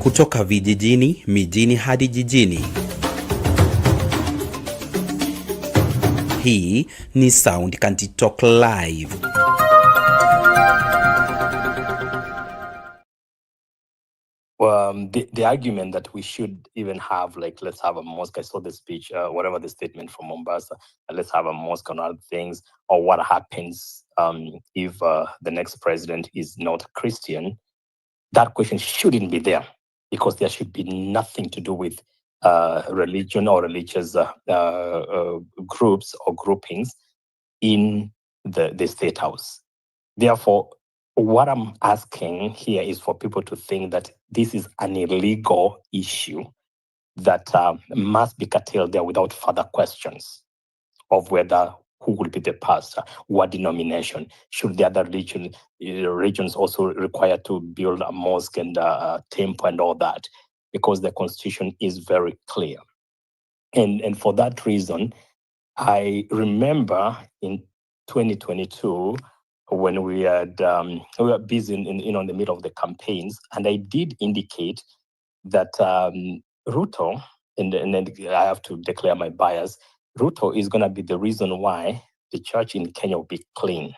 Kutoka vijijini, mijini hadi jijini. Hii ni Sound Kanti Talk Live. The argument that we should even have, like, let's have a mosque. I saw the speech, whatever the statement from Mombasa, let's have a mosque on other things, or what happens if the next president is not Christian. That question shouldn't be there, because there should be nothing to do with religion or religious groups or groupings in the State House. Therefore, what I'm asking here is for people to think that this is an illegal issue that must be curtailed there without further questions of whether who will be the pastor, what denomination, should the other regions also require to build a mosque and a temple and all that, because the constitution is very clear. And for that reason, I remember in 2022, when we were busy in the middle of the campaigns, and I did indicate that Ruto, and then I have to declare my bias, Ruto is going to be the reason why the church in Kenya will be clean,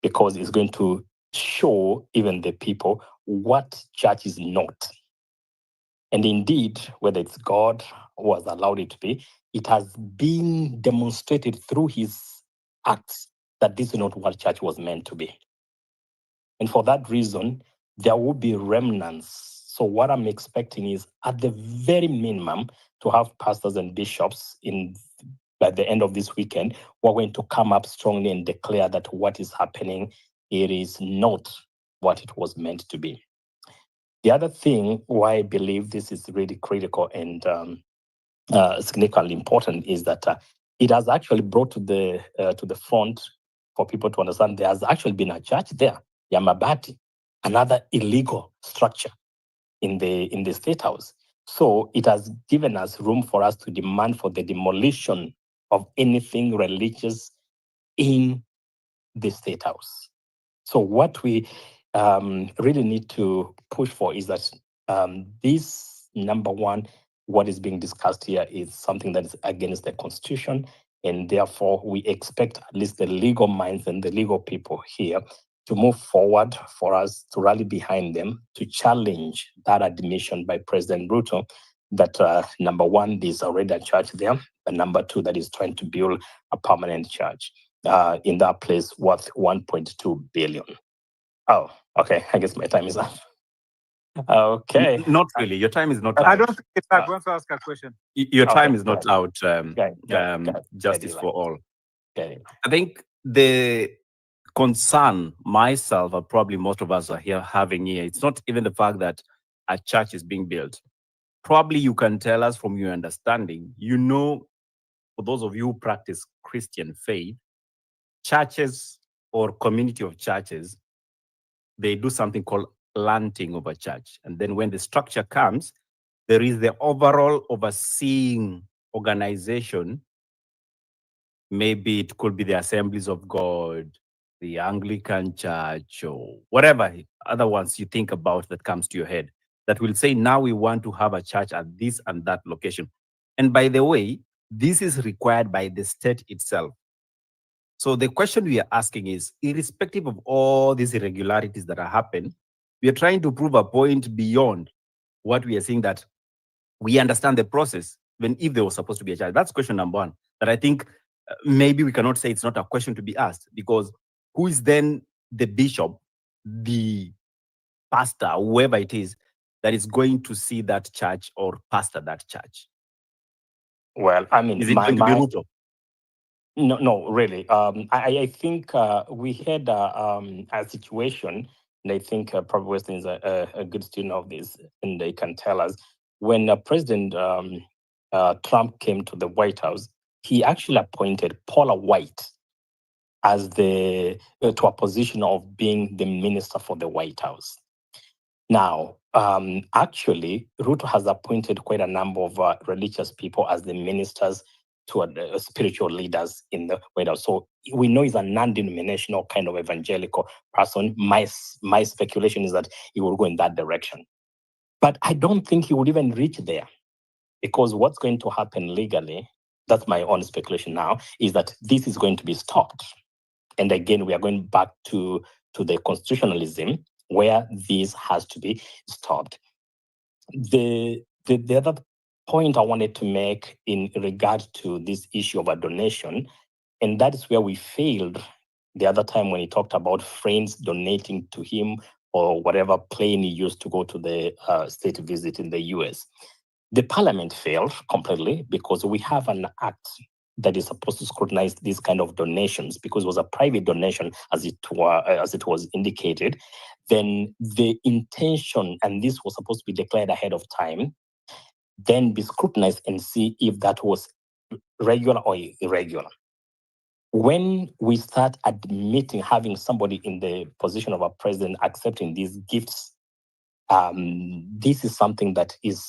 because it's going to show even the people what church is not. And indeed, whether it's God who has allowed it to be, it has been demonstrated through his acts that this is not what church was meant to be. And for that reason, there will be remnants. So what I'm expecting is, at the very minimum, to have pastors and bishops by the end of this weekend, who are going to come up strongly and declare that what is happening, it is not what it was meant to be. The other thing why I believe this is really critical and significantly important is that it has actually brought to the front for people to understand there has actually been a church there, Yamabati, another illegal structure in the State House. So it has given us room for us to demand for the demolition of anything religious in the State House. So what we really need to push for is that this, number one, what is being discussed here is something that is against the Constitution, and therefore we expect at least the legal minds and the legal people here to move forward for us to rally behind them, to challenge that admission by President Ruto that, number one, there's already a church there, and number two, that is trying to build a permanent church in that place worth 1.2 billion. Oh, okay, I guess my time is up. Okay. Not really. Your time is not out. I don't think it's I want to ask a question. Your time is not out. Justice for all. Okay. I think the concern myself, or probably most of us are here having here, it's not even the fact that a church is being built. Probably you can tell us from your understanding, for those of you who practice Christian faith, churches or community of churches, they do something called planting of a church. And then when the structure comes, there is the overall overseeing organization. Maybe it could be the Assemblies of God, the Anglican Church, or whatever other ones you think about that comes to your head, that will say, now we want to have a church at this and that location. And by the way, this is required by the state itself. So the question we are asking is, irrespective of all these irregularities that are happening, we are trying to prove a point beyond what we are seeing, that we understand the process, even if there was supposed to be a church. That's question number one, that I think maybe we cannot say it's not a question to be asked, because who is then the bishop, the pastor, whoever it is, that is going to see that church or pastor that church? Well, I mean, is it going to be Ruto? No, really. I think we had a situation, and I think probably Weston is a good student of this, and they can tell us, when President Trump came to the White House, he actually appointed Paula White as to a position of being the minister for the White House. Now, actually, Ruto has appointed quite a number of religious people as the ministers to spiritual leaders in the White House. So we know he's a non-denominational kind of evangelical person. My speculation is that he will go in that direction. But I don't think he would even reach there, because what's going to happen legally, that's my own speculation now, is that this is going to be stopped. And again, we are going back to the constitutionalism where this has to be stopped. The other point I wanted to make in regard to this issue of a donation, and that is where we failed the other time when he talked about friends donating to him or whatever plane he used to go to the state visit in the US. The parliament failed completely because we have an act that is supposed to scrutinize these kind of donations, because it was a private donation as it was indicated. Then the intention, and this was supposed to be declared ahead of time, then be scrutinized and see if that was regular or irregular. When we start admitting having somebody in the position of a president accepting these gifts, this is something that is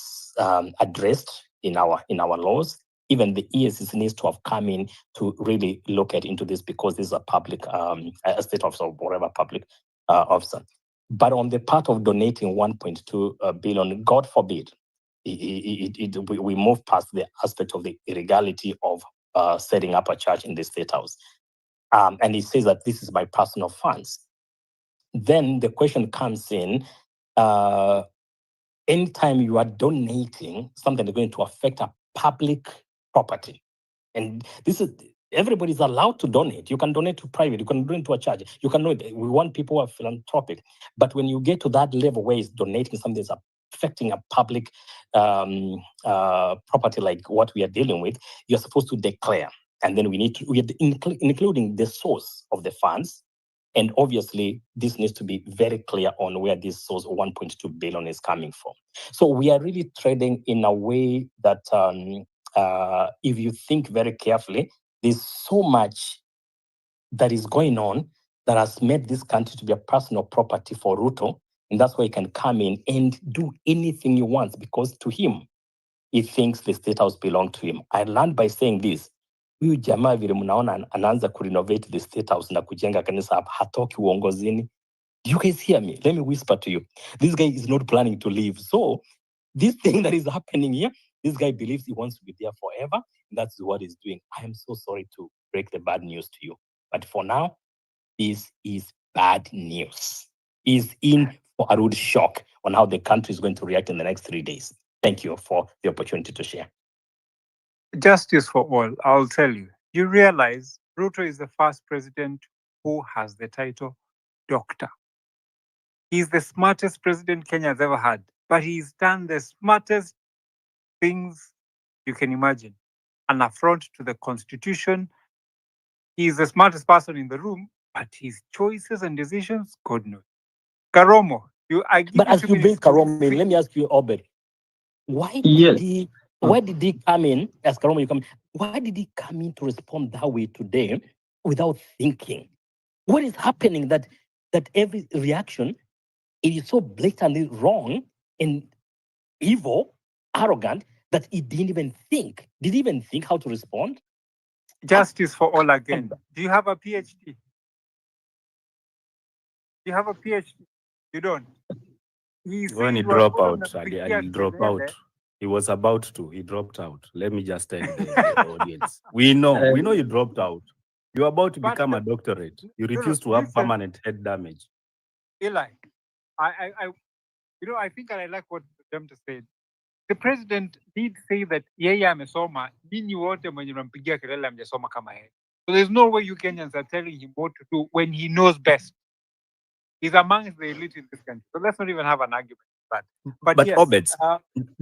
addressed in our laws. Even the ESCC needs to have come in to really look into this, because this is a public a state officer or whatever public officer. But on the part of donating 1.2 billion, God forbid, we move past the aspect of the illegality of setting up a church in the State House. And he says that this is my personal funds. Then the question comes in, anytime you are donating something that's going to affect a public property, and this is, everybody's allowed to donate. You can donate to private, you can donate to a church, you can donate. We want people who are philanthropic. But when you get to that level where it's donating something that's affecting a public property like what we are dealing with, you're supposed to declare. And then we are including the source of the funds. And obviously, this needs to be very clear on where this source of 1.2 billion is coming from. So we are really trading in a way that, if you think very carefully, there's so much that is going on that has made this country to be a personal property for Ruto. And that's why he can come in and do anything he wants, because to him, he thinks the State House belongs to him. I learned by saying this. Huyu jamaa vile mnaona anaanza kurenovate the State House na kujenga kanisa hapa, hatoki uongozini. Do you guys hear me? Let me whisper to you. This guy is not planning to leave. So this thing that is happening here, this guy believes he wants to be there forever. And that's what he's doing. I am so sorry to break the bad news to you. But for now, this is bad news. He's in for a rude shock on how the country is going to react in the next 3 days. Thank you for the opportunity to share. Justice for all, I'll tell you. You realize Ruto is the first president who has the title doctor. He's the smartest president Kenya has ever had, but he's done the smartest things you can imagine. An affront to the Constitution. He's the smartest person in the room, but his choices and decisions, God knows. Karomo, I give But you as 2 you bring minutes. Karomo in, let me ask you, Obed, why Yes. did he come in, as Karomo, you come, why did he come in to respond that way today without thinking? What is happening that every reaction, it is so blatantly wrong and evil, arrogant, that he didn't even think. Did he even think how to respond? Justice for all again. Do you have a PhD? Do you have a PhD? You don't. When he dropped out, he dropped out. He was about to. He dropped out. Let me just tell the audience. We know you dropped out. You're about to become a doctorate. You refuse to have permanent head damage. Eli, I think I like what them to say. The president did say that yeye amesoma, ninyi wote mwenye mnampigia kelele amjasoma kama yeye. So there's no way you Kenyans are telling him what to do when he knows best. He's amongst the elite in this country. So let's not even have an argument. But yes, Obed,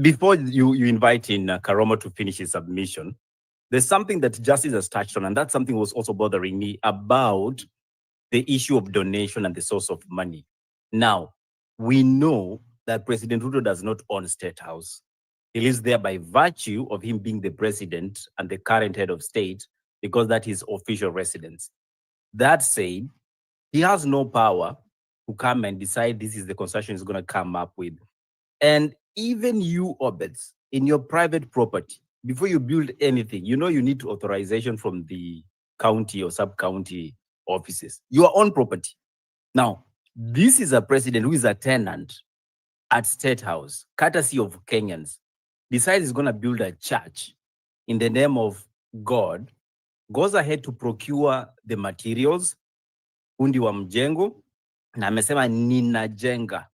before you invite in Karomo to finish his submission, there's something that Justice has touched on, and that something was also bothering me about the issue of donation and the source of money. Now, we know that President Ruto does not own State House. He lives there by virtue of him being the president and the current head of state, because that is official residence. That said, he has no power to come and decide this is the concession he's going to come up with. And even you, Obeds, in your private property, before you build anything, you know you need authorization from the county or sub-county offices, your own property. Now, this is a president who is a tenant at State House, courtesy of Kenyans, decides he's going to build a church in the name of God, goes ahead to procure the materials, fundi wa mjengo, na amesema nitajenga,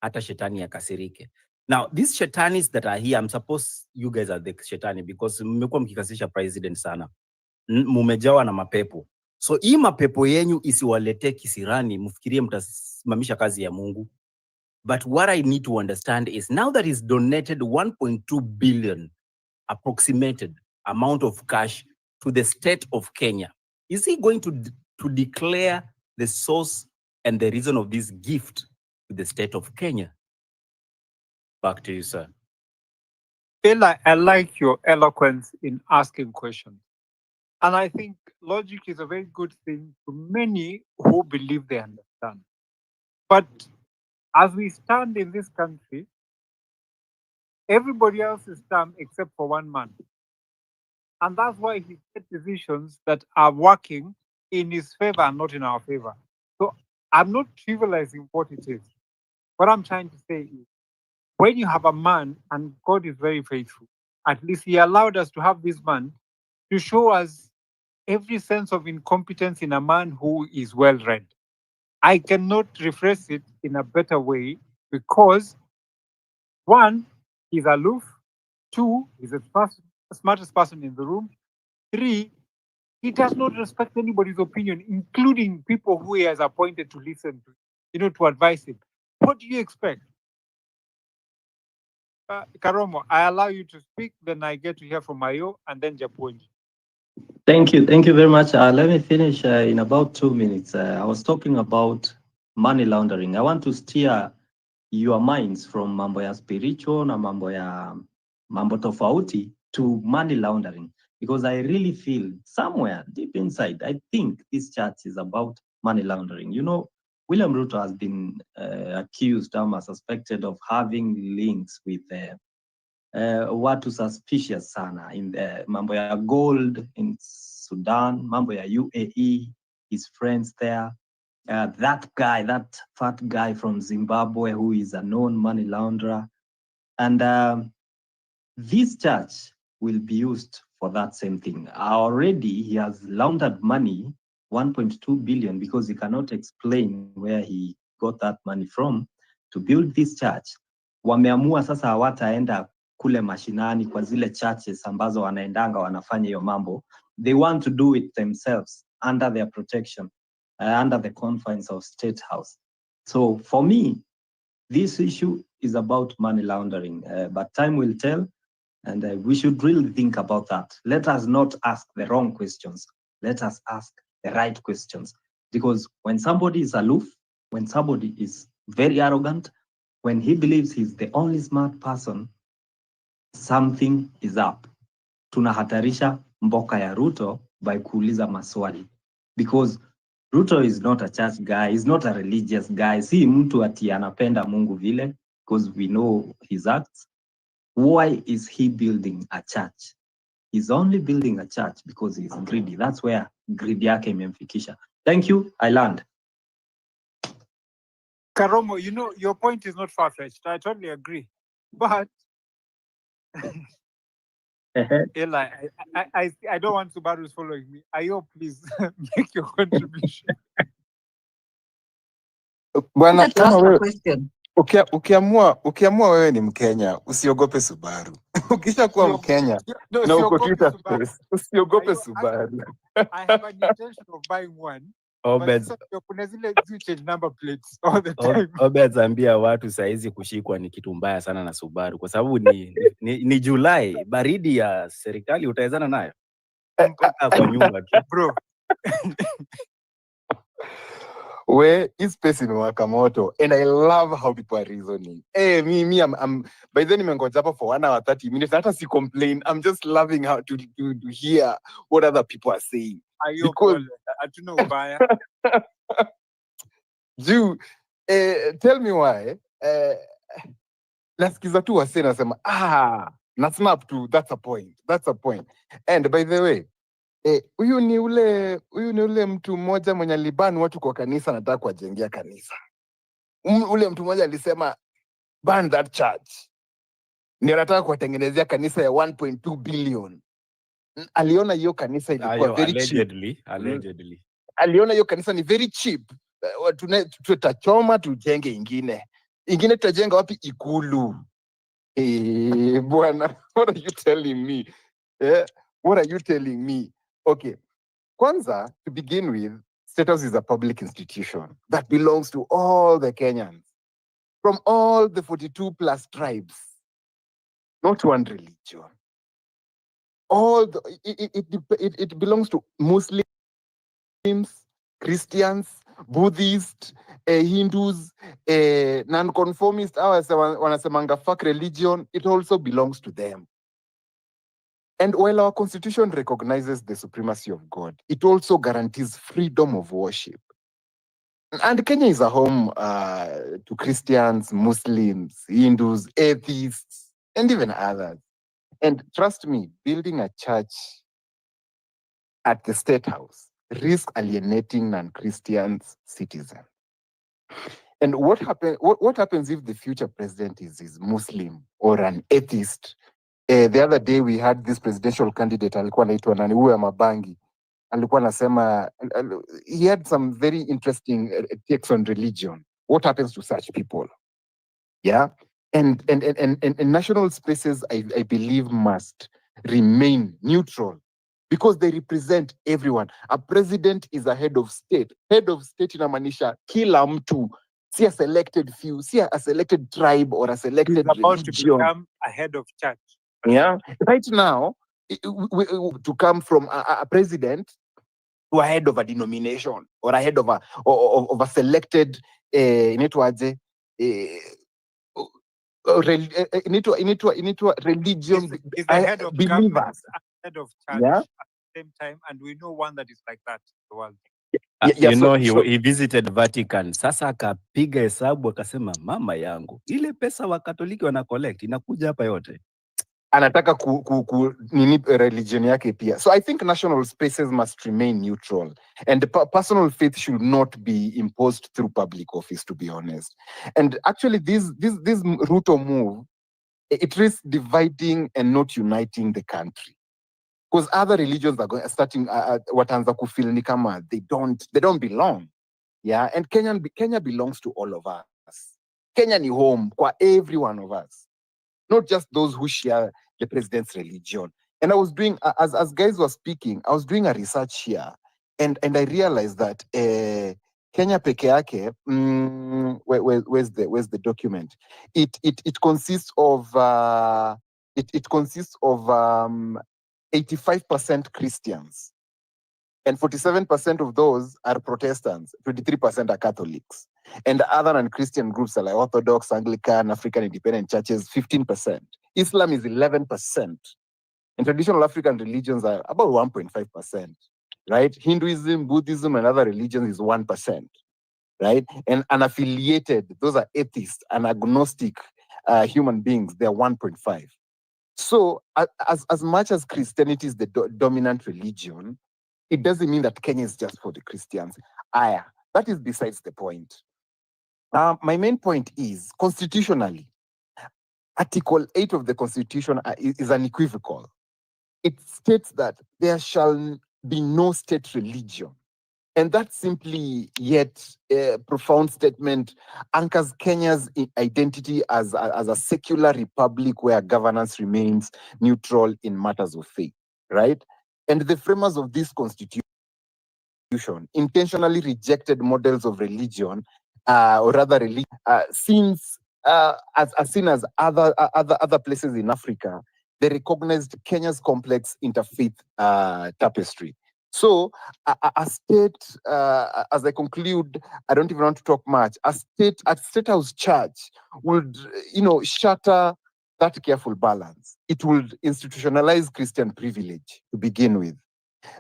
hata shetani akasirike. Now, these shetanis that are here, I'm supposed you guys are the shetani because mmekuwa mkikasisha president sana. Mumejawa na mapepo. So hii mapepo yenyu isiwalete kisirani, mfikirie mtasimamisha kazi ya Mungu. But what I need to understand is now that he's donated 1.2 billion approximated amount of cash to the state of Kenya, is he going to declare the source and the reason of this gift to the state of Kenya? Back to you, sir. Ella, I like your eloquence in asking questions. And I think logic is a very good thing to many who believe they understand. But as we stand in this country, everybody else is dumb except for one man. And that's why he takes decisions that are working in his favor and not in our favor. So I'm not trivializing what it is. What I'm trying to say is, when you have a man, and God is very faithful, at least he allowed us to have this man to show us every sense of incompetence in a man who is well-read. I cannot rephrase it in a better way because, one, he's aloof. Two, he's the smartest person in the room. Three, he does not respect anybody's opinion, including people who he has appointed to listen to, to advise him. What do you expect? Karomo, I allow you to speak, then I get to hear from Mayo and then Japonji. Thank you very much. Let me finish in about 2 minutes. I was talking about money laundering. I want to steer your minds from mambo ya spiritual na mambo tofauti to money laundering, because I really feel somewhere deep inside, I think this church is about money laundering. William Ruto has been accused or suspected of having links with watu suspicious sana in the mambo ya gold in Sudan, mambo ya UAE, his friends there. That fat guy from Zimbabwe who is a known money launderer. And this church will be used for that same thing. Already he has laundered money, 1.2 billion, because he cannot explain where he got that money from to build this church. Wameamua sasa hawataenda kule mashinani kwa zile churches ambazo wanaendanga wanafanya hiyo mambo. They want to do it themselves under their protection, under the confines of State House. So for me, this issue is about money laundering, but time will tell, and we should really think about that. Let us not ask the wrong questions. Let us ask the right questions. Because when somebody is aloof, when somebody is very arrogant, when he believes he's the only smart person, something is up. Tunahatarisha mboka ya Ruto by kuuliza maswali. Because Ruto is not a church guy, he's not a religious guy. Si mtu ati anapenda Mungu vile, because we know his acts. Why is he building a church? He's only building a church because he's greedy. That's where greed yake imemfikisha. Thank you, I learned. Karomo, your point is not far-fetched. I totally agree. But Eli, I don't want Subaru's following me. Ayo, please make your contribution. Bwana, kama wewe ukiamua wewe ni Mkenya, usiogope Subaru. Ukishakuwa Mkenya na uko Twitter space, usiogope Subaru. I have an intention of buying one. Kuna zile change number plates all the time. Obeds ambia watu saizi kushikwa ni kitu mbaya sana na Subaru kwa sababu ni Julai, baridi ya serikali utaezana nayo mpaka kwa nyumba tu bro. Where is space imewaka moto, and I love how people are reasoning. I'm by then nimengoja hapa for 1 hour 30 minutes. Hata si complain. I'm just loving how to hear what other people are saying. Hatuna ubaya. Ju, tell me why. Nasikiza tu wase nasema na snap tu, that's a point. And by the way, huyu ni ule mtu mmoja mwenye aliban watu kwa kanisa, anataka kuwajengea kanisa. Ule mtu mmoja alisema ban that church. Ni anataka kuwatengenezea kanisa ya 1.2 billion. Aliona hiyo kanisa ilikuwa very cheap. Allegedly. Aliona hiyo kanisa ni very cheap. Tutachoma tujenge ingine tutajenga wapi? Ikulu. Bwana, what are you telling me? What are you telling me? Okay, kwanza, to begin with, State House is a public institution that belongs to all the Kenyans from all the 42 plus tribes, not one religion. All it belongs to Muslims, Christians, Buddhists, Hindus, non-conformists, wanasemanga fuck religion, it also belongs to them. And while our constitution recognizes the supremacy of God, it also guarantees freedom of worship. And Kenya is a home to Christians, Muslims, Hindus, atheists, and even others. And trust me, building a church at the State House risks alienating non-Christians citizens. And what happens if the future president is Muslim or an atheist? The other day we had this presidential candidate, alikuwa anaitwa nani, huyo Mabangi, alikuwa anasema, he had some very interesting takes on religion. What happens to such people? Yeah, and national spaces, I believe, must remain neutral because they represent everyone. A president is a head of state. Head of state inamaanisha kila mtu, see a selected few, see a selected tribe or a selected He's about religion. to become a head of church. Yeah, right now, to come from a president to a head of a denomination or a head of a selected religion. He's the head of believers. head of church Yeah. at the same time, and we know one that is like that in the world. He visited Vatican. Sasa akapiga hesabu akasema, mama yangu, ile pesa wa Katoliki wana collect inakuja hapa yote. Anataka nini religion yake pia. So I think national spaces must remain neutral, and personal faith should not be imposed through public office, to be honest. And actually this Ruto move, it risks dividing and not uniting the country, because other religions are starting wataanza kufeel ni kama they don't belong. Yeah, and Kenya belongs to all of us. Kenya ni home kwa every one of us, not just those who share the president's religion. And I was doing, as guys were speaking, I was doing a research here, and I realized that Kenya peke yake, where's the document? It consists of 85% Christians, and 47% of those are Protestants, 23% are Catholics. And other non-Christian groups are like Orthodox, Anglican, African Independent Churches, 15%. Islam is 11%. And traditional African religions are about 1.5%, right? Hinduism, Buddhism, and other religions is 1%, right? And unaffiliated, those are atheists and agnostic human beings, they're 1.5. So as much as Christianity is the dominant religion, it doesn't mean that Kenya is just for the Christians. That is besides the point. My main point is, constitutionally, Article 8 of the Constitution is unequivocal. It states that there shall be no state religion. And that simply yet a profound statement anchors Kenya's identity as a secular republic where governance remains neutral in matters of faith, right? And the framers of this constitution intentionally rejected models of religion, or rather religion, since as seen as other places in Africa, they recognized Kenya's complex interfaith tapestry. So a state, as I conclude, I don't even want to talk much. A State House church would, shatter that careful balance. It would institutionalize Christian privilege to begin with.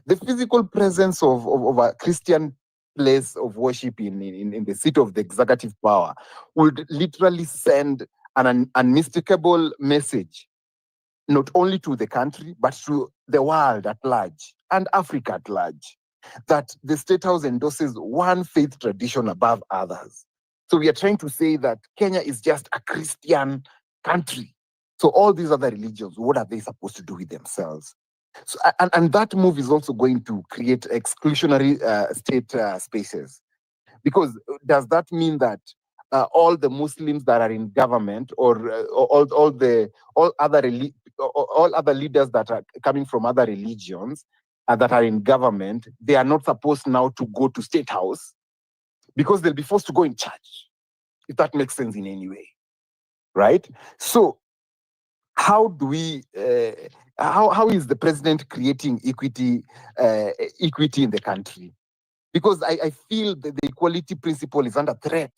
The physical presence of a Christian place of worship in the seat of the executive power would literally send an unmistakable message, not only to the country, but to the world at large and Africa at large, that the State House endorses one faith tradition above others. So we are trying to say that Kenya is just a Christian country. So all these other religions, what are they supposed to do with themselves? So, and that move is also going to create exclusionary state spaces. Because does that mean that all the Muslims that are in government, or all other leaders that are coming from other religions that are in government, they are not supposed now to go to State House because they'll be forced to go in church, if that makes sense in any way, right? So how do we? How is the president creating equity in the country? Because I feel that the equality principle is under threat.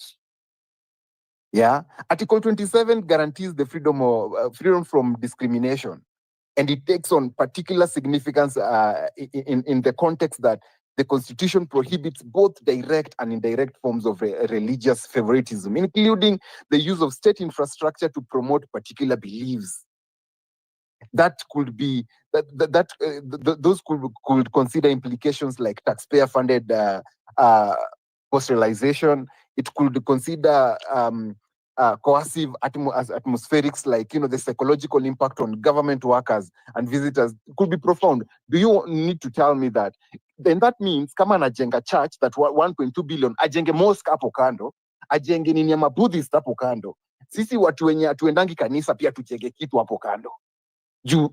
Yeah, Article 27 guarantees the freedom from discrimination, and it takes on particular significance in the context that the Constitution prohibits both direct and indirect forms of religious favoritism, including the use of state infrastructure to promote particular beliefs. That could be those could consider implications like taxpayer-funded post-realization. It could consider coercive atmospherics, like the psychological impact on government workers and visitors could be profound. Do you need to tell me that? Then that means kama anajenga church that 1.2 billion, ajenge mosque hapo kando, ajenge nini ya Buddhist hapo kando. Sisi watu wenye atuendangi kanisa pia tujenge kitu hapo kando.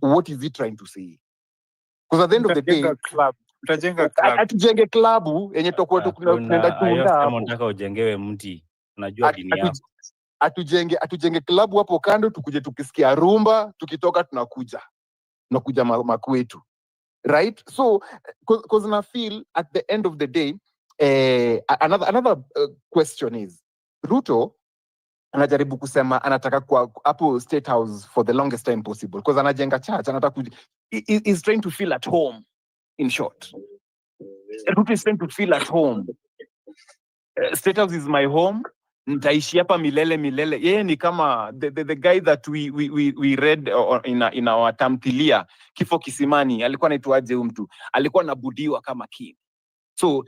What is he trying to say? Because at the end of the day, atujenge klabu yenye tutakuwa tunaenda tunda hapo. Unataka ujengewe mti, unajua dini yako. Atujenge klabu hapo kando, tukuje tukisikia rumba, tukitoka tunakuja makwetu, right? So because I feel at the end of the day, another question is, Ruto anajaribu kusema anataka kwa hapo State House for the longest time possible, because anajenga church, anataka is trying to feel at home. In short, Ruto is trying to feel at home. State House is my home. Nitaishi hapa milele. Yeye ni kama the guy that we read in our tamthilia Kifo Kisimani. Alikuwa anaitwaje huyu mtu? Alikuwa anabudiwa kama king. So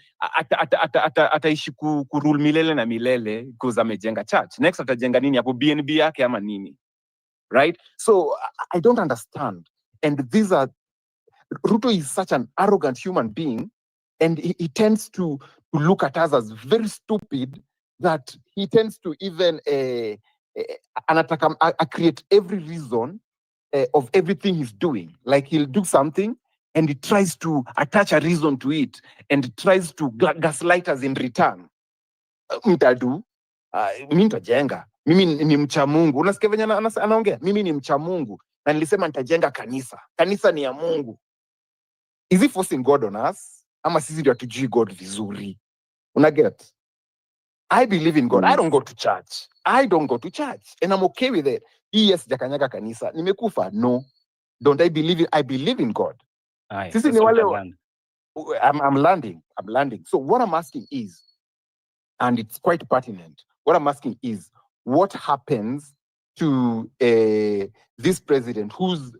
ataishi kurule milele na milele because amejenga church. Next atajenga nini hapo? BNB yake ama nini? Right? So I don't understand. And Ruto is such an arrogant human being, and he tends to look at us as very stupid, that he tends to even create every reason of everything he's doing. Like he'll do something and he tries to attach a reason to it and tries to gaslight us in return. Mtadu, mimi nitajenga. Mimi ni mcha Mungu. Unasikia venye anaongea? Mimi ni mcha Mungu na nilisema nitajenga kanisa. Kanisa ni ya Mungu. Is he forcing God on us? Ama sisi ndio hatujui God vizuri? Unaget? I believe in God. I don't go to church. And I'm okay with it. Yes, jakanyaga kanisa. Nimekufa? No. Don't I believe it? I believe in God. Sisi ni wale. I'm landing. So what I'm asking is, and it's quite pertinent, what I'm asking is, what happens to this president who's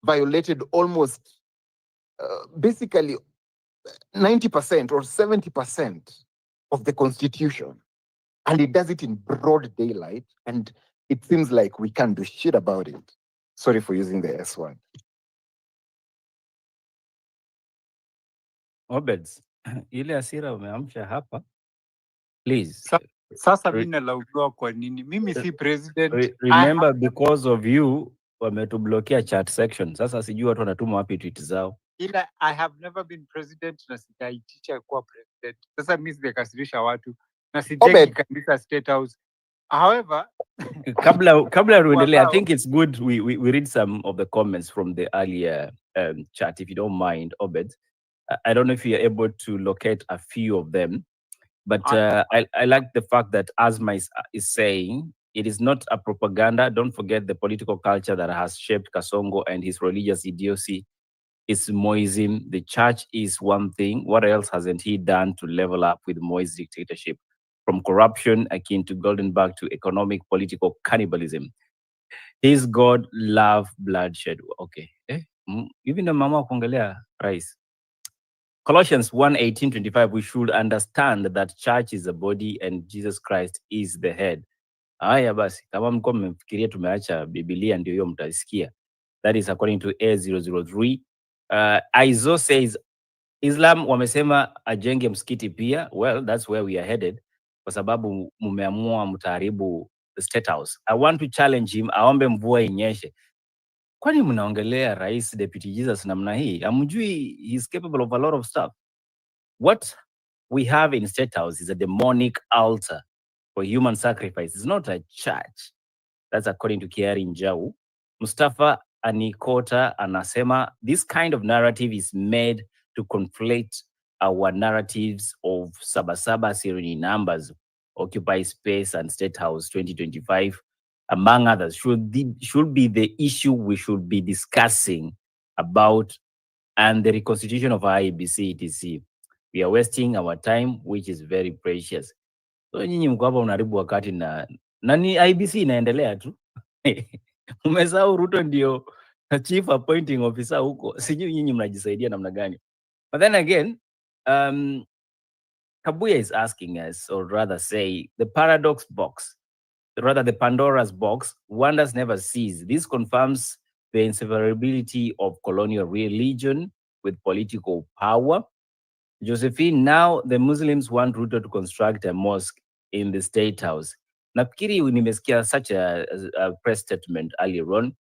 violated almost basically 90% or 70% of the Constitution, and he does it in broad daylight, and it seems like we can't do shit about it. Sorry for using the S word. Obeds, ile hasira umeamsha hapa. Please. Sasa mimi nalaumiwa kwa nini? Mimi si president. Remember, because of you wametublokia chat section. Sasa sijui watu wanatuma wapi tweet zao. Ila I have never been president na sijaitisha kuwa president. Sasa mimi sikasirisha watu na sijengi kanisa State House. However, kabla ruendelee, I think it's good we read some of the comments from the earlier chat, if you don't mind, Obed. I don't know if you're able to locate a few of them, but I like the fact that Asma is saying it is not a propaganda. Don't forget the political culture that has shaped Kasongo and his religious idiocy. It's Moism. The church is one thing. What else hasn't he done to level up with Moi's dictatorship? From corruption akin to Goldenberg to economic, political cannibalism. His God love bloodshed. Okay. Even the mama kuongelea rais. Colossians 1:18-25, we should understand that church is a body and Jesus Christ is the head. Haya basi, kama mko mmefikiria tumeacha Biblia ndio hiyo mtasikia. That is according to A003. Aizo says Islam wamesema ajenge msikiti pia. Well, that's where we are headed. Kwa sababu mumeamua mtaharibu the State House. I want to challenge him, aombe mvua inyeshe. Kwani mnaongelea Rais Deputy Jesus namna hii? Amjui he's capable of a lot of stuff. What we have in State House is a demonic altar for human sacrifice. It's not a church. That's according to Kiari Njau. Mustafa Anikota anasema this kind of narrative is made to conflate our narratives of Sabasaba Sereni numbers, Occupy Space and State House 2025, among others, should be the issue we should be discussing about, and the reconstitution of IEBC etc. We are wasting our time, which is very precious. So nyinyi mko hapa unaharibu wakati na ni IEBC inaendelea tu. Umesahau Ruto ndio chief appointing officer huko. Sijui nyinyi mnajisaidia namna gani. But then again, Kabuya is asking us, or rather say, the paradox box, rather the Pandora's box, wonders never cease. This confirms the inseparability of colonial religion with political power. Josephine, now the Muslims want Ruto to construct a mosque in the State House. Nafikiri nimesikia such a press statement earlier on.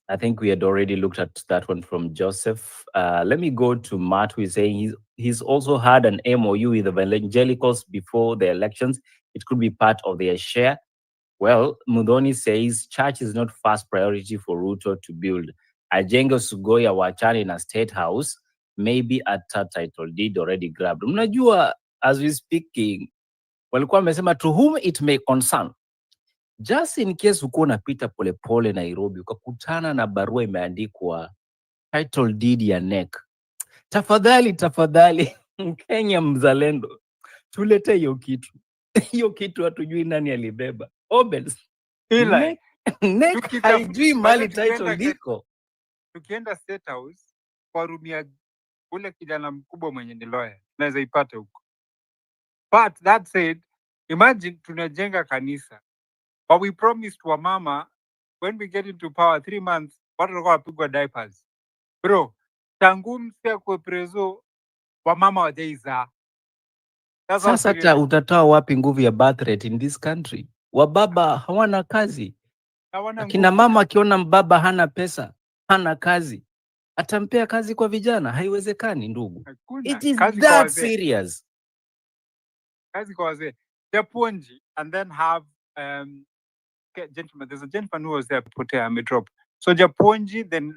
I think we had already looked at that one from Joseph. Let me go to Matt, who is saying he's also had an MOU with the evangelicals before the elections. It could be part of their share. Well, Mudoni says church is not first priority for Ruto to build. Ajengo Sugoya Wachani in a State House, maybe a title deed already grabbed. Mnajua, as we speaking, walikuwa wamesema to whom it may concern. Just in case uko unapita polepole Nairobi, ukakutana na barua imeandikwa title deed ya NEC. Tafadhali, Mkenya mzalendo, tulete hiyo kitu. Hiyo kitu hatujui nani alibeba. Obels. NEC haijui mali title diko. Tukienda State House, kwa room ya ule kijana mkubwa mwenye ni lawyer, naweza ipata huko. But that said, imagine tunajenga kanisa. But we promised wamama, when we get into power 3 months, watu watakuwa wapigwa diapers. Bro, tangu msia kwa prezo, wamama wajaiza. Sasa hata utatoa wapi nguvu ya birth rate in this country? Wababa hawana kazi. Akina mama akiona mbaba hana pesa, hana kazi, atampea kazi kwa vijana? Haiwezekani ndugu. It is that serious. Kazi kwa wazee. Japonji, and then have gentleman. There's a gentleman who was there, Potea Metrop. So Japonji, then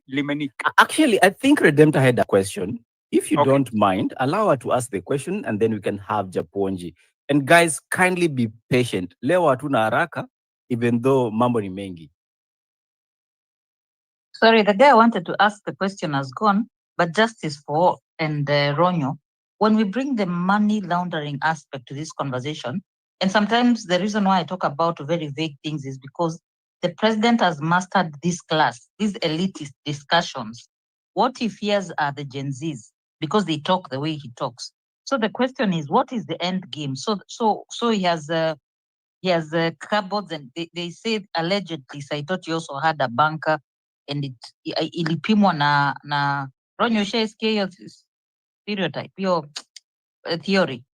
Limenik. Actually, I think Redemptor had a question. If you don't mind, allow her to ask the question and then we can have Japonji. And guys, kindly be patient. Leo hatuna haraka, even though mambo ni mengi. Sorry, the guy I wanted to ask the question has gone, but justice for all and Ronyo, when we bring the money laundering aspect to this conversation, and sometimes the reason why I talk about very vague things is because the president has mastered this class, these elitist discussions. What he fears are the Gen Zs because they talk the way he talks. So the question is, what is the end game? So he has cupboards, and they said allegedly Saitoti also had a bunker, and ilipimwa na Ronyo shaisikia stereotype, your theory.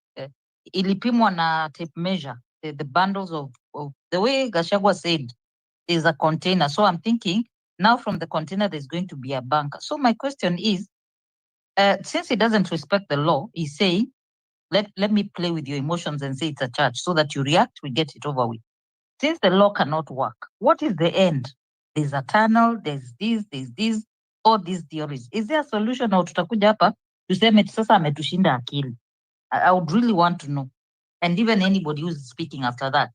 Ilipimwa na tape measure, the bundles of the way Gachagua said, there's a container. So I'm thinking now from the container there's going to be a bunker. So my question is, since he doesn't respect the law, he's saying, let me play with your emotions and say it's a church so that you react, we get it over with. Since the law cannot work, what is the end? There's a tunnel, there's this, all these theories. Is there a solution au tutakuja hapa tuseme sasa ametushinda akili? I would really want to know. And even anybody who's speaking after that,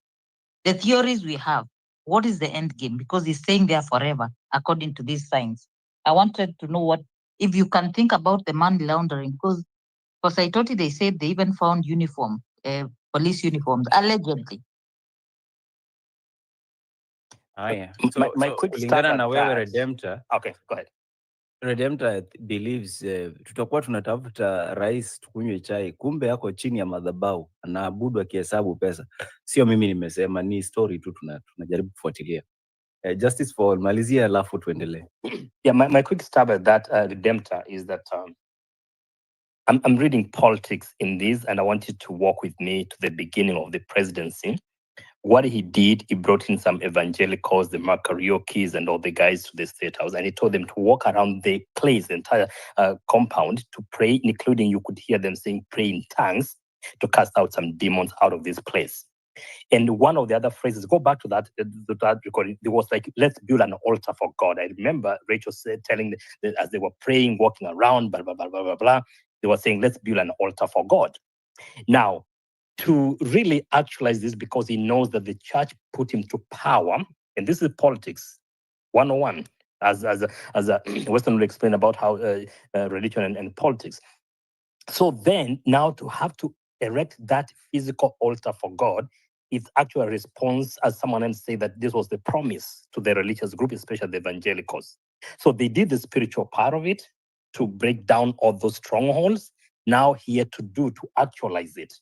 the theories we have, what is the end game? Because he's staying there forever, according to these signs. I wanted to know what, if you can think about the money laundering, because for Saitoti, they said they even found uniform, police uniforms, allegedly. So, my quick start na wewe Redemptor. Okay, go ahead. Redemptor believes tutakuwa tunatafuta rais tukunywe chai, kumbe yako chini ya madhabahu anaabudu akihesabu pesa. Sio mimi nimesema, ni story tu tunajaribu kufuatilia. Justice for all, malizia alafu tuendelee. Yeah, my quick stab at that, Redemptor, is that I'm reading politics in this, and I want you to walk with me to the beginning of the presidency. What he did, he brought in some evangelicals, the Makariokis, and all the guys to the State House, and he told them to walk around the place, the entire compound, to pray, including you could hear them saying, pray in tongues to cast out some demons out of this place. And one of the other phrases, go back to that recording, it was like, let's build an altar for God. I remember Rachel said, telling as they were praying, walking around, blah, blah, blah, blah, blah, blah, they were saying, let's build an altar for God. Now, to really actualize this, because he knows that the church put him to power, and this is politics 101, as a Western will explain about how religion and politics. So then, now to have to erect that physical altar for God, it's actually a response, as someone else said, that this was the promise to the religious group, especially the evangelicals. So they did the spiritual part of it to break down all those strongholds. Now here to actualize it.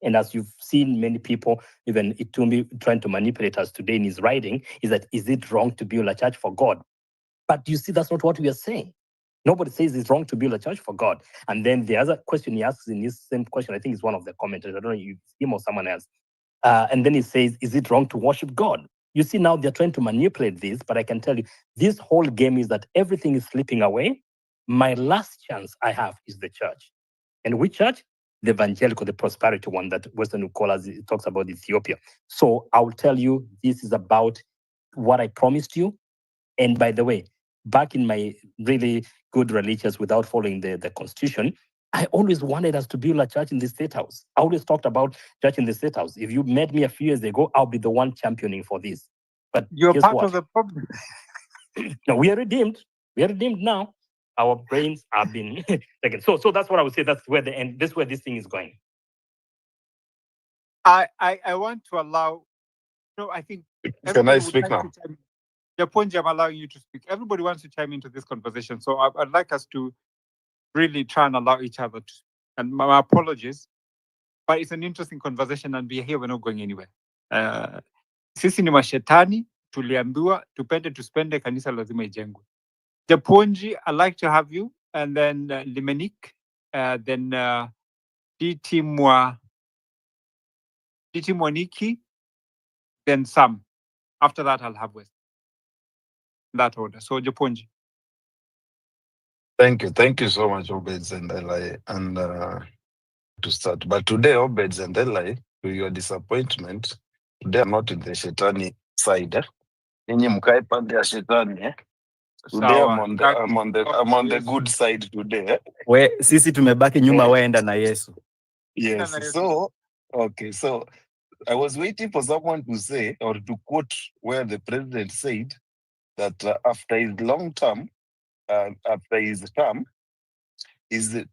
And as you've seen many people, even Itumbi trying to manipulate us today in his writing, is that, is it wrong to build a church for God? But you see, that's not what we are saying. Nobody says it's wrong to build a church for God. And then the other question he asks in his same question, I think it's one of the commenters, I don't know if him or someone else. And then he says, is it wrong to worship God? You see, now they're trying to manipulate this, but I can tell you, this whole game is that everything is slipping away. My last chance I have is the church. And which church? The evangelical, the prosperity one that Western scholars talks about Ethiopia. So I will tell you, this is about what I promised you. And by the way, back in my really good religious without following the constitution, I always wanted us to build a church in the State House. I always talked about church in the State House. If you met me a few years ago, I'll be the one championing for this. But You're guess part what? of the problem. No, we are redeemed. We are redeemed now. Our brains have been taken. So that's what I would say. That's where the end. That's where this thing is going. I want to allow. No, I think. Can I speak now? Japonji, I'm allowing you to speak. Everybody wants to chime into this conversation, so I'd like us to really try and allow each other to. And my apologies, but it's an interesting conversation, and we're here. We're not going anywhere. Sisi ni mashetani, tuliambiwa tupende tuspende, kanisa lazima ijengwe. Japonji, I'd like to have you, and then Limenik, then DT Mwaniki, then Sam. After that, I'll have West. In that order. So Japonji. Thank you so much, Obeds and Eli, and to start. But today, Obeds and Eli, to your disappointment, today I'm not in the Shetani side. Ninyi mkae pande ya Shetani. Today I'm on the good side today. We sisi tumebaki nyuma, waenda na Yesu. Yes. So okay. So I was waiting for someone to say or to quote where the president said that after his long term, after his term, his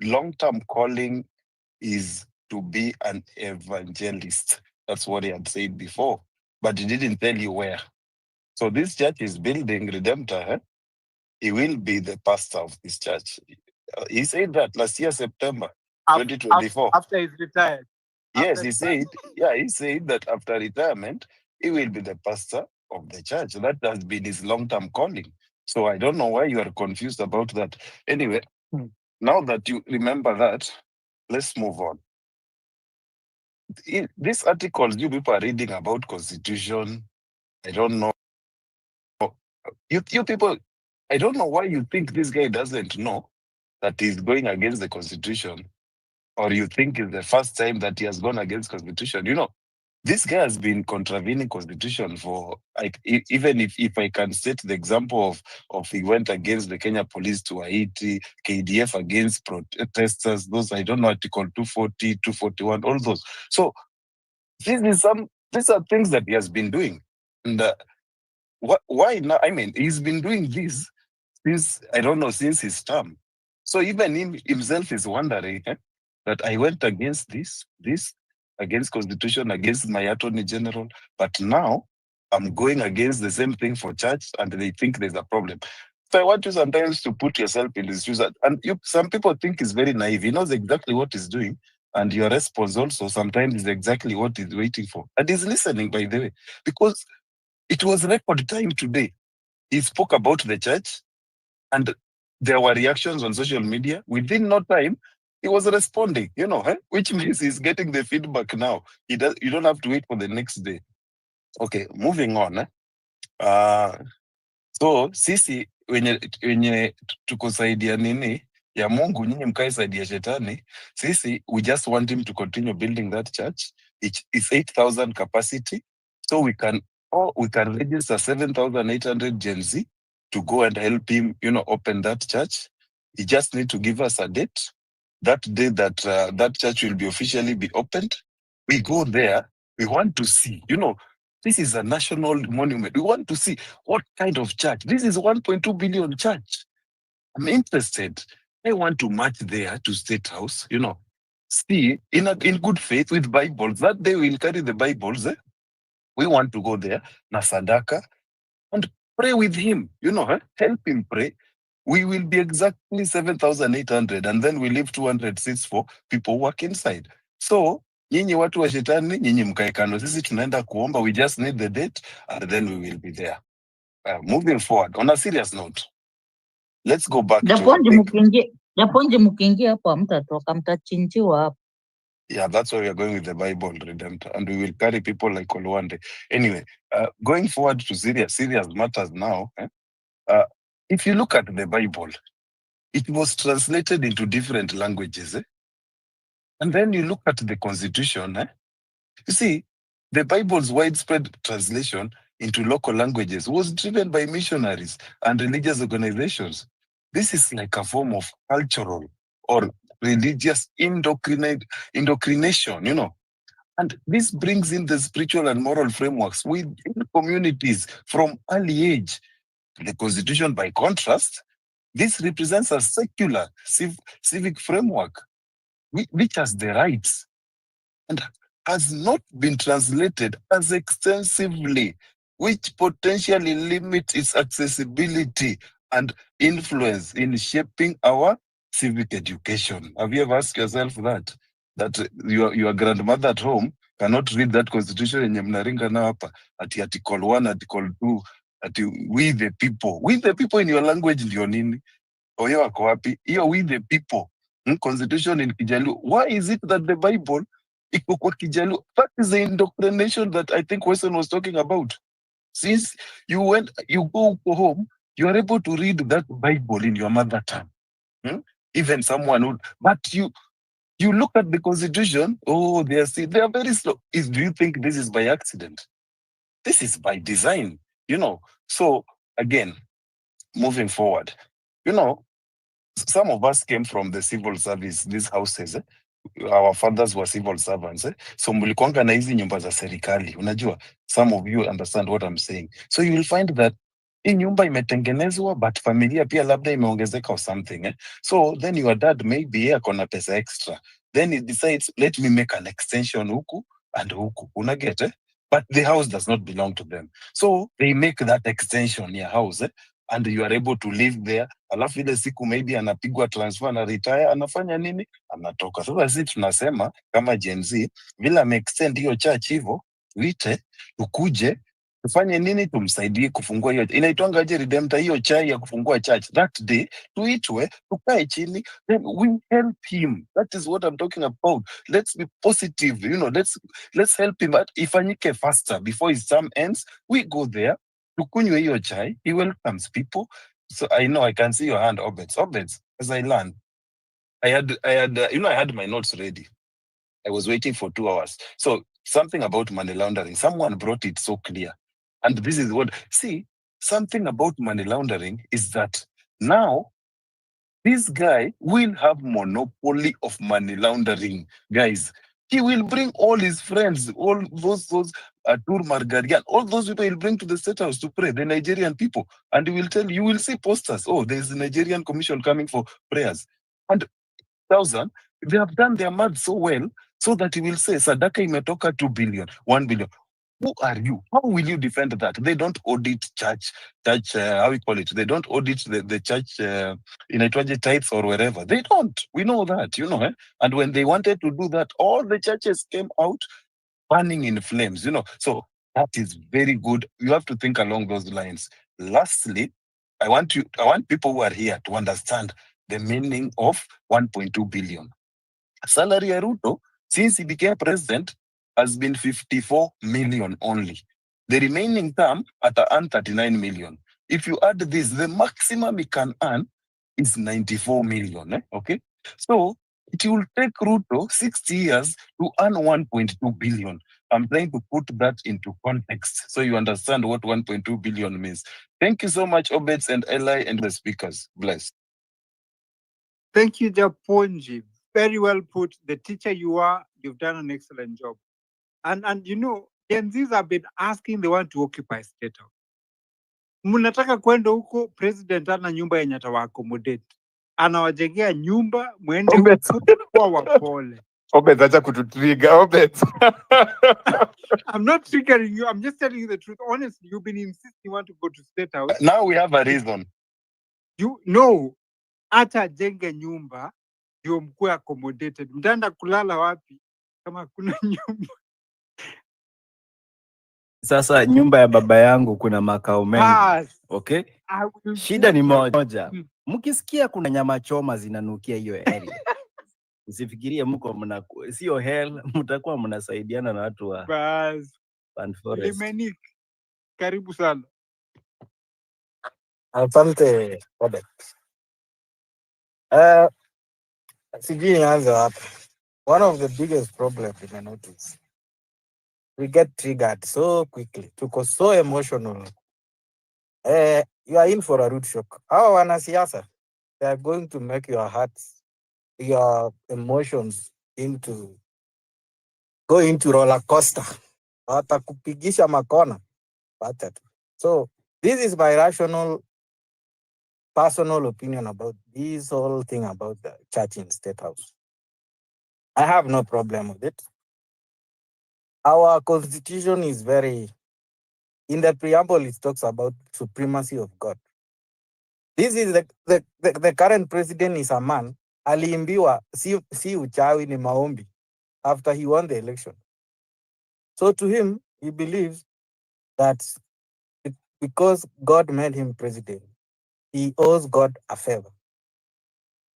long-term calling is to be an evangelist. That's what he had said before, but he didn't tell you where. So this church is building Redemptor. He will be the pastor of this church. He said that last year, September 2024. After he's retired. Yes, he said that after retirement, he will be the pastor of the church. That has been his long-term calling. So I don't know why you are confused about that. Anyway, now that you remember that, let's move on. These articles you people are reading about constitution, I don't know. You people, I don't know why you think this guy doesn't know that he's going against the constitution, or you think it's the first time that he has gone against constitution. You know, this guy has been contravening constitution for, like, even if I can state the example of he went against the Kenya police to Haiti, KDF against protesters, those, I don't know, Article 240, 241, all those. So these are things that he has been doing. And why now? I mean, he's been doing this since, I don't know, since his term. So even himself is wondering that I went against this, against constitution, against my attorney general, but now I'm going against the same thing for church, and they think there's a problem. So I want you sometimes to put yourself in his shoes. And some people think he's very naive. He knows exactly what he's doing. And your response also sometimes is exactly what he's waiting for. And he's listening, by the way, because it was record time today. He spoke about the church and there were reactions on social media. Within no time, he was responding, which means he's getting the feedback now. You don't have to wait for the next day. Okay, moving on. So sisi wenye tukosaidia nini ya Mungu, nyinyi mkae saidia ya shetani. Sisi, we just want him to continue building that church. It's 8,000 capacity, so we can register 7,800 Gen Z to go and help him, open that church. He just need to give us a date. That day that that church will be officially be opened. We go there. We want to see, this is a national monument. We want to see what kind of church. This is 1.2 billion church. I'm interested. I want to march there to State House, see in good faith with Bibles. That day we'll carry the Bibles. We want to go there, Nasadaka, and pray with him, help him pray. We will be exactly 7,800 and then we leave 200 seats for people work inside. So, nyinyi watu wa shetani, nyinyi mkae kando. Sisi tunaenda kuomba, we just need the date and then we will be there. Moving forward, on a serious note, let's go back Japonji mkiingia hapo hamtatoka, mtachinjiwa hapo. Yeah, that's why we are going with the Bible, Redemptor, and we will carry people like Olwande. Anyway, going forward to serious matters now. If you look at the Bible, it was translated into different languages. And then you look at the Constitution. You see, the Bible's widespread translation into local languages was driven by missionaries and religious organizations. This is like a form of cultural or religious indoctrination, And this brings in the spiritual and moral frameworks within communities from early age. The Constitution, by contrast, this represents a secular civic framework which has the rights and has not been translated as extensively, which potentially limits its accessibility and influence in shaping our civic education. Have you ever asked yourself that your grandmother at home cannot read that Constitution yenye mnaringa na hapa ati Article 1, Article 2, ati we the people in your language ndio nini? Oyo wako wapi? Hiyo we the people. Constitution in Kijaluo. Why is it that the Bible iko kwa Kijaluo? That is the indoctrination that I think Weston was talking about. Since you go home, you are able to read that Bible in your mother tongue. Even someone who, but you look at the Constitution, they are very slow. Do you think this is by accident? This is by design, So again, moving forward, some of us came from the civil service, these houses. Our fathers were civil servants. So mlikuanga na hizi nyumba za serikali. Unajua, some of you understand what I'm saying. So you will find that hii nyumba imetengenezwa but familia pia labda imeongezeka or something. So then your dad maybe akona pesa extra. Then he decides, let me make an extension huku and huku. Unaget, But the house does not belong to them. So they make that extension ya house, and you are able to live there. Alafu ile siku maybe anapigwa transfer na retire, anafanya nini? Anatoka. Sasa sisi tunasema kama Gen Z, vile ame-extend hiyo church hivyo, tuite, tukuje, tufanye nini? Tumsaidie kufungua hiyo. Inaitwanga aje Redemptor, hiyo chai ya kufungua church. That day, tuitwe, tukae chini, then we help him. That is what I'm talking about. Let's be positive, let's help him. But ifanyike faster before his term ends. We go there, tukunywe hiyo chai, he welcomes people. So I know I can see your hand, Obeds, as I learned. I had my notes ready. I was waiting for 2 hours. So something about money laundering, someone brought it so clear. And this is something about money laundering is that now this guy will have monopoly of money laundering, guys. He will bring all his friends, all those Tur Margarian, all those people he'll bring to the State House to pray, the Nigerian people. And he will tell you will see posters. Oh, there's a Nigerian commission coming for prayers. And 1,000, they have done their math so well, so that he will say, Sadaka imetoka 2 billion, 1 billion. Who are you? How will you defend that? They don't audit church, how we call it? They don't audit the church in a tithes or wherever. They don't. We know that, you know. And when they wanted to do that, all the churches came out burning in flames, you know. So that is very good. You have to think along those lines. Lastly, I want people who are here to understand the meaning of 1.2 billion. Salary ya Ruto, since he became president, has been 54 million only. The remaining term at earn 39 million. If you add this, the maximum he can earn is 94 million. Okay? So it will take Ruto 60 years to earn 1.2 billion. I'm trying to put that into context so you understand what 1.2 billion means. Thank you so much, Obets and Eli and the speakers. Bless. Thank you, Japonji. Very well put. The teacher you are, you've done an excellent job. And you know, Gen Zs have been asking they want to occupy State House. Mnataka kwenda huko, president ana nyumba yenye atawa accommodate. Anawajengea nyumba, mwende Obets. huko kwa wapole. Obets, acha kututrigger, Obets. I'm not triggering you. I'm just telling you the truth. Honestly, you've been insisting you want to go to State House. Now we have a reason. You know, hata jenge nyumba ndio mkuwe accommodated. Mtaenda kulala wapi kama kuna nyumba? Sasa nyumba ya baba yangu kuna makao mengi. Okay? Shida ni moja. Mkisikia kuna nyama choma zinanukia hiyo area. Usifikirie mko sio hell, mtakuwa mnasaidiana na watu wa Pan Forest. Limenik, karibu sana. Asante, Robert. Sijui nianze hapa. One of the biggest problems in the notice, we get triggered so quickly. Tuko so emotional. You are in for a root shock. Hawa wanasiasa, they are going to make your hearts, your emotions go into roller coaster. Watakupigisha makona. So this is my personal opinion about this whole thing about the church in State House. I have no problem with it. Our constitution is in the preamble, it talks about supremacy of God. This is the current president is a man, aliimbiwa si uchawi ni maombi after he won the election. So to him, he believes that because God made him president, he owes God a favor,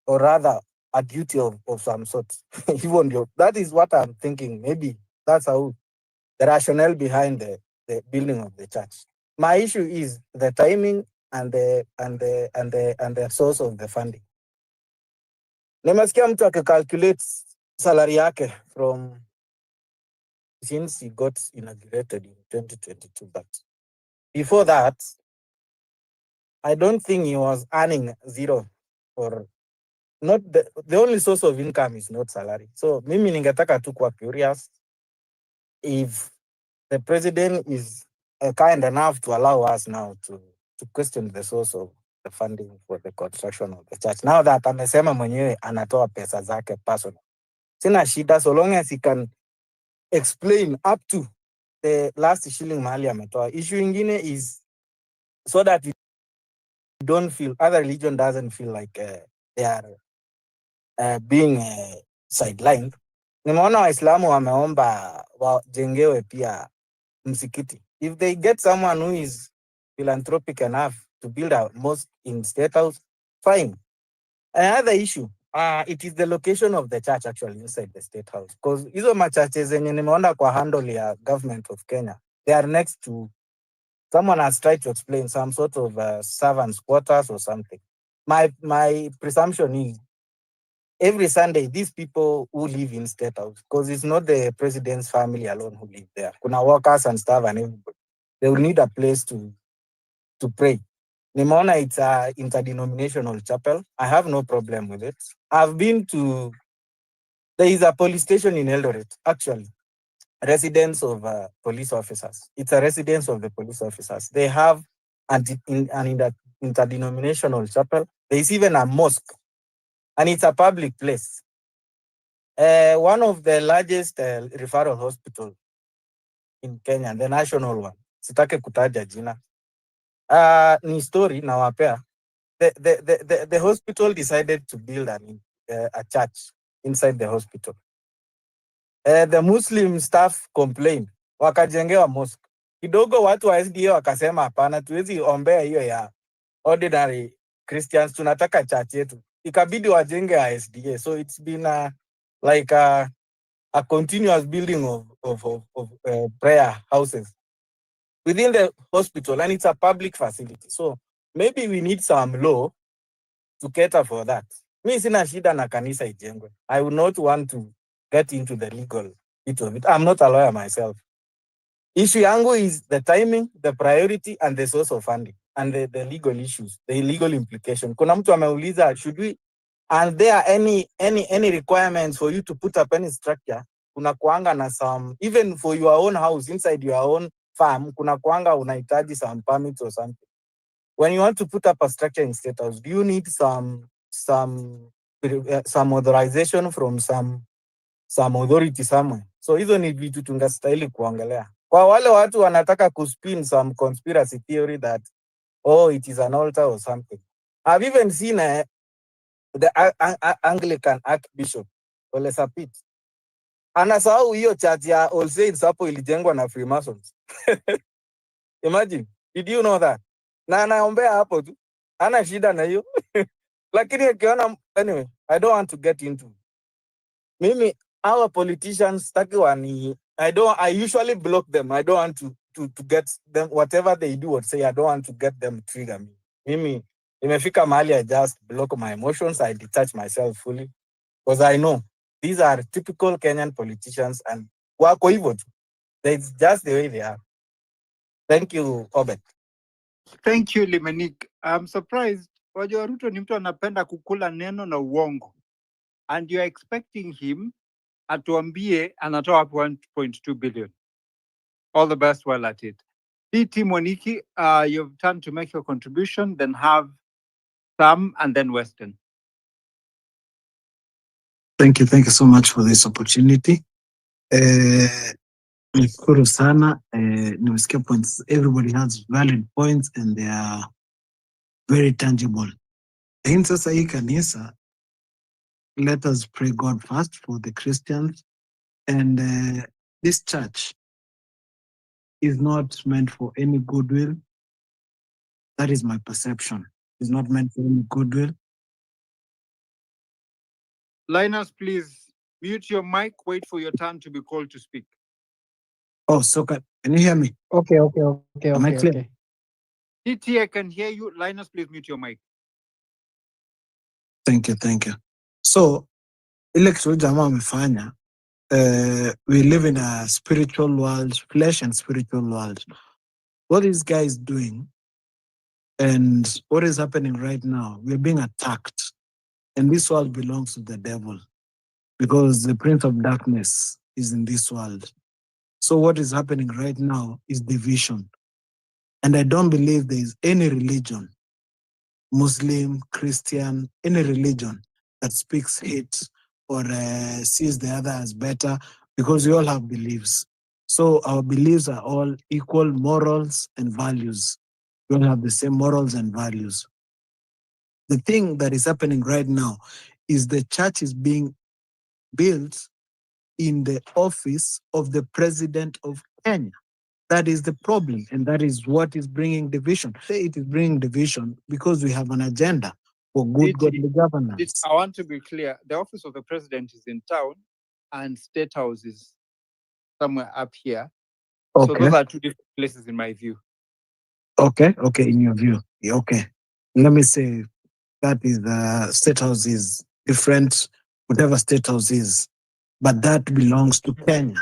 or rather a duty of some sort. Even that is what I'm thinking. Maybe that's how the rationale behind the building of the church. My issue is the timing and the source of the funding. Nimesikia mtu akicalculate salary yake from since he got inaugurated in 2022, but before that, I don't think he was earning zero or not. The only source of income is not salary. So mimi ningetaka tu kuwa curious if the president is kind enough to allow us now to question the source of the funding for the construction of the church. Now that amesema mwenyewe anatoa pesa zake personal. Sina shida so long as he can explain up to the last shilling mahali ametoa. Issue ingine is so that we don't feel, other religion doesn't feel like they are being sidelined. Nimeona Waislamu wameomba wajengewe pia msikiti. If they get someone who is philanthropic enough to build a mosque in State House, fine. Another issue, it is the location of the church actually inside the State House. Because hizo machache zenye nimeona kwa handle ya government of Kenya, they are next to, someone has tried to explain some sort of servants' quarters or something. My presumption is every Sunday, these people who live in State House, because it's not the president's family alone who live there. Kuna workers and staff and everybody. They will need a place to pray. Nimeona it's a interdenominational chapel. I have no problem with it. I've been to, there is a police station in Eldoret, actually. Residence of police officers. It's a residence of the police officers. They have an interdenominational chapel. There is even a mosque. And it's a public place. One of the largest referral hospitals in Kenya, the national one. Sitake kutaja jina. Ni story nawapea. The hospital decided to build a church inside the hospital. The Muslim staff complained, wakajengewa mosque. Kidogo watu wa SDA wakasema hapana, tuwezi ombea hiyo ya ordinary Christians, tunataka church yetu. Ikabidi wajenge ya SDA. So it's been like a continuous building of prayer houses within the hospital, and it's a public facility. So maybe we need some law to cater for that. Mi sina shida na kanisa ijengwe. I would not want to get into the legal bit of it. I'm not a lawyer myself. Issue yangu is the timing, the priority, and the source of funding, and the legal issues, the legal implication. Kuna mtu ameuliza, should we, are there any requirements for you to put up any structure? Kuna kuanga na some, even for your own house, inside your own farm, kuna kuanga unahitaji some permits or something. When you want to put up a structure in State House, do you need some authorization from some authority somewhere? So hizo ni vitu tungastahili kuongelea. Kwa wale watu wanataka kuspin some conspiracy theory that, oh, it is an altar or something. I've even seen the Anglican Archbishop, Ole Sapit. Anasahau hiyo church ya All Saints hapo ilijengwa na Freemasons. Imagine, did you know that? Na anaombea hapo tu. Ana shida na hiyo. Lakini akiona, anyway, I don't want to get into. Mimi, our politicians, I usually block them. I don't want to get them, whatever they do or say, I don't want to get them trigger me. Mimi, imefika mahali, I just block my emotions. I detach myself fully. Because I know these are typical Kenyan politicians and wako hivyo tu. That's just the way they are. Thank you, Obet. Thank you, Limenik. I'm surprised. Wajua Ruto ni mtu anapenda kukula neno na uongo. And you're expecting him atuambie anatoa 1.2 billion. All the best while at it. DT Moniki, you've turned to make your contribution, then have Sam and then Western. Thank you so much for this opportunity. Nishukuru sana. Nimesikia points. Everybody has valid points and they are very tangible. In sasa hii kanisa, let us pray God first for the Christians. And this church is not meant for any goodwill. That is my perception. It's not meant for any goodwill. Linus, please mute your mic. Wait for your turn to be called to speak. Oh, so can you hear me? Okay. Am I clear? Okay. DT, I can hear you. Linus, please mute your mic. Thank you. So, ile kitu jamaa amefanya, we live in a spiritual world, flesh and spiritual world. What this guy is doing and what is happening right now, we're being attacked. And this world belongs to the devil because the prince of darkness is in this world. So what is happening right now is division. And I don't believe there is any religion, Muslim, Christian, any religion that speaks hate or sees the other as better, because we all have beliefs. So our beliefs are all equal morals and values. We all have the same morals and values. The thing that is happening right now is the church is being built in the office of the president of Kenya. That is the problem, and that is what is bringing division. It is bringing division because we have an agenda for good godly governance. I want to be clear. The office of the president is in town and State House is somewhere up here. Okay. So those are two different places in my view. Okay, in your view. Okay. Let me say that is the State House is different, whatever State House is, but that belongs to Kenya.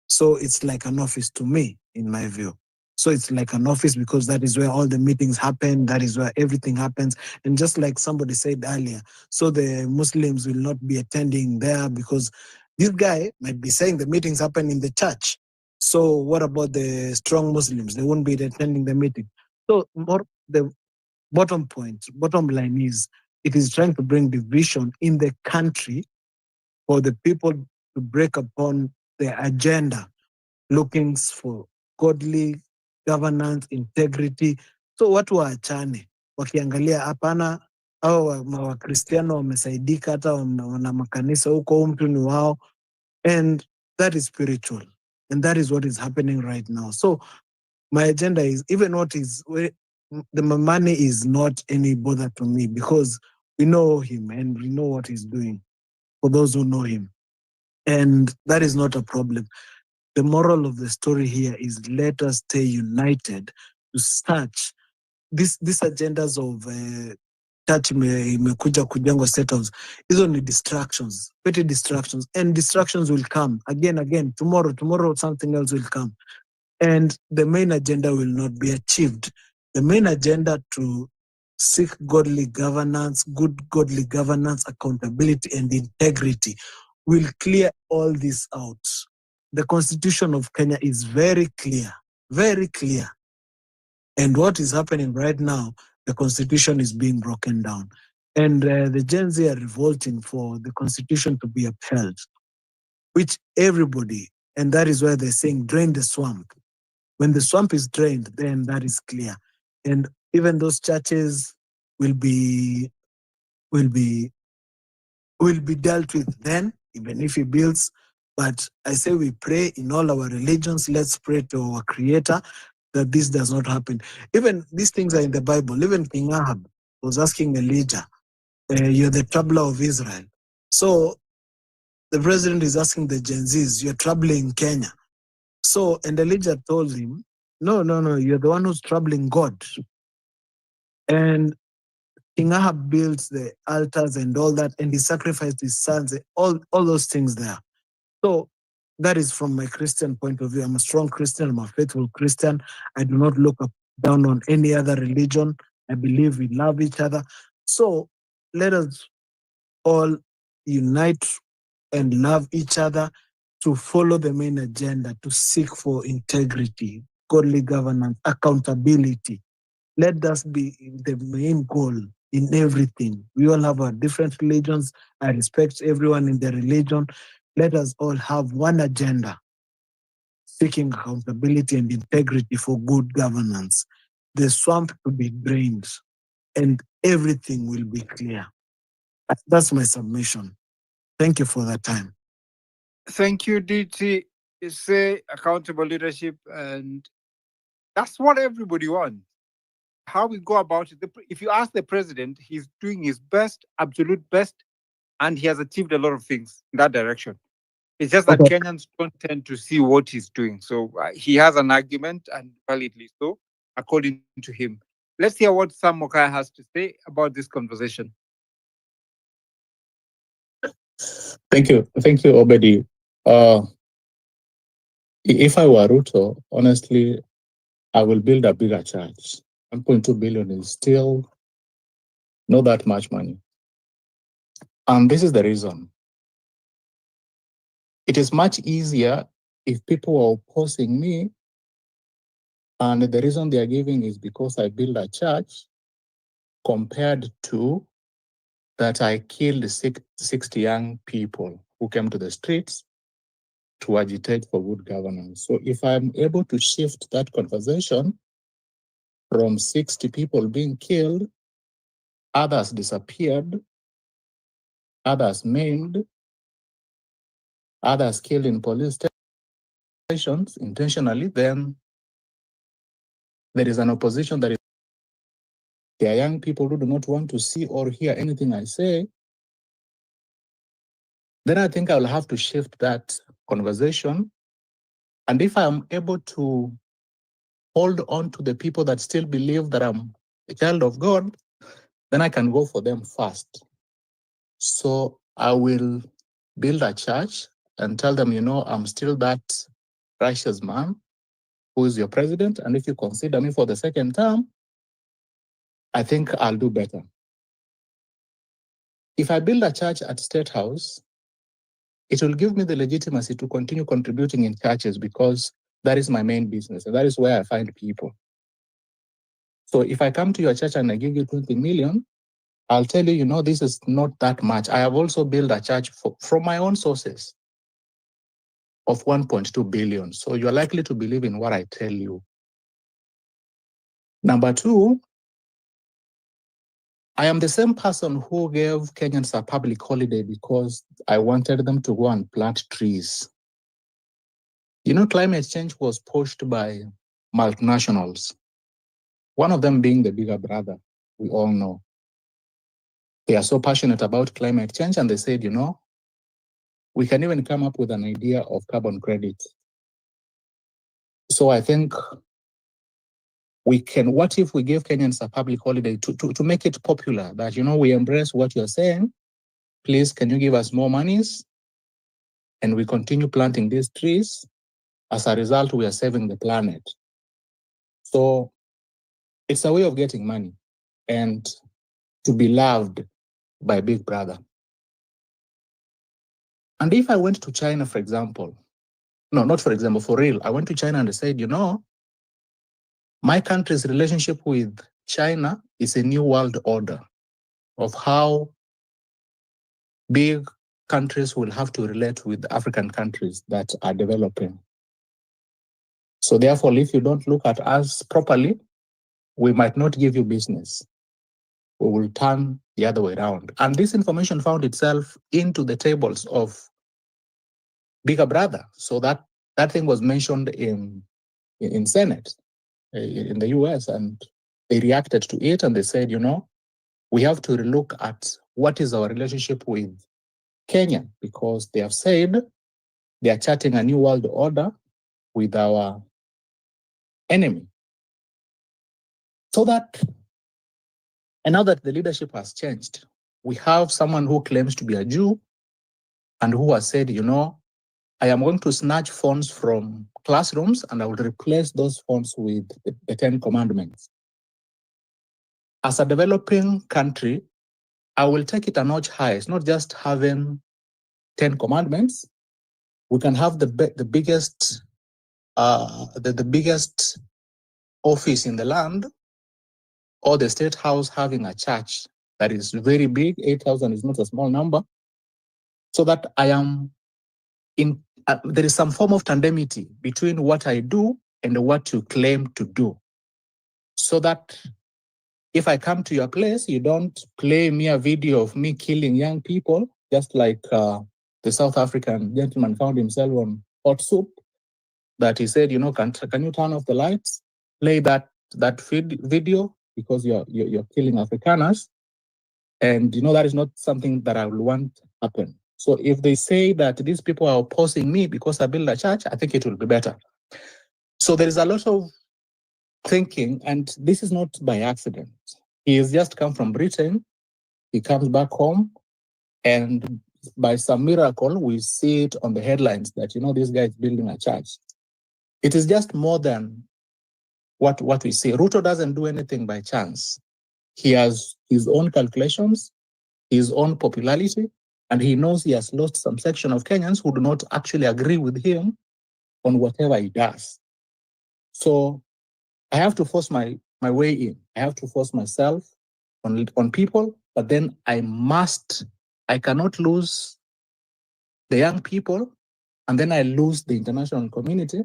So it's like an office to me, in my view. So it's like an office because that is where all the meetings happen. That is where everything happens. And just like somebody said earlier, so the Muslims will not be attending there because this guy might be saying the meetings happen in the church. So what about the strong Muslims? They won't be attending the meeting. So the bottom line is, it is trying to bring division in the country for the people to break upon their agenda, looking for godly governance, integrity. So watu waachane wakiangalia hapana, au Wakristiano wamesaidika, hata wana makanisa huko, huu mtu ni wao, and that is spiritual, and that is what is happening right now. So my agenda is, even what is the money is not any bother to me, because we know him and we know what he's doing, for those who know him, and that is not a problem. The moral of the story here is, let us stay united to search these agendas of church imekuja kujengwa state house. Hizo ni distractions, petty distractions, and distractions will come again. Tomorrow something else will come, and the main agenda will not be achieved. The main agenda to seek godly governance, good godly governance, accountability, and integrity will clear all this out. The Constitution of Kenya is very clear, very clear. And what is happening right now, the Constitution is being broken down. And the Gen Z are revolting for the Constitution to be upheld, which everybody, and that is why they're saying drain the swamp. When the swamp is drained, then that is clear. And even those churches will be dealt with then, even if he builds. But I say we pray in all our religions. Let's pray to our Creator that this does not happen. Even these things are in the Bible. Even King Ahab was asking Elijah, you're the troubler of Israel. So the president is asking the Gen Zs, you're troubling Kenya. So, and Elijah told him, no, you're the one who's troubling God. And King Ahab built the altars and all that, and he sacrificed his sons, all those things there. So that is from my Christian point of view. I'm a strong Christian, I'm a faithful Christian. I do not look down on any other religion. I believe we love each other. So let us all unite and love each other to follow the main agenda, to seek for integrity, godly governance, accountability. Let that be the main goal in everything. We all have our different religions. I respect everyone in their religion. Let us all have one agenda, seeking accountability and integrity for good governance. The swamp to be drained and everything will be clear. That's my submission. Thank you for that time. Thank you, DT. Say accountable leadership, and that's what everybody wants. How we go about it. If you ask the president, he's doing his best, absolute best, and he has achieved a lot of things in that direction. It's just that Kenyans don't tend to see what he's doing. So he has an argument, and validly so, according to him. Let's hear what Sam Mokai has to say about this conversation. Thank you, Obedi. If I were Ruto, honestly, I will build a bigger church. 1.2 billion is still not that much money. And this is the reason. It is much easier if people are opposing me, and the reason they are giving is because I build a church, compared to that I killed 60 young people who came to the streets to agitate for good governance. So if I'm able to shift that conversation from 60 people being killed, others disappeared, others maimed, others killed in police stations intentionally, then there is an opposition that is, there are young people who do not want to see or hear anything I say. Then I think I'll have to shift that conversation. And if I'm able to hold on to the people that still believe that I'm a child of God, then I can go for them first. So I will build a church and tell them, I'm still that righteous man who is your president. And if you consider me for the second term, I think I'll do better. If I build a church at State House, it will give me the legitimacy to continue contributing in churches, because that is my main business and that is where I find people. So if I come to your church and I give you 20 million, I'll tell you, this is not that much. I have also built a church from my own sources. of 1.2 billion. So you're likely to believe in what I tell you. Number two, I am the same person who gave Kenyans a public holiday because I wanted them to go and plant trees. You know, climate change was pushed by multinationals, one of them being the bigger brother, we all know. They are so passionate about climate change, and they said, you know, we can even come up with an idea of carbon credit. So I think we can, what if we give Kenyans a public holiday to make it popular that, you know, we embrace what you're saying, please, can you give us more monies? And we continue planting these trees. As a result, we are saving the planet. So it's a way of getting money and to be loved by Big Brother. And if I went to China, for example, no, not for example, for real, I went to China and I said, you know, my country's relationship with China is a new world order of how big countries will have to relate with African countries that are developing. So therefore, if you don't look at us properly, we might not give you business. We will turn the other way around. And this information found itself into the tables of Bigger Brother. So that thing was mentioned in Senate in the US, and they reacted to it and they said, you know, we have to look at what is our relationship with Kenya, because they have said they are charting a new world order with our enemy. So that, and now that the leadership has changed, we have someone who claims to be a Jew and who has said, you know, I am going to snatch phones from classrooms and I will replace those phones with the 10 commandments. As a developing country, I will take it a notch higher. It's not just having 10 commandments. We can have the biggest office in the land, or the state house having a church that is very big. 8,000 is not a small number. So that I am in, there is some form of tandemity between what I do and what you claim to do. So that if I come to your place, you don't play me a video of me killing young people, just like the South African gentleman found himself on hot soup, that he said, you know, can you turn off the lights, play that video, because you're killing Afrikaners. And, you know, that is not something that I would want to happen. So if they say that these people are opposing me because I built a church, I think it will be better. So there is a lot of thinking, and this is not by accident. He has just come from Britain. He comes back home, and by some miracle, we see it on the headlines that, you know, this guy is building a church. It is just more than what we see. Ruto doesn't do anything by chance. He has his own calculations, his own popularity, and he knows he has lost some section of Kenyans who do not actually agree with him on whatever he does. So I have to force my way in. I have to force myself on people, but then I cannot lose the young people, and then I lose the international community.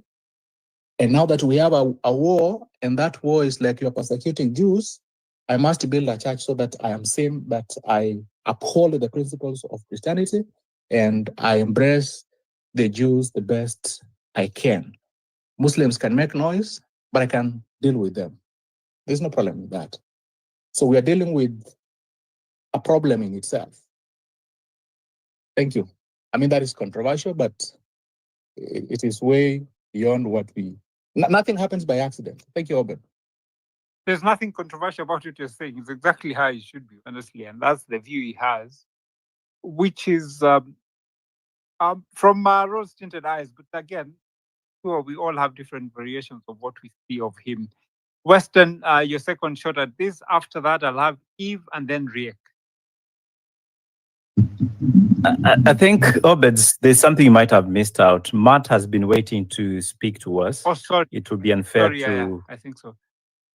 And now that we have a war, and that war is like you're persecuting Jews, I must build a church so that I am seen that I uphold the principles of Christianity and I embrace the Jews the best I can. Muslims can make noise, but I can deal with them. There's no problem with that. So we are dealing with a problem in itself. Thank you. I mean, that is controversial, but it is way beyond what nothing happens by accident. Thank you, Obed. There's nothing controversial about what you're saying. It's exactly how it should be, honestly. And that's the view he has, which is from rose-tinted eyes. But again, sure, we all have different variations of what we see of him. Weston, your second shot at this. After that, I'll have Eve and then Riek. I think, Obeds, there's something you might have missed out. Matt has been waiting to speak to us. Oh, sorry. It would be unfair Yeah, I think so.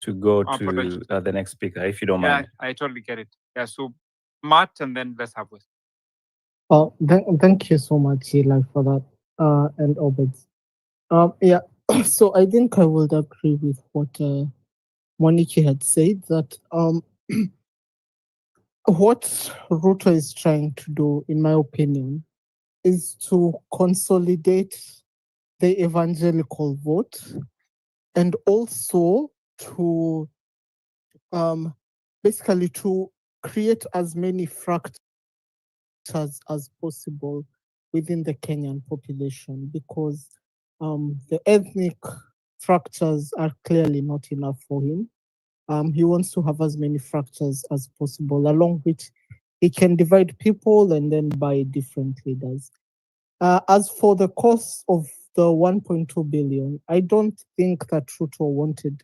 To go to the next speaker, if you don't mind. Yeah, I totally get it. Yeah, so Matt, and then let's have Weston. Oh, thank you so much, Eli, for that. and Obed. Yeah, so I think I would agree with what Moniki had said that what Ruto is trying to do, in my opinion, is to consolidate the evangelical vote and also to basically to create as many fractures as possible within the Kenyan population, because the ethnic fractures are clearly not enough for him. He wants to have as many fractures as possible, along which he can divide people and then buy different leaders. As for the cost of the 1.2 billion, I don't think that Ruto wanted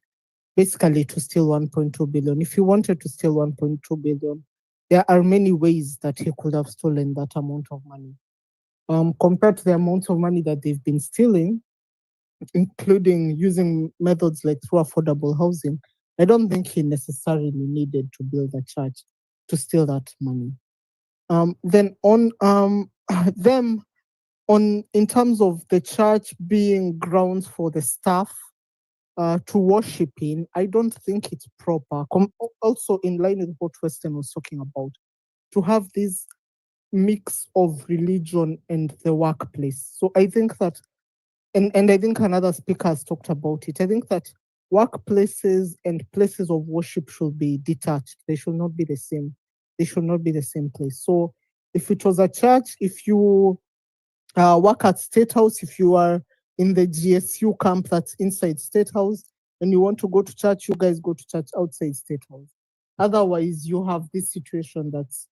basically to steal 1.2 billion. If he wanted to steal 1.2 billion, there are many ways that he could have stolen that amount of money. Compared to the amount of money that they've been stealing, including using methods like through affordable housing, I don't think he necessarily needed to build a church to steal that money. Then on them on in terms of the church being grounds for the staff to worship in, I don't think it's proper. Also, in line with what Weston was talking about, to have this mix of religion and the workplace. So I think that, and I think another speaker has talked about it. I think that workplaces and places of worship should be detached. They should not be the same. They should not be the same place. So if it was a church, if you work at State House, if you are in the GSU camp that's inside State House and you want to go to church, you guys go to church outside State House. Otherwise, you have this situation that's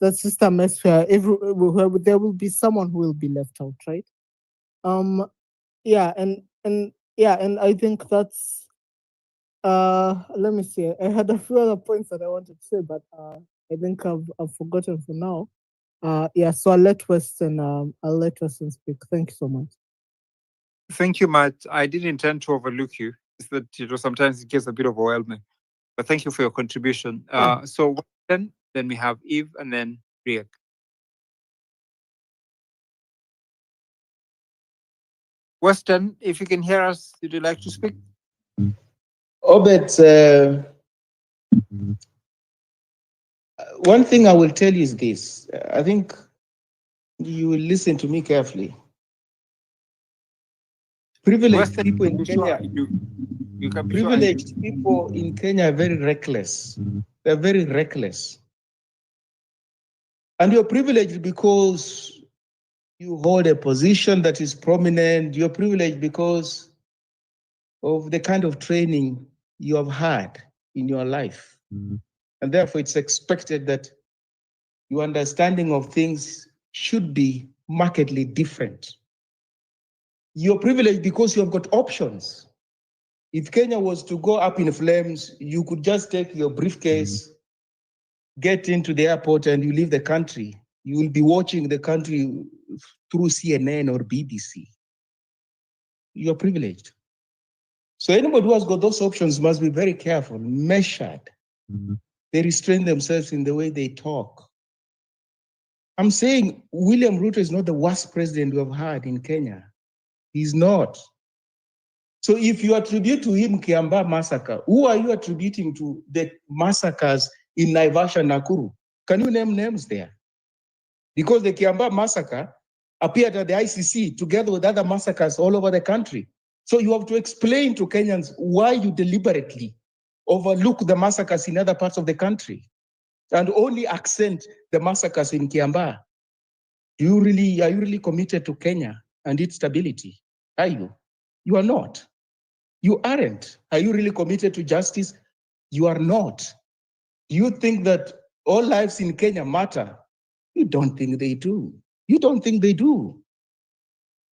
just a mess where there will be someone who will be left out, right? Yeah, and I think that's let me see. I had a few other points that I wanted to say, but I think I've forgotten for now. Yeah, so I'll let Weston speak. Thank you so much. Thank you, Matt. I didn't intend to overlook you. It's that sometimes it gets a bit overwhelming. But thank you for your contribution. So then we have Eve and then Riek. Weston, if you can hear us, would you like to speak? Obed, one thing I will tell you is this. I think you will listen to me carefully. Privileged Weston, people in Kenya, you can be privileged people in Kenya are very reckless. They're very reckless. And you're privileged because you hold a position that is prominent. You're privileged because of the kind of training you have had in your life. And therefore, it's expected that your understanding of things should be markedly different. You're privileged because you have got options. If Kenya was to go up in flames, you could just take your briefcase, get into the airport, and you leave the country. You will be watching the country through CNN or BBC. You're privileged. So anybody who has got those options must be very careful, measured. They restrain themselves in the way they talk. I'm saying William Ruto is not the worst president we have had in Kenya. He's not. So if you attribute to him Kiambaa massacre, who are you attributing to the massacres in Naivasha and Nakuru? Can you name names there? Because the Kiambaa massacre appeared at the ICC together with other massacres all over the country. So you have to explain to Kenyans why you deliberately overlook the massacres in other parts of the country and only accent the massacres in Kiambaa. Are you really committed to Kenya and its stability? Are you? You are not. You aren't. Are you really committed to justice? You are not. You think that all lives in Kenya matter? You don't think they do. You don't think they do.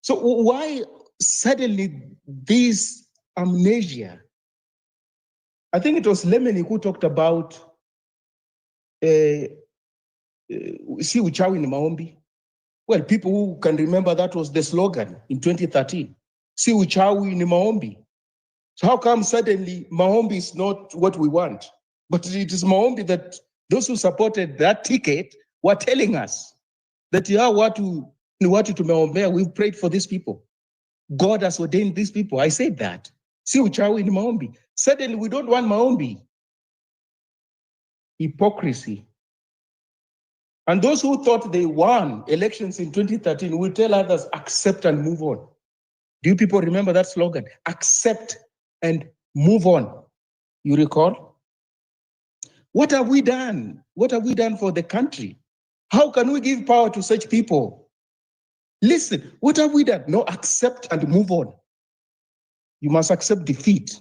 So why suddenly this amnesia? I think it was Lemony who talked about si uchawi ni maombi. Well, people who can remember that was the slogan in 2013. Si uchawi ni maombi. So how come suddenly maombi is not what we want? But it is maombi that those who supported that ticket were telling us that you are what to Ni watu tumeombea, we've prayed for these people. God has ordained these people. I said that. Si uchawi ni maombi. Suddenly we don't want maombi. Hypocrisy. And those who thought they won elections in 2013 will tell others, accept and move on. Do you people remember that slogan? Accept and move on. You recall? What have we done? What have we done for the country? How can we give power to such people? Listen, what have we done? No, accept and move on. You must accept defeat.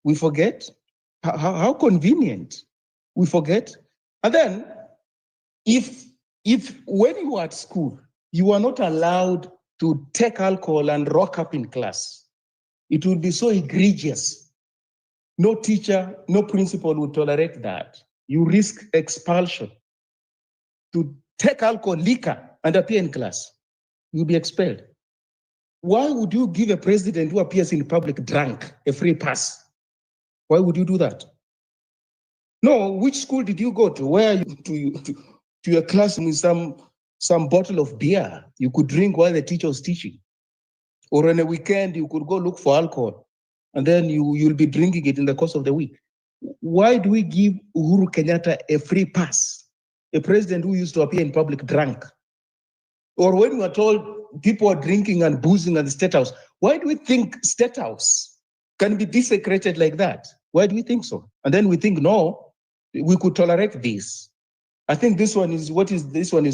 We forget. How convenient. We forget. And then, if when you were at school, you were not allowed to take alcohol and rock up in class, it would be so egregious. No teacher, no principal would tolerate that. You risk expulsion. To take alcohol, liquor, and appear in class, you'll be expelled. Why would you give a president who appears in public drunk a free pass? Why would you do that? No, which school did you go to? Where to your class with some bottle of beer you could drink while the teacher was teaching? Or on a weekend, you could go look for alcohol, and then you'll be drinking it in the course of the week. Why do we give Uhuru Kenyatta a free pass? A president who used to appear in public drunk? Or when we are told people are drinking and boozing at the State House, why do we think State House can be desecrated like that? Why do we think so? And then we think, no, we could tolerate this. I think this one is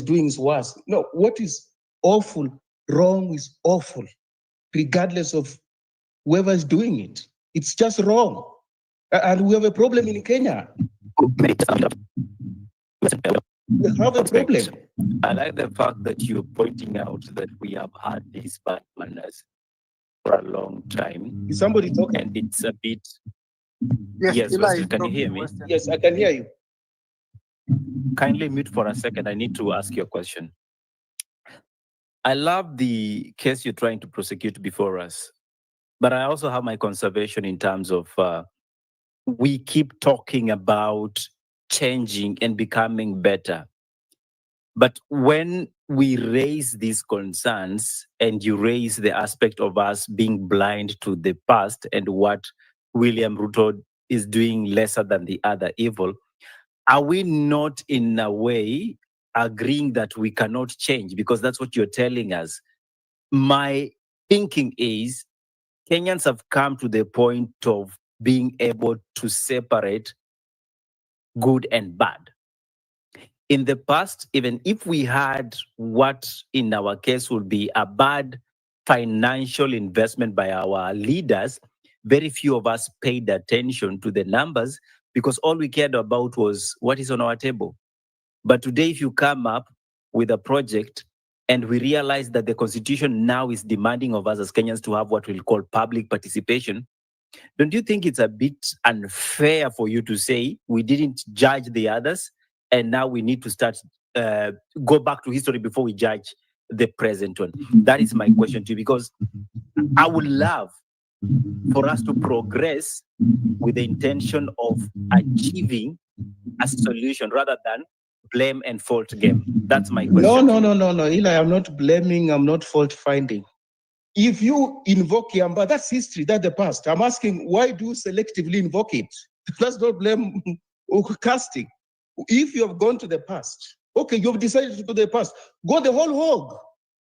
doing is worse. No, what is awful, wrong is awful, regardless of whoever's doing it. It's just wrong. And we have a problem in Kenya. We have a problem. I like the fact that you're pointing out that we have had these bad manners for a long time. Is somebody talking? And it's a bit. Yes, Eli, Weston, can you hear me? Weston. Yes, I can hear you. Kindly mute for a second. I need to ask you a question. I love the case you're trying to prosecute before us, but I also have my conservation in terms of we keep talking about changing and becoming better. But when we raise these concerns and you raise the aspect of us being blind to the past and what William Ruto is doing lesser than the other evil, are we not in a way agreeing that we cannot change? Because that's what you're telling us. My thinking is Kenyans have come to the point of being able to separate good and bad. In the past, even if we had what in our case would be a bad financial investment by our leaders, very few of us paid attention to the numbers because all we cared about was what is on our table. But today, if you come up with a project and we realize that the constitution now is demanding of us as Kenyans to have what we'll call public participation, don't you think it's a bit unfair for you to say we didn't judge the others and now we need to start go back to history before we judge the present one? That is my question to you, because I would love for us to progress with the intention of achieving a solution rather than blame and fault game. That's my question. No, Eli, I'm not blaming, I'm not fault finding. If you invoke Yamba, that's history, that's the past. I'm asking, why do you selectively invoke it? Let's not blame casting. If you have gone to the past, okay, you've decided to go to the past, go the whole hog.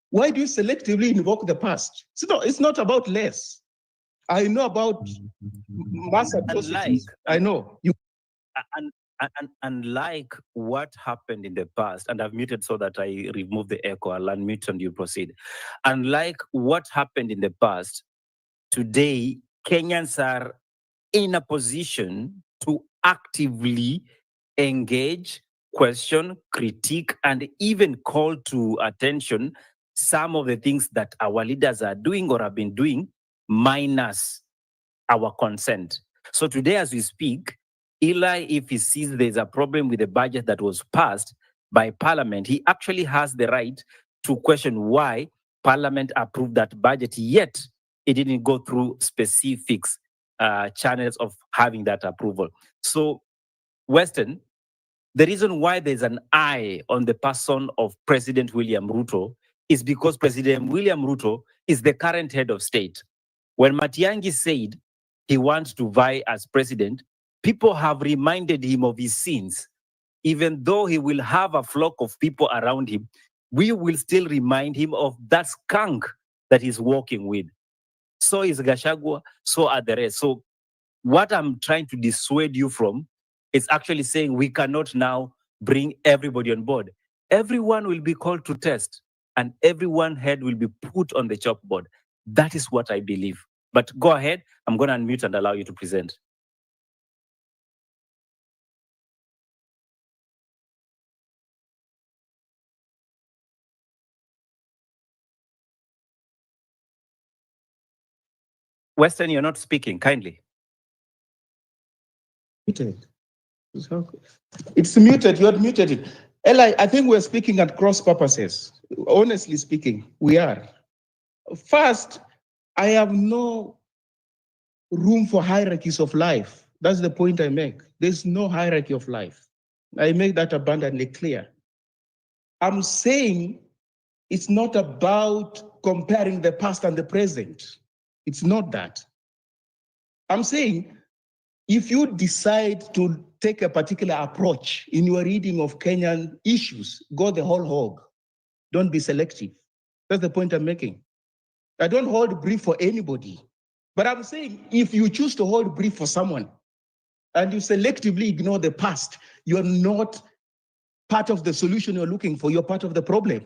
Why do you selectively invoke the past? It's not about less. I know about mass atrocities. I know. Unlike what happened in the past, and I've muted so that I remove the echo, I'll unmute and you proceed. Unlike what happened in the past, today Kenyans are in a position to actively engage, question, critique, and even call to attention some of the things that our leaders are doing or have been doing, minus our consent. So today, as we speak, Eli, if he sees there's a problem with the budget that was passed by Parliament, he actually has the right to question why Parliament approved that budget, yet it didn't go through specifics channels of having that approval. So, Weston, The reason why there's an eye on the person of President William Ruto is because President William Ruto is the current head of state. When Matiang'i said he wants to vie as president, people have reminded him of his sins. Even though he will have a flock of people around him, we will still remind him of that skunk that he's walking with. So is Gachagua, so are the rest. So what I'm trying to dissuade you from is actually saying we cannot now bring everybody on board. Everyone will be called to test and everyone head will be put on the chalkboard. That is what I believe. But go ahead, I'm going to unmute and allow you to present. Weston, you're not speaking, kindly. Muted. It's muted. You had muted it. Eli, I think we're speaking at cross purposes. Honestly speaking, we are. First, I have no room for hierarchies of life. That's the point I make. There's no hierarchy of life. I make that abundantly clear. I'm saying it's not about comparing the past and the present. It's not that. I'm saying if you decide to take a particular approach in your reading of Kenyan issues, go the whole hog. Don't be selective. That's the point I'm making. I don't hold brief for anybody. But I'm saying if you choose to hold brief for someone and you selectively ignore the past, you're not part of the solution you're looking for, you're part of the problem.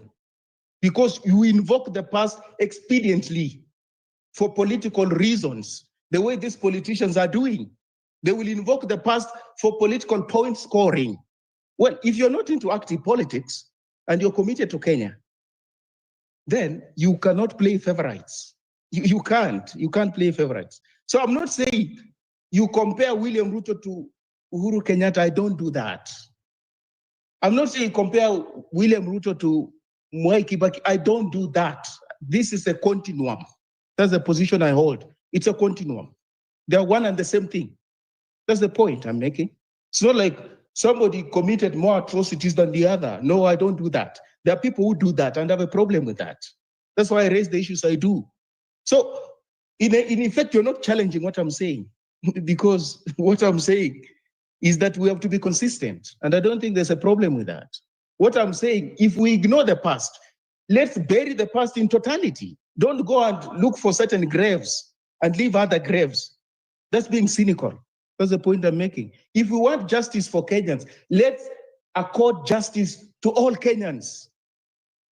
Because you invoke the past expediently for political reasons, the way these politicians are doing. They will invoke the past for political point scoring. Well, if you're not into active politics and you're committed to Kenya, then you cannot play favorites. You can't play favorites. So I'm not saying you compare William Ruto to Uhuru Kenyatta. I don't do that. I'm not saying compare William Ruto to Mwai Kibaki. I don't do that. This is a continuum. That's the position I hold. It's a continuum. They're one and the same thing. That's the point I'm making. It's not like somebody committed more atrocities than the other. No, I don't do that. There are people who do that and have a problem with that. That's why I raise the issues I do. So, in effect, you're not challenging what I'm saying, because what I'm saying is that we have to be consistent. And I don't think there's a problem with that. What I'm saying, if we ignore the past, let's bury the past in totality. Don't go and look for certain graves and leave other graves. That's being cynical. That's the point I'm making. If we want justice for Kenyans, let's accord justice to all Kenyans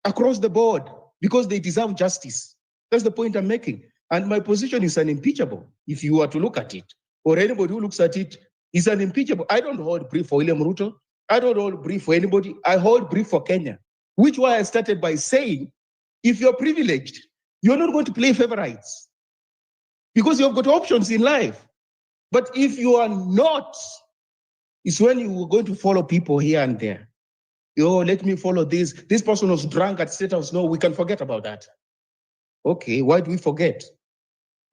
across the board because they deserve justice. That's the point I'm making. And my position is unimpeachable if you were to look at it, or anybody who looks at it is unimpeachable. I don't hold brief for William Ruto. I don't hold brief for anybody. I hold brief for Kenya, which why I started by saying, if you're privileged, you're not going to play favorites because you've got options in life. But if you are not, it's when you are going to follow people here and there. Oh, let me follow this. This person was drunk at State House. No, we can forget about that. Okay, why do we forget?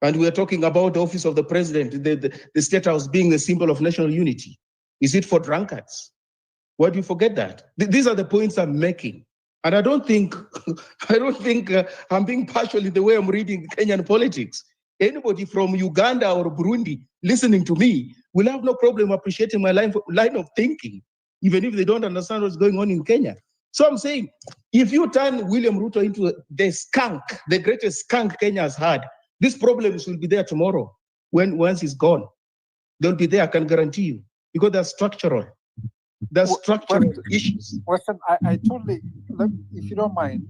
And we are talking about the office of the president, the State House being the symbol of national unity. Is it for drunkards? Why do you forget that? These are the points I'm making. And I don't think, I'm being partial in the way I'm reading Kenyan politics. Anybody from Uganda or Burundi listening to me will have no problem appreciating my line of thinking, even if they don't understand what's going on in Kenya. So I'm saying, if you turn William Ruto into the skunk, the greatest skunk Kenya has had, these problems will be there tomorrow once he's gone. They'll be there, I can guarantee you, because they're structural. They're structural issues. Weston, I totally, if you don't mind,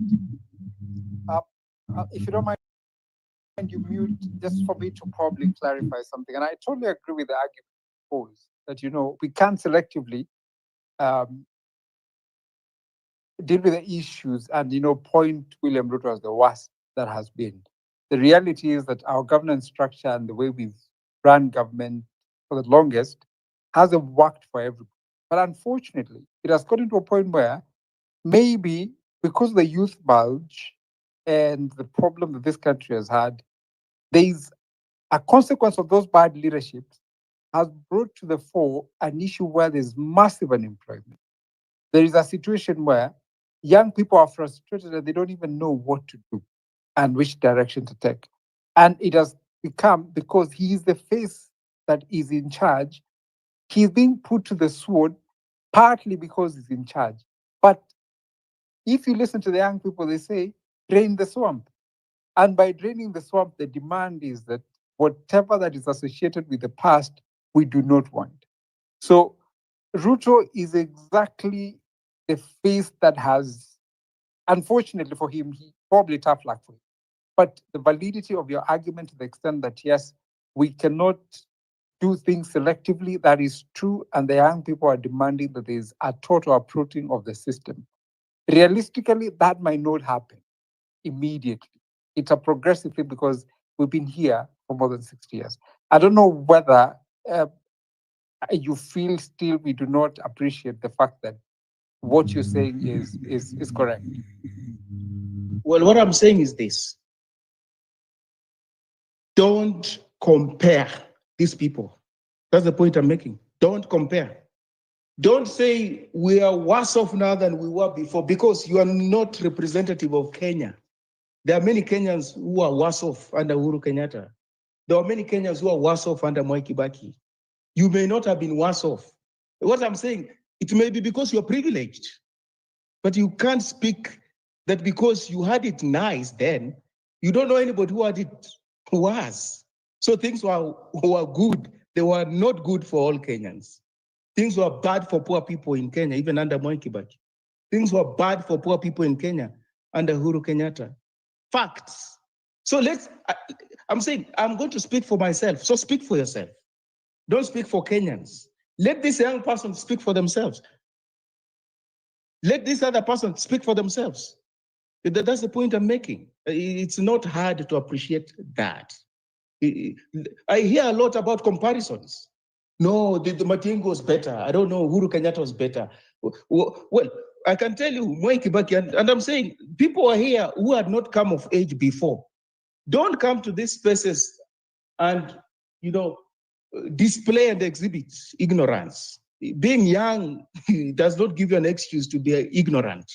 you mute just for me to probably clarify something. And I totally agree with the argument posed that, we can't selectively deal with the issues and, point William Ruto as the worst that has been. The reality is that our governance structure and the way we've run government for the longest hasn't worked for everybody. But unfortunately, it has gotten to a point where maybe because of the youth bulge and the problem that this country has had, there's a consequence of those bad leaderships has brought to the fore an issue where there's massive unemployment. there is a situation where young people are frustrated and they don't even know what to do and which direction to take. And it has become, because he is the face that is in charge, he's being put to the sword partly because he's in charge. But if you listen to the young people, they say, drain the swamp. And by draining the swamp, the demand is that whatever that is associated with the past, we do not want. So Ruto is exactly the face that has, unfortunately for him, he probably tough luck for him. But the validity of your argument to the extent that, yes, we cannot do things selectively, that is true. And the young people are demanding that there is a total uprooting of the system. Realistically, that might not happen immediately. It's a progressive thing because we've been here for more than 60 years. I don't know whether you feel still we do not appreciate the fact that what you're saying is correct. Well, what I'm saying is this. Don't compare these people. That's the point I'm making. Don't compare. Don't say we are worse off now than we were before, because you are not representative of Kenya. There are many Kenyans who are worse off under Uhuru Kenyatta. There are many Kenyans who are worse off under Mwai Kibaki. You may not have been worse off. What I'm saying, it may be because you're privileged, but you can't speak that because you had it nice then, you don't know anybody who had it worse. So things were good. They were not good for all Kenyans. Things were bad for poor people in Kenya, even under Mwai Kibaki. Things were bad for poor people in Kenya under Uhuru Kenyatta. Facts. So I'm saying, I'm going to speak for myself. So speak for yourself. Don't speak for Kenyans. Let this young person speak for themselves. Let this other person speak for themselves. That's the point I'm making. It's not hard to appreciate that. I hear a lot about comparisons. No, the Matiang'i was better. I don't know, Uhuru Kenyatta was better. Well, I can tell you, Mwai Kibaki, and I'm saying, people are here who had not come of age before. Don't come to these spaces and, display and exhibit ignorance. Being young does not give you an excuse to be ignorant.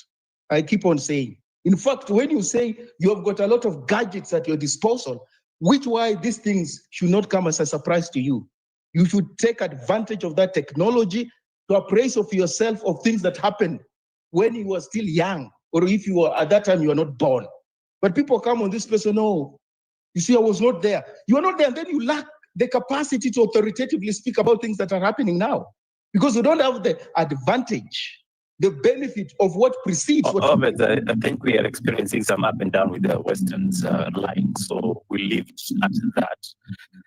I keep on saying. In fact, when you say you have got a lot of gadgets at your disposal, which why these things should not come as a surprise to you. You should take advantage of that technology to appraise of yourself of things that happened when you were still young, or if you were at that time you were not born. But people come on this place and no, you see, I was not there. You are not there, and then you lack the capacity to authoritatively speak about things that are happening now, because you don't have the advantage, the benefit of what precedes what. I think we are experiencing some up and down with the Western's line, so we leave at that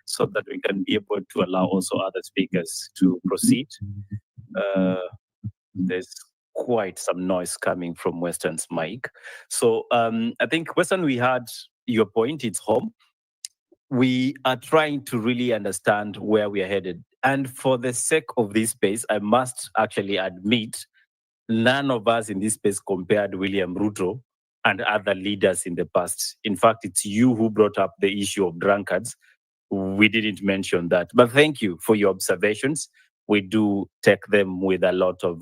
so that we can be able to allow also other speakers to proceed. There's quite some noise coming from Western's mic. So I think, Western, we had your point, it's home. We are trying to really understand where we are headed. And for the sake of this space, I must actually admit, none of us in this space compared William Ruto and other leaders in the past. In fact, it's you who brought up the issue of drunkards. We didn't mention that. But thank you for your observations. We do take them with a lot of,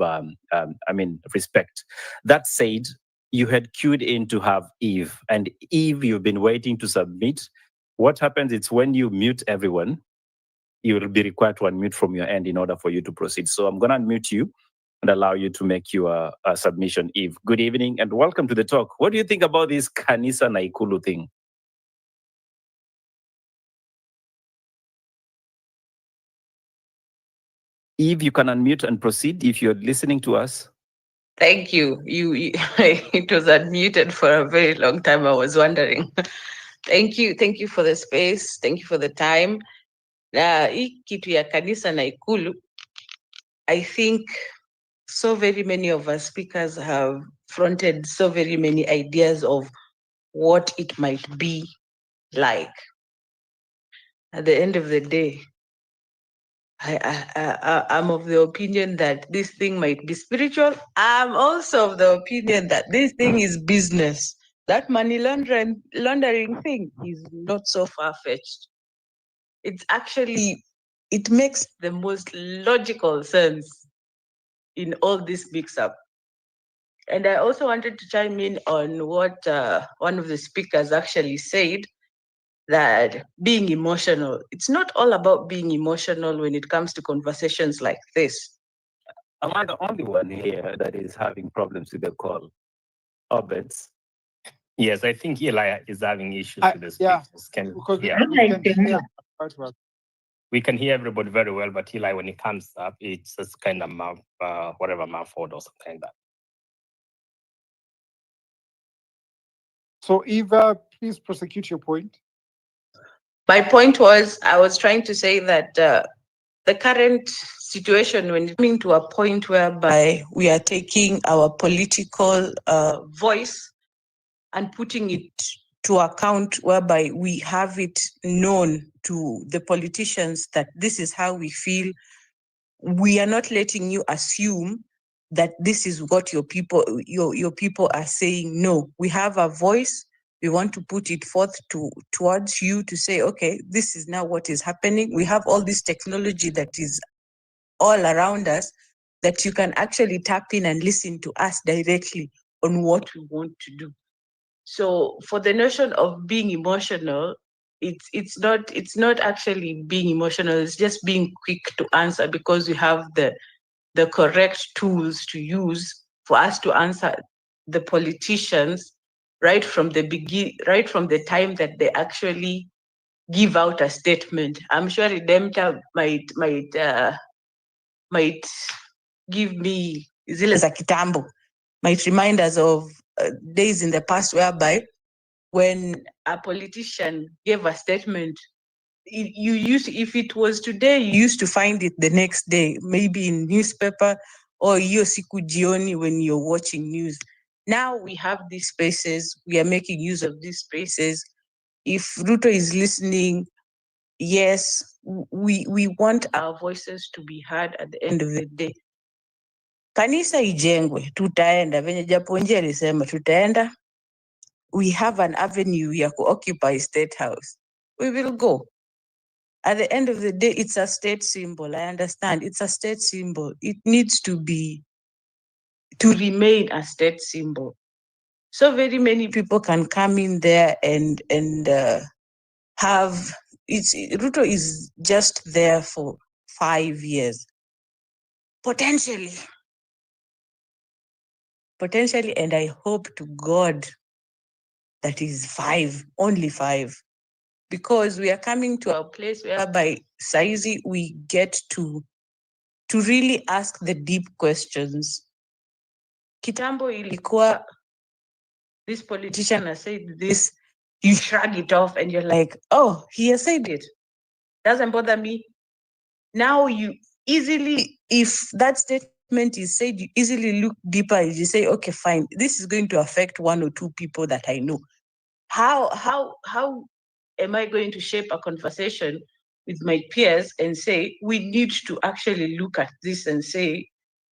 respect. That said, you had queued in to have Eve. And Eve, you've been waiting to submit. What happens is when you mute everyone, you will be required to unmute from your end in order for you to proceed. So I'm going to unmute you and allow you to make your submission. Eve, good evening and welcome to the talk. What do you think about this Kanisa na Ikulu thing? Eve, you can unmute and proceed if you're listening to us. Thank you. It was unmuted for a very long time. I was wondering. Thank you for the space. Thank you for the time. Hii kitu ya kanisa na Ikulu, I think so very many of us speakers have fronted so very many ideas of what it might be like. At the end of the day, I'm of the opinion that this thing might be spiritual. I'm also of the opinion that this thing is business. That money laundering thing is not so far-fetched. It's actually, it makes the most logical sense in all this mix-up. And I also wanted to chime in on what one of the speakers actually said, that being emotional, it's not all about being emotional when it comes to conversations like this. Am I the only one here that is having problems with the call? Obeds. Yes, I think Eli is having issues with the Yeah, speakers. Can because yeah. we can hear quite well. We can hear everybody very well, but Eli, when it comes up, it's just kind of muffled or something like that. So Eva, please prosecute your point. My point was, I was trying to say that the current situation, when it's coming to a point whereby we are taking our political voice and putting it to account, whereby we have it known to the politicians that this is how we feel. We are not letting you assume that this is what your people are saying. No, we have a voice. We want to put it forth towards you to say, okay, this is now what is happening. We have all this technology that is all around us, that you can actually tap in and listen to us directly on what we want to do. So for the notion of being emotional, it's not actually being emotional, it's just being quick to answer, because we have the correct tools to use for us to answer the politicians right from the time that they actually give out a statement. I'm sure Redemptor might give me zile za kitambo, might remind us of days in the past whereby when a politician gave a statement, if it was today, you used to find it the next day, maybe in newspaper or hiyo siku jioni when you're watching news. Now we have these spaces, we are making use of these spaces. If Ruto is listening, yes, we want our voices to be heard at the end of the day. Kanisa ijengwe, tutaenda, venye Japonji alisema tutaenda. We have an avenue ya occupy State House. We will go. At the end of the day, it's a state symbol. I understand it's a state symbol. It needs to remain a state symbol. So very many people can come in there and have Ruto is just there for 5 years. Potentially, and I hope to God that is 5, only 5. Because we are coming to a place whereby saizi we get to really ask the deep questions. Kitambo ilikuwa, this politician has said this, you shrug it off and you're like, oh, he has said it. Doesn't bother me. Now you easily, if that statement is said, you easily look deeper. You say, okay, fine, this is going to affect 1 or 2 people that I know. How am I going to shape a conversation with my peers and say, we need to actually look at this and say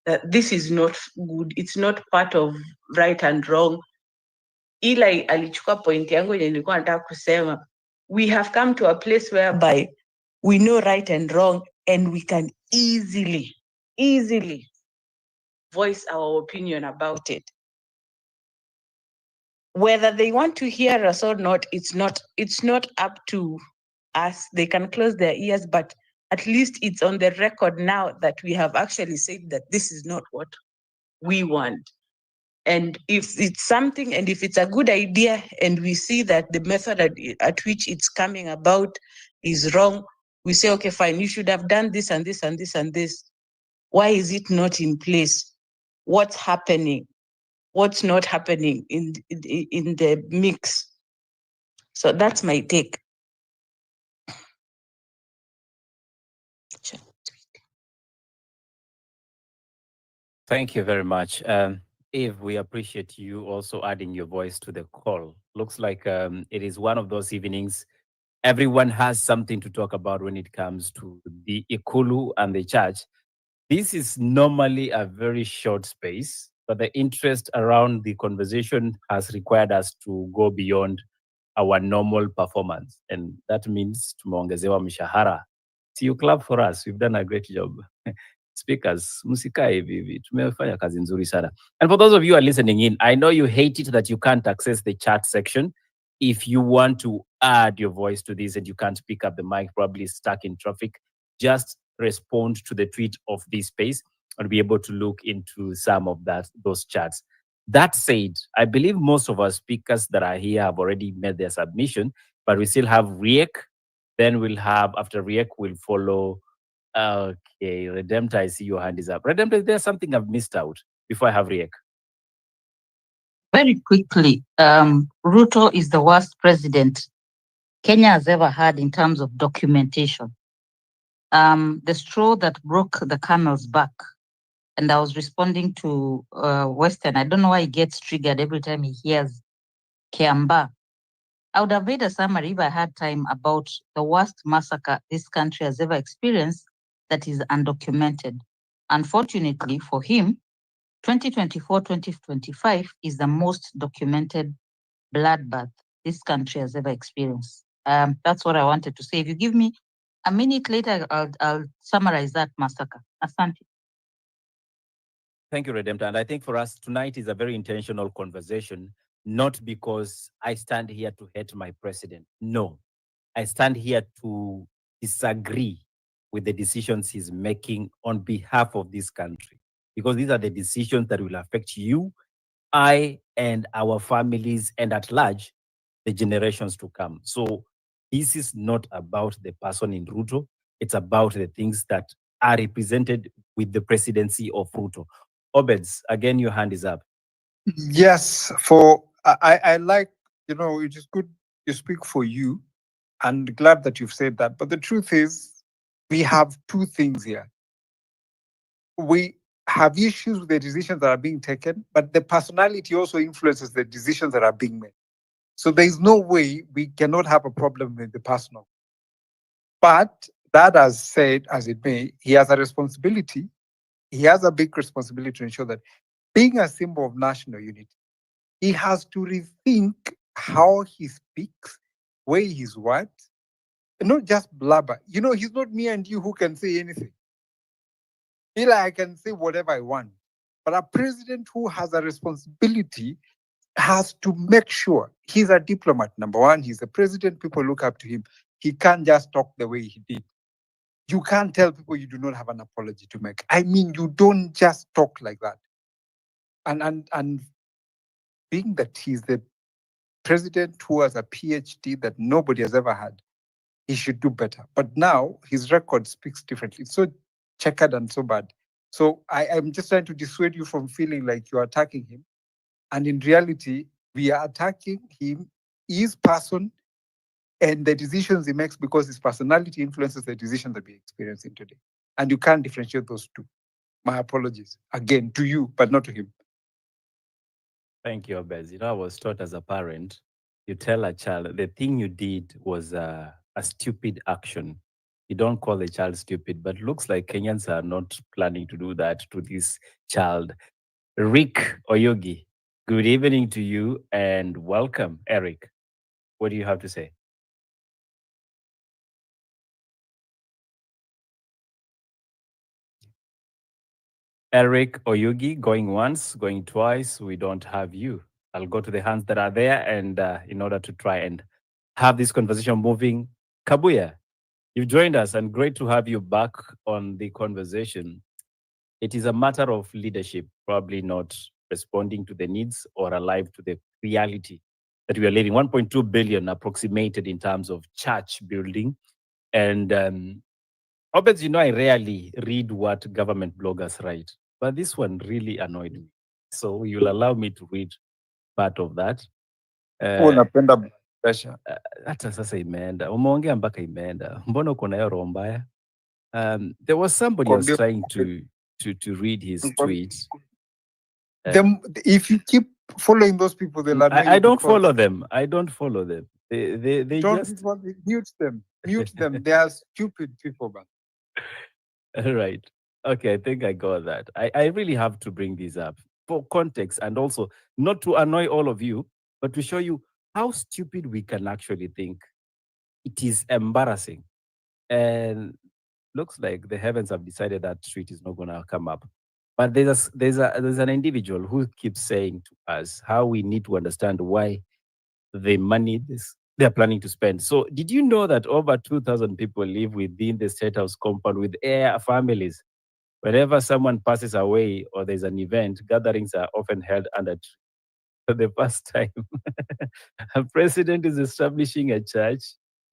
that this is not good, it's not part of right and wrong. Ila alichukua point yangu yenye nilikuwa nataka kusema, we have come to a place whereby we know right and wrong, and we can easily voice our opinion about it. Whether they want to hear us or not, it's not up to us. They can close their ears, but at least it's on the record now that we have actually said that this is not what we want. And if it's something, and if it's a good idea, and we see that the method at which it's coming about is wrong, we say, okay, fine, you should have done this and this and this and this. Why is it not in place? What's happening? What's not happening in the mix? So that's my take. Thank you very much. Eve, we appreciate you also adding your voice to the call. Looks like it is one of those evenings. Everyone has something to talk about when it comes to the Ikulu and the church. This is normally a very short space, but the interest around the conversation has required us to go beyond our normal performance. And that means tumeongezewa mishahara. So you clap for us. We've done a great job. speakers, msikae hivi hivi. Tumefanya kazi nzuri sana. And for those of you who are listening in, I know you hate it that you can't access the chat section. If you want to add your voice to this and you can't pick up the mic, probably stuck in traffic, just respond to the tweet of this space and be able to look into some of those chats. That said, I believe most of our speakers that are here have already made their submission, but we still have Riek. Then we'll have, after Riek, we'll follow. Okay, Redemptor, I see your hand is up. Redemptor, is there something I've missed out before I have Riek? Very quickly, Ruto is the worst president Kenya has ever had in terms of documentation. The straw that broke the camel's back, and I was responding to Western. I don't know why he gets triggered every time he hears Kiamba. I would have made a summary if I had time about the worst massacre this country has ever experienced that is undocumented. Unfortunately for him, 2024-2025 is the most documented bloodbath this country has ever experienced. That's what I wanted to say. If you give me a minute later, I'll summarize that massacre. Asante. Thank you, Redemptor. And I think for us tonight is a very intentional conversation, not because I stand here to hate my president. No, I stand here to disagree with the decisions he's making on behalf of this country, because these are the decisions that will affect you, I, and our families, and at large, the generations to come. So this is not about the person in Ruto. It's about the things that are represented with the presidency of Ruto. Obeds, again, your hand is up. Yes, I like, it is good you speak for you, and glad that you've said that. But the truth is, we have two things here. We have issues with the decisions that are being taken, but the personality also influences the decisions that are being made. So there is no way we cannot have a problem with the personal. But that as said, as it may, he has a responsibility. He has a big responsibility to ensure that being a symbol of national unity, he has to rethink how he speaks, weigh his words, and not just blabber. He's not me and you who can say anything. I can say whatever I want. But a president who has a responsibility has to make sure he's a diplomat. Number one, he's a president. People look up to him. He can't just talk the way he did. You can't tell people you do not have an apology to make. I mean, you don't just talk like that. And being that he's the president who has a PhD that nobody has ever had, he should do better. But now his record speaks differently. It's so checkered and so bad. So I'm just trying to dissuade you from feeling like you're attacking him. And in reality, we are attacking him, his person, and the decisions he makes, because his personality influences the decisions that we're experiencing today. And you can't differentiate those two. My apologies again to you, but not to him. Thank you, Obez. I was taught as a parent, you tell a child the thing you did was a stupid action. You don't call the child stupid, but looks like Kenyans are not planning to do that to this child. Rick Oyogi, good evening to you and welcome. Eric, what do you have to say? Eric Oyugi, going once, going twice. We don't have you. I'll go to the hands that are there, and in order to try and have this conversation moving, Kabuya, you've joined us, and great to have you back on the conversation. It is a matter of leadership, probably not responding to the needs or alive to the reality that we are living. 1.2 billion approximated in terms of church building. And Obed, I rarely read what government bloggers write, but this one really annoyed me. So you'll allow me to read part of that. Unapenda pressure. Hata sasa imeenda. Umeongea mpaka imeenda. Mbona uko na hiyo roho mbaya? There was somebody else trying to read his tweets. If you keep following those people, they'll annoy you. I don't follow them. I don't follow them. They don't just mute them. Mute them. They are stupid people, man. Right. Okay, I think I got that. I really have to bring this up for context, and also not to annoy all of you, but to show you how stupid we can actually think. It is embarrassing. And looks like the heavens have decided that street is not going to come up. But there's an individual who keeps saying to us how we need to understand why the money they're planning to spend. So did you know that over 2,000 people live within the State House compound with their families? Whenever someone passes away or there's an event, gatherings are often held under a tree. For the first time, a president is establishing a church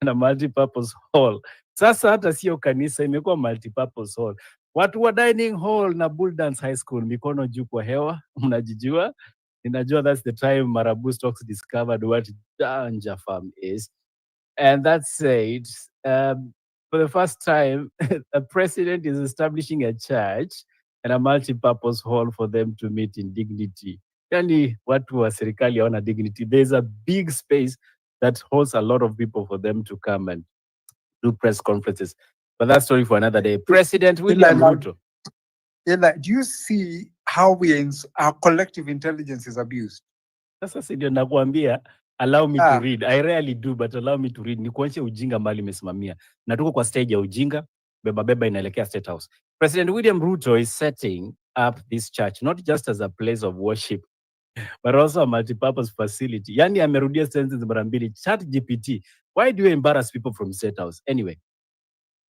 and a multi-purpose hall. Sasa hata sio kanisa, imekuwa multi-purpose hall. Watu wa dining hall na Bull Dance High School, mikono juu kwa hewa, mnajijua. Ninajua that's the time Marabu Stocks discovered what Danja Farm is. And that said, for the first time, a president is establishing a church and a multi-purpose hall for them to meet in dignity. Yani watu wa serikali hawana dignity. There's a big space that holds a lot of people for them to come and do press conferences. But that's story for another day. President William Ruto. Ella, do you see how our collective intelligence is abused? Sasa si ndio nakuambia, allow me to read. I rarely do, but allow me to read. Ni kuonyeshe ujinga mbali imesimamia. Na tuko kwa stage ya ujinga, beba inaelekea State House. President William Ruto is setting up this church, not just as a place of worship, but also a multi-purpose facility. Yani amerudia sentence mara mbili. ChatGPT, why do you embarrass people from State House? Anyway,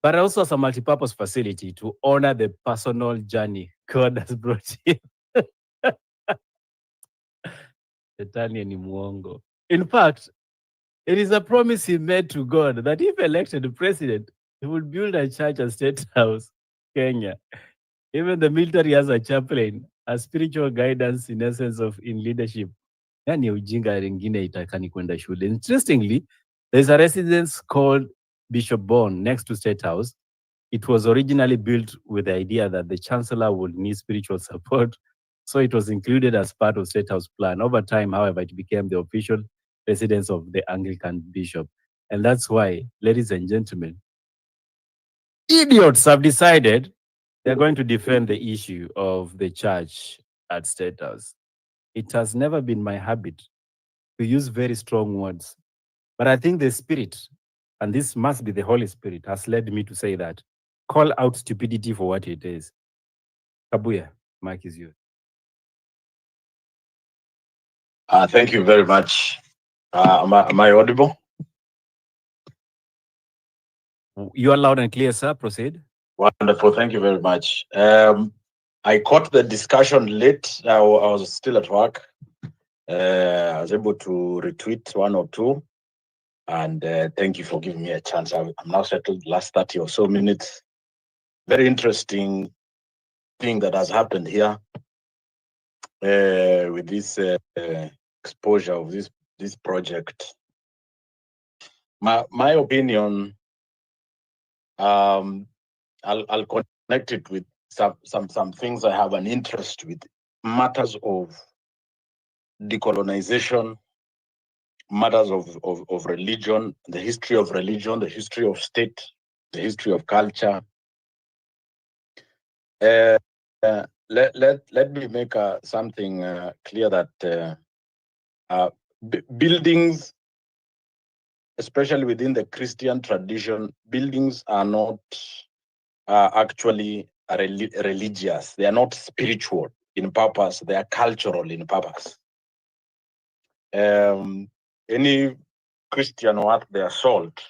but also as a multi-purpose facility to honor the personal journey God has brought you. Shetani ni muongo. In fact, it is a promise he made to God that if elected president, he would build a church at State House, Kenya. Even the military has a chaplain, a spiritual guidance in essence of in leadership. Yani ujinga ringine itakani kwenda shule. Interestingly, there's a residence called Bishop Bond next to State House. It was originally built with the idea that the chancellor would need spiritual support, so it was included as part of State House plan. Over time, however, it became the official residence of the Anglican bishop. And that's why, ladies and gentlemen, idiots have decided they're going to defend the issue of the church at State House. It has never been my habit to use very strong words, but I think the Spirit, and this must be the Holy Spirit, has led me to say that. Call out stupidity for what it is. Kabuya, mic is yours. Thank you very much. Am I audible? You are loud and clear, sir. Proceed. Wonderful. Thank you very much. I caught the discussion late. I was still at work. I was able to retweet one or two. And thank you for giving me a chance. I'm now settled the last 30 or so minutes. Very interesting thing that has happened here with this exposure of this project. My opinion, I'll connect it with some things I have an interest with. Matters of decolonization, matters of religion, the history of religion, the history of state, the history of culture. Let me make something clear that buildings, especially within the Christian tradition, buildings are not actually religious. They are not spiritual in purpose. They are cultural in purpose. Any Christian worth their salt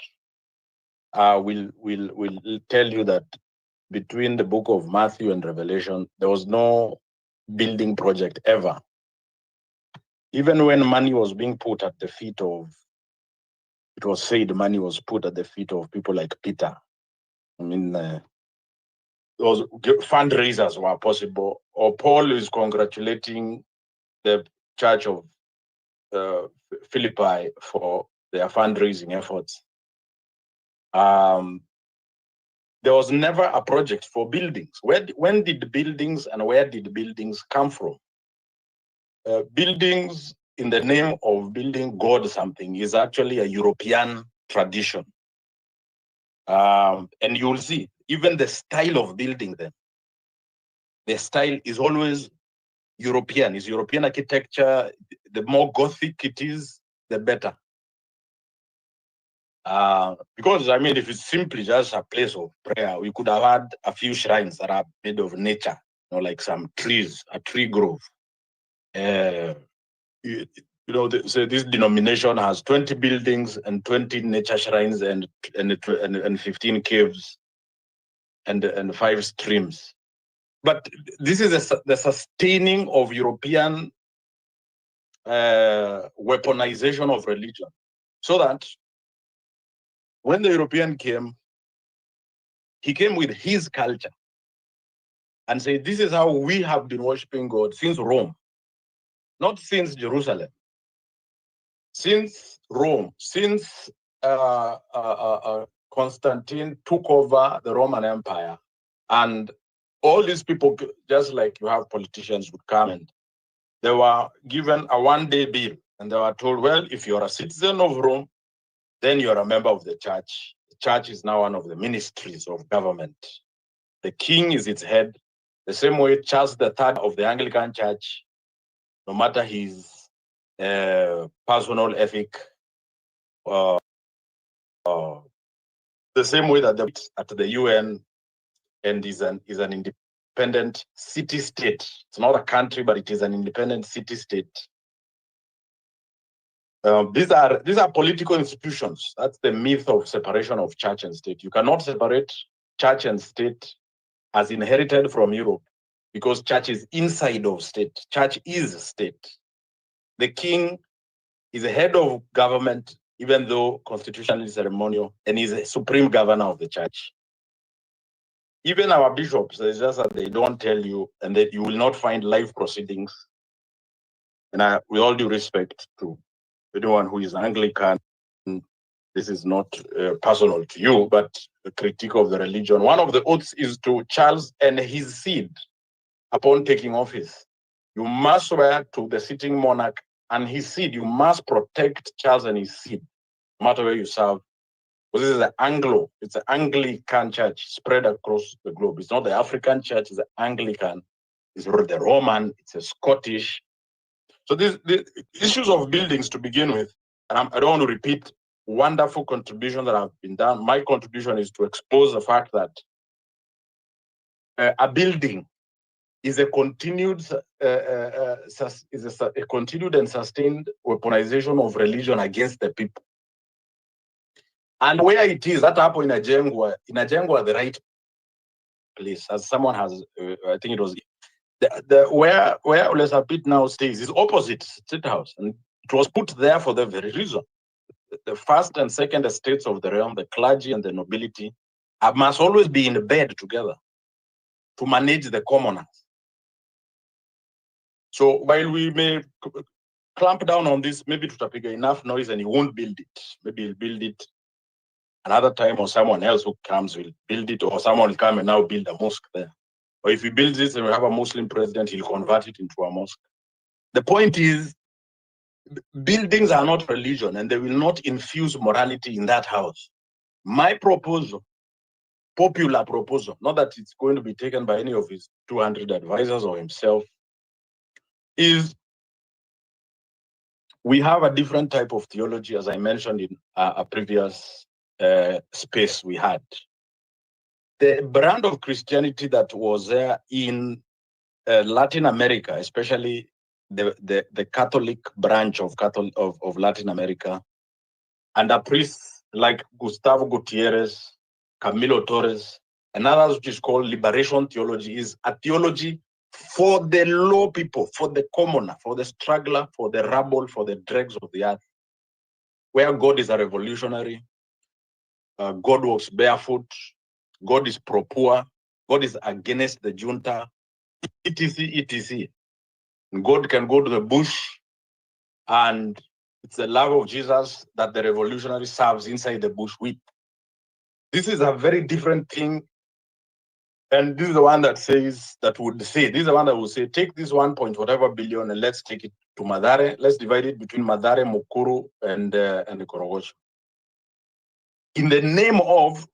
will tell you that between the book of Matthew and Revelation, there was no building project ever. Even when money was being put at the feet of, it was said money was put at the feet of people like Peter. I mean, those fundraisers were possible. Or Paul is congratulating the church of Philippi for their fundraising efforts. There was never a project for buildings. When did buildings and where did buildings come from? Buildings in the name of building God something is actually a European tradition. And you'll see, even the style of building them, the style is always European. It's European architecture. The more Gothic it is, the better. Because I mean, if it's simply just a place of prayer, we could have had a few shrines that are made of nature, like some trees, a tree grove. So this denomination has 20 buildings and 20 nature shrines and 15 caves and 5 streams. But this is the sustaining of European weaponization of religion, so that when the European came, he came with his culture and said, this is how we have been worshiping God since Rome, not since Jerusalem, since Rome, since Constantine took over the Roman Empire. And all these people, just like you have politicians, would come and they were given a one-day bill and they were told, well, if you're a citizen of Rome, then you're a member of the church. The church is now one of the ministries of government. The king is its head, the same way Charles III of the Anglican Church, no matter his personal ethic, the same way that at the UN and is an independent city-state. It's not a country, but it is an independent city-state. These are political institutions. That's the myth of separation of church and state. You cannot separate church and state as inherited from Europe, because church is inside of state. Church is state. The king is the head of government, even though constitutionally ceremonial, and is a supreme governor of the church. Even our bishops, it's just that they don't tell you, and that you will not find live proceedings. And with all due respect to anyone who is Anglican, this is not personal to you, but the critique of the religion. One of the oaths is to Charles and his seed upon taking office. You must swear to the sitting monarch and his seed. You must protect Charles and his seed, no matter where you serve. Because this is it's an Anglican church spread across the globe. It's not the African church, it's the Anglican. It's the Roman, it's a Scottish. So the issues of buildings to begin with, and I don't want to repeat wonderful contributions that have been done. My contribution is to expose the fact that a building is a continued, a continued and sustained weaponization of religion against the people. And where it is, that happened in Ajengwa, the right place, as someone has, I think it was where Olesapit now stays is opposite State House, and it was put there for the very reason. The first and second estates of the realm, the clergy and the nobility, must always be in bed together to manage the commoners. So while we may clamp down on this, maybe to take enough noise and he won't build it. Maybe he'll build it another time, or someone else who comes will build it, or someone will come and now build a mosque there. Or if he builds this and we have a Muslim president, he'll convert it into a mosque. The point is, buildings are not religion, and they will not infuse morality in that house. My proposal, popular proposal, not that it's going to be taken by any of his 200 advisors or himself, is we have a different type of theology, as I mentioned in a previous space we had. The brand of Christianity that was there in Latin America, especially the Catholic branch of Latin America, under priests like Gustavo Gutierrez, Camilo Torres, and others, which is called liberation theology, is a theology for the low people, for the commoner, for the struggler, for the rabble, for the dregs of the earth, where God is a revolutionary, God walks barefoot, God is pro-poor, God is against the junta, etc., etc. God can go to the bush, and it's the love of Jesus that the revolutionary serves inside the bush with. This is a very different thing. And this is the one that says, this is the one that will say, take this 1 point whatever billion and let's take it to Madare. Let's divide it between Madare, Mukuru, and the Korogosho. In the name of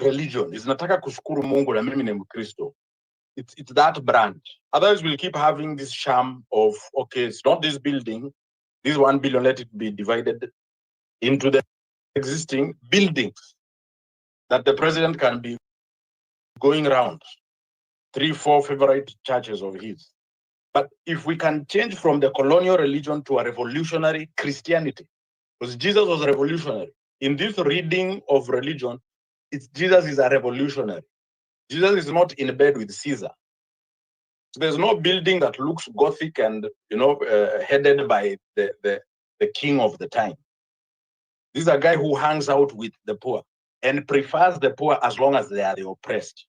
religion, it's nataka kushukuru Mungu na mimi ni Mkristo. It's that brand. Otherwise, we'll keep having this sham of, okay, it's not this building, this 1 billion, let it be divided into the existing buildings that the president can be going around, 3, 4 favorite churches of his. But if we can change from the colonial religion to a revolutionary Christianity, because Jesus was revolutionary. In this reading of religion, Jesus is a revolutionary. Jesus is not in bed with Caesar. So there's no building that looks Gothic and headed by the king of the time. This is a guy who hangs out with the poor and prefers the poor as long as they are the oppressed.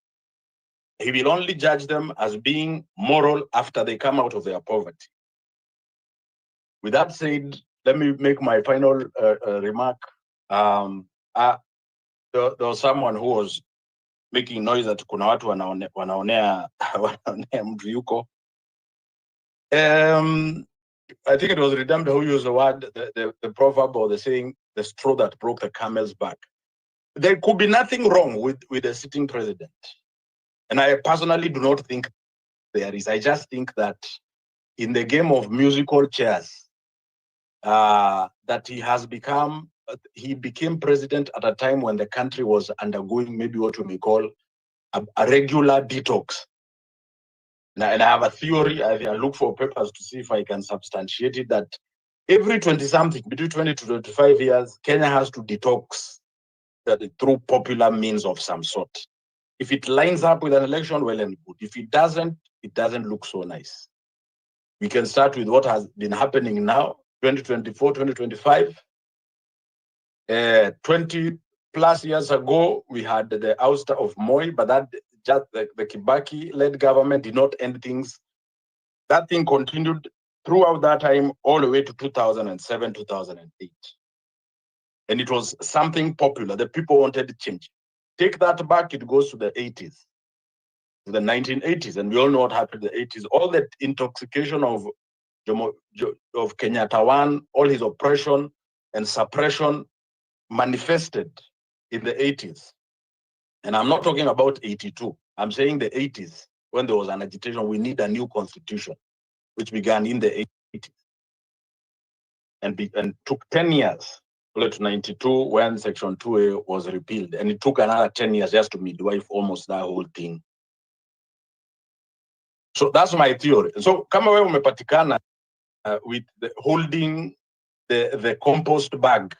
He will only judge them as being moral after they come out of their poverty. With that said, let me make my final remark. There was someone who was making noise that kuna watu wanaonea mtu yuko. I think it was Redemptor who used the word, the proverb or the saying, the straw that broke the camel's back. There could be nothing wrong with the sitting president. And I personally do not think there is. I just think that in the game of musical chairs, that he became president at a time when the country was undergoing maybe what we may call a regular detox. And I have a theory, I look for papers to see if I can substantiate it, that every 20-something, between 20 to 25 years, Kenya has to detox through popular means of some sort. If it lines up with an election, well and good. If it doesn't look so nice. We can start with what has been happening now, 2024, 2025. 20 plus years ago, we had the ouster of Moi, but that just the Kibaki-led government did not end things. That thing continued throughout that time all the way to 2007, 2008. And it was something popular. The people wanted change. Take that back, it goes to the 80s, to the 1980s, and we all know what happened in the 80s. All that intoxication of Kenyatta One, all his oppression and suppression manifested in the 80s. And I'm not talking about 82. I'm saying the 80s, when there was an agitation, we need a new constitution, which began in the 80s and took 10 years, to 92, when Section 2A was repealed. And it took another 10 years just to midwife almost that whole thing. So that's my theory. So kama wewe umepatikana with holding the compost bag,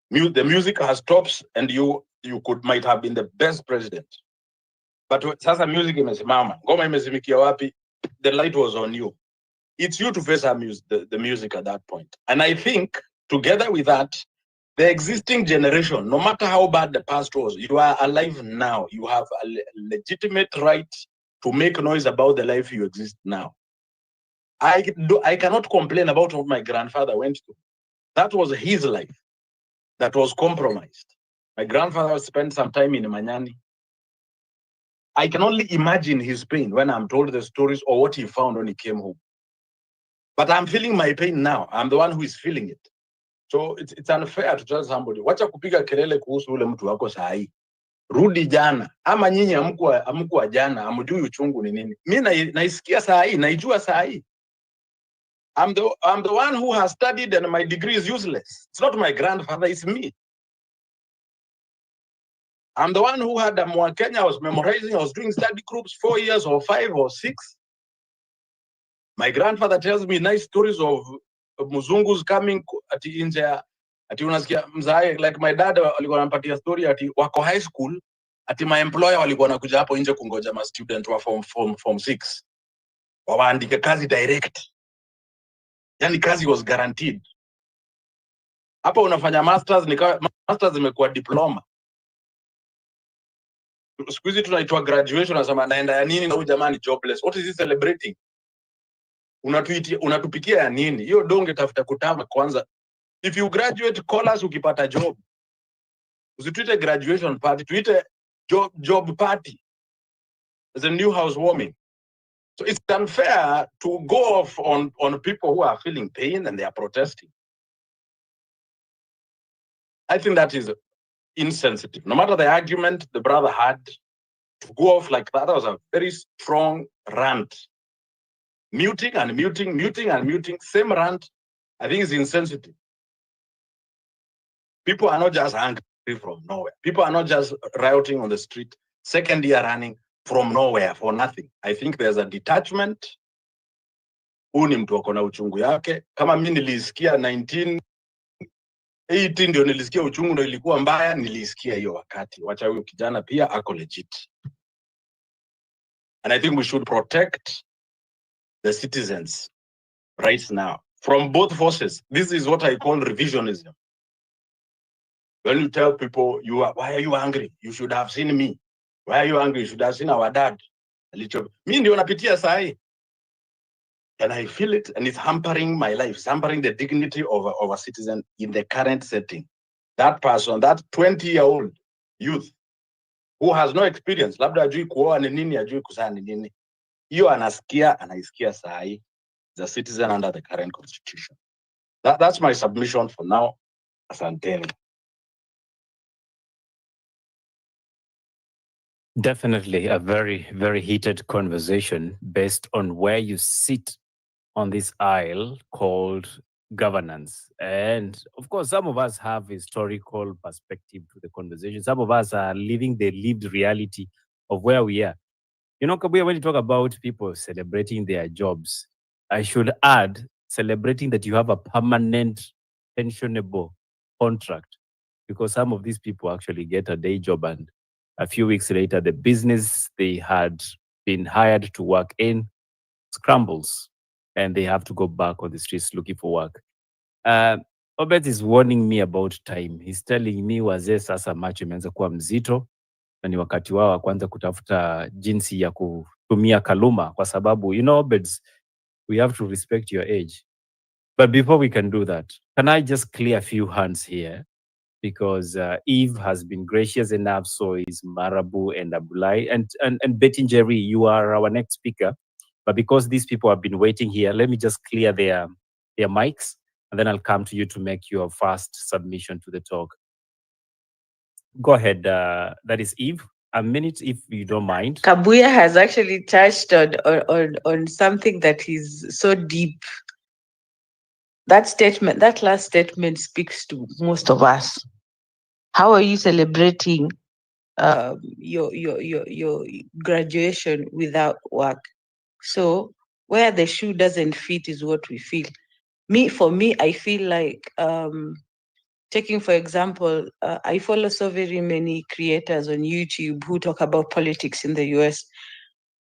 the music has stopped, and you might have been the best president. But sasa music imesimama, ngoma imezimikia wapi? The light was on you. It's you to face the music at that point. And I think together with that, the existing generation, no matter how bad the past was, you are alive now. You have a legitimate right to make noise about the life you exist now. I cannot complain about what my grandfather went through. That was his life that was compromised. My grandfather spent some time in Manyani. I can only imagine his pain when I'm told the stories or what he found when he came home. But I'm feeling my pain now. I'm the one who is feeling it. So it's unfair to tell somebody, wacha kupiga kelele kuhusu ule mtu wako sahi. Rudi jana. Ama nyinyi amkuwa jana, amujui uchungu ni nini. Mimi naisikia sahi, naijua sahi. I'm the one who has studied and my degree is useless. It's not my grandfather, it's me. I'm the one who had a Kenya, I was memorizing, I was doing study groups 4 years or 5 or 6. My grandfather tells me nice stories of Muzungus coming ati inja, ati unasikia mzae, like my dad alikuwa anampatia story ati wako high school, ati my employer walikuwa nakuja hapo nje kungoja ma student wa form 6. Waandike kazi direct. Yani kazi was guaranteed. Hapa unafanya masters, masters imekuwa diploma. Siku hizi tunaitwa graduation, nasema naenda ya nini na huyu jamani jobless. What is he celebrating? Unatupikia ya nini? Hiyo donge tafuta kutama kwanza. If you graduate, call us ukipata job. Usituite graduation party, tuite job party. As a new housewarming. So it's unfair to go off on people who are feeling pain and they are protesting. I think that is insensitive. No matter the argument the brother had, to go off like that was a very strong rant. Muting, same rant, I think is insensitive. People are not just hungry from nowhere. People are not just rioting on the street, second year running from nowhere for nothing. I think there's a detachment. Huu ni mtu akona uchungu yake. Kama mimi nilisikia 1980 ndio nilisikia uchungu ndio ilikuwa mbaya, nilisikia hiyo wakati. Wacha huyo kijana pia ako legit. And I think we should protect the citizens right now from both forces. This is what I call revisionism. When you tell people, why are you angry? You should have seen me. Why are you angry? You should have seen our dad. Mi ndio napitia sahi. And I feel it, and it's hampering my life, it's hampering the dignity of a citizen in the current setting. That person, that 20-year-old youth who has no experience, labda ajui kuoa ni nini, ajui kuzaa ni nini. Hiyo anaisikia sahi, the citizen under the current constitution. That's my submission for now. Asanteni. Definitely a very, very heated conversation based on where you sit on this aisle called governance. And of course, some of us have historical perspective to the conversation. Some of us are living the lived reality of where we are. You know, Kabuya, when you talk about people celebrating their jobs, I should add celebrating that you have a permanent pensionable contract, because some of these people actually get a day job and a few weeks later, the business they had been hired to work in scrambles and they have to go back on the streets looking for work. Obet is warning me about time. He's telling me wazee sasa macho imeanza kuwa mzito na ni wakati wao wa kwanza kutafuta jinsi ya kutumia kaluma, kwa sababu, you know, Obeds, we have to respect your age. But before we can do that, can I just clear a few hands here? Because Eve has been gracious enough, so is Marabu and Abulai. And Betty Jerry, you are our next speaker. But because these people have been waiting here, let me just clear their mics, and then I'll come to you to make your first submission to the talk. Go ahead, that is Eve. A minute, if you don't mind. Kabuya has actually touched on something that is so deep. That statement, that last statement, speaks to most of us. How are you celebrating your graduation without work? So where the shoe doesn't fit is what we feel. For me, I feel like taking, for example, I follow so very many creators on YouTube who talk about politics in the US.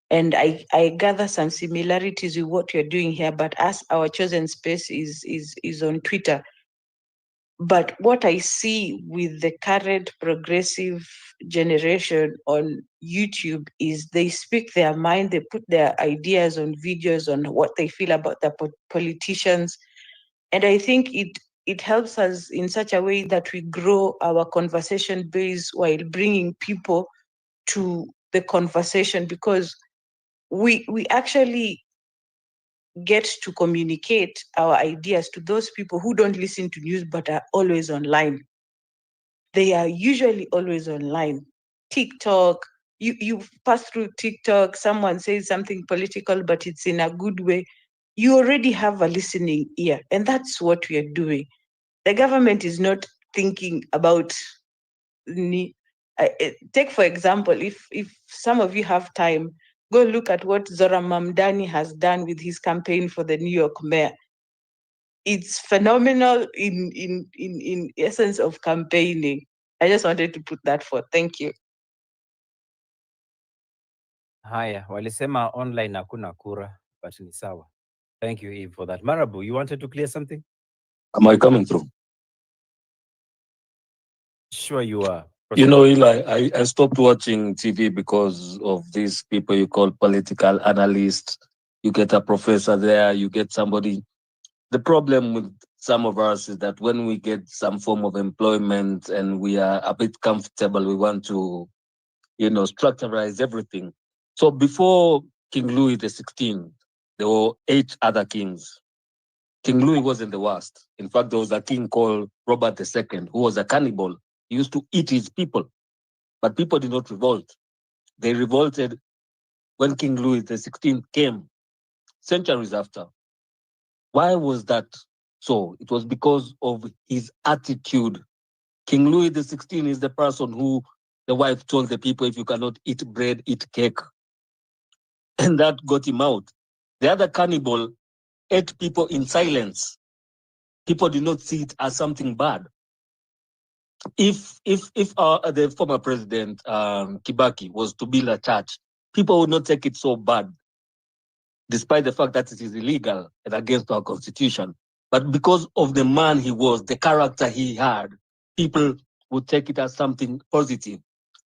And I gather some similarities with what you're doing here, but as our chosen space is on Twitter. But what I see with the current progressive generation on YouTube is they speak their mind, they put their ideas on videos on what they feel about the politicians. And I think it helps us in such a way that we grow our conversation base while bringing people to the conversation, because we actually get to communicate our ideas to those people who don't listen to news but are always online. They are usually always online. TikTok, you pass through TikTok, someone says something political, but it's in a good way. You already have a listening ear, and that's what we are doing. The government is not thinking about take, for example, if some of you have time, go look at what Zora Mamdani has done with his campaign for the New York mayor. It's phenomenal in essence of campaigning. I just wanted to put that forth. Thank you. Haya, walisema online hakuna kura, but ni sawa. Thank you, Eve, for that. Marabu, you wanted to clear something? Am I coming through? Sure you are. You know, Eli, I stopped watching TV because of these people you call political analysts. You get a professor there, you get somebody. The problem with some of us is that when we get some form of employment and we are a bit comfortable, we want to, structuralize everything. So before King Louis XVI, there were 8 other kings. King Louis wasn't the worst. In fact, there was a king called Robert II, who was a cannibal. He used to eat his people, but people did not revolt. They revolted when King Louis XVI came, centuries after. Why was that so? It was because of his attitude King Louis XVI is the person who the wife told the people, if you cannot eat bread, eat cake. And that got him out. The other cannibal ate people in silence. People did not see it as something bad. If the former president Kibaki was to build a church, people would not take it so bad, despite the fact that it is illegal and against our constitution. But because of the man he was, the character he had, people would take it as something positive.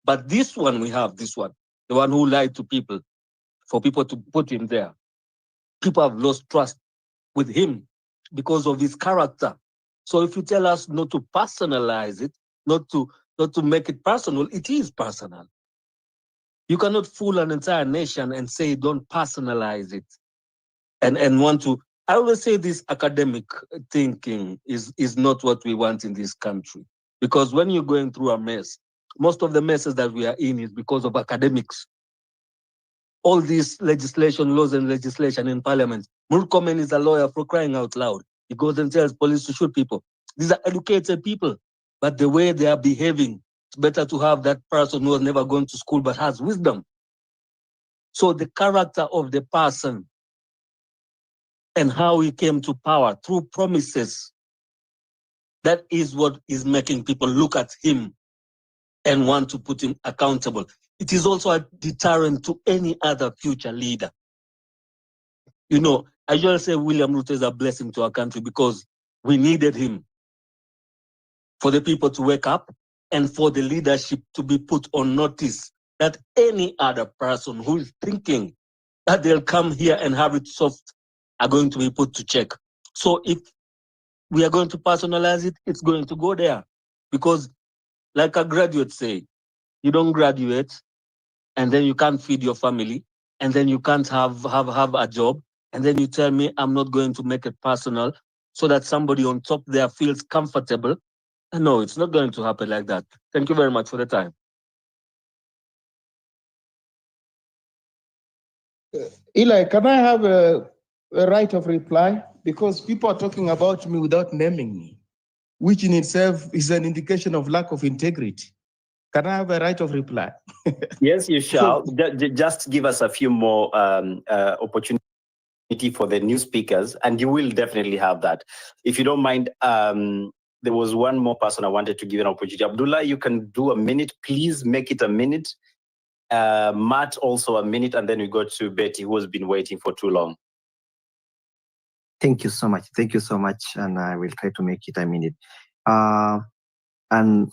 But this one we have, this one, the one who lied to people, for people to put him there, people have lost trust with him because of his character. So if you tell us not to personalize it, not to make it personal, it is personal. You cannot fool an entire nation and say don't personalize it and want to. I always say this academic thinking is not what we want in this country. Because when you're going through a mess, most of the messes that we are in is because of academics. All these legislation, laws and legislation in parliament. Murkomen is a lawyer, for crying out loud. He goes and tells police to shoot people. These are educated people, but the way they are behaving, it's better to have that person who has never gone to school but has wisdom. So the character of the person and how he came to power through promises, that is what is making people look at him and want to put him accountable. It is also a deterrent to any other future leader. You know, I usually say William Ruto is a blessing to our country because we needed him for the people to wake up and for the leadership to be put on notice that any other person who is thinking that they'll come here and have it soft are going to be put to check. So if we are going to personalize it, it's going to go there. Because like a graduate say, you don't graduate and then you can't feed your family and then you can't have a job. And then you tell me I'm not going to make it personal so that somebody on top there feels comfortable. No, it's not going to happen like that. Thank you very much for the time. Eli, can I have a right of reply? Because people are talking about me without naming me, which in itself is an indication of lack of integrity. Can I have a right of reply? Yes, you shall. Just give us a few more opportunity for the new speakers, and you will definitely have that. If you don't mind, there was one more person I wanted to give an opportunity. Abdullah, you can do a minute. Please make it a minute. Matt, also a minute, and then we go to Betty, who has been waiting for too long. Thank you so much. Thank you so much, and I will try to make it a minute. And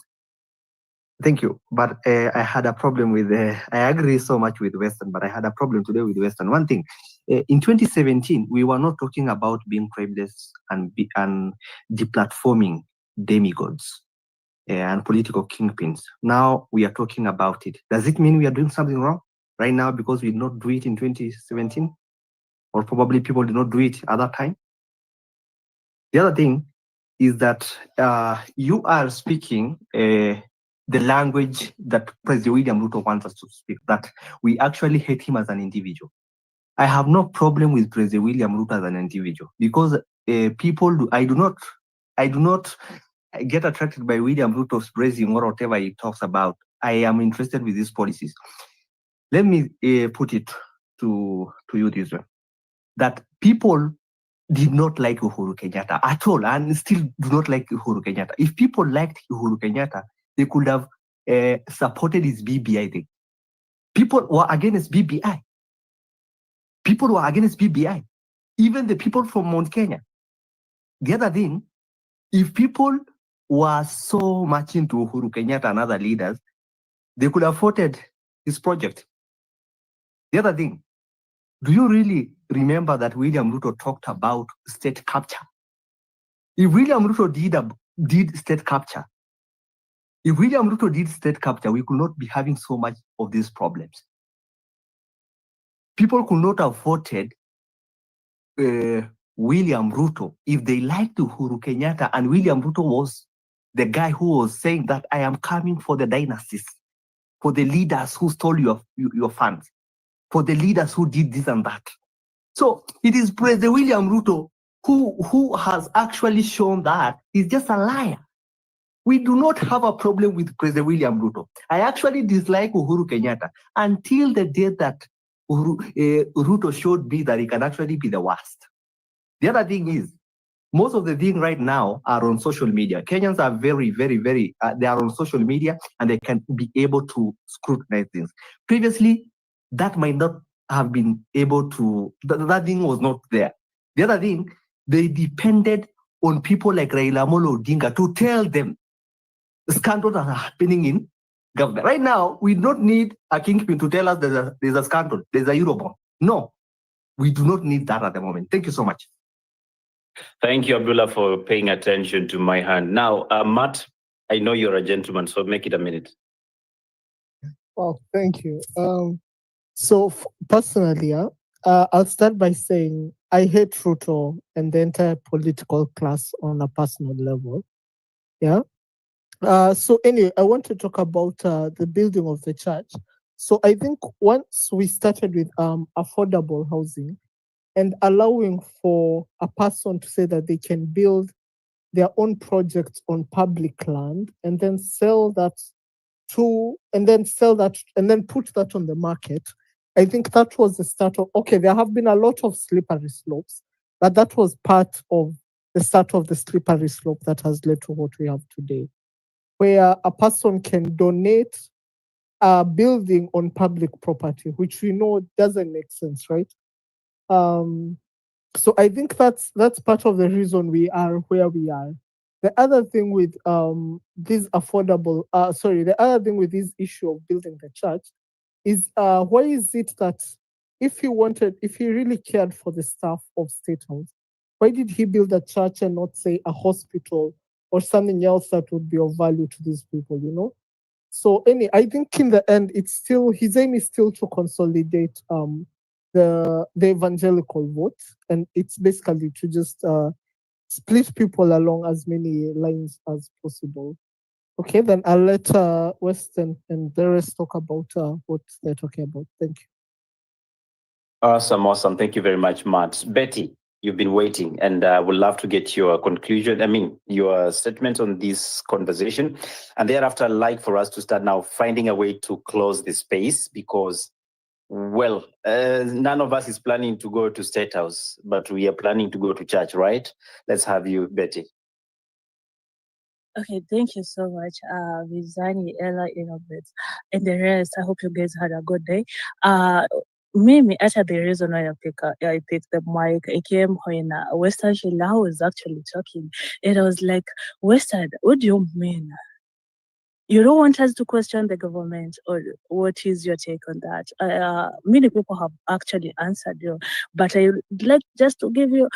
thank you. But I had a problem with, I agree so much with Western, but I had a problem today with Western. One thing, in 2017, we were not talking about being tribeless and deplatforming demigods and political kingpins. Now we are talking about it. Does it mean we are doing something wrong right now because we did not do it in 2017? Or probably people did not do it at that time? The other thing is that you are speaking the language that President William Ruto wants us to speak, that we actually hate him as an individual. I have no problem with President William Ruto as an individual because I do not get attracted by William Ruto's praising or whatever he talks about. I am interested with these policies. Let me put it to you this way, that people did not like Uhuru Kenyatta at all and still do not like Uhuru Kenyatta. If people liked Uhuru Kenyatta, they could have supported his BBI thing. People were against BBI. People were against BBI. Even the people from Mount Kenya. The other thing, if people were so much into Uhuru Kenyatta and other leaders, they could have voted his project. The other thing, do you really remember that William Ruto talked about state capture? If William Ruto did state capture, we could not be having so much of these problems. People could not have voted William Ruto if they liked Uhuru Kenyatta, and William Ruto was the guy who was saying that I am coming for the dynasties, for the leaders who stole your funds, for the leaders who did this and that. So it is President William Ruto who has actually shown that he's just a liar. We do not have a problem with President William Ruto. I actually dislike Uhuru Kenyatta until the day that Ruto showed me that he can actually be the worst. The other thing is, most of the things right now are on social media. Kenyans are very, they are on social media and they can be able to scrutinize things. Previously, that might not have been able to, that thing was not there. The other thing, they depended on people like Raila Amolo Odinga to tell them the scandals that are happening in government. Right now, we don't need a kingpin to tell us there's a scandal, there's a Eurobond. No, we do not need that at the moment. Thank you so much. Thank you, Abdullah, for paying attention to my hand. Now, Matt, I know you're a gentleman, so make it a minute. Oh, thank you. So personally, I'll start by saying I hate Ruto and the entire political class on a personal level. Yeah. So anyway, I want to talk about the building of the church. So I think once we started with affordable housing and allowing for a person to say that they can build their own projects on public land and then sell that and then put that on the market, I think that was the start of, okay, there have been a lot of slippery slopes, but that was part of the start of the slippery slope that has led to what we have today, where a person can donate a building on public property, which we know doesn't make sense, right? So I think that's part of the reason we are where we are. The other thing with this issue of building the church is why is it that if he really cared for the staff of State House, why did he build a church and not say a hospital or something else that would be of value to these people, you know? So I think in the end, his aim is still to consolidate the evangelical vote, and it's basically to just split people along as many lines as possible. Okay, then I'll let Weston and the rest talk about what they're talking about. Thank you. Awesome. Thank you very much, Matt. Betty, you've been waiting, and I would love to get your conclusion, your statement on this conversation. And thereafter, I'd like for us to start now finding a way to close the space because, well, none of us is planning to go to State House, but we are planning to go to church, right? Let's have you, Betty. Okay, thank you so much, Vizani, Ella, Innovate, and the rest. I hope you guys had a good day. Mimi, actually, the reason why I picked the mic, I came when Western Shila was actually talking, and I was like, Western, what do you mean? You don't want us to question the government, or what is your take on that? Many people have actually answered you, but I would like just to give you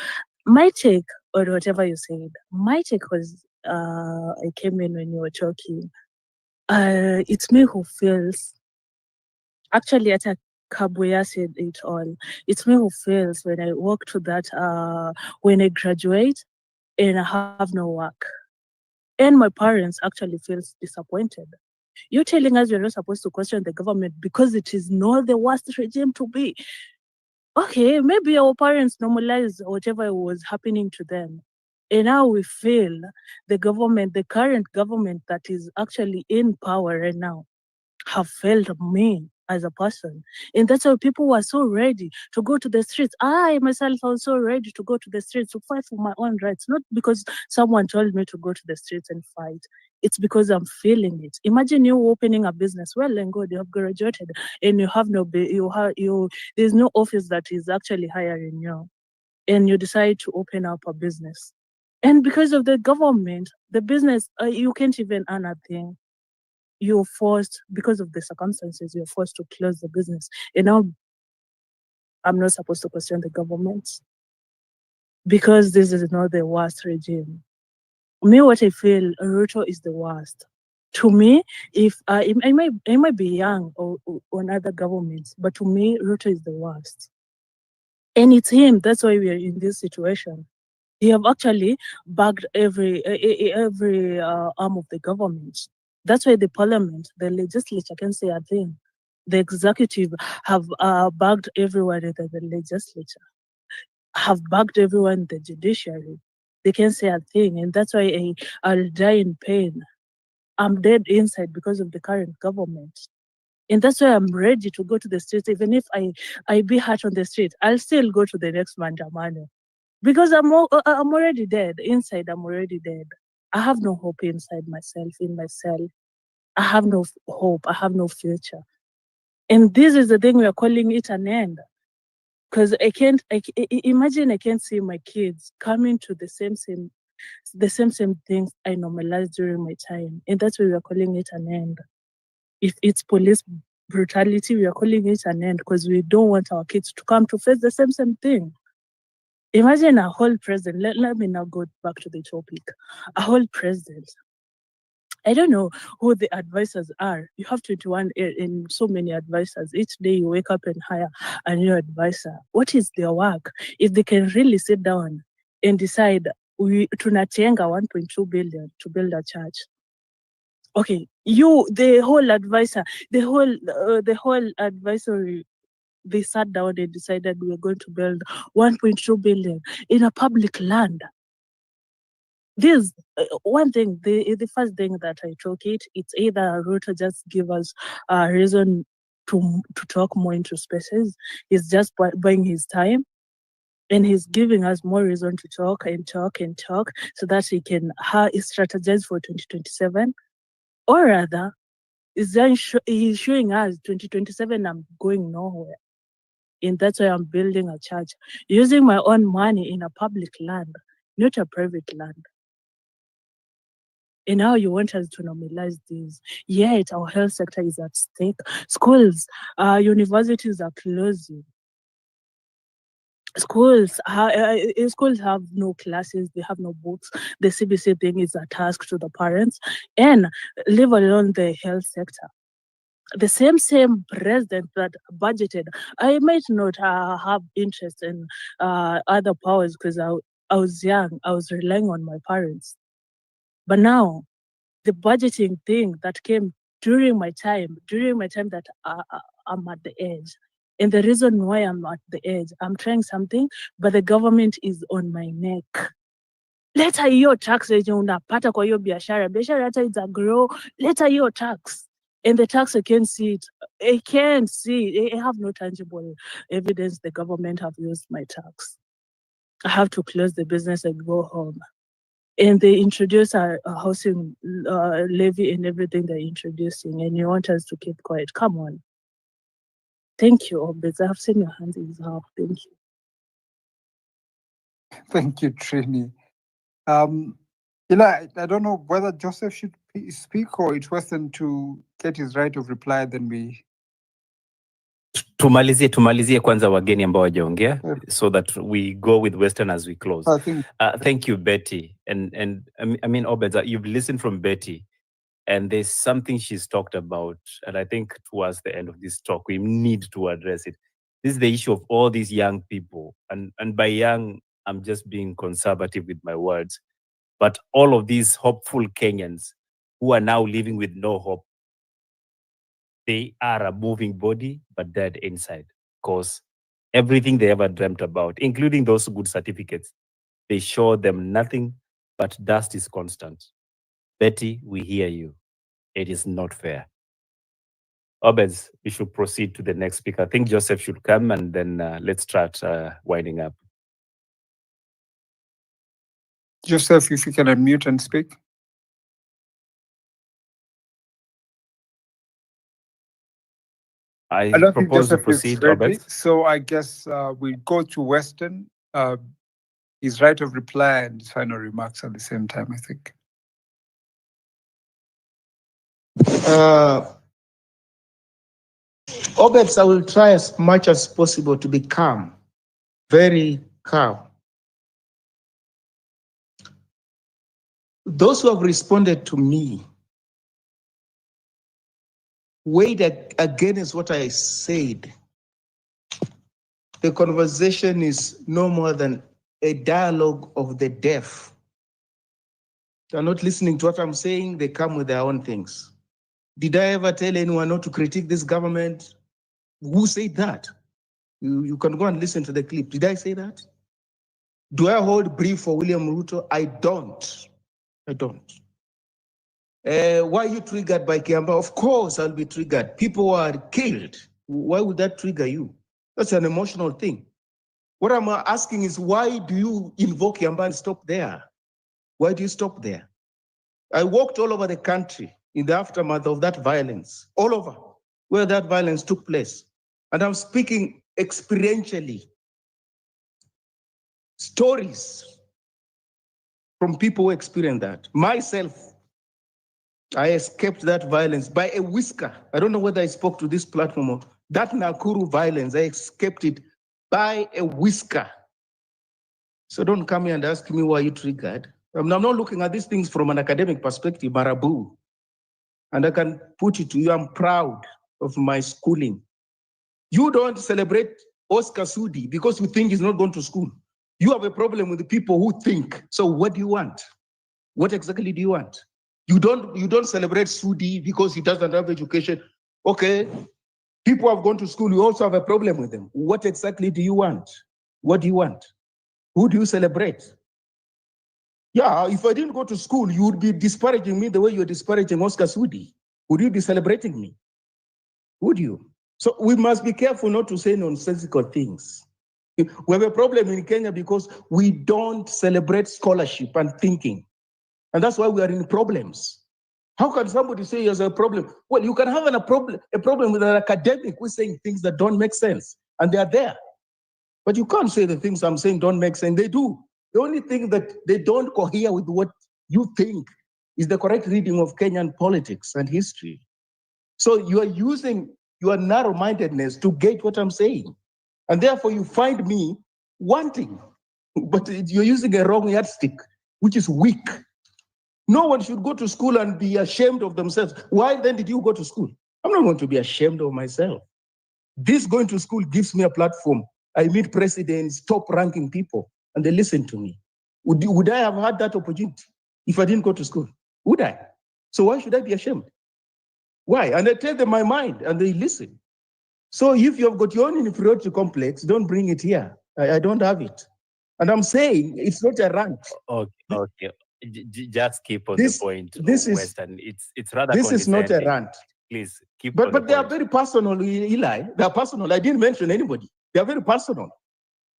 my take or whatever you said. My take was I came in when you were talking. It's me who feels. Actually, at Kabuya said it all. It's me who feels when I walk to that. When I graduate and I have no work, and my parents actually feels disappointed. You're telling us you're not supposed to question the government because it is not the worst regime to be. Okay, maybe our parents normalized whatever was happening to them. And now we feel the current government that is actually in power right now, have failed me as a person. And that's why people were so ready to go to the streets. I myself was so ready to go to the streets to fight for my own rights, not because someone told me to go to the streets and fight. It's because I'm feeling it. Imagine you opening a business. Well and good, you have graduated and you have there's no office that is actually hiring you. And you decide to open up a business. And because of the government, the business, you can't even earn a thing. You're forced, because of the circumstances, you're forced to close the business. And now I'm not supposed to question the government because this is not the worst regime. Me, what I feel, Ruto is the worst. To me, if I might be young or other governments, but to me, Ruto is the worst. And it's him. That's why we are in this situation. He have actually bagged every arm of the government. That's why the parliament, the legislature can say a thing. The executive have bagged everyone in the legislature, have bagged everyone in the judiciary. They can say a thing, and that's why I'll die in pain I'm dead inside because of the current government. And that's why I'm ready to go to the streets. Even if I be hurt on the street, I'll still go to the next mandamano. Because I'm already dead. Inside, I'm already dead. I have no hope inside myself, in myself. I have no hope. I have no future. And this is the thing we are calling it an end. Because imagine I can't see my kids coming to the same things I normalized during my time. And that's why we are calling it an end. If it's police brutality, we are calling it an end because we don't want our kids to come to face the same thing. Imagine a whole president. Let me now go back to the topic. A whole president. I don't know who the advisors are. You have 21 and so many advisors. Each day you wake up and hire a new advisor. What is their work? If they can really sit down and decide tunatenga 1.2 billion to build a church. Okay, the whole advisory, they sat down and decided we're going to build 1.2 billion in a public land. This one thing, the first thing that I took it's either Ruto just give us a reason to talk more into spaces. He's just buying his time, and he's giving us more reason to talk and talk and talk so that he can strategize for 2027. Or rather, he's showing us 2027 I'm going nowhere. And that's why I'm building a church using my own money in a public land, not a private land. And now you want us to normalize this. Yet our health sector is at stake. Schools, universities are closing. Schools have no classes, they have no books. The CBC thing is a task to the parents, and leave alone the health sector. The same president that budgeted. I might not have interest in other powers because I was young. I was relying on my parents. But now, the budgeting thing that came during my time that I'm at the edge. And the reason why I'm at the edge, I'm trying something, but the government is on my neck. Leta hiyo tax yenye unapata kwa hiyo biashara hata ita grow. Leta hiyo tax. And the tax, I can't see it. I can't see. I have no tangible evidence the government have used my tax. I have to close the business and go home. And they introduce a housing levy and everything they're introducing, and you want us to keep quiet. Come on. Thank you, Obez. I've seen your hands is up. Thank you. Thank you, Trini. I don't know whether Joseph should speak or it's Western to get his right of reply, then we... Tumalizie kwanza wageni ambao wajaongea, so that we go with Western as we close. Thank you, Betty. And I mean, Obed, you've listened from Betty, and there's something she's talked about, and I think towards the end of this talk, we need to address it. This is the issue of all these young people, and by young, I'm just being conservative with my words, but all of these hopeful Kenyans who are now living with no hope. They are a moving body, but dead inside. Because everything they ever dreamt about, including those good certificates, they show them nothing but dust is constant. Betty, we hear you. It is not fair. Obez, we should proceed to the next speaker. I think Joseph should come, and then let's start winding up. Joseph, if you can unmute and speak. I don't think propose to Joseph is proceed, ready, Obez. so I guess we'll go to Western. His right of reply and his final remarks at the same time, I think. Obed, I will try as much as possible to be calm, very calm. Those who have responded to me weighed against what I said. The conversation is no more than a dialogue of the deaf. They're not listening to what I'm saying, they come with their own things. Did I ever tell anyone not to critique this government? Who said that? You can go and listen to the clip. Did I say that? Do I hold brief for William Ruto? I don't. Why are you triggered by Kiamba? Of course, I'll be triggered. People are killed. Why would that trigger you? That's an emotional thing. What I'm asking is, why do you invoke Kiamba and stop there? Why do you stop there? I walked all over the country in the aftermath of that violence, all over where that violence took place. And I'm speaking experientially. Stories from people who experienced that. Myself, I escaped that violence by a whisker. I don't know whether I spoke to this platform or that Nakuru violence. I escaped it by a whisker. So don't come here and ask me why you triggered. I'm not looking at these things from an academic perspective, Marabu. And I can put it to you, I'm proud of my schooling. You don't celebrate Oscar Sudi because you think he's not going to school. You have a problem with the people who think. So what do you want? What exactly do you want? You don't celebrate Sudi because he doesn't have education. Okay, people have gone to school, you also have a problem with them. What exactly do you want? What do you want? Who do you celebrate? Yeah, if I didn't go to school, you would be disparaging me the way you're disparaging Oscar Sudi. Would you be celebrating me? Would you? So we must be careful not to say nonsensical things. We have a problem in Kenya because we don't celebrate scholarship and thinking. And that's why we are in problems. How can somebody say he has a problem? Well, you can have a problem with an academic who's saying things that don't make sense, and they are there. But you can't say the things I'm saying don't make sense. They do. The only thing that they don't cohere with what you think is the correct reading of Kenyan politics and history. So you are using your narrow-mindedness to gauge what I'm saying. And therefore you find me wanting, but you're using a wrong yardstick, which is weak. No one should go to school and be ashamed of themselves. Why then did you go to school? I'm not going to be ashamed of myself. This going to school gives me a platform. I meet presidents, top-ranking people, and they listen to me. Would I have had that opportunity if I didn't go to school? Would I? So why should I be ashamed? Why? And I tell them my mind, and they listen. So if you have got your own inferiority complex, don't bring it here. I don't have it. And I'm saying it's not a rant. Okay. Just keep on This- the point, this is- Western. It's rather This is not a condescending. rant. Please keep on the But they are point. very personal, Eli. They are personal. I didn't mention anybody. They are very personal.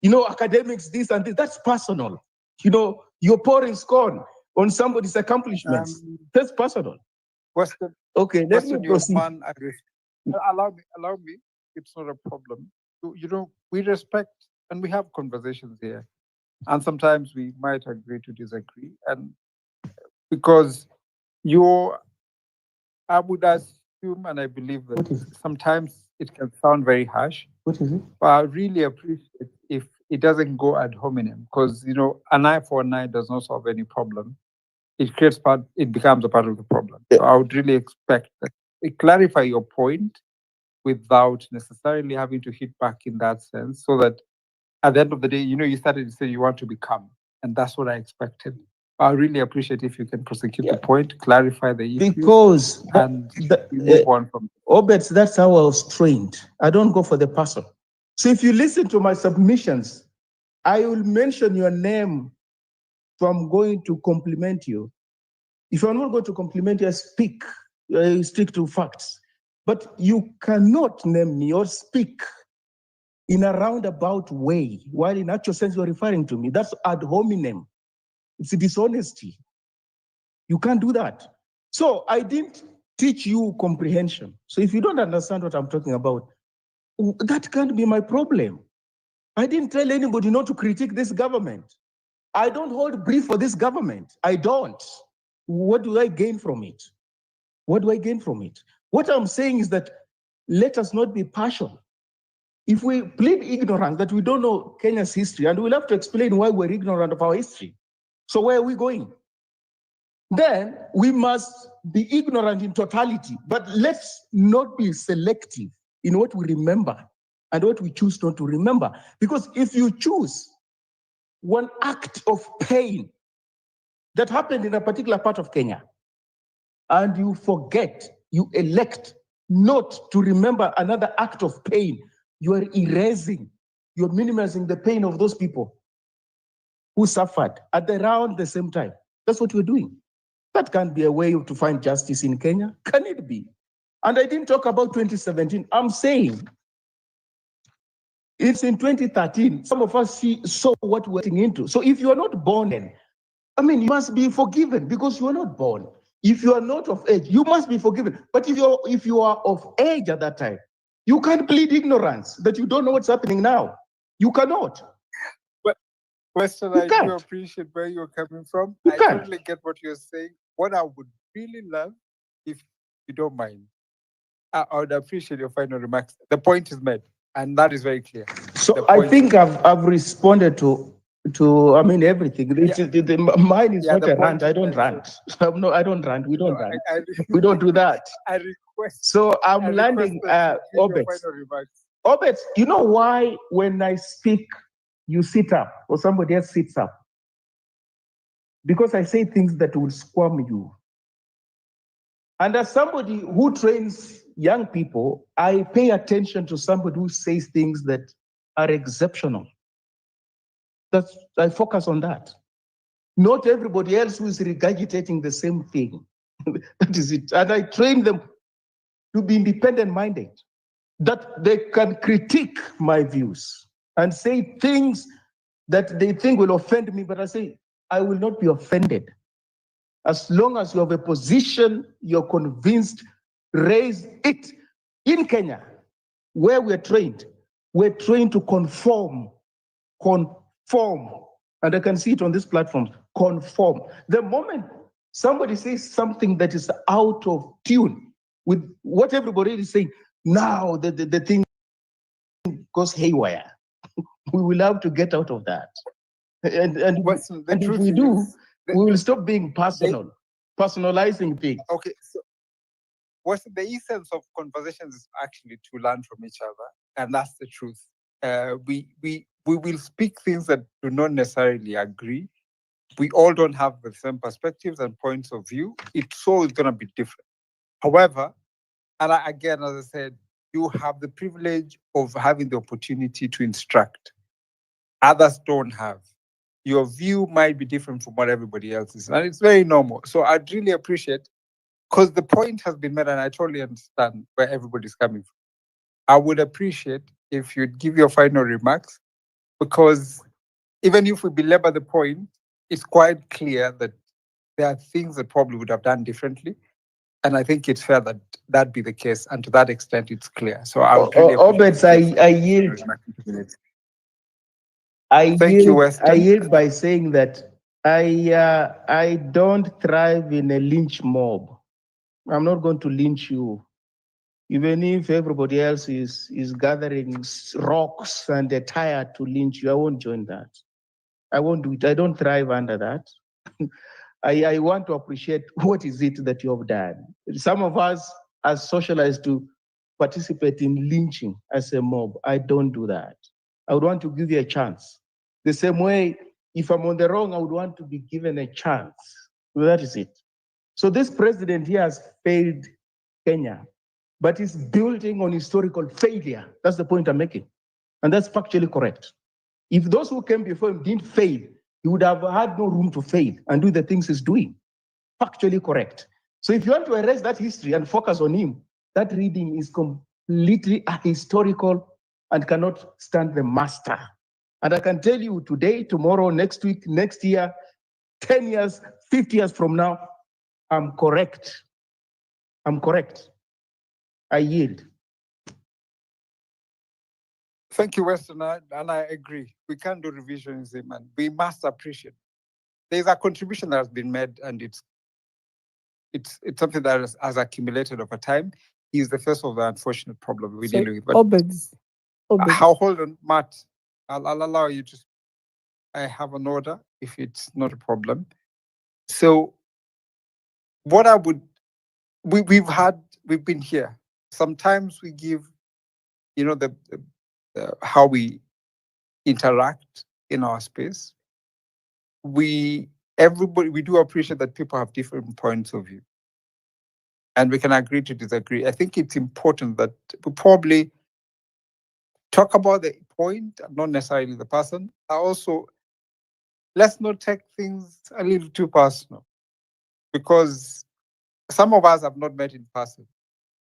You know, academics, this and this, that's personal. You know, you're pouring scorn on somebody's accomplishments. That's personal. Western, Okay, let Western, me you're a proceed. man aggressive. Allow me. It's not a problem. You know, we respect and we have conversations here, and sometimes we might agree to disagree, and because I would assume, and I believe that sometimes it can sound very harsh. What is it? But I really appreciate if it doesn't go ad hominem, because you know, an eye for an eye does not solve any problem. It becomes a part of the problem. So I would really expect that you clarify your point without necessarily having to hit back in that sense, so that at the end of the day, you know, you started to say you want to become, and that's what I expected. I really appreciate if you can prosecute the point, clarify the issue, Because and we move on from. Obets, that's how I was trained. I don't go for the person. So if you listen to my submissions, I will mention your name if I'm going to compliment you. If I'm not going to compliment you, I stick to facts. But you cannot name me or speak in a roundabout way, while in actual sense you're referring to me. That's ad hominem. It's a dishonesty. You can't do that. So I didn't teach you comprehension. So if you don't understand what I'm talking about, that can't be my problem. I didn't tell anybody not to critique this government. I don't hold brief for this government. I don't. What do I gain from it? What do I gain from it? What I'm saying is that let us not be partial. If we plead ignorance that we don't know Kenya's history, and we'll have to explain why we're ignorant of our history. So where are we going? Then we must be ignorant in totality, but let's not be selective in what we remember and what we choose not to remember. Because if you choose one act of pain that happened in a particular part of Kenya, and you forget, you elect not to remember another act of pain, you are erasing, you're minimizing the pain of those people who suffered at around the same time. That's what we're doing. That can't be a way to find justice in Kenya. Can it be? And I didn't talk about 2017. I'm saying it's in 2013. Some of us saw what we're getting into. So if you are not born then, I mean, you must be forgiven because you are not born. If you are not of age, you must be forgiven. But if you are of age at that time, you can't plead ignorance that you don't know what's happening now. You cannot. But Western, You I do can't. appreciate where you're coming from. You I can't. totally get what you're saying. What I would really love, if you don't mind, I would appreciate your final remarks. The point is made, and that is very clear. So I think I've responded to I mean everything. Mine is not the a point rant. I is don't made. rant. No, I don't rant. We don't rant. I We don't do that. I request. So I I'm request landing that you give your Obet. final remarks. Obet, you know why when I speak, you sit up or somebody else sits up? Because I say things that will squirm you. And as somebody who trains young people, I pay attention to somebody who says things that are exceptional. I focus on that. Not everybody else who is regurgitating the same thing. That is it. And I train them to be independent-minded, that they can critique my views and say things that they think will offend me, but I say, I will not be offended. As long as you have a position, you're convinced, raise it. In Kenya, where we're trained to conform. And I can see it on this platform, conform. The moment somebody says something that is out of tune with what everybody is saying, now the thing goes haywire. We will have to get out of that. And if we do, we will stop being personal, personalizing things. Okay, so what's the essence of conversations is actually to learn from each other, and that's the truth. We will speak things that do not necessarily agree. We all don't have the same perspectives and points of view. It's always going to be different. However, again, as I said, you have the privilege of having the opportunity to instruct. Others don't have. Your view might be different from what everybody else is, and it's very normal. So I'd really appreciate, because the point has been made, and I totally understand where everybody's coming from. I would appreciate if you'd give your final remarks, because even if we belabor the point, it's quite clear that there are things that probably would have done differently. And I think it's fair that that be the case. And to that extent, it's clear. So I would really appreciate I yield. I yield by saying that I don't thrive in a lynch mob. I'm not going to lynch you. Even if everybody else is gathering rocks and they're tired to lynch you, I won't join that. I won't do it. I don't thrive under that. I want to appreciate what is it that you have done. Some of us are socialized to participate in lynching as a mob. I don't do that. I would want to give you a chance. The same way, if I'm on the wrong, I would want to be given a chance. So that is it. So this president here has failed Kenya, but he's building on historical failure. That's the point I'm making. And that's factually correct. If those who came before him didn't fail, he would have had no room to fail and do the things he's doing. Factually correct. So if you want to erase that history and focus on him, that reading is completely ahistorical and cannot stand the master. And I can tell you today, tomorrow, next week, next year, 10 years, 50 years from now, I'm correct. I'm correct. I yield. Thank you, Westerner, and I agree. We can't do revisionism, and we must appreciate. There's a contribution that has been made, and it's something that has accumulated over time. He's the first of the unfortunate problem we're dealing with. But hold on, Matt. I'll allow you to. I have an order if it's not a problem. So, what I would, we've been here. Sometimes we give, the how we interact in our space. We do appreciate that people have different points of view, and we can agree to disagree. I think it's important that we probably talk about the point, not necessarily the person. Also, let's not take things a little too personal. because some of us have not met in person.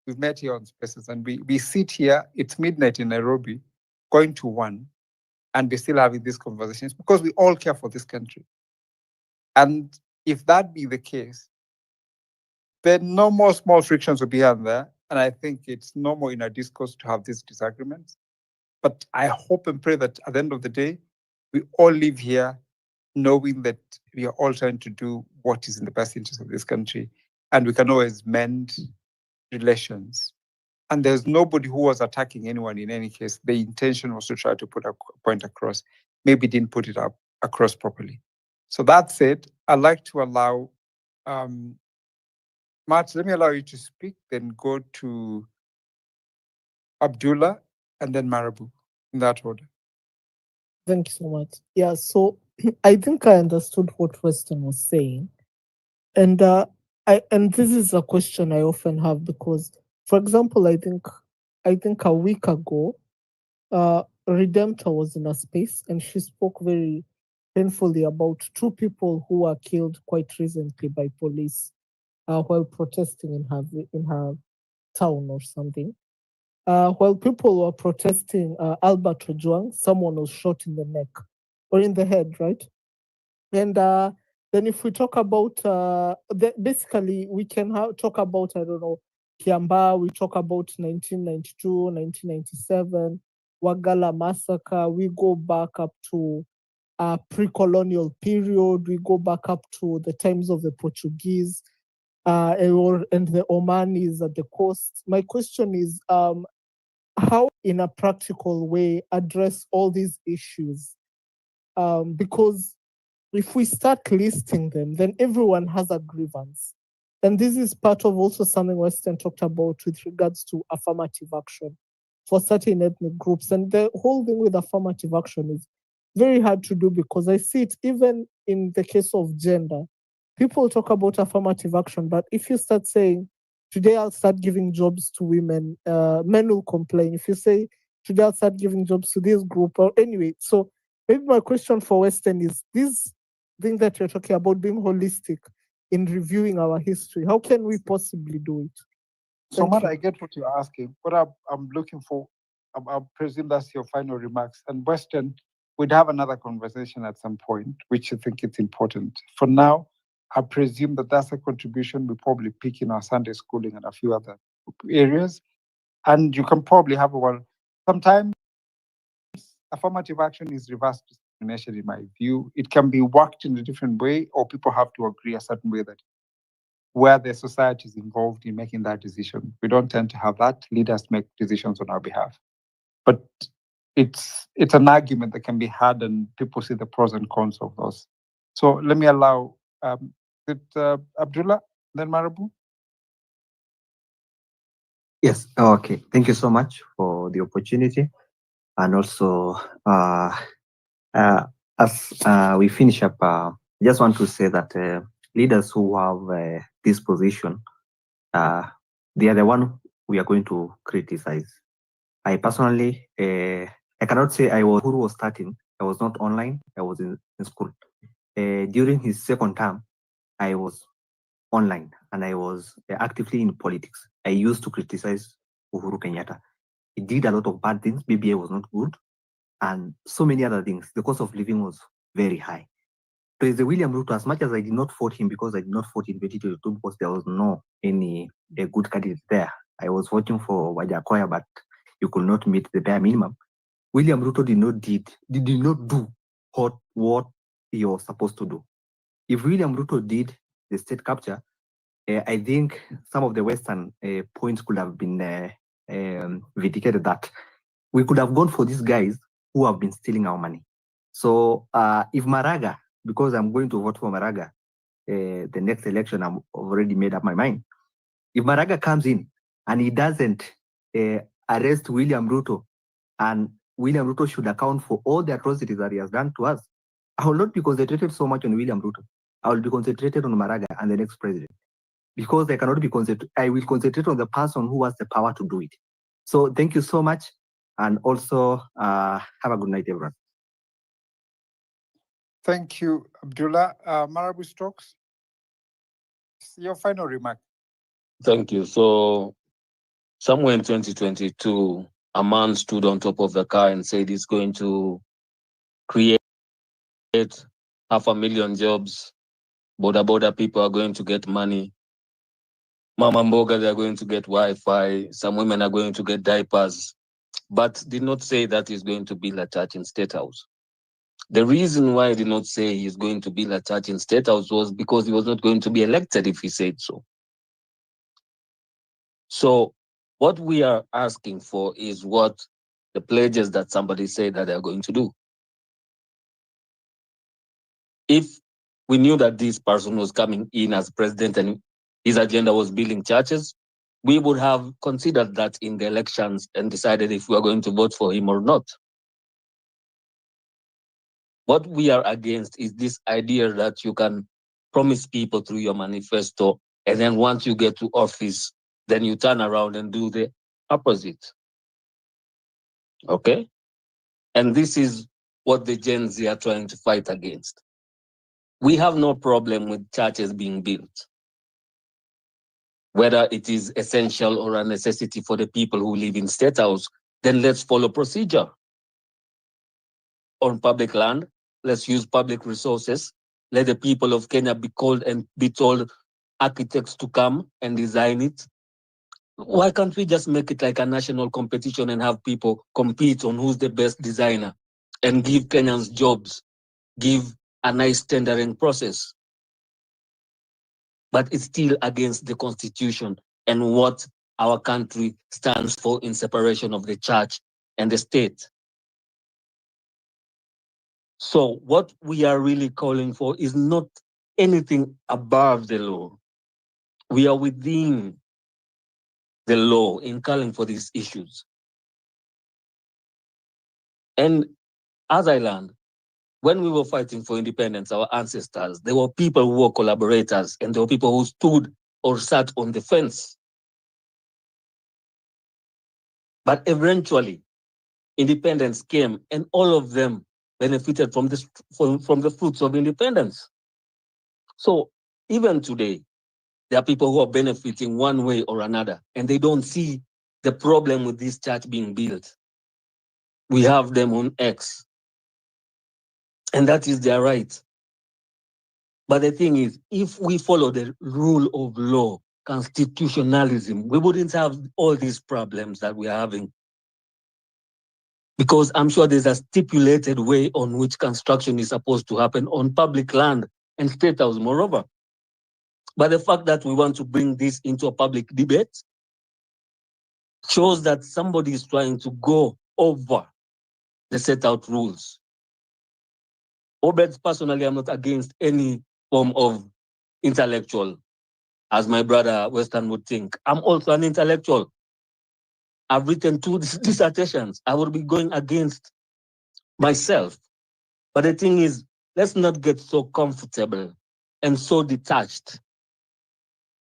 We've met here on Spaces, and we sit here, it's midnight in Nairobi, going to 1, and we're still having these conversations because we all care for this country. And if that be the case, then no more small frictions will be here and there. And I think it's normal in our discourse to have these disagreements. But I hope and pray that at the end of the day, we all live here knowing that we are all trying to do what is in the best interest of this country. And we can always mend relations. And there's nobody who was attacking anyone in any case. The intention was to try to put a point across. Maybe didn't put it up across properly. So that said, I'd like to allow Matt, let me allow you to speak, then go to Abdullah and then Marabu in that order. Thank you so much. Yeah, so I think I understood what Weston was saying. And this is a question I often have because, for example, I think a week ago, Redemptor was in a space and she spoke very painfully about 2 people who were killed quite recently by police while protesting in her town or something. While people were protesting Albert Ojwang, someone was shot in the neck or in the head, right? And then if we talk about, basically we can talk about, I don't know, Kiambaa, we talk about 1992, 1997, Wagala massacre, we go back up to pre-colonial period, we go back up to the times of the Portuguese and the Omanis at the coast. My question is, how in a practical way address all these issues? Because if we start listing them, then everyone has a grievance. And this is part of also something Weston talked about with regards to affirmative action for certain ethnic groups. And the whole thing with affirmative action is very hard to do because I see it even in the case of gender. People talk about affirmative action, but if you start saying, today I'll start giving jobs to women, men will complain. If you say, today I'll start giving jobs to this group, or anyway. So maybe my question for Weston is this thing that you're talking about being holistic in reviewing our history. How can we possibly do it? So, Matt, I get what you're asking. What I'm looking for, I presume that's your final remarks. And Weston, we'd have another conversation at some point, which I think it's important. For now, I presume that that's a contribution we probably pick in our Sunday schooling and a few other areas. And you can probably have one. Sometimes affirmative action is reverse discrimination, in my view. It can be worked in a different way, or people have to agree a certain way that where the society is involved in making that decision. We don't tend to have that. Leaders make decisions on our behalf. But it's an argument that can be had, and people see the pros and cons of those. So let me allow Abdullah, then Marabu. Yes, okay. Thank you so much for the opportunity. And also, as we finish up, I just want to say that leaders who have this position, they are the one we are going to criticize. I personally, I cannot say who was starting. I was not online. I was in school. During his second term, I was online and I was actively in politics. I used to criticize Uhuru Kenyatta. He did a lot of bad things. BBI was not good, and so many other things. The cost of living was very high. President William Ruto, as much as I did not vote him because I did not vote in 2022 because there was no any good candidate there. I was voting for Wajakoya, but you could not meet the bare minimum. William Ruto did not do what he was supposed to do. If William Ruto did the state capture, I think some of the Western points could have been vindicated that we could have gone for these guys who have been stealing our money. So if Maraga, because I'm going to vote for Maraga, the next election, I've already made up my mind. If Maraga comes in and he doesn't arrest William Ruto, and William Ruto should account for all the atrocities that he has done to us, I will not be concentrated so much on William Ruto. I will be concentrated on Maraga and the next president. Because I cannot be concentrated, I will concentrate on the person who has the power to do it. So thank you so much. And also have a good night, everyone. Thank you, Abdullah. Marabu Stokes. Your final remark. Thank you. So somewhere in 2022, a man stood on top of the car and said he's going to create 500,000 jobs. Boda people are going to get money. Mama Mboga, they're going to get Wi-Fi. Some women are going to get diapers. But did not say that he's going to build a church in State House. The reason why he did not say he's going to build a church in State House was because he was not going to be elected if he said so. So what we are asking for is what the pledges that somebody said that they're going to do. If we knew that this person was coming in as president and his agenda was building churches, we would have considered that in the elections and decided if we are going to vote for him or not. What we are against is this idea that you can promise people through your manifesto, and then once you get to office, then you turn around and do the opposite. Okay? And this is what the Gen Z are trying to fight against. We have no problem with churches being built, whether it is essential or a necessity for the people who live in State House. Then let's follow procedure. On public land, let's use public resources. Let the people of Kenya be called and be told architects to come and design it. Why can't we just make it like a national competition and have people compete on who's the best designer and give Kenyans jobs, give a nice tendering process? But it's still against the Constitution and what our country stands for in separation of the church and the state. So what we are really calling for is not anything above the law. We are within the law in calling for these issues. And as I learned, when we were fighting for independence, our ancestors, there were people who were collaborators and there were people who stood or sat on the fence. But eventually, independence came and all of them benefited from the fruits of independence. So even today, there are people who are benefiting one way or another, and they don't see the problem with this church being built. We have them on X, and that is their right. But the thing is, if we follow the rule of law, constitutionalism, we wouldn't have all these problems that we are having. Because I'm sure there's a stipulated way on which construction is supposed to happen on public land and State House, moreover. But the fact that we want to bring this into a public debate shows that somebody is trying to go over the set out rules. Obed, personally, I'm not against any form of intellectual, as my brother Western would think. I'm also an intellectual. I've written 2 dissertations. I will be going against myself. But the thing is, let's not get so comfortable and so detached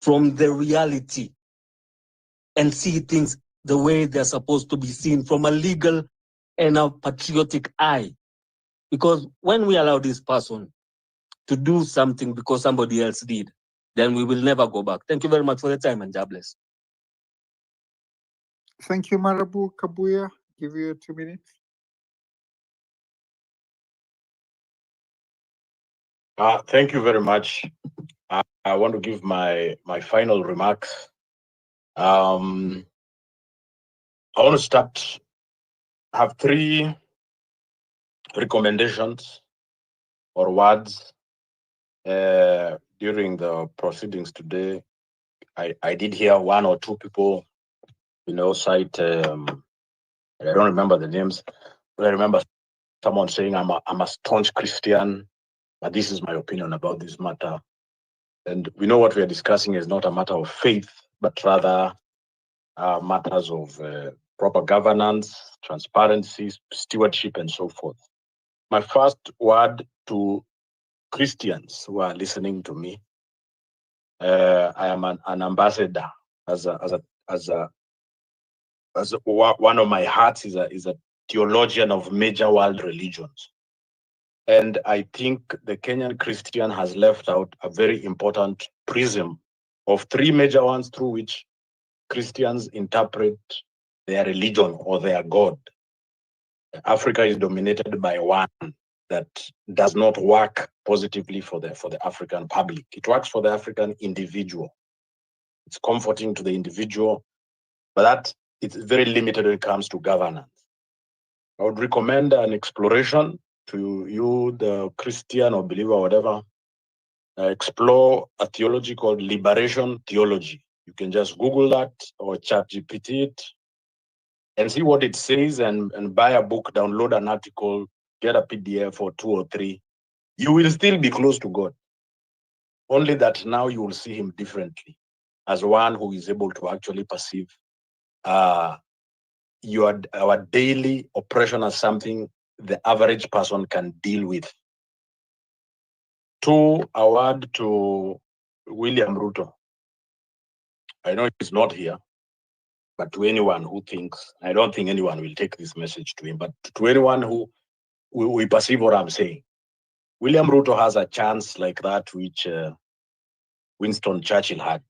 from the reality and see things the way they're supposed to be seen from a legal and a patriotic eye. Because when we allow this person to do something because somebody else did, then we will never go back. Thank you very much for the time, and God bless. Thank you, Marabu Kabuya. Give you 2 minutes. Thank you very much. I want to give my final remarks. I want to start. I have 3 recommendations or words during the proceedings today. I did hear 1 or 2 people, cite. I don't remember the names, but I remember someone saying I'm a staunch Christian, but this is my opinion about this matter. And we know what we are discussing is not a matter of faith, but rather matters of proper governance, transparency, stewardship, and so forth. My first word to Christians who are listening to me, I am an ambassador one of my hearts is a theologian of major world religions. And I think the Kenyan Christian has left out a very important prism of three major ones through which Christians interpret their religion or their God. Africa is dominated by one that does not work positively for the African public. It works for the African individual. It's comforting to the individual, but that it's very limited when it comes to governance. I would recommend an exploration to you, the Christian or believer or whatever. Explore a theology called liberation theology. You can just Google that or ChatGPT it and see what it says and buy a book, download an article, get a PDF or 2 or 3. You will still be close to God. Only that now you will see him differently as one who is able to actually perceive our daily oppression as something the average person can deal with. 2, a word to William Ruto. I know he's not here, but to anyone who thinks, I don't think anyone will take this message to him, but to anyone who we perceive what I'm saying, William Ruto has a chance like that which Winston Churchill had.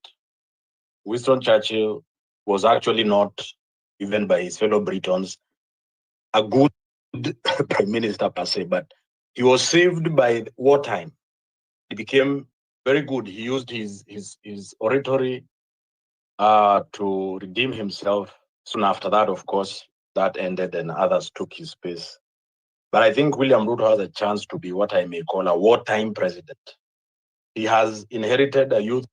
Winston Churchill was actually not, even by his fellow Britons, a good prime minister per se, but he was saved by wartime. He became very good. He used his oratory to redeem himself. Soon after that, of course, that ended and others took his place. But I think William Ruto has a chance to be what I may call a wartime president. He has inherited a youth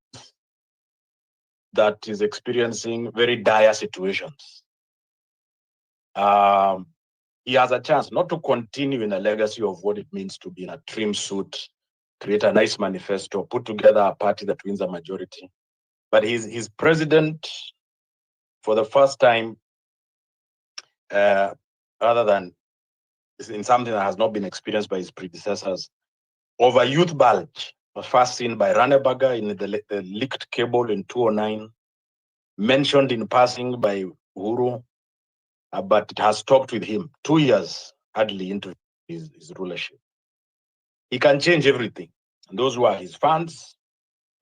that is experiencing very dire situations. He has a chance not to continue in a legacy of what it means to be in a trim suit, create a nice manifesto, put together a party that wins a majority. But he's president for the first time, rather than in something that has not been experienced by his predecessors, of a youth bulge, was first seen by Ranebaga in the leaked cable in 2009, mentioned in passing by Uhuru, but it has stopped with him 2 years hardly into his rulership. He can change everything. And those who are his fans,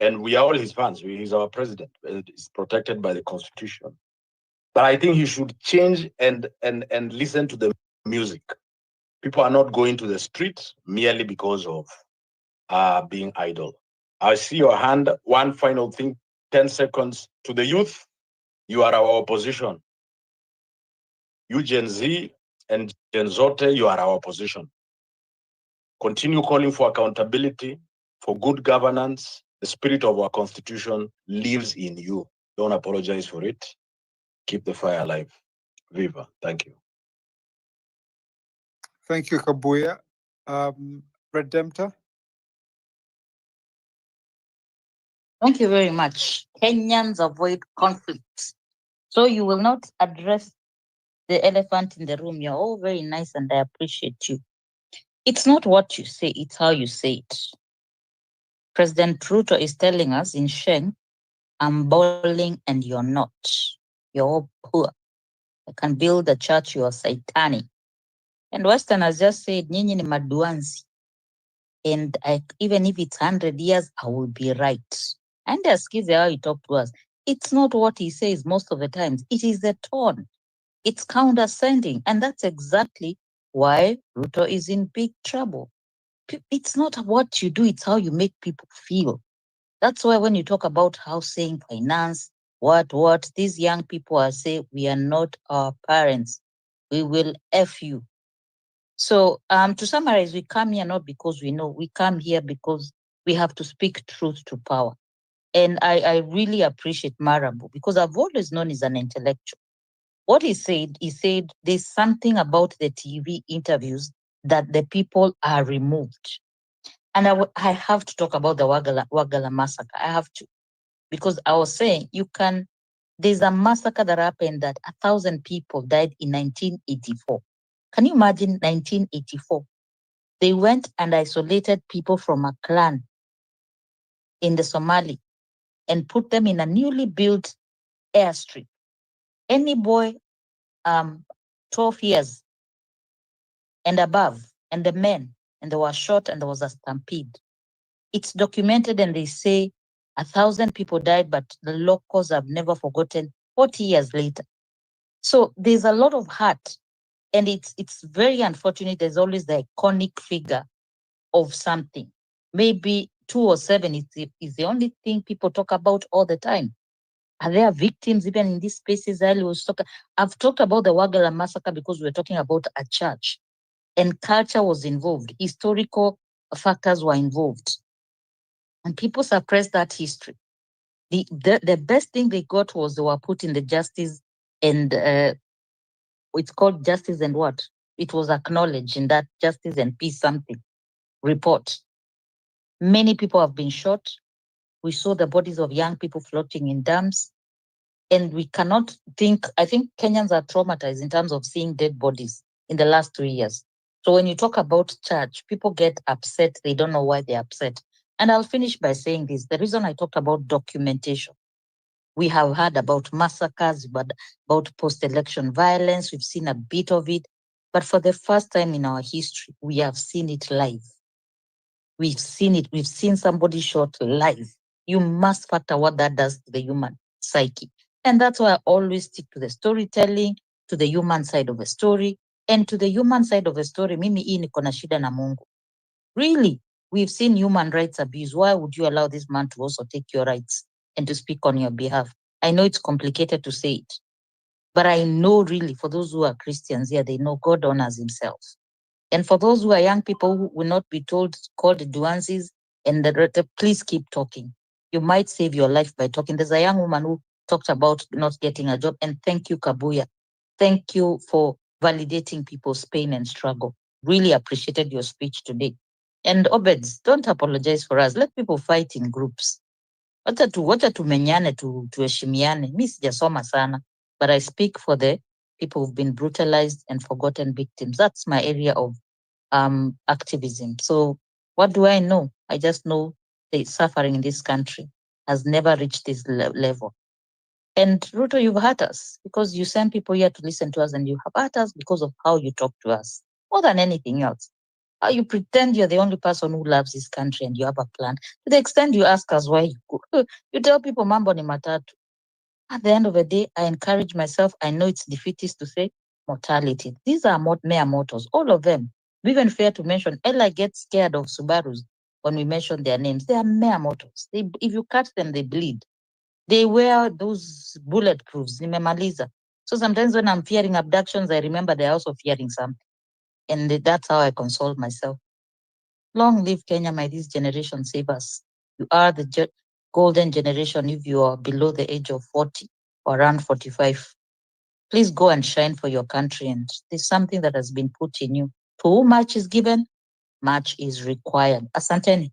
and we are all his fans, he's our president, he's protected by the Constitution. But I think he should change and listen to the music. People are not going to the streets merely because of being idle. I see your hand. One final thing, 10 seconds. To the youth, you are our opposition. You Gen Z and Gen Zote, you are our opposition. Continue calling for accountability, for good governance. The spirit of our Constitution lives in you. Don't apologize for it. Keep the fire alive. Viva. Thank you. Thank you, Kabuya. Redemptor. Thank you very much. Kenyans avoid conflict. So you will not address the elephant in the room. You're all very nice and I appreciate you. It's not what you say, it's how you say it. President Ruto is telling us in Sheng, I'm balling and you're not. You're all poor. I can build a church, you're satanic. And Western has just said, nyinyi ni maduanzi. And even if it's 100 years, I will be right. And askize how he talked to us. It's not what he says most of the times. It is the tone. It's condescending. And that's exactly why Ruto is in big trouble. It's not what you do, it's how you make people feel. That's why when you talk about housing, finance, what, these young people are saying, we are not our parents. We will F you. So to summarize, we come here not because we know, we come here because we have to speak truth to power. And I really appreciate Marabu because I've always known he's an intellectual. What he said there's something about the TV interviews that the people are removed. And I have to talk about the Wagala massacre. I have to. Because I was saying, there's a massacre that happened that 1,000 people died in 1984. Can you imagine 1984? They went and isolated people from a clan in the Somali and put them in a newly built airstrip. Any boy 12 years and above, and the men, and they were shot and there was a stampede. It's documented and they say 1,000 people died, but the locals have never forgotten 40 years later. So there's a lot of heart, and it's very unfortunate. There's always the iconic figure of something. Maybe 207 is the only thing people talk about all the time. Are there victims even in these spaces? I've talked about the Wagala massacre because we're talking about a church, and culture was involved. Historical factors were involved, and people suppressed that history. The best thing they got was they were put in the justice, and it's called justice and what? It was acknowledged in that justice and peace something report. Many people have been shot. We saw the bodies of young people floating in dams. And we cannot think, I think Kenyans are traumatized in terms of seeing dead bodies in the last 3 years. So when you talk about church, people get upset. They don't know why they're upset. And I'll finish by saying this. The reason I talked about documentation, we have heard about massacres, but about post-election violence. We've seen a bit of it. But for the first time in our history, we have seen it live. We've seen it. We've seen somebody shot live. You must factor what that does to the human psyche. And that's why I always stick to the storytelling, to the human side of a story, and to the human side of a story. Mimi hii niko na shida na Mungu. Really, we've seen human rights abuse. Why would you allow this man to also take your rights and to speak on your behalf? I know it's complicated to say it, but I know really for those who are Christians here, they know God honors himself. And for those who are young people who will not be called duanzis, and please keep talking. You might save your life by talking. There's a young woman who talked about not getting a job, and thank you, Kabuya. Thank you for validating people's pain and struggle. Really appreciated your speech today. And Obeds, don't apologize for us. Let people fight in groups. Wacha tumenyane, tuheshimiane. Mi sijasoma sana, but I speak for the people who've been brutalized and forgotten victims. That's my area of activism. So what do I know? I just know the suffering in this country has never reached this level. And Ruto, you've hurt us because you send people here to listen to us, and you have hurt us because of how you talk to us more than anything else. How you pretend you're the only person who loves this country and you have a plan. To the extent you ask us why you go, you tell people mambo ni matatu. At the end of the day, I encourage myself. I know it's defeatist to say mortality. These are mere mortals, all of them. Even fair to mention, Ella gets scared of Subarus when we mention their names. They are mere mortals. If you cut them, they bleed. They wear those bulletproofs. Nimemaliza. So sometimes when I'm fearing abductions, I remember they're also fearing something. And that's how I console myself. Long live Kenya, may this generation save us. You are the golden generation if you are below the age of 40 or around 45. Please go and shine for your country. And there's something that has been put in you. To whom much is given, much is required. Asanteni.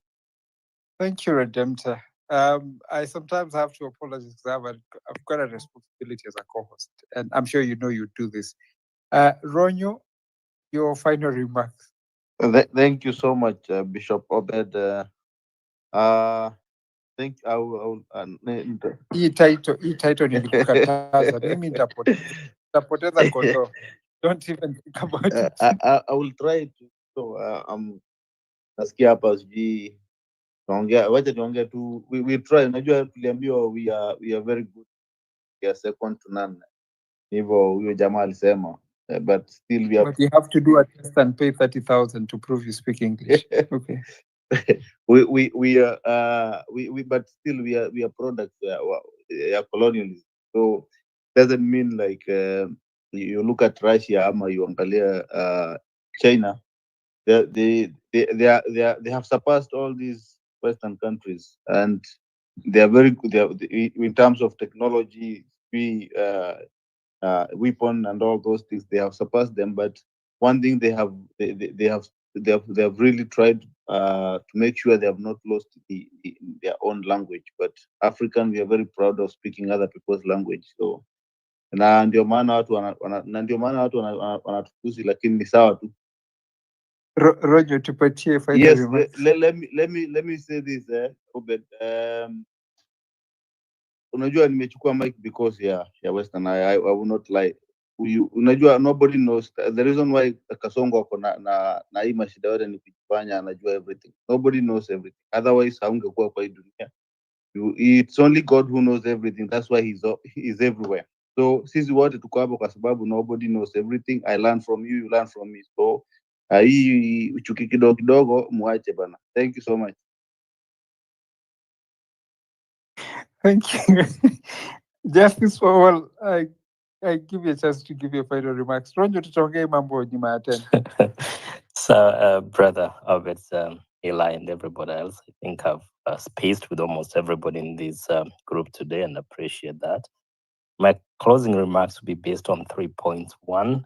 Thank you, Redemptor. I sometimes have to apologize because I've got a responsibility as a co-host, and I'm sure you know you do this. Ronyo, your final remarks. Thank you so much, Bishop Obed. Think I will. Hii title nilikukataza. Mimi nitapoteza kondoo. Don't even think about it. I will try to. So nasikia hapa sijui tuongea, wacha tuongea tu. We try. Unajua tuliambiwa we are very good. We are second to none. Hivyo huyo jamaa alisema. But still we are. But you have to do a test and pay 30,000 to prove you speak English. Okay. But still we are products. Colonialism. So doesn't mean like you look at Russia ama you angalia China. They have surpassed all these Western countries, and they are very good. In terms of technology, weapon and all those things, they have surpassed them. But one thing they have really tried to make sure they have not lost their own language. But African, we are very proud of speaking other people's language. So na ndio maana watu wanatukuzi, lakini ni sawa tu. Roger, tupatie final Yes, remarks. let me say this, Obed. Unajua nimechukua mic because ya Western. I will not lie. Unajua nobody knows the reason why Kasongo ako na hii mashida yote ni kujifanya anajua everything. Nobody knows everything. Otherwise haungekuwa kwa hii dunia. It's only God who knows everything. That's why he's everywhere. So sisi wote tuko hapo kwa sababu nobody knows everything. I learn from you, you learn from me. So hii uchuki kidogo kidogo muache bana. Thank you so much. Thank you. Justice for all. I give you a chance to give your final remarks. Ronjo, tutaongea mambo nyuma ya tena. So, brother Albert, Eli, and everybody else, I think I've spaced with almost everybody in this group today and appreciate that. My closing remarks will be based on 3 points. One,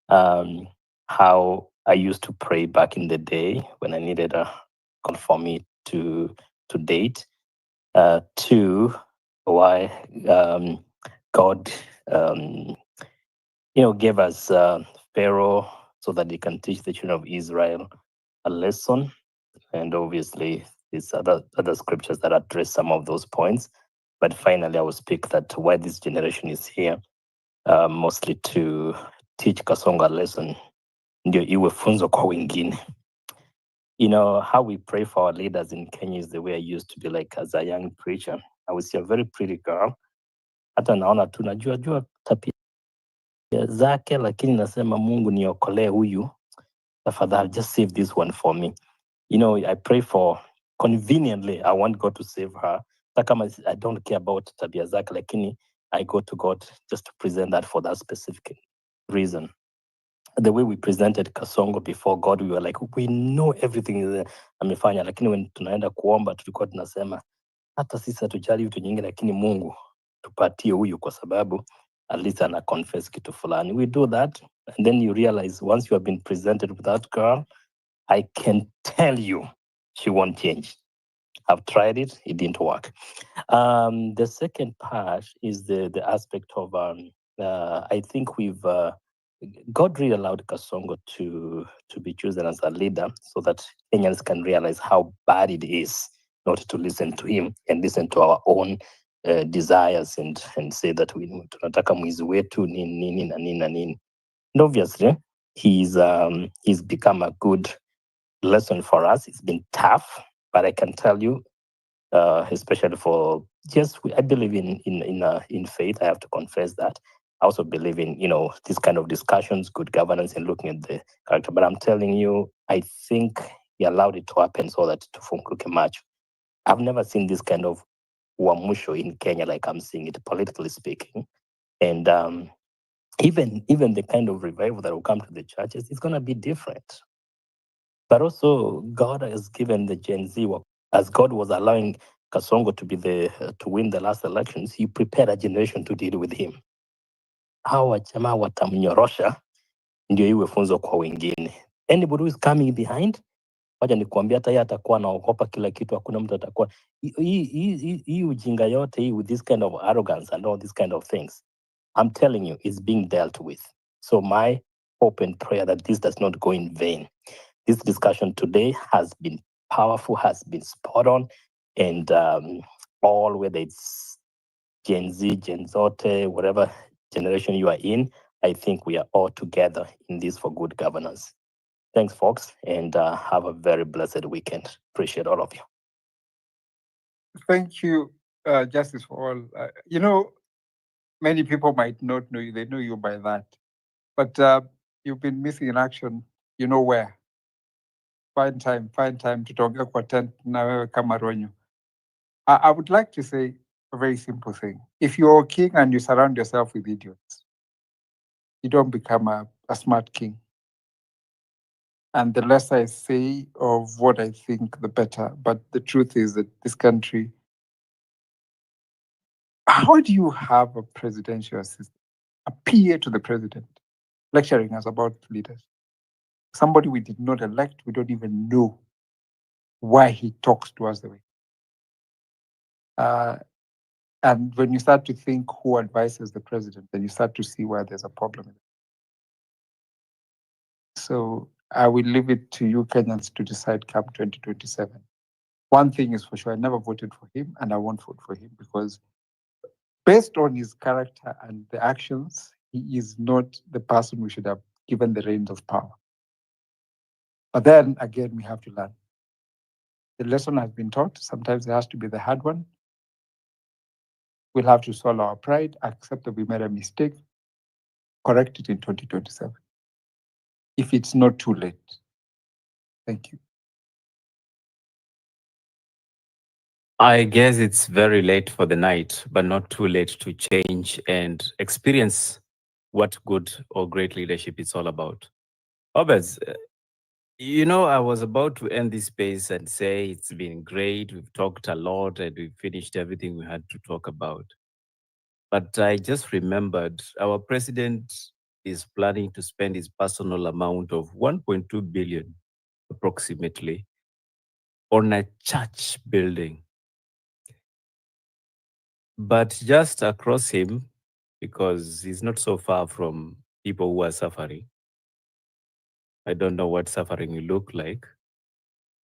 how I used to pray back in the day when I needed a call for me to date. Two, why God, gave us Pharaoh so that he can teach the children of Israel a lesson, and obviously these other scriptures that address some of those points. But finally, I will speak that why this generation is here, mostly to teach Kasongo a lesson, ndio iwe funzo kwa wengine. How we pray for our leaders in Kenya is the way I used to be like as a young preacher. I would see a very pretty girl, hata naona tu najua tapia zake, lakini nasema Mungu niokolee huyu, tafadhali just save this one for me. I pray for, conveniently, I want God to save her. I don't care about tabia zake, lakini I go to God just to present that for that specific reason. The way we presented Kasongo before God, we were like, we know everything amefanya, lakini when tunaenda kuomba tulikuwa tunasema hata sisi hatujali vitu nyingi, lakini Mungu tupatie huyu kwa sababu at least ana confess kitu fulani. We do that, and then you realize once you have been presented with that girl, I can tell you she won't change. I've tried it, it didn't work. The second part is the aspect of I think God really allowed Kasongo to be chosen as a leader so that Kenyans can realize how bad it is not to listen to him and listen to our own desires and say that tunataka mwizi wetu nini na nini na nini. And obviously, he's become a good lesson for us. It's been tough, but I can tell you, especially for I believe in faith. I have to confess that. I also believe in this kind of discussions, good governance, and looking at the character. But I'm telling you, I think he allowed it to happen so that to funguke macho. I've never seen this kind of uamusho in Kenya like I'm seeing it, politically speaking, and even the kind of revival that will come to the churches is going to be different. But also, God has given the Gen Z, as God was allowing Kasongo to win the last elections, he prepared a generation to deal with him. Hawa jamaa watamnyorosha ndio iwe funzo kwa wengine. Anybody who is coming behind, wacha nikuambia hata yeye atakuwa anaogopa kila kitu, hakuna mtu atakuwa hii ujinga yote hii with this kind of arrogance and all these kind of things. I'm telling you, it's being dealt with. So my hope and prayer that this does not go in vain. This discussion today has been powerful, has been spot on, and all, whether it's Gen Z, Gen Zote, whatever generation you are in, I think we are all together in this for good governance. Thanks, folks, and have a very blessed weekend. Appreciate all of you. Thank you, Justice for all. Many people might not know you. They know you by that. But you've been missing in action. You know where. Find time to talk kwa tent na wewe kama Ronyo. I would like to say a very simple thing. If you're a king and you surround yourself with idiots, you don't become a smart king. And the less I say of what I think, the better. But the truth is that this country, how do you have a presidential assistant, a PA to the president, lecturing us about leaders? Somebody we did not elect, we don't even know why he talks to us the way. And when you start to think who advises the president, then you start to see where there's a problem. So I will leave it to you Kenyans to decide come 2027. One thing is for sure, I never voted for him and I won't vote for him because based on his character and the actions, he is not the person we should have given the reins of power. But then again, we have to learn. The lesson has been taught. Sometimes it has to be the hard one. We'll have to swallow our pride, accept that we made a mistake, correct it in 2027. If it's not too late. Thank you. I guess it's very late for the night, but not too late to change and experience what good or great leadership is all about. Obez, you know, I was about to end this space and say it's been great. We've talked a lot and we've finished everything we had to talk about. But I just remembered our president is planning to spend his personal amount of 1.2 billion approximately on a church building. But just across him, because he's not so far from people who are suffering, I don't know what suffering will look like,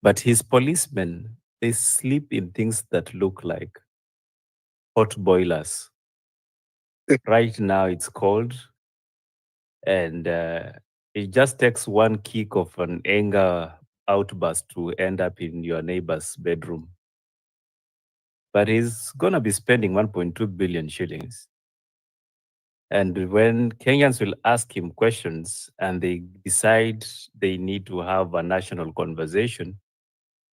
but his policemen, they sleep in things that look like hot boilers. Right now it's cold, and it just takes one kick of an anger outburst to end up in your neighbor's bedroom. But he's gonna be spending 1.2 billion shillings. And when Kenyans will ask him questions and they decide they need to have a national conversation,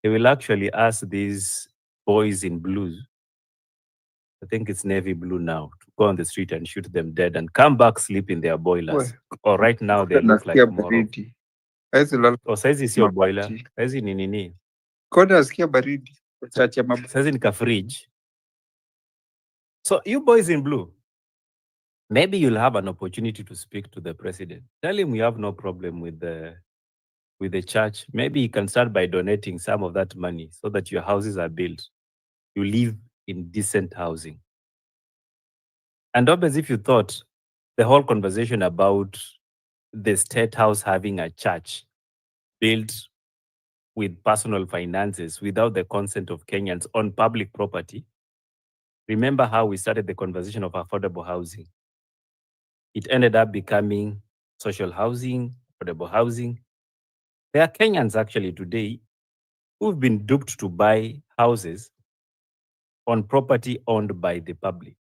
he will actually ask these boys in blue, I think it's navy blue now, to go on the street and shoot them dead and come back sleep in their boilers. Or right now they look like more. Or says it's your boiler. Says ni nini. Says in ka fridge. So you boys in blue, maybe you'll have an opportunity to speak to the president. Tell him we have no problem with the church. Maybe you can start by donating some of that money so that your houses are built. You live in decent housing. And as if you thought the whole conversation about the state house having a church built with personal finances without the consent of Kenyans on public property. Remember how we started the conversation of affordable housing. It ended up becoming social housing, affordable housing. There are Kenyans actually today who've been duped to buy houses on property owned by the public.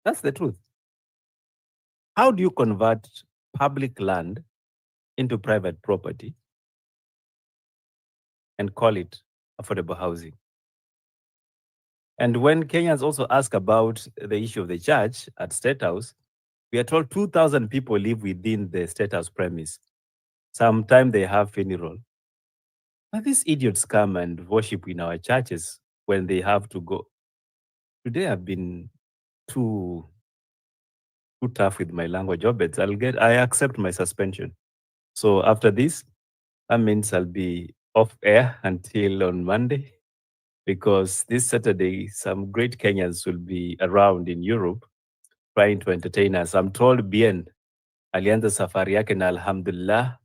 That's the truth. How do you convert public land into private property and call it affordable housing? And when Kenyans also ask about the issue of the church at State House, we are told 2,000 people live within the State House premise. Sometimes they have funeral. But these idiots come and worship in our churches when they have to go. Today I've been too tough with my language. I accept my suspension. So after this, that means I'll be off air until on Monday, because this Saturday, some great Kenyans will be around in Europe trying to entertain us. I'm told Bien alianza safari yake na alhamdulillah,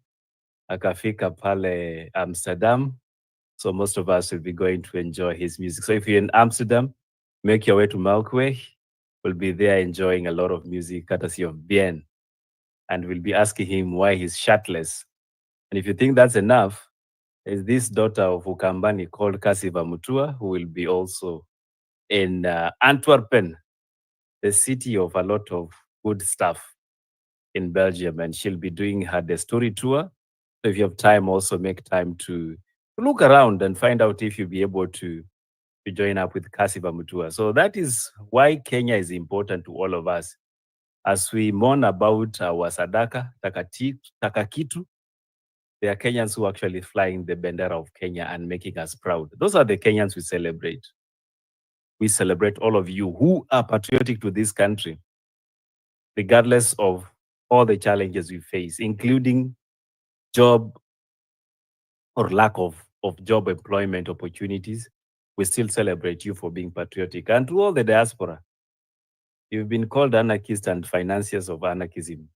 akafika pale Amsterdam. So most of us will be going to enjoy his music. So if you're in Amsterdam, make your way to Melkweg. We'll be there enjoying a lot of music courtesy of Bien. And we'll be asking him why he's shirtless. And if you think that's enough, there's this daughter of Ukambani called Kasiva Mutua, who will be also in Antwerpen, the city of a lot of good stuff in Belgium. And she'll be doing her The Story tour. So if you have time, also make time to look around and find out if you'll be able to join up with Kasiva Mutua. So that is why Kenya is important to all of us. As we mourn about our Sadaka, Takakitu, there are Kenyans who are actually flying the bendera of Kenya and making us proud. Those are the Kenyans we celebrate. We celebrate all of you who are patriotic to this country, regardless of all the challenges we face, including job or lack of job employment opportunities. We still celebrate you for being patriotic. And to all the diaspora, you've been called anarchists and financiers of anarchism.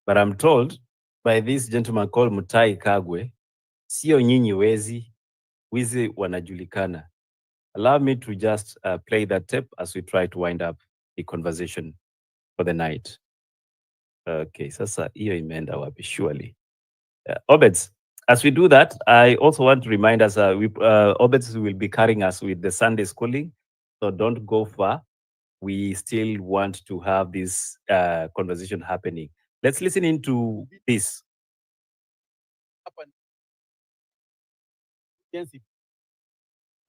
But I'm told by this gentleman called Mutai Kagwe, sio nyinyi wezi, wizi wanajulikana. Allow me to just play that tape as we try to wind up the conversation for the night. Okay, sasa hiyo imeenda wapi surely. Obeds, As we do that, I also want to remind us, Obets will be carrying us with the Sunday schooling, so don't go far. We still want to have this conversation happening. Let's listen into this.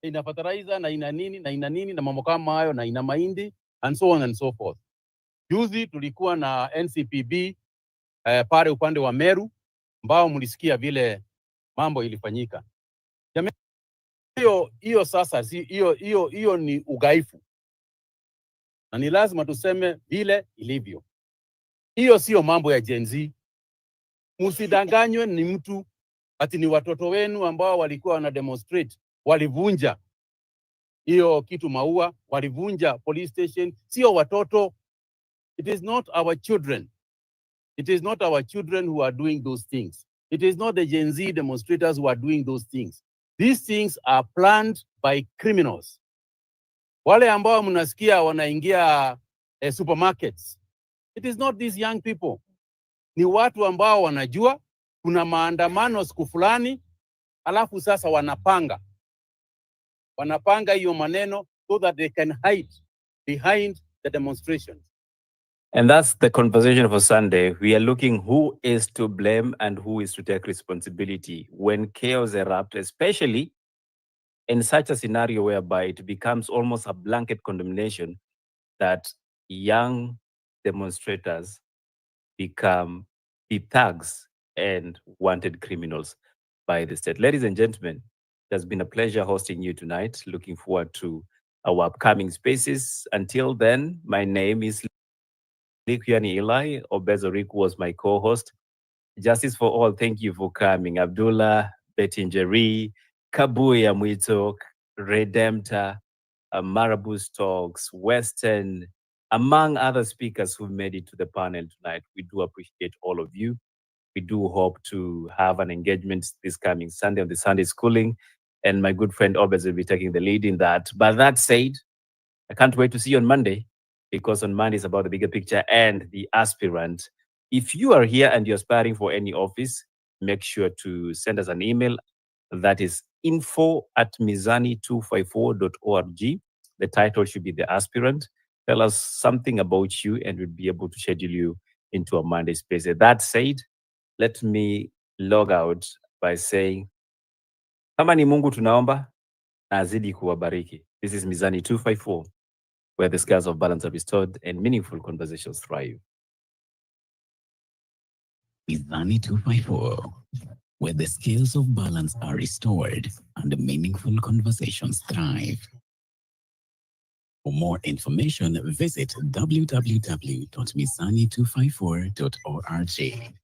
Ina fertilizer na ina nini na mambo kama hayo na ina mahindi and so on and so forth. Juzi tulikuwa na NCPB pale upande wa Meru ambao mlisikia vile mambo ilifanyika. Hiyo sasa hiyo ni ugaifu. Na ni lazima tuseme vile ilivyo. Hiyo sio mambo ya Gen Z. Msidanganywe ni mtu ati ni watoto wenu ambao walikuwa wana demonstrate, walivunja hiyo kitu maua, walivunja police station. Sio watoto. It is not our children. It is not our children who are doing those things. It is not the Gen Z demonstrators who are doing those things. These things are planned by criminals. Wale ambao mnasikia wanaingia supermarkets. It is not these young people. Ni watu ambao wanajua kuna maandamano siku fulani, alafu sasa wanapanga hiyo maneno so that they can hide behind the demonstrations. And that's the conversation for Sunday. We are looking who is to blame and who is to take responsibility when chaos erupts, especially in such a scenario whereby it becomes almost a blanket condemnation that young demonstrators become the thugs and wanted criminals by the state. Ladies and gentlemen, it has been a pleasure hosting you tonight. Looking forward to our upcoming spaces. Until then, my name is Likyani Eli. Obezorik was my co-host. Justice for All, thank you for coming. Abdullah, Bettinjeri, Kabuya Mwitok, Redemptor, Marabou Stokes, Western, among other speakers who made it to the panel tonight. We do appreciate all of you. We do hope to have an engagement this coming Sunday on the Sunday schooling. And my good friend Obez will be taking the lead in that. But that said, I can't wait to see you on Monday, because on Monday is about the bigger picture and the aspirant. If you are here and you're aspiring for any office, make sure to send us an email. That is info@mizani254.org. The title should be The Aspirant. Tell us something about you and we'll be able to schedule you into a Monday space. That said, let me log out by saying, kama ni Mungu tunaomba, na azidi kuwabariki. This is Mizani 254, where the scales of balance are restored and meaningful conversations thrive. Mizani 254, where the scales of balance are restored and meaningful conversations thrive. For more information, visit www.mizani254.org.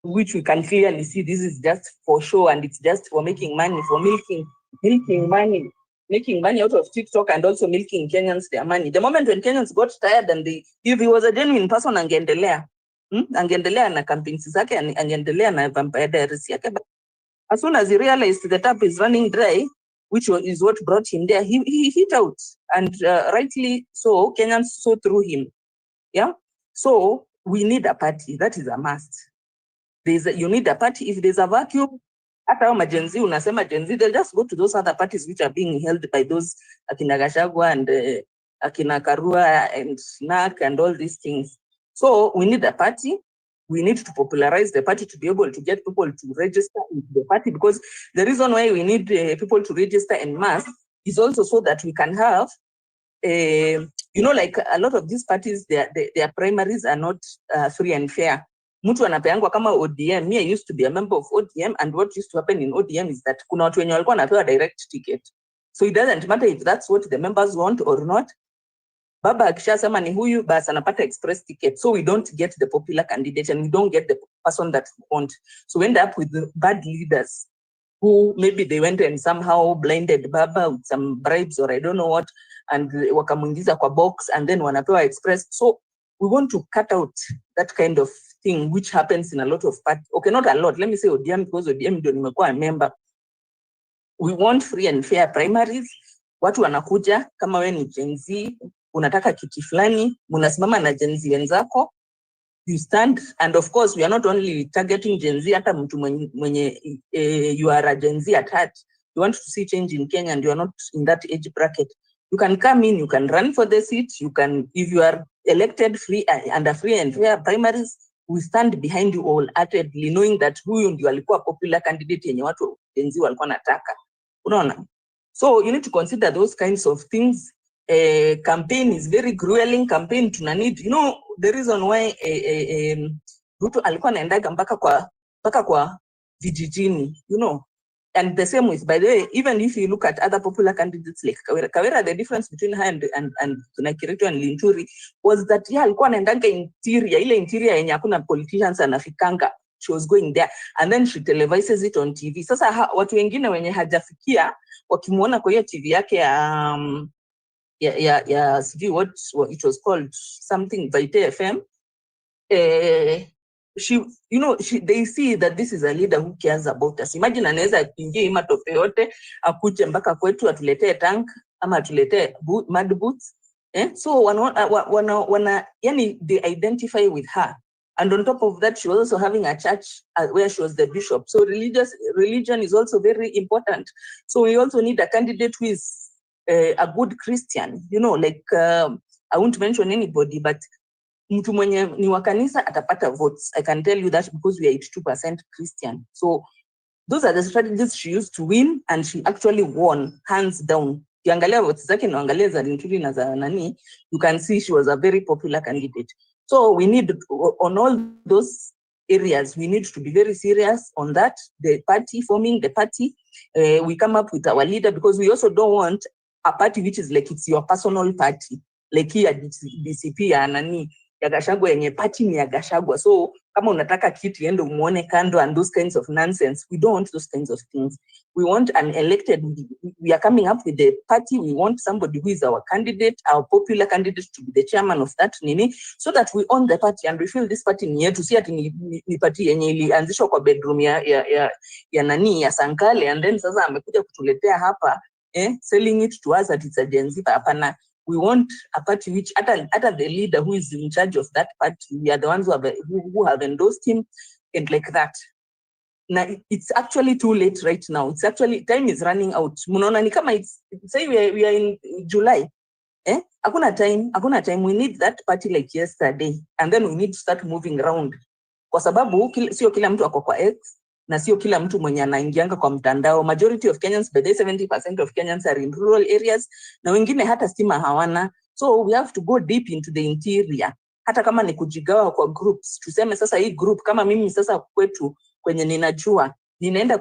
which we can clearly see this is just for show and it's just for making money, for making money out of TikTok and also milking Kenyans their money. The moment when Kenyans got tired and if he was a genuine person, angeendelea na campaigns zake, angeendelea na Vampire Diaries yake. But as soon as he realized the tap is running dry, which is what brought him there, he hit out, and rightly so, Kenyans saw through him. Yeah. So we need a party. That is a must. You need a party. If there's a vacuum, hata hao Gen Z, unasema Gen Z, they'll just go to those other parties which are being held by those Akina Gachagua and Akina Karua and Snack and all these things. So we need a party. We need to popularize the party to be able to get people to register into the party, because the reason why we need people to register en masse is also so that we can have, like a lot of these parties, their primaries are not free and fair. Mtu anapeangwa kama ODM. Me, I used to be a member of ODM, and what used to happen in ODM is that kuna watu wenye walikuwa wanapewa direct ticket. So it doesn't matter if that's what the members want or not. Baba akishasema ni huyu, basi anapata express ticket. So we don't get the popular candidate and we don't get the person that we want. So we end up with bad leaders who maybe they went and somehow blinded Baba with some bribes or I don't know what, and wakamuingiza kwa box and then wanapewa express. So we want to cut out that kind of thing which happens in a lot of parties. Okay, not a lot. Let me say ODM, because ODM ndio nimekuwa a member. We want free and fair primaries. Watu wanakuja kama wewe ni Gen Z, unataka kiti fulani, munasimama na Gen Z wenzako, you stand, and of course we are not only targeting Gen Z, hata mtu mwenye you are a Gen Z at heart, you want to see change in Kenya and you are not in that age bracket, you can come in, you can run for the seat, you can, if you are elected free under free and fair primaries, we stand behind you wholeheartedly, knowing that huyu ndio alikuwa popular candidate yenye watu Gen Z walikuwa nataka. Unaona? So you need to consider those kinds of things. Campaign is very grueling. Campaign tuna need, the reason why Ruto alikuwa anaendaga mpaka kwa vijijini, and the same with, by the way, even if you look at other popular candidates like Kawera, the difference between her and Kirito and Linturi was that alikuwa anaendaga interior, ile interior yenye hakuna politicians anafikanga. She was going there and then she televises it on TV. Sasa watu wengine wenye hajafikia wakimuona kwa hiyo TV yake sijui what it was called, something Vite FM, they see that this is a leader who cares about us. Imagine anaweza kuingia hii matope yote akuje mpaka kwetu atuletee tank ama atuletee mud boots. So yani they identify with her. And on top of that, she was also having a church where she was the bishop. So religion is also very important. So we also need a candidate who is a good Christian. I won't mention anybody, but mtu mwenye ni wa kanisa atapata votes. I can tell you that because we are 82% Christian. So those are the strategies she used to win, and she actually won hands down. Ukiangalia votes zake na uangalia za Linturi na za nani, you can see she was a very popular candidate. So we need, on all those areas, we need to be very serious on that. The party, forming the party, we come up with our leader, because we also don't want a party which is like it's your personal party, like here DCP ya nani ya Gachagua yenye party ni ya Gachagua. So kama unataka kiti ende umuone kando and those kinds of nonsense, we don't want those kinds of things. We want an elected, we are coming up with the party, we want somebody who is our candidate, our popular candidate, to be the chairman of that nini, so that we own the party and we feel this party ni yetu, si ati ni party yenye ilianzishwa kwa bedroom ya nani ya Sankale and then sasa amekuja kutuletea hapa selling it to us that it's a Gen Z. Hapana. We want a party which, at the leader who is in charge of that party, we are the ones who have endorsed him, and like that. Now, it's actually too late right now. It's actually, time is running out. Munaona ni kama say we are in July. Hakuna time. We need that party like yesterday, and then we need to start moving around. Kwa sababu sio kila mtu ako kwa X, na sio kila mtu mwenye anaingianga kwa mtandao. Majority of Kenyans, by the 70% of Kenyans are in rural areas, na wengine hata stima hawana. So we have to go deep into the interior. Hata kama ni kujigawa kwa groups, tuseme sasa hii group, kama mimi sasa kwetu kwenye ninajua, ninaenda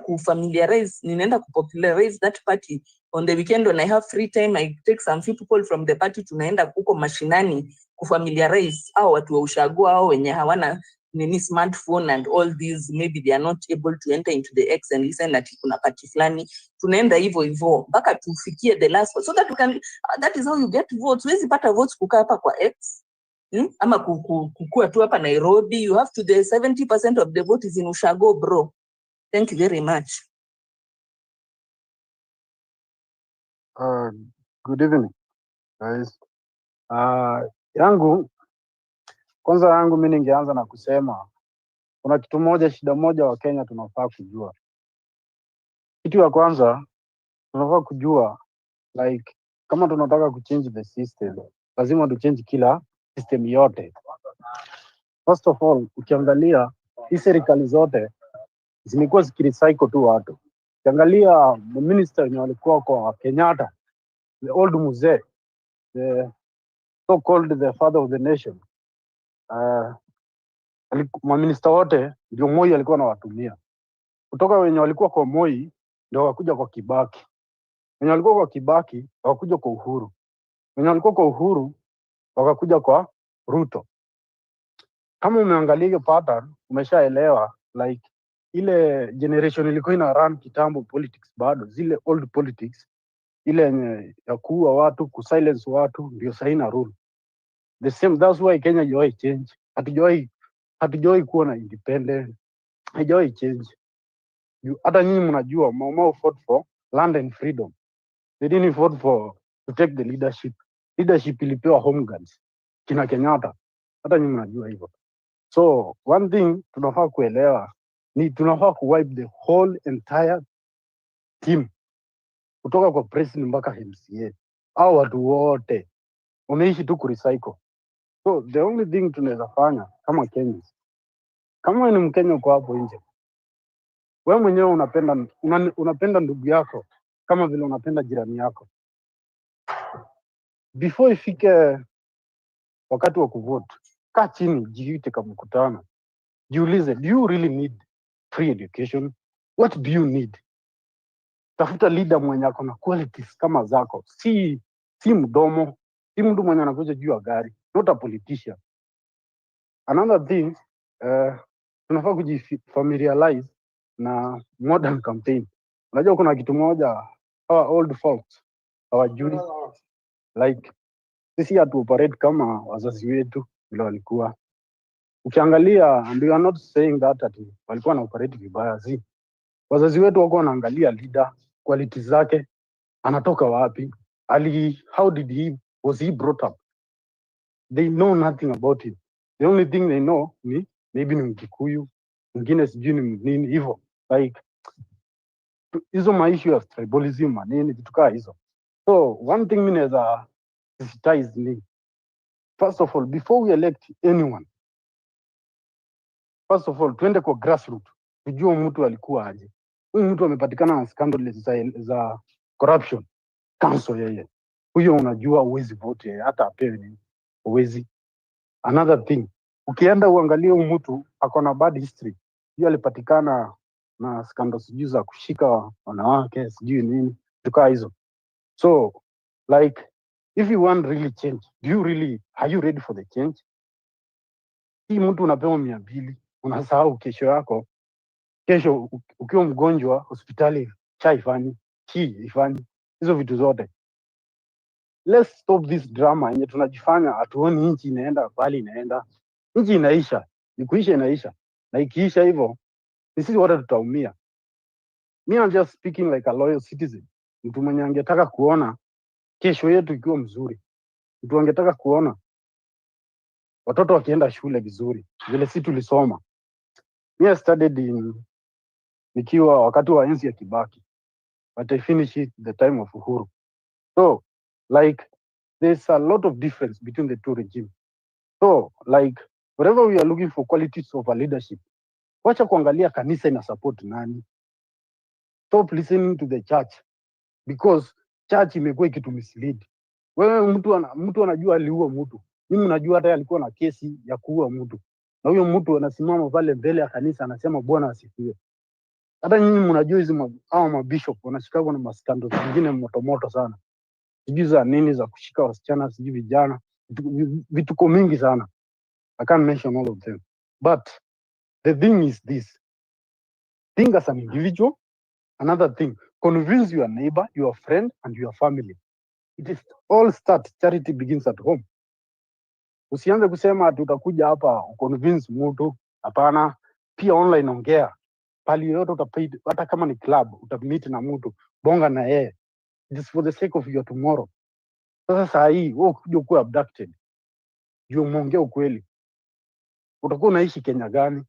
kupopularize that party. On the weekend when I have free time, I take some few people from the party, tunaenda huko mashinani kufamiliarize au watu wa ushago au wenye hawana nini smartphone and all these, maybe they are not able to enter into the X and listen that kuna party fulani, tunaenda hivyo mpaka tufikie the last one, so that we can, that is how you get votes. Huwezi pata votes kukaa hapa kwa X ama kukua tu hapa Nairobi. You have to, the 70% of the vote is in Ushago, bro. Thank you very much. Good evening guys. Yangu mimi ningeanza na kusema kuna kitu moja, shida moja wa Kenya tunafaa kujua. Kitu ya kwanza tunafaa kujua, like kama tunataka kuchange the system, lazima tuchange kila system yote. First of all, ukiangalia hii serikali zote zimekuwa zikirecycle tu watu. Ukiangalia minister wenye walikuwa kwa Kenyatta, the old mzee, the so called the father of the nation, maminista wote ndio Moi alikuwa anawatumia. Kutoka wenye walikuwa kwa Moi ndio wakuja kwa Kibaki, wenye walikuwa kwa Kibaki wakakuja kwa Uhuru, wenye walikuwa kwa Uhuru wakakuja kwa Ruto. Kama umeangalia hiyo pattern, umeshaelewa like ile generation ilikuwa ina run kitambo politics, bado zile old politics, ile yenye ya kuua watu, kusilence watu, ndio sasa ina rule the same. That's why Kenya haijawahi change. Hatujawahi kuwa na independent, haijawahi change. Hata nyinyi mnajua Mau fought for land and freedom, they didn't fought for to take the leadership. Leadership ilipewa home guards kina Kenyatta, hata nyinyi mnajua hivyo. So one thing tunafaa kuelewa ni tunafaa kuwipe the whole entire team, kutoka kwa president mpaka MCA. Hao watu wote wameishi tu kurecycle. So the only thing tunaweza fanya kama Kenyans, kama ni Mkenya uko hapo nje, wewe mwenyewe unapenda ndugu yako kama vile unapenda jirani yako. Before ifike wakati wa kuvote, kaa chini, jiite kama mkutano, jiulize, do you really need free education? What do you need? Tafuta leader mwenye ako na qualities kama zako, si mdomo, si mtu mwenye anakuja juu ya gari, not a politician. Another thing, tunafaa kujifamiliarize na modern campaign. Unajua kuna kitu moja our old folks hawajui, like sisi hatu operate kama wazazi wetu vile walikuwa. Ukiangalia, and we are not saying that ati walikuwa na operate vibaya, wazazi wetu wako wanaangalia leader, quality zake, anatoka wapi, how did he, was he brought up? They know nothing about him. The only thing they know ni maybe ni Mkikuyu, mwingine sijui ni nini hivyo, like hizo maishu ya tribalism manini vitu kaa hizo. So one thing mimi naweza sisitize ni, first of all, before we elect anyone, first of all tuende kwa grassroots, tujue mtu alikuwa aje. Huyu mtu amepatikana na scandal za corruption, cancel yeye. Huyo unajua uwezi vote yeye, hata apewe nini uwezi. Another thing, ukienda uangalie huyu mtu akona bad history, hiyo alipatikana na scandal sijui za kushika wanawake sijui nini, tukaa hizo. So like if you want really change, are you ready for the change? Hii mtu unapewa 200, unasahau kesho yako. Kesho ukiwa mgonjwa hospitali chai ifani hizo vitu zote. Let's stop this drama yenye tunajifanya hatuoni nchi inaenda bali inaenda. Nchi inaisha, ni kuisha inaisha, na ikiisha hivyo sisi wote tutaumia. Me, I'm just speaking like a loyal citizen, mtu mwenye angetaka kuona kesho yetu ikiwa mzuri, mtu angetaka kuona watoto wakienda shule vizuri vile sisi tulisoma. Me, I studied nikiwa wakati wa enzi ya Kibaki, but I finished it the time of Uhuru. So like there's a lot of difference between the two regimes. So like wherever we are looking for qualities of a leadership, wacha kuangalia kanisa ina support nani. Stop listening to the church, because church imekuwa ikitumislead. Wewe mtu anajua aliua mtu, mimi najua hata alikuwa na kesi ya kuua mtu, na huyo mtu anasimama pale mbele ya kanisa anasema Bwana asifiwe. Hata nyinyi mnajua hizo hao mabishop wanashikwa na maskando zingine moto sana, sijui za nini, za kushika wasichana, sijui vijana, vituko mingi sana. I can't mention all of them, But the thing is this: think as an individual. Another thing, convince your neighbor, your friend, and your family. It is all start. Charity begins at home. Usianze kusema ati utakuja hapa uconvince mtu. Hapana, pia online ongea. Pali yote utapita, hata kama ni club, utamiti na mtu, bonga na yeye. It is for the sake of your tomorrow. Sasa saa hii wewe ukija kuwa abducted, juu umeongea ukweli, utakuwa unaishi Kenya gani?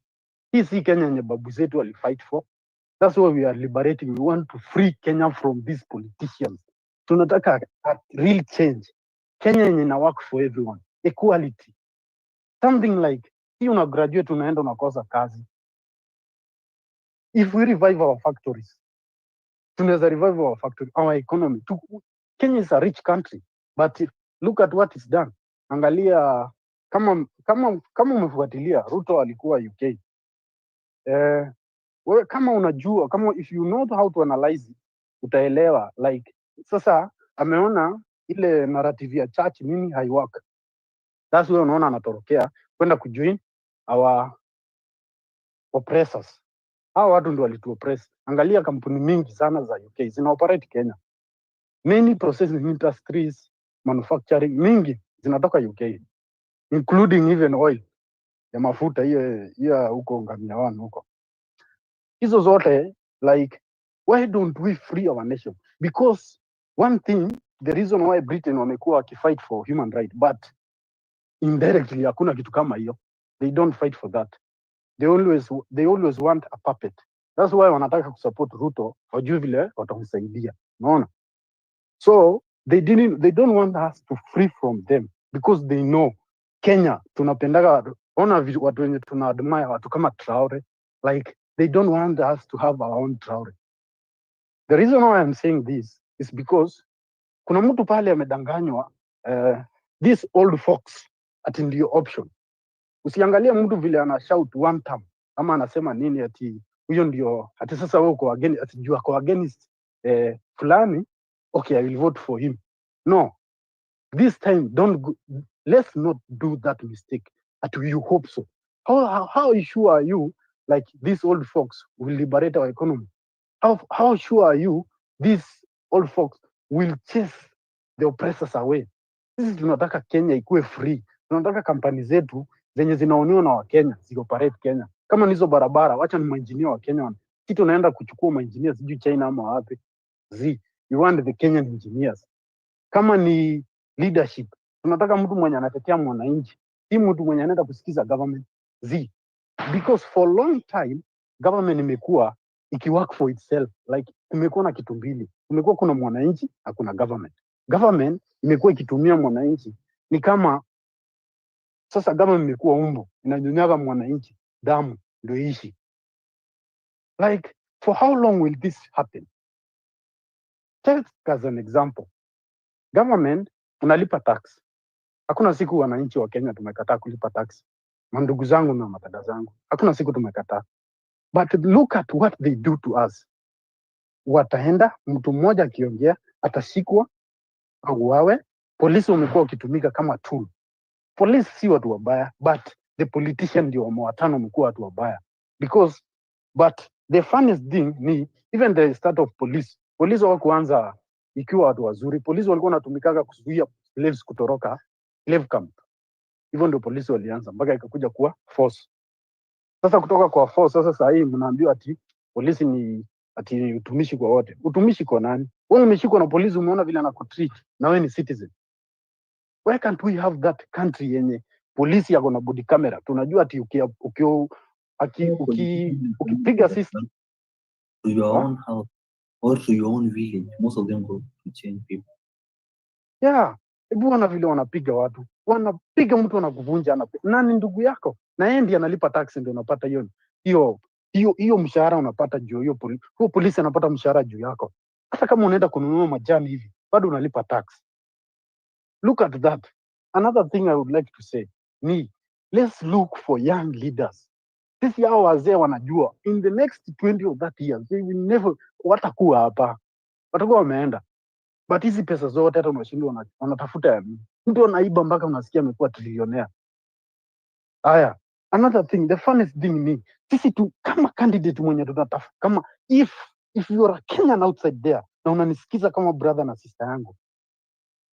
Hii si Kenya yenye babu zetu walifight for. That's why we are liberating. We want to free Kenya from these politicians. Tunataka a real change. Kenya yenye ina work for everyone. Equality. Something like, hii una graduate unaenda unakosa kazi. If we revive our factories, tunaweza revive our factory, our economy. Kenya is a rich country, but look at what is done. Angalia, kama umefuatilia, Ruto alikuwa UK. Wewe kama unajua, if you know how to analyze it, utaelewa. Like, sasa ameona ile narrative ya church nini haiwork. That's why unaona anatorokea kwenda kujoin our oppressors. Hao watu ndio walituoppress. Angalia kampuni mingi sana za UK zina operate Kenya. Many processing industries, manufacturing mingi zinatoka UK, including even oil ya mafuta hiyo huko ngamia wana huko. Hizo zote, like, why don't we free our nation? Because one thing, the reason why Britain wamekuwa wakifight for human rights, but indirectly hakuna kitu kama hiyo. They don't fight for that. They always want a puppet. That's why wanataka kusupport Ruto, wajue vile watamsaidia. Unaona? So they don't want us to free from them because they know Kenya tunapendaga, ona watu wenye tunaadmire, watu kama Traore, like they don't want us to have our own Traore. The reason why I'm saying this is because kuna mtu pale amedanganywa, this old fox ati ndio option. Usiangalie mtu vile ana shout one time ama anasema nini ati huyo ndio ati sasa wewe uko against, ati jua kwa against fulani, okay, I will vote for him. No, this time let's not do that mistake. At you hope so. How sure are you like this old folks will liberate our economy? How sure are you these old folks will chase the oppressors away? Sisi tunataka Kenya ikuwe free. Tunataka kampani zetu zenye zinaoniwa na Wakenya zioperate Kenya. Kama nizo barabara, wacha ni maengineer wa Kenya. Kitu unaenda kuchukua maengineer sijui China ama wapi. You want the Kenyan engineers. Kama ni leadership, tunataka mtu mwenye anatetea mwananchi, si mtu mwenye anaenda kusikiza government. Because for long time government imekuwa ikiwork for itself, like imekuwa na kitu mbili. Imekuwa kuna mwananchi na kuna government. Government imekuwa ikitumia mwananchi, ni kama sasa government imekuwa umbo, inanyonyaga mwananchi damu ndio ishi. Like, for how long will this happen? Take as an example, government unalipa tax. Hakuna siku wananchi wa Kenya tumekataa kulipa tax. Mandugu zangu na madada zangu, hakuna siku tumekataa. But look at what they do to us. Wataenda, mtu mmoja akiongea atashikwa au wawe. Polisi wamekuwa wakitumika kama tool. Polisi si watu wabaya, but the politician ndio wamewatano wamekuwa watu wabaya. But the funniest thing ni even the start of police hawakuanza ikiwa watu wazuri. Polisi walikuwa wanatumikaga kuzuia slaves kutoroka slave camp. Hivyo ndio polisi walianza mpaka ikakuja kuwa force. Sasa kutoka kwa force, sasa saa hii mnaambiwa ati polisi ni ati utumishi kwa wote. Utumishi kwa nani? Wewe umeshikwa na polisi, umeona vile anakutreat na wewe ni citizen. Why can't we have that country yenye polisi yako na body camera? Tunajua ati ukipiga system to your own house or to your own village, most of them go to change people. Yeah, hebu wana vile wanapiga watu. Wanapiga mtu wanakuvunja, nani ndugu yako? Na yeye ndiye analipa tax, ndio unapata hiyo mshahara unapata juu hiyo polisi anapata mshahara juu yako. Hata kama unaenda kununua majani hivi, bado unalipa tax. Look at that. Another thing I would like to say ni let's look for young leaders. Sisi hao wazee wanajua in the next 20 or 30 years they will never watakuwa hapa. Watakuwa wameenda. But hizi pesa zote hata unashindwa wanatafuta ya nini? Mtu anaiba mpaka unasikia amekuwa trilionea. Haya, Another thing, the funniest thing ni sisi tu kama candidate mwenye tunatafuta, kama if you are a Kenyan outside there na unanisikiza kama brother na sister yangu,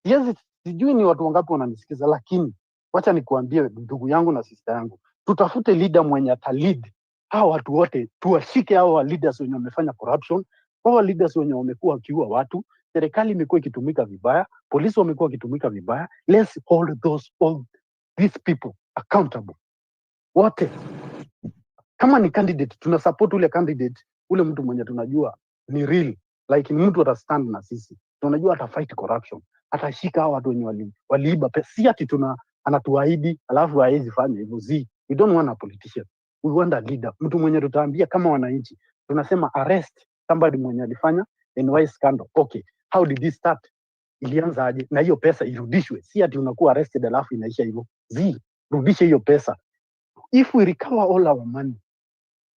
yes, sijui ni watu wangapi wananisikiza, lakini wacha nikuambie ndugu yangu na sister yangu, tutafute leader mwenye atalead hao watu wote, tuwashike hao leaders wenye wamefanya corruption, hao leaders wenye wamekuwa wakiua watu, serikali imekuwa ikitumika vibaya, polisi wamekuwa wakitumika vibaya. Let's hold all these people accountable wote. Kama ni candidate, tuna support ule candidate, ule mtu mwenye tunajua ni real, like ni mtu atastand na sisi, tunajua ata fight corruption, atashika hao watu wenye waliiba pesa. Si ati anatuahidi alafu haezi fanya hivyo. We don't want a politician, we want a leader, mtu mwenye tutaambia kama wananchi, tunasema arrest somebody mwenye alifanya NY scandal. Okay, how did this start? Ilianza aje? Na hiyo pesa irudishwe, si ati unakuwa arrested alafu inaisha hivyo. Rudishe hiyo pesa. If we recover all our money,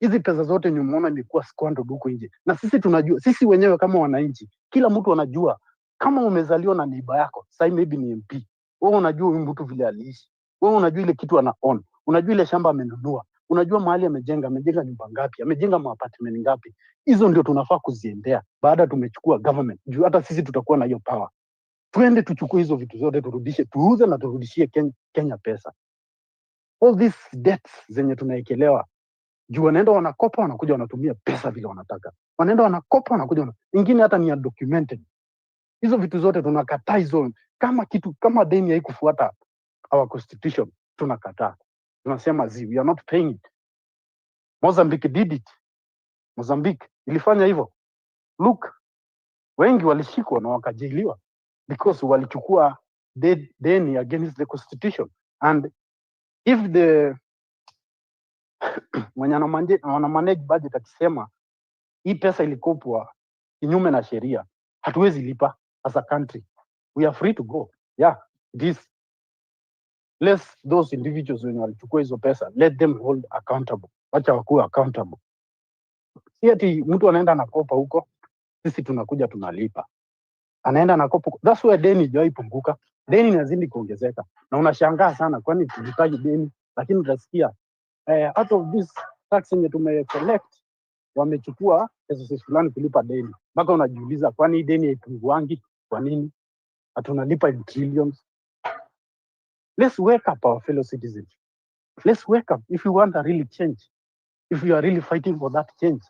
hizi pesa zote nimeona imekuwa squandered huko nje, na sisi tunajua, sisi wenyewe kama wananchi, kila mtu anajua. Kama umezaliwa na neighbor yako, sasa maybe ni MP, wewe unajua huyu mtu vile aliishi, wewe unajua ile kitu ana own, unajua ile shamba amenunua, unajua mahali amejenga nyumba ngapi, amejenga apartment ngapi. Hizo ndio tunafaa kuziendea baada tumechukua government, juu hata sisi tutakuwa na hiyo power. Twende tuchukue hizo vitu zote, turudishe, tuuze na turudishie Kenya pesa. All these debts zenye tunaekelewa, juu wanaenda wanakopa, wanakuja wanatumia pesa vile wanataka, wanaenda wanakopa, wanakuja ingine hata ni documented. Hizo vitu zote tunakataa hizo. Kama deni haikufuata our constitution, tunakataa, tunasema we are not paying it. Mozambique did it. Mozambique ilifanya hivyo. Look, wengi walishikwa na wakajailiwa because walichukua deni against the constitution. And if the mwenye ana manage budget akisema hii pesa ilikopwa kinyume na sheria, hatuwezi lipa as a country, we are free to go. Yeah, it is. Those individuals wenye walichukua hizo pesa, let them hold accountable. Wacha wakuwe accountable. Si ati mtu anaenda anakopa huko, sisi tunakuja tunalipa. Anaenda anakopa, that's where deni haipunguka. Deni inazidi kuongezeka. Na unashangaa sana, kwani tulitaji deni, lakini utasikia out of this tax yenye tumecollect, wamechukua pesa fulani kulipa deni. Mpaka unajiuliza, kwani deni haipunguangi? Kwa nini hatunalipa in trillions? Let's wake up our fellow citizens. Let's wake up if you want a really change. If you are really fighting for that change.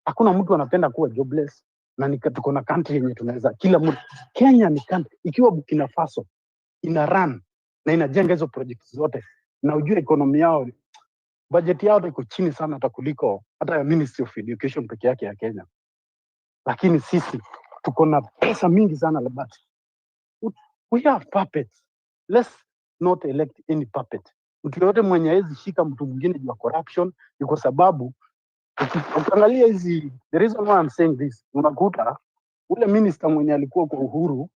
Hakuna mtu anapenda kuwa jobless, na tuko na country yenye tunaweza kila mtu. Kenya ni country, ikiwa Burkina Faso ina run na inajenga hizo projects zote, na ujue economy yao, budget yao iko chini sana hata kuliko hata ya Ministry of Education peke yake ya Kenya. Lakini sisi tuko na pesa mingi sana, but we have puppets. Let's not elect any puppet. Mtu yote mwenye hawezi shika mtu mwingine juu ya corruption, ni kwa sababu ukiangalia hizi, the reason why I'm saying this, unakuta ule minister mwenye alikuwa kwa Uhuru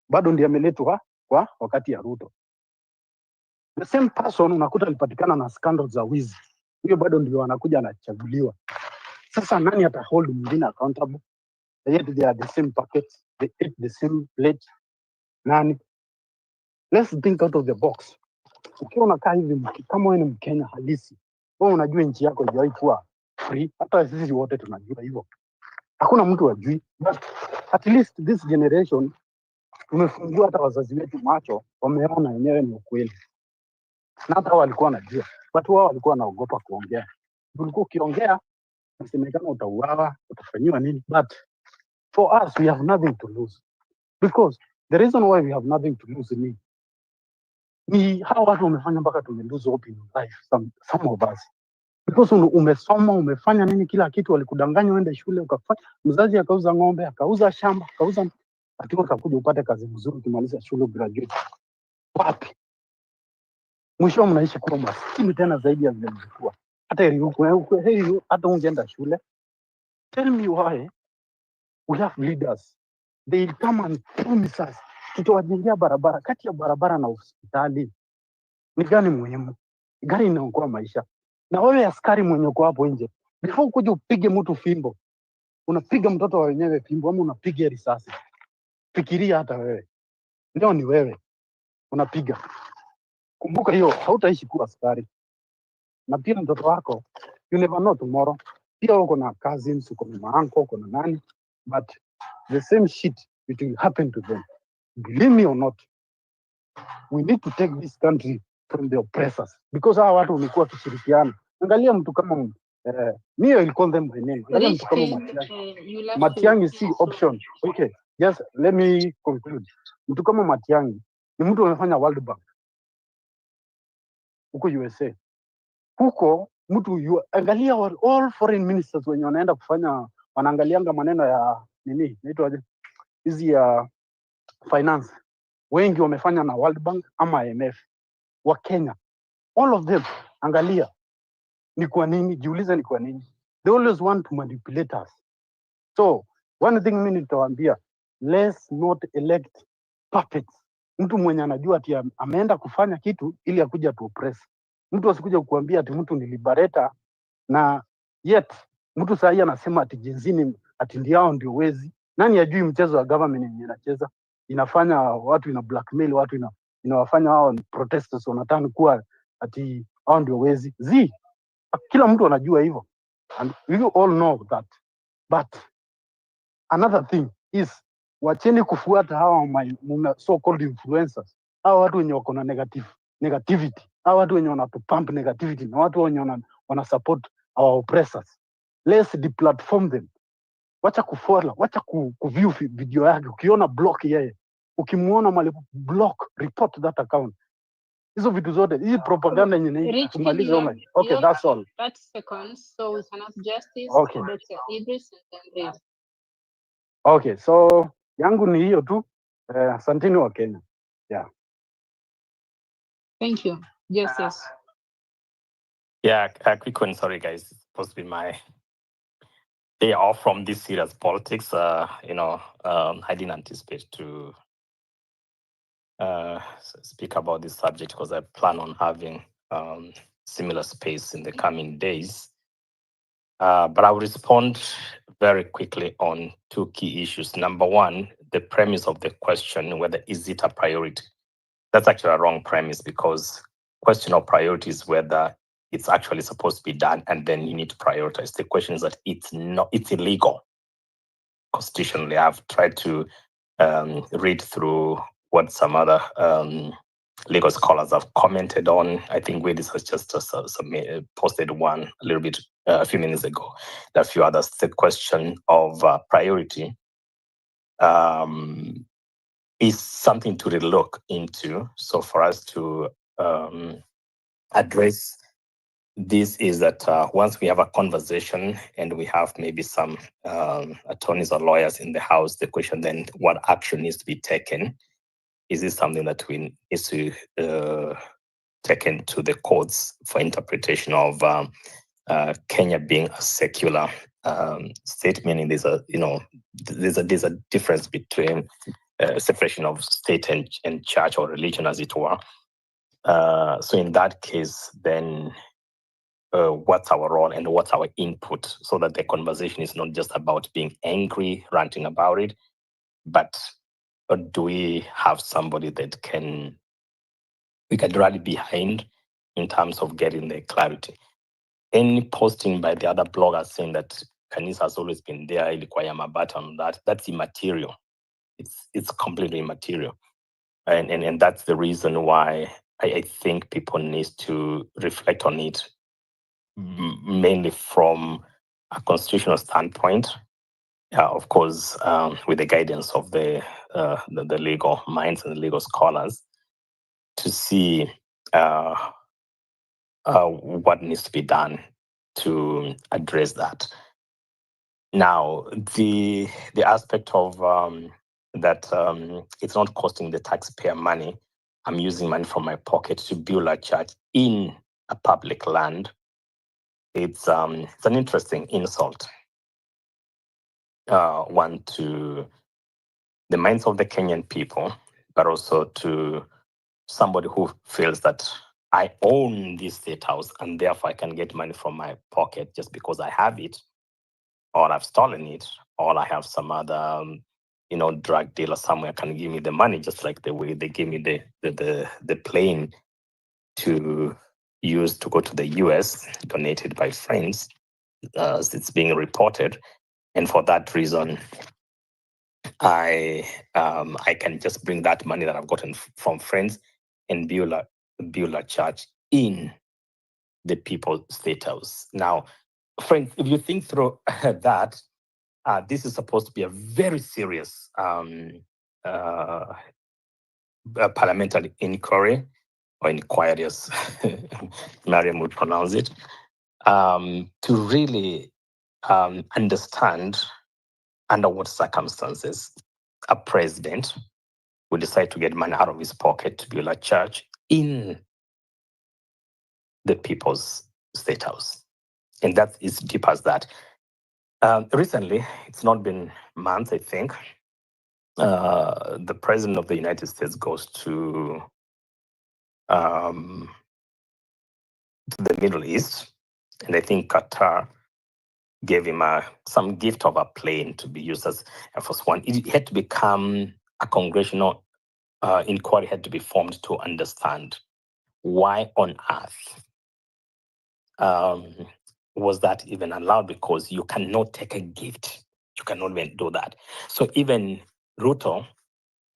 bado ndiye ameletwa kwa wakati ya Ruto. The same person unakuta alipatikana na scandals za wizi, huyo bado ndio anakuja anachaguliwa. Sasa nani ata hold mwingine accountable? Yet they are the same packets, they eat the same plate. Nani? Let's think out of the box. Ukiwa unakaa hivi, kama wewe ni Mkenya halisi, wewe unajua nchi yako haijawahi kuwa free. Hata sisi wote tunajua hivyo, hakuna mtu ajui, but at least this generation tumefungua hata wazazi wetu macho, wameona wenyewe ni ukweli, na hata walikuwa wanajua, but wao walikuwa wanaogopa kuongea. Ulikuwa ukiongea unasemekana utauawa, utafanyiwa nini, but for us we have nothing to lose, because the reason why we have nothing to lose ni hao watu wamefanya mpaka tumelose hope in life, some of us, because umesoma, umefanya nini, kila kitu, walikudanganya uende shule, ukafanya, mzazi akauza ng'ombe, akauza shamba, akauza, ati utakuja upate kazi nzuri ukimaliza shule, graduate. Wapi? Mwisho mnaishi kuwa maskini tena zaidi ya vile mlikuwa. Hata hata ungeenda shule. Tell me why we have leaders, they come and promise us tutawajengea barabara. Kati ya barabara na hospitali ni gani muhimu? Gari inaokoa maisha. Na wewe askari mwenye uko hapo nje, before kuja upige mtu fimbo, unapiga mtoto wa wenyewe fimbo, ama unapiga risasi. Fikiria hata wewe, leo ni wewe unapiga. Kumbuka hiyo, hautaishi kuwa askari. na pia mtoto wako, you never know tomorrow. Pia uko na cousins, uko na maanko, uko na nani, but the same shit it will happen to them. Believe me or not, we need to take this country from the oppressors because hawa watu wamekuwa wakishirikiana. Angalia mtu kama me I'll call them by name. Angalia mtu kama Matiang'i. Matiang'i si option. Okay, just let me conclude. Mtu kama Matiang'i ni mtu amefanya World Bank huko USA. Huko mtu angalia all foreign ministers wenye wanaenda kufanya, wanaangalianga maneno ya nini inaitwaje, hizi ya finance, wengi wamefanya na World Bank ama IMF wa Kenya, all of them. Angalia ni kwa nini, jiulize ni kwa nini they always want to manipulate us. So one thing mimi nitawaambia, let's not elect puppets. Mtu mwenye anajua ati ameenda kufanya kitu ili akuja tu oppress. Mtu asikuja kukuambia ati mtu ni liberator na yet mtu sahi anasema ati Gen Z ati ndio ndio wezi. Nani ajui mchezo wa government yenye inacheza inafanya watu, ina blackmail watu, inawafanya hao protesters wanataka kuwa ati hao ndio wezi. Kila mtu anajua hivyo, and we all know that. But another thing is, wacheni kufuata hawa so called influencers, hawa watu wenye wako na negativity, hawa watu wenye wanatupump negativity na watu wenye wana support our oppressors. Let's deplatform them. Wacha kufollow, wacha kuview video yake, ukiona block yeye, ukimuona mali block, report that account. Hizo vitu zote, hii propaganda yenye tumalize online. Okay, that's all. 30 seconds, so we can ask Justice, Okay. Dr. Idris, and then Liz. Okay, so yangu ni hiyo tu. Asanteni wa Kenya. Yeah. Thank you. Justice. Yeah, a quick one. Sorry, guys. It's supposed to be my day off from this serious politics. I didn't anticipate to speak about this subject because I plan on having similar space in the coming days. But I will respond very quickly on two key issues. Number one, the premise of the question, whether is it a priority? That's actually a wrong premise, because question of priority is whether it's actually supposed to be done, and then you need to prioritize. The question is that it's illegal constitutionally. I've tried to read through what some other legal scholars have commented on. I think Wadis has just posted one a little bit a few minutes ago. There are a few others. The question of priority is something to really look into. So for us to address this is that once we have a conversation and we have maybe some attorneys or lawyers in the house, the question then, what action needs to be taken? Is this something that we need to taken to the courts for interpretation of Kenya being a secular state? Meaning there's a difference between separation of state and church or religion, as it were. So in that case, then what's our role and what's our input, so that the conversation is not just about being angry, ranting about it, but do we have somebody that we can rally behind in terms of getting the clarity? Any posting by the other bloggers saying that Kanisa has always been there, ilikuwa ya mabata on that's immaterial. It's completely immaterial. And that's the reason why I think people need to reflect on it, mainly from a constitutional standpoint. Of course, with the guidance of the legal minds and the legal scholars, to see what needs to be done to address that. Now, the aspect of that it's not costing the taxpayer money. I'm using money from my pocket to build a church in a public land. It's an interesting insult. One, to the minds of the Kenyan people, but also to somebody who feels that I own this state house and therefore I can get money from my pocket just because I have it, or I've stolen it, or I have some other drug dealer somewhere can give me the money, just like the way they gave me the plane to used to go to the US, donated by friends, as it's being reported. And for that reason, I can just bring that money that I've gotten from friends and build a church in the People's State House. Now, friends, if you think through that, this is supposed to be a very serious parliamentary inquiry, or inquiry, as Mariam would pronounce it, to really understand under what circumstances a president would decide to get money out of his pocket to build a church in the People's State House. And that is deep as that. Recently, it's not been months, I think, the President of the United States goes to the Middle East, and I think Qatar gave him some gift of a plane to be used as Air Force One. It had to become a congressional inquiry, had to be formed to understand why on earth was that even allowed, because you cannot take a gift. You cannot even do that. So even Ruto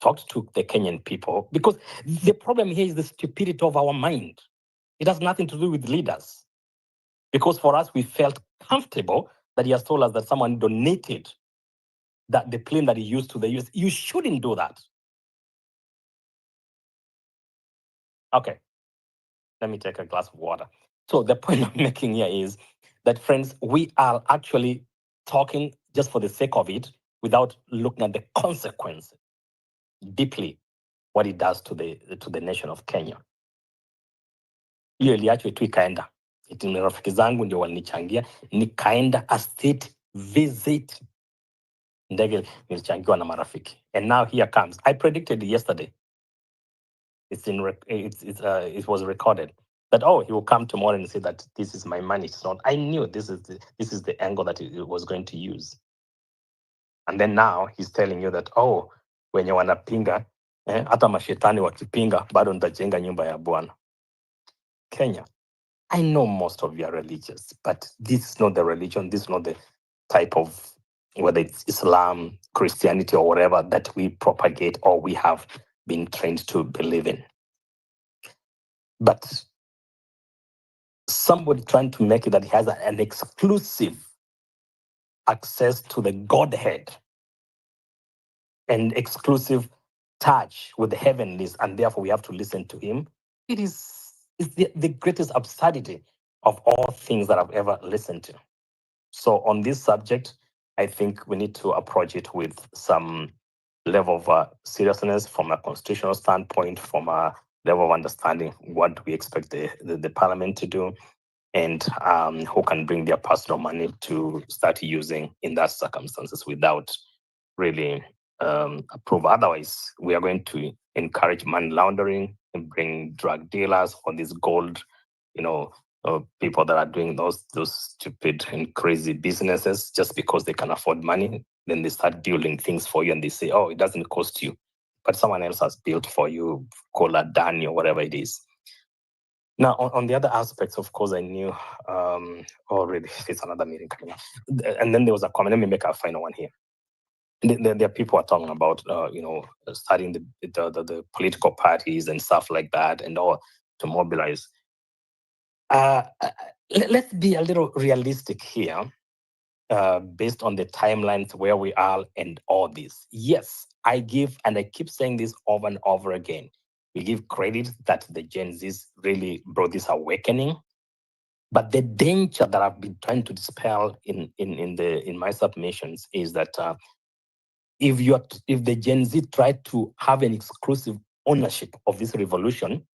talked to the Kenyan people, because the problem here is the stupidity of our mind. It has nothing to do with leaders. Because for us, we felt comfortable that he has told us that someone donated that the plane that he used to the US. You shouldn't do that. Okay, let me take a glass of water. So the point I'm making here is that, friends, we are actually talking just for the sake of it without looking at the consequences deeply, what it does to the nation of Kenya. Hiyo iliachwa tu ikaenda. Ni rafiki zangu ndio walinichangia, nikaenda a state visit. Ndege nilichangiwa na marafiki. And now here comes. I predicted yesterday. It was recorded that, oh, he will come tomorrow and say that this is my money. It's not. I knew this is the angle that he was going to use. And then now he's telling you that, oh, wenye wanapinga, hata mashetani wakipinga, bado nitajenga nyumba ya Bwana. Kenya, I know most of you are religious, but this is not the religion. This is not the type of, whether it's Islam, Christianity, or whatever, that we propagate or we have been trained to believe in. But somebody trying to make it that he has an exclusive access to the Godhead and exclusive touch with the heavenlies, and therefore we have to listen to him. It's the greatest absurdity of all things that I've ever listened to. So on this subject, I think we need to approach it with some level of seriousness from a constitutional standpoint, from a level of understanding what we expect the parliament to do, and who can bring their personal money to start using in that circumstances without really approve. Otherwise, we are going to encourage money laundering and bring drug dealers or these gold, people that are doing those stupid and crazy businesses just because they can afford money. Then they start building things for you and they say, oh, it doesn't cost you, but someone else has built for you, call it Dani or whatever it is. Now, on the other aspects, of course, I knew already it's another meeting coming up. And then there was a comment. Let me make a final one here. There are people are talking about, starting the political parties and stuff like that, and all to mobilize. Let's be a little realistic here, based on the timelines where we are and all this. Yes, I give, and I keep saying this over and over again, we give credit that the Gen Zs really brought this awakening. But the danger that I've been trying to dispel in my submissions is that if the Gen Z try to have an exclusive ownership of this revolution,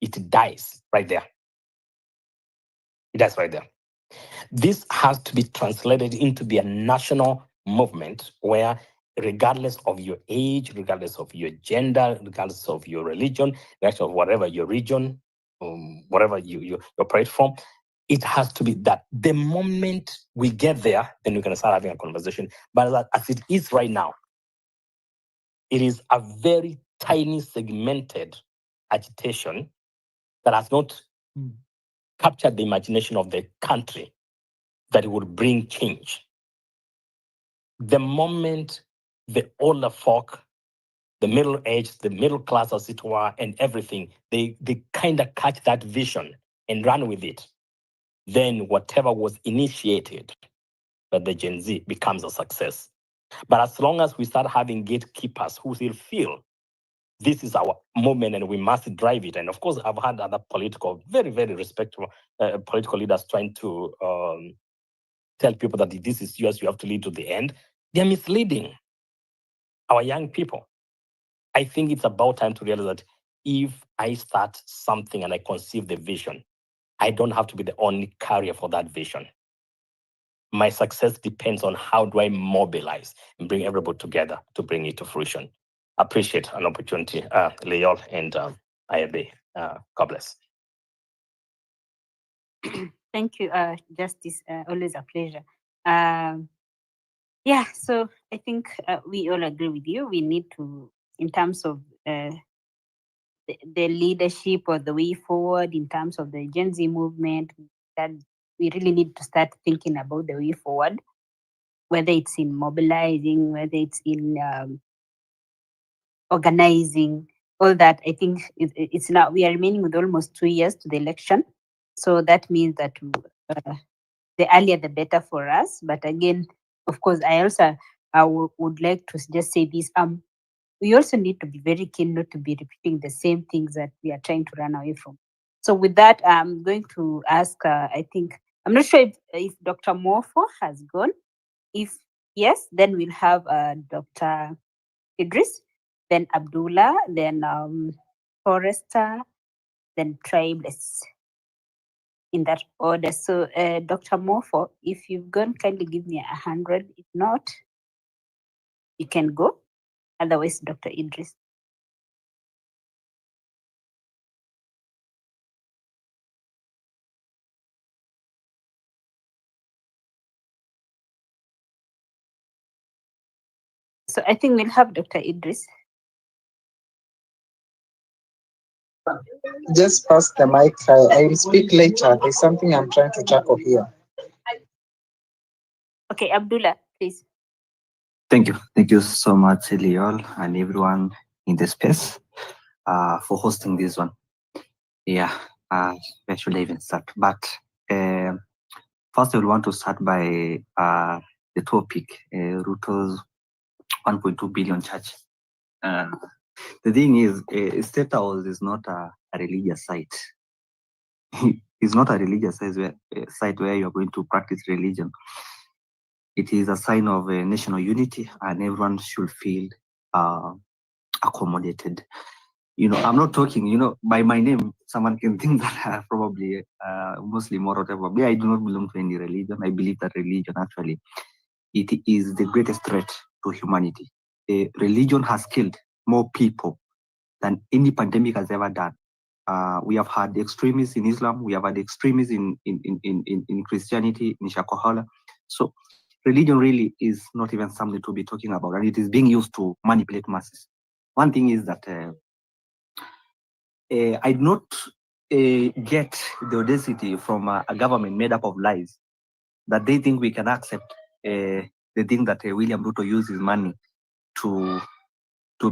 it dies right there. It dies right there. This has to be translated into the national movement where, regardless of your age, regardless of your gender, regardless of your religion, regardless of whatever your region, whatever you operate from, it has to be that the moment we get there, then we can start having a conversation. But as it is right now, it is a very tiny segmented agitation that has not captured the imagination of the country that it would bring change. The moment the older folk, the middle age, the middle class as it were, and everything, they kind of catch that vision and run with it, then whatever was initiated by the Gen Z becomes a success. But as long as we start having gatekeepers who still feel this is our moment and we must drive it. And of course, I've had other very, very respectable political leaders trying to tell people that this is yours, you have to lead to the end. They're misleading our young people. I think it's about time to realize that if I start something and I conceive the vision, I don't have to be the only carrier for that vision. My success depends on how do I mobilize and bring everybody together to bring it to fruition. Appreciate an opportunity, Leol and IAB. God bless. Thank you, Justice. Always a pleasure. Yeah, so I think we all agree with you. We need to, in terms of the leadership or the way forward, in terms of the Gen Z movement, that we really need to start thinking about the way forward, whether it's in mobilizing, whether it's in organizing, all that. I think it's now, we are remaining with almost 2 years to the election. So that means that the earlier the better for us. But again, of course, I would like to just say this. We also need to be very keen not to be repeating the same things that we are trying to run away from. So with that, I'm going to ask, I think, I'm not sure if Dr. Morpho has gone. If yes, then we'll have Dr. Idris, then Abdullah, then Forrester, then Tribeless, in that order. So Dr. Morpho, if you've gone, kindly give me 100. If not, you can go. Otherwise, Dr. Idris. So I think we'll have Dr. Idris. Just pass the mic. I will speak later. There's something I'm trying to tackle here. Okay, Abdullah, please. Thank you. Thank you so much, Eliol, and everyone in the space for hosting this one. Yeah, where should I even start? But first, I would want to start by the topic, Ruto's 1.2 billion charge. The thing is, State House is not a religious site. It's not a religious site where you're going to practice religion. It is a sign of national unity, and everyone should feel accommodated. I'm not talking, by my name, someone can think that I'm probably Muslim or whatever. I do not belong to any religion. I believe that religion actually, it is the greatest threat to humanity. Religion has killed more people than any pandemic has ever done. We have had extremists in Islam. We have had extremists in Christianity, in Shakohala. So religion really is not even something to be talking about, and it is being used to manipulate masses. One thing is that I do not get the audacity from a government made up of lies that they think we can accept the thing that William Ruto uses money to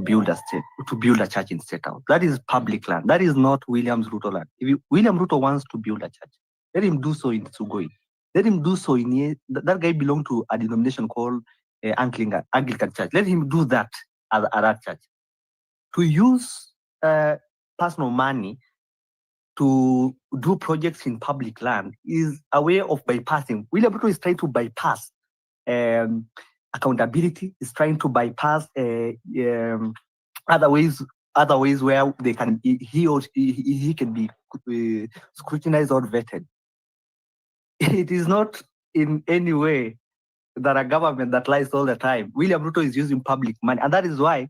build a state, to build a church in State House. That is public land. That is not William Ruto land. If William Ruto wants to build a church, let him do so in Sugoi. Let him do so in that guy belonged to a denomination called Anglican Church. Let him do that at that church. To use personal money to do projects in public land is a way of bypassing. William Ruto is trying to bypass accountability, is trying to bypass other ways where they can he can be scrutinized or vetted. It is not in any way that a government that lies all the time. William Ruto is using public money, and that is why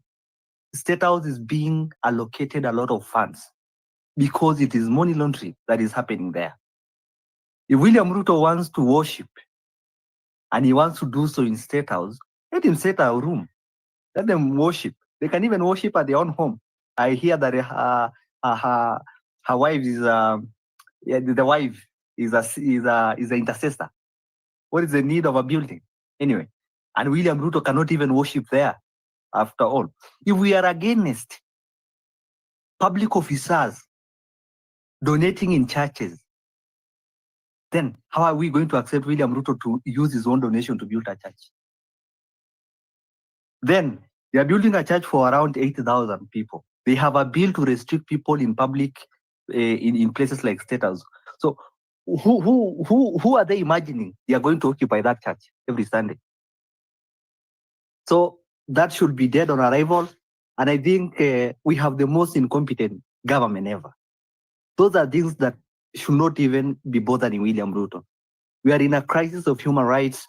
State House is being allocated a lot of funds, because it is money laundering that is happening there. If William Ruto wants to worship and he wants to do so in State House, let him set a room. Let them worship. They can even worship at their own home. I hear that her wife is Yeah, the wife is a intercessor. What is the need of a building? Anyway, and William Ruto cannot even worship there after all. If we are against public officers donating in churches, then how are we going to accept William Ruto to use his own donation to build a church? Then they are building a church for around 80,000 people. They have a bill to restrict people in public in places like State House. So who are they imagining they are going to occupy that church every Sunday? So that should be dead on arrival. And I think we have the most incompetent government ever. Those are things that should not even be bothering William Ruto. We are in a crisis of human rights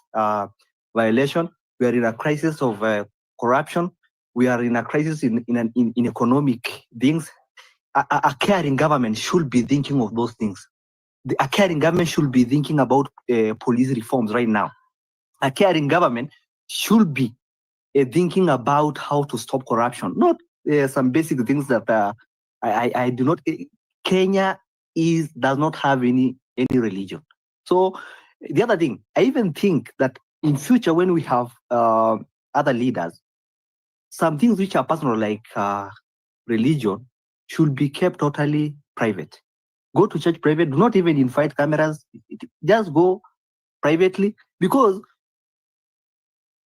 violation. We are in a crisis of corruption. We are in a crisis in economic things. A caring government should be thinking of those things. A caring government should be thinking about police reforms right now. A caring government should be thinking about how to stop corruption, not some basic things that I do not. Kenya does not have any religion. So the other thing, I even think that in future when we have other leaders, some things which are personal like religion should be kept totally private. Go to church private. Do not even invite cameras. Just go privately, because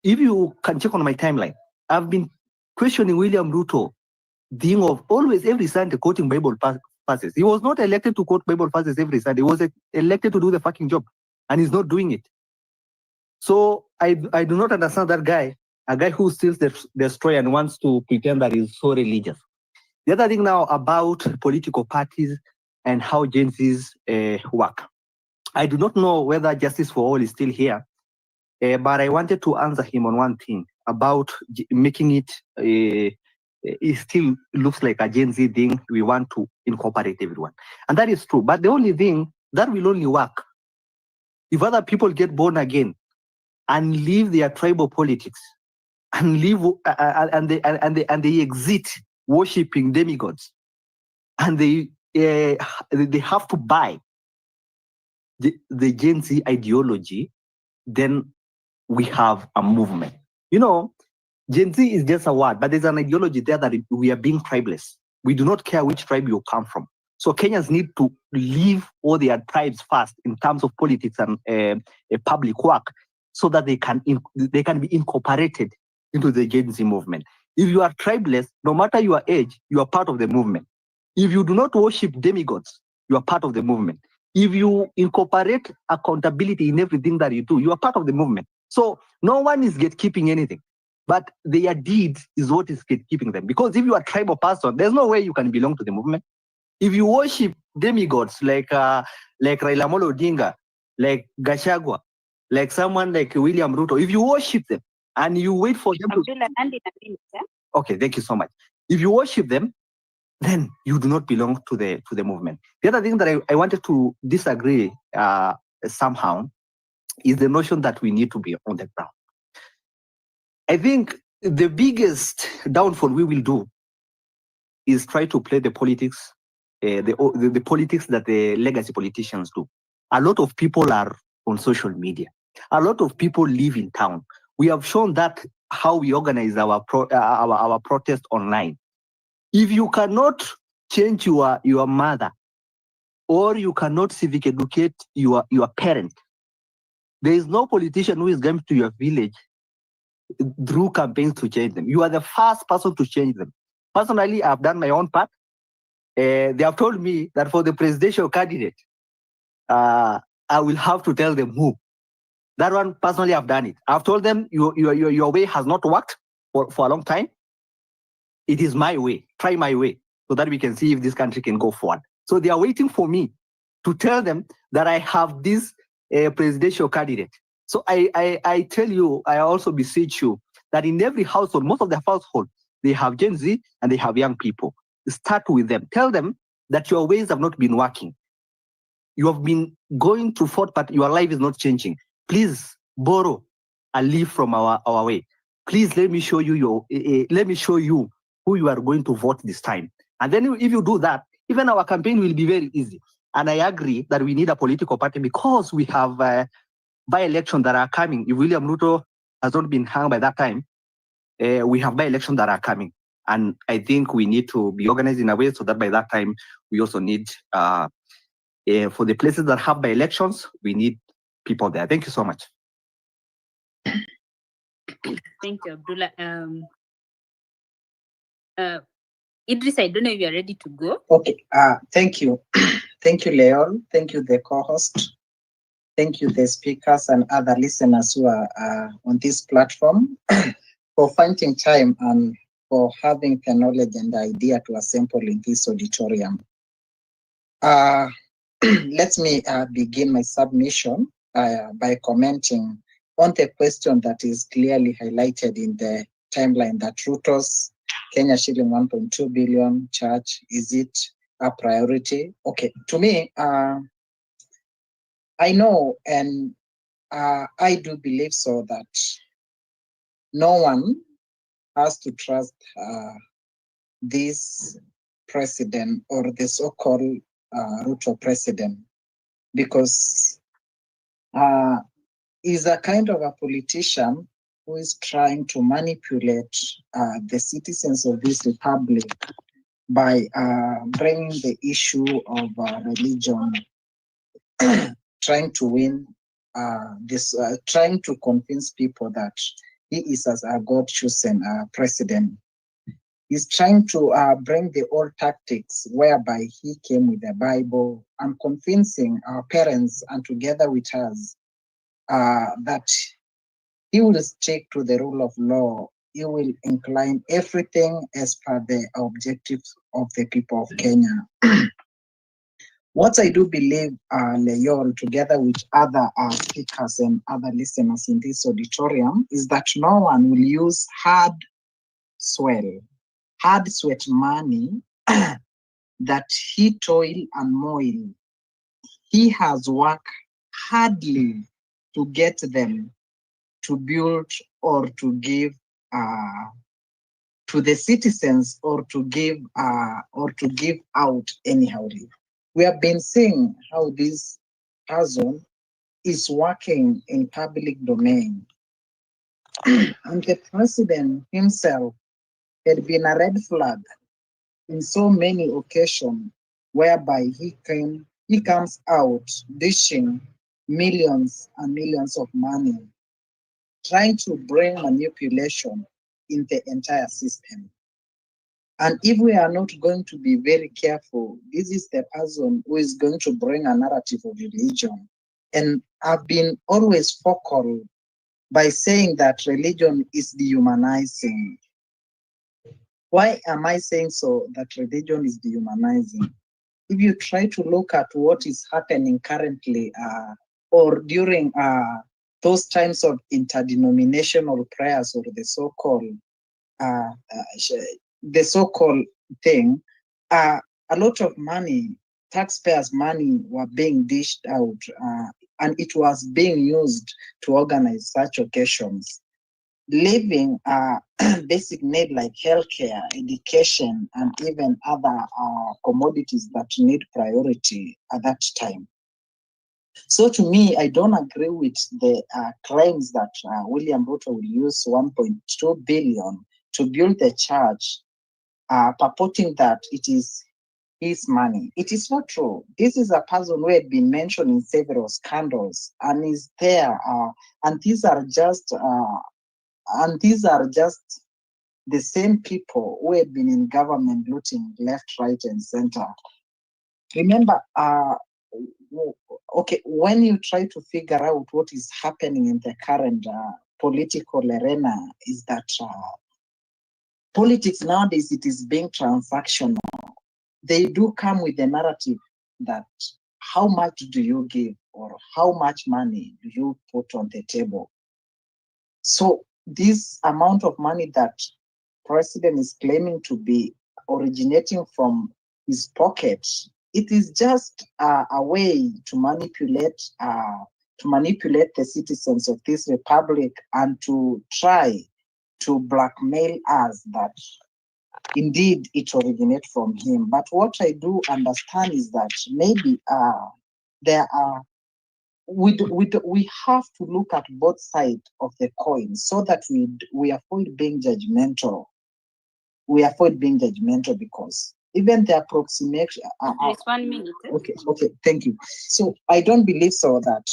if you can check on my timeline, I've been questioning William Ruto, being of always every Sunday quoting Bible passages. He was not elected to quote Bible passages every Sunday. He was elected to do the fucking job, and he's not doing it. So I do not understand that guy, a guy who steals the destroy and wants to pretend that he's so religious. The other thing now about political parties and how Gen Zs work. I do not know whether Justice for All is still here, but I wanted to answer him on one thing about making it. It still looks like a Gen Z thing. We want to incorporate everyone, and that is true. But the only thing that will only work if other people get born again and leave their tribal politics and leave and they exit worshiping demigods, and they have to buy the Gen Z ideology. Then we have a movement. You know, Gen Z is just a word, but there's an ideology there that we are being tribeless. We do not care which tribe you come from. So Kenyans need to leave all their tribes first in terms of politics and public work, so that they can be incorporated into the Gen Z movement. If you are tribeless, no matter your age, you are part of the movement. If you do not worship demigods, you are part of the movement. If you incorporate accountability in everything that you do, you are part of the movement. So no one is gatekeeping anything, but their deeds is what is gatekeeping them. Because if you are a tribal person, there's no way you can belong to the movement. If you worship demigods like Raila Amolo Odinga, like Gachagua, like someone like William Ruto, if you worship them and you wait for them to... Okay, thank you so much. If you worship them, then you do not belong to the movement. The other thing that I wanted to disagree somehow is the notion that we need to be on the ground. I think the biggest downfall we will do is try to play the politics, the politics that the legacy politicians do. A lot of people are on social media. A lot of people live in town. We have shown that how we organize our protest online. If you cannot change your mother, or you cannot civic educate your parent, there is no politician who is going to your village through campaigns to change them. You are the first person to change them. Personally, I've done my own part. They have told me that for the presidential candidate, I will have to tell them who. That one, personally, I've done it. I've told them your way has not worked for a long time. It is my way. Try my way so that we can see if this country can go forward. So they are waiting for me to tell them that I have this presidential candidate. So I tell you, I also beseech you that in every household, most of the households, they have Gen Z and they have young people. Start with them. Tell them that your ways have not been working. You have been going to forth, but your life is not changing. Please borrow a leaf from our way. Please let me show you who you are going to vote this time. And then if you do that, even our campaign will be very easy. And I agree that we need a political party because we have by-elections that are coming. If William Ruto has not been hung by that time, we have by-elections that are coming. And I think we need to be organized in a way so that by that time, we also need, for the places that have by-elections, we need people there. Thank you so much. Thank you, Abdullah. Idris, I don't know if you're ready to go. Okay, thank you. Thank you, Leon. Thank you, the co-host. Thank you, the speakers and other listeners who are on this platform for finding time and for having the knowledge and the idea to assemble in this auditorium. Let me begin my submission by commenting on the question that is clearly highlighted in the timeline that Ruto's Kenya shilling 1.2 billion charge, is it a priority? Okay, to me, I know and I do believe so that no one has to trust this president or the so-called Ruto president, because he's a kind of a politician who is trying to manipulate the citizens of this republic by bringing the issue of religion, trying to win trying to convince people that he is as a God-chosen president. He's trying to bring the old tactics whereby he came with the Bible and convincing our parents and together with us that he will stick to the rule of law. He will incline everything as per the objectives of the people of Kenya. What I do believe, Leon, together with other speakers and other listeners in this auditorium, is that no one will use hard sweat money that he toil and moil. He has worked hardly to get them to build or to give to the citizens or to give out anyhow. We have been seeing how this person is working in public domain. And the president himself had been a red flag in so many occasions whereby he comes out dishing millions and millions of money, trying to bring manipulation in the entire system. And if we are not going to be very careful, this is the person who is going to bring a narrative of religion. And I've been always focal by saying that religion is dehumanizing. Why am I saying so, that religion is dehumanizing? If you try to look at what is happening currently or during those times of interdenominational prayers or the so-called thing, a lot of money, taxpayers' money, were being dished out, and it was being used to organize such occasions, leaving basic need like healthcare, education, and even other commodities that need priority at that time. So to me, I don't agree with the claims that William Ruto will use 1.2 billion to build the church, purporting that it is his money. It is not true. This is a person who had been mentioned in several scandals and is there, and these are just the same people who have been in government looting left, right, and center. Remember, okay, when you try to figure out what is happening in the current political arena, is that politics nowadays, it is being transactional. They do come with the narrative that how much do you give or how much money do you put on the table? So this amount of money that president is claiming to be originating from his pocket, it is just a way to manipulate the citizens of this republic and to try to blackmail us that indeed it originates from him. But what I do understand is that maybe there are we have to look at both sides of the coin so that we avoid being judgmental. We avoid being judgmental because even the approximation. There's 1 minute. Okay, thank you. So I don't believe so that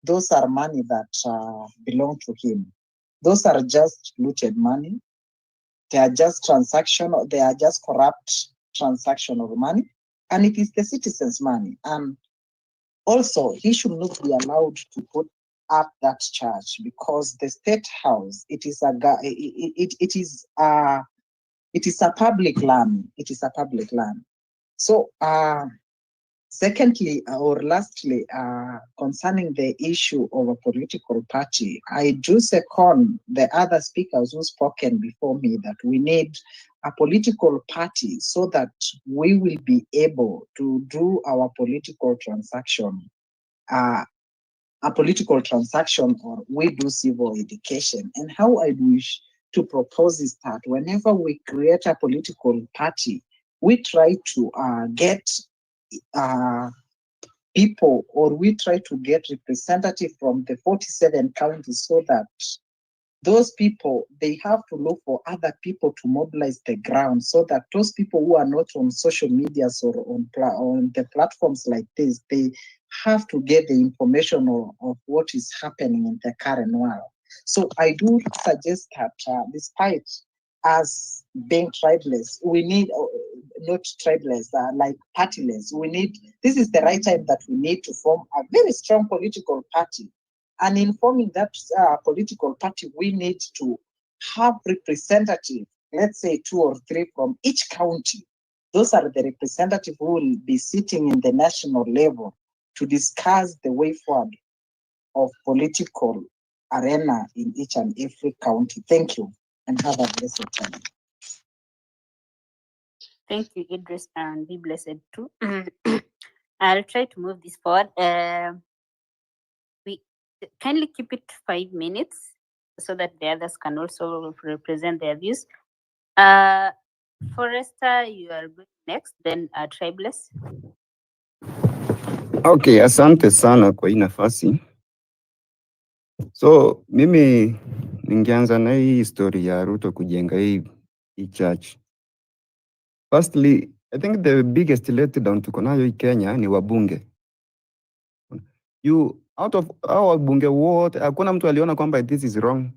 those are money that belong to him. Those are just looted money. They are just transactional. They are just corrupt transaction of money, and it is the citizens' money. And also, he should not be allowed to put up that charge because the state house it is a public land. It is a public land. So, secondly, or lastly, concerning the issue of a political party, I do second the other speakers who spoken before me that we need a political party so that we will be able to do our political transaction, a political transaction, or we do civil education. And how I wish to propose is that whenever we create a political party, we try to get people, or we try to get representatives from the 47 counties so that those people, they have to look for other people to mobilize the ground so that those people who are not on social medias or on the platforms like this, they have to get the information of what is happening in the current world. So I do suggest that despite us being tribeless, we need, not tribeless, like partyless, this is the right time that we need to form a very strong political party. And in forming that political party, we need to have representatives, let's say 2 or 3 from each county. Those are the representatives who will be sitting in the national level to discuss the way forward of political arena in each and every county. Thank you, and have a blessed time. Thank you, Idris, and be blessed too. I'll try to move this forward. We kindly keep it 5 minutes so that the others can also represent their views. Forrester, you are going next, then Tribeless. Okay, asante sana kwa hii nafasi. So mimi ningeanza na hii story ya Ruto kujenga hii church. Firstly, I think the biggest letdown tuko nayo hii Kenya ni wabunge. Out of our wabunge wote, hakuna mtu aliona kwamba this is wrong.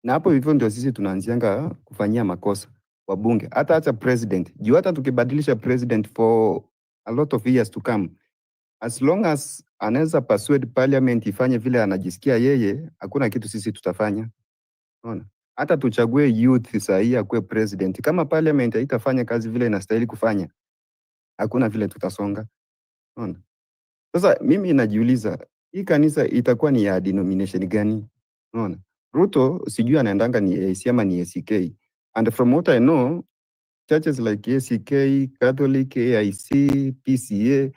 Na hapo hivyo ndio sisi tunaanzianga kufanyia makosa wabunge. Hata president. Juu hata tukibadilisha president for a lot of years to come, as long as anaweza persuade parliament ifanye vile anajisikia yeye, hakuna kitu sisi tutafanya. Unaona? Hata tuchague youth sahihi akuwe president, kama parliament haitafanya kazi vile inastahili kufanya, hakuna vile tutasonga. Unaona? Sasa mimi najiuliza, hii kanisa itakuwa ni ya denomination gani? Unaona? Ruto sijui anaendanga ni AC ama ni ACK. And from what I know, churches like ACK, Catholic, AIC, PCA,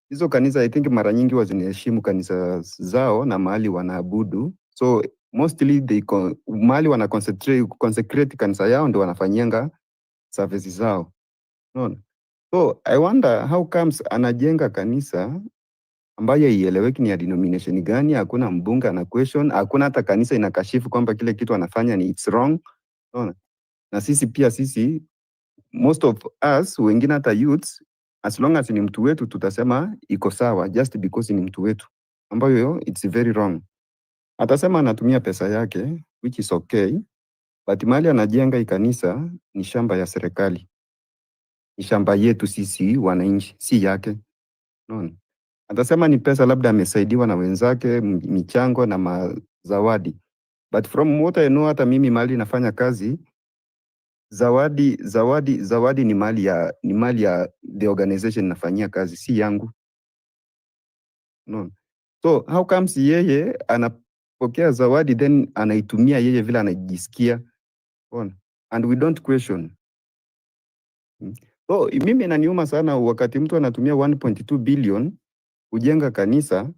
hizo kanisa I think mara nyingi zinaheshimu kanisa zao na mahali wanaabudu. So mostly mahali wana consecrate kanisa yao ndio wanafanyianga services zao. Unaona? So I wonder how comes anajenga kanisa ambayo ieleweki ni ya denomination gani, hakuna mbunge ana question, hakuna hata kanisa inakashifu kwamba kile kitu anafanya ni it's wrong. Unaona? Na sisi most of us wengine hata youths, as long as ni mtu wetu tutasema iko sawa just because ni mtu wetu, ambayo it's very wrong. Atasema anatumia pesa yake which is okay, but mali anajenga hii kanisa ni shamba ya serikali, ni shamba yetu sisi wananchi, si yake. Unaona? Atasema ni pesa labda amesaidiwa na wenzake, michango na mazawadi. But from what I know, hata mimi mali nafanya kazi, zawadi ni mali ya the organization nafanyia kazi, si yangu. No. So how comes yeye anapokea zawadi then anaitumia yeye vile anajisikia? And we don't question. So mimi inaniuma sana wakati mtu anatumia 1.2 billion kujenga kanisa.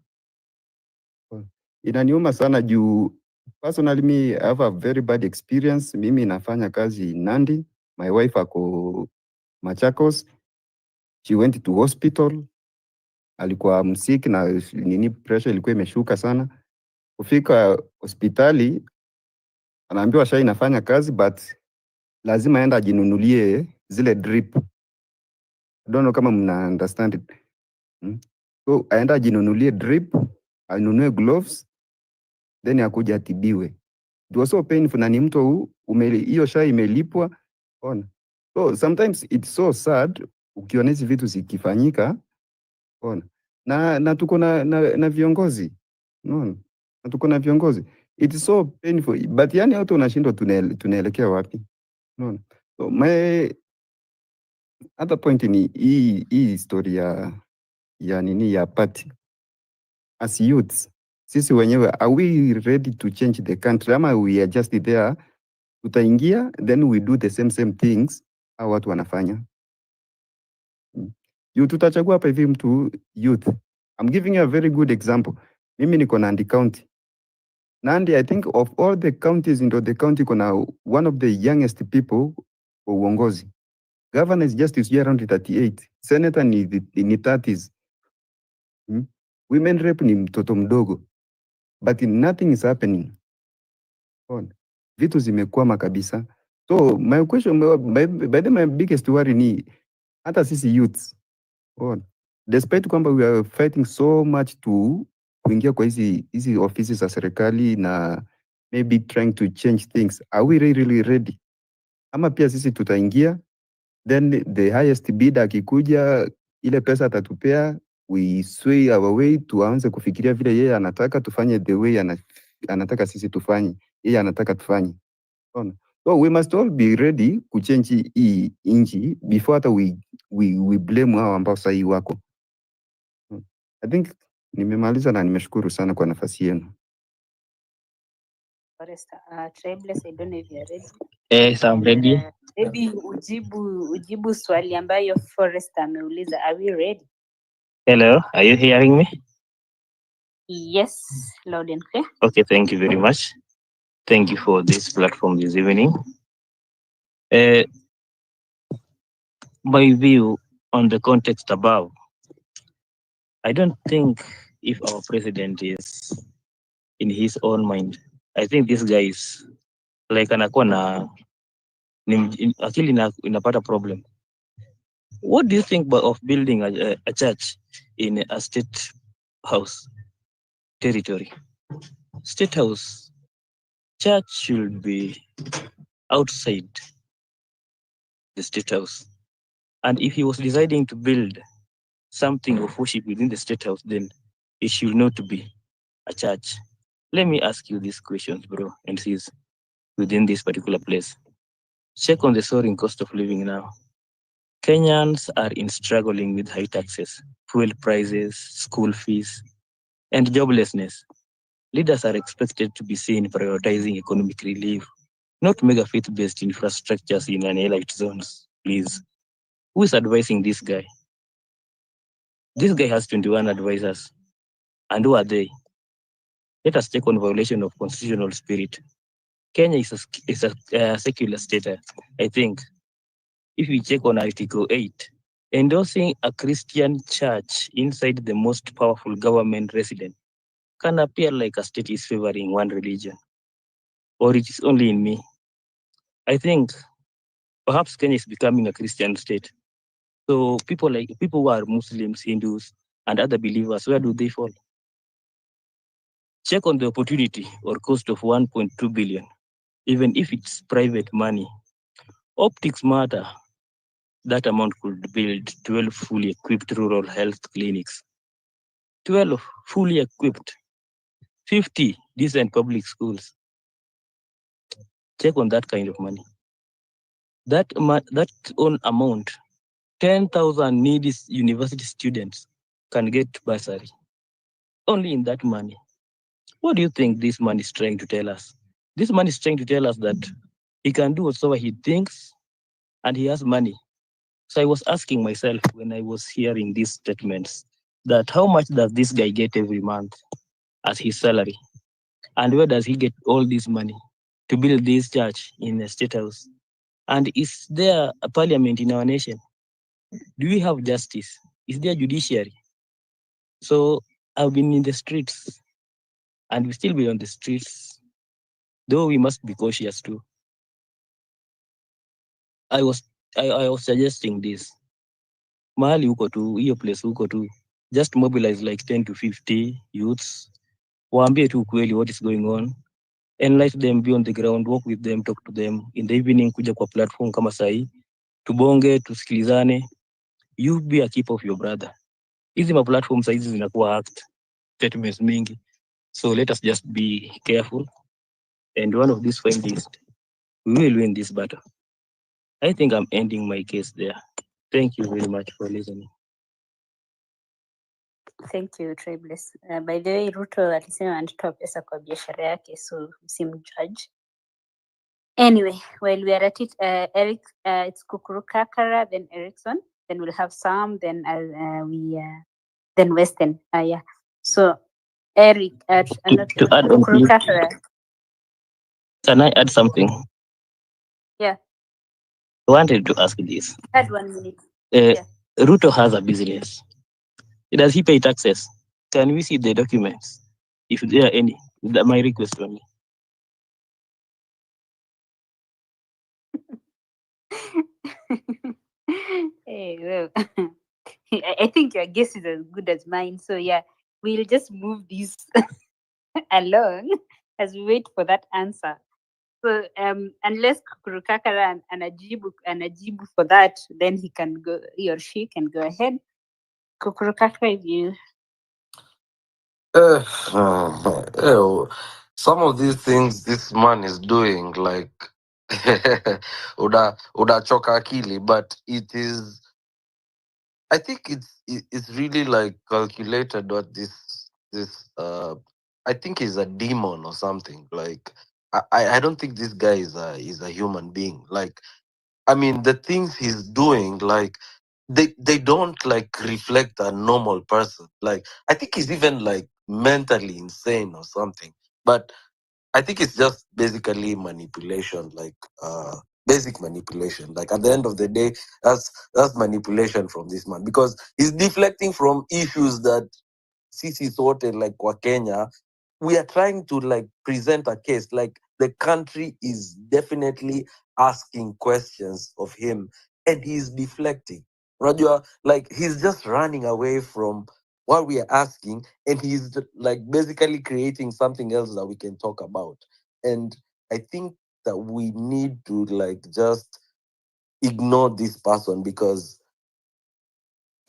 Inaniuma sana juu Personally, me, I have a very bad experience. Mimi nafanya kazi Nandi. My wife ako Machakos. She went to hospital. Alikuwa msiki na nini, pressure ilikuwa imeshuka sana. Kufika hospitali, anaambiwa sha inafanya kazi, but lazima aenda ajinunulie zile drip. I don't know kama mna understand it. So aenda ajinunulie drip, anunue gloves, then akuja atibiwe. It was so painful na ni mtu hiyo sha imelipwa. Ona. So sometimes it's so sad ukiona hizi vitu zikifanyika. Ona. Na tuko na viongozi. Unaona? Na tuko na viongozi. It's so painful. But yani watu unashindwa tunaelekea wapi? Unaona? So my other point ni hii historia ya nini ya party. As youths, sisi wenyewe, are we ready to change the country? Ama we are just there, tutaingia, then we do the same things au watu wanafanya. Tutachagua hapa hivi mtu youth. I'm giving you a very good example. Mimi niko Nandi County. Nandi, I think of all the counties in the county, kuna one of the youngest people kwa uongozi. Governor is just around 38. Senator ni 30s. Women rep ni mtoto mdogo. But nothing is happening. Vitu zimekwama kabisa. So my question, my biggest worry ni hata sisi youths. Despite kwamba we are fighting so much to kuingia kwa hizi offices za serikali na maybe trying to change things. Are we really ready? Ama pia sisi tutaingia, then the highest bidder akikuja, ile pesa atatupea, we sway our way, tuanze kufikiria vile yeye anataka tufanye the way anataka sisi tufanye, yeye anataka tufanye. So we must all be ready kuchange hii inchi before hata we blame hao ambao sahii wako. I think nimemaliza na nimeshukuru sana kwa nafasi yenu. Forrester, Trailblazer, I don't know if you are ready. Yes, I'm ready. Maybe ujibu swali ambayo Forrester ameuliza. Are we ready? Hello, are you hearing me? Yes, loud and clear. Okay, thank you very much. Thank you for this platform this evening. My view on the context above, I don't think if our president is in his own mind. I think this guy is like anakuwa na akili inapata problem. What do you think of building a church in a state house territory? State house church should be outside the state house. And if he was deciding to build something of worship within the state house, then it should not be a church. Let me ask you these questions, bro, and sis, within this particular place. Check on the soaring cost of living now. Kenyans are struggling with high taxes, fuel prices, school fees, and joblessness. Leaders are expected to be seen prioritizing economic relief, not mega faith-based infrastructures in an elite zones, please. Who is advising this guy? This guy has 21 advisors. And who are they? Let us check on violation of constitutional spirit. Kenya is a secular state, I think. If we check on Article 8, endorsing a Christian church inside the most powerful government resident can appear like a state is favoring one religion. Or it is only in me. I think perhaps Kenya is becoming a Christian state. So people who are Muslims, Hindus, and other believers, where do they fall? Check on the opportunity or cost of 1.2 billion, even if it's private money. Optics matter. That amount could build 12 fully equipped rural health clinics. 12 fully equipped. 50 decent public schools. Check on that kind of money. That own amount, 10,000 needy university students can get bursary. Only in that money. What do you think this money is trying to tell us? This money is trying to tell us that he can do whatever he thinks and he has money. So I was asking myself when I was hearing these statements that how much does this guy get every month as his salary? And where does he get all this money to build this church in the State House? And is there a parliament in our nation? Do we have justice? Is there judiciary? So I've been in the streets and we still be on the streets, though we must be cautious too. I was suggesting this. Mahali huko tu, hiyo place huko tu, just mobilize like 10 to 50 youths. Waambie tu kweli what is going on. Enlighten them, be on the ground, walk with them, talk to them. In the evening kuja kwa platform kama sahi. Tubonge, tusikilizane. You be a keeper of your brother. Hizi ma platforms hizi zinakuwa hacked. Statements mingi. So let us just be careful. And one of these findings, we will win this battle. I think I'm ending my case there. Thank you very much for listening. Thank you, Trailbless. By the way, Ruto alisema anatoa pesa kwa biashara yake, so msimjudge. Anyway, while we are at it, Eric, it's Kukurukakara, then Erickson, then we'll have Sam, then then Western. Yeah. So Eric, To add on, Kukurukakara. can I add something? Yeah, I wanted to ask this. add 1 minute. Uh, Ruto has a business. Does he pay taxes? Can we see the documents, if there are any? My request only. Hey, well, I think your guess is as good as mine. So yeah, we'll just move this along as we wait for that answer. So unless Kukurukakara and Anajibu for that, then he or she can go ahead. Kukurukakara, if you Some of these things this man is doing, like udachoka akili, but it is. I think it's really like calculated what this. I think he's a demon or something. Like I don't think this guy is a human being. Like I mean the things he's doing, like they don't like reflect a normal person. Like I think he's even like mentally insane or something. But I think it's just basically manipulation, like basic manipulation. Like at the end of the day, that's manipulation from this man because he's deflecting from issues that sisi sorted like kwa Kenya. We are trying to like present a case. Like the country is definitely asking questions of him, and he's deflecting. Rajua, like he's just running away from what we are asking, and he's like basically creating something else that we can talk about. And I think that we need to like just ignore this person because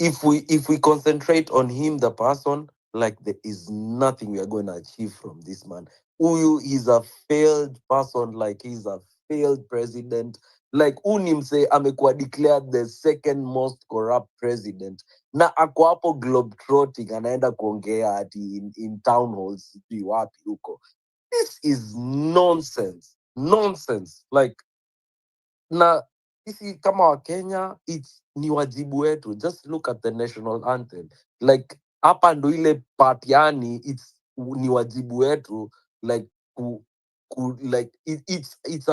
if we concentrate on him, the person, like there is nothing we are going to achieve from this man. Uyu is a failed person, like he's a failed president. Like Unimse amekuwa declared the second most corrupt president. Na ako hapo globetrotting anaenda kuongea ati in town halls sijui wapi huko. This is nonsense. Nonsense. Like na sisi kama wakenya ni wajibu wetu. Just look at the national anthem. Like hapa ndo ile part yani ni wajibu wetu like like it's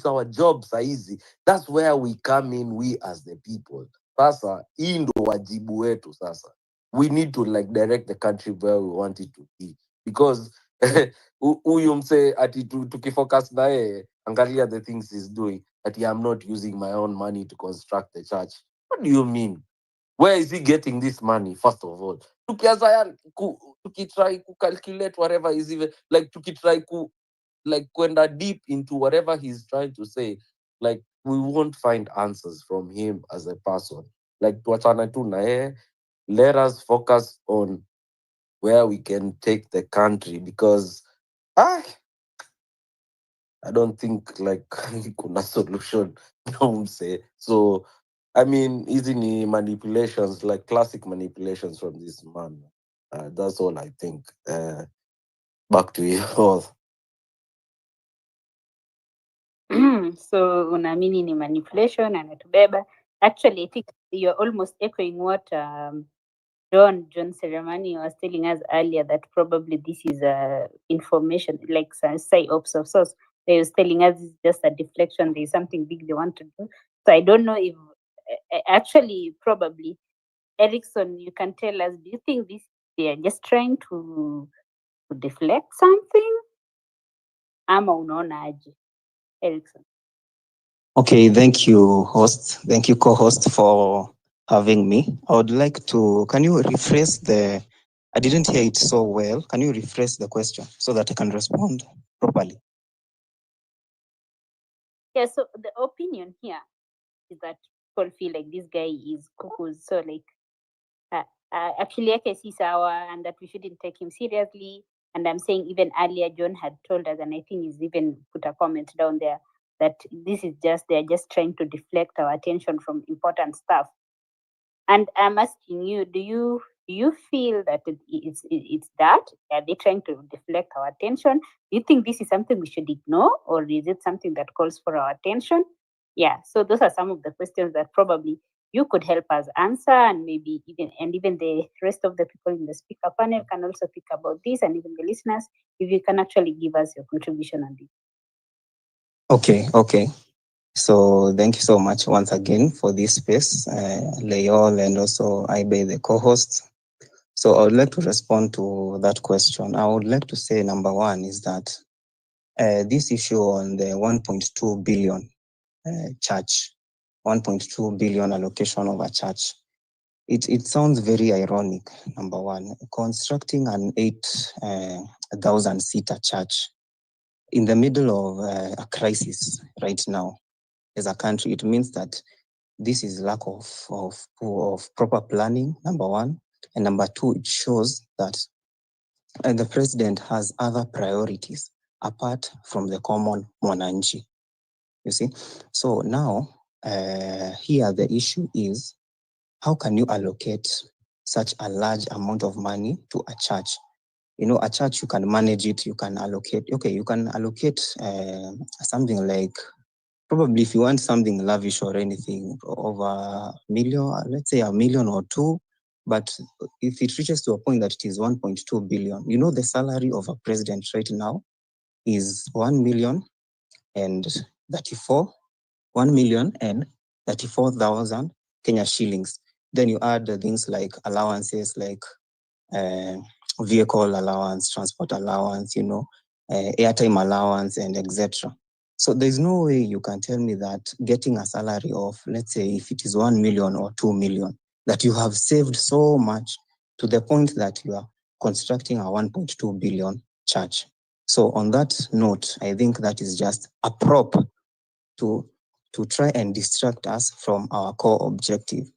our job saizi. That's where we come in, we as the people. Sasa hii ndo wajibu wetu sasa. We need to like direct the country where we want it to be because huyu mse ati tukifocus na yeye, angalia the things he's doing, that I'm not using my own money to construct the church. What do you mean? Where is he getting this money, first of all? Tukitry to calculate whatever is even, like tukitry to like kwenda deep into whatever he's trying to say, like we won't find answers from him as a person. Like tuachane tu na yeye, let us focus on where we can take the country because I don't think like kuna solution no say. So I mean hizi ni manipulations, like classic manipulations from this man. That's all I think. Back to you all. so unaamini ni manipulation anatubeba. Actually, I think you're almost echoing what John Ceremony was telling us earlier that probably this is information like psyops of sorts. They was telling us it's just a deflection. There's something big they want to do. So I don't know if actually probably Erickson, you can tell us. Do you think this they are just trying to deflect something? Ama unaona aje, Erickson? Okay, thank you, host. Thank you, co-host, for having me. I would like to, can you rephrase I didn't hear it so well. Can you rephrase the question so that I can respond properly? Yeah, so the opinion here is that people feel like this guy is cuckoo. So like, actually, yake si sawa, and that we shouldn't take him seriously. And I'm saying even earlier, John had told us, and I think he's even put a comment down there, that this is just, they're just trying to deflect our attention from important stuff. And I'm asking you, do you feel that it's that? Are they trying to deflect our attention? Do you think this is something we should ignore, or is it something that calls for our attention? Yeah, so those are some of the questions that probably you could help us answer, and maybe even the rest of the people in the speaker panel can also think about this, and even the listeners, if you can actually give us your contribution on this. Okay. So thank you so much once again for this space, Layol, and also Ibe, the co-host. So I would like to respond to that question. I would like to say number one is that this issue on the 1.2 billion church, 1.2 billion allocation of a church, it sounds very ironic, number one. Constructing an 8,000-seater church in the middle of a crisis right now as a country, it means that this is lack of proper planning, number one. And number two, it shows that the president has other priorities apart from the common mwananchi. You see? So now, here the issue is, how can you allocate such a large amount of money to a church? You know, a church, you can manage it, you can allocate, you can allocate something like, probably if you want something lavish or anything, over a million, let's say $1 million or $2 million. But if it reaches to a point that it is 1.2 billion, you know, the salary of a president right now is 1,034,000 Kenya shillings. Then you add things like allowances, like vehicle allowance, transport allowance, airtime allowance, and etc. So there's no way you can tell me that getting a salary of, let's say, if it is 1 million or 2 million, that you have saved so much to the point that you are constructing a 1.2 billion church. So on that note, I think that is just a prop to try and distract us from our core objective.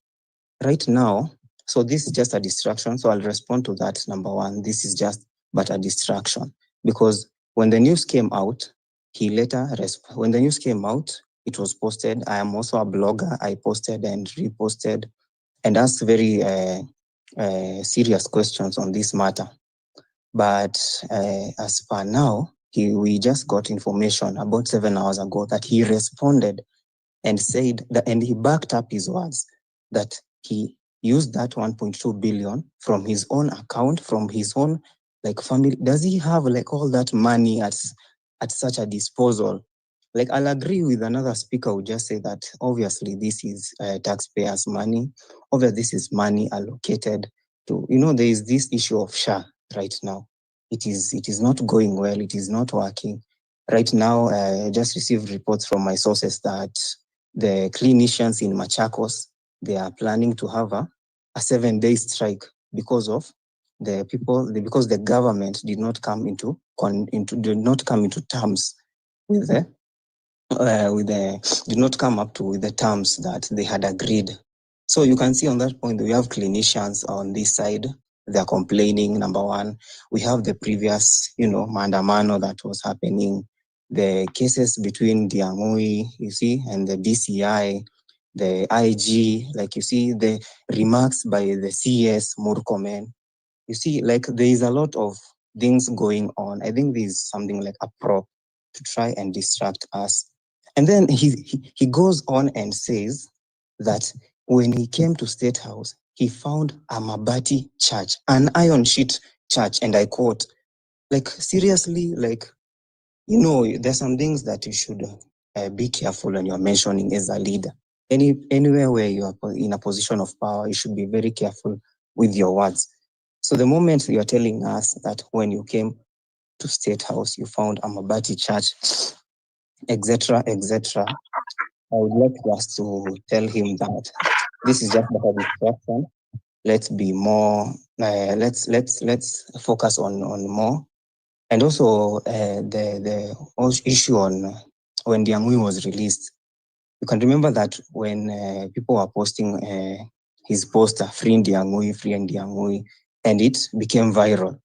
Right now, so this is just a distraction. So I'll respond to that. Number one, this is just but a distraction, because when the news came out, when the news came out, it was posted. I am also a blogger. I posted and reposted and asked very serious questions on this matter. But as per now, we just got information about 7 hours ago that he responded and said that, and he backed up his words, that he used that 1.2 billion from his own account, from his own family. Does he have all that money at such a disposal? I'll agree with another speaker who just said that obviously this is taxpayers' money. Obviously this is money allocated to, there is this issue of SHA right now. It is not going well. It is not working. Right now, I just received reports from my sources that the clinicians in Machakos, they are planning to have a 7-day strike because of because the government did not come into terms with did not come up with the terms that they had agreed. So you can see on that point, we have clinicians on this side. They're complaining, number one. We have the previous, maandamano that was happening, the cases between Diangui, you see, and the DCI, the IG, you see, the remarks by the CS Murkomen. You see, there is a lot of things going on. I think there is something like a prop to try and distract us. And then he goes on and says that when he came to State House, he found a Mabati church, an iron sheet church, and I quote, like seriously, like, you know, there's some things that you should be careful when you're mentioning as a leader. Anywhere where you are in a position of power, you should be very careful with your words. So the moment you are telling us that when you came to State House, you found a Mabati church, etc., etc., I would like us to tell him that this is just a distraction. Let's be more. Let's focus on more. And also the issue on when Diangui was released. You can remember that when people were posting his poster, Free Diangui, and it became viral.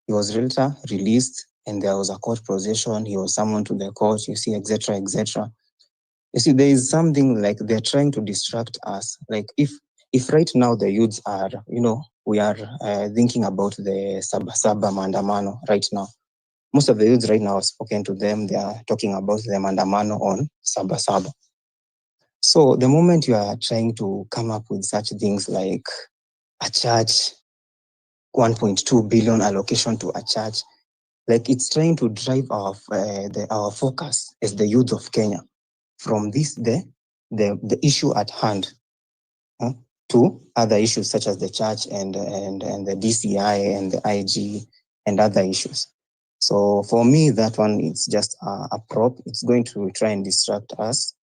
He was later released, and there was a court procession. He was summoned to the court, you see, etc., etc. You see, there is something like they're trying to distract us. Like if right now the youths are, you know, we are thinking about the Sabasaba Mandamano right now. Most of the youths right now, I've spoken to them, they are talking about the Mandamano on Sabasaba. So the moment you are trying to come up with such things like a church, 1.2 billion allocation to a church, like it's trying to drive our focus as the youth of Kenya from this the issue at hand to other issues such as the church and the DCI and the IG and other issues. So for me, that one is just a prop. It's going to try and distract us.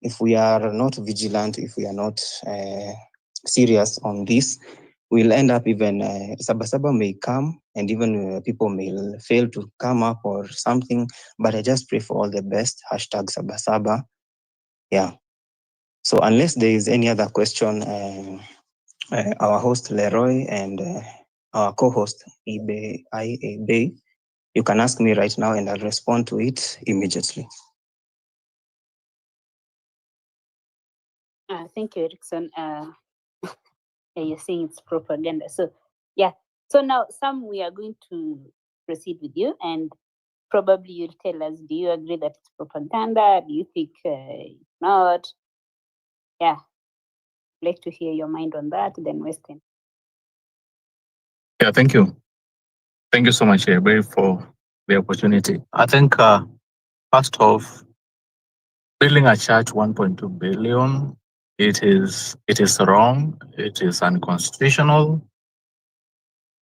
If we are not vigilant, if we are not serious on this, we'll end up even Sabasaba may come and even people may fail to come up or something. But I just pray for all the best. Hashtag Sabasaba. Yeah. So unless there is any other question, our host Leroy and our co-host Ibe, you can ask me right now and I'll respond to it immediately. Thank you, Erickson. Yeah, you're saying it's propaganda. So yeah. So now, Sam, we are going to proceed with you, and probably you'll tell us: do you agree that it's propaganda? Do you think it's not? Yeah, I'd like to hear your mind on that. Then Weston. Yeah, thank you. Thank you so much, Barry, for the opportunity. I think first off, building a church 1.2 billion, it is wrong, it is unconstitutional,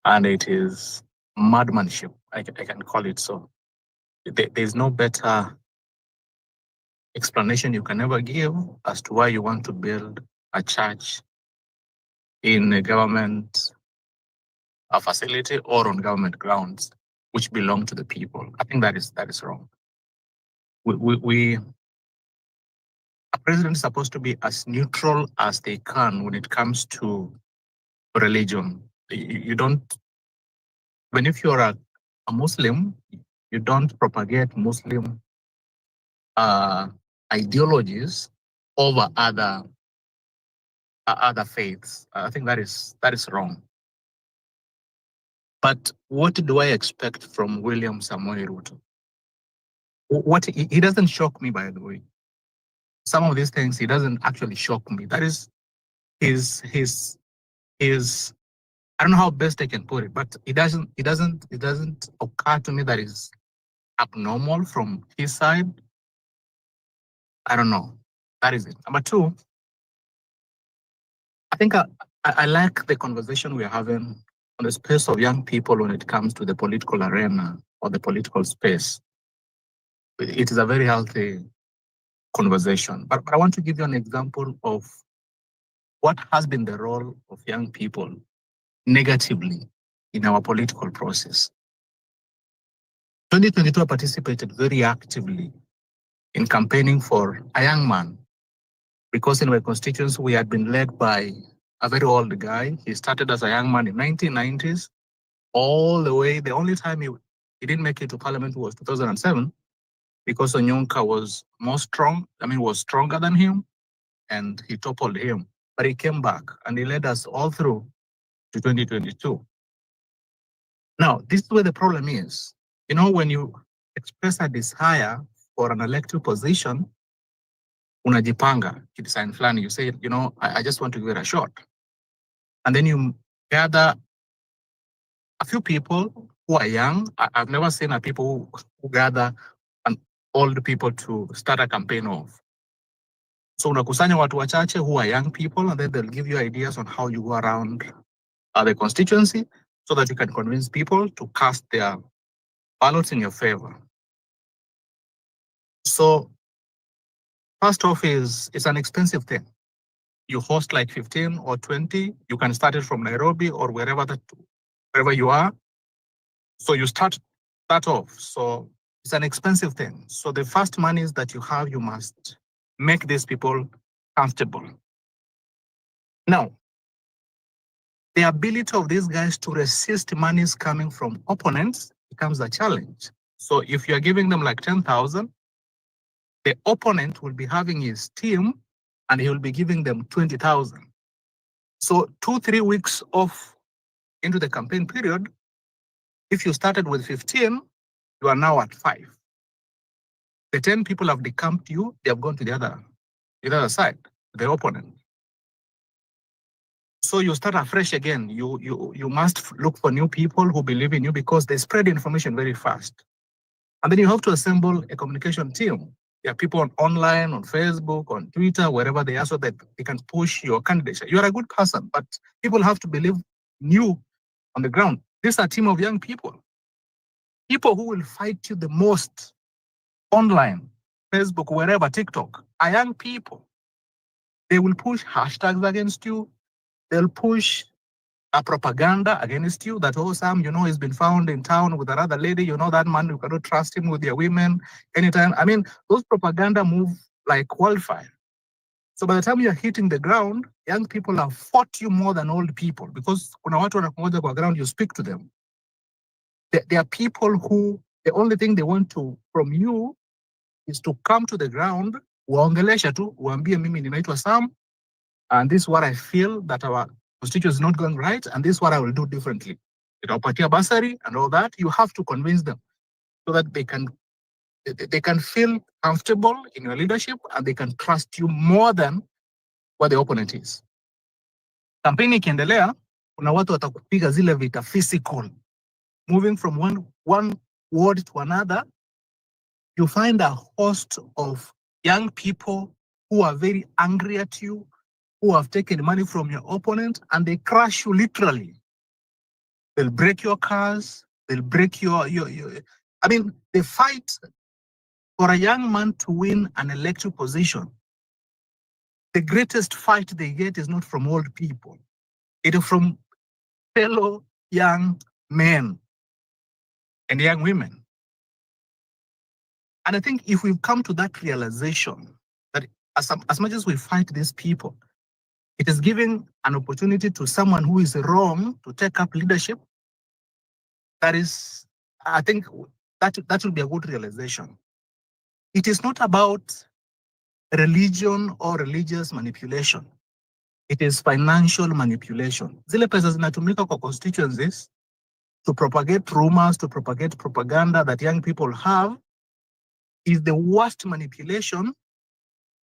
and it is madmanship. I can call it so. There's no better explanation you can ever give as to why you want to build a church in a government facility or on government grounds which belong to the people. I think that is wrong. A president is supposed to be as neutral as they can when it comes to religion. You don't, when if you're a Muslim, you don't propagate Muslim ideologies over other faiths. I think that is wrong. But what do I expect from William Samoei Ruto? What he doesn't shock me, by the way. Some of these things he doesn't actually shock me. That is his I don't know how best I can put it, but it doesn't occur to me that is abnormal from his side. I don't know. That is it. Number two, I think I like the conversation we're having on the space of young people when it comes to the political arena or the political space. It is a very healthy conversation. But I want to give you an example of what has been the role of young people negatively in our political process. 2022, I participated very actively in campaigning for a young man because in my constituency, we had been led by a very old guy. He started as a young man in 1990s, all the way. The only time he didn't make it to parliament was 2007 because Onyonka was was stronger than him and he toppled him. But he came back and he led us all through to 2022. Now, this is where the problem is. You know, when you express a desire for an elective position, unajipanga kidesign flani, you say, you know, I just want to give it a shot. and then you gather a few people who are young. I've never seen a people who gather an old people to start a campaign of. So unakusanya watu wachache who are young people, and then they'll give you ideas on how you go around the constituency so that you can convince people to cast their ballots in your favor. So first off is it's an expensive thing. You host like 15 or 20. You can start it from Nairobi or wherever you are. So you start off. So it's an expensive thing. So the first monies that you have, you must make these people comfortable. Now, the ability of these guys to resist monies coming from opponents becomes a challenge. So if you're giving them like 10,000, the opponent will be having his team and he will be giving them 20,000. So 2-3 weeks off into the campaign period, if you started with 15, you are now at 5. The 10 people have decamped you, they have gone to the other side, the opponent. So you start afresh again. You must look for new people who believe in you because they spread information very fast. And then you have to assemble a communication team. There are people online, on Facebook, on Twitter, wherever they are, so that they can push your candidature. You are a good person, but people have to believe in you on the ground. This is a team of young people. People who will fight you the most online, Facebook, wherever, TikTok, are young people. They will push hashtags against you. They'll push a propaganda against you that, oh, Sam, he's been found in town with another lady. You know that man, you cannot trust him with your women anytime. I mean, those propaganda move like wildfire. So by the time you're hitting the ground, young people have fought you more than old people because kuna watu wanakungoja kwa ground, you speak to them. There are people who, the only thing they want from you is to come to the ground, waongelesha tu, waambie mimi ninaitwa Sam, and this is what I feel that our constitution is not going right, and this is what I will do differently. Itawapatia bursary and all that. You have to convince them so that they can feel comfortable in your leadership and they can trust you more than what the opponent is. Kampeni ikiendelea, kuna watu watakupiga zile vita physical. Moving from one ward to another, you find a host of young people who are very angry at you, who have taken money from your opponent, and they crush you literally. They'll break your cars, they'll break your I mean, the fight for a young man to win an elected position, the greatest fight they get is not from old people. It is from fellow young men and young women. And I think if we've come to that realization that as much as we fight these people, it is giving an opportunity to someone who is wrong to take up leadership. That is, I think that will be a good realization. It is not about religion or religious manipulation. It is financial manipulation. Zile pesa zinatumika kwa constituencies to propagate rumors, to propagate propaganda that young people have is the worst manipulation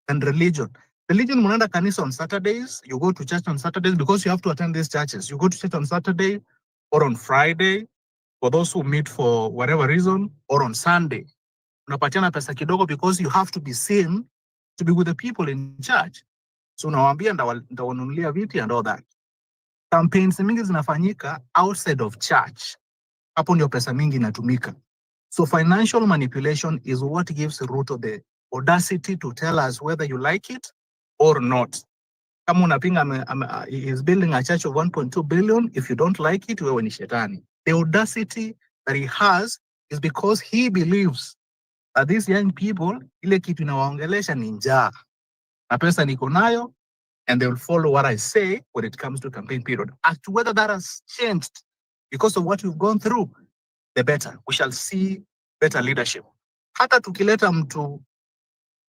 than religion. Religion, munaenda kanisa on Saturdays, you go to church on Saturdays because you have to attend these churches. You go to church on Saturday or on Friday for those who meet for whatever reason, or on Sunday. Unapatiana pesa kidogo because you have to be seen to be with the people in church. So unawaambia ndawanunulia viti and all that. Campaigns mingi zinafanyika outside of church. Hapo ndio pesa mingi inatumika. So financial manipulation is what gives Ruto the audacity to tell us whether you like it or not. Kama unapinga he is building a church of 1.2 billion, if you don't like it, wewe ni shetani. The audacity that he has is because he believes that these young people, ile kitu inawaongelesha ni njaa. Na pesa niko nayo, and they will follow what I say when it comes to campaign period. As to whether that has changed because of what we've gone through, the better. We shall see better leadership. Hata tukileta mtu,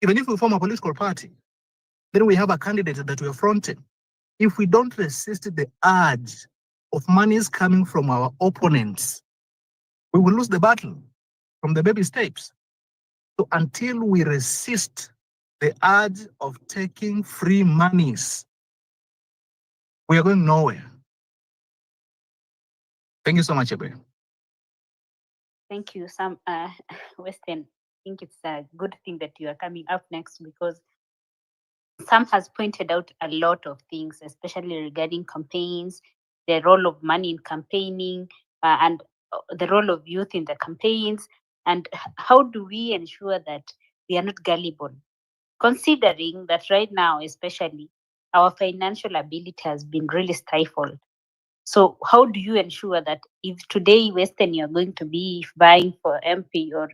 even if we form a political party, then we have a candidate that we are fronting. If we don't resist the urge of monies coming from our opponents, we will lose the battle from the baby steps. So until we resist the urge of taking free monies, we are going nowhere. Thank you so much, Ebe. Thank you, Sam. Western, I think it's a good thing that you are coming up next because Sam has pointed out a lot of things, especially regarding campaigns, the role of money in campaigning, and the role of youth in the campaigns, and how do we ensure that we are not gullible, considering that right now, especially, our financial ability has been really stifled. So how do you ensure that if today Western you're going to be vying for MP or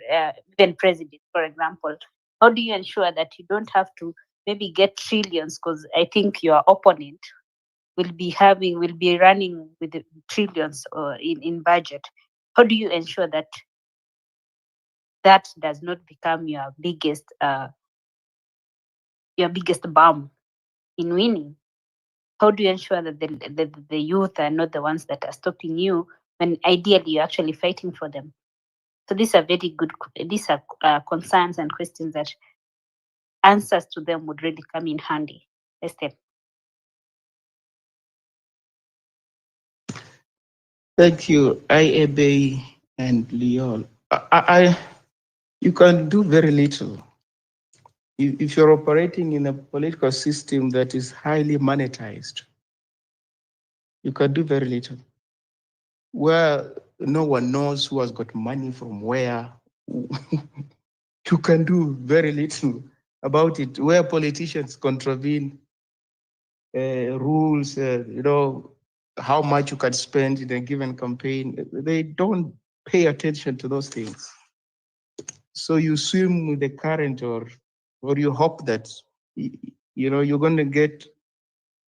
even president, for example, how do you ensure that you don't have to maybe get trillions? Because I think your opponent will be running with the trillions in budget. How do you ensure that that does not become your biggest bomb in winning? How do you ensure that the youth are not the ones that are stopping you when ideally you're actually fighting for them? So these are very good, these are concerns and questions that answers to them would really come in handy. Esther. Thank you, IAB and Leon. You can do very little. If you're operating in a political system that is highly monetized, you can do very little. Where no one knows who has got money from where, you can do very little about it. Where politicians contravene rules, how much you can spend in a given campaign, they don't pay attention to those things. So you swim with the current, or you hope that you're going to get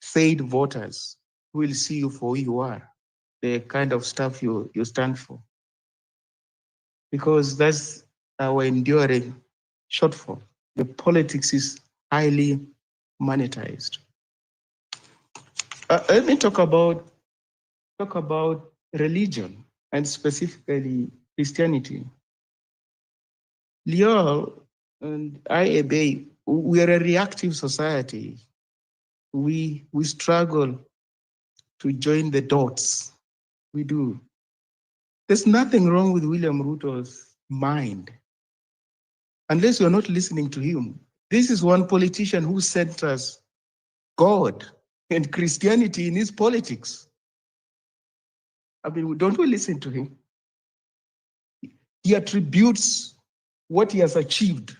said voters who will see you for who you are, the kind of stuff you stand for, because that's our enduring shortfall. The politics is highly monetized. Let me talk about religion, and specifically Christianity. Leo and IAB, we are a reactive society. We struggle to join the dots. We do. There's nothing wrong with William Ruto's mind, unless you're not listening to him. This is one politician who centers God and Christianity in his politics. I mean, don't we listen to him? He attributes what he has achieved,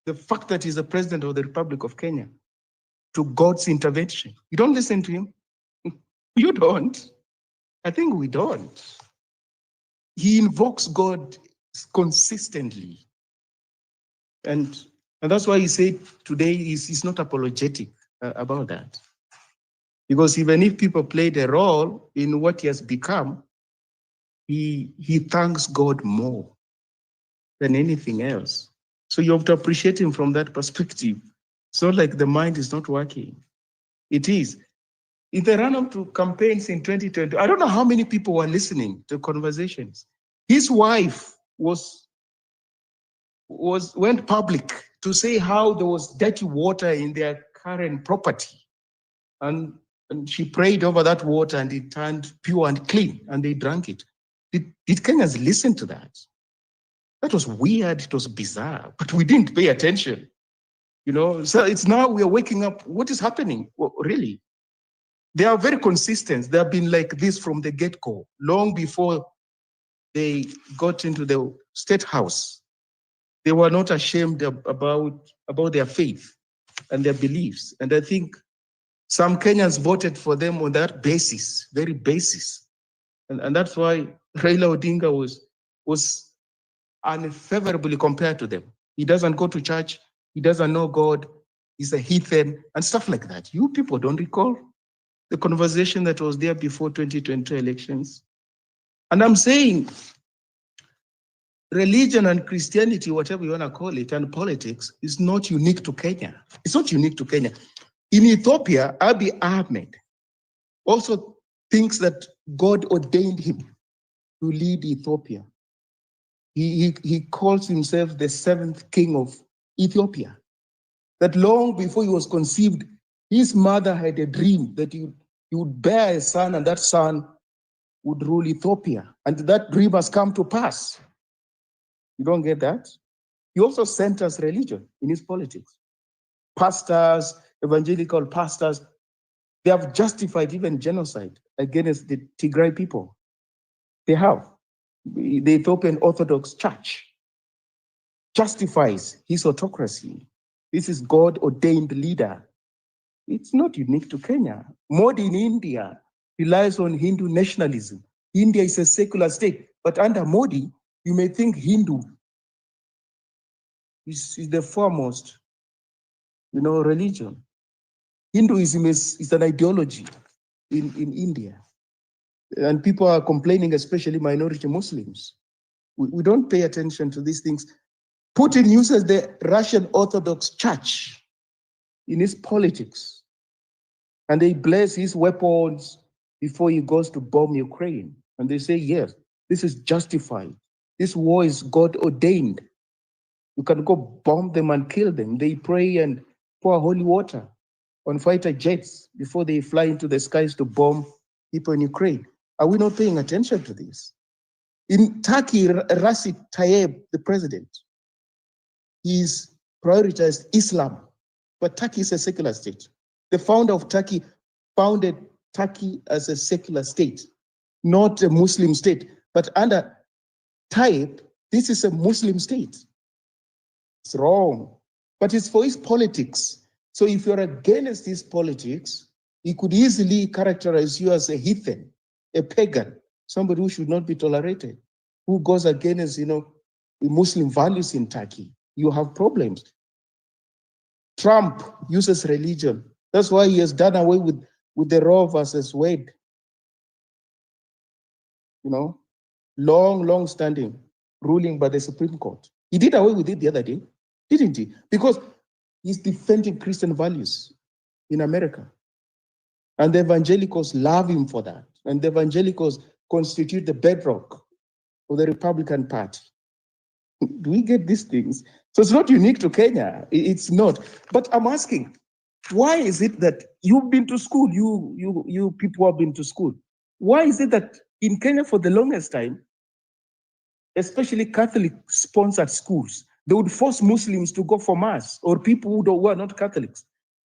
the fact that he's the president of the Republic of Kenya, to God's intervention. You don't listen to him? You don't. I think we don't. He invokes God consistently. And that's why he said today he's not apologetic about that. Because even if people played a role in what he has become, he thanks God more than anything else. So you have to appreciate him from that perspective. It's not like the mind is not working. It is. In the run-up to campaigns in 2020, I don't know how many people were listening to conversations. His wife went public to say how there was dirty water in their current property. And she prayed over that water and it turned pure and clean, and they drank it. Did Kenyans listen to that? That was weird, it was bizarre, but we didn't pay attention. So it's now we are waking up. What is happening? Well, really? They are very consistent. They have been like this from the get-go, long before they got into the State House. They were not ashamed about their faith and their beliefs. And I think some Kenyans voted for them on that basis, very basis. And that's why Raila Odinga was unfavorably compared to them. He doesn't go to church. He doesn't know God. He's a heathen and stuff like that. You people don't recall the conversation that was there before 2022 elections. And I'm saying religion and Christianity, whatever you want to call it, and politics is not unique to Kenya. It's not unique to Kenya. In Ethiopia, Abiy Ahmed also thinks that God ordained him to lead Ethiopia. He calls himself the seventh king of Ethiopia. That long before he was conceived, his mother had a dream that he would bear a son, and that son would rule Ethiopia, and that dream has come to pass. You don't get that? He also centers religion in his politics. Pastors, evangelical pastors, they have justified even genocide against the Tigray people. They have. The Ethiopian Orthodox Church justifies his autocracy. This is God-ordained leader. It's not unique to Kenya. Modi in India relies on Hindu nationalism. India is a secular state, but under Modi, you may think Hindu is the foremost, religion. Hinduism is an ideology in India. And people are complaining, especially minority Muslims. We don't pay attention to these things. Putin uses the Russian Orthodox Church in his politics, and they bless his weapons before he goes to bomb Ukraine. And they say, yes, this is justified. This war is God ordained. You can go bomb them and kill them. They pray and pour holy water on fighter jets before they fly into the skies to bomb people in Ukraine. Are we not paying attention to this? In Turkey, Recep Tayyip, the president, he's prioritized Islam, but Turkey is a secular state. The founder of Turkey founded Turkey as a secular state, not a Muslim state. But under Tayyip, this is a Muslim state. It's wrong, but it's for his politics. So if you're against his politics, he could easily characterize you as a heathen, a pagan, somebody who should not be tolerated, who goes against, the Muslim values in Turkey. You have problems. Trump uses religion. That's why he has done away with the Roe versus Wade. Long standing ruling by the Supreme Court. He did away with it the other day, didn't he? Because he's defending Christian values in America. And the evangelicals love him for that. And the evangelicals constitute the bedrock of the Republican Party. Do we get these things? So it's not unique to Kenya. It's not. But I'm asking, why is it that you've been to school, you people have been to school? Why is it that in Kenya for the longest time, especially Catholic-sponsored schools, they would force Muslims to go for mass, or people who are not Catholics?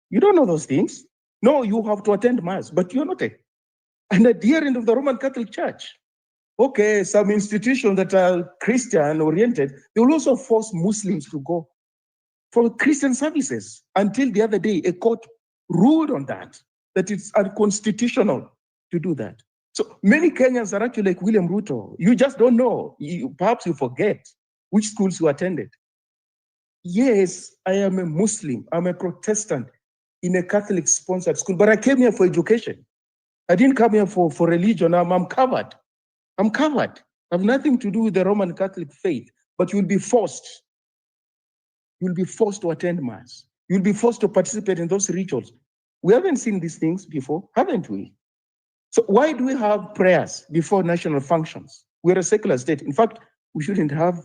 You don't know those things. No, you have to attend mass, but you're not an adherent of the Roman Catholic Church. Okay, some institutions that are Christian-oriented, they will also force Muslims to go for Christian services. Until the other day, a court ruled on that it's unconstitutional to do that. So many Kenyans are actually like William Ruto. You just don't know. Perhaps you forget which schools you attended. Yes, I am a Muslim. I'm a Protestant in a Catholic-sponsored school, but I came here for education. I didn't come here for religion. I'm covered. I'm covered. I have nothing to do with the Roman Catholic faith, but you'll be forced. You'll be forced to attend mass. You'll be forced to participate in those rituals. We haven't seen these things before, haven't we? So why do we have prayers before national functions? We're a secular state. In fact, we shouldn't have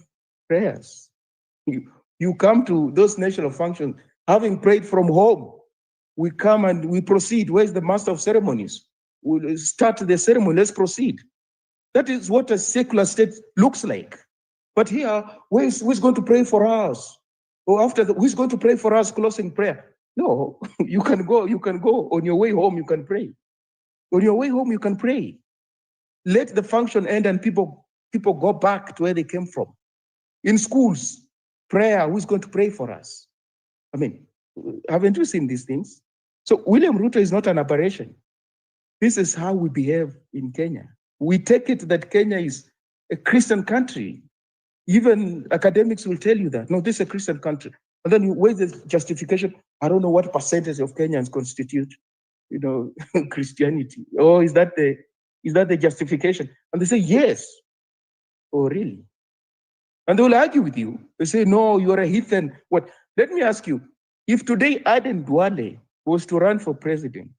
prayers. You come to those national functions having prayed from home. We come and we proceed. Where's the master of ceremonies? We'll start the ceremony, let's proceed. That is what a secular state looks like. But here, who's going to pray for us? Or after who's going to pray for us closing prayer? No, you can go on your way home, you can pray. On your way home, you can pray. Let the function end and people go back to where they came from. In schools, prayer, who's going to pray for us? I mean, haven't you seen these things? So William Ruto is not an aberration. This is how we behave in Kenya. We take it that Kenya is a Christian country. Even academics will tell you that. No, this is a Christian country. And then where's the justification? I don't know what percentage of Kenyans constitute, Christianity. Or is that the justification? And they say, yes. Oh, really? And they will argue with you. They say, no, you're a heathen. What? Let me ask you, if today Aden Duale was to run for president,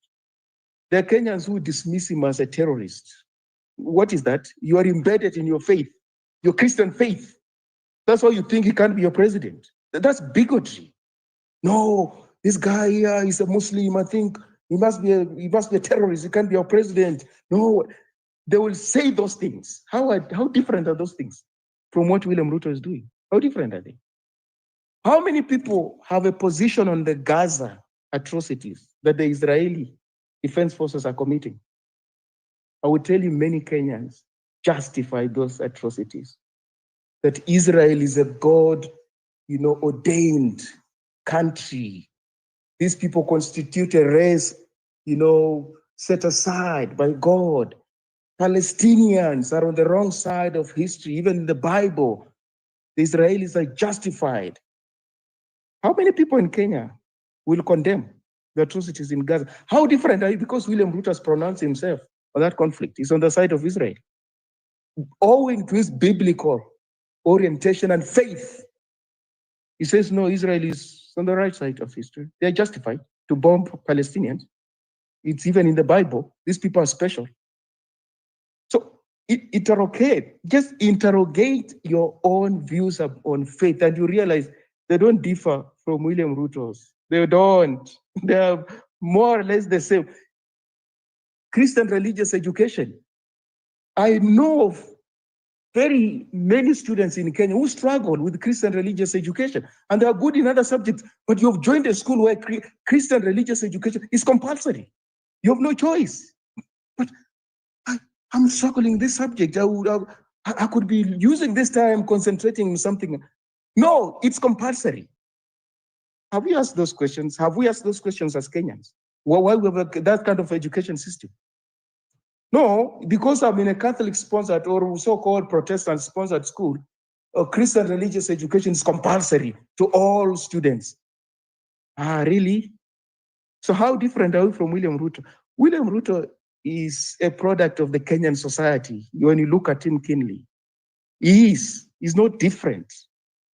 there are Kenyans who dismiss him as a terrorist. What is that? You are embedded in your faith, your Christian faith. That's why you think he can't be your president. That's bigotry. No, this guy here is a Muslim. I think he must be a terrorist. He can't be our president. No, they will say those things. How different are those things from what William Ruto is doing? How different are they? How many people have a position on the Gaza atrocities that the Israeli Defense Forces are committing? I will tell you, many Kenyans justify those atrocities. That Israel is a God, ordained country. These people constitute a race, set aside by God. Palestinians are on the wrong side of history. Even in the Bible, the Israelis are justified. How many people in Kenya will condemn the atrocities in Gaza? How different are you? Because William Ruto has pronounced himself on that conflict. He's on the side of Israel. Owing to his biblical orientation and faith, he says, no, Israel is on the right side of history. They're justified to bomb Palestinians. It's even in the Bible. These people are special. So interrogate, just interrogate your own views on faith, and you realize they don't differ from William Ruto's. They don't. They are more or less the same. Christian religious education. I know of very many students in Kenya who struggle with Christian religious education, and they are good in other subjects, but you've joined a school where Christian religious education is compulsory. You have no choice. But I'm struggling this subject. I could be using this time concentrating on something. No, it's compulsory. Have you asked those questions? Have we asked those questions as Kenyans? Why we have that kind of education system? No, because I'm in a Catholic-sponsored or so-called Protestant-sponsored school, Christian religious education is compulsory to all students. Really? So how different are we from William Ruto? William Ruto is a product of the Kenyan society. When you look at him keenly, he's not different.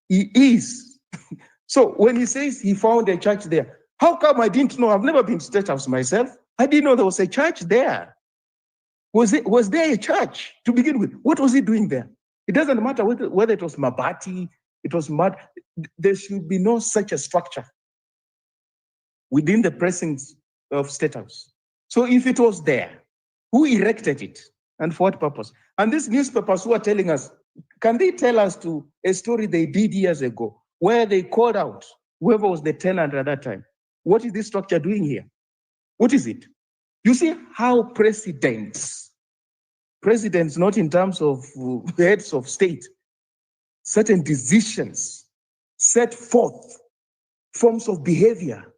He is. So when he says he found a church there, how come I didn't know? I've never been to State House myself. I didn't know there was a church there. Was there a church to begin with? What was he doing there? It doesn't matter whether it was Mabati, it was mud. There should be no such a structure within the precincts of State House. So if it was there, who erected it and for what purpose? And these newspapers who are telling us, can they tell us to a story they did years ago where they called out whoever was the tenant at that time? What is this structure doing here? What is it? You see how presidents, not in terms of heads of state, certain decisions set forth forms of behavior.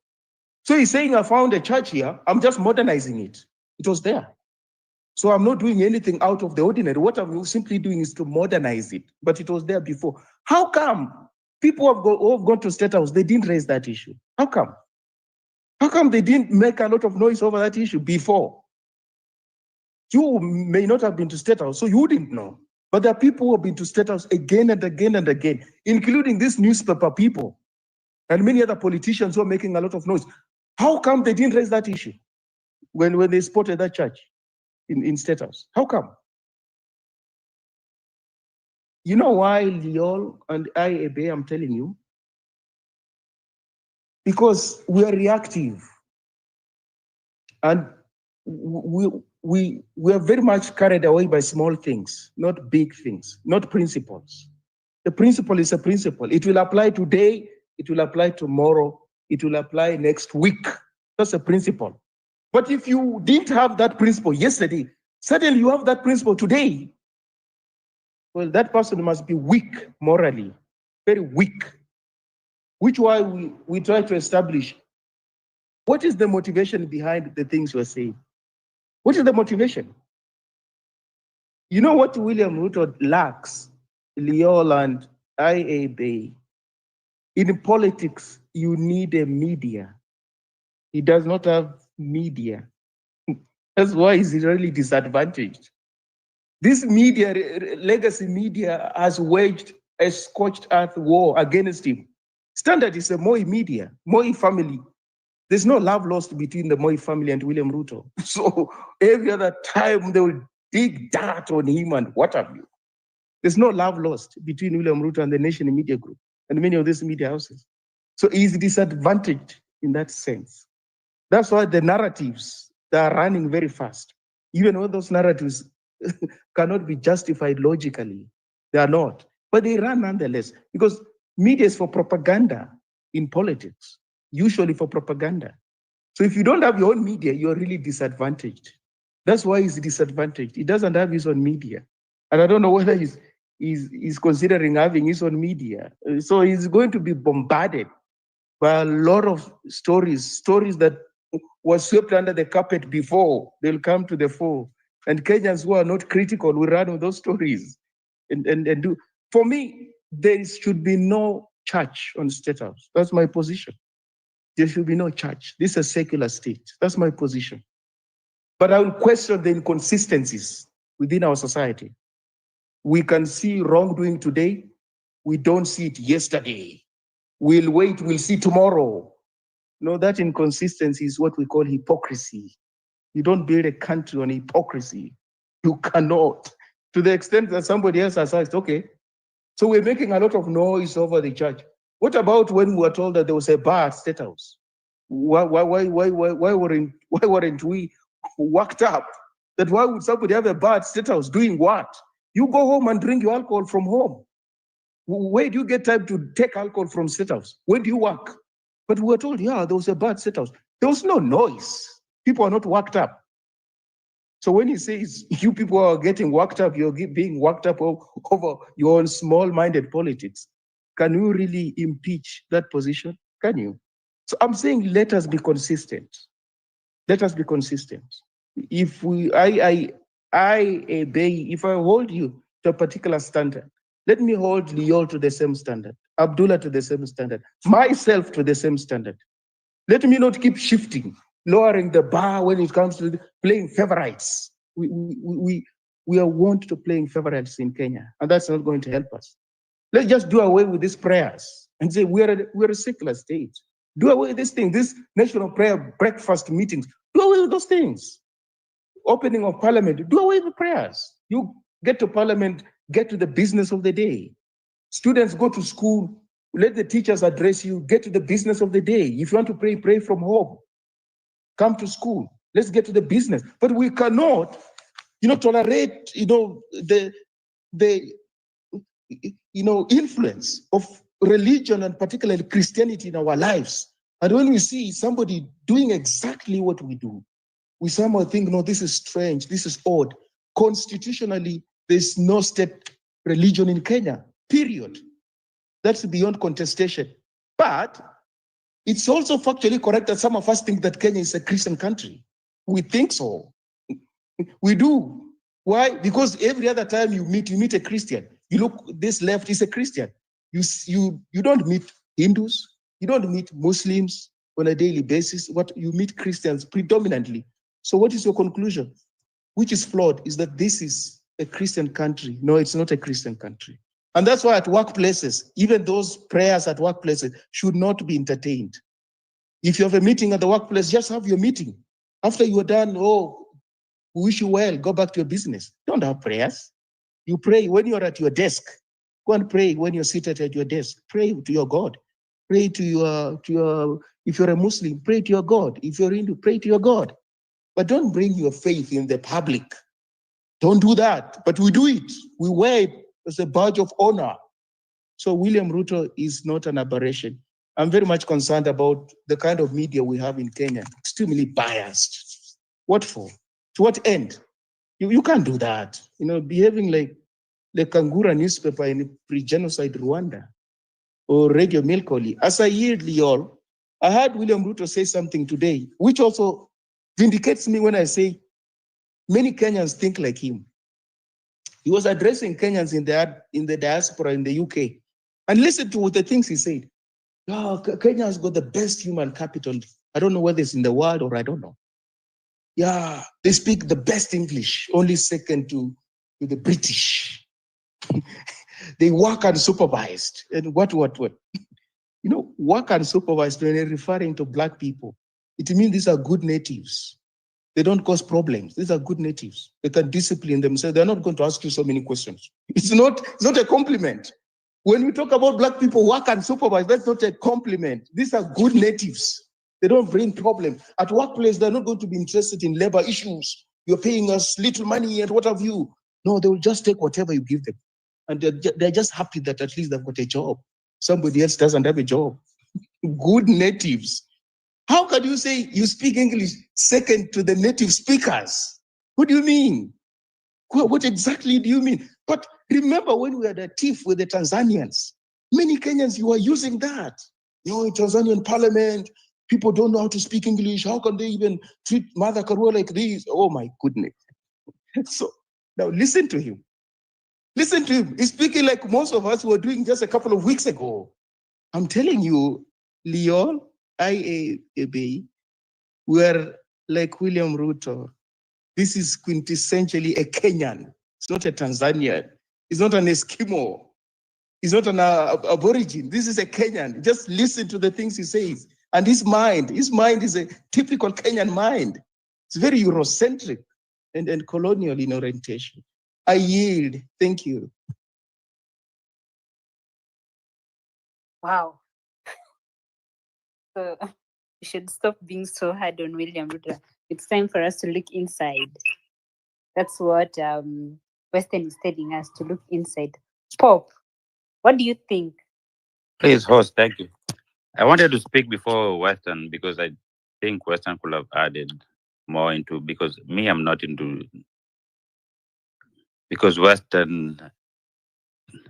So he's saying, I found a church here, I'm just modernizing it. It was there. So I'm not doing anything out of the ordinary. What I'm simply doing is to modernize it, but it was there before. How come people who have gone to State House, they didn't raise that issue? How come? How come they didn't make a lot of noise over that issue before? You may not have been to State House, so you wouldn't know. But there are people who have been to State House again and again and again, including these newspaper people and many other politicians who are making a lot of noise. How come they didn't raise that issue when they spotted that church in State House? How come? You know why, Liol and I obey, I'm telling you? Because we are reactive. And we are very much carried away by small things, not big things, not principles. The principle is a principle. It will apply today, it will apply tomorrow, it will apply next week. That's a principle. But if you didn't have that principle yesterday, suddenly you have that principle today, well, that person must be weak morally, very weak. Which why we try to establish what is the motivation behind the things we're saying. What is the motivation? You know what William Ruto lacks, Liol and IAB? In politics, you need a media. He does not have media. That's why he's really disadvantaged. This media, legacy media, has waged a scorched earth war against him. Standard is a Moi media, Moi family. There's no love lost between the Moi family and William Ruto. So every other time they will dig dirt on him and what have you. There's no love lost between William Ruto and the Nation Media Group and many of these media houses. So he's disadvantaged in that sense. That's why the narratives, they are running very fast. Even when those narratives cannot be justified logically. They are not. But they run nonetheless, because media is for propaganda in politics, usually for propaganda. So if you don't have your own media, you're really disadvantaged. That's why he's disadvantaged. He doesn't have his own media. And I don't know whether he's considering having his own media. So he's going to be bombarded by a lot of stories that were swept under the carpet before. They'll come to the fore. And Kenyans who are not critical will run with those stories. And do. For me, there should be no church on State House. That's my position. There should be no church. This is a secular state. That's my position. But I will question the inconsistencies within our society. We can see wrongdoing today. We don't see it yesterday. We'll wait, we'll see tomorrow. No, that inconsistency is what we call hypocrisy. You don't build a country on hypocrisy. You cannot. To the extent that somebody else has asked, okay, so we're making a lot of noise over the church. What about when we were told that there was a bar at State House? Why weren't we worked up? That why would somebody have a bar at State House? Doing what? You go home and drink your alcohol from home. Where do you get time to take alcohol from State House? Where do you work? But we were told, yeah, there was a bar at State House. There was no noise. People are not worked up. So when he says you people are getting worked up, you're being worked up over your own small-minded politics, can you really impeach that position? Can you? So I'm saying let us be consistent. Let us be consistent. If I obey, if I hold you to a particular standard, let me hold Liol to the same standard, Abdullah to the same standard, myself to the same standard. Let me not keep shifting, lowering the bar when it comes to playing favorites. We are wont to playing favorites in Kenya, and that's not going to help us. Let's just do away with these prayers and say we're a secular state. Do away with this thing, this national prayer breakfast meetings. Do away with those things. Opening of parliament, do away with prayers. You get to parliament, get to the business of the day. Students go to school, let the teachers address you, get to the business of the day. If you want to pray, pray from home. Come to school. Let's get to the business. But we cannot, tolerate, the influence of religion and particularly Christianity in our lives. And when we see somebody doing exactly what we do, we somehow think, no, this is strange, this is odd. Constitutionally, there's no state religion in Kenya, period. That's beyond contestation. But it's also factually correct that some of us think that Kenya is a Christian country. We think so. We do. Why? Because every other time you meet a Christian. You look, this left is a Christian. You don't meet Hindus. You don't meet Muslims on a daily basis. What you meet Christians predominantly. So what is your conclusion? Which is flawed, is that this is a Christian country. No, it's not a Christian country. And that's why at workplaces, even those prayers at workplaces should not be entertained. If you have a meeting at the workplace, just have your meeting. After you are done, we wish you well, go back to your business. Don't have prayers. You pray when you're at your desk. Go and pray when you're seated at your desk. Pray to your God. Pray to your, if you're a Muslim, pray to your God. If you're Hindu, pray to your God. But don't bring your faith in the public. Don't do that. But we do it. We wear it as a badge of honor. So William Ruto is not an aberration. I'm very much concerned about the kind of media we have in Kenya, extremely biased. What for? To what end? You can't do that. Behaving like the Kangura newspaper in pre-genocide Rwanda or Radio Milkoli. As I heard Liol, I heard William Ruto say something today, which also vindicates me when I say many Kenyans think like him. He was addressing Kenyans in the diaspora in the UK. And listen to the things he said. Kenya has got the best human capital. I don't know whether it's in the world or I don't know. Yeah, they speak the best English, only second to the British. They work unsupervised. And what? Work unsupervised when they're referring to Black people. It means these are good natives. They don't cause problems. These are good natives. They can discipline themselves. They're not going to ask you so many questions. It's not a compliment. When we talk about Black people work unsupervised, that's not a compliment. These are good natives. They don't bring problems. At workplace, they're not going to be interested in labor issues. you're paying us little money and what have you. No, they will just take whatever you give them. And they're just happy that at least they've got a job. Somebody else doesn't have a job. Good natives. How can you say you speak English second to the native speakers? What do you mean? What exactly do you mean? But remember when we had a tiff with the Tanzanians, many Kenyans, you were using that. You know, in Tanzanian parliament, people don't know how to speak English. How can they even treat Mother Karua like this? Oh my goodness. So now listen to him. Listen to him. He's speaking like most of us were doing just a couple of weeks ago. I'm telling you, Leon, IAB, we're like William Ruto. This is quintessentially a Kenyan. It's not a Tanzanian. It's not an Eskimo. It's not an Aborigine. This is a Kenyan. Just listen to the things he says. And his mind is a typical Kenyan mind. It's very Eurocentric and colonial in orientation. I yield. Thank you. Wow. So we should stop being so hard on William Ruto. It's time for us to look inside. That's what Western is telling us, to look inside. Pop, what do you think? Please, host, thank you. I wanted to speak before Western because I think Western could have added more into, because me, I'm not into, because Western,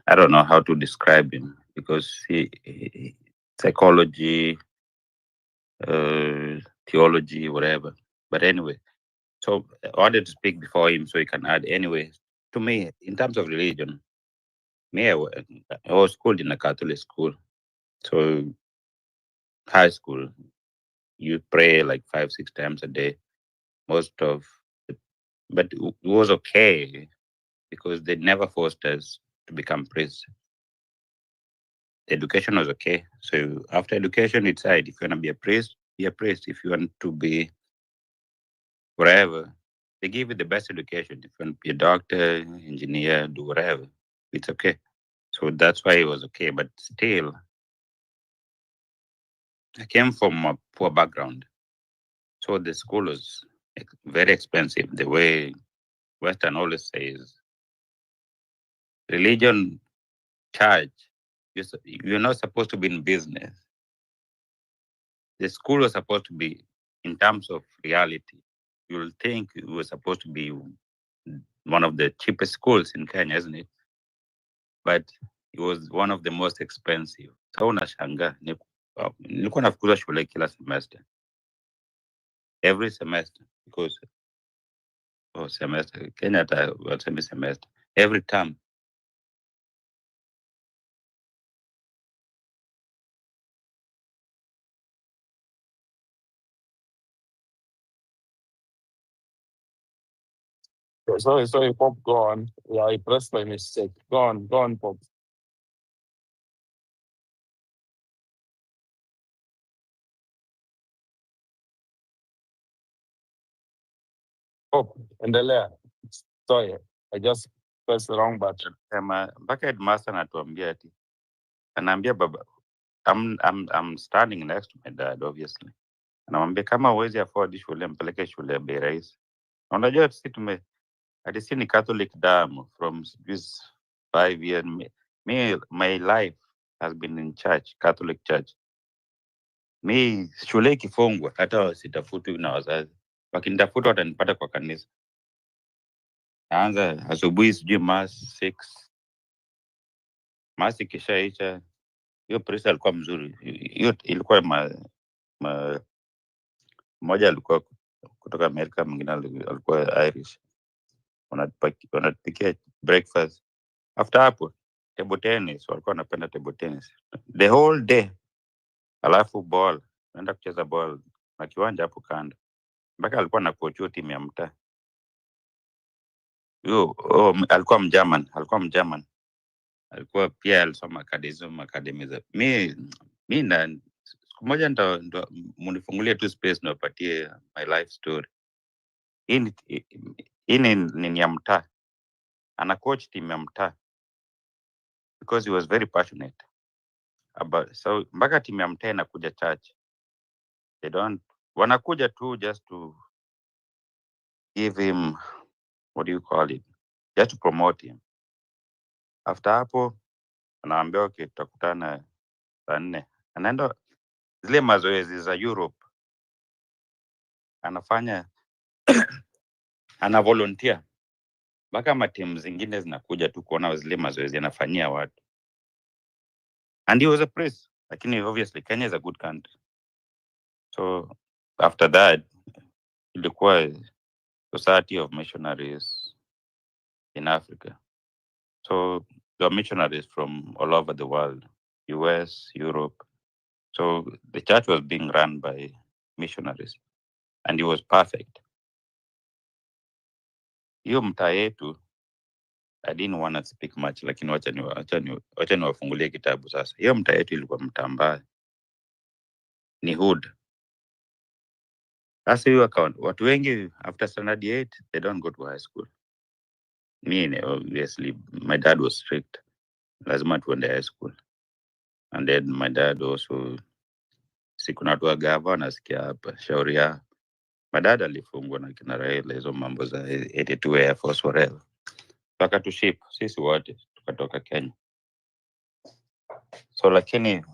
I don't know how to describe him, because he psychology, theology, whatever. But anyway, so I wanted to speak before him so he can add. Anyway, to me, in terms of religion, me, I was schooled in a Catholic school. So high school, you pray like 5-6 times a day. But it was okay because they never forced us to become priests. Education was okay. So after education, you decide if you want to be a priest, be a priest. If you want to be whatever, they give you the best education. If you want to be a doctor, engineer, do whatever, it's okay. So that's why it was okay. But still, I came from a poor background. So the school was very expensive. The way Western always says, religion, church, you're not supposed to be in business. The school was supposed to be, in terms of reality, you'll think it was supposed to be one of the cheapest schools in Kenya, isn't it? But it was one of the most expensive. So unashangaa, nilikuwa nafukuzwa shule kila semester. Every semester, because semester, Kenya hata wasemi semester. Every term. Sorry, Pop, go on. Yeah, I pressed by mistake. Go on, Pop. Pop, endelea. Sorry, I just pressed the wrong button. Mpaka headmaster anatuambia ati, anaambia baba, I'm standing next to my dad, obviously. Anamwambia kama huwezi afford shule, mpeleke shule ya bei rahisi. Na unajua sisi hadi si ni Catholic damu from this 5 years. My life has been in church, Catholic church. Mi shule ikifungwa hata sitafutwi na wazazi. Wakinitafuta watanipata kwa kanisa. Naanza asubuhi, sijui mass 6. Mass ikishaisha, hiyo priest alikuwa mzuri. Hiyo ilikuwa mmoja alikuwa kutoka Amerika, mwingine alikuwa Irish. Wanatupikia breakfast. After hapo table tennis, walikuwa wanapenda table tennis the whole day. Alafu ball, naenda kucheza ball na kiwanja hapo kando. Mpaka alikuwa na coach timu ya mtaa. Alikuwa Mgerman. Alikuwa pia alisoma academy za. Mi na siku moja ndo munifungulie tu space niwapatie my life story. Hii ni ya mtaa. Ana coach timu ya mtaa because he was very passionate about, so mpaka timu ya mtaa inakuja church. Wanakuja tu just to give him, what do you call it? You have to promote him. After hapo anaambia okay, tutakutana saa 4. Anaenda zile mazoezi za Europe, anafanya ana volunteer mpaka matimu zingine zinakuja tu kuona zile mazoezi anafanyia watu, and he was a priest. Lakini obviously Kenya is a good country, so after that ilikuwa Society of Missionaries in Africa. So there are missionaries from all over the world, US, Europe. So the church was being run by missionaries, and it was perfect. Hiyo mtaa yetu, I didn't want to speak much, lakini wacha niwafungulie kitabu sasa. Hiyo mtaa yetu ilikuwa mtaa mbaya, ni hood. Sasa hiyo account, watu wengi after standard 8 they don't go to high school. Me, obviously my dad was strict, lazima tuende high school. And then my dad also, siku natua gava nasikia hapa shauri ya my dad alifungwa na kina Raila, hizo mambo za 82 Air Force whatever. Wakatuship sisi wote tukatoka Kenya. So lakini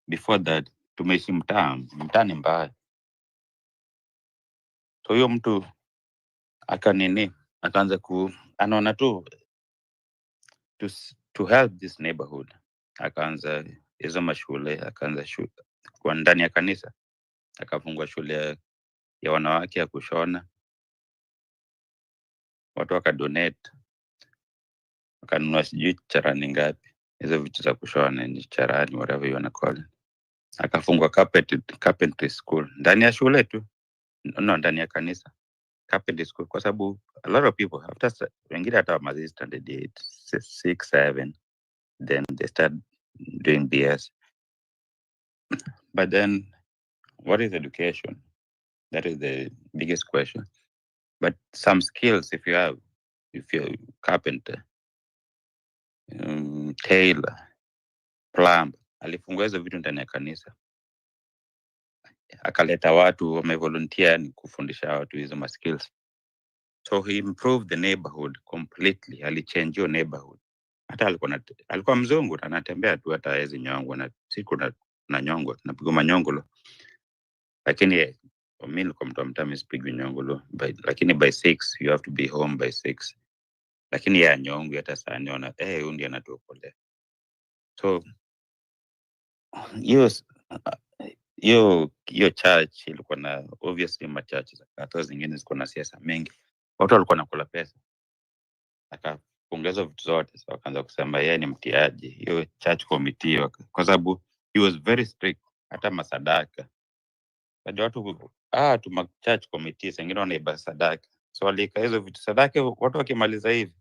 before that tumeishi mtaa ni mbaya. So huyo mtu akaanza anaona tu to help this neighborhood. Akaanza hizo mashule, akaanza kwa ndani ya kanisa, akafungua shule ya wanawake ya kushona. Watu wakadonate, wakanunua sijui charani ngapi, hizo vitu za kushona ni charani, whatever you wanna call it. Akafungua carpentry school ndani ya shule tu, ndani ya kanisa, carpentry school, kwa sababu a lot of people after wengine hata wamaliza standard 8, 6, 7, then they start doing BS. But then what is education? That is the biggest question. But some skills, if you're carpenter, tailor, plumber, alifungua hizo vitu ndani ya kanisa, akaleta watu wamevolunteer ni kufundisha watu hizo ma skills. So he improved the neighborhood completely. Alichange your neighborhood. Hata alikuwa mzungu, anatembea tu, hata hawezi nyongwa, na siku na nyongwa, napigwa manyongolo. Lakini mimi nilikuwa mtu wa mtaa, mimi sipigwi nyongolo, lakini by 6 you have to be home by 6. Lakini ya nyongo hata saa niona huyu ndiye anatuokolea. So hiyo church ilikuwa na obviously machache za hata zingine ziko na siasa mengi. Watu walikuwa nakula pesa. Akapongeza vitu zote, so akaanza kusema yeye ni mtiaji hiyo church committee, kwa sababu he was very strict. Hata masadaka, najua watu tuma church committee wengine wanaiba sadaka, so alika hizo vitu sadaka, watu wakimaliza hivi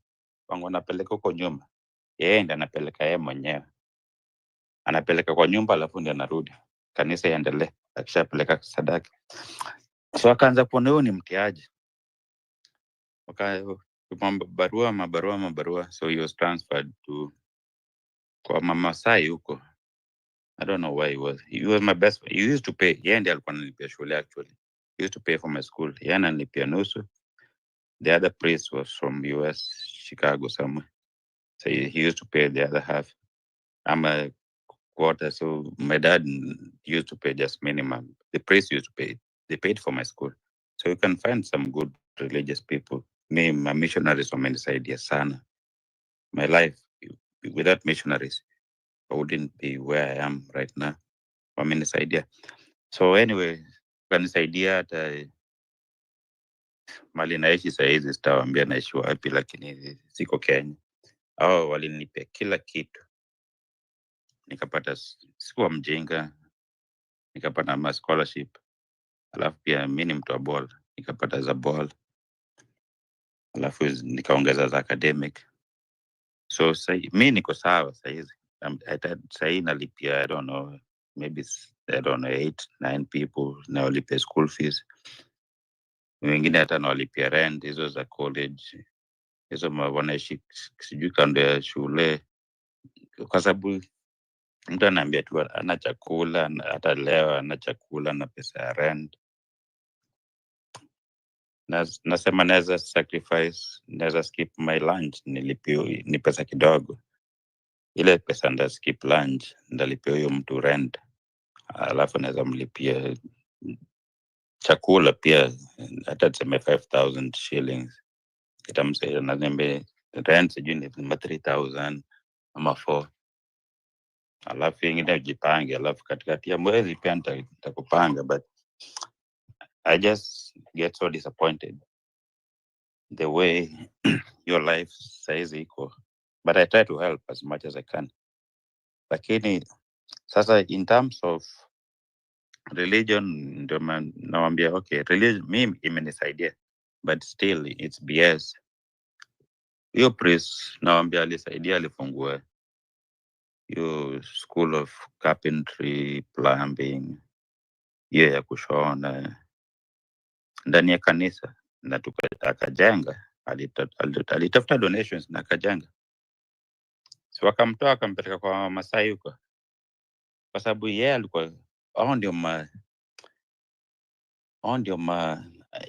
wangu wanapeleka huko nyuma, yeye ndiye anapeleka yeye mwenyewe, anapeleka kwa nyumba, alafu ndiye anarudi kanisa iendelee, akishapeleka sadaka. So akaanza kuona huyo ni mtiaji, mabarua. So he was transferred to kwa mama Sai huko. I don't know why he was my best friend. He used to pay, yeye ndiye alikuwa ananilipia shule actually. He used to pay for my school, yeye ananilipia nusu. The other priest was from US, Chicago somewhere, so he used to pay the other half. I'm a quarter, so my dad used to pay just minimum. The priest used to pay, they paid for my school. So you can find some good religious people. Me, my missionaries wamenisaidia sana. My life without missionaries, I wouldn't be where I am right now. Wamenisaidia. So anyway, kanisaidia hata mali naishi saizi, sitawaambia naishi wapi, lakini siko Kenya. Hao walinipea kila kitu. Nikapata, sikuwa mjinga, nikapata ma scholarship. Alafu pia mimi ni mtu wa ball, nikapata za ball. Alafu nikaongeza za academic. So mimi niko sawa saizi. Sahii nalipia, I don't know, maybe 8, 9 people nawalipia school fees. Wengine hata nawalipia rent, hizo za college. Hizo wanaishi sijui kando ya shule. Kwa sababu mtu anaambia tu ana chakula, hata leo ana chakula na pesa ya rent. Nasema naweza sacrifice, naweza skip my lunch, nilipio ni pesa kidogo. Ile pesa nda skip lunch, ndalipia huyo mtu rent. Alafu naweza mlipia chakula pia, hata tuseme 5,000 shillings. Itamsaidia, na niambie rent sijui ni 3,000 ama 4. Alafu ingine ujipange, alafu katikati ya mwezi pia nitakupanga, but I just get so disappointed the way your life saizi iko, but I try to help as much as I can. Lakini sasa in terms of religion, ndio nawambia okay, religion mimi imenisaidia, but still it's BS. Hiyo priest nawambia alisaidia, alifungua hiyo school of carpentry, plumbing, hiyo ya kushona ndani ya kanisa, na akajenga, alitafuta donations na akajenga. So wakamtoa akampeleka kwa Masai huko, kwa sababu yeye alikuwa hao ndio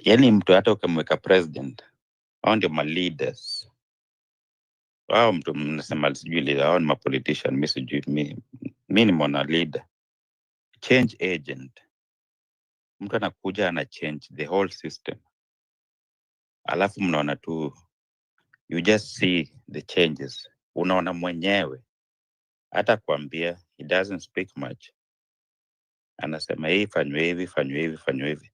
yani mtu hata ukamweka president, hao ndio leaders. Wao mtu mnasema sijui leader, hao ni politician, mimi sijui, mimi ni mwana leader, change agent. Mtu anakuja ana change the whole system, alafu mnaona tu, you just see the changes, unaona mwenyewe. Hata kuambia, he doesn't speak much, anasema hii fanywe hivi, fanywe hivi, fanywe hivi,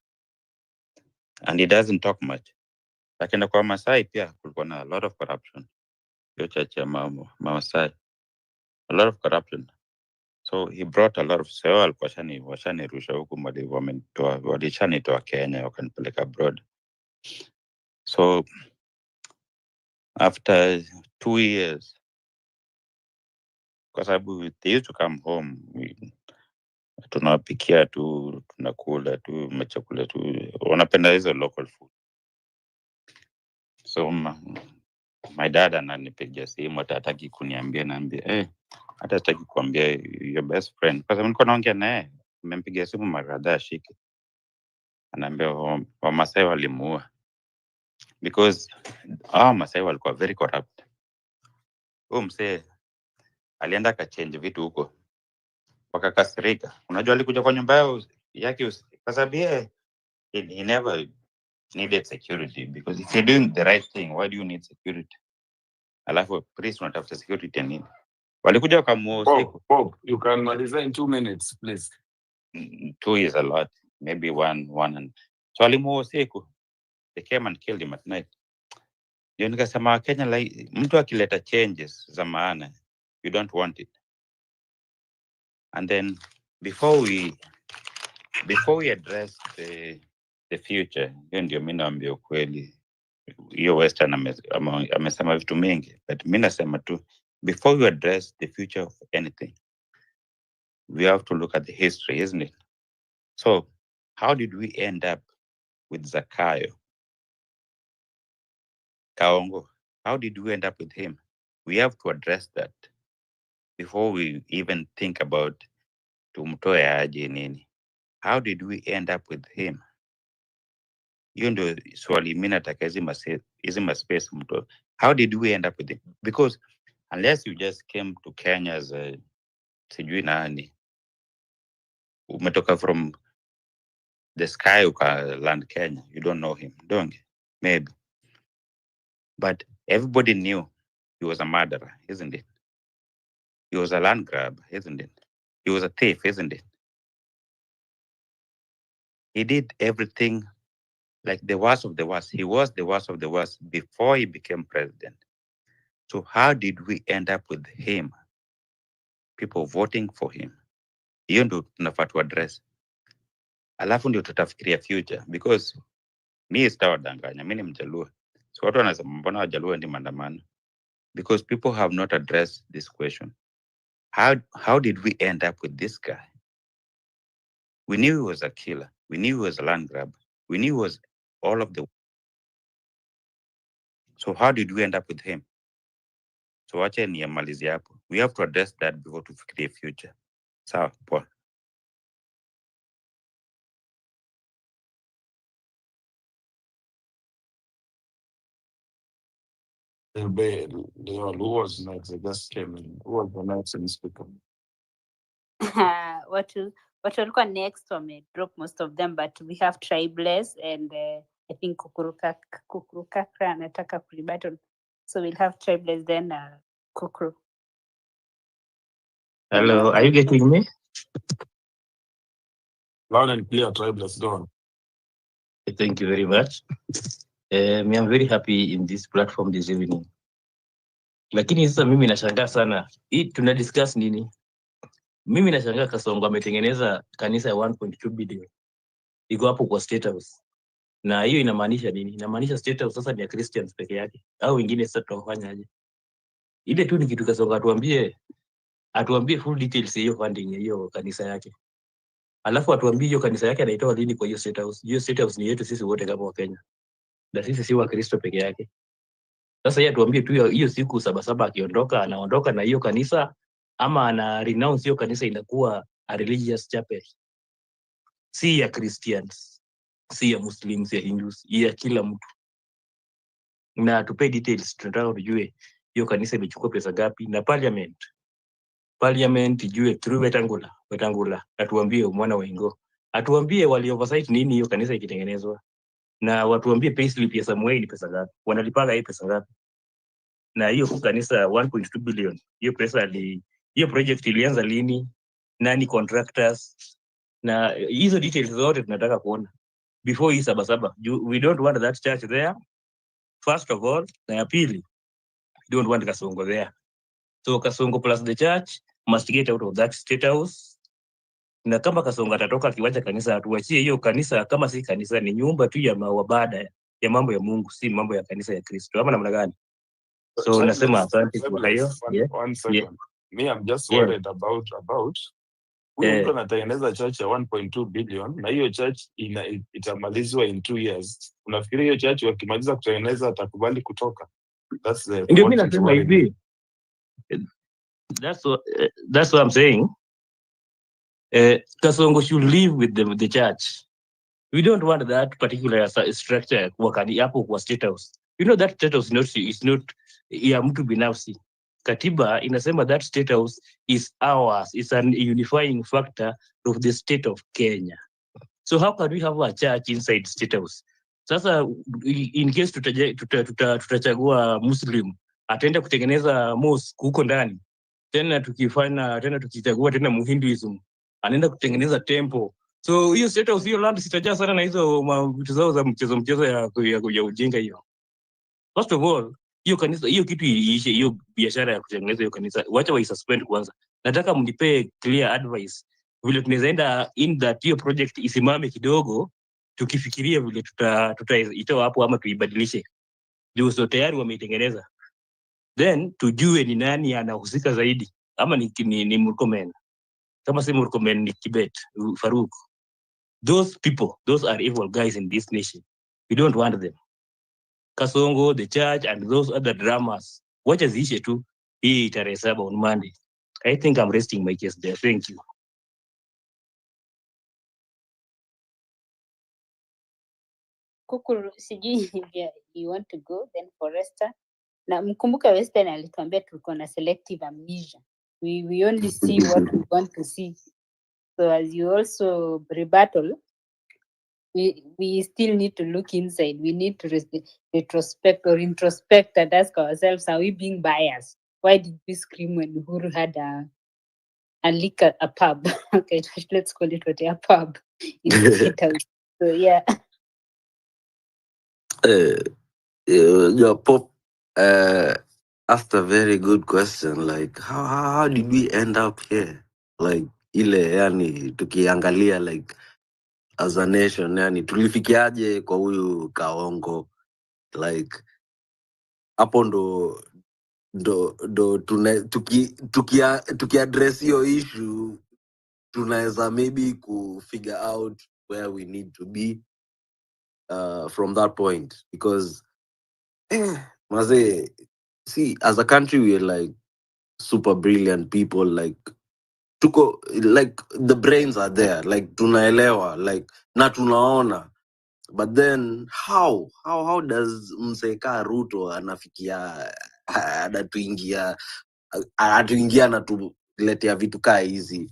and he doesn't talk much. Lakini kwa Masai pia kulikuwa na a lot of corruption. Hiyo church ya Masai, a lot of corruption. So he brought a lot of, so alikuwa washanirusha huku, walishanitoa Kenya wakanipeleka abroad. So after 2 years, kwa sababu they used to come home, tunawapikia tu, tunakula tu machakula tu, wanapenda hizo local food. So my dad ananipigia simu, hata hataki kuniambia, naambia hata hataki kuambia your best friend, kwa sababu nilikuwa naongea naye, nimempigia simu mara kadhaa ashike, anaambia Wamasai walimuua, because Masai walikuwa very corrupt. Huyo msee alienda akachange vitu huko, wakakasirika. Unajua alikuja kwa nyumba yake, kwa sababu he never needed security, because if you're doing the right thing, why do you need security? Alafu priest unatafuta security ya nini? Walikuja wakamuua usiku. You can maliza in 2 minutes, please. 2 is a lot, maybe one and so walimuua usiku. They came and killed him at night. Ndio nikasema Kenya, like, mtu akileta changes za maana, you don't want it. And then before we address the future, hiyo ndio mimi naambia ukweli. Hiyo Western amesema vitu mingi, but mimi nasema tu, before we address the future of anything, we have to look at the history, isn't it? So how did we end up with Zakayo Kaongo? How did we end up with him? We have to address that before we even think about tumtoe aje nini. How did we end up with him? Hiyo ndio swali mimi nataka hizi maspace mto. How did we end up with him? Because unless you just came to Kenya as a sijui nani, umetoka from the sky uka land Kenya, you don't know him, don't you? Maybe. But everybody knew he was a murderer, isn't it? He was a land grabber, isn't it? He was a thief, isn't it? He did everything like the worst of the worst. He was the worst of the worst before he became president. So how did we end up with him? People voting for him. Hiyo ndio tunafaa tu address. Alafu ndio tutafikiria future, because mi sitawadanganya, mi ni Mjaluo. So watu wanasema mbona Wajaluo ndi maandamano? Because people have not addressed this question. How did we end up with this guy? We knew he was a killer. We knew he was a land grabber. We knew he was all of the. So how did we end up with him? So wacha niamalizie hapo. We have to address that before tufikirie future. Sawa, Paul. Who was next? I just came in. Who was the next speaker? What walikuwa next drop most of them, but we have Tribeless and I think Kukurukakra anataka kulibattle. So we'll have Tribeless then Kukuru. Hello, are you getting me? Loud and clear, Tribeless, go on. Thank you very much. Me, I'm very happy in this platform this evening. Lakini sasa mimi nashangaa sana. Hii tuna discuss nini? Mimi nashangaa Kasongo ametengeneza kanisa ya 1.2 billion. Iko hapo kwa State House. Na hiyo inamaanisha nini? Inamaanisha State House sasa ni ya Christians peke yake. Au wengine sasa tutafanya aje? Ile tu ni kitu Kasongo atuambie full details hiyo funding ya hiyo kanisa yake. Alafu atuambie hiyo kanisa yake anaitoa lini kwa hiyo State House. Hiyo State House ni yetu sisi wote kama Wakenya. Na sisi si wa Kristo peke yake. Sasa yeye atuambie tu hiyo siku Sabasaba akiondoka anaondoka na hiyo kanisa ama ana renounce hiyo kanisa inakuwa a religious chapel. Si ya Christians, si ya Muslims, ya Hindus, ya kila mtu. Na tupe details, tunataka tujue hiyo kanisa imechukua pesa gapi na parliament ijue through Wetangula atuambie mwana wa Ingo. Atuambie wali oversight nini hiyo kanisa ikitengenezwa. Na watuambie payslip ya Samuel ni pesa gapi. Wanalipaga hii pesa gapi. Na hiyo kanisa 1.2 billion. Hiyo project ilianza lini? Nani contractors? Na hizo details zote tunataka kuona before hii Sabasaba. We don't want that church there. First of all, na ya pili, we don't want Kasongo there. So Kasongo plus the church must get out of that State House. Na kama Kasongo atatoka akiwacha kanisa, atuachie hiyo kanisa kama si kanisa, ni nyumba tu ya mawabada ya mambo ya Mungu, si mambo ya kanisa ya Kristo. Ama namna gani? So nasema asante kwa hiyo. One second. Me, I'm just worried about huyu mtu anatengeneza church ya 1.2 billion na hiyo church itamalizwa in 2 years. Unafikiri hiyo church wakimaliza kutengeneza atakubali kutoka? That's the Ndio mimi nasema hivi. That's what I'm saying. Kasongo should live with the church. We don't want that particular structure wakani hapo kwa State House. You know that State House is not ya mtu binafsi. Katiba inasema that State House is ours. It's an unifying factor of the state of Kenya. So how can we have a church inside State House? Sasa in case tutachagua Muslim ataenda kutengeneza mosque huko ndani. Tena tukichagua tena Muhinduism anaenda kutengeneza temple. So hiyo State House hiyo land sitajaa sana na hizo vitu zao za mchezo ya ujinga hiyo. First of all, hiyo kanisa hiyo kitu iishe, hiyo biashara ya kutengeneza hiyo kanisa wacha waisuspend kwanza. Nataka mnipe clear advice vile tunaweza enda in that hiyo project isimame kidogo tukifikiria vile tutaitoa hapo ama tuibadilishe. Ndio so tayari wameitengeneza. Then tujue ni nani anahusika zaidi ama ni Murkomen. Kama si Murkomen ni Kibet, Faruk. Those people, those are evil guys in this nation. We don't want them. Kasongo, the church, and those other dramas. Wacha ziishe tu hii tarehe 7 on Monday. I think I'm resting my case there. Thank you. Kukuru, sijui you want to go then Forrester. Na mkumbuka Western alituambia tulikuwa na selective amnesia. We only see what we want to see. So as you also rebuttal, we still need to look inside. We need to retrospect or introspect and ask ourselves, are we being biased? Why did we scream when Uhuru had a liquor, a pub? Okay, let's call it a pub in the State House. So yeah. Your Pop asked a very good question. Like, how did we end up here? Like, ile yani tukiangalia like as a nation, yani tulifikiaje kwa huyu Kaongo? Like, hapo ndo tuki address hiyo issue tunaweza maybe figure out where we need to be from that point, because see, as a country we're like super brilliant people, like the brains are there, like tunaelewa, like na tunaona, but then how does Mseka Ruto anafikia anatuingia na tuletea vitu kaa hizi.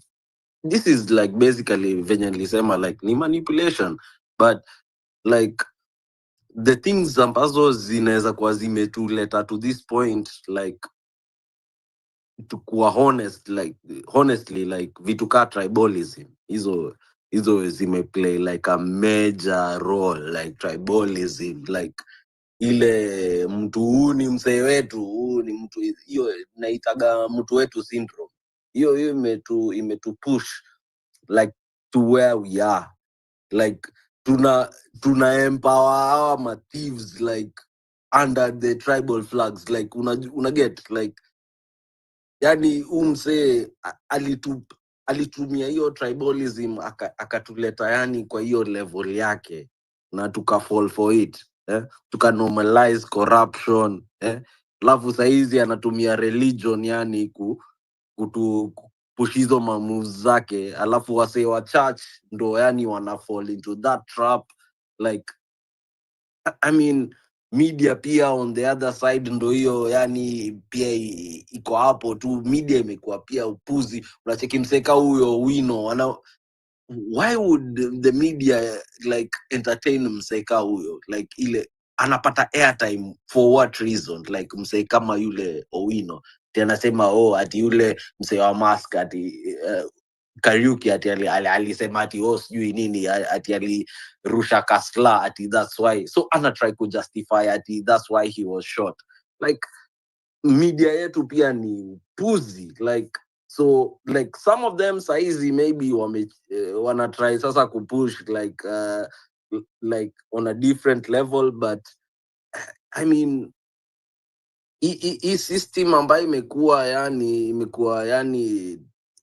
This is like basically venye nilisema like ni manipulation, but like the things ambazo zinaweza kuwa zimetuleta to this point, like to kuwa honest, like honestly, like vitu kaa tribalism, hizo zimeplay like a major role, like tribalism, like ile mtu huu ni msee wetu, huu ni mtu, hiyo naitaga mtu wetu syndrome. Hiyo imetu push like to where we are, like tuna empower our ma thieves like under the tribal flags, like una get like, yani umse alitumia hiyo tribalism akatuleta yani kwa hiyo level yake, na tuka fall for it, tuka normalize corruption, alafu saizi anatumia religion yani kutu push hizo mamoves zake, alafu wasee wa church ndo yani wana fall into that trap. Like I mean media pia on the other side ndo hiyo yani pia iko hapo tu, media imekuwa pia upuzi. Unacheki mseka huyo Wino, why would the media like entertain mseka huyo, like ile anapata airtime for what reason? Like msee kama yule Owino tena anasema ati yule msee wa mask ati Kariuki ati alisema ati sijui nini ati alirusha kasla ati that's why, so ana try to justify ati that's why he was shot. Like media yetu pia ni puzi, like so like some of them saizi maybe wana try sasa kupush like on a different level, but I mean hii system ambayo imekuwa yani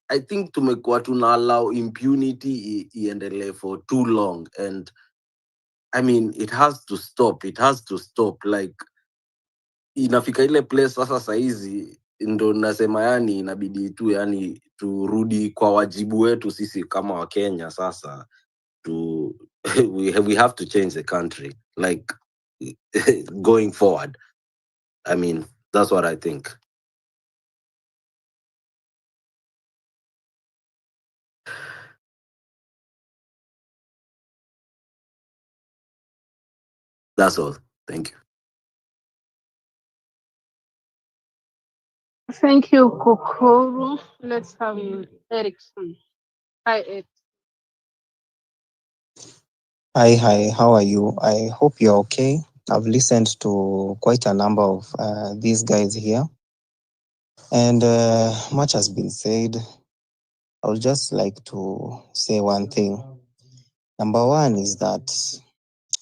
I think tumekuwa tuna allow impunity iendelee for too long, and I mean it has to stop. Like inafika ile place sasa saizi ndo nasema yani inabidi tu yani turudi kwa wajibu wetu sisi kama Wakenya sasa we have to change the country like going forward. I mean that's what I think. That's all. Thank you. Thank you, Kokoro. Let's have Erickson. Hi, Eric. Hi, how are you? I hope you're okay. I've listened to quite a number of these guys here, and much has been said. I would just like to say one thing. Number one is that,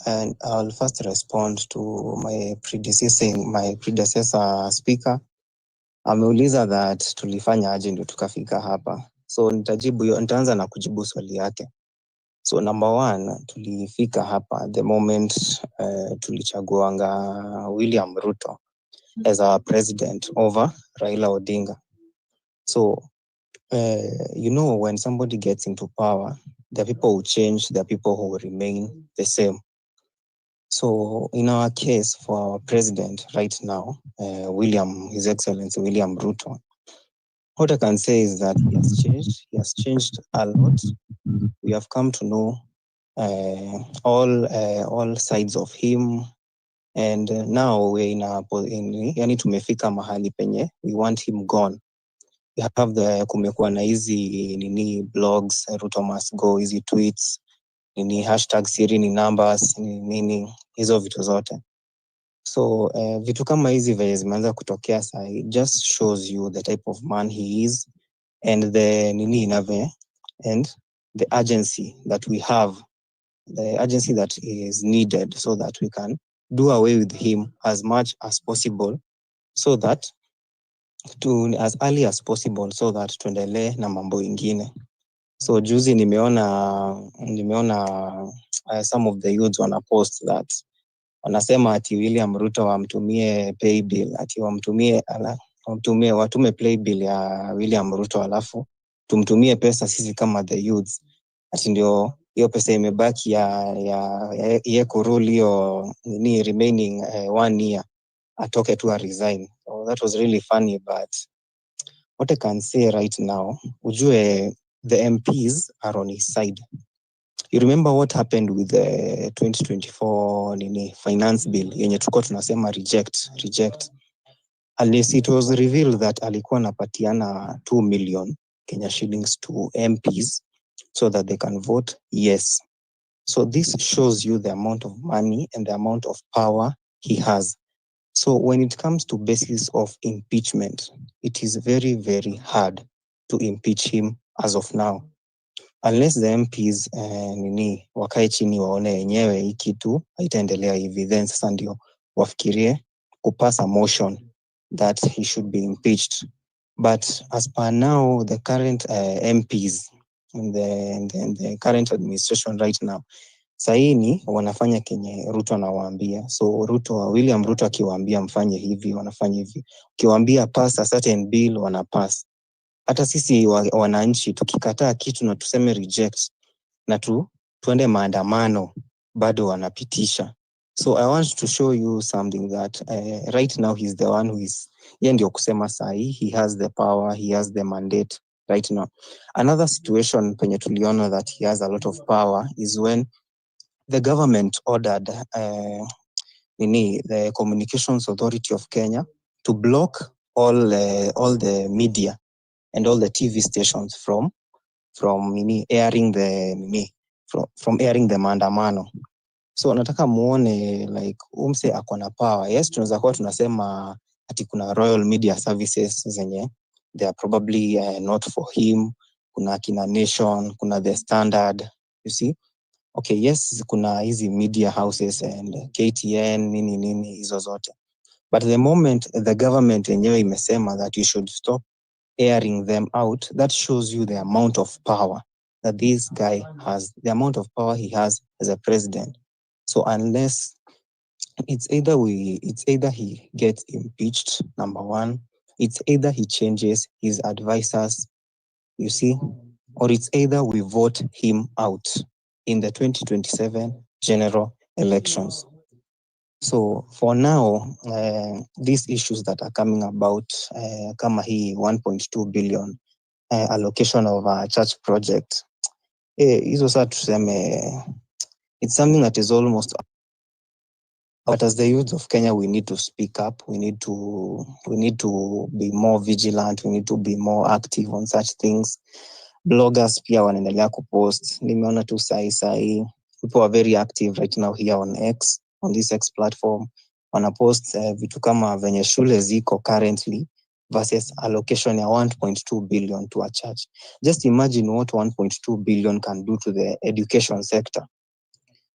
and I'll first respond to my predecessor speaker. Ameuliza that tulifanya aje ndio tukafika hapa. So nitaanza na kujibu swali yake. So number one, tulifika hapa the moment tulichaguanga William Ruto as our president over Raila Odinga. So you know, when somebody gets into power, there are people who change, there are people who remain the same. So in our case, for our president right now, His Excellency William Ruto, what I can say is that he has changed. He has changed a lot. We have come to know all sides of him, and now we're yani tumefika mahali penye we want him gone. We have kumekuwa na hizi blogs, Ruto must go, hizi tweets, hashtag siri ni numbers, hizo vitu zote. So vitu kama hizi vile zimeanza kutokea sasa, it just shows you the type of man he is, and the and the urgency that we have, the urgency that is needed so that we can do away with him as much as possible, so that as early as possible, so that tuendelee na mambo ingine. So juzi nimeona some of the youths wana post that wanasema ati William Ruto wamtumie pay bill, ati watume play bill ya William Ruto, alafu tumtumie pesa sisi kama the youths, ati ndio hiyo pesa imebaki ya kuruli hiyo remaining 1 year atoke tu resign. that was really funny, but what I can say right now, ujue the MPs are on his side. You remember what happened with the 2024 finance bill yenye tulikuwa tunasema reject. Unless it was revealed that alikuwa anapatiana 2 million Kenya shillings to MPs so that they can vote yes. So this shows you the amount of money and the amount of power he has. So when it comes to basis of impeachment, it is very, very hard to impeach him as of now. Unless the MPs wakae chini waone yenyewe hii kitu haitaendelea hivi, then sasa ndio wafikirie kupass a motion that he should be impeached. But as per now, the current MPs in the current administration right now, saini wanafanya kenye Ruto anawaambia. So William Ruto akiwaambia mfanye hivi, wanafanya hivi. Ukiwaambia pass a certain bill, wanapass. Hata sisi wananchi tukikataa kitu na tuseme reject na tuende maandamano, bado wanapitisha. So I want to show you something that right now he's the one who is, yeye ndio kusema sahi, he has the power, he has the mandate right now. Another situation penye tuliona that he has a lot of power is when the government ordered the Communications Authority of Kenya to block all the media and all the TV stations from airing the maandamano. So nataka muone like umse akona power. Yes, tunaweza kuwa tunasema ati kuna Royal Media Services zenye they are probably not for him. Kuna Kina Nation, kuna The Standard, you see. Okay, yes, kuna hizi media houses and KTN nini hizo zote. But the moment the government yenyewe imesema that you should stop airing them out, that shows you the amount of power that this guy has, the amount of power he has as a president. So unless it's either he gets impeached, number one, it's either he changes his advisors, you see, or it's either we vote him out in the 2027 general elections. So for now, these issues that are coming about, kama hii 1.2 billion allocation of a church project, hizo saa tuseme, it's something that is almost, but as the youth of Kenya, we need to speak up. We need to be more vigilant. We need to be more active on such things. Bloggers pia wanaendelea kupost. Nimeona tu sahi. People are very active right now here on X, on this X platform. Wanapost vitu kama venye shule ziko currently versus allocation ya 1.2 billion to a church. Just imagine what 1.2 billion can do to the education sector.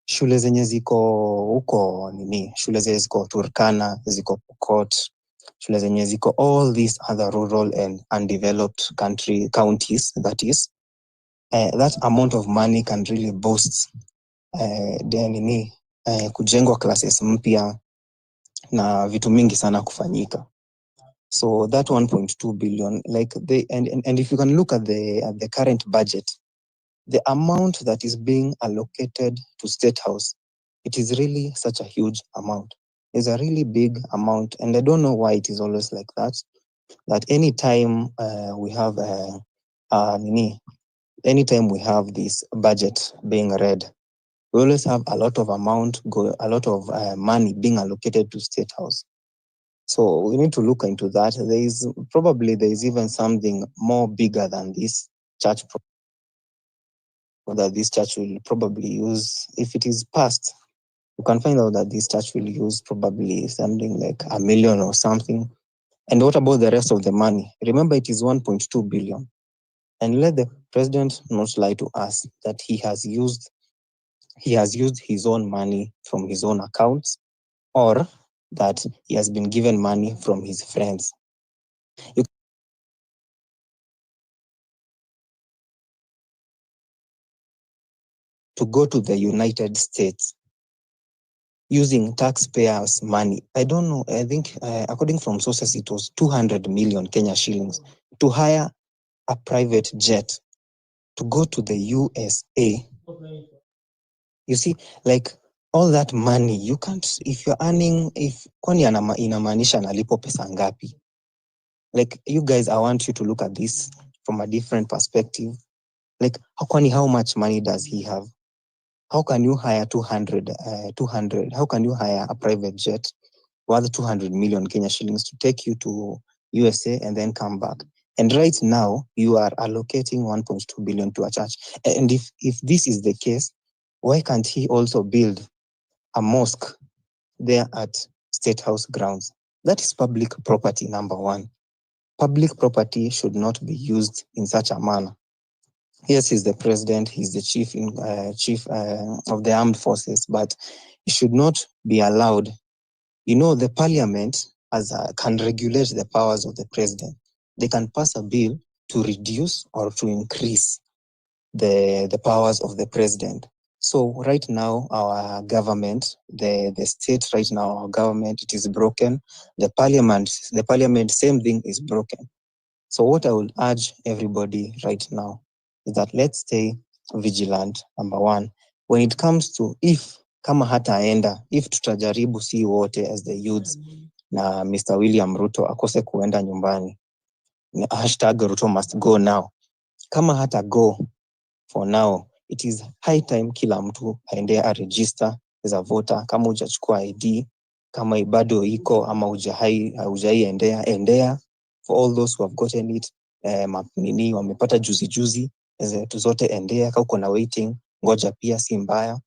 Shule zenye ziko huko shule zenye ziko Turkana, ziko Pokot, shule zenye ziko all these other rural and undeveloped counties, that is, that amount of money can really boost kujengwa classes mpya na vitu mingi sana kufanyika. So that 1.2 billion, like and if you can look at the current budget, the amount that is being allocated to State House, it is really such a huge amount. It's a really big amount, and I don't know why it is always like that. That anytime we have anytime we have this budget being read, we always have a lot of money being allocated to State House. So we need to look into that. There is even something more bigger than this church that this church will probably use. If it is passed, you can find out that this church will use probably something like $1 million or something. And what about the rest of the money? Remember, it is 1.2 billion. And let the president not lie to us that he has used his own money from his own accounts, or that he has been given money from his friends. To go to the United States using taxpayers' money. I don't know, I think according from sources, it was 200 million Kenya shillings to hire a private jet to go to the USA. You see, like all that money, you can't, if you're earning, kwani inamaanisha nalipo pesa ngapi? Like you guys, I want you to look at this from a different perspective. Like how much money does he have? How can you hire 200? How can you hire a private jet worth 200 million Kenya shillings to take you to USA and then come back? And right now you are allocating 1.2 billion to a church. And if this is the case, why can't he also build a mosque there at State House grounds? That is public property, number one. Public property should not be used in such a manner. Yes, he's the president, he's the chief of the armed forces, but it should not be allowed. You know, the parliament can regulate the powers of the president. They can pass a bill to reduce or to increase the powers of the president. So right now, our government, the state right now, our government, it is broken. The parliament, same thing is broken. So what I would urge everybody right now is that let's stay vigilant, number one. When it comes to if kama hataenda, if tutajaribu si wote as the youths na Mr. William Ruto akose kuenda nyumbani, #Ruto must go now. Kama hata go for now, it is high time kila mtu aende a register as a voter. Kama hujachukua ID, kama bado iko ama hujaiendea, endea. For all those who have gotten it, nini wamepata juzi zote endea. Kama uko na waiting, ngoja pia si mbaya.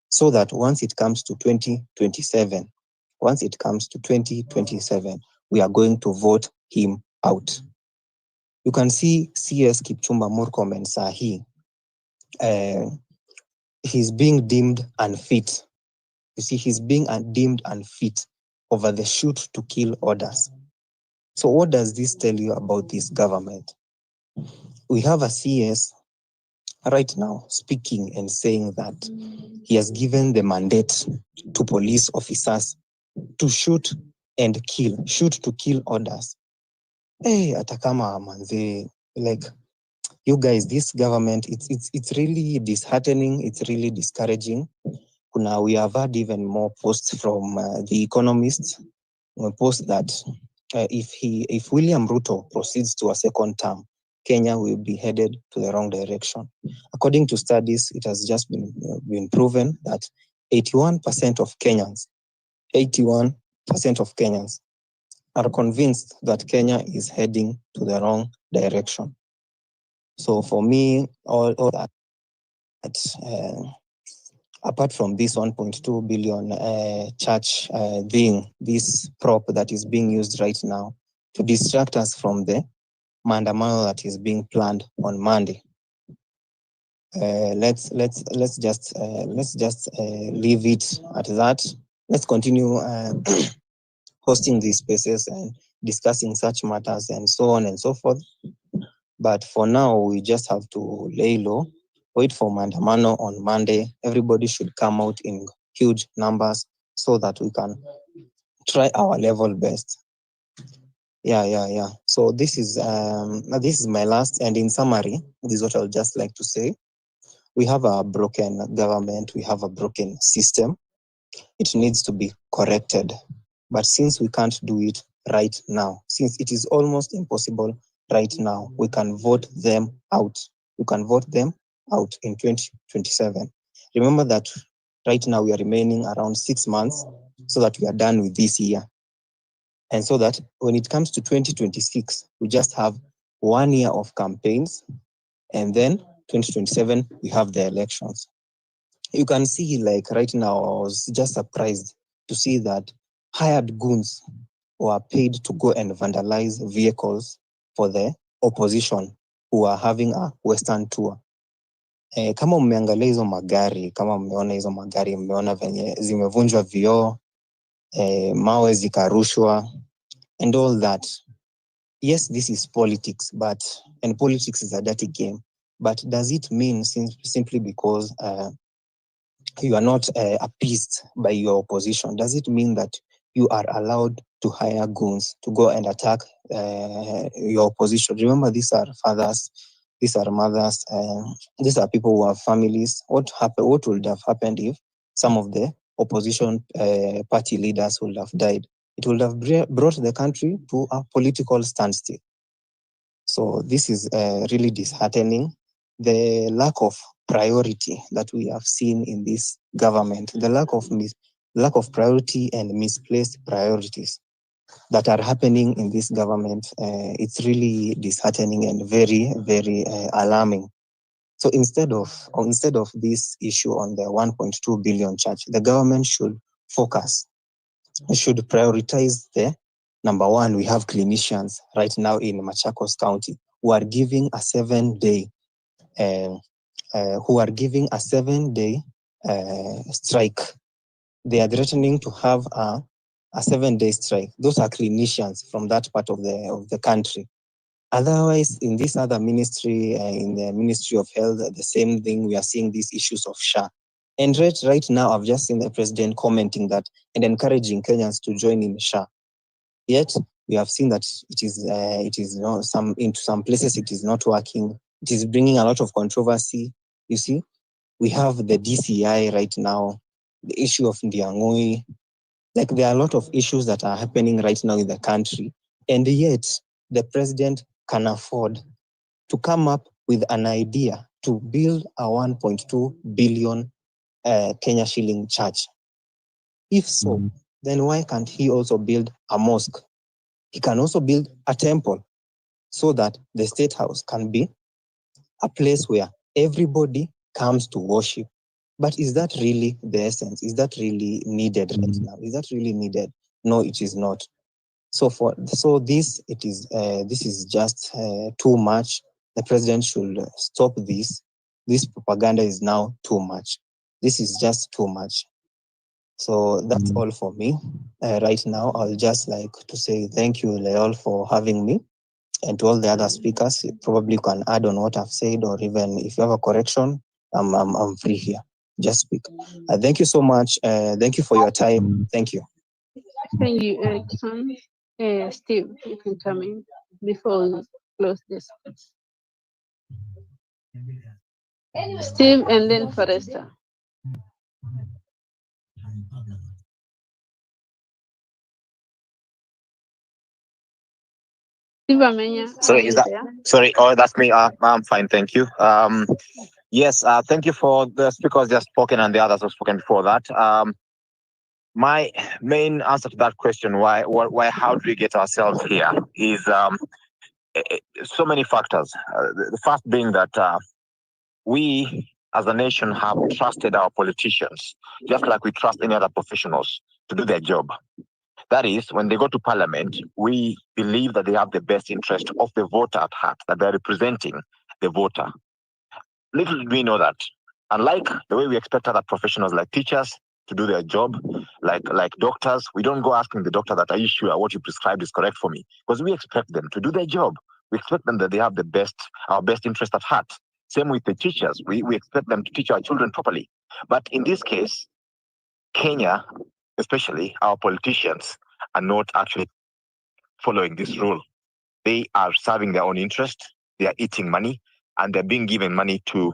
So that once it comes to 2027, we are going to vote him out. You can see CS Kipchumba Murkomen sahi. He's being deemed unfit. You see, he's being deemed unfit over the shoot to kill orders. So what does this tell you about this government? We have a CS right now speaking and saying that he has given the mandate to police officers to shoot to kill orders. Hey, atakama manze, like you guys, this government, it's really disheartening. It's really discouraging. We have had even more posts from The Economist, post that if William Ruto proceeds to a second term, Kenya will be headed to the wrong direction. According to studies, it has just been proven that 81% of Kenyans are convinced that Kenya is heading to the wrong direction. So for me, all that, apart from this 1.2 billion church being this prop that is being used right now to distract us from the maandamano that is being planned on Monday. Let's just leave it at that. Let's continue hosting these spaces and discussing such matters and so on and so forth. But for now, we just have to lay low, wait for maandamano on Monday. Everybody should come out in huge numbers so that we can try our level best. Yeah. So this is my last, and in summary, this is what I would just like to say. We have a broken government, we have a broken system. It needs to be corrected. But since we can't do it right now, since it is almost impossible right now, we can vote them out. We can vote them out in 2027. Remember that right now we are remaining around 6 months so that we are done with this year. And so that when it comes to 2026, we just have 1 year of campaigns, and then 2027, we have the elections. You can see, like right now, I was just surprised to see that hired goons were paid to go and vandalize vehicles for the opposition who are having a Western tour. Kama mmeangalia hizo magari, kama mmeona hizo magari, mmeona venye zimevunjwa vioo, mawe zikarushwa, and all that. Yes, this is politics, and politics is a dirty game. But does it mean simply because you are not appeased by your opposition, does it mean that you are allowed to hire goons to go and attack your opposition? Remember, these are fathers, these are mothers, these are people who have families. What would have happened if some of the opposition party leaders would have died? it would have brought the country to a political standstill. So this is really disheartening. The lack of priority that we have seen in this government, the lack of priority and misplaced priorities that are happening in this government, it's really disheartening and very, very alarming. So instead of this issue on the 1.2 billion charge, the government should focus, should prioritize the number one. We have clinicians right now in Machakos County who are giving a 7-day strike. They are threatening to have a 7-day strike. Those are clinicians from that part of the country. Otherwise, in this other ministry, in the Ministry of Health, the same thing, we are seeing these issues of SHA. And right now, I've just seen the president commenting that and encouraging Kenyans to join in SHA. Yet, we have seen that it is into some places it is not working. It is bringing a lot of controversy. You see, we have the DCI right now, the issue of Ndiang'ui. Like, there are a lot of issues that are happening right now in the country, and yet the president can afford to come up with an idea to build a 1.2 billion Kenya shilling church. If so, then why can't he also build a mosque? He can also build a temple so that the State House can be a place where everybody comes to worship. But is that really the essence? Is that really needed right now? Is that really needed? No, it is not. This is just too much. The president should stop this. This propaganda is now too much. This is just too much. So that's all for me. Right now, I'll just like to say thank you, Leol, for having me, and to all the other speakers. Probably you can add on what I've said, or even if you have a correction, I'm free here. Just speak. Thank you so much. Thank you for your time. Thank you. Thank you, Erickson. Steve, you can come in before we close this. Steve and then Forrester. Steve Amenya, Sorry, is that there? sorry? Oh, that's me. I'm fine, thank you. Yes, thank you for the speakers just spoken and the others have spoken before that. My main answer to that question, why, how do we get ourselves here, is so many factors. The first being that we as a nation have trusted our politicians, just like we trust any other professionals to do their job. That is, when they go to parliament, we believe that they have the best interest of the voter at heart, that they're representing the voter. Little did we know that, unlike the way we expect other professionals like teachers to do their job, like doctors, we don't go asking the doctor that, are you sure what you prescribed is correct for me? Because we expect them to do their job. We expect them that they have our best interest at heart. Same with the teachers. We expect them to teach our children properly. But in this case, Kenya, especially our politicians, are not actually following this rule. They are serving their own interest. They are eating money, and they're being given money to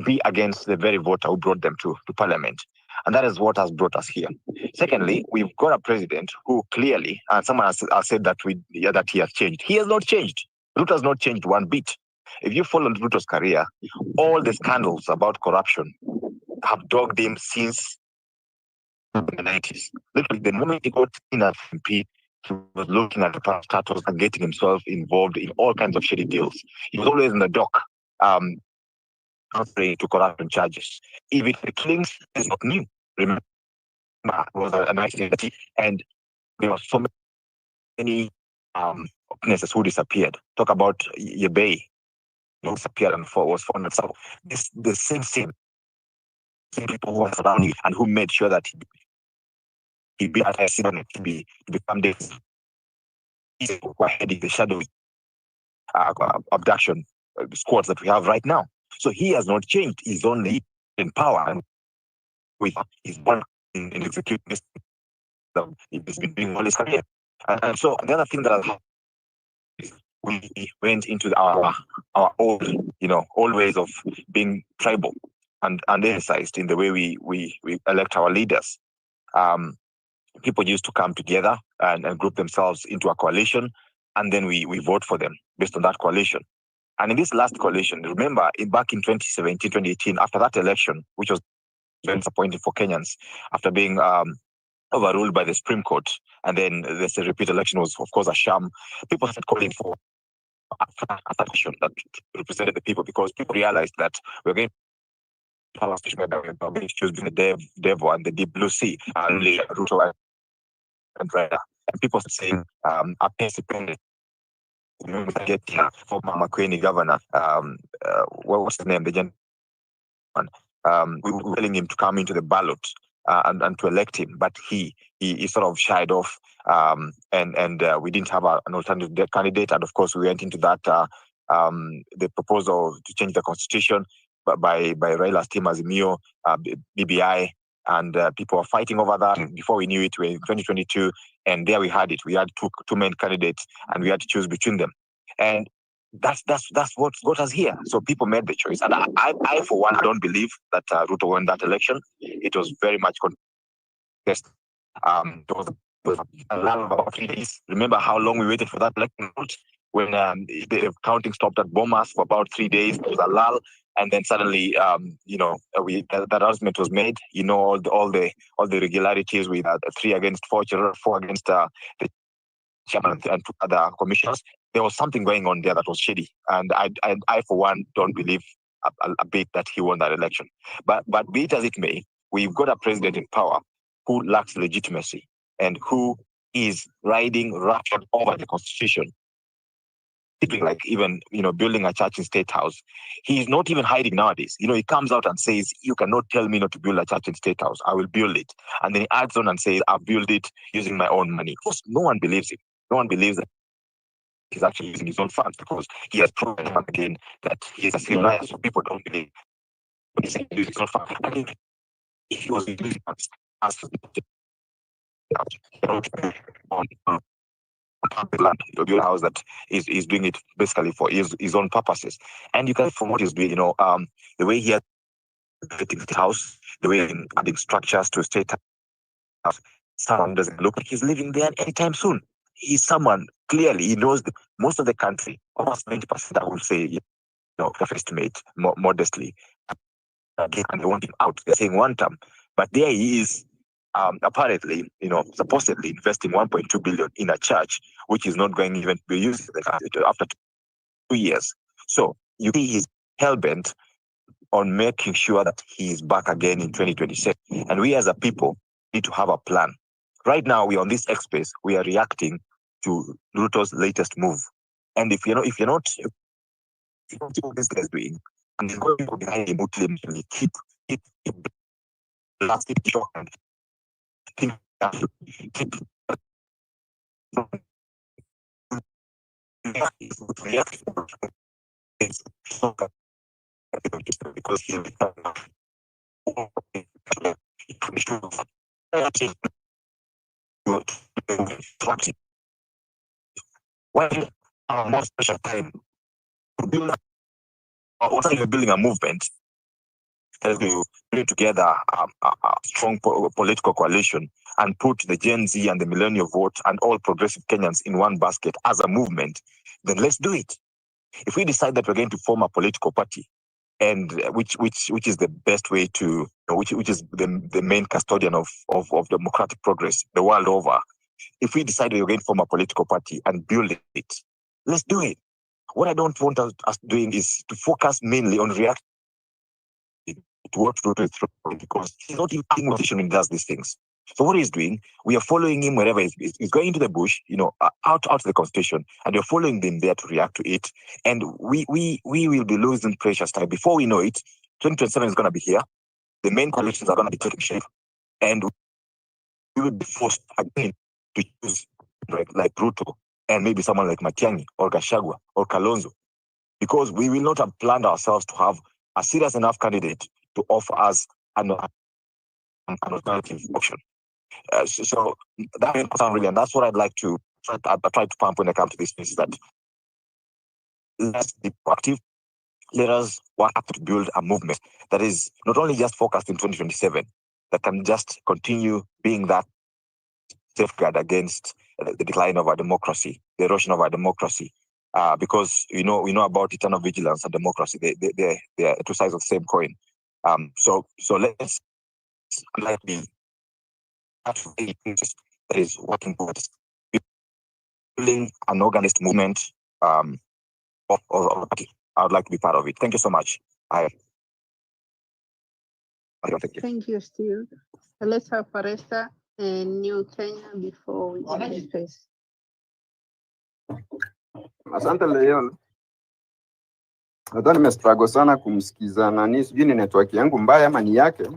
be against the very voter who brought them to parliament. And that is what has brought us here. Secondly, we've got a president who clearly, and someone has said that that he has changed. He has not changed. Ruto has not changed one bit. If you follow Ruto's career, all the scandals about corruption have dogged him since the 90s. Literally, the moment he got in as MP, he was looking at the past status and getting himself involved in all kinds of shady deals. He was always in the dock, answering to corruption charges. Even the killings is not new. Remember, it was a nice thing, and there were so many witnesses who disappeared. Talk about Yebei, who disappeared and was found. So the same people who were surrounding and who made sure that he be at to become this. Who are heading the shadowy abduction squads that we have right now. So he has not changed. He's only in power and with his work in executing this. He's been doing all his career. And so the other thing that we went into our old ways of being tribal and emphasized in the way we elect our leaders. people used to come together and group themselves into a coalition, and then we vote for them based on that coalition. And in this last coalition, remember, back in 2017, 2018, after that election, which was very disappointing for Kenyans, after being overruled by the Supreme Court, and then this repeat election was, of course, a sham, people started calling for a election that represented the people, because people realized that we're going to have a situation where we're going to choose between the devil and the deep blue sea, only Ruto and Raila. And people started saying, a pace dependent. Remember, get former Makueni governor, what's his name, the gentleman, we were telling him to come into the ballot and to elect him, but he sort of shied off, and we didn't have an alternative candidate, and of course we went into that the proposal to change the constitution by Raila's team Azimio, BBI, and people were fighting over that. Before we knew it, we were in 2022, and there we had it. We had two main candidates, and we had to choose between them, and that's what got us here. So people made the choice, and I for one, I don't believe that Ruto won that election. It was very much contested. There was a lull of about 3 days. Remember how long we waited for that election when the counting stopped at Bomas for about 3 days. There was a lull, and then suddenly, that announcement was made. All the irregularities with 3 against 4, 4 against the chairman and other commissioners. There was something going on there that was shady, and I for one don't believe a bit that he won that election. But be it as it may, we've got a president in power who lacks legitimacy and who is riding roughshod over the constitution. Like even building a church in State House, he's not even hiding nowadays. He comes out and says, "You cannot tell me not to build a church in State House. I will build it." And then he adds on and says, "I've built it using my own money." Of course, no one believes him. No one believes that he's actually using his own funds, because he has proven again that he is a serial liar. So people don't believe what he's saying, using his own funds. I think if he was using funds as on public land, to build a house that is doing it basically for his own purposes. And you can, from what he's doing, the way he has the house, the way he's adding structures to State House, someone doesn't look like he's living there anytime soon. He's someone, clearly, he knows most of the country, almost 90%, I would say, rough estimate, modestly, and they want him out. They're saying one term, but there he is, apparently, supposedly investing 1.2 billion in a church, which is not going even to be used after 2 years. So you see, he's hell-bent on making sure that he is back again in 2027. And we as a people need to have a plan. Right now, we are on this X space, we are reacting to Ruto's latest move. And if you're not what this guy is doing, and then go behind him, keep lasting shock and keep because he why more special time to build what are you building a movement to bring together a strong political coalition and put the Gen Z and the millennial vote and all progressive Kenyans in one basket as a movement, then let's do it. If we decide that we're going to form a political party, and which is the best way to, which is the main custodian of democratic progress the world over, if we decide we're going to form a political party and build it, let's do it. What I don't want us doing is to focus mainly on reacting to what Ruto is throwing, because he's not even paying attention when he does these things. So what he's doing, we are following him wherever he's going into the bush, out of the constitution, and we're following him there to react to it. And we will be losing precious time. Before we know it, 2027 is going to be here. The main coalitions are going to be taking shape, and we will be forced again to choose like Ruto and maybe someone like Matiang'i or Gachagua or Kalonzo, because we will not have planned ourselves to have a serious enough candidate to offer us an alternative option. So that's important, really, and that's what I'd like to try to pump when I come to this piece, is that let's be proactive. Let us work to build a movement that is not only just focused in 2027, that can just continue being that safeguard against the decline of our democracy, the erosion of our democracy. Because we know about eternal vigilance and democracy. They are two sides of the same coin. So let's like the that is working towards building an organized movement of the party. I would like to be part of it. Thank you so much. Thank you, Steve. Let's have Foresta and New Kenya before we end the space. Asante Leon. Nadhani nimestruggle sana kumsikiza nani, sijui ni network yangu mbaya ama ni yake.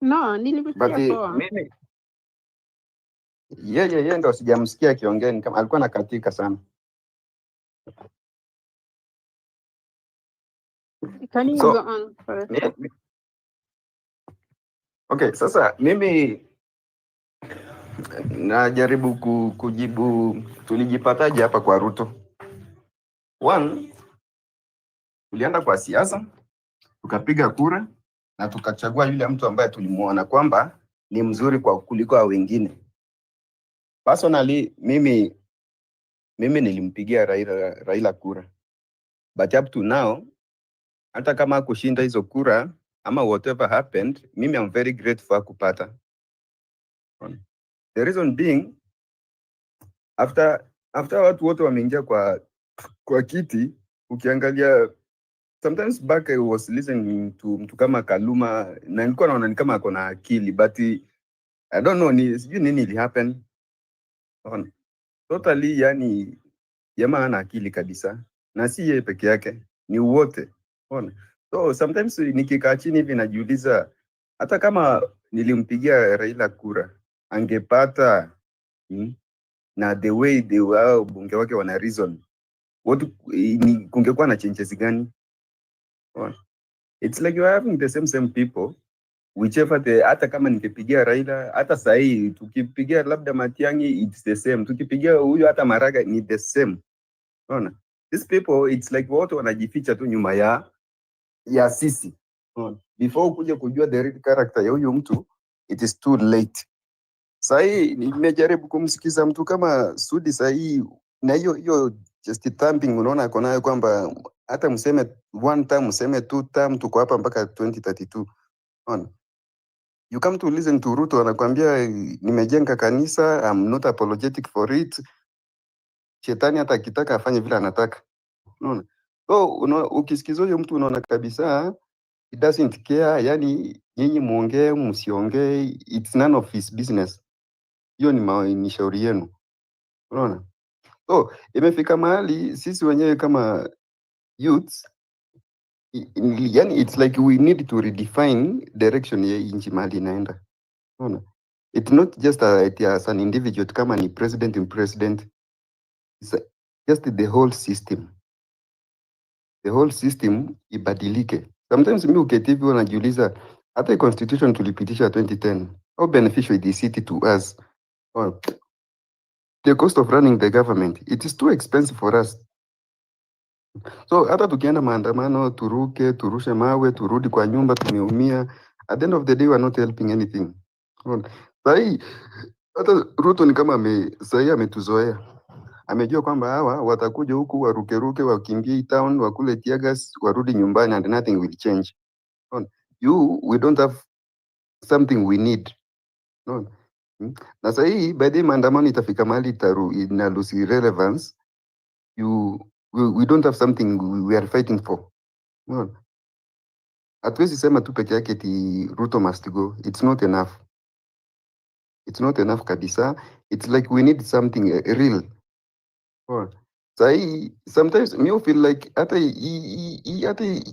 No, nilikusikia poa. Mimi yeye ndo sijamsikia akiongea, ni kama alikuwa nakatika sana. Can you go on first? Okay, sasa mimi najaribu kujibu tulijipataje hapa kwa Ruto. One, tulienda kwa siasa, tukapiga kura na tukachagua yule mtu ambaye tulimuona kwamba ni mzuri kwa kuliko hao wengine. Personally, mimi nilimpigia Raila kura. But up to now, hata kama kushinda hizo kura ama whatever happened, mimi I'm very grateful kupata. The reason being, after watu wote wameingia kwa kiti, ukiangalia sometimes back I was listening to mtu kama Kaluma na nilikuwa naona ni kama ako na akili, but I don't know, sijui nini ili happen. Totally, yani jamaa ana akili kabisa, na si yeye peke yake, ni wote. So sometimes nikikaa chini hivi najiuliza, hata kama nilimpigia Raila kura angepata na the way wao bunge wake wana reason, kungekuwa na changes gani? It's like you are having the same people whichever hata kama nikipigia Raila, hata sahi tukipigia labda Matiang'i, it's the same. Tukipigia huyo hata Maraga ni the same. Unaona? These people it's like wote wanajificha tu nyuma ya sisi. Before kuja kujua the real character ya huyo mtu, it is too late. Sahi nimejaribu kumsikiza mtu kama Sudi sahi, na hiyo just thumping unaona ako nayo kwamba hata mseme one term, mseme two term, tuko hapa mpaka 2032. Unaona? You come to listen to Ruto anakuambia nimejenga kanisa, I'm not apologetic for it. Shetani hata akitaka afanye vile anataka. Unaona? So ukisikiza huyo mtu unaona kabisa he doesn't care, yani nyinyi muongee msiongee, it's none of his business. Hiyo ni shauri yenu. Unaona? So imefika mahali sisi wenyewe kama youths, yani it's like we need to redefine direction ya nchi mahali inaenda. Unaona? It's not just as an individual kama ni president and president. It's just the whole system. The whole system ibadilike. Sometimes mimi uketi hivi najiuliza, hata constitution tulipitisha 2010, how beneficial is it to us? The cost of running the government, it is too expensive for us. So hata tukienda maandamano, turuke, turushe mawe, turudi kwa nyumba, tumeumia. At the end of the day, we are not helping anything. Sahi, hata Ruto ni kama sahi ametuzoea. Amejua kwamba hawa watakuja huku warukeruke, wakimbie town, wakule tear gas, warudi nyumbani and nothing will change. We don't have something we need. Na sahi, by the maandamano itafika mahali ina lose relevance. We don't have something we are fighting for. Hatuwezi sema tu peke yake eti Ruto must go. It's not enough. It's not enough kabisa. It's like we need something real. Sahi, sometimes me feel like hata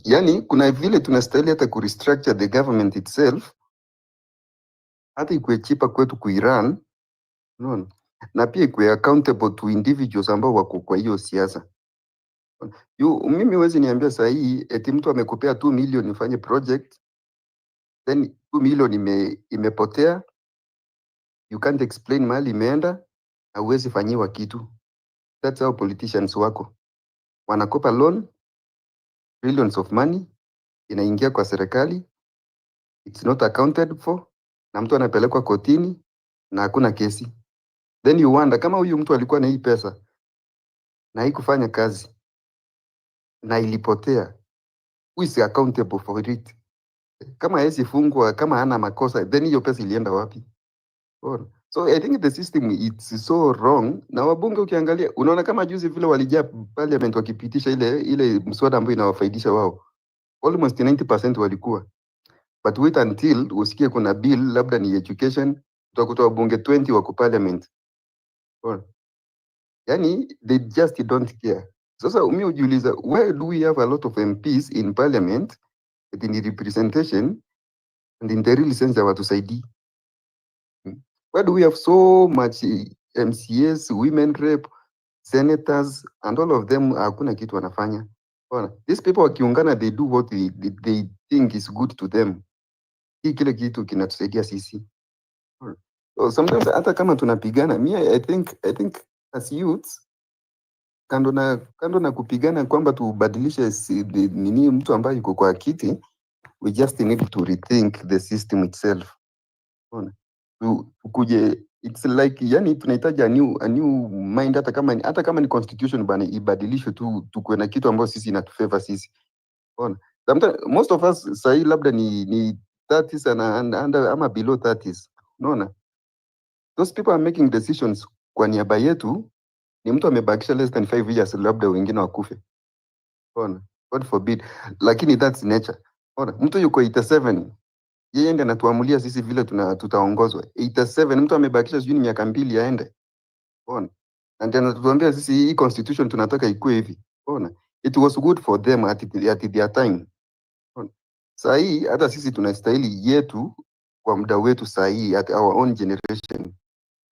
yani kuna vile tunastahili hata kurestructure the government itself, hata ikuwe cheaper kwetu kuiran, unaona, na pia ikuwe accountable to individuals ambao wako kwa hiyo siasa. Mimi wezi niambia sahi eti mtu amekupea 2 million ufanye project, then 2 million imepotea, you can't explain mahali imeenda, hauwezi fanyiwa kitu. That's how politicians wako. Wanakopa loan, billions of money, inaingia kwa serikali, it's not accounted for, na mtu anapelekwa kotini na hakuna kesi. Then you wonder kama huyu mtu alikuwa na hii pesa na haikufanya kazi na ilipotea, who is accountable for it? Kama hawezi fungwa, kama hana makosa, then hiyo pesa ilienda wapi? Bora. So I think the system it's so wrong. Na wabunge ukiangalia, unaona kama juzi vile walijaa parliament wakipitisha ile mswada ambayo inawafaidisha wao, almost 90% walikuwa. But wait until usikie kuna bill labda ni education, utakuta wabunge 20 wako parliament. Bora. Yani they just don't care. Sasa mimi hujiuliza, why do we have a lot of MPs in parliament in representation and in the real sense hawatusaidii? Why do we have so much MCAs, women rep, senators, and all of them hakuna kitu wanafanya? Bwana, these people wakiungana, they do what they think is good to them. Hii kile kitu kinatusaidia sisi. Bwana. So sometimes hata kama tunapigana, I think as youths, kando na kupigana kwamba tubadilishe nini mtu ambaye yuko kwa kiti, we just need to rethink the system itself. Bwana. Tukuje, it's like yani tunahitaji a new mind, hata kama ni constitution bana ibadilishwe tu, tukuwe na kitu ambacho sisi inatufavor sisi. Unaona, sometimes most of us sahi labda ni 30s and ama below 30s. Unaona, those people are making decisions kwa niaba yetu. Ni mtu amebakisha less than 5 years, labda wengine wakufe. Unaona, God forbid, lakini that's nature. Unaona, mtu yuko 87, yeye ndiye anatuamulia sisi vile tutaongozwa. 87 mtu amebakisha sijui miaka 2 aende. Unaona? Na ndio anatuambia sisi hii constitution tunataka ikue hivi. Unaona? It was good for them at their time. Unaona? Saa hii hata sisi tunastahili yetu kwa muda wetu saa hii at our own generation.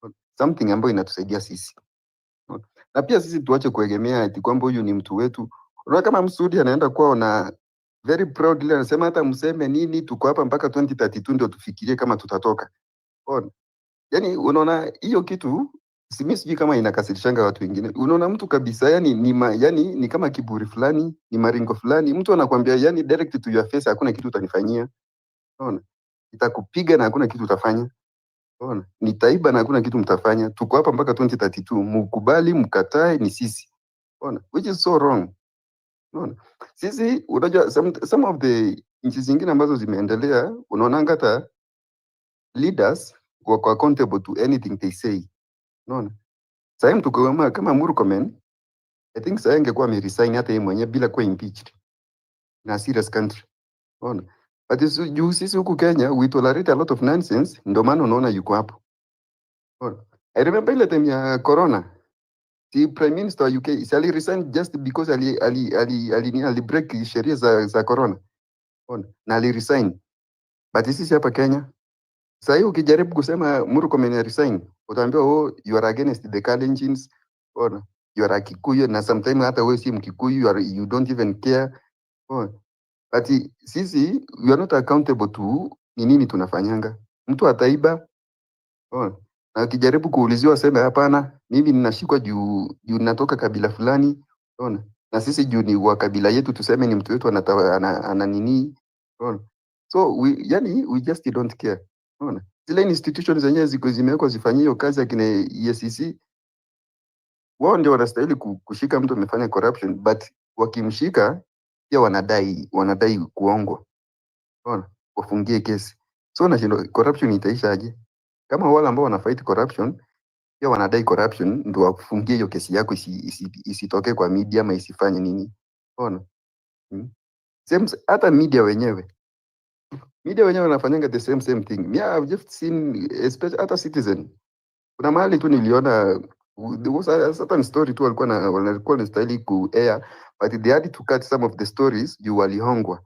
Unaona? Something ambayo inatusaidia sisi. Unaona? Na pia sisi tuache kuegemea ati kwamba huyu ni mtu wetu. Unaona kama Msudi anaenda kwao na very proudly anasema hata mseme nini tuko hapa mpaka 2032 ndio tufikirie kama tutatoka. Unaona? Yaani unaona hiyo kitu simi sijui kama inakasirishanga watu wengine. Unaona mtu kabisa yani ni kama kiburi fulani, ni maringo fulani. Mtu anakuambia yani direct to your face hakuna kitu utanifanyia. Unaona? Nitakupiga na hakuna kitu utafanya. Unaona? Nitaiba na hakuna kitu mtafanya. Tuko hapa mpaka 2032. Mkubali, mkatae ni sisi. Unaona? Which is so wrong. Unaona? Sisi unajua some of the nchi zingine ambazo zimeendelea unaona hata leaders wako accountable to anything they say. Unaona? Sasa mtu kama Murkomen, I think sasa angekuwa ameresign hata yeye mwenyewe bila kuwa impeached. Na serious country. Unaona? But juu sisi huku Kenya we tolerate a lot of nonsense, ndio maana unaona yuko hapo. Unaona? I remember ile time ya corona. The Prime Minister wa UK ali resign just because ali break sheria za corona. Unaona? Na ali resign. But sisi hapa Kenya sasa hiyo ukijaribu kusema Murkomen resign, utaambiwa oh you are against the Kalenjins. Unaona? You are a Kikuyu na sometimes hata wewe si Mkikuyu, you don't even care. Unaona? But sisi we are not accountable to ni nini tunafanyanga. Mtu ataiba. Unaona? Na ukijaribu kuuliziwa sema hapana, mimi ninashikwa juu natoka kabila fulani. Unaona? Na sisi juu ni wa kabila yetu tuseme ni mtu wetu ana nini. Unaona? So we just don't care. Unaona? Zile institutions zenyewe zimewekwa zifanyie hiyo kazi akina EACC. Wao ndio wanastahili kushika mtu amefanya corruption, but wakimshika pia wanadai kuongwa. Unaona? Wafungie kesi. So na corruption itaisha aje? Kama wale ambao wanafight corruption pia wanadai corruption ndio wafungie hiyo kesi yako isitoke kwa media ama isifanye nini. Unaona? Hata media wenyewe wanafanyanga the same thing. I've just seen especially hata Citizen. Kuna mahali tu niliona there was a certain story tu walikuwa wanastahili ku air, but they had to cut some of the stories juu walihongwa.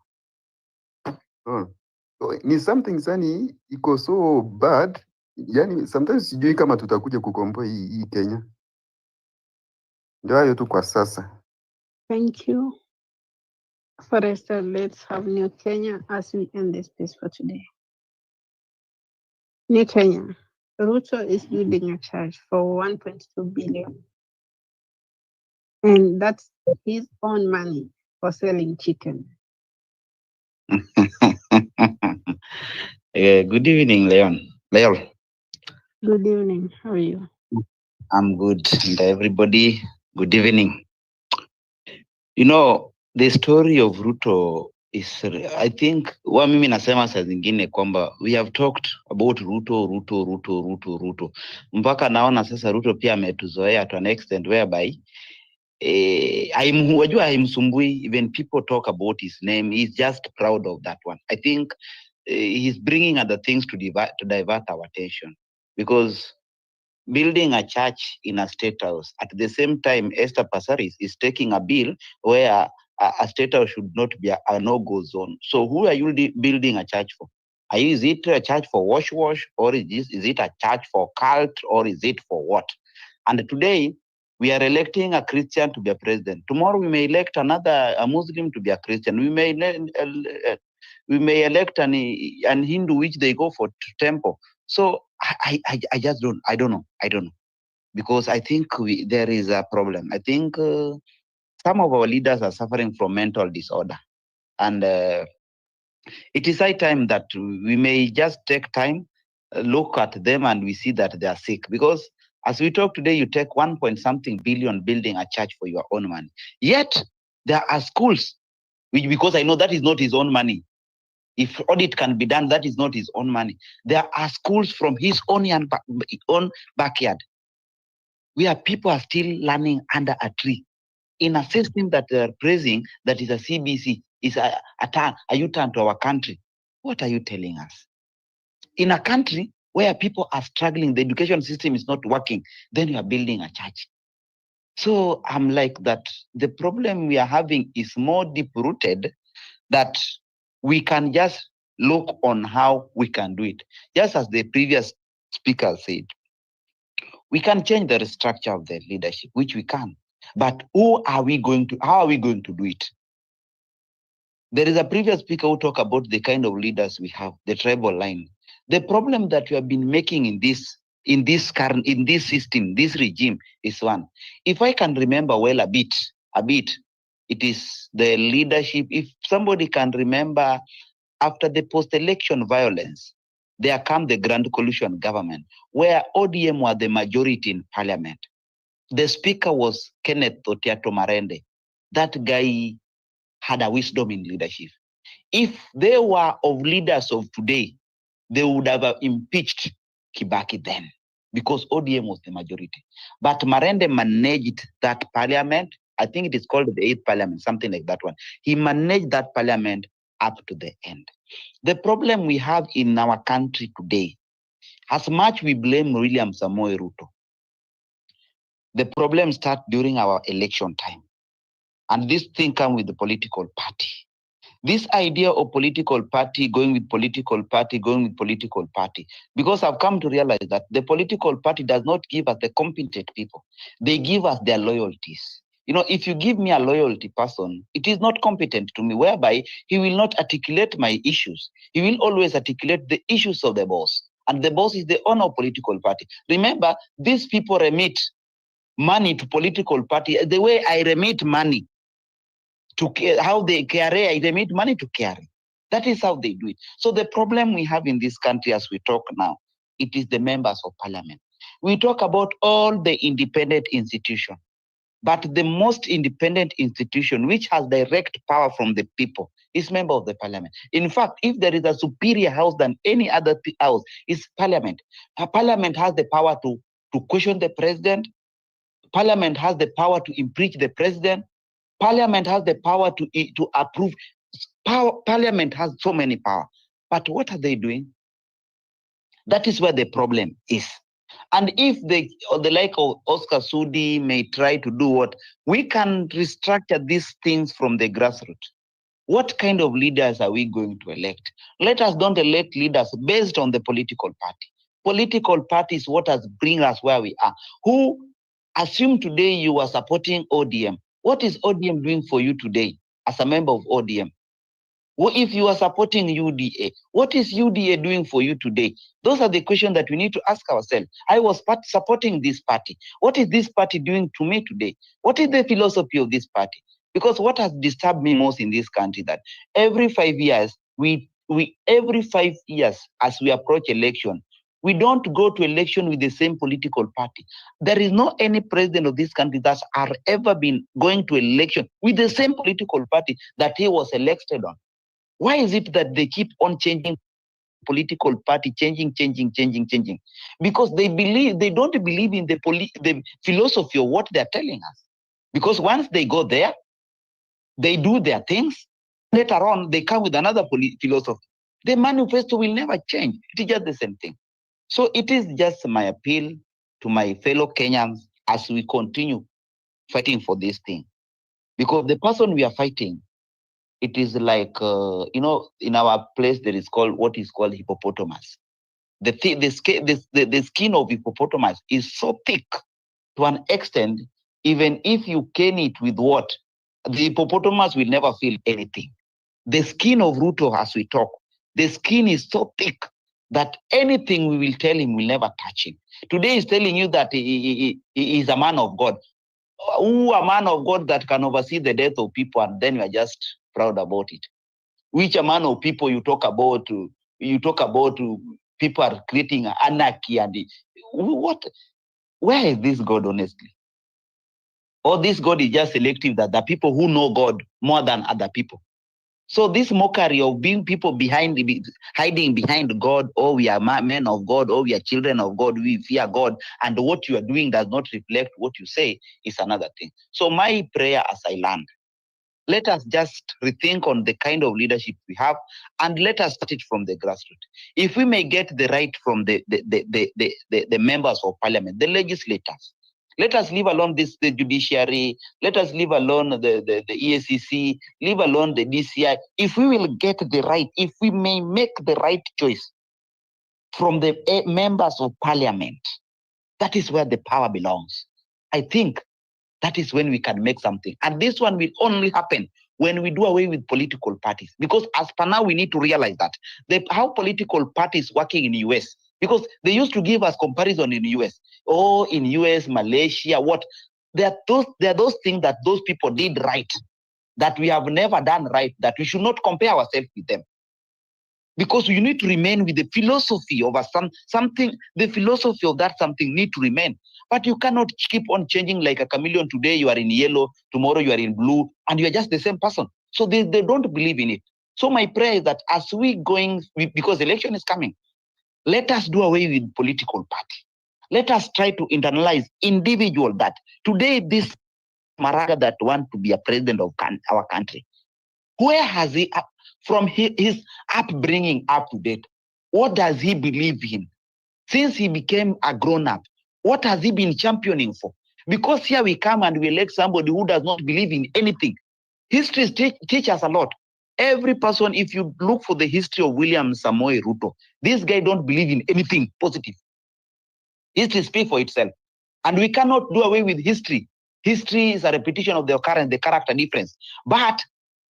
So, ni something sani iko so bad, yani sometimes sijui kama tutakuja kukomboa hii Kenya. Ndio hayo tu kwa sasa. Thank you. Forrester, let's have New Kenya as we end this space for today. New Kenya. Ruto is building a church for 1.2 billion. And that's his own money for selling chicken. Good evening, Leon. Good evening. How are you? I'm good. And everybody, good evening. You know, the story of Ruto is, I think, wa mimi nasema saa zingine kwamba we have talked about Ruto. Mpaka naona sasa Ruto pia ametuzoea to an extent whereby wajua haimsumbui, even people talk about his name, he's just proud of that one. I think he's bringing other things to divert our attention, because building a church in a state house at the same time Esther Passaris is taking a bill where a state house should not be a no-go zone. So who are you building a church for? Is it a church for wash, or is it a church for cult, or is it for what? And today we are electing a Christian to be a president. Tomorrow we may elect a Muslim to be a Christian. We may elect an Hindu, which they go for temple. So I just I don't know, because I think there is a problem. I think some of our leaders are suffering from mental disorder, and it is high time that we may just take time, look at them, and we see that they are sick. Because as we talk today, you take 1 billion building a church for your own money. Yet there are schools, which, because I know that is not his own money. If audit can be done, that is not his own money. There are schools from his own backyard where people are still learning under a tree in a system that they are praising, that is a CBC, is a U-turn to our country. What are you telling us? In a country where people are struggling, the education system is not working, then you are building a church. So I'm like that. The problem we are having is more deep-rooted, that we can just look on how we can do it. Just as the previous speaker said, we can change the structure of the leadership, which we can. But how are we going to do it? There is a previous speaker who talked about the kind of leaders we have, the tribal line. The problem that we have been making in this system, this regime, is one. If I can remember well a bit, it is the leadership. If somebody can remember, after the post-election violence, there came the Grand Coalition government, where ODM were the majority in parliament. The speaker was Kenneth Otiato Marende. That guy had a wisdom in leadership. If they were of leaders of today, they would have impeached Kibaki then, because ODM was the majority. But Marende managed that parliament. I think it is called the 8th parliament, something like that one. He managed that parliament up to the end. The problem we have in our country today, as much we blame William Samoei Ruto, the problem starts during our election time. And this thing comes with the political party. This idea of political party, going with political party, because I've come to realize that the political party does not give us the competent people. They give us their loyalties. You know, if you give me a loyalty person, it is not competent to me, whereby he will not articulate my issues. He will always articulate the issues of the boss. And the boss is the owner of political party. Remember, these people remit money to political party the way I remit money to how they carry, I remit money to carry. That is how they do it. So the problem we have in this country as we talk now, it is the members of parliament. We talk about all the independent institutions, but the most independent institution which has direct power from the people is member of the parliament. In fact, if there is a superior house than any other house, it's parliament. A parliament has the power to question the president. Parliament has the power to impeach the president. Parliament has the power to approve. Parliament has so many power. But what are they doing? That is where the problem is. And if the like of Oscar Sudi may try to do what, we can restructure these things from the grassroots. What kind of leaders are we going to elect? Let us don't elect leaders based on the political party. Political party is what has bring us where we are. Who assume today you are supporting ODM? What is ODM doing for you today as a member of ODM? What if you are supporting UDA? What is UDA doing for you today? Those are the questions that we need to ask ourselves. I was supporting this party. What is this party doing to me today? What is the philosophy of this party? Because what has disturbed me most in this country that every 5 years, we we every 5 years as we approach election, we don't go to election with the same political party. There is no any president of this country that's ever been going to election with the same political party that he was elected on. Why is it that they keep on changing political party, changing? Because they don't believe in the philosophy of what they're telling us. Because once they go there, they do their things. Later on, they come with another philosophy. The manifesto will never change. It is just the same thing. So it is just my appeal to my fellow Kenyans as we continue fighting for this thing. Because the person we are fighting, it is like, in our place, there is what is called hippopotamus. The skin of hippopotamus is so thick to an extent, even if you cane it with what, the hippopotamus will never feel anything. The skin of Ruto, as we talk, the skin is so thick that anything we will tell him will never touch him. Today he's telling you that he is a man of God. Who a man of God that can oversee the death of people, and then you are just proud about it? Which a man of people you talk about? People are creating anarchy and what? Where is this God, honestly? Or this God is just selective, that the people who know God more than other people. So this mockery of being people hiding behind God, or we are men of God, or we are children of God, we fear God, and what you are doing does not reflect what you say is another thing. So my prayer as I land, let us just rethink on the kind of leadership we have, and let us start it from the grassroots. If we may get the right from the members of parliament, the legislators, let us leave alone the judiciary, let us leave alone the EACC, leave alone the DCI. If we will get the right, if we may make the right choice from the members of parliament, that is where the power belongs. I think that is when we can make something. And this one will only happen when we do away with political parties. Because as per now, we need to realize that how political parties working in the US, because they used to give us comparison in the US. Oh, in US, Malaysia, what? There are those things that those people did right, that we have never done right, that we should not compare ourselves with them. Because you need to remain with the philosophy of something, the philosophy of that something need to remain. But you cannot keep on changing like a chameleon. Today you are in yellow, tomorrow you are in blue, and you are just the same person. So they don't believe in it. So my prayer is that as we going, because election is coming, let us do away with political party. Let us try to internalize individual that today this Maraga that want to be a president of our country, where has he, from his upbringing up to date, what does he believe in? Since he became a grown-up, what has he been championing for? Because here we come and we elect somebody who does not believe in anything. History teach us a lot. Every person, if you look for the history of William Samoei Ruto, this guy don't believe in anything positive. History speaks for itself. And we cannot do away with history. History is a repetition of the character difference. But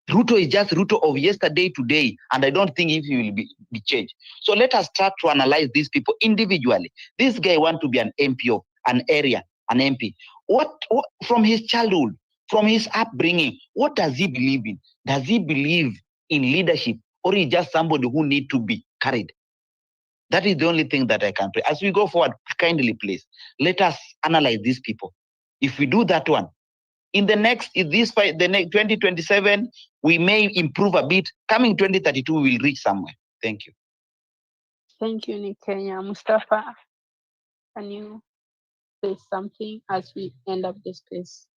Ruto is just Ruto of yesterday, today, and I don't think if he will be changed. So let us start to analyze these people individually. This guy want to be an MP of an area, an MP. What from his childhood, from his upbringing, what does he believe in? Does he believe in leadership, or is just somebody who need to be carried? That is the only thing that I can pray. As we go forward, kindly please, let us analyze these people. If we do that one, in the next 2027, we may improve a bit. Coming 2032, we will reach somewhere. Thank you. Thank you, Nick Kenya. Mustafa, can you say something as we end up this space?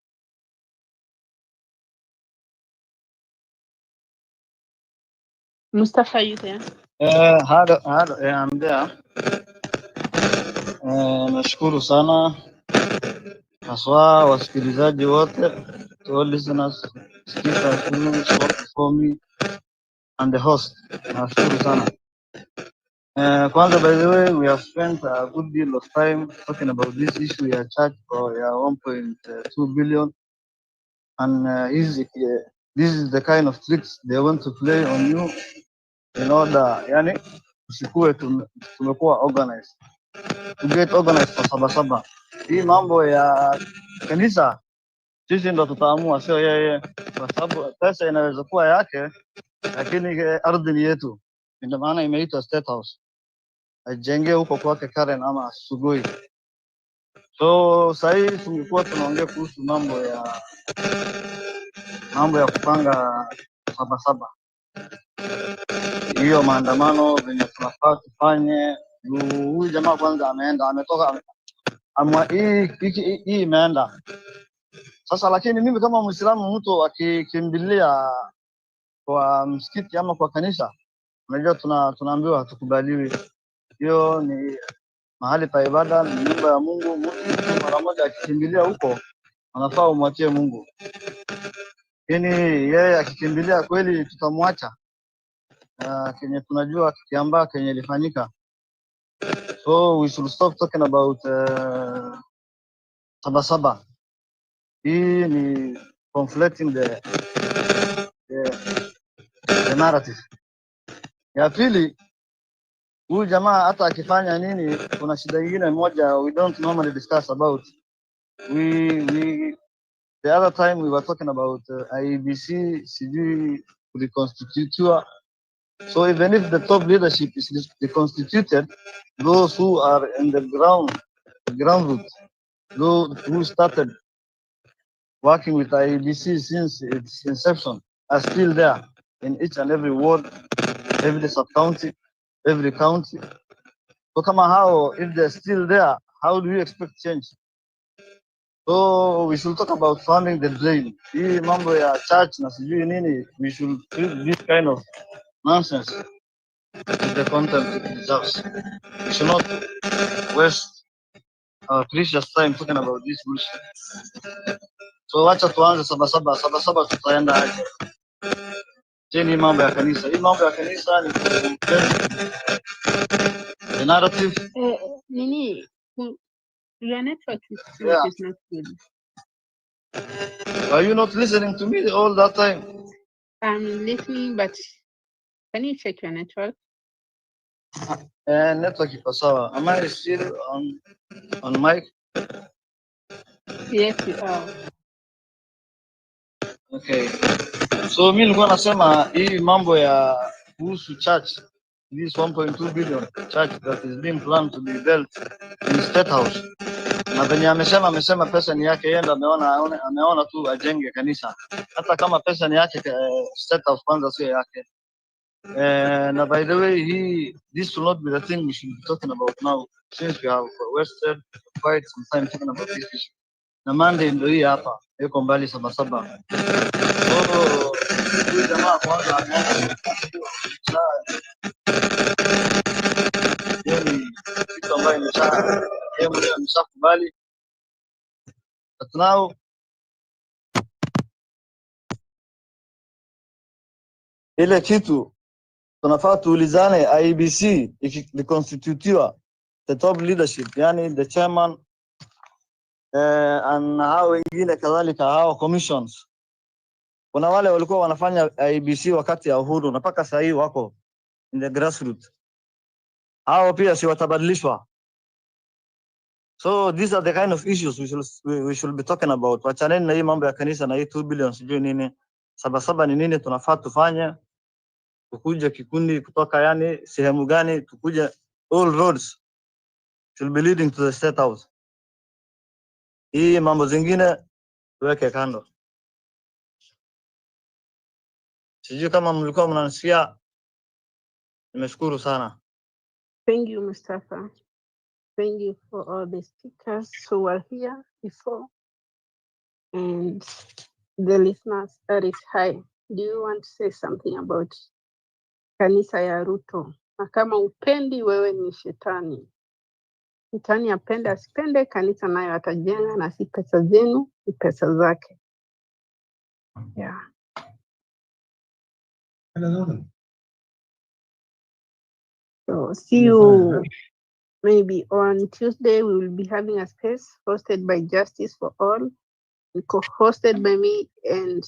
Mustafa, are you there? I'm there. Nashukuru sana haswa wasikilizaji wote, to all listeners, speakers, who spoke before me, and the host. Nashukuru sana. Kwanza, by the way, we have spent a good deal of time talking about this issue ya church for 1.2 billion, and this is the kind of tricks they want to play on you in order, yani, usikuwe tumekuwa organized. To get organized kwa sabasaba. Hii mambo ya kanisa sisi ndo tutaamua, sio yeye, kwa sababu pesa inaweza kuwa yake, lakini ardhi ni yetu. ndio maana imeitwa State House. Ajenge huko kwake Karen ama Sugoi. So sahii tungekuwa tunaongea kuhusu mambo ya kupanga Sabasaba, hiyo maandamano venye tunafaa tufanye. Huyu jamaa kwanza ameenda, ametoka hii imeenda sasa, lakini mimi kama Muislamu, mtu akikimbilia kwa msikiti ama kwa kanisa, unajua tunaambiwa hatukubaliwi. Hiyo ni mahali pa ibada, ni nyumba ya Mungu. Mtu mara moja akikimbilia huko, anafaa umwachie Mungu. Lakini yeye akikimbilia kweli, tutamwacha kenye tunajua kikiambaa kenye ilifanyika. So we should stop talking about Sabasaba. Hii ni conflicting the narrative. Ya pili, huyu jamaa hata akifanya nini, kuna shida nyingine moja we don't normally discuss about. The other time we were talking about IEBC, sijui reconstitutiwa. So even if the top leadership is reconstituted, those who are in the ground root, those who started working with IEBC since its inception are still there in each and every ward, every sub-county, every county. So kama how, if they're still there, how do you expect change? So we should talk about funding the drain. Hii mambo ya church na sijui nini, we should treat this kind of nonsense with the content it deserves. We should not waste our precious time talking about this bullshit. So wacha tuanze Sabasaba tutaenda aje? Hii mambo ya kanisa. Hii mambo ya kanisa ni the narrative. Nini, your network is not good. Are you not listening to me all that time? I'm listening, but can you check your network? Network iko sawa. Am I still on mic? Yes, you are. Okay. So mimi nilikuwa nasema hii mambo ya kuhusu church, this 1.2 billion church that is being planned to be built in State House. Na venye amesema pesa ni yake, yeye ndo ameona tu ajenge kanisa. Hata kama pesa ni yake, State House kwanza sio yake. Na by the way, this will not be the thing we should be talking about now, since we have wasted quite some time talking about this issue. Na Monday ndio hii hapa, yuko mbali Sabasaba. So huyu jamaa kwanza ameanza kitu ambayo imeshakubali. But now ile kitu tunafaa tuulizane, IEBC ikiconstitutiwa, the top leadership, yani the chairman and hao wengine kadhalika, hao commissions. Kuna wale walikuwa wanafanya IEBC wakati ya uhuru na mpaka sasa hivi wako in the grassroots. Hao pia si watabadilishwa. So these are the kind of issues we should be talking about. Wachaneni na hii mambo ya kanisa na hii 2 billion sijui nini. Sabasaba ni nini tunafaa tufanye? Tukuje kikundi kutoka yani sehemu gani? Tukuje all roads should be leading to the State House. Hii mambo zingine tuweke kando. Sijui kama mlikuwa mnanisikia. Nimeshukuru sana. Thank you, Mustafa. Thank you for all the speakers who were here before and the listeners that is high. Do you want to say something about kanisa ya Ruto? Na kama upendi, wewe ni shetani. Shetani apende asipende, kanisa nayo atajenga, na si pesa zenu, ni pesa zake. Yeah. So see you maybe on Tuesday. We will be having a space hosted by Justice for All, co-hosted by me and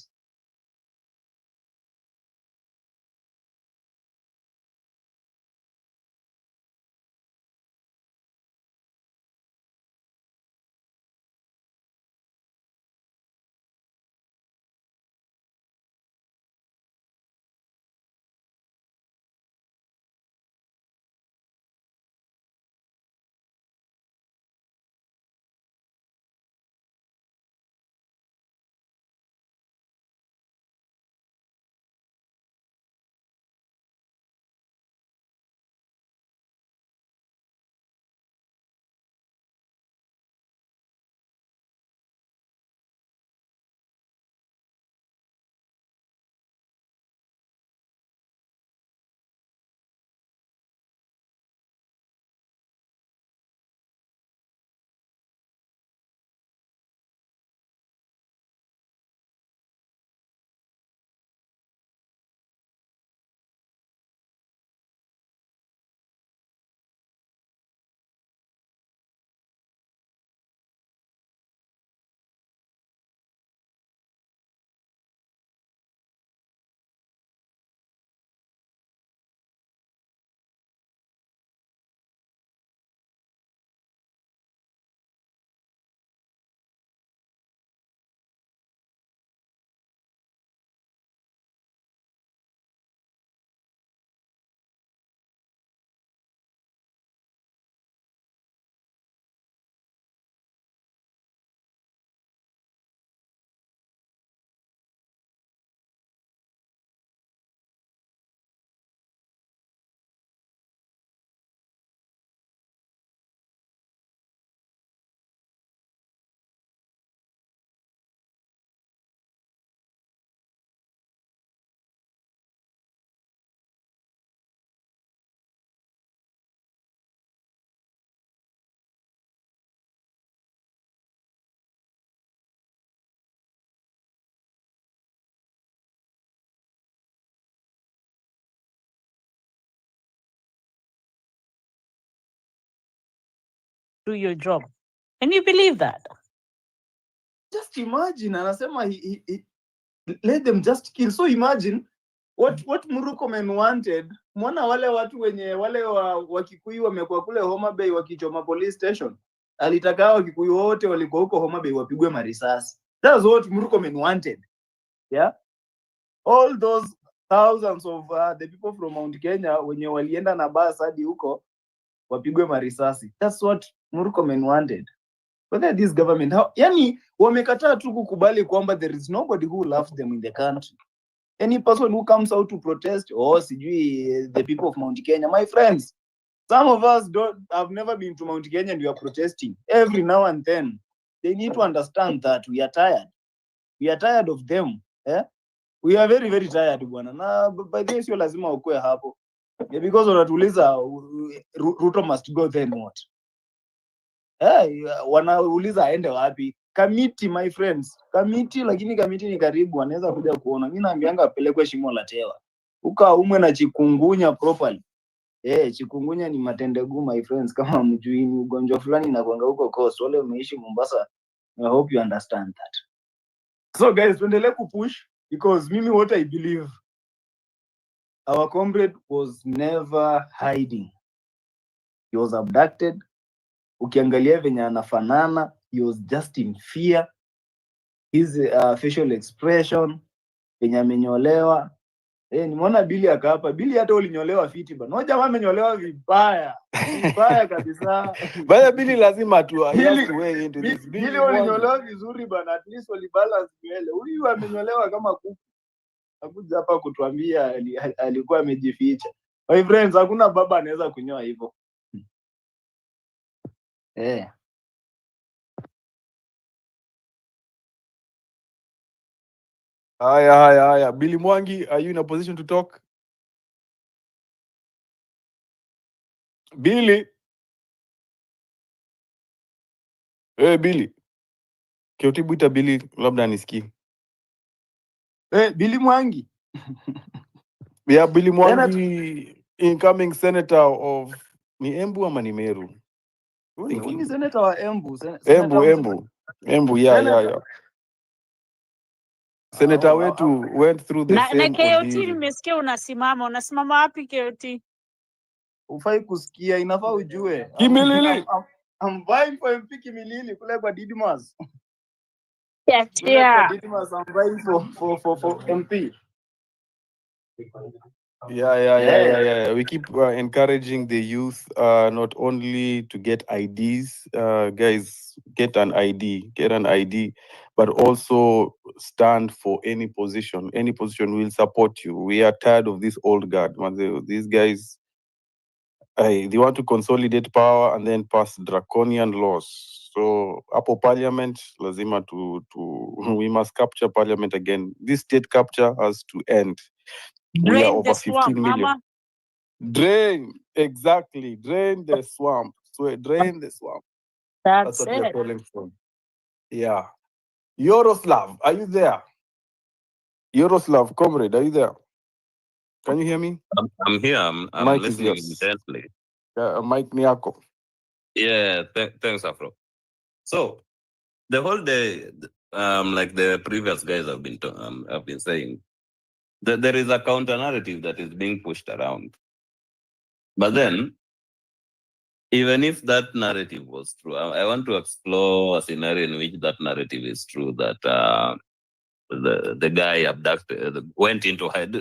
do your job. Can you believe that? Just imagine, anasema let them just kill. So imagine what Murkomen wanted. Mwana wale watu wenye wale wa Kikuyu wamekuwa kule Homa Bay wakichoma police station. Alitaka Wakikuyu wote walikuwa huko Homa Bay wapigwe marisasi. That's what Murkomen wanted. Yeah. All those thousands of the people from Mount Kenya wenye walienda na bus hadi huko wapigwe marisasi. That's what Murkomen wanted. But this government, yani wamekataa tu kukubali kwamba there is nobody who loves them in the country. Any person who comes out to protest, sijui the people of Mount Kenya, my friends, some of us have never been to Mount Kenya and we are protesting every now and then. They need to understand that we are tired. We are tired of them. We are very, very tired, bwana. Na by the way, sio lazima ukue hapo. Because wanatuuliza Ruto must go, then what? Wanauliza aende wapi? Kamiti, my friends. Kamiti, lakini kamiti ni karibu, anaweza kuja kuona. Mimi naambianga apelekwe Shimo la Tewa. Ukaumwe na chikungunya properly. Chikungunya ni matendegu, my friends, kama mjui ni ugonjwa fulani inakuanga huko Coast. Wale umeishi Mombasa, I hope you understand that. So guys, tuendelee kupush because mimi what I believe, our comrade was never hiding. He was abducted. Ukiangalia venye anafanana, he was just in fear. His facial expression, venye amenyolewa. Nimeona Billy akapa. Billy hata ulinyolewa fiti bana. Jamaa amenyolewa vibaya. Vibaya kabisa. Baya Billy lazima tu way into this. Billy ulinyolewa vizuri bana. At least walibalance nywele. Huyu amenyolewa kama kuku. Hakuja hapa kutuambia alikuwa amejificha. My friends, hakuna baba anaweza kunyoa hivyo. Haya. Billy Mwangi, are you in a position to talk? Billy. Billy. Kiotibwita Billy labda nisikii. Billy Mwangi. Yeah, Billy Mwangi, incoming senator of ni Embu ama ni Meru? Ni senator wa Embu. Embu, yeah. Senator wetu went through the same KOT ordeal. nimesikia unasimama wapi KOT? Ufai kusikia, inafaa ujue. Kimilili. I'm vying for MP Kimilili kule kwa Didmas. Yeah. Didmas, I'm vying for MP. Yeah. We keep encouraging the youth not only to get IDs, guys, get an ID, but also stand for any position. Any position will support you. We are tired of this old guard. These guys, they want to consolidate power and then pass draconian laws. So, hapo parliament, lazima we must capture parliament again. This state capture has to end. We are over 15 million. Mama. Drain the swamp. So drain the swamp. That's what it. we're calling for. Yeah. Yoroslav, are you there? Yoroslav, comrade, are you there? Can you hear me? I'm here. I'm listening intently. Mike Niako. Yeah, thanks, Afro. So the whole day, like the previous guys have been saying, that there is a counter narrative that is being pushed around. But then, even if that narrative was true, I want to explore a scenario in which that narrative is true, that the guy abducted, went into hide.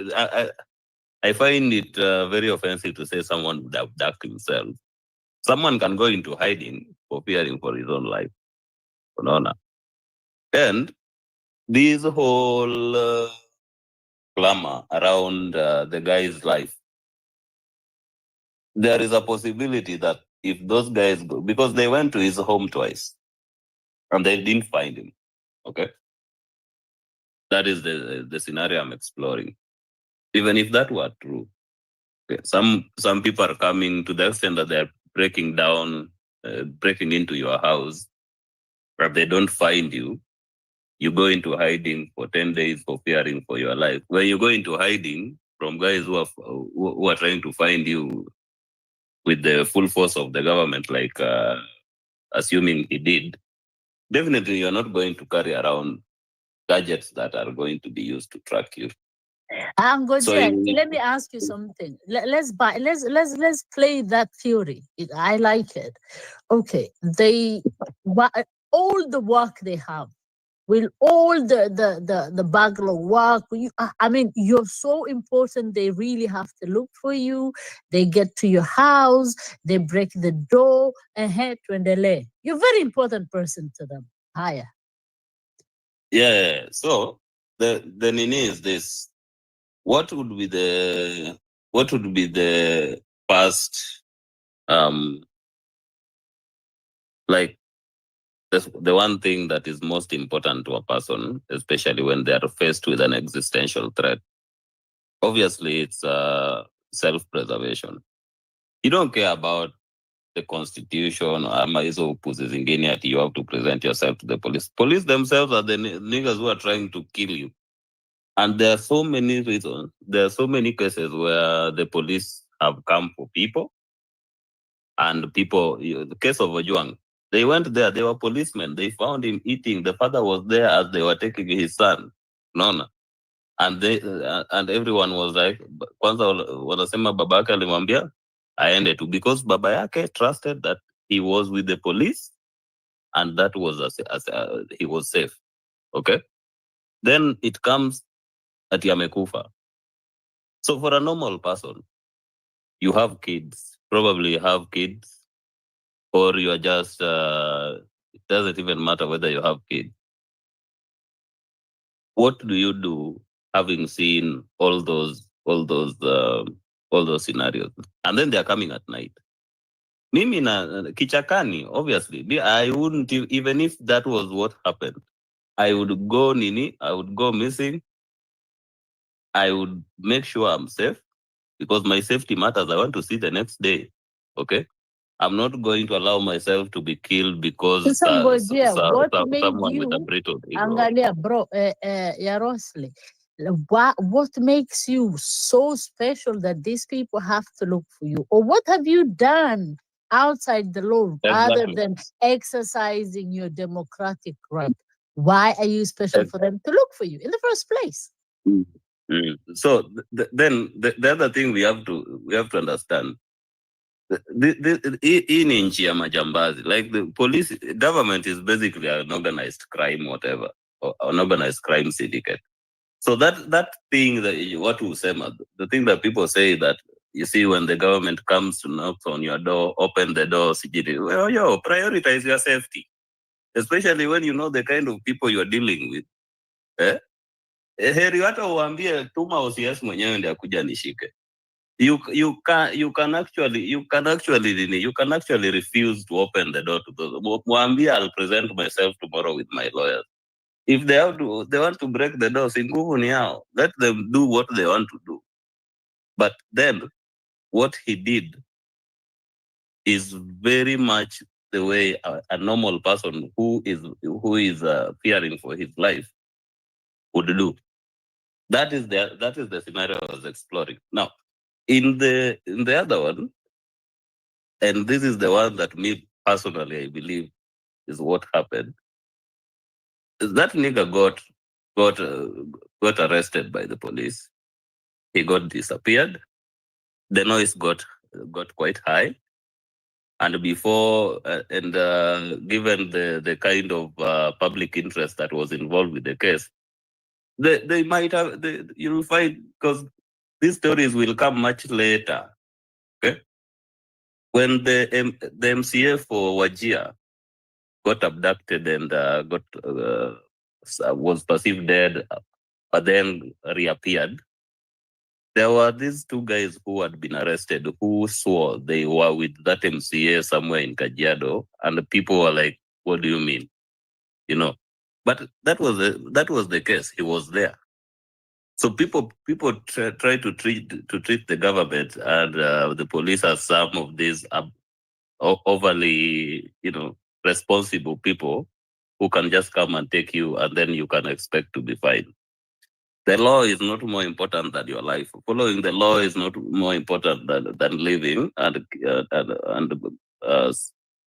I find it very offensive to say someone would abduct himself. Someone can go into hiding for fearing for his own life. And this whole clamor around the guy's life, there is a possibility that if those guys go, because they went to his home twice and they didn't find him, okay? That is the scenario I'm exploring. Even if that were true, okay, some people are coming to the extent that they're breaking into your house, but they don't find you. You go into hiding for 10 days for fearing for your life. When you go into hiding from guys who are trying to find you with the full force of the government, like assuming he did, definitely you're not going to carry around gadgets that are going to be used to track you. So Let me ask you something. Let's play that theory. I like it. Okay, all the work they have, will all the backlog work? I mean, you're so important. They really have to look for you. They get to your house. They break the door and head to delay. You're a very important person to them. Higher. Yeah. So the nini is this. What would be the first like the one thing that is most important to a person, especially when they are faced with an existential threat? Obviously, it's self-preservation. You don't care about the constitution ama hizo upuzi zingine ati you have to present yourself to the police. Police themselves are the niggas who are trying to kill you. And there are so many reasons. There are so many cases where the police have come for people. And people, the case of Ojuang, they went there, they were policemen. They found him eating. The father was there as they were taking his son. Nona. And they and everyone was like, kwanza wanasema baba yake alimwambia aende tu, because baba yake trusted that he was with the police and that was he was safe. Okay? Then it comes ati amekufa. So for a normal person, you have kids, probably you have kids, or you are just, it doesn't even matter whether you have kids. What do you do having seen all those scenarios? And then they're coming at night. Mimi na kichakani, obviously, I wouldn't, even if that was what happened, I would go missing. I would make sure I'm safe, because my safety matters. I want to see the next day. Okay? I'm not going to allow myself to be killed because What made someone with a you, brittle ego. Angalia, bro, Yarosli, what makes you so special that these people have to look for you? Or what have you done outside the law other Exactly. than exercising your democratic right? Why are you special for them to look for you in the first place? So then the other thing we have to understand, in nchi ya majambazi, like the police government is basically an organized crime, whatever, or an organized crime syndicate. So that thing that what we say, the thing that people say that, you see, when the government comes to knock on your door, open the door, well, prioritize your safety, especially when you know the kind of people you're dealing with. Heri hata uambie tuma OCS mwenyewe ndiye akuja nishike. You can actually refuse to open the door to those. Mwambie, I'll present myself tomorrow with my lawyers. If they want to break the door, si nguvu ni yao. Let them do what they want to do. But then what he did is very much the way a normal person who is fearing for his life would do. That is the scenario I was exploring. Now, in the other one, and this is the one that me personally I believe is what happened. That nigga got arrested by the police. He got disappeared. The noise got quite high, and before given the kind of public interest that was involved with the case, they might have, you will find, because these stories will come much later. Okay, when the MCA for Wajir got abducted and was perceived dead, but then reappeared, there were these two guys who had been arrested who swore they were with that MCA somewhere in Kajiado, and the people were like, "What do you mean?" You know, but that was the case. He was there. So people try to treat the government and the police as some of these overly, responsible people who can just come and take you, and then you can expect to be fine. The law is not more important than your life. Following the law is not more important than living and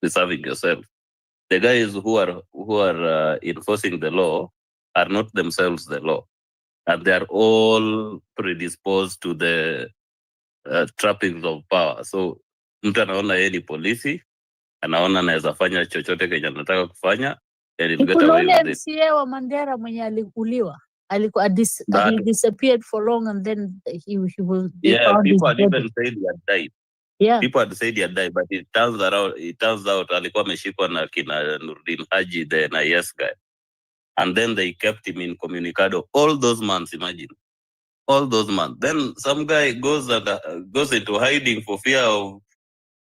preserving yourself. The guys who are enforcing the law are not themselves the law, and they are all predisposed to the trappings of power. So mtu anaona yeye ni polisi, anaona anaweza fanya chochote kenye anataka kufanya, and he'll get Kuna away ule with it. MCA wa Mandera mwenye alikuliwa. That, He disappeared for long and then they found his people had body. even said he had died. Yeah. People had said he had died, but it turns out alikuwa ameshikwa na kina Nurdin Haji, the NIS guy. And then they kept him in Comunicado all those months, imagine. All those months. Then some guy goes into hiding for fear of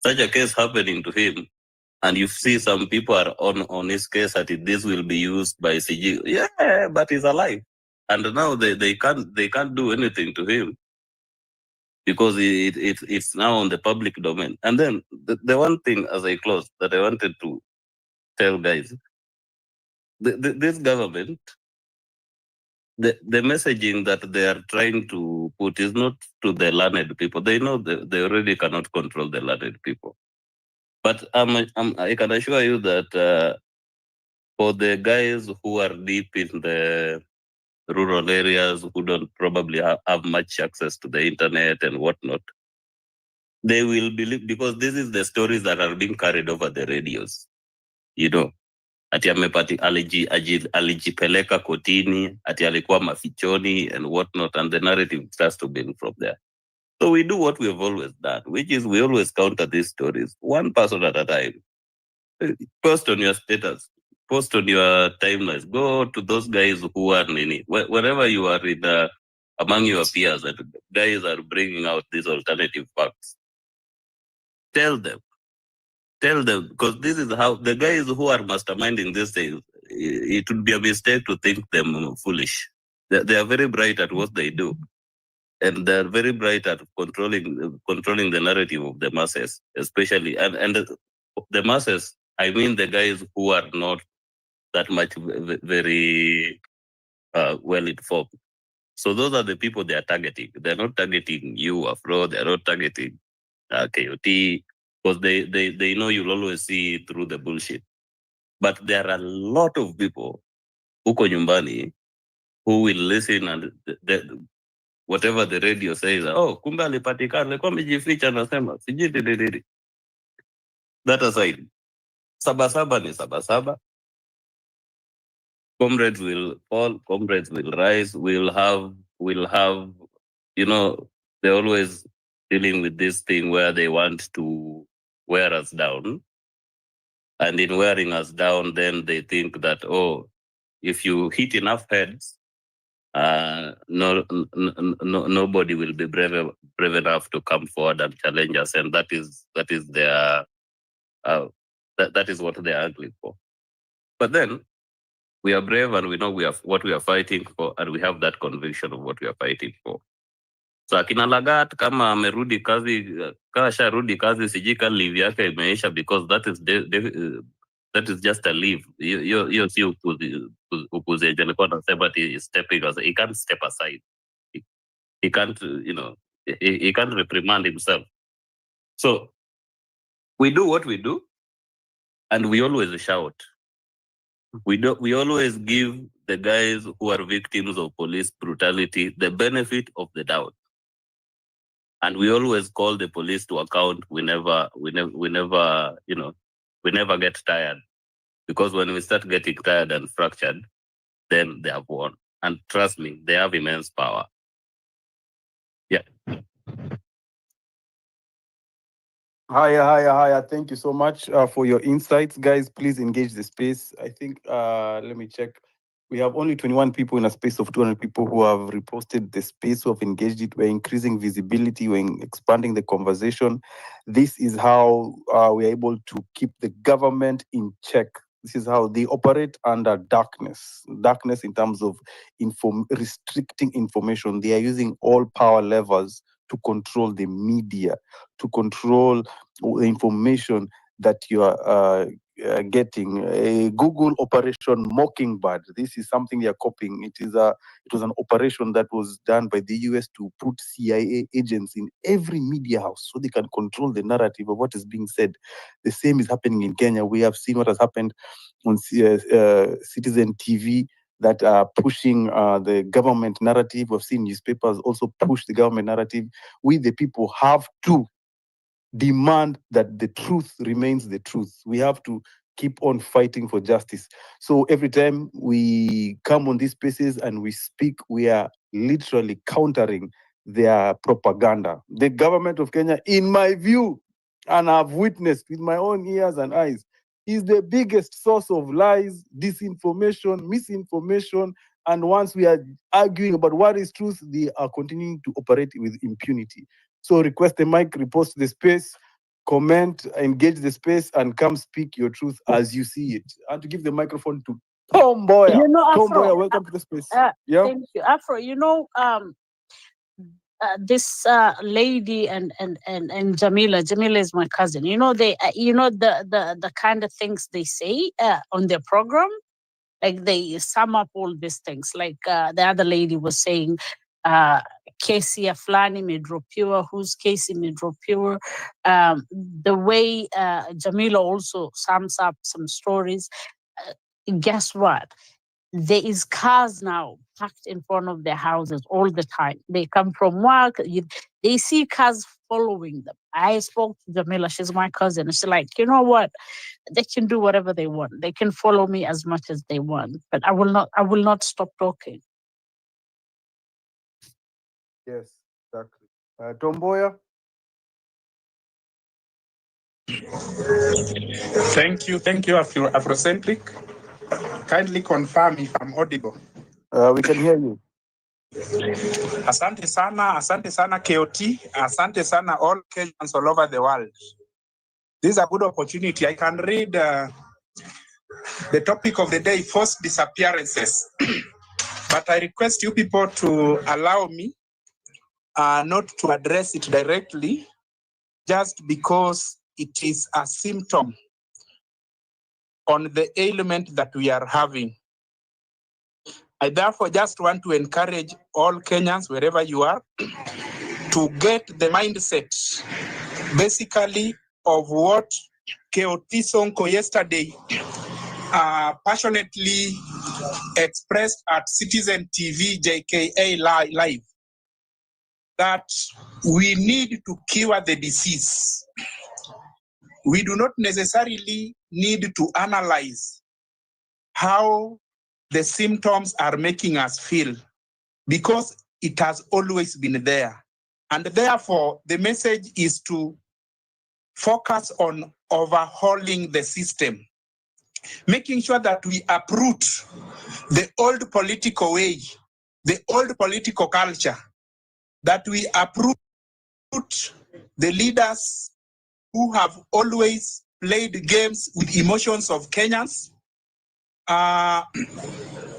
such a case happening to him. And you see some people are on his case that this will be used by CG. Yeah, but he's alive. And now they can't do anything to him because it's now on the public domain. And then the one thing as I close that I wanted to tell guys, this government, the messaging that they are trying to put is not to the learned people. They know they already cannot control the learned people. But I can assure you that for the guys who are deep in the rural areas, who don't probably have much access to the internet and whatnot, they will believe, because this is the stories that are being carried over the radios. You know, ati alijipeleka kotini, ati alikuwa mafichoni and whatnot, and the narrative starts to build from there. So we do what we have always done, which is we always counter these stories, one person at a time. Post on your status, post on your timelines, go to those guys who are nini. Wherever you are among your peers, that guys are bringing out these alternative facts. Tell them, because this is how the guys who are masterminding these things, it would be a mistake to think them foolish. They are very bright at what they do. And they're very bright at controlling the narrative of the masses, especially. And the masses, I mean the guys who are not that much very well informed. So those are the people they are targeting. They're not targeting you, Afro. They're not targeting KOT, because they know you'll always see through the bullshit. But there are a lot of people huko nyumbani who will listen, and whatever the radio says, oh, kumbe alipatikana, alikuwa amejificha, anasema sijui didididi. That aside, sabasaba ni sabasaba. Comrades will fall, comrades will rise. We'll have, you know, they're always dealing with this thing where they want to wear us down. And in wearing us down, then they think that, oh, if you hit enough heads, nobody will be brave enough to come forward and challenge us, and that is their that is what they are angling for. But then we are brave and we know what we are fighting for, and we have that conviction of what we are fighting for. So akina Lagat kama amerudi kazi, kasha rudi kazi, sijika leave yake imeisha, because that is just a leave. You see ukuzi alikuwa anasema is stepping aside. He can't step aside. He can't, he can't reprimand himself. So we do what we do, and we always shout. We always give the guys who are victims of police brutality the benefit of the doubt. And we always call the police to account. We never get tired. Because when we start getting tired and fractured, then they have won. And trust me, they have immense power. Yeah. Hiya. Thank you so much for your insights. Guys, please engage the space. I think, let me check. We have only 21 people in a space of 200 people who have reposted the space, who have engaged it. We're increasing visibility, we're expanding the conversation. This is how we're able to keep the government in check. This is how they operate under darkness in terms of restricting information. They are using all power levers to control the media, to control the information that you are getting. A Google Operation Mockingbird. This is something they are copying. It was an operation that was done by the US to put CIA agents in every media house so they can control the narrative of what is being said. The same is happening in Kenya. We have seen what has happened on Citizen TV that are pushing the government narrative. We've seen newspapers also push the government narrative. We, the people, have to demand that the truth remains the truth. We have to keep on fighting for justice. So every time we come on these spaces and we speak, we are literally countering their propaganda. The government of Kenya, in my view, and I've witnessed with my own ears and eyes, is the biggest source of lies, disinformation, misinformation. And once we are arguing about what is truth, they are continuing to operate with impunity. So request the mic, repost the space, comment, engage the space, and come speak your truth as you see it. And to give the microphone to Tom Boyer. You know, Tom Afro, Boyer, welcome to the space. Yeah. thank you. Afro, you know, this lady and Jamila. Jamila is my cousin. You know, they you know the kind of things they say on their program, like they sum up all these things. Like the other lady was saying, Casey Aflani Midropure, who's Casey Midropure. The way Jamila also sums up some stories. Guess what? There is cars now parked in front of their houses all the time. They come from work, they see cars following them. I spoke to Jamila, she's my cousin. She's like, you know what? They can do whatever they want. They can follow me as much as they want, but I will not stop talking. Yes, exactly. Tom Boyer. Thank you, Afrocentric. Kindly confirm if I'm audible. We can hear you. Asante sana KOT, asante sana all Kenyans all over the world. This is a good opportunity. I can read the topic of the day, forced disappearances. But I request you people to allow me not to address it directly, just because it is a symptom on the ailment that we are having. I therefore just want to encourage all Kenyans, wherever you are, to get the mindset, basically, of what KOT Sonko yesterday passionately expressed at Citizen TV JKA Live, that we need to cure the disease. We do not necessarily need to analyze how the symptoms are making us feel, because it has always been there. And therefore, the message is to focus on overhauling the system, making sure that we uproot the old political way, the old political culture, that we uproot the leaders who have always played games with emotions of Kenyans,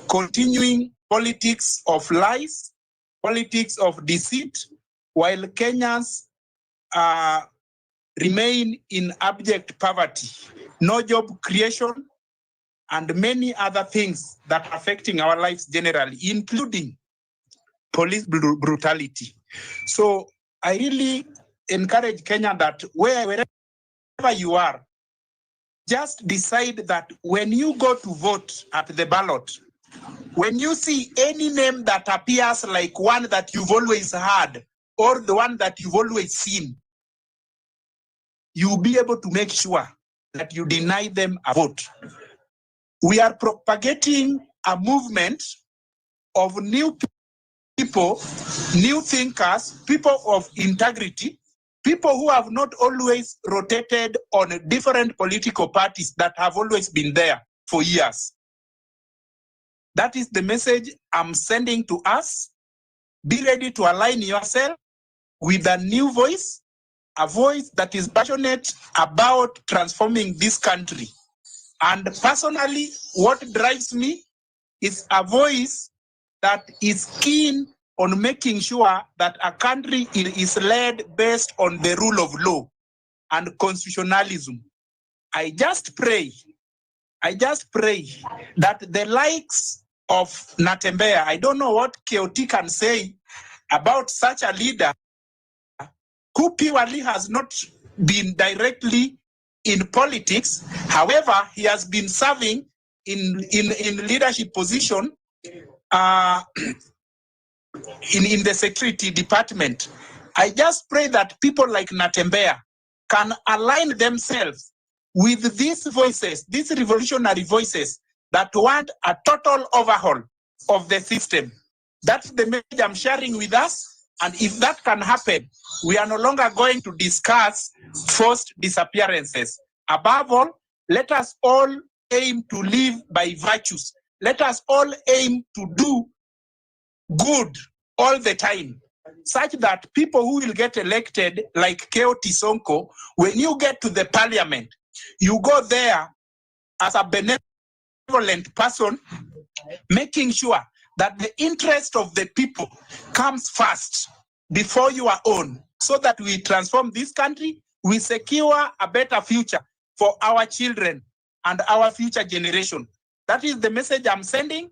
continuing politics of lies, politics of deceit, while Kenyans remain in abject poverty, no job creation, and many other things that are affecting our lives generally, including police brutality. So I really encourage Kenya that wherever you are, just decide that when you go to vote at the ballot, when you see any name that appears like one that you've always heard or the one that you've always seen, you'll be able to make sure that you deny them a vote. We are propagating a movement of new people, new thinkers, people of integrity, people who have not always rotated on different political parties that have always been there for years. That is the message I'm sending to us. Be ready to align yourself with a new voice, a voice that is passionate about transforming this country. And personally, what drives me is a voice that is keen on making sure that a country is led based on the rule of law and constitutionalism. I just pray that the likes of Natembeya, I don't know what KOT can say about such a leader who purely has not been directly in politics. However, he has been serving in leadership position in the security department. I just pray that people like Natembeya can align themselves with these voices, these revolutionary voices that want a total overhaul of the system. That's the message I'm sharing with us. And if that can happen, we are no longer going to discuss forced disappearances. Above all, let us all aim to live by virtues. Let us all aim to do good all the time, such that people who will get elected, like KOT Sonko, when you get to the parliament, you go there as a benevolent person, making sure that the interest of the people comes first before your own, so that we transform this country, we secure a better future for our children and our future generation. That is the message I'm sending.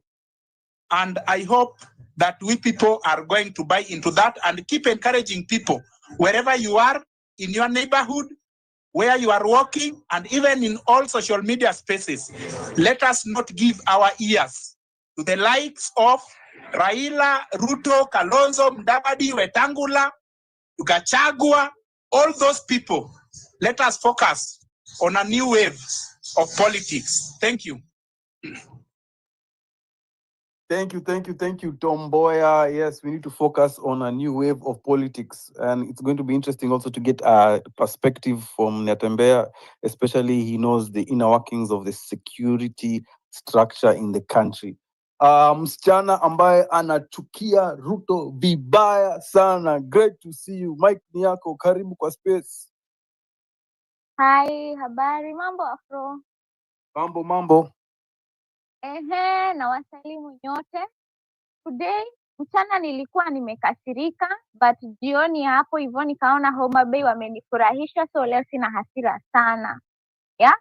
And I hope that we people are going to buy into that and keep encouraging people wherever you are, in your neighborhood, where you are working, and even in all social media spaces. Let us not give our ears to the likes of Raila, Ruto, Kalonzo, Mudavadi, Wetangula, Gachagua, all those people. Let us focus on a new wave of politics. Thank you. Thank you, Tom Mboya. Yes, we need to focus on a new wave of politics, and it's going to be interesting also to get a perspective from Natembeya, especially he knows the inner workings of the security structure in the country. Msichana ambaye anachukia Ruto vibaya sana. Great to see you. Mike ni yako, karibu kwa space. Hai, habari, mambo Afro? Mambo. Ehe, na wasalimu nyote. Today, mchana nilikuwa nimekasirika, but jioni hapo hivyo nikaona Homa Bay wamenifurahisha, so leo sina hasira sana. Yeah?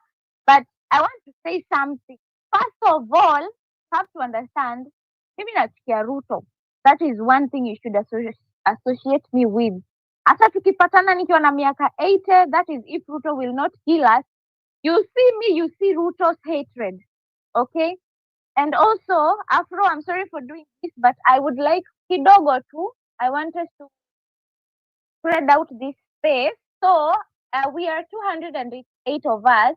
But I want to say something. First of all, you have to understand, mimi nachukia Ruto. That is one thing you should associate me with. Hata tukipatana nikiwa na miaka 80, that is if Ruto will not kill us. You see me, you see Ruto's hatred. Okay? And also, Afro, I'm sorry for doing this, but I would like kidogo too. I want us to spread out this space. So, we are 208 of us.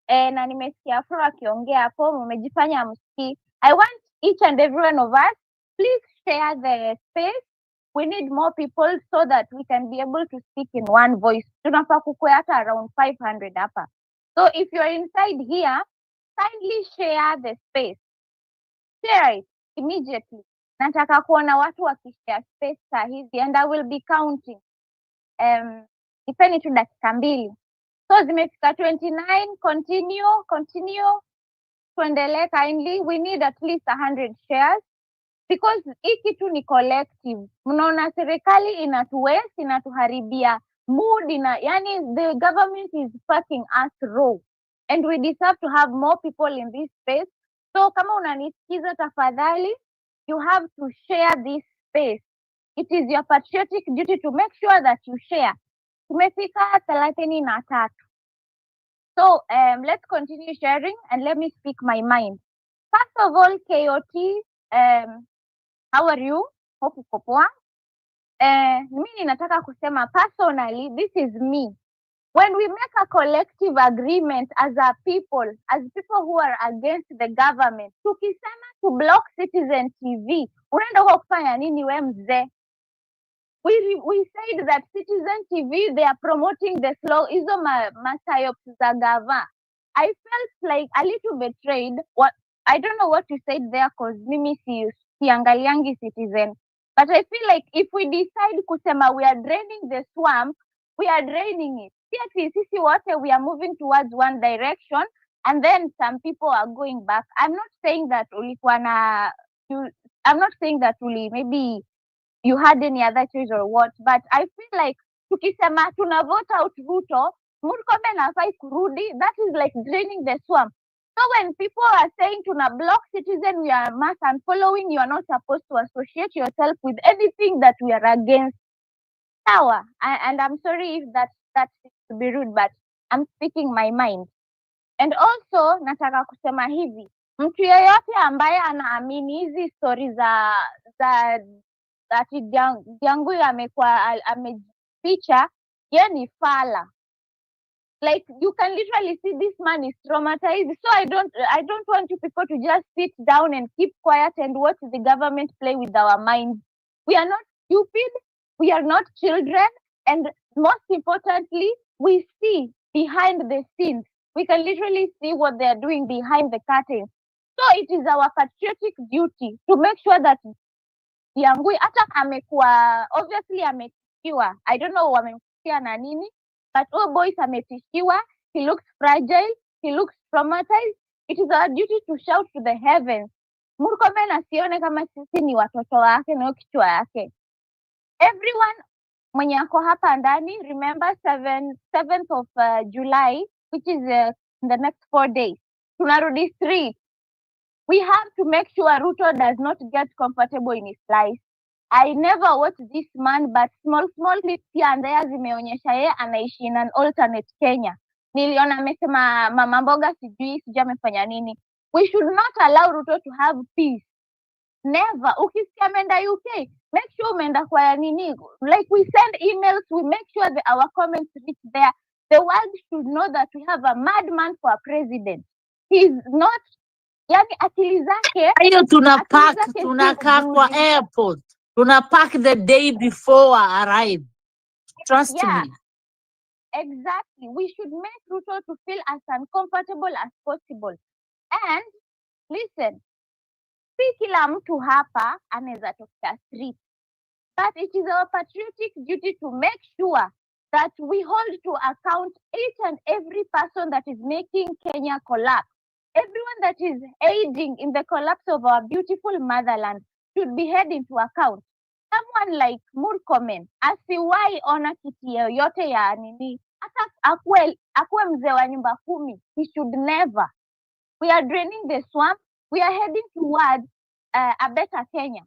Na nimesikia Afro akiongea hapo, mmejifanya msikii. I want each and every one of us, please share the space. We need more people so that we can be able to speak in one voice. Tunafaa kukuwa hata around 500 hapa. So if you're inside here, kindly share the space. Share it immediately. Nataka kuona watu wakishare space saa hizi, and I will be counting. Ipeni tu dakika 2. So zimefika 29, continue. Tuendelee kindly. We need at least 100 shares because hii kitu ni collective. Mnaona serikali inatuwaste, inatuharibia mood, yani the government is fucking us raw, and we deserve to have more people in this space. So kama unanisikiza tafadhali, you have to share this space. It is your patriotic duty to make sure that you share. Tumefika 33. So let's continue sharing and let me speak my mind. First of all, KOT, how are you? Hope uko poa. Mimi nataka kusema personally, this is me. When we make a collective agreement as people who are against the government, tukisema to block Citizen TV, unaenda huko kufanya nini we mzee? We said that Citizen TV, they are promoting the slow, hizo psyops za gava. I felt like a little betrayed. I don't know what you said there because mimi siangaliangi Citizen. But I feel like if we decide kusema we are draining the swamp, we are draining it. Sisi wote, we are moving towards one direction, and then some people are going back. I'm not saying that maybe you had any other choice or what, but I feel like tukisema tuna vote out Ruto, Murkomen hafai kurudi. That is like draining the swamp. So when people are saying tuna block citizen, we are mass unfollowing, you are not supposed to associate yourself with anything that we are against. Sawa. And I'm sorry if that's to be rude, but I'm speaking my mind. And also nataka kusema hivi, mtu yeyote ambaye anaamini hizi stories za ati Jangui amekuwa ameficha, ye ni fala. Like you can literally see this man is traumatized. So I don't want you people to just sit down and keep quiet and watch the government play with our minds. We are not stupid, we are not children, and most importantly, we see behind the scenes. We can literally see what they are doing behind the curtains. So it is our patriotic duty to make sure that Yangui hata amekuwa obviously ametishiwa. I don't know wamemtishia na nini, but all boys ametishiwa. He looks fragile, he looks traumatized. It is our duty to shout to the heavens. Murkomen asione kama sisi ni watoto wake na kichwa yake. Everyone mwenye ako hapa ndani, remember 7th of July, which is in the next 4 days. Tunarudi street. We have to make sure Ruto does not get comfortable in his life. I never watched this man, but small clips here and there zimeonyesha yeye anaishi in an alternate Kenya. Niliona amesema mama mboga sijui amefanya nini. We should not allow Ruto to have peace. Never. Ukisikia ameenda UK, make sure umeenda kwa nini. Like we send emails, we make sure that our comments reach there. The world should know that we have a madman for a president. He's not, yani akili zake. Hiyo tunakaa kwa airport. Tunapack the day before I arrive. Trust me. Exactly. We should make Ruto to feel as uncomfortable as possible. And listen, si kila mtu hapa anaweza tokea street. But it is our patriotic duty to make sure that we hold to account each and every person that is making Kenya collapse. Everyone that is aiding in the collapse of our beautiful motherland should be held into account. Someone like Murkomen asiwahi ona kiti yoyote ya nini, hata akuwe mzee wa nyumba 10. He should never. We are draining the swamp. We are heading towards a better Kenya.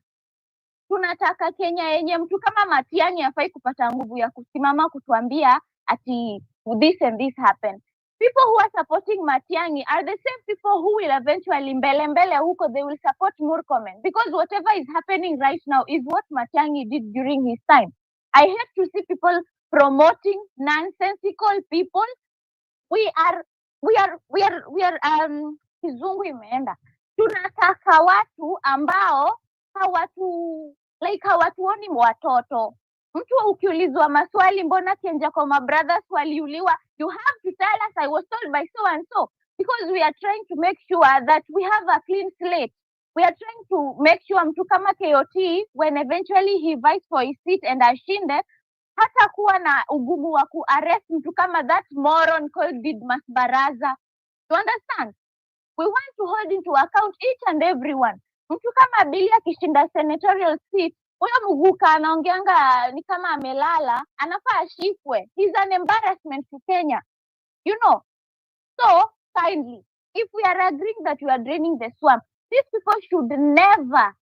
Tunataka Kenya yenye mtu kama Matiang'i hafai kupata nguvu ya kusimama kutuambia ati this and this happened. People who are supporting Matiang'i are the same people who will eventually mbele huko, they will support Murkomen, because whatever is happening right now is what Matiang'i did during his time. I hate to see people promoting nonsensical people. We are kizungu imeenda. Tunataka watu ambao hawatuoni watoto. Mtu ukiulizwa maswali, mbona Kenjako brothers waliuliwa, you have to tell us I was told by so and so, because we are trying to make sure that we have a clean slate. We are trying to make sure mtu kama KOT, when eventually he vies for his seat and ashinde, hata kuwa na ugumu wa kuarrest mtu kama that moron called Didmas Baraza. You understand? We want to hold into account each and everyone. Mtu kama Billy akishinda senatorial seat, huyo Muguka anaongeanga ni kama amelala, anafaa ashikwe. He's an embarrassment to Kenya. You know? So, kindly, if we are agreeing that we are draining the swamp, these people should never,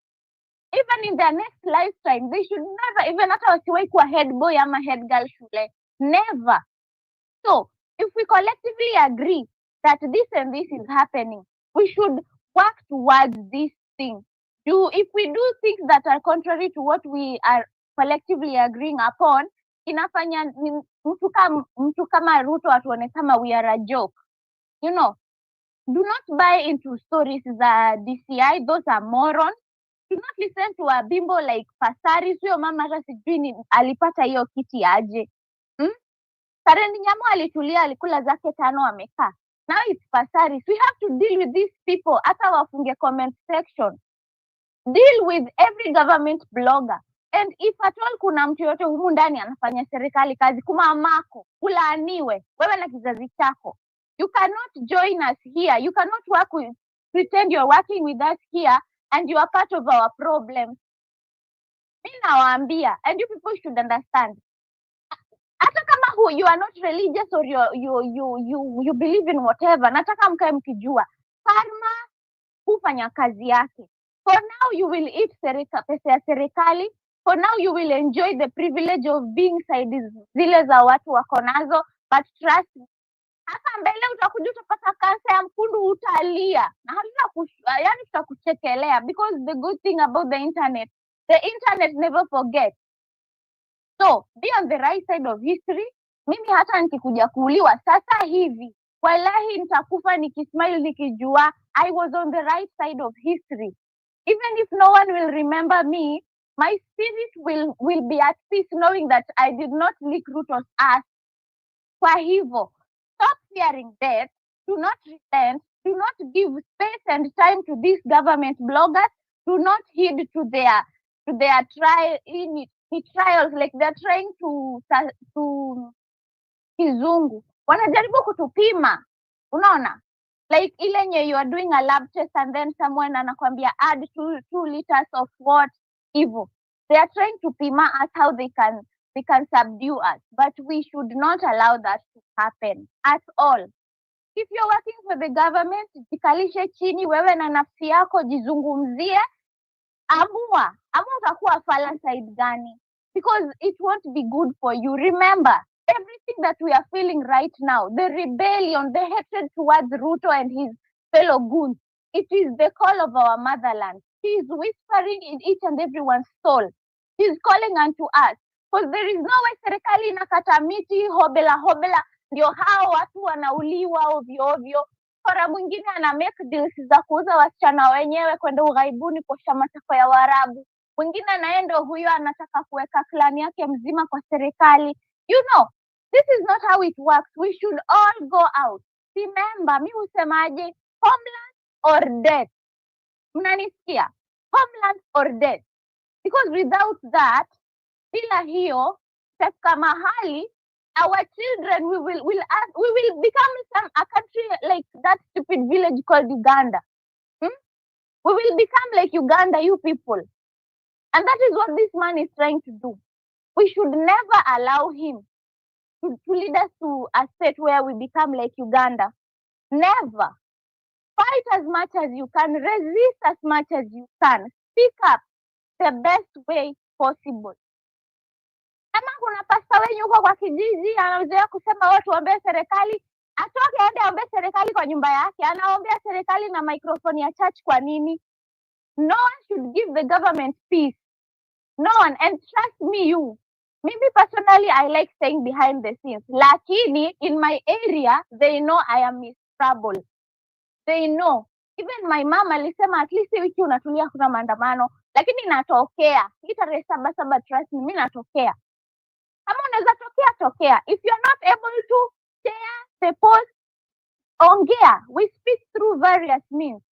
even in their next lifetime, they should never, even hata wasiwahi kuwa head boy ama head girl shule. Never. So, if we collectively agree that this and this is happening, we should work towards this thing. If we do things that are contrary to what we are collectively agreeing upon, inafanya mtu kama Ruto atuone kama we are a joke. You know, do not buy into stories za DCI. Those are morons. Do not listen to a bimbo like Pasari. Huyo mama hata sijui alipata hiyo kiti aje. Karen Nyamo alitulia, alikula zake 5 amekaa. Now it's Pasaris. We have to deal with these people. Hata wafunge comment section. Deal with every government blogger. And if at all kuna mtu yote humu ndani anafanya serikali kazi, kumamako, ulaaniwe, wewe na kizazi chako. You cannot join us here. You cannot pretend you're working with us here and you are part of our problems. Mimi nawaambia, and you people should understand. Hata kama who you are not religious or you believe in whatever, nataka mkae mkijua karma hufanya kazi yake. For now you will eat pesa ya serikali. For now you will enjoy the privilege of being side zile za watu wako nazo, but trust me, hapa mbele utakuja utapata kansa ya mkundu, utalia na yani tutakuchekelea, because the good thing about the internet never forgets. So be on the right side of history. Mimi hata nikikuja kuuliwa sasa hivi, wallahi nitakufa nikismile nikijua I was on the right side of history. Even if no one will remember me, my spirit will be at peace knowing that I did not lick Ruto's ass. Kwa hivyo, stop fearing death, do not relent, do not give space and time to these government bloggers, do not heed to their trials, like they're trying to kizungu. Wanajaribu kutupima. Unaona? Like ile nye you are doing a lab test and then someone anakwambia add 2 liters of what evil. They are trying to pima us how they can subdue us, but we should not allow that to happen at all. If you're working for the government, jikalishe chini wewe na nafsi yako, jizungumzie, amua utakuwa fala side gani, because it won't be good for you. Remember, everything that we are feeling right now, the rebellion, the hatred towards Ruto and his fellow goons, it is the call of our motherland. He is whispering in each and everyone's soul. He is calling unto us, because there is no way serikali inakata miti hobela ndio hao watu wanauliwa ovyo ovyo. Para mwingine ana make deals za kuuza wasichana wenyewe kwenda ughaibuni kuosha matako ya Waarabu. Mwingine anaenda huyo anataka kuweka klani yake mzima kwa serikali. You know, this is not how it works. We should all go out. Remember, mi husemaje, homeland or death. Mnanisikia? Homeland or death. Because without that, bila hiyo, tafika mahali, our children we will become a country like that stupid village called Uganda. We will become like Uganda, you people. And that is what this man is trying to do. We should never allow him to lead us to a state where we become like Uganda. Never. Fight as much as you can, resist as much as you can, speak up the best way possible. Kama kuna pasta wenyu huko kwa kijiji anazoea kusema watu waombee serikali, atoke aende aombee serikali kwa nyumba yake. Anaombea serikali na microphone ya church kwa nini? No one should give the government peace. No one. And trust me, maybe personally I like staying behind the scenes. Lakini in my area they know I am in trouble. They know. Even my mom alisema at least wiki unatulia kuna maandamano, lakini natokea. Hii tarehe 7 trust me, mimi natokea. Kama unaweza tokea. If you're not able to share the post, ongea. We speak through various means.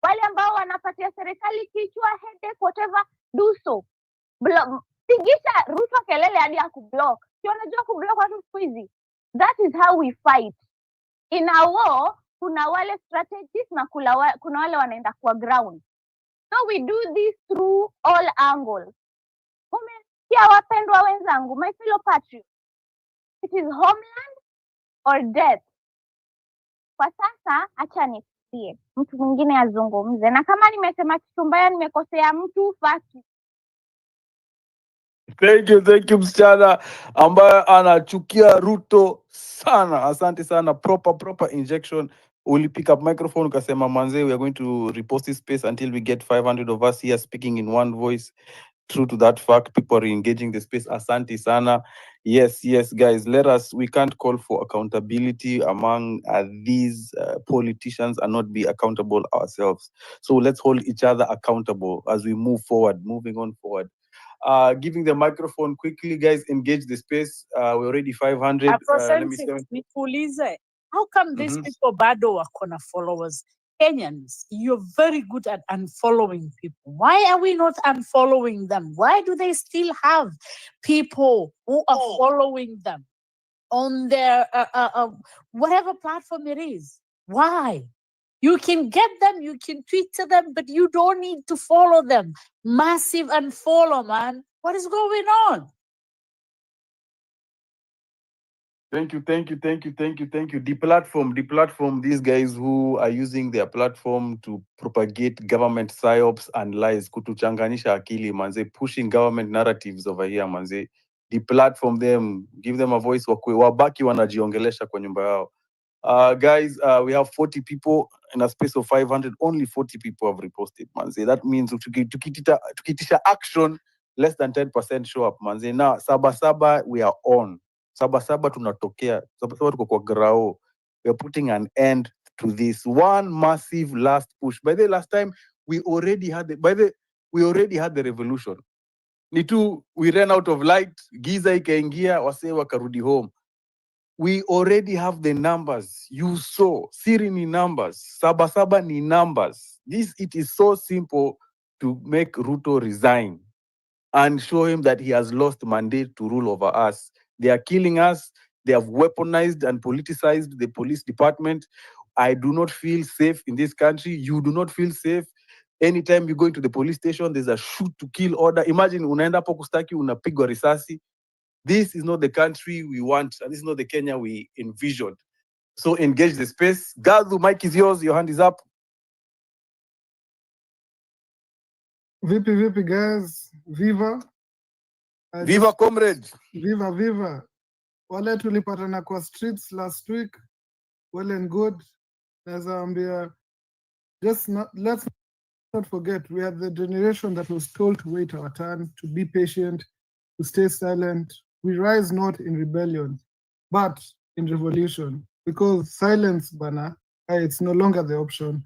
Wale ambao wanapatia serikali kichwa, headache, whatever, do so. Pigisha Ruto kelele hadi akublock. Si unajua kublock watu siku hizi. That is how we fight. In a war, kuna wale strategies na kuna wale wanaenda kwa ground. So we do this through all angles. Umesikia wapendwa wenzangu, my fellow patriots. It is homeland or death. Kwa sasa acha nifikie mtu mwingine azungumze, na kama nimesema kitu mbaya, nimekosea mtu, faki. Thank you msichana ambaye anachukia Ruto sana. Asante sana. Proper injection. Will pick up microphone ukasema manze, we are going to repost this space until we get 500 of us here speaking in one voice. True to that fact, people are engaging the space. Asante sana. Yes, guys, we can't call for accountability among these politicians and not be accountable ourselves. So let's hold each other accountable as we moving on forward. Giving the microphone quickly, guys, engage the space. We're already 500. Let me see. How come these people bado wako na followers? Kenyans, you're very good at unfollowing people. Why are we not unfollowing them? Why do they still have people who are following them on their whatever platform it is? Why? You can get them, you can tweet to them, but you don't need to follow them. Massive unfollow, man. What is going on? Thank you. Deplatform, these guys who are using their platform to propagate government psyops and lies, kutuchanganisha akili, manze, pushing government narratives over here, manze. Deplatform them, give them a voice, wabaki wanajiongelesha kwa nyumba yao. Guys, we have 40 people in a space of 500. Only 40 people have reposted, manze. That means tukitisha action, less than 10% show up, manze. Now, Saba, we are on. Saba tunatokea. Saba tuko kwa grao. We are putting an end to this one massive last push. By the last time, we already had the revolution. Nitu, we ran out of light. Giza ikaingia, wase wakarudi home. We already have the numbers. You saw Siri ni numbers, Saba ni numbers. It is so simple to make Ruto resign and show him that he has lost mandate to rule over us. They are killing us. They have weaponized and politicized the police department. I do not feel safe in this country. You do not feel safe. Anytime you go into the police station, there's a shoot to kill order. Imagine unaenda hapo kustaki, unapigwa risasi. This is not the country we want, and this is not the Kenya we envisioned. So engage the space. Gadhu, mic is yours. Your hand is up. Vipi guys, viva Viva comrade. Viva. Wale tulipatana kwa streets last week, well and good. Naweza ambia, let's not forget, we are the generation that was told to wait our turn, to be patient, to stay silent. We rise not in rebellion, but in revolution. Because silence, bana, it's no longer the option.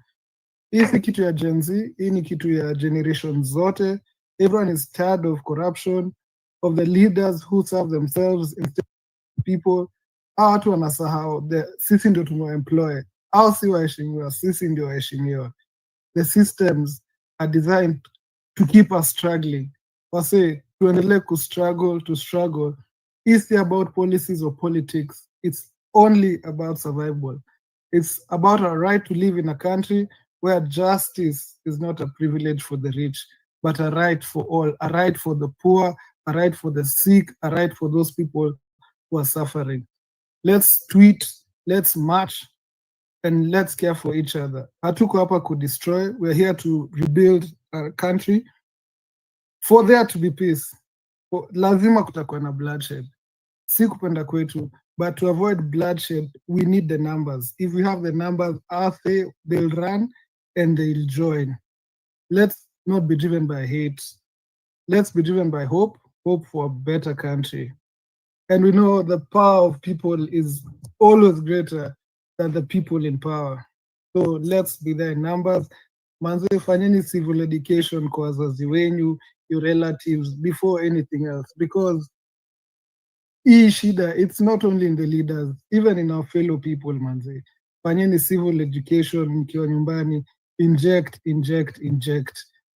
Hii si kitu ya Gen Z, hii ni kitu ya generation zote. Everyone is tired of corruption, of the leaders who serve themselves instead of people. Hawa watu wanasahau, sisi ndio tumewaemploy. Hao si waheshimiwa, sisi ndio waheshimiwa. The systems are designed to keep us struggling. Wase, tuendelee to struggle. It's about policies or politics. It's only about survival. It's about our right to live in a country where justice is not a privilege for the rich, but a right for all, a right for the poor, a right for the sick, a right for those people who are suffering. Let's tweet, let's march, and let's care for each other. Hatuko hapa could destroy. We're here to rebuild our country. For there to be peace, lazima kutakuwa na bloodshed. Si kupenda kwetu, but to avoid bloodshed, we need the numbers. If we have the numbers, they'll run and they'll join. Let's not be driven by hate. Let's be driven by hope for a better country. And we know the power of people is always greater than the people in power. So let's be there in numbers. Manze, fanyeni civil education kwa wazazi wenyu, your relatives, before anything else. Because hii shida, it's not only in the leaders, even in our fellow people, manze. Fanyeni civil education mkiwa nyumbani, inject.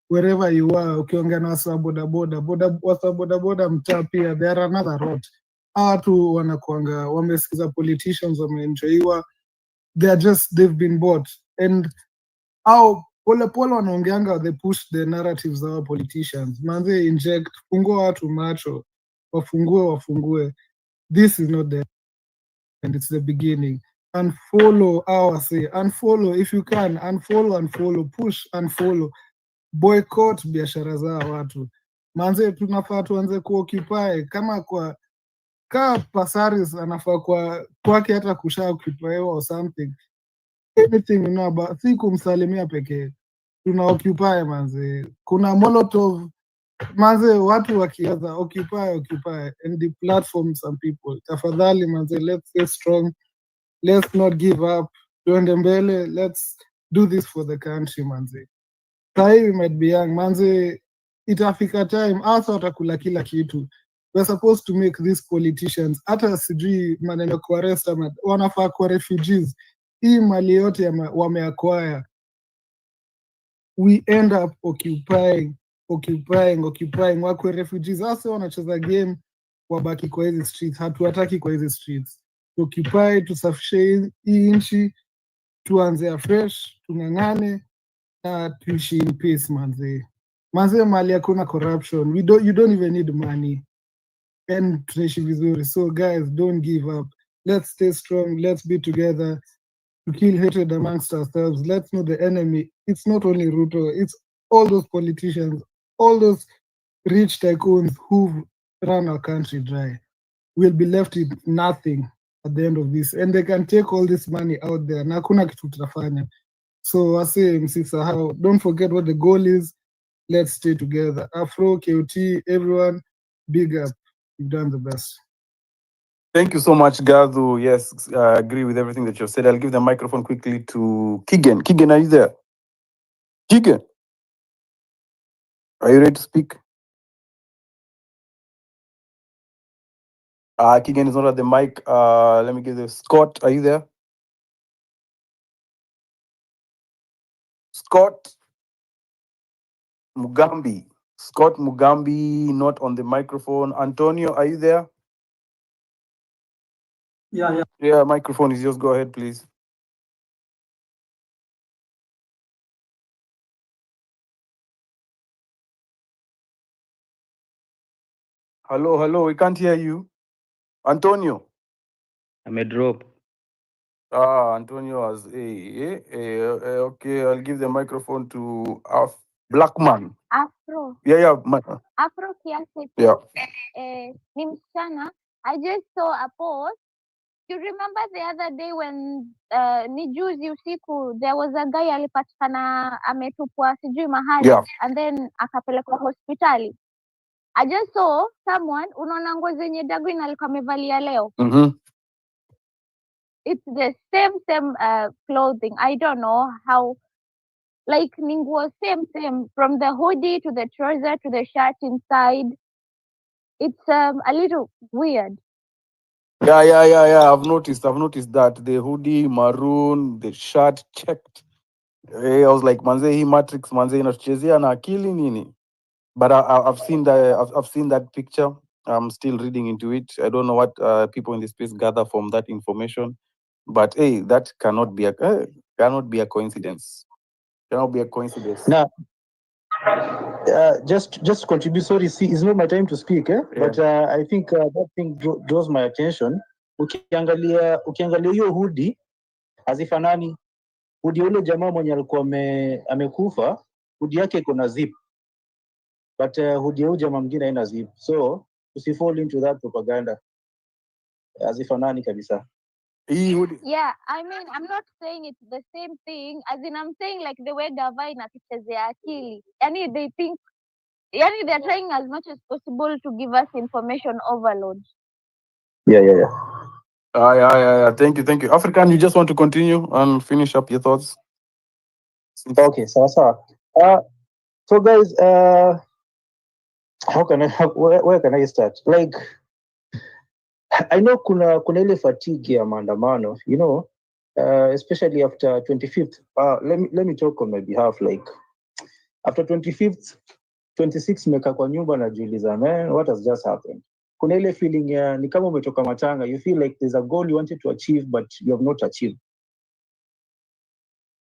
Wherever you are, ukiongea na wasa bodaboda mtaa pia, they are another route. Watu wanakuanga, wamesikiza politicians, wameenjoyiwa, they've been bought. And au polepole wanaongeanga, they push the narratives of our politicians. Manze, inject, fungua watu macho, wafungue. This is not the end, it's the beginning. Unfollow if you can, unfollow, push, unfollow, boycott biashara za watu. Manze, tunafaa tuanze kuoccupy kama Pasaris anafaa kwake hata kusha occupywa or something. Anything you know about, si kumsalimia pekee. Tuna occupy manze. Kuna Molotov manze, watu wakianza occupy and the platform some people. Tafadhali manze, let's stay strong. Let's not give up. Tuende mbele. Let's do this for the country manze. Sahi we might be young manze, itafika time hasa watakula kila kitu. We're supposed to make these politicians, hata sijui maneno kwa arrest ama wanafaa kwa refugees. Hii mali yote wameacquire. We end up occupying, wakwe refugees. Hasa wanacheza game, wabaki kwa hizi streets. Hatuwataki kwa hizi streets. Occupy, tusafishe hii nchi, tuanze afresh, tung'ang'ane, na tuishi in peace manze. Manze, mali hakuna corruption. You don't even need money. And tunaishi vizuri. So guys, don't give up. Let's stay strong. Let's be together to kill hatred amongst ourselves. Let's know the enemy. It's not only Ruto, it's all those politicians, all those rich tycoons who've run our country dry. We'll be left with nothing at the end of this. And they can take all this money out there. Na hakuna kitu tutafanya. So I say, msisahau, don't forget what the goal is. Let's stay together. Afro, KOT, everyone, big up. You've done the best. Thank you so much, Gadhu. Yes, I agree with everything that you've said. I'll give the microphone quickly to Keegan. Keegan, are you there? Keegan, are you ready to speak? Keegan is not at the mic. Let me give this. Scott, are you there? Scott Mugambi. Scott Mugambi, not on the microphone. Antonio, are you there? Yeah. Yeah, microphone is yours. Go ahead, please. Hello, we can't hear you. Antonio. I'm a drop. Antonio has okay, I'll give the microphone to Blackman. Afro. Yeah. Afro kiasi tu. Yeah. Ni msichana. I just saw a post. You remember the other day when ni juzi usiku there was a guy alipatikana ametupwa sijui mahali, Yeah. and then akapelekwa hospitali. I just saw someone, unaona nguo zenye Dagwin alikuwa amevalia leo. It's the same clothing. I don't know how, like ni nguo same from the hoodie to the trouser to the shirt inside. It's a little weird. Yeah. I've noticed that the hoodie maroon, the shirt checked. I was like, manze, hii Matrix, manze, inatuchezea na akili nini? But I've seen that picture. I'm still reading into it. I don't know what people in the space gather from that information, but hey, that cannot be a coincidence. Cannot be a coincidence. Now, just to contribute. Sorry, see, it's not my time to speak, Yeah. but I think that thing draws my attention. Ukiangalia hiyo hoodie hazifanani. Hoodie ule jamaa mwenye alikuwa amekufa, hoodie yake iko na zip, but hoodie huyu jamaa mwingine haina zip, so usifall into that propaganda. Hazifanani kabisa. Yeah, I mean, I'm not saying it's the same thing, as in I'm saying like the way gava inatuchezea akili. Yani they think, yani they're trying as much as possible to give us information overload. Yeah. Yeah. Thank you. African, you just want to continue and finish up your thoughts? Okay, sawa. So guys, where can I start? Like, I know kuna ile fatigue ya maandamano, you know, especially after 25th. Let me talk on my behalf. Like, after 25th, 26 meka kwa nyumba najiuliza, man, what has just happened? Kuna ile feeling ya ni kama umetoka matanga. You feel like there's a goal you wanted to achieve, but you have not achieved.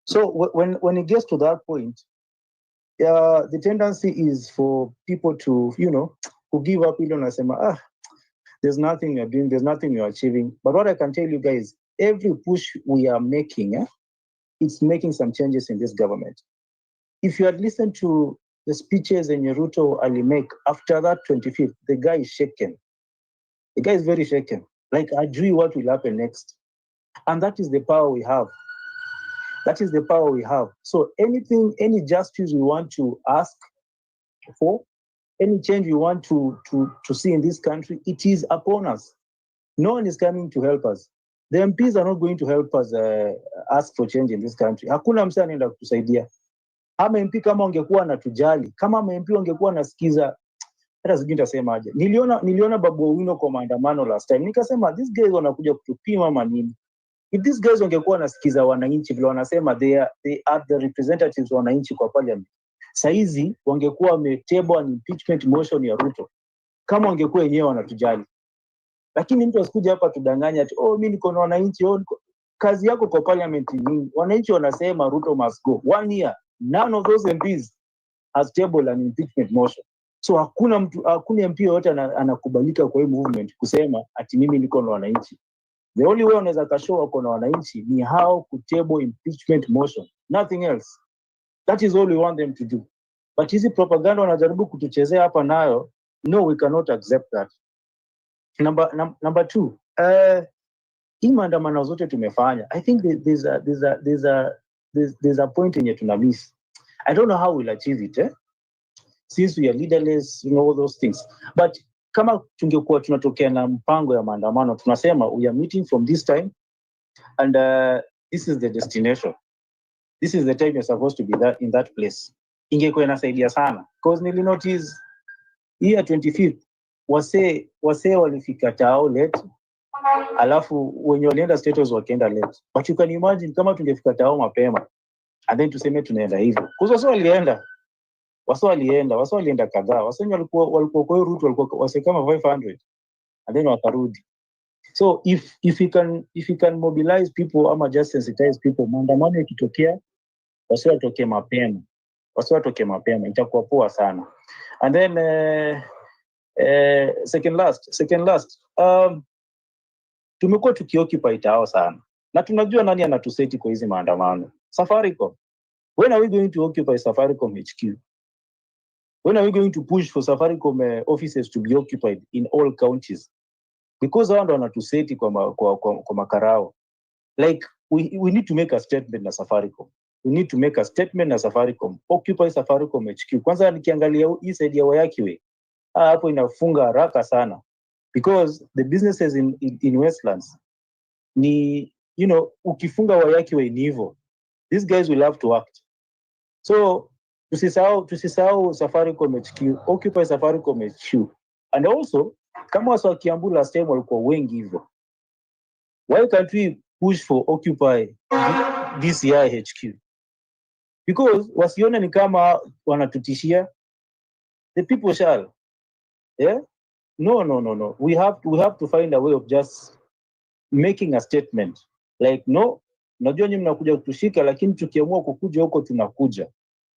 So when it gets to that point, the tendency is for people to, you know, to give up. There's nothing you're doing, there's nothing you're achieving. But what I can tell you guys, every push we are making, it's making some changes in this government. If you had listened to the speeches in Ruto Ali make after that 25th, the guy is shaken. The guy is very shaken. Like, I drew what will happen next. And that is the power we have. So anything, any justice we want to ask for, any change we want to see in this country, it is upon us. No one is coming to help us. The MPs are not going to help us ask for change in this country. Hakuna msee anaenda kutusaidia. Ama MP kama ungekuwa anatujali, kama MP ungekuwa nasikiza, hata sijui nitasemaje. Niliona Babu Owino kwa maandamano last time. Nikasema these guys wanakuja kutupima ama nini? If these guys ungekuwa nasikiza wananchi vile wanasema they are the representatives wa wananchi kwa parliament. Saizi wangekuwa wametable an impeachment motion ya Ruto. Kama wangekuwa wenyewe wanatujali. Lakini mtu asikuja hapa tudanganya ati mimi niko na wananchi, kazi yako kwa parliament ni wananchi wanasema Ruto must go. 1 year, none of those MPs has tabled an impeachment motion. So hakuna MP yote anakubalika kwa hii movement kusema ati mimi niko na wananchi. The only way unaweza kashow wako na wananchi ni how kutable impeachment motion, nothing else. That is all we want them to do. But hizi propaganda wanajaribu kutuchezea hapa nayo, no, we cannot accept that. Number two, hii maandamano zote tumefanya, I think there's a point yenye tuna miss. I don't know how we'll achieve it, since we are leaderless, all those things. But kama tungekuwa tunatokea na mpango ya maandamano, tunasema we are meeting from this time and this is the destination. This is the time you're supposed to be in that place. Ingekuwa inasaidia sana. Because nili notice here 25th wase walifika tao late, alafu wenye walienda status wakienda late. But you can imagine kama tungefika tao mapema and then tuseme tunaenda hivyo. Because wase walienda kadhaa. Wase walikuwa kwa hiyo route walikuwa wase kama 500 and then wakarudi. So if you can mobilize people ama just sensitize people, maandamano ikitokea wase watoke mapema, itakuwa poa sana. And then second last, tumekuwa tukioccupy tao sana na tunajua nani anatuseti kwa hizi maandamano. Safaricom. When are we going to occupy Safaricom HQ? When are we going to push for Safaricom offices to be occupied in all counties? Because hao ndo wanatuseti kwa makarao. Like we need to make a statement na Safaricom. We need to make a statement na Safaricom. Occupy Safaricom HQ. Kwanza nikiangalia hii side ya Wayakiwe, hapo inafunga haraka sana. Because the businesses in Westlands ni, ukifunga Wayakiwe ni hivyo. These guys will have to act. So tusisahau Safaricom HQ, occupy Safaricom HQ. And also, kama wasa Kiambu last time walikuwa wengi hivyo, why can't we push for occupy DCI HQ? Because wasione ni kama wanatutishia. The people shall. Yeah? No. We have to find a way of just making a statement. Like, no, najua nyinyi mnakuja kutushika, lakini tukiamua kukuja huko tunakuja.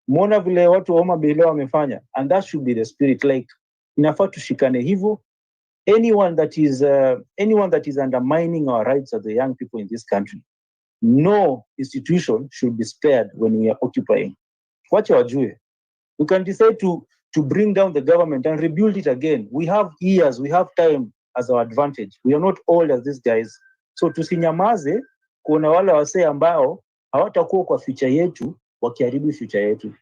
Muona vile watu wa Homa Bay leo wamefanya, and that should be the spirit. Like, inafaa tushikane hivyo. Anyone that is undermining our rights as the young people in this country, no institution should be spared when we are occupying. Wacha wajue. We can decide to bring down the government and rebuild it again. We have years, we have time as our advantage. We are not old as these guys. So tusinyamaze kuona wale wasee ambao hawatakuwa kwa future yetu wakiharibu future yetu.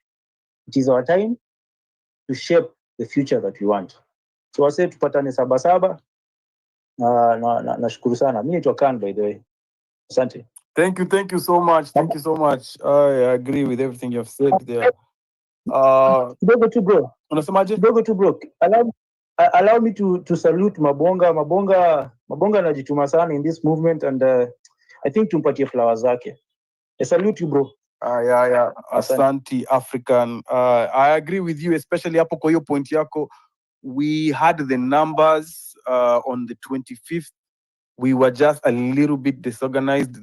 It is our time to shape the future that we want. So wasee tupatane Sabasaba. Nashukuru sana. Mimi naitwa Khan, by the way. Asante. Thank you so much. I agree with everything you have said there. Kidogo tu bro. Unasemaje? Kidogo tu bro. Allow me to salute Mabonga anajituma sana in this movement, and I think tumpatie flowers zake. I salute you bro. Yeah. Asante African. I agree with you, especially hapo kwa hiyo point yako. We had the numbers on the 25th. We were just a little bit disorganized.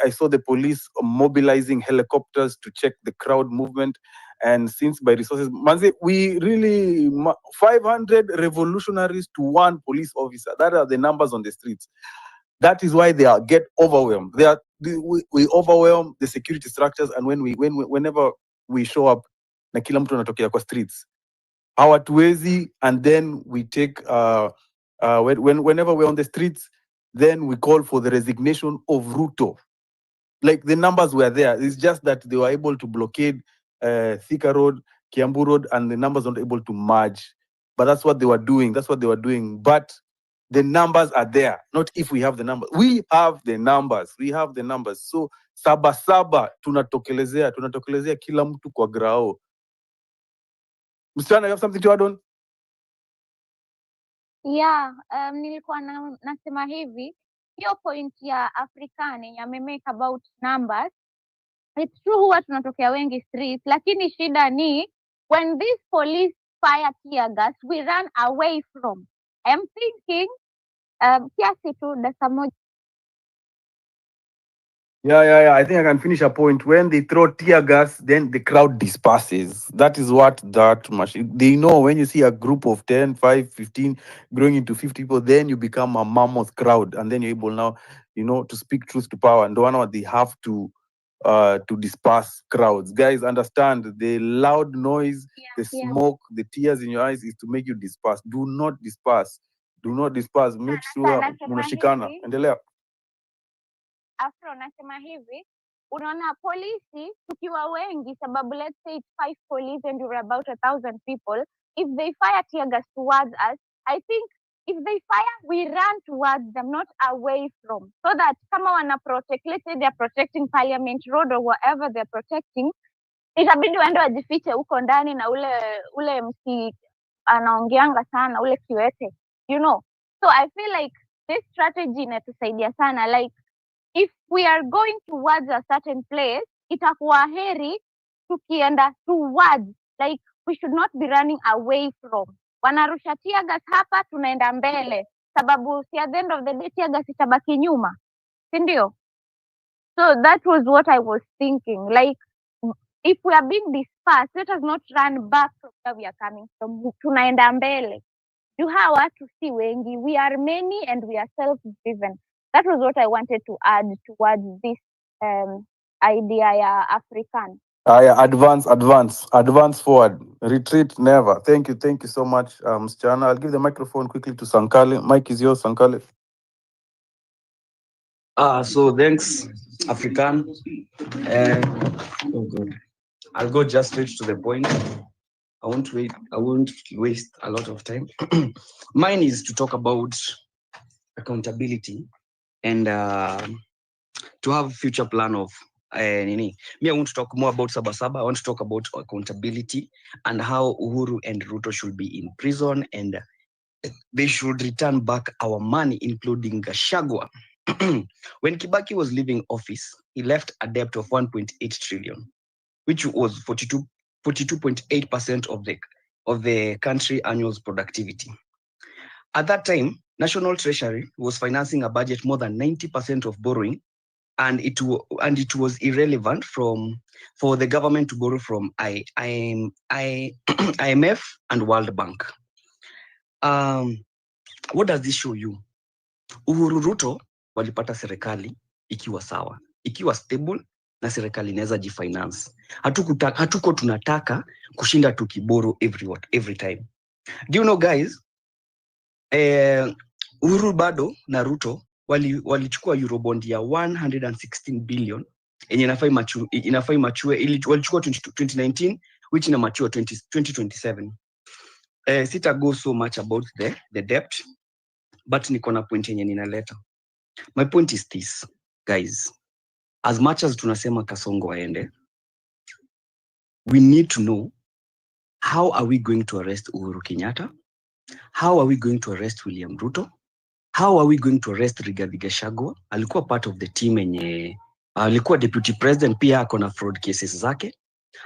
I saw the police mobilizing helicopters to check the crowd movement. And since by resources, Manze, we really 500 revolutionaries to 1 police officer. That are the numbers on the streets. That is why they get overwhelmed. We overwhelm the security structures, and whenever we show up, na kila mtu anatokea kwa streets. Hawatuwezi, and then we take whenever we're on the streets, then we call for the resignation of Ruto. Like, the numbers were there. It's just that they were able to blockade Thika Road, Kiambu Road, and the numbers weren't able to merge. But that's what they were doing. But the numbers are there. Not if we have the numbers. We have the numbers. So Sabasaba tunatokelezea kila mtu kwa grao. Msichana, you have something to add on? Yeah, nilikuwa nasema hivi, hiyo point ya Afrikane ya make about numbers. It's true huwa tunatokea wengi streets, lakini shida ni when this police fire tear gas, we run away from. I'm thinking kiasi tu dakika moja. Yeah. I think I can finish a point. When they throw tear gas, then the crowd disperses. That is what that machine. They know when you see a group of 10, 5, 15 growing into 50 people, then you become a mammoth crowd, and then you're able now. to speak truth to power. And one they have to disperse crowds. Guys, understand the loud noise, the smoke, the tears in your eyes is to make you disperse. Do not disperse. Do not disperse. Make sure unashikana. Endelea. Afro nasema hivi, unaona polisi tukiwa wengi, sababu let's say it's 5 police and you're about 1,000 people, if they fire tear gas towards us, I think if they fire, we run towards them, not away from, so that kama wana protect, let's say they're protecting Parliament Road or whatever they're protecting, itabidi waende wajifiche huko ndani na ule MC anaongeanga sana, ule kiwete, so I feel like this strategy inatusaidia sana, like if we are going towards a certain place, itakuwa heri tukienda towards, like we should not be running away from. Wanarusha tear gas hapa, tunaenda mbele, sababu si at the end of the day tear gas itabaki nyuma, si ndio? So that was what I was thinking, like if we are being dispersed, let us not run back from where we are coming from, tunaenda mbele. You hawa watu si wengi, we are many and we are self-driven. That was what I wanted to add towards this idea ya African. Advance forward. Retreat never. Thank you so much, Msichana. I'll give the microphone quickly to Sankale. Mike is yours, Sankale. So thanks, African. Oh God. I'll go just straight to the point. I won't waste a lot of time. Mine is to talk about accountability and to have future plan of me. I want to talk more about Sabasaba. I want to talk about accountability and how Uhuru and Ruto should be in prison and they should return back our money, including Gachagua. When Kibaki was leaving office, he left a debt of 1.8 trillion, which was 42.8% of the country annual productivity. At that time, National Treasury was financing a budget more than 90% of borrowing, and it was irrelevant for the government to borrow from IMF and World Bank. What does this show you? Uhuru Ruto walipata serikali ikiwa sawa, ikiwa stable na serikali inaweza jifinance. Hatuko tunataka kushinda tukiboro every time. Do you know guys, Uhuru bado na Ruto walichukua Eurobond ya 116 billion yenye inafai mature, walichukua 2019 which ina mature 2027. Sita go so much about the debt, but niko na point yenye ninaleta. My point is this, guys. As much as tunasema Kasongo aende, we need to know how are we going to arrest Uhuru Kenyatta? How are we going to arrest William Ruto? How are we going to arrest Rigathi Gachagua? Alikuwa part of the team yenye alikuwa deputy president, pia ako na fraud cases zake.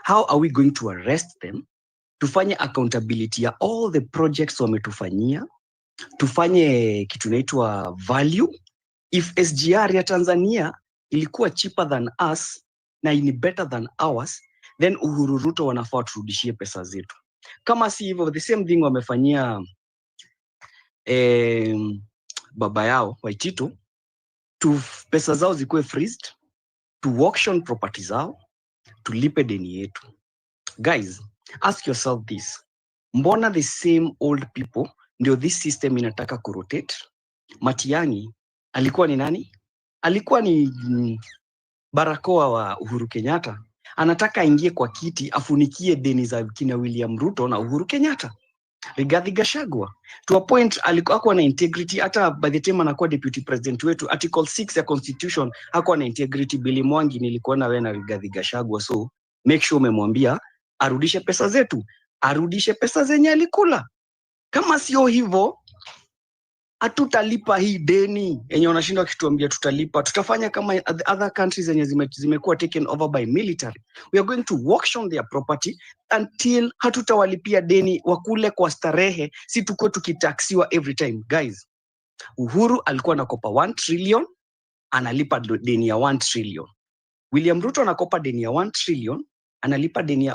How are we going to arrest them? Tufanye accountability ya all the projects wametufanyia. Tufanye kitu inaitwa value. If SGR ya Tanzania ilikuwa cheaper than us na ni better than ours, then Uhuru Ruto wanafaa turudishie pesa zetu. Kama si hivyo, the same thing wamefanyia baba yao Waitito, pesa zao zikuwe freezed, to auction property zao, tulipe deni yetu. Guys, ask yourself this. Mbona the same old people ndio this system inataka kurotate? Matiang'i alikuwa ni nani? Alikuwa ni barakoa wa Uhuru Kenyatta. Anataka ingie kwa kiti afunikie deni za kina William Ruto na Uhuru Kenyatta. Rigathi Gachagua to a point alikuwa na integrity, hata by the time anakuwa deputy president wetu, article 6 ya constitution hakuwa na integrity. Billy Mwangi nilikuwa na wewe na Rigathi Gachagua, so make sure umemwambia arudishe pesa zetu, arudishe pesa zenye alikula. Kama sio hivyo hatutalipa hii deni yenye wanashinda wakituambia tutalipa. Tutafanya kama other countries zenye zimekuwa taken over by military. We are going to auction their property until hatutawalipia deni, wakule kwa starehe, si tuko tukitaxiwa every time. Guys, Uhuru alikuwa anakopa 1 trillion, analipa deni ya 1 trillion. William Ruto anakopa deni ya 1 trillion, analipa deni ya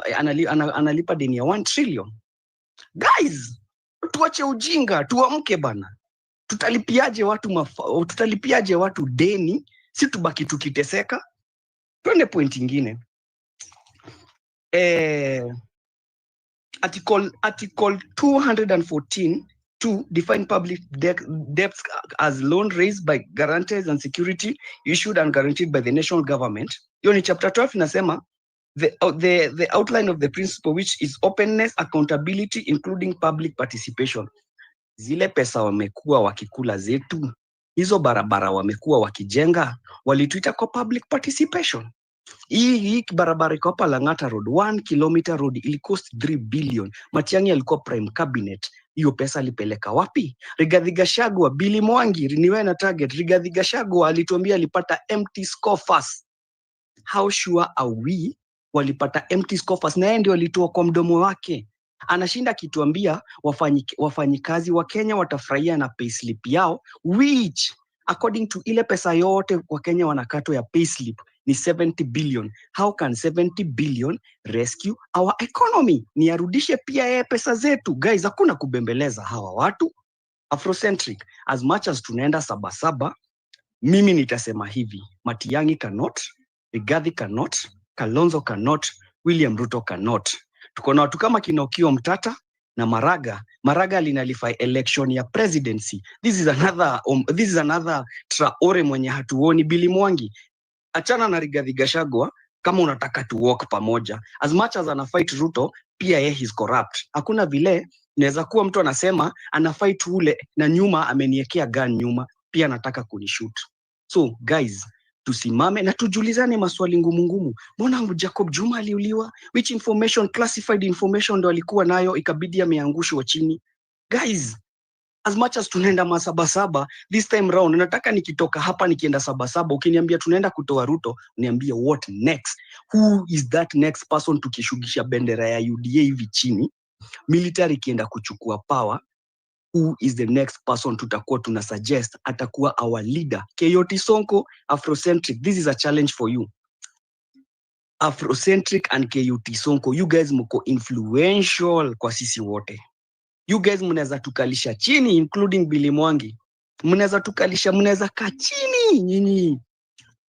1 trillion. Guys, tuache ujinga, tuamke bana. tutalipiaje watu deni, si tubaki tukiteseka? Twende point ingine. Article 214 to define public debts as loan raised by guarantors and security issued and guaranteed by the national government. Hiyo ni chapter 12 inasema the outline of the principle, which is openness, accountability, including public participation. Zile pesa wamekuwa wakikula zetu, hizo barabara wamekuwa wakijenga, walituita kwa public participation. Hii barabara iko hapa Lang'ata Road, 1 kilometer road, ili cost 3 billion. Matiang'i alikuwa prime cabinet. Hiyo pesa alipeleka wapi? Rigathi Gachagua, Billy Mwangi, niwe na target. Rigathi Gachagua alituambia alipata empty coffers. How sure are we walipata empty coffers? Na yeye ndio alitoa kwa mdomo wake. Anashinda kituambia wafanyikazi wa Kenya watafurahia na payslip yao, which according to ile pesa yote wa Kenya wanakatwa ya payslip ni 70 billion. How can 70 billion rescue our economy? Ni arudishe pia yeye pesa zetu. Guys, hakuna kubembeleza hawa watu. Afrocentric, as much as tunaenda sabasaba, mimi nitasema hivi: Matiang'i cannot, Rigathi cannot, Kalonzo cannot, William Ruto cannot. Tuko na watu kama Kinokio Mtata na Maraga linalify election ya presidency. This is another Traore mwenye hatuoni. Billy Mwangi, achana na Rigathi Gachagua kama unataka to work pamoja. As much as ana fight Ruto, pia yeye is corrupt. Hakuna vile inaweza kuwa mtu anasema ana fight ule na nyuma ameniekea gun nyuma, pia anataka kunishoot. So guys, tusimame na tujulizane maswali ngumu. Mbona Jacob Juma aliuliwa? Which information, classified information ndo alikuwa nayo ikabidi ameangushwa chini? Guys, as much as tunaenda masabasaba, this time round, nataka nikitoka hapa nikienda sabasaba, ukiniambia tunaenda kutoa Ruto, uniambie what next? Who is that next person tukishugisha bendera ya UDA hivi chini? Military kienda kuchukua power, who is the next person tutakuwa tunasuggest atakuwa our leader? Keyoti Sonko, Afrocentric, this is a challenge for you. Afrocentric and Keyoti Sonko, you guys mko influential kwa sisi wote. You guys mnaweza tukalisha chini, including Billy Mwangi. Mnaweza tukalisha, mnaweza kaa chini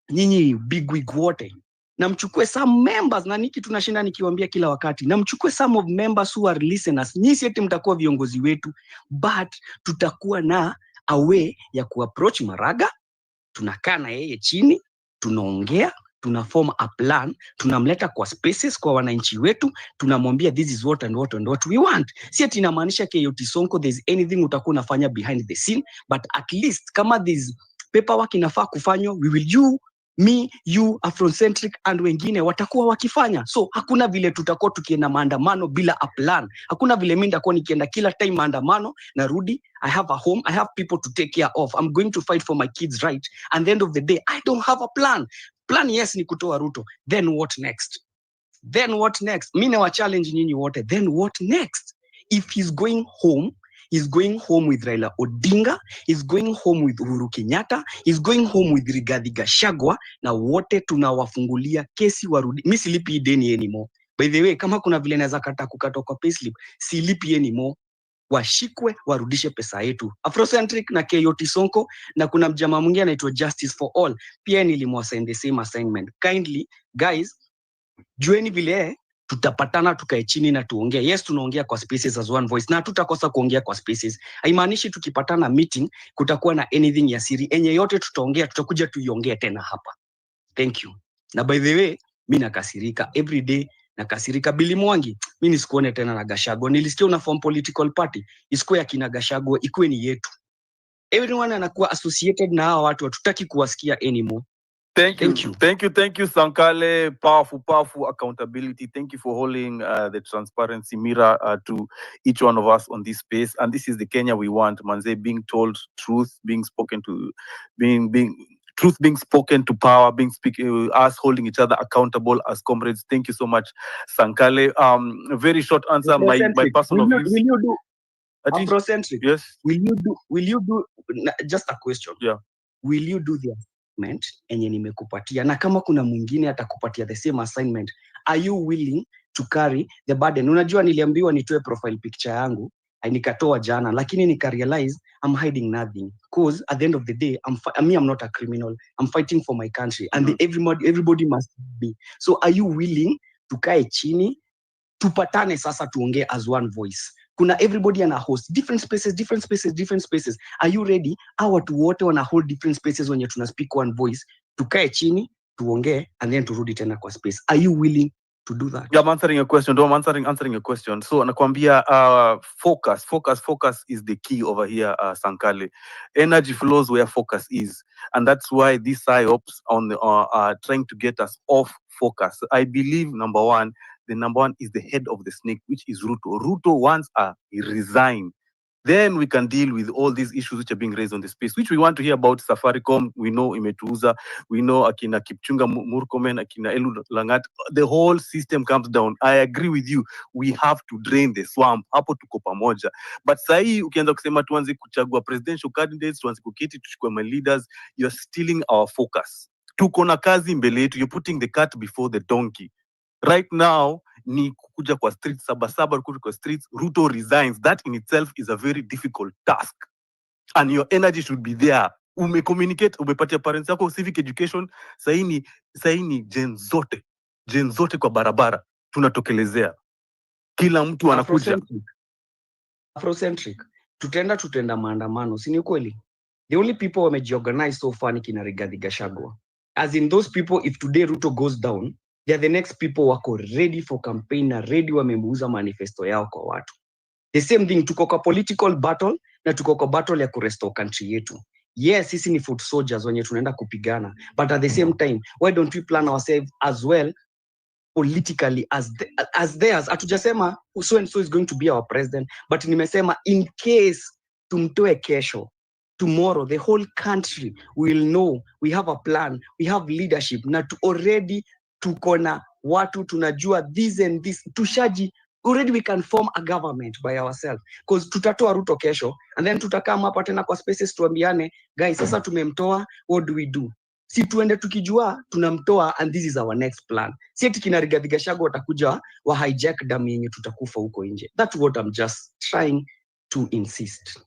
nyinyi big wig wote. Na mchukue some members, na niki tunashinda nikiwaambia kila wakati, na mchukue some of members who are listeners. Nyinyi eti mtakuwa viongozi wetu, but tutakuwa na a way ya kuapproach Maraga. Tunakaa na yeye chini, tunaongea, tunaform a plan, tunamleta kwa spaces kwa wananchi wetu, tunamwambia this is what and what we want. Si eti inamaanisha Keyoti Sonko there's anything utakuwa unafanya behind the scene, but at least kama this paperwork inafaa kufanywa, we will me, you, Afrocentric and wengine watakuwa wakifanya. So hakuna vile tutakuwa tukienda maandamano bila a plan. Hakuna vile mimi ndakuwa nikienda kila time maandamano narudi, I have a home, I have people to take care of, I'm going to fight for my kids' right, and the end of the day I don't have a plan. Plan yes ni kutoa Ruto, then what next? Mimi na wa challenge nyinyi wote, then what next? If he's going home with Raila Odinga, he's going home with Uhuru Kenyatta, he's going home with Rigathi Gachagua, na wote tunawafungulia kesi warudi. Mimi silipi deni anymore. By the way, kama kuna vile naweza kukata kwa payslip, silipi anymore. Washikwe, warudishe pesa yetu. Afrocentric na Keyoti Sonko, na kuna mjamaa mwingine anaitwa Justice for All, pia nilimwassign the same assignment. Kindly guys, jueni vile tutapatana tukae chini na tuongee. Yes, tunaongea kwa spaces as one voice, na tutakosa kuongea kwa spaces. Haimaanishi tukipatana meeting kutakuwa na anything ya siri. Enye yote tutaongea, tutakuja tuiongee tena hapa. Thank you. Na by the way, mimi nakasirika every day, nakasirika. Billy Mwangi, mimi nisikuone tena na Gachagua. Nilisikia una form political party, isikuwe ya kina Gachagua, ikuwe ni yetu. Everyone anakuwa associated na hawa watu, hatutaki kuwasikia anymore. Thank you, Sankale. Powerful accountability. Thank you for holding the transparency mirror to each one of us on this space. And this is the Kenya we want, Manze, being told truth, being spoken to, truth being spoken to power, us holding each other accountable as comrades. Thank you so much, Sankale. Very short answer. My personal views. Will you do Afrocentric? Yes. Will you do just a question? Yeah. Will you do the assignment enye nimekupatia? Na kama kuna mwingine atakupatia the same assignment, are you willing to carry the burden? Unajua niliambiwa nitoe profile picture yangu, nikatoa jana, lakini nikarealize I'm hiding nothing, because at the end of the day I'm not a criminal, I'm fighting for my country, and everybody must be. So are you willing tukae chini tupatane sasa tuongee as one voice? Kuna everybody ana host different spaces. Are you ready? Hawa watu wote wana hold different spaces wenye tuna speak one voice, tukae chini tuongee and then turudi tena kwa space. Are you willing to do that? Yeah, I'm answering your question. I'm answering your question. So nakwambia, focus is the key over here, Sankale. Energy flows where focus is, and that's why these psyops are trying to get us off focus. I believe the number one is the head of the snake, which is Ruto. Ruto once he resign. Then we can deal with all these issues which are being raised on the space, which we want to hear about. Safaricom, we know Imetuuza, we know Akina Kipchunga Murkomen, Akina Elu Langat. The whole system comes down. I agree with you. We have to drain the swamp. Hapo tuko pamoja. But sahi ukianza kusema tuanze kuchagua presidential candidates, tuanze kuketi tuchukue my leaders, you're stealing our focus. Tuko na kazi mbele yetu. You're putting the cart before the donkey. Right now, ni kukuja kwa streets, sabasaba kukuja kwa streets, Ruto resigns. That in itself is a very difficult task. And your energy should be there. Communicate, umepatia parents yako civic education, saini Gen zote kwa barabara, tunatokelezea. Kila mtu anakuja. Afrocentric. Tutenda maandamano, si ni kweli? The only people wamejiorganize so far ni kina Rigathi Gachagua. As in those people, if today Ruto goes down, they are the next people wako ready for campaign na ready wameuza manifesto yao kwa watu. The same thing, tuko kwa political battle na tuko kwa battle ya kurestore country yetu. Yes, sisi ni foot soldiers wenye tunaenda kupigana, but at the same time, why don't we plan ourselves as well politically as theirs? Hatujasema so and so is going to be our president, but nimesema in case tumtoe kesho, tomorrow the whole country will know we have a plan, we have leadership, na already tuko na watu tunajua this and this, already we can form a government by ourselves, because tutatoa Ruto kesho and then tutakaa hapa tena kwa spaces tuambiane, guys, sasa tumemtoa, what do we do? Si tuende tukijua tunamtoa and this is our next plan. Si eti kina Rigathi Gachagua watakuja wa hijack damu yenye tutakufa huko nje. That's what I'm just trying to insist.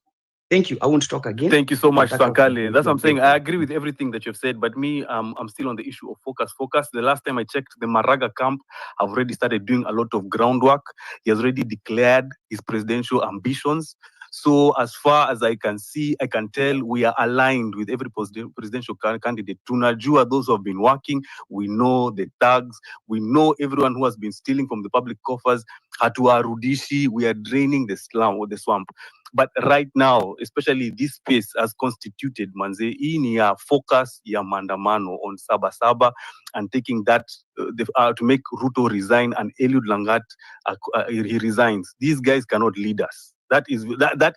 Thank you. I won't talk again. Thank you so much, Sankale. That's what I'm saying. I agree with everything that you've said, but me, I'm still on the issue of focus. The last time I checked, the Maraga camp have already started doing a lot of groundwork. He has already declared his presidential ambitions. So as far as I can see, I can tell we are aligned with every presidential candidate. Tunajua those who have been working. We know the thugs. We know everyone who has been stealing from the public coffers. Hatuwarudishi. We are draining the swamp. But right now, especially this space as constituted, manze, hii ni ya focus ya maandamano on Sabasaba and taking that to make Ruto resign and Eliud Langat, he resigns. These guys cannot lead us. That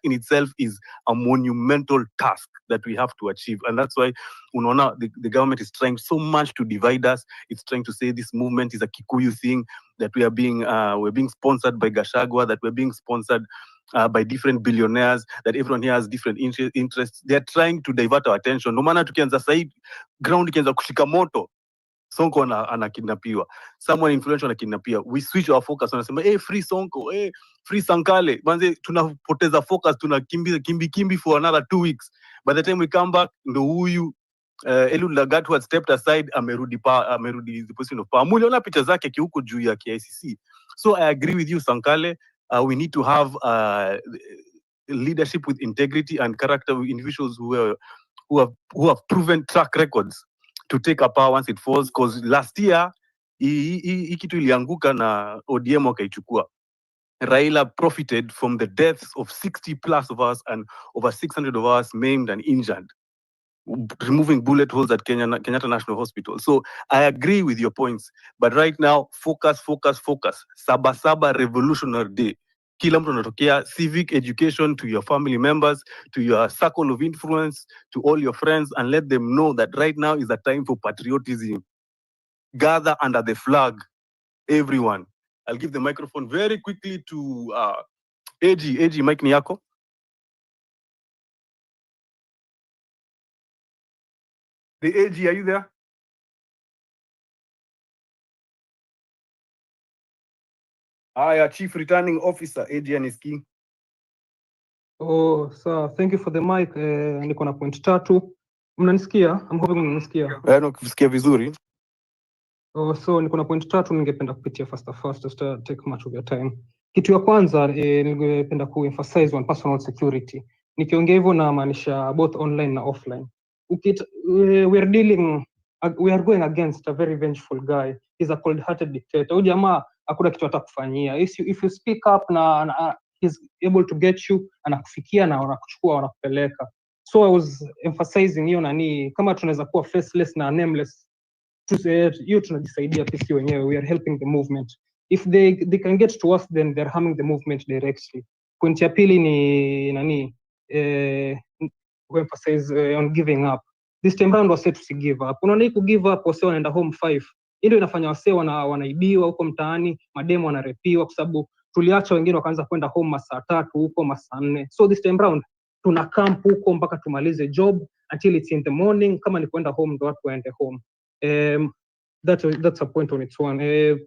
in itself is a monumental task that we have to achieve. And that's why the government is trying so much to divide us. It's trying to say this movement is a Kikuyu thing, that we're being sponsored by Gachagua, that we're being sponsored by different billionaires, that everyone here has different interests. They're trying to divert our attention. No matter tukianza sahi, ground ikianza kushika moto, Sonko anakidnapiwa, someone influential anakidnapiwa, we switch our focus, wanasema hey, free Sonko, hey, free Sankale. Manze, tunapoteza focus, kimbi for another 2 weeks. By the time we come back, ndo huyu Eliud Lagat who had stepped aside amerudi the position of power. Muliona picha zake kihuko juu ya KICC. So I agree with you, Sankale. We need to have leadership with integrity and character, with individuals who have proven track records to take a power once it falls. Because last year hii kitu ilianguka na ODM wakaichukua. Raila profited from the deaths of 60 plus of us and over 600 of us maimed and injured, removing bullet holes at Kenyatta National Hospital. So I agree with your points, but right now, focus. Sabasaba Revolutionary Day. Kila mtu anatokea, civic education to your family members, to your circle of influence, to all your friends, and let them know that right now is a time for patriotism. Gather under the flag, everyone. I'll give the microphone very quickly to AG, Mike Niyako. The AG, are you there? Chief Returning Officer, AG Aniski. Oh, sawa. Thank you for the mic. Niko na point tatu. Mnanisikia? I'm hoping mnanisikia. Nakusikia vizuri. So niko na point tatu ningependa kupitia first just take much of your time. Kitu ya kwanza ningependa kuemphasize on personal security. Nikiongea hivyo na maanisha both online na offline. We are going against a very vengeful guy. He's a cold-hearted dictator. Huyu jamaa hakuna kitu atakufanyia. If you speak up na he's able to get you, anakufikia na anakuchukua wanakupeleka. So I was emphasizing hiyo nani, kama tunaweza kuwa faceless na nameless, hiyo tunajisaidia sisi wenyewe. We are helping the movement. If they can get to us, then they're harming the movement directly. Point ya pili ni nani, emphasize on giving up. This time round wase tusi give up. Unaona hii ku give up, wase wanaenda home 5. Hii ndio inafanya wase wanaibiwa huko mtaani, mademo wanarepiwa kwa sababu tuliacha wengine wakaanza kwenda home masaa 3 huko masaa 4. So this time round tuna camp huko mpaka tumalize job until it's in the morning. Kama ni kwenda home ndo watu waende home. That's a point on its own.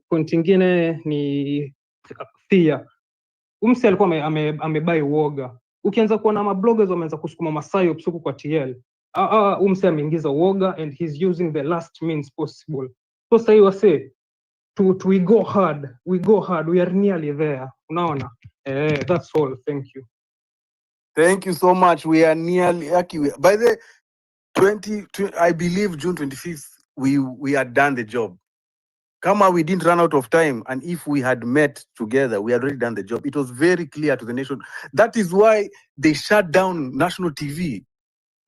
Point ingine ni fear. Umse alikuwa amebai uoga. Ukianza kuona mabloggers wameanza kusukuma masayo huku kwa TL. Umse ameingiza uoga and he's using the last means possible. So sasa hiyo wase we go hard, we are nearly there. Unaona? That's all. Thank you. Thank you so much. We are nearly by the 20 I believe June 25th we had done the job. Kama we didn't run out of time, and if we had met together, we had already done the job. It was very clear to the nation. That is why they shut down national TV.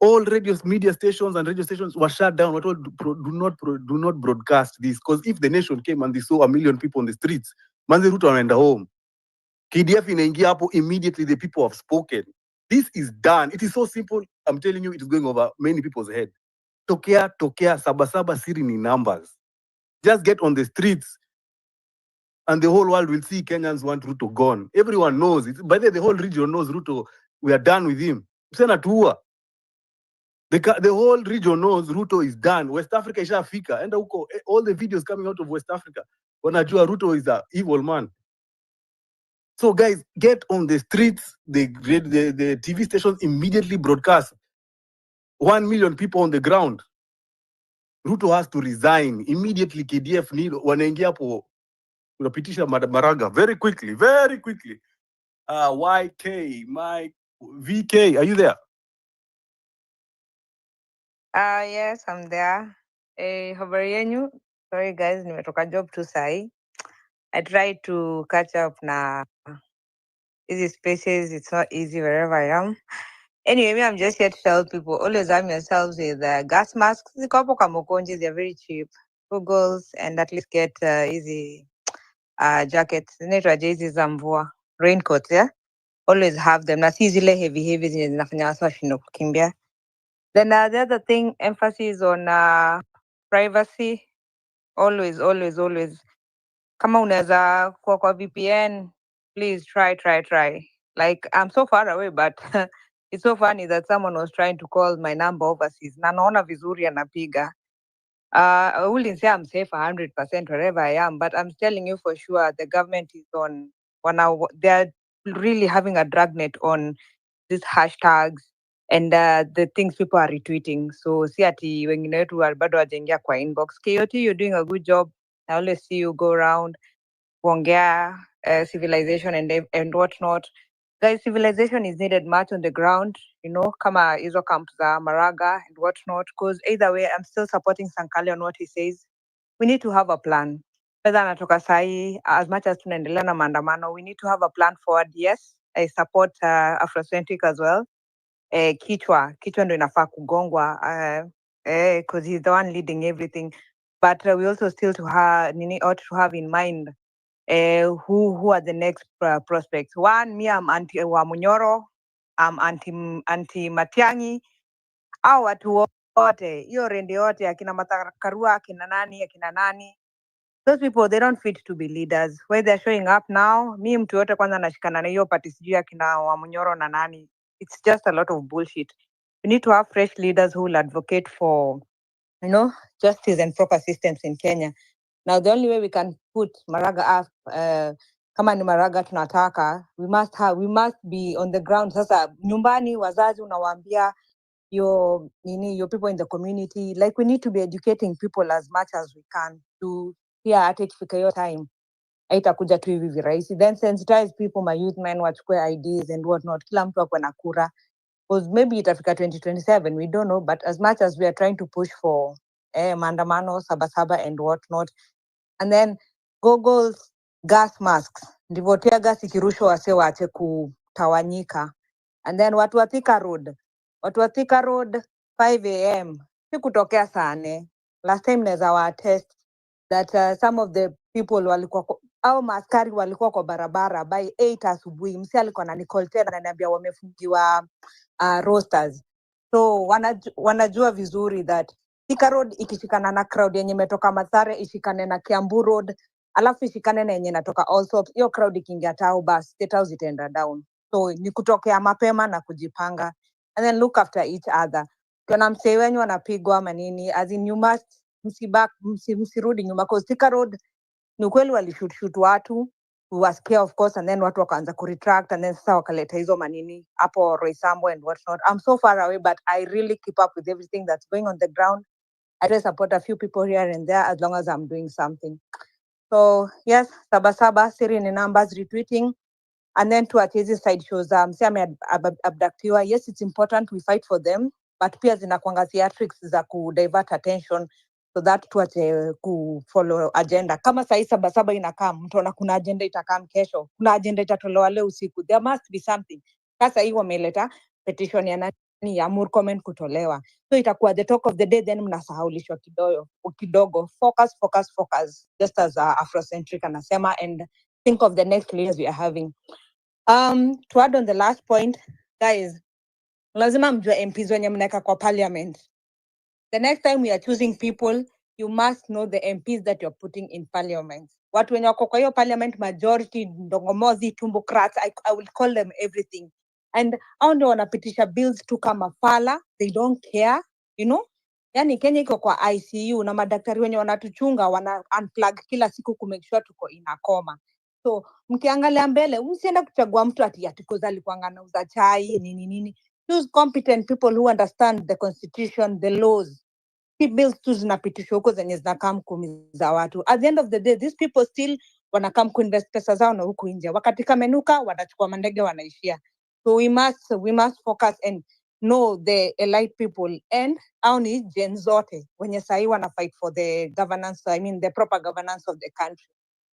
All media stations and radio stations were shut down. We're told do not broadcast this, because if the nation came and they saw 1 million people on the streets, Manzi Ruto anaenda home. KDF inaingia hapo, immediately the people have spoken. This is done. It is so simple. I'm telling you, it is going over many people's head. Tokea, sabasaba siri ni numbers. Just get on the streets and the whole world will see Kenyans want Ruto gone. Everyone knows it. By the whole region knows Ruto. We are done with him. The whole region knows Ruto is done. West Africa ishafika. And all the videos coming out of West Africa, wanajua Ruto is an evil man. So guys, get on the streets. The TV stations immediately broadcast. 1 million people on the ground. Ruto has to resign immediately. KDF need wanaingia hapo, unapitisha Maraga very quickly. YK, Mike, VK, are you there? Yes, I'm there. Habari yenu? Sorry guys, nimetoka job tu sahi. I try to catch up na easy spaces. It's not easy wherever I am. Anyway, I'm just here to tell people, always arm yourselves with gas masks. Ziko hapo Kamukonji, they're very cheap. Googles and at least get easy jackets. Zinaitwa hizi za mvua, raincoats, yeah? Always have them. Na si zile heavy zenye zinafanya watu washindwe kukimbia. Then the other thing, emphasis on privacy. Always. Kama unaweza kuwa kwa VPN, please try. Like, I'm so far away, but it's so funny that someone was trying to call my number overseas. Na naona vizuri anapiga. I wouldn't say I'm safe 100% wherever I am, but I'm telling you for sure the government is they're really having a dragnet on these hashtags and the things people are retweeting. So si ati wengine wetu bado wajaingia kwa inbox. KOT, you're doing a good job. I always see you go around kuongea civilization and whatnot. Guys, civilization is needed much on the ground, kama hizo camps za Maraga and whatnot, because either way, I'm still supporting Sankali on what he says. We need to have a plan. Whether anatoka sahi, as much as tunaendelea na maandamano, we need to have a plan forward. Yes, I support Afrocentric as well. Kichwa ndo inafaa kugongwa because he's the one leading everything. But we also still ought to have in mind who are the next prospects. One, me, I'm anti Wamunyoro, I'm anti Matiang'i. Au watu wote, hiyo rende yote, akina Matakarua, akina nani. Those people, they don't fit to be leaders. Where they're showing up now, mi mtu yote kwanza nashikana na hiyo party sijui akina Wamunyoro na nani. It's just a lot of bullshit. We need to have fresh leaders who will advocate for, justice and proper systems in Kenya. Now, the only way we can put Maraga up kama ni maraga tunataka, we must be on the ground. Sasa nyumbani wazazi unawaambia your people in the community, like we need to be educating people as much as we can to hata ikifika hiyo time haitakuja tu hivi virahisi, then sensitize people, my youth men wachukue IDs and what not, kila mtu akwe na kura, because maybe itafika 2027, we don't know, but as much as we are trying to push for maandamano, sabasaba and what not, and then goggles, gas masks, ndivyo tear gas ikirushwa wase waache kutawanyika, and then watu wa Thika Road 5 a.m. si kutokea saa 4. Last time naweza wa attest that some of the people walikuwa au maaskari walikuwa kwa barabara by 8 asubuhi. Msi alikuwa anani-call tena ananiambia wamefungiwa rosters. So wanajua vizuri that Thika Road ikishikana na crowd yenye imetoka Mathare, ishikane na Kiambu Road, alafu ishikane na yenye inatoka also, hiyo crowd ikiingia tao basi State House itaenda down. So ni kutokea mapema na kujipanga, and then look after each other. Kuna msee wenyu wanapigwa manini, as in you must msirudi nyuma, because Thika Road ni ukweli walishoot watu, we were scared of course, and then watu wakaanza kuretract, and then sasa wakaleta hizo manini hapo Roysambu and what not. I'm so far away, but I really keep up with everything that's going on the ground. I try to support a few people here and there as long as I'm doing something. So yes, sabasaba, siri ni numbers, retweeting, and then to hizi side shows, say abductiwa, yes, it's important we fight for them, but pia zinakuanga theatrics za ku-divert attention so that tuache ku-follow agenda. Kama sahi sabasaba inakam, mtuona kuna agenda itakam kesho, kuna agenda itatolewa leo usiku, there must be something. Sasa hii wameleta petition ya nani ya Murkomen kutolewa, so itakuwa the talk of the day, then mnasahaulishwa kidogo. Focus, just as Afrocentric anasema, and think of the next leaders we are having. To add on the last point, guys, lazima mjue MPs wenye mnaweka kwa parliament. The next time we are choosing people, you must know the MPs that you're putting in parliament. Watu wenye wako kwa hiyo parliament, majority, ndongomozi, tumbocrats, I will call them everything. And hao ndio wanapitisha bills tu kama fala, they don't care, you know? Yani Kenya iko kwa ICU na madaktari wenye wanatuchunga wana unplug kila siku ku make sure tuko in a coma. So mkiangalia mbele, msienda kuchagua mtu ati koza alikuwa anauza chai nini. Choose competent people who understand the constitution, the laws. Bills tu zinapitishwa huko zenye zinakam kuumiza watu. At the end of the day, these people still wanakam kuinvest pesa zao na huku nje. Wakati kamenuka, watachukua mandege wanaishia. So we must focus and know the elite people, and only Gen zote wenye sahi wana fight for the governance, the proper governance of the country.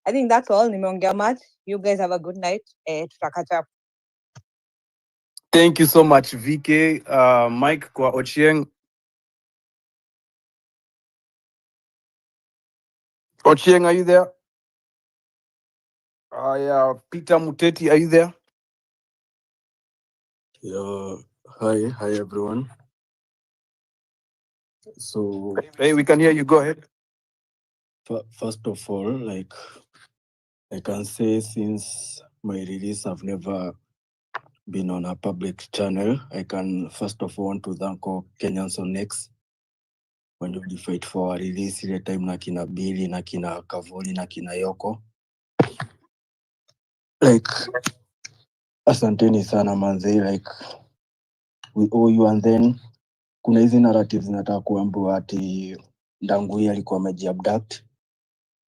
I think that's all. Nimeongea much. You guys have a good night. Tutakacha up. Thank you so much, VK. Mike kwa Ochieng. Ochieng, are you there? Yeah, Peter Muteti, are you there? Yeah, hi everyone. So, hey, we can hear you. Go ahead. First of all, like I can say, since my release, I've never been on a public channel. I can first of all want to thank all Kenyans on X when you fight for a release ile time na kina Billy na kina Kavoli na kina Yoko. Like, asanteni sana manze, like we owe you. And then kuna hizi narratives zinataka kuambiwa ati Ndangui alikuwa amejiabduct.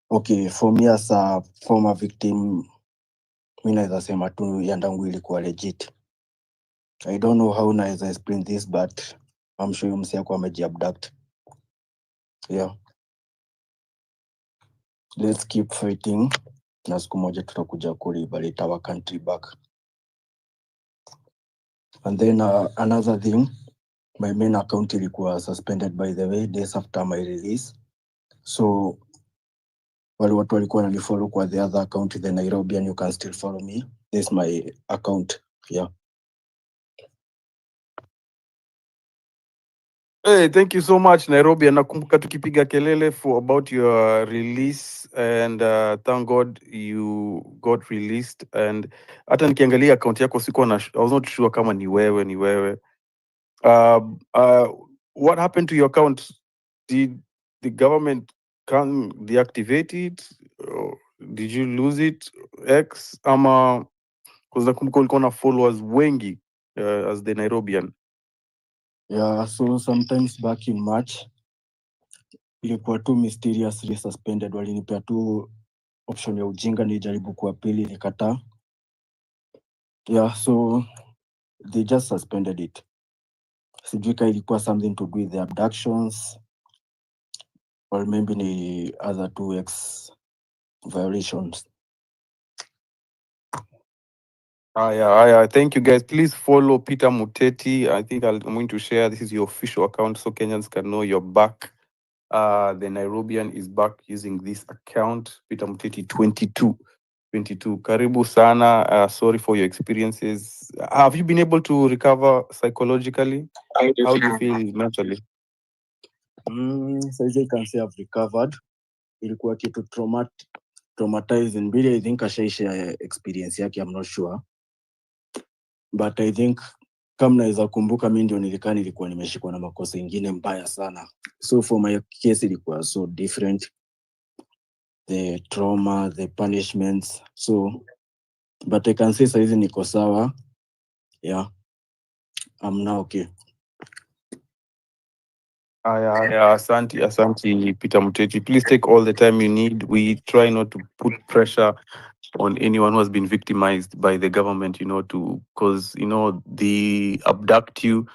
Okay, for me as a former victim, mimi naweza sema tu ya Ndangui ilikuwa legit. I don't know how naweza explain this, but I'm sure msi yako amejiabduct. Yeah. Let's keep fighting. Na siku moja tutakuja kuliberate our country back. And then another thing, my main account ilikuwa suspended, by the way, days after my release. So wale watu walikuwa wananifollow kwa the other account, the Nairobi, and you can still follow me. This is my account. Yeah. Hey, thank you so much, Nairobi. Nakumbuka tukipiga kelele for about your release, and thank God you got released. And hata nikiangalia account yako sikuwa na, I was not sure kama ni wewe. What happened to your account? Did the government come deactivate it? Or did you lose it? X ama because nakumbuka ulikuwa na followers wengi as the Nairobian. Yeah, so sometimes back in March ilikuwa tu mysteriously suspended, walinipea tu option ya ujinga nijaribu kuapili nikataa. Yeah, so they just suspended it. Sijui kama ilikuwa something to do with the abductions or maybe ni other 2X violations. Yeah. Thank you guys. Please follow Peter Muteti. I think I'm going to share. This is your official account so Kenyans can know you're back. The Nairobian is back using this account, Peter Muteti 22. Karibu sana. Sorry for your experiences. Have you been able to recover psychologically? How do you feel mentally? So I can say I've recovered. Ilikuwa kitu traumatizing. Really, I think ashaisha experience yake, I'm not sure. But I think kama naweza kumbuka mimi ndio nilikuwa nimeshikwa na makosa ingine mbaya sana. So for my case ilikuwa so different. The trauma, the punishments. So but I can say saizi niko sawa. Yeah. I'm now okay. Asante Peter Muteti. Please take all the time you need. We try not to put pressure on anyone who has been victimized by the government, because, they abduct you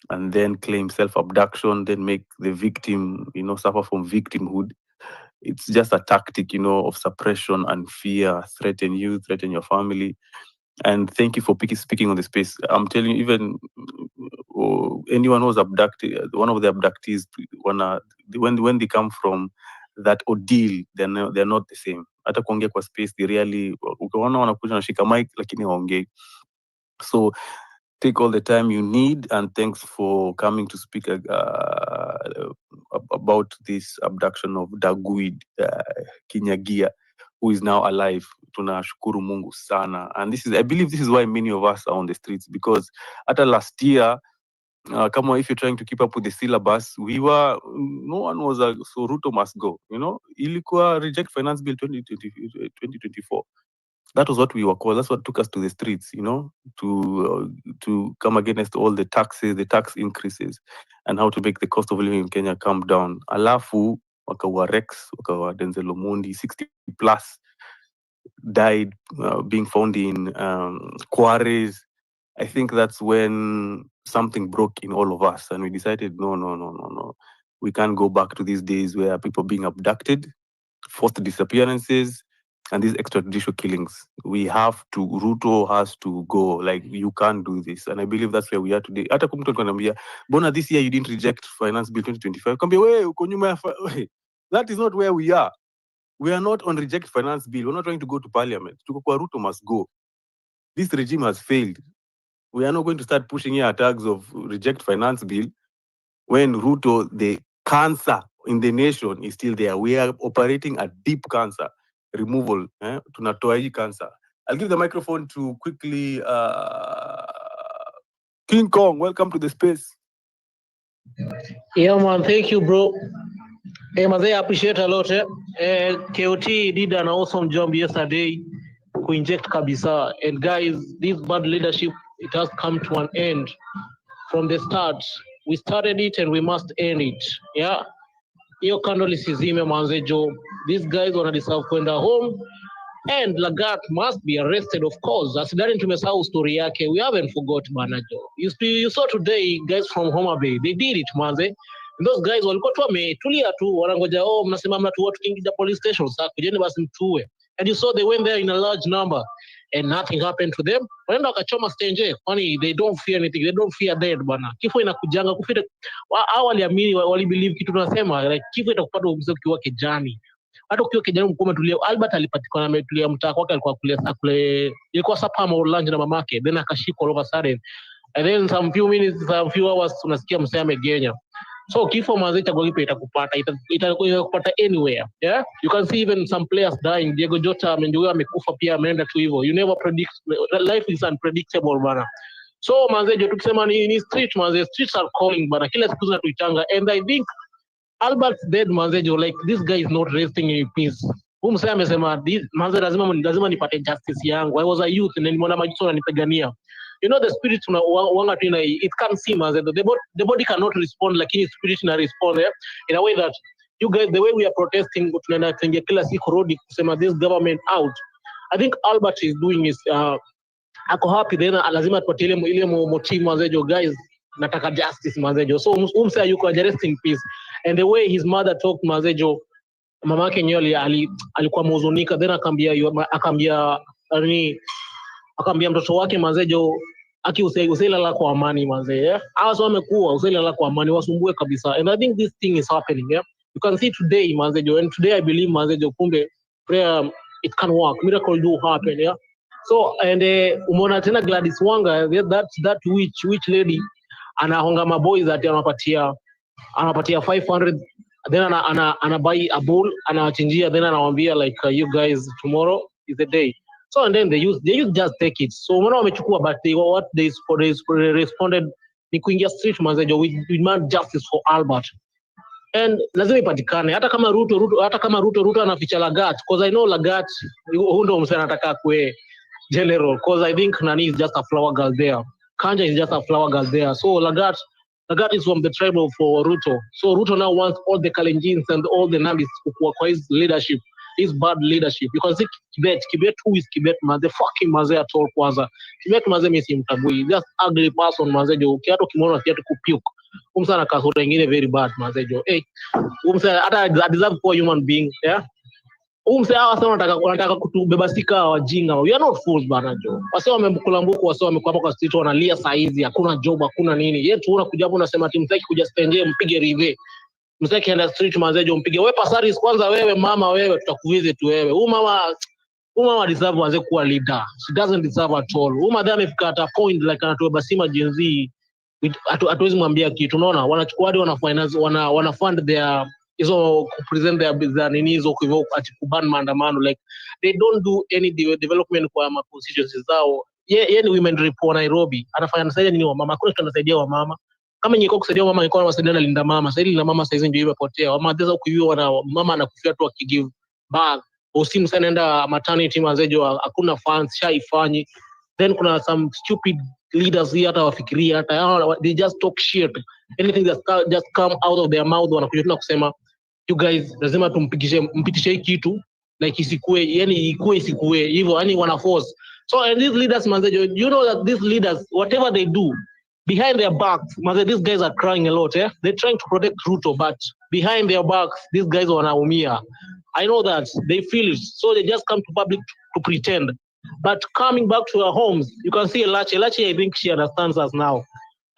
and then claim self-abduction, then make the victim, suffer from victimhood. It's just a tactic, of suppression and fear, threaten you, threaten your family. And thank you for speaking on the space. I'm telling you, even anyone who was abducted, one of the abductees, when they come from that ordeal, they're not the same. Hata kuongea kwa space, they really, ukiona wanakuja na shika mic, lakini waongei. So take all the time you need, and thanks for coming to speak about this abduction of Daguid Kinyagia, who is now alive. Tunashukuru Mungu sana. And I believe this is why many of us are on the streets, because at last year, come on, if you're trying to keep up with the syllabus, no one was so Ruto must go, ilikuwa reject finance bill 2024. That was what we were called. That's what took us to the streets, to come against all the taxes, the tax increases, and how to make the cost of living in Kenya come down. Alafu, wakawa Rex, wakawa Denzel Omondi, 60 plus died, being found in quarries. I think that's when something broke in all of us, and we decided, no. We can't go back to these days where people being abducted, forced disappearances, and these extrajudicial killings. Ruto has to go. Like, you can't do this. And I believe that's where we are today. Hata kumtu kanambia, Bona, this year you didn't reject finance bill 2025. Kambia, that is not where we are. We are not on reject finance bill. We're not trying to go to parliament. Ruto must go. This regime has failed. We are not going to start pushing here tags of reject finance bill when Ruto, the cancer in the nation, is still there. We are operating a deep cancer removal. Tunatoa hii cancer. I'll give the microphone to quickly King Kong. Welcome to the space. Yeah, man. Thank you, bro. Hey, man, I appreciate a lot. KOT did an awesome job yesterday to inject kabisa. And guys, this bad leadership, it has come to an end from the start. We started it and we must end it. Yeah. Hiyo candle isizime manze jo. These guys wana deserve kwenda home. And Lagat must be arrested, of course. Asidani tumesahau story yake. We haven't forgot bana jo. You saw today guys from Homa Bay. They did it manze. And those guys walikuwa tu wametulia tu wanangoja mnasema mnatuwa tukiingia police station sasa kujeni basi mtuwe. And you saw they went there in a large number and nothing happened to them. Wanaenda wakachoma stenje. Kwani they don't fear anything. They don't fear dead bana. Kifo inakujanga kufita. Hao waliamini walibelieve kitu tunasema like kifo itakupata ukiwa kijani. Hata ukiwa kijana mkoma tulia, Albert alipatikana ametulia mtaa kwake, alikuwa kule ilikuwa supper ama lunch na mamake, then akashikwa all of a sudden, and then some few hours unasikia msema amegenya. So kifo manzi cha golipe itakupata anywhere. Yeah, you can see even some players dying. Diego Jota amekufa pia ameenda tu hivyo. You never predict, life is unpredictable bana. So manzi tukisema ni street manzi, streets are calling bana, kila siku zinatuitanga, and I think Albert's dead manzejo, like this guy is not resting in peace. Huyu msee amesema manze lazima nipate justice yangu. I was a youth na nimeona majuso wananipigania. You know the spirit wanga tu it can't see manze. The body cannot respond, lakini spirit ina respond in a way that you guys, the way we are protesting, tunaenda kuingia kila siku road kusema this government out. I think Albert is doing is ako happy, then lazima tupatie ile motive manzejo, guys nataka justice manzejo. So umse yuko rest in peace, and the way his mother talked manzejo, mama yake nyewe alikuwa mhuzunika, then akaambia mtoto wake manzejo usilala kwa amani manze, hawa sio wamekuwa usilala kwa amani, wasumbue kabisa. And I think this thing is happening, you can see today manzejo, and today I believe manzejo, kumbe prayer it can work, miracle do happen. So and umeona tena Gladys Wanga, that witch lady anahonga maboys that anapatia 500, then ana buy a bull, anawachinjia, then anawaambia like you guys, tomorrow is the day. So and then they use just take it. So umeona wamechukua, but they responded ni kuingia street manzejo, we demand justice for Albert, and lazima ipatikane. Hata kama Ruto anaficha Lagat, because I know Lagat hundo msana anataka kwe general, because I think Nani is just a flower girl there, Kanja is just a flower girl there. So Lagat is from the tribe of Ruto. So Ruto now wants all the Kalenjins and all the Nandis kwa his leadership, his bad leadership. You can see Kibet, who is Kibet man, the fucking maze at all kwanza. Kibet maze misi mtabui, just ugly person mazejo, kiato kimono kiato kupiuk. Umsana kasota ingine very bad mazejo. Hey, umsana hata deserve for human being, yeah. Umse hawa sana wanataka kutubebasika wajinga. We are not fools bana jo. Wase wamekula mbuku, wase wamekuwa hapa kwa street wanalia saa hizi, hakuna job, hakuna nini. Yetu unakuja hapo unasema timu mtaki kuja spendie mpige rive. Msaki enda street manzejo mpige. Wewe pasaris kwanza wewe mama wewe tutakuvisit wewe. Huyu mama deserve manze kuwa leader. She doesn't deserve at all. Huyu madam amefika at a point like anatubebasima Gen Z. Hatuwezi mwambia kitu, unaona wanachukua hadi wana fund their hizo present their nini hizo kwa ati kuban maandamano, like they don't do any development kwa ma constituencies zao. Yeye ni women rep wa Nairobi, anafanya nasaidia nini wa mama? Kuna kitu anasaidia wa mama, kama nyiko kusaidia mama ingekuwa anasaidia na linda mama. Sasa linda mama saizi ndio imepotea, wa madheza kuiwa na mama anakufia tu akigive bag usimu sana enda maternity mazejo, hakuna funds shaifanyi. Then kuna some stupid leaders here hata wafikiria hata they just talk shit, anything that just come out of their mouth wanakuja tuna kusema you guys lazima mpitishe kitu like isikue, yani isikue hivyo, yani wana force. So and these leaders manzejo, you know that these leaders whatever they do behind their backs manze, these guys are crying a lot, they're trying to protect Ruto, but behind their backs these guys wanaumia. I know that they feel it, so they just come to public to pretend. But coming back to our homes, you can see Elachi, I think she understands us now.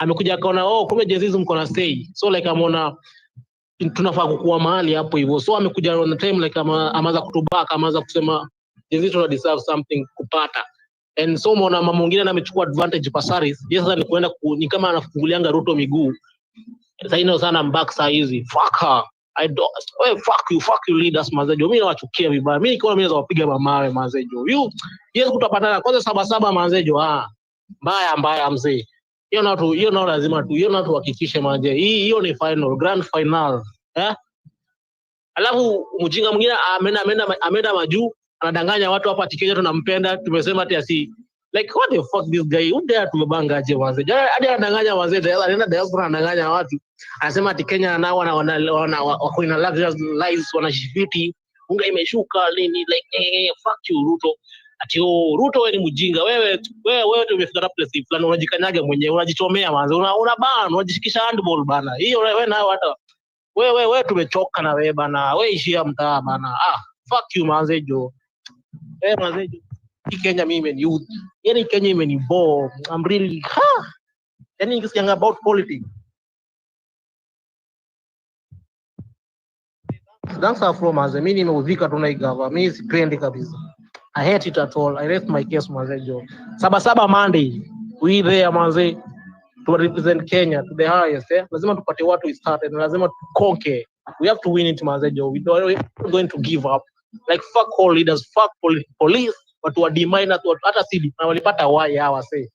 Amekuja kaona kumbe Gen Z mko na stay. So like ameona tunafaa kukua mahali hapo hivyo. So amekuja on time like amaanza kutubaka, amaanza kusema Gen Z tuna deserve something kupata. And so mwana mama mwingine amechukua advantage pasaris. Yes, sasa ni kuenda ni kama anafungulianga Ruto miguu. Sasa ino sana mbak saa hizi. Fuck her. Fuck you leaders mazejo. Mimi nawachukia vibaya. Mimi nikiona mimi naweza wapiga mamawe mazejo. Yes kutapatana kwanza saba mazejo. Mbaya mzee. Hiyo nao lazima tu. Hiyo nao tuhakikishe maze. Hiyo ni final, grand final. Alafu mjinga mwingine ameenda majuu, anadanganya watu hapa ati Kenya tunampenda, tumesema ati asi. Like what the fuck this guy? Who dare tumebanga aje mazejo? Hadi anadanganya mazejo. Anaenda diaspora anadanganya watu. Anasema ati Kenya nao wako ina luxurious lives, wanashifiti, unga imeshuka nini, like fuck you Ruto. Ati Ruto wewe ni mjinga, wewe tumefika na place fulani unajikanyaga mwenyewe, unajichomea manze, unaban, unajishikisha handball bana. Hiyo wewe nao hata wewe tumechoka na wewe bana, wewe ishia mtaa bana. Fuck you manze jo. Manze jo. Kenya mimi ni youth. Yani Kenya imenibore. I'm really yani nikisikia about politics. Dansa from manze, mimi nimeudhika tu na igava. Mimi sipendi kabisa. I hate it at all. I rest my case manze jo. Saba Monday. We there manze to represent Kenya to the highest. Lazima tupate watu we started. Lazima tukonke. We have to win it manze jo. We're going to give up. Like fuck all leaders, fuck police, watu wa D-minus, hata sidi na walipata wai hawa say.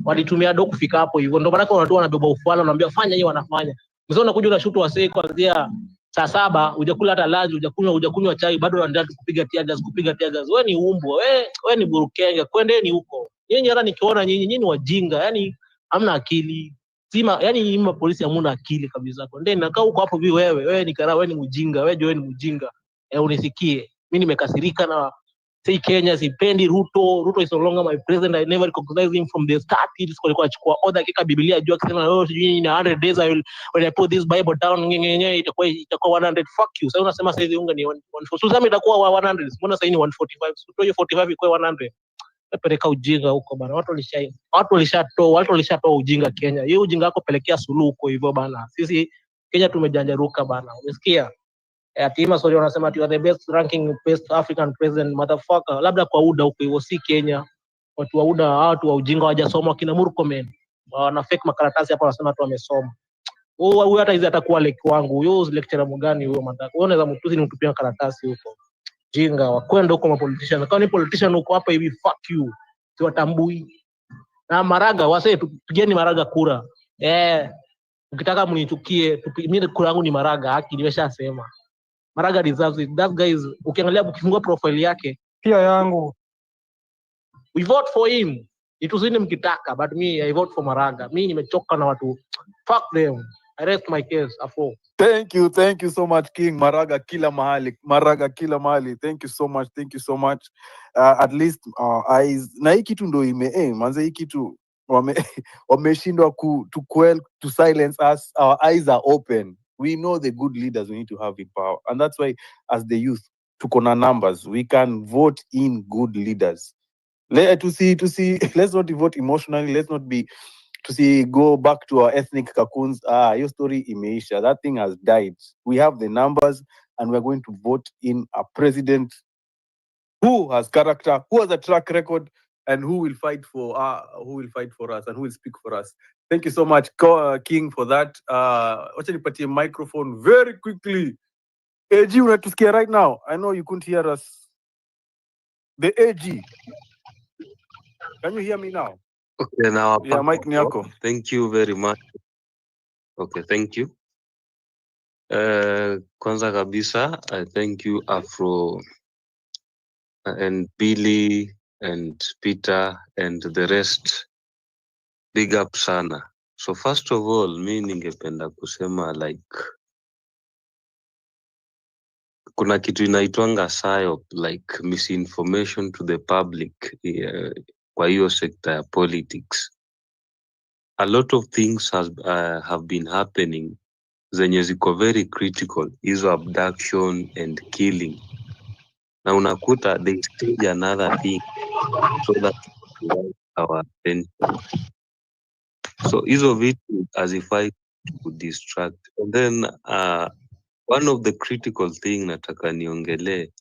Walitumia do kufika hapo hivyo. Ndio maana watu wanabeba ufala wanaambia fanya hiyo wanafanya. Mzee unakuja unashutu wasee kuanzia saa 7 hujakula hata lunch, hujakunywa chai, bado unaendelea kupiga tear gas. Wewe ni umbwa, wewe ni burukenge, kwendeni huko. Nyinyi hata nikiona nyinyi ni wajinga, yani hamna akili. Sima, yani nyinyi polisi hamna akili kabisa. Kwendeni nakaa huko hapo wewe ni kara, wewe ni mjinga, wewe ni mjinga. Unisikie. Mimi nimekasirika na say Kenya, sipendi Ruto. Ruto is no longer my president. I never recognized him from the start. He just kwa chukua order kika Biblia juu akisema in 100 days when I put this Bible down itakuwa 100. Fuck you. Sasa unasema sasa hivi unga ni 140. Sasa itakuwa 100. Mbona sasa ni 145? Sio hiyo 45 ikuwe 100. Peleka ujinga huko bana. Watu walishatoa ujinga Kenya. Hiyo ujinga wako pelekea Suluhu huko hivyo bana. Sisi Kenya tumejanjaruka bana. Umesikia? Atima sorry wanasema you are the best ranking best African president motherfucker. Labda kwa UDA huko hivyo, si Kenya. Watu wa UDA, watu wa ujinga hawajasoma, kina Murkomen wana fake makaratasi hapa, wanasema tu wamesoma. Huyu hata hizi atakuwa leki wangu huyo, lecturer mgani huyo madaka, wewe unaweza mtuzi ni mtupia karatasi huko jinga wakwenda huko mapolitician. Kama ni politician huko hapa hivi, fuck you, siwatambui. Na Maraga wase tupigeni Maraga kura, ukitaka mnichukie mimi kura yangu ni Maraga, haki nimeshasema. Maraga deserves it. That guy is, ukiangalia ukifungua profile yake pia yangu, we vote for him. Itusini mkitaka, but me I vote for Maraga. Mimi nimechoka na watu, fuck them. I rest my case. Afo. Thank you so much King. Maraga kila mahali. Thank you so much. At least eyes na hii kitu ndo manze hii kitu wameshindwa to silence us. Our eyes are open. We know the good leaders we need to have in power, and that's why as the youth tuko na numbers, we can vote in good leaders. To see let's not vote emotionally, let's not be go back to our ethnic cocoons. Your story imeisha, that thing has died. We have the numbers and we're going to vote in a president who has character, who has a track record, and who will fight for us and who will speak for us. Thank you so much King for that. Wacha nipatie microphone very quickly. AG, unatusikia right now? I know you couldn't hear us. The AG, can you hear me now? Okay, now Yeah, Mike Nyako. Thank you very much. Okay, thank you. Kwanza kabisa, I thank you Afro and Billy and Peter and the rest. Big up sana. So first of all, mi ningependa kusema like kuna kitu inaitwanga psyop, like misinformation to the public kwa hiyo sector ya politics. A lot of things have been happening zenye ziko very critical, hizo abduction and killing, na unakuta they stage another thing so that our attention. So hizo vitu hazifai to distract. And then one of the critical thing nataka niongele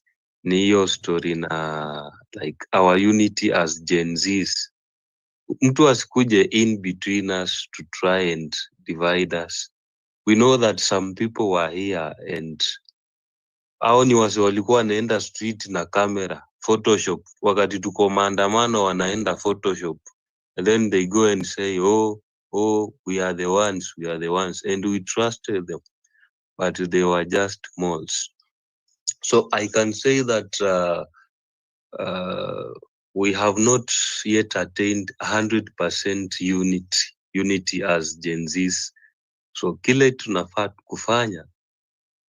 ni hiyo story na like our unity as Gen Zs. Mtu asikuje in between us to try and divide us. We know that some people were here and hao ni wasi walikuwa wanaenda street na camera Photoshop, wakati tuko maandamano wanaenda Photoshop, and then they go and say oh we are the ones and we trusted them, but they were just moles. So I can say that we have not yet attained 100% unity as Gen Zs. So kile tunafaa kufanya,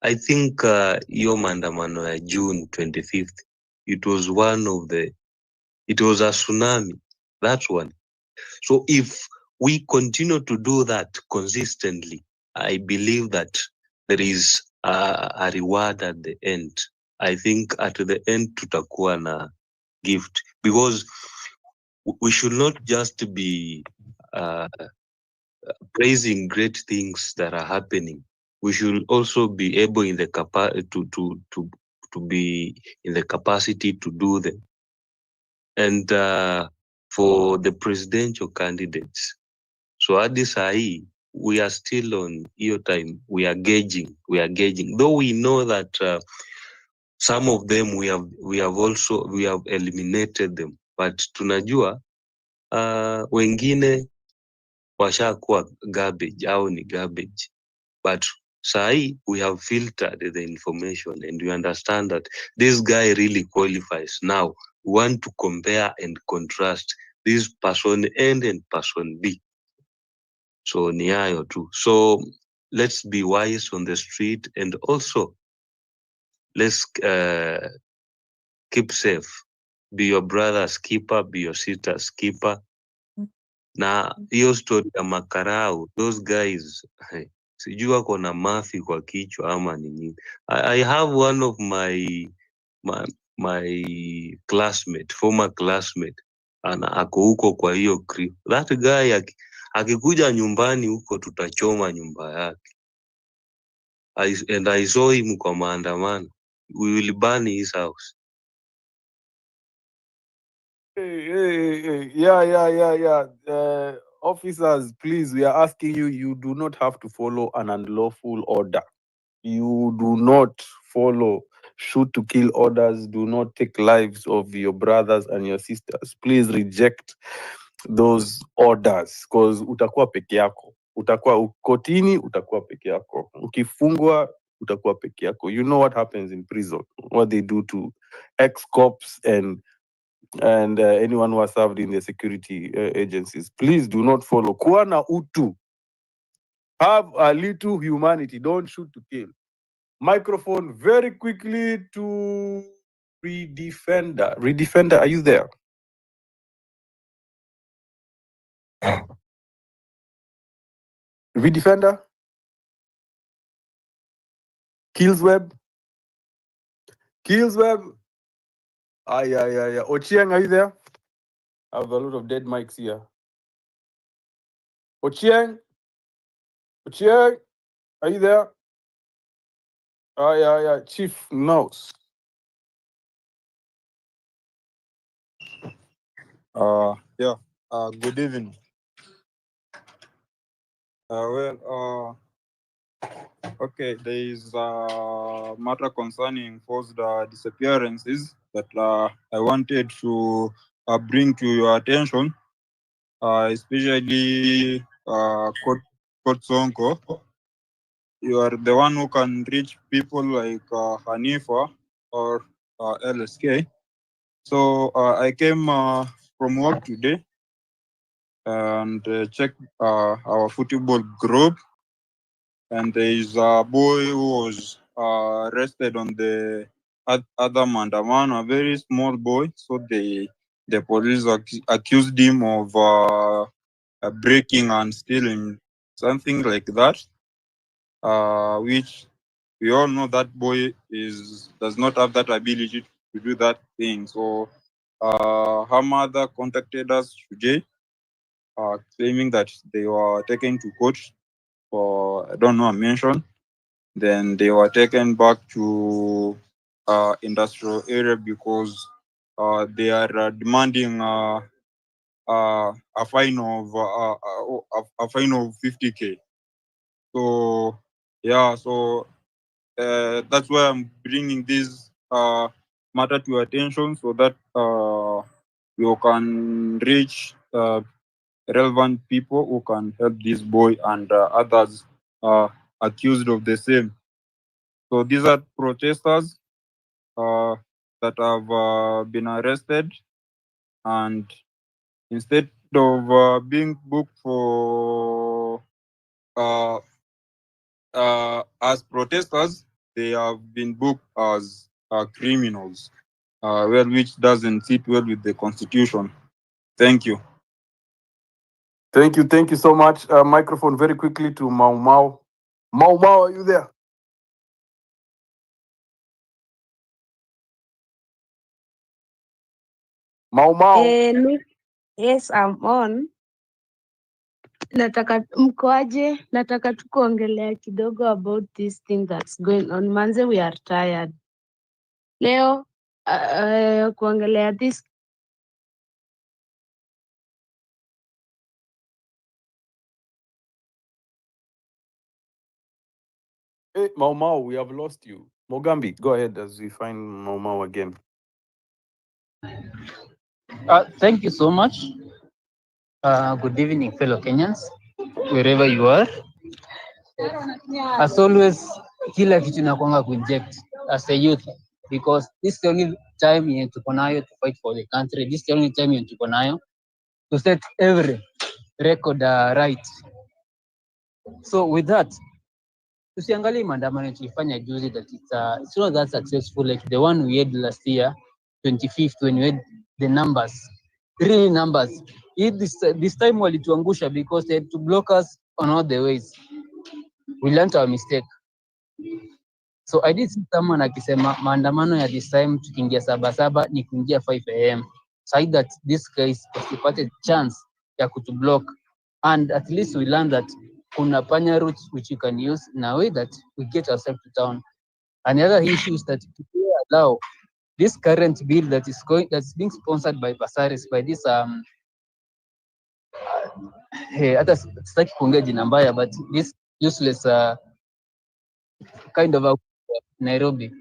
I think hiyo maandamano ya June 25th, it was a tsunami, that one. So if we continue to do that consistently, I believe that there is a reward at the end. I think at the end tutakuwa na gift, because we should not just be praising great things that are happening. We should also be able in the to be in the capacity to do them. And for the presidential candidates, so hadi sahi we are still on your time. We are gauging, though we know that some of them we have eliminated them, but tunajua wengine washakuwa garbage au ni garbage, but Sahi, we have filtered the information and we understand that this guy really qualifies. Now, we want to compare and contrast this person A and person B. So, ni hayo tu. So, let's be wise on the street and also let's keep safe. Be your brother's keeper, be your sister's keeper. Na hiyo story ya makarau, those guys, sijui wako na mafi kwa kichwa ama ni nini. I have one of my classmate, former classmate, ako huko kwa hiyo crew. That guy akikuja nyumbani huko tutachoma nyumba yake. And I saw him kwa maandamano. We will burn his house. Hey. Yeah. Officers, please, we are asking you, you do not have to follow an unlawful order. You do not follow shoot to kill orders. Do not take lives of your brothers and your sisters. Please reject those orders because utakuwa peke yako. Utakuwa kotini, utakuwa peke yako. Ukifungwa, utakuwa peke yako. You know what happens in prison, what they do to ex-cops and anyone who has served in the security agencies. Please do not follow. Kuwa na utu. Have a little humanity. Don't shoot to kill. Microphone very quickly to Redefender. Redefender, are you there? Redefender? Killsweb? Killsweb? Yeah. Ochieng, are you there? I have a lot of dead mics here. Ochieng? Ochieng? Are you there? Yeah. Chief Mouse. Good evening. Okay, there is a matter concerning forced disappearances that I wanted to bring to your attention, especially Court Sonko. You are the one who can reach people like Hanifa or LSK. So I came from work today and checked our football group, and there is a boy who was arrested on the other Mandamano, a very small boy. So the police accused him of breaking and stealing, something like that, which we all know that boy does not have that ability to do that thing. So her mother contacted us today, claiming that they were taken to court for, I don't know, a mention. Then they were taken back to industrial area because they are demanding a fine of 50K. So yeah, that's why I'm bringing this matter to attention so that you can reach relevant people who can help this boy and others accused of the same. So these are protesters that have been arrested, and instead of being booked for as protesters, they have been booked as criminals, which doesn't sit well with the constitution. Thank you. Thank you so much. Microphone very quickly to Mau Mau. Mau Mau, are you there? Mau Mau. Yes, I'm on. Mkoaje? Nataka tu kuongelea kidogo about this thing that's going on. Manze, we are tired. Leo kuongelea this. Hey, Mau Mau, we have lost you. Mogambi, go ahead as we find Mau Mau again. Thank you so much. Good evening, fellow Kenyans, wherever you are. as always, kila kitu inakuanga kuinject as a youth, because this is the only time yenye tuko nayo to fight for the country. This is the only time yenye tuko nayo to set every record right. So with that, tusiangalie maandamano tulifanya juzi that it's not that successful like the one we had last year 25th when we had the numbers, really numbers. This time walituangusha because they had to block us on all the ways. We learned our mistake. So I did see someone akisema maandamano ya this time tukiingia 7 ni kuingia 5 am, so that these guys wasipate chance ya kutublock, and at least we learned that kuna panya routes which you can use in a way that we get ourselves to town. And the other issue is that we allow this current bill that's being sponsored by Basaris, by this hata sitaki kuongea jina mbaya, but this useless kind of a Nairobi.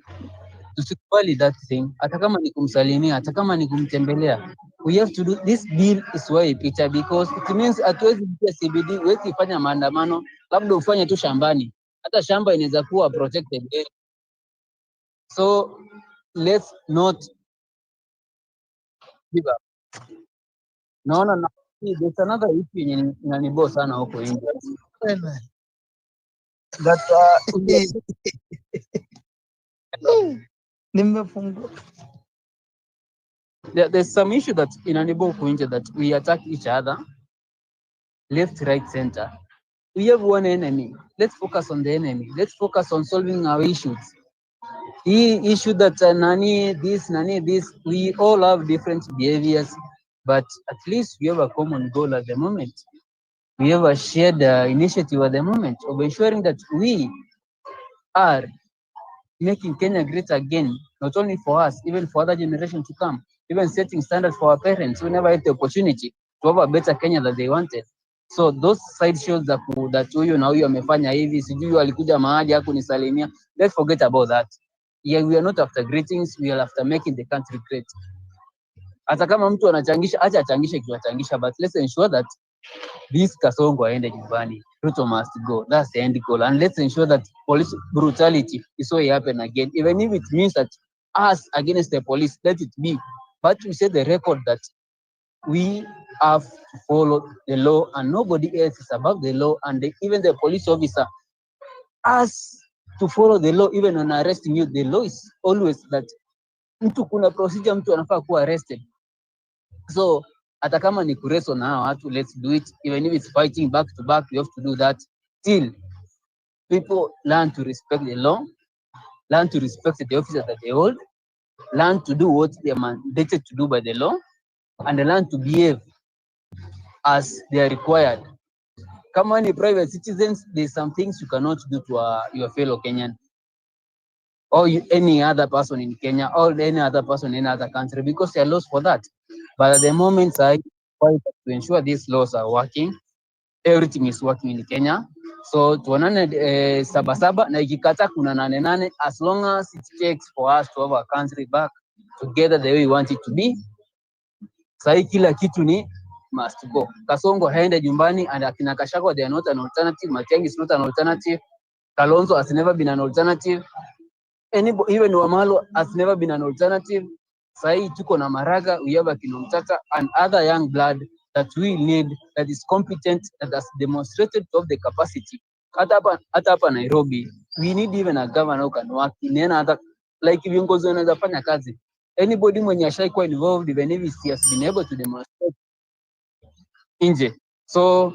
Tusikubali that thing, hata kama ni kumsalimia, hata kama ni kumtembelea. We have to do this bill is why ipita, because it means hatuwezi kuja CBD, huwezi fanya maandamano, labda ufanye tu shambani. Hata shamba inaweza kuwa protected area. So let's not give up. Naona there's another issue yenye inanibo sana huko nje. That nimefungua. There's some issue that inanibo huko nje that we attack each other, left, right, center. We have one enemy. Let's focus on the enemy. Let's focus on solving our issues. Hii issue that nani this, we all have different behaviors, but at least we have a common goal at the moment. We have a shared initiative at the moment of ensuring that we are making Kenya great again, not only for us, even for other generations to come, even setting standards for our parents who never had the opportunity to have a better Kenya that they wanted. So those side shows that huyu na huyu amefanya hivi, sijui alikuja mahali hakunisalimia, let's forget about that. Yeah, we are not after greetings, we are after making the country great. Hata kama mtu anachangisha, acha achangishe kiwachangisha, but let's ensure that this Kasongo aende nyumbani. Ruto must go. That's the end goal. And let's ensure that police brutality is so happen again. Even if it means that us against the police, let it be. But we set the record that we have to follow the law and nobody else is above the law, and even the police officer has to follow the law. Even on arresting you, the law is always that mtu kuna procedure, mtu anafaa kuwa arrested. So hata kama ni kureso na hao watu, let's do it. Even if it's fighting back to back, we have to do that. Till people learn to respect the law, learn to respect the officers that they hold, learn to do what they are mandated to do by the law, and learn to behave as they are required. Kama ni private citizens, there's some things you cannot do to your fellow Kenyan or any other person in Kenya or any other person in other country, because there are laws for that. But at the moment, I fight to ensure these laws are working. Everything is working in Kenya. So tuonane 7 na ikikata kuna 8, as long as it takes for us to have our country back together the way we want it to be. Sahi kila kitu ni must go. Kasongo haende nyumbani, and akina Kashagwa, they are not an alternative. Matiang'i is not an alternative. Kalonzo has never been an alternative. Even Wamalo has never been an alternative. Sahi tuko na Maraga, we have Akina Mtata and other young blood that we need, that is competent, that has demonstrated to have the capacity. Hata hapa Nairobi, we need even a governor who can work in any other, like viongozi wanaweza fanya kazi. Anybody mwenye ashaikuwa involved, even if he has been able to demonstrate nje. So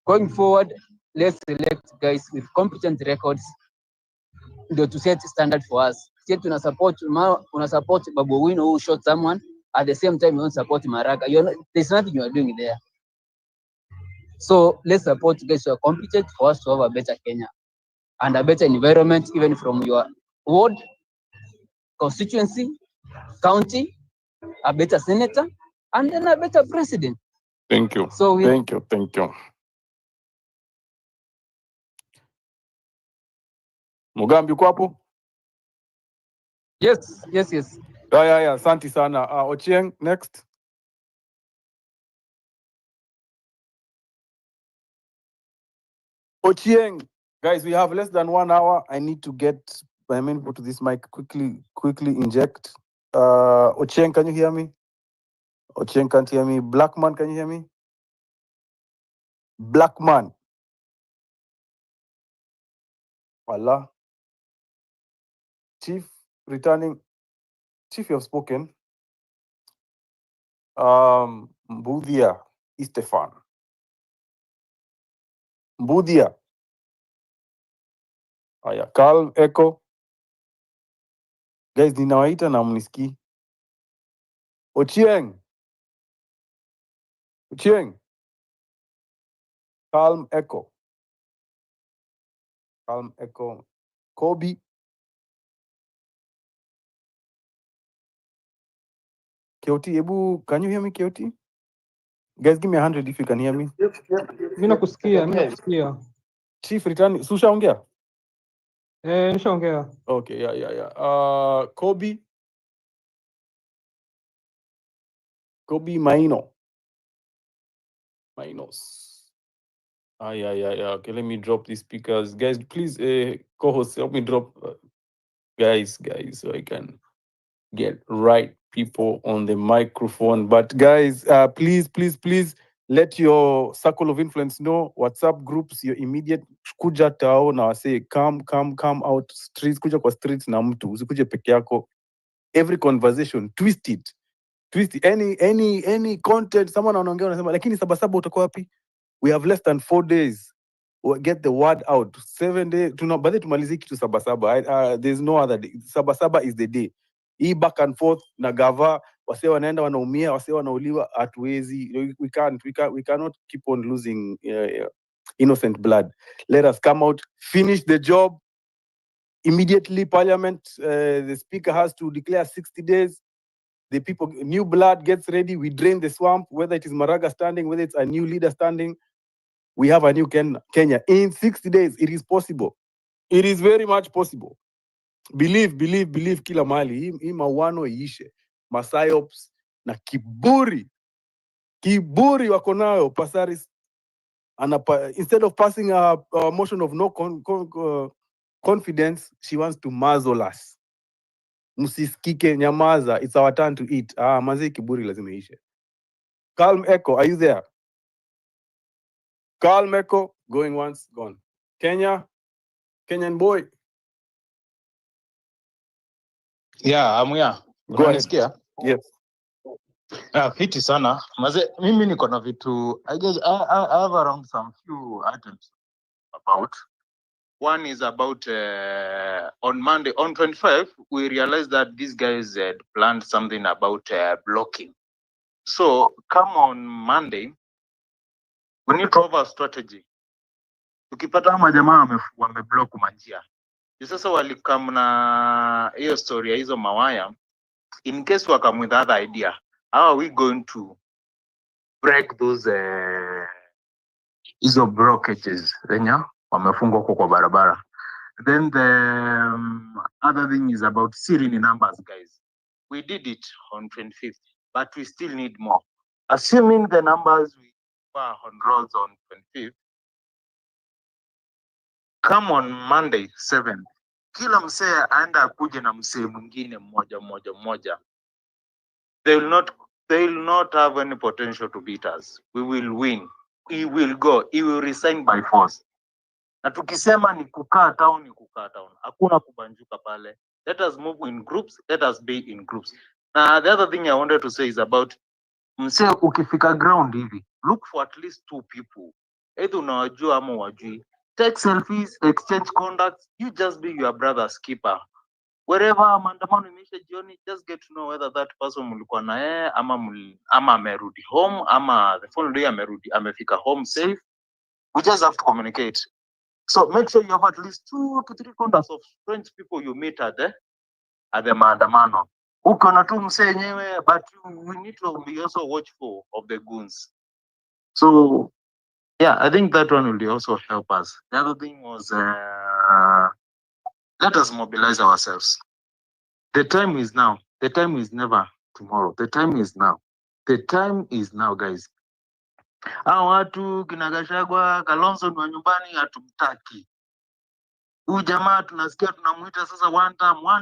going forward, let's select guys with competent records ndio to set standard for us. Sisi tuna support una support Babu Owino who shot someone, at the same time you don't support Maraga. There's nothing you are doing there. So let's support guys who are competent for us to have a better Kenya and a better environment, even from your ward, constituency, county, a better senator, and then a better president. Thank you. So thank you. Mugambi uko hapo? Yes. Yeah. Asante sana. Ochieng, next. Ochieng, Guys, we have less than 1 hour. I need to get my main to this mic quickly inject. Ochieng, can you hear me? Ochieng can't hear me. Blackman, can you hear me? Blackman. Allah. Chief, returning. Chief, you have spoken. Mbudia, Stefan. Mbudia. Aya, Carl, Echo. Guys, ninawaita na mnisikii. Ochieng. Ochieng. Calm Echo. Calm Echo. Kobe. KOT, Ebu, can you hear me, KOT? Guys, give me 100 if you can hear me. Mimi nakusikia. Chief, return. Susha ongea? Nishaongea. Okay, yeah. Kobe. Kobe Maino. Mainos. Yeah. Okay, let me drop these speakers. Guys, please, co-host, help me drop. Guys, so I can get right people on the microphone. But guys, please, let your circle of influence know, WhatsApp groups, your immediate kuja tao na wase come out streets, kuja kwa streets na mtu, usikuje peke yako. Every conversation, twist it. Any content, someone anaongea unasema lakini Sabasaba utakuwa wapi? We have less than 4 days. We'll get the word out. 7 days. Baadhi tumalizie kitu Sabasaba. There's no other day. Sabasaba is the day. Hii back and forth na gava, wase wanaenda wanaumia, wase wanauliwa, hatuwezi. We cannot keep on losing innocent blood. Let us come out, finish the job immediately. Parliament, the speaker has to declare 60 days. The people, new blood gets ready. We drain the swamp, whether it is Maraga standing, whether it's a new leader standing. We have a new Kenya. In 60 days, it is possible. It is very much possible. Believe kila mali. Hii mawano iishe. Masayops na kiburi. Kiburi wako nayo. Pasaris, instead of passing a motion of no confidence, she wants to muzzle us. Msisikike, nyamaza. It's our turn to eat. Mazi kiburi lazima iishe. Calm Echo, are you there? Calm Echo, going once, gone. Kenyan boy. Yeah, I'm here. Go ahead. Unanisikia? Yes. Fiti sana. Maze, mimi niko na vitu. I have around some few items about. One is about on Monday, on 25, we realized that these guys had planned something about blocking. So come on Monday, we need to have a strategy. Tukipata ama jamaa wameblock manjia. Sasa walikam na hiyo story ya hizo mawaya. In case we come with other idea, how are we going to break those hizo blockages zenye wamefungwa kwa barabara? Then the other thing is about sealing numbers, guys. We did it on 25th, but we still need more. Assuming the numbers we were on roads on 25th, come on Monday 7th, kila msee aenda akuje na msee mwingine mmoja. They will not have any potential to beat us. We will win. He will go. He will resign by force. Na tukisema ni kukaa town. Hakuna kubanjuka pale. Let us move in groups. Let us be in groups. Now, the other thing I wanted to say is about msee ukifika ground hivi, look for at least 2 people. Either unawajua ama wajui. Take selfies, exchange contacts. You just be your brother's keeper. Wherever maandamano imeisha jioni, just get to know whether that person mulikuwa na yeye ama amerudi home ama the following day amefika home safe. We just have to communicate. So make sure you have at least 2 to 3 contacts of strange people you meet at the maandamano. Uko na tu msee yenyewe, but we need to be also watchful of the goons. So yeah, I think that one will also help us. The other thing was let us mobilize ourselves. The time is now. The time is never tomorrow. The time is now. The time is now, guys. Hao watu kina Gachagua, Kalonzo ni wa nyumbani, hatumtaki. Huyu jamaa tunasikia tunamuita sasa one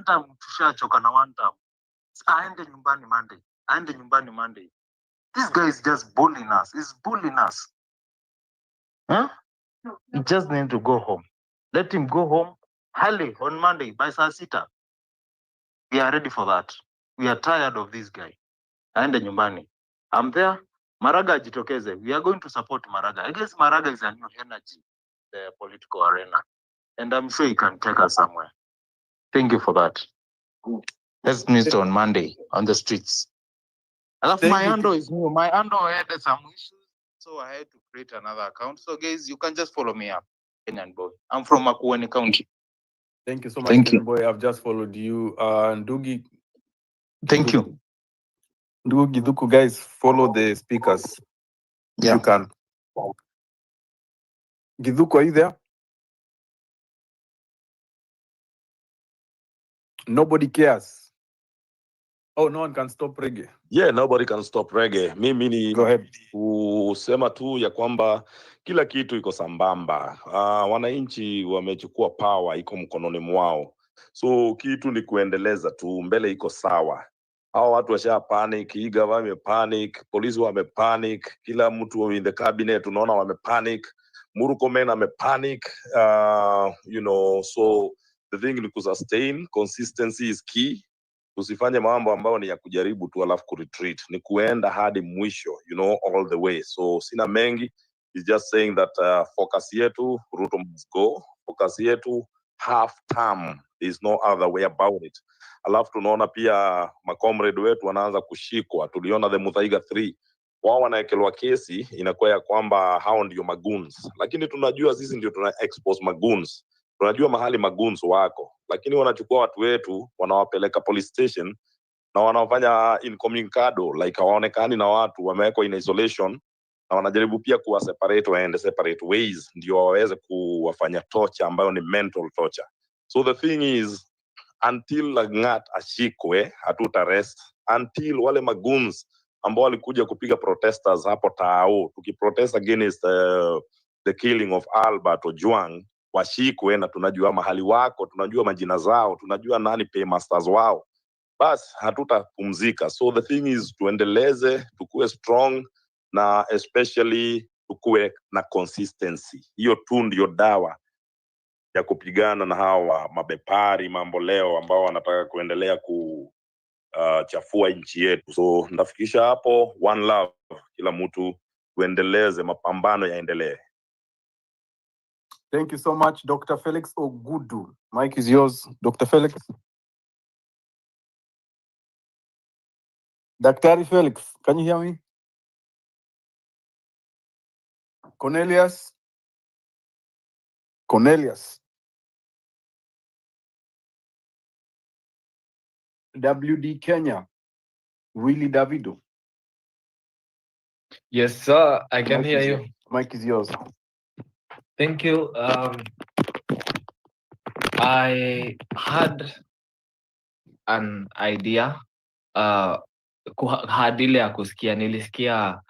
time, tushachoka na one time. Aende nyumbani Monday. Aende nyumbani Monday. This guy is just bullying us. He's bullying us. Huh? He just need to go home. Let him go home early on Monday by saa sita. We are ready for that. We are tired of this guy. Aende nyumbani. I'm there. Maraga ajitokeze. We are going to support Maraga. I guess Maraga is a new energy in the political arena. And I'm sure he can take us somewhere. Thank you for that. Let's meet on Monday on the streets. Alafu my handle is new. My handle had some issues, so I had to create another account. So guys, you can just follow me up. Kenyan Boy. I'm from Makueni County. Thank you so much, Thank Kenyan Boy. I've just followed you. Ndugi. Thank you. Ndugi Duku, guys, follow the speakers. If you can. Giduku, are you there? Nobody cares. Oh, no one can stop reggae. Yeah, nobody can stop reggae. Mimi ni kusema tu ya kwamba kila kitu iko sambamba. Wananchi wamechukua power, iko mkononi mwao. So kitu ni kuendeleza tu, mbele iko sawa. Hao watu washa panic, hii government panic, polisi wame panic, kila mtu in the cabinet tunaona wame panic, Murkomen ame panic, so the thing ni kusustain, consistency is key. Tusifanye mambo ambayo ni ya kujaribu tu alafu kuretreat, ni kuenda hadi mwisho, all the way. So sina mengi, is just saying that focus yetu Ruto must go, focus yetu half term, is no other way about it. Alafu tunaona pia makomrade wetu wanaanza kushikwa. Tuliona the Muthaiga 3 wao wanaekelwa kesi, inakuwa ya kwamba hao ndio magoons, lakini tunajua sisi ndio tuna expose magoons. Tunajua mahali magoons wako, lakini wanachukua watu wetu wanawapeleka police station na wanafanya incommunicado, like hawaonekani na watu, wamewekwa in isolation na wanajaribu pia kuwa separate, waende separate ways ndio waweze kuwafanya torture ambayo ni mental torture. So the thing is, until Langat ashikwe hatuta rest, until wale magoons ambao walikuja kupiga protesters hapo Tao tukiprotest against the killing of Albert Ojwang washikwe, na tunajua mahali wako, tunajua majina zao, tunajua nani paymasters wao, bas hatutapumzika. So the thing is, tuendeleze, tukue strong, na especially tukue na consistency. Hiyo tu ndio dawa ya kupigana na hawa mabepari mambo leo ambao wanataka kuendelea kuchafua nchi yetu. So ndafikisha hapo. One love, kila mtu tuendeleze, mapambano yaendelee. Thank you so much, Dr. Felix Ogudu. Mike is yours, Dr. Felix. Dr. Felix, can you hear me? Cornelius? Cornelius. WD Kenya. Willie Davido. Yes, sir. I can Mike hear is you. yours. Mike is yours. Thank you. I had an idea. Had ile ya kusikia, nilisikia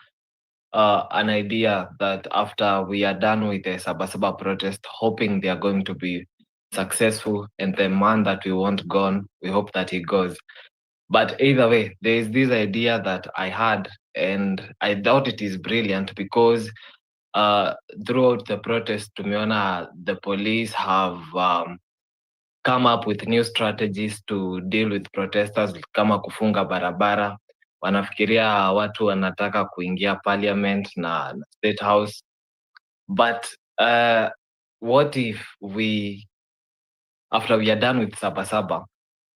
an idea that after we are done with the Sabasaba protest, hoping they are going to be successful, and the man that we want gone, we hope that he goes. But either way, there is this idea that I had, and I doubt it is brilliant, because throughout the protest, tumeona the police have come up with new strategies to deal with protesters, kama kufunga barabara. Wanafikiria watu wanataka kuingia parliament na state house. But what if we, after we are done with Sabasaba,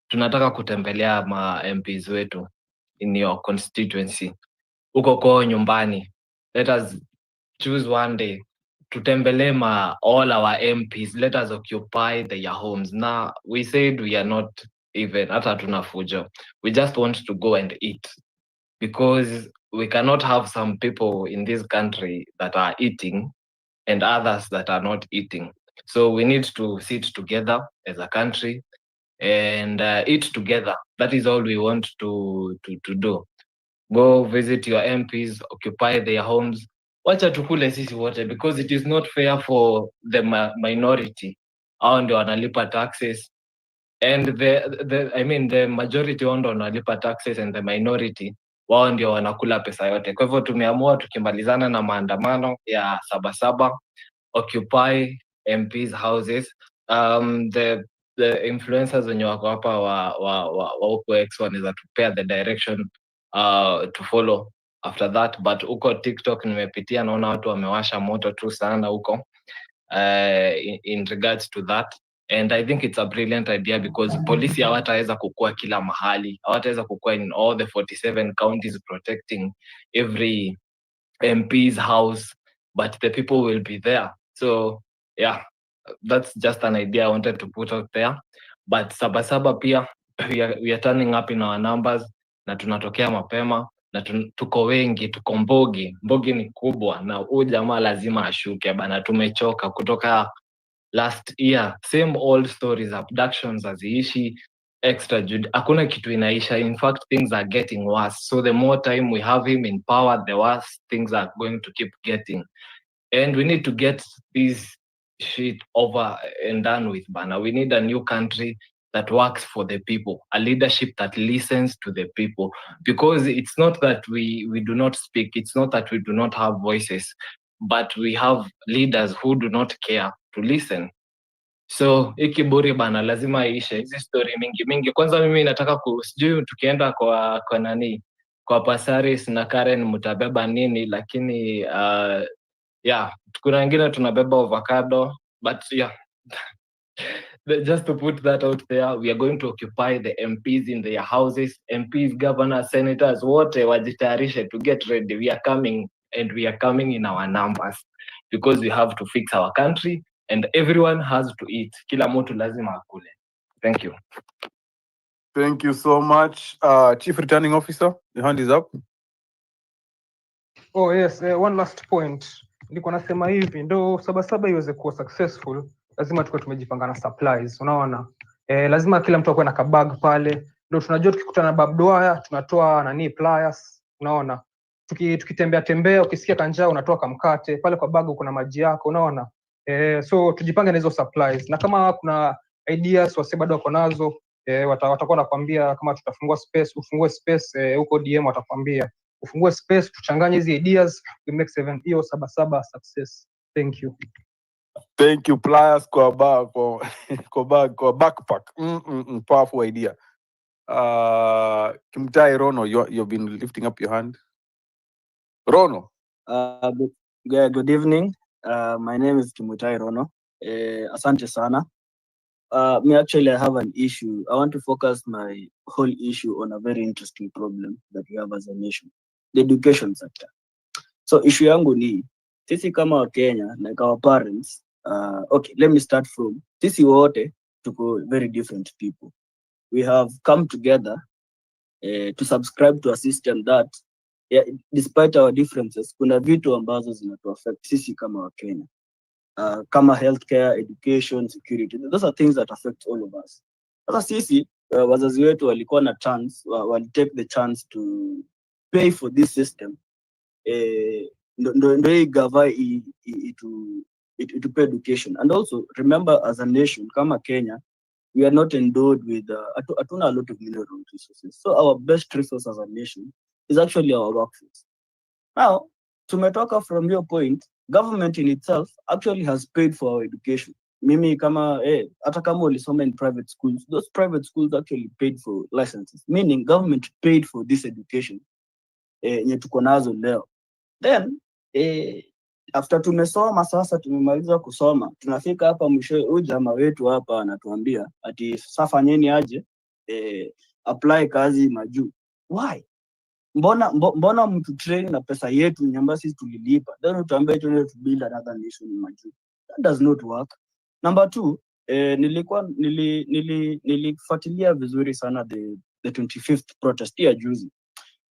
tunataka kutembelea ma MPs wetu in your constituency, uko kwao nyumbani. Let us choose one day, tutembelee all our MPs, let us occupy their homes. Now, we said we are not even, hata hatuna fujo. We just want to go and eat, because we cannot have some people in this country that are eating and others that are not eating. So we need to sit together as a country and eat together. That is all we want to do. Go visit your MPs, occupy their homes. Wacha tukule sisi wote, because it is not fair for the minority hao ndio wanalipa taxes, and the majority wao ndio wanalipa taxes and the minority wao ndio wanakula pesa yote. Kwa hivyo tumeamua tukimalizana na maandamano ya Sabasaba, occupy MPs houses. The influencers wenye wako hapa wa huko X wanaweza tupea the direction to follow after that, but huko TikTok nimepitia, naona watu wamewasha moto tu sana huko in regards to that, and I think it's a brilliant idea because polisi hawataweza kukua kila mahali, hawataweza kukua in all the 47 counties protecting every MP's house, but the people will be there. So yeah, that's just an idea I wanted to put out there. But Sabasaba pia we are turning up in our numbers, na tunatokea mapema na tuko wengi, tuko Mbogi ni kubwa, na huyu jamaa lazima ashuke bana. Tumechoka kutoka last year, same old stories, abductions haziishi, hakuna kitu inaisha. In fact, things are getting worse. So the more time we have him in power, the worse things are going to keep getting. And we need to get this shit over and done with, bana. We need a new country that works for the people, a leadership that listens to the people, because it's not that we do not speak, it's not that we do not have voices, but we have leaders who do not care to listen. So hii kiburi bana lazima iishe, hizi story mingi. Kwanza mimi nataka sijui tukienda kwa nani, kwa Pasaris na Karen mtabeba nini, lakini yeah, kuna wengine tunabeba avocado, but yeah. Just to put that out there, we are going to occupy the MPs in their houses. MPs, governors, senators, wote wajitayarishe to get ready. We are coming, and we are coming in our numbers, because we have to fix our country and everyone has to eat. Kila mtu lazima akule. Thank you. Thank you so much. Chief Returning Officer, the hand is up. Oh yes, one last point. Nilikuwa nasema hivi, ndo Sabasaba iweze kuwa successful, lazima tuwe tumejipanga na supplies, unaona? Lazima kila mtu akuwe na kabag pale. Ndio tunajua tukikutana na babdwaya tunatoa nani pliers, unaona? Tukitembea ukisikia kanjaa unatoa kamkate, pale kwa bag kuna maji yako, unaona? So tujipange na hizo supplies. Na kama kuna ideas wase bado wako nazo, watakuwa nakwambia kama tutafungua space, ufungue space huko DM watakwambia. Ufungue space, tuchanganye hizi ideas, we make 7 hiyo Sabasaba success. Thank you. Thank you, pliers kwa backpack. Powerful idea. Kimtai Rono, you've been lifting up your hand. Rono. Good evening. My name is Kimutai Rono. Asante sana. Me actually, I have an issue. I want to focus my whole issue on a very interesting problem that we have as a nation, the education sector. So issue yangu ni sisi kama Kenya, like our parents. Okay, let me start from sisi wote tuko very different people. We have come together to subscribe to a system that, despite our differences, kuna vitu ambazo zinatu affect sisi kama Wakenya. Kama healthcare, education, security. Those are things that affect all of us. Sasa sisi wazazi wetu walikuwa na chance, wali take the chance to pay for this system. Ndo igava to pay education. And also remember, as a nation kama Kenya, we are not endowed with atuna a lot of mineral resources. So our best resource as a nation is actually our workforce. Now, tumetoka from your point, government in itself actually has paid for our education. Mimi kama hata kama ulisoma in private schools, those private schools actually paid for licenses, meaning government paid for this education yenye tuko nazo leo. Then after tumesoma sasa, tumemaliza kusoma, tunafika hapa mwisho, huyu jamaa wetu hapa anatuambia ati sasa fanyeni aje apply kazi majuu. Why? Mbona mtu train na pesa yetu nyamba sisi tulilipa, then utuambie tuende to build another nation majuu? That does not work. Number 2, nilifuatilia vizuri sana the 25th protest ya juzi.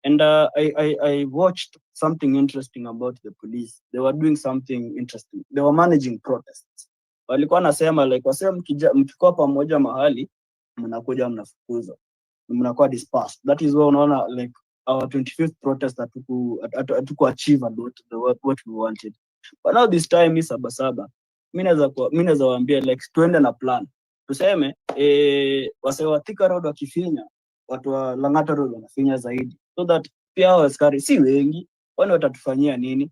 And I watched something interesting about the police. They were doing something interesting. They were managing protests. Walikuwa nasema like wasema mkikuwa pamoja mahali mnakuja mnafukuzwa, mnakuwa dispersed. That is why unaona like our 25th protest that to achieve what we wanted. But now this time is Sabasaba. mimi naweza waambia like tuende na plan. Tuseme wase wa Thika Road wakifinya, watu wa Lang'ata Road wanafinya zaidi, so that pia hao askari si wengi, wani watatufanyia nini?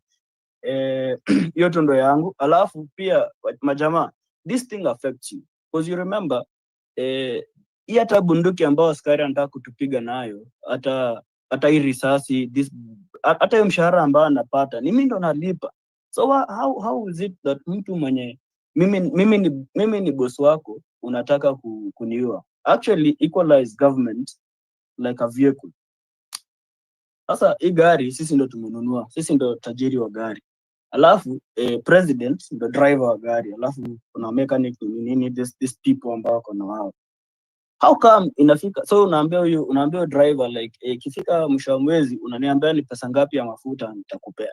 Hiyo tu ndo yangu. Alafu pia majamaa, this thing affects you because you remember hii hata bunduki ambao askari anataka kutupiga nayo, hata hii risasi, hata hiyo mshahara ambao anapata ni mimi ndo nalipa. So how is it that mtu mwenye mimi ni boss wako unataka kuniua? Actually equalize government like a vehicle. Sasa hii gari sisi ndo tumenunua, sisi ndo tajiri wa gari, alafu president ndo driver wa gari, alafu kuna mechanic nini, this people ambao wako na wao. How come inafika so unaambia driver like ikifika mwisho wa mwezi unaniambia ni pesa ngapi ya mafuta nitakupea?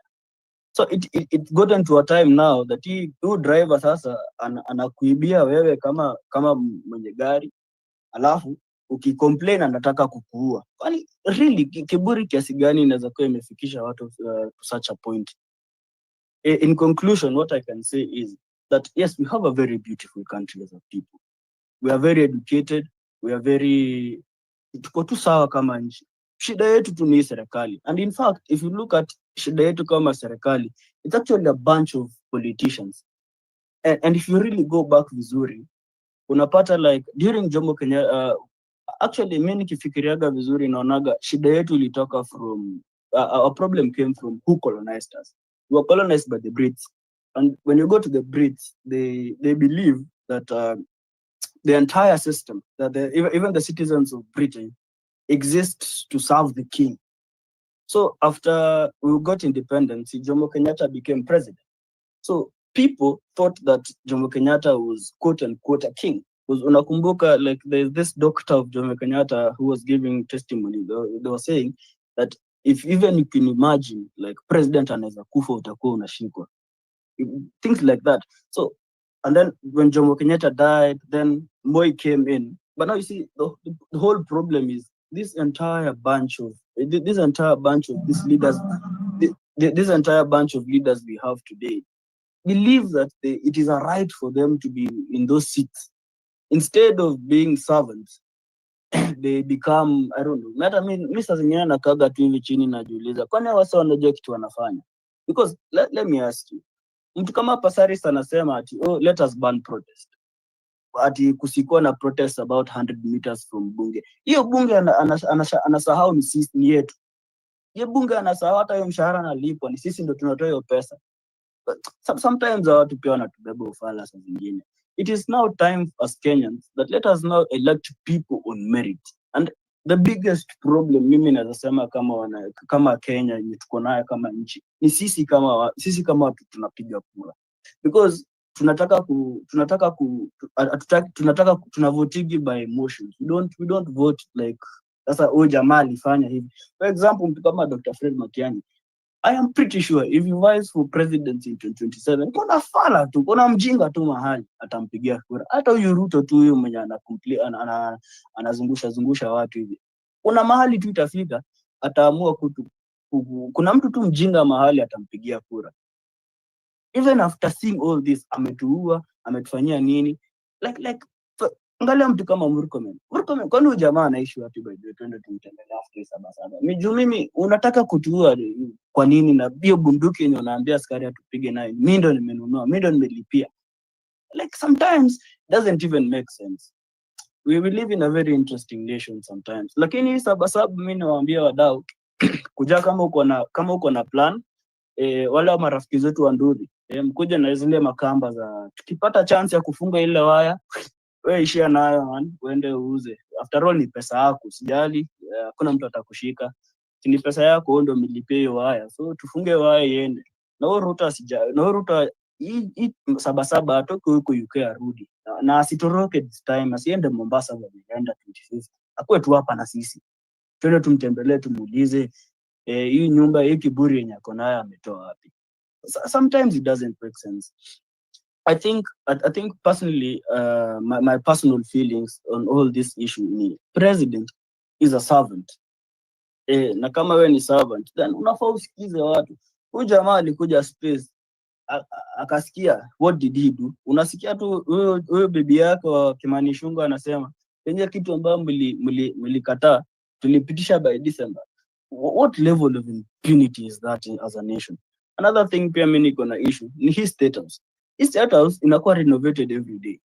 So it gotten to a time now that huyu driver sasa anakuibia wewe kama mwenye gari, alafu ukicomplain anataka kukuua. Kwani really kiburi kiasi gani inaweza kuwa imefikisha watu to such a point? In conclusion, what I can say is that yes, we have a very beautiful country as a people. We are very educated, we are very, tuko tu sawa kama nchi. Shida yetu tu ni serikali. And in fact, if you look at shida yetu kama serikali, it's actually a bunch of politicians. And if you really go back vizuri, unapata like during Jomo Kenyatta, actually mimi nikifikiriaga vizuri naonaga shida yetu ilitoka from our problem came from who colonized us. We were colonized by the Brits, and when you go to the Brits, they believe that the entire system, that even the citizens of Britain exist to serve the king. So after we got independence, Jomo Kenyatta became president. So people thought that Jomo Kenyatta was quote unquote a king. Because unakumbuka, like there's this doctor of Jomo Kenyatta who was giving testimony. They were saying that if even you can imagine like president anaweza kufa utakuwa unashikwa. Things like that. So, and then when Jomo Kenyatta died, then Moi came in. But now you see the whole problem is this entire bunch of these leaders, this entire bunch of leaders we have today believe that it is a right for them to be in those seats. Instead of being servants, they become, I don't know. I mean, Mr. Zingine nakaga tu hivi chini najiuliza, kwani wasa wanajua kitu wanafanya? Because let me ask you, mtu kama Pasaris anasema ati, oh, let us ban protest. Ati kusikuwa na protest about 100 meters from bunge. Hiyo bunge anasahau ni sisi ni yetu. Hiyo bunge anasahau hata hiyo mshahara analipwa ni sisi ndo tunatoa hiyo pesa. Sometimes watu pia wanatubeba ufala saa zingine. It is now time as Kenyans that let us now elect people on merit. And the biggest problem mimi naweza sema kama Kenya yenye tuko nayo kama nchi ni sisi kama watu tunapiga kura. Because tunavotigi by emotions. We don't vote like sasa huyu jamaa alifanya hivi. For example, mtu kama Dr. Fred Matiang'i, I am pretty sure if he vies for presidency in 2027, kuna fala tu, kuna mjinga tu mahali atampigia kura. Hata huyu Ruto tu huyu mwenye anazungusha watu hivi. Kuna mahali tu itafika ataamua kuna mtu tu mjinga mahali atampigia kura. Even after seeing all this, ametuua, ametufanyia nini? Like angalia mtu kama Murkomen, kwani huyu jamaa anaishi wapi by the way? Twende tumtembelea after Sabasaba. Mimi unataka kutuua kwa nini? Na hiyo bunduki yenye unaambia askari atupige nayo mimi ndo nimenunua, mimi ndo nimelipia. Like sometimes doesn't even make sense. We live in a very interesting nation sometimes. Lakini Sabasaba mimi nawaambia wadau kuja kama uko na plan, wale wa marafiki zetu wa Nduri, mkuja na zile makamba za tukipata chance ya kufunga ile waya, wewe ishia nayo man, uende uuze. After all ni pesa yako, usijali, hakuna mtu atakushika. Ni pesa yako ndio umilipie hiyo waya. So tufunge waya iende. Na huyo Ruto hii Sabasaba atoke huko UK arudi. Na asitoroke this time, asiende Mombasa kwa anaenda 25. Akue tu hapa na sisi. Twende tumtembelee, tumuulize hii nyumba hii kiburi yenye ako nayo ametoa wapi. Sometimes it doesn't make sense. I think personally, my personal feelings on all this issue ni president is a servant. Na kama wewe ni servant, then unafaa usikize watu. Huyu jamaa alikuja space akasikia, what did he do? Unasikia tu huyo bibi yako Kimani Ichung'wah anasema penye kitu ambayo mlikataa tulipitisha by December. What level of impunity is that as a nation? Another thing pia mimi niko na issue ni his state house. His state house inakuwa renovated every day.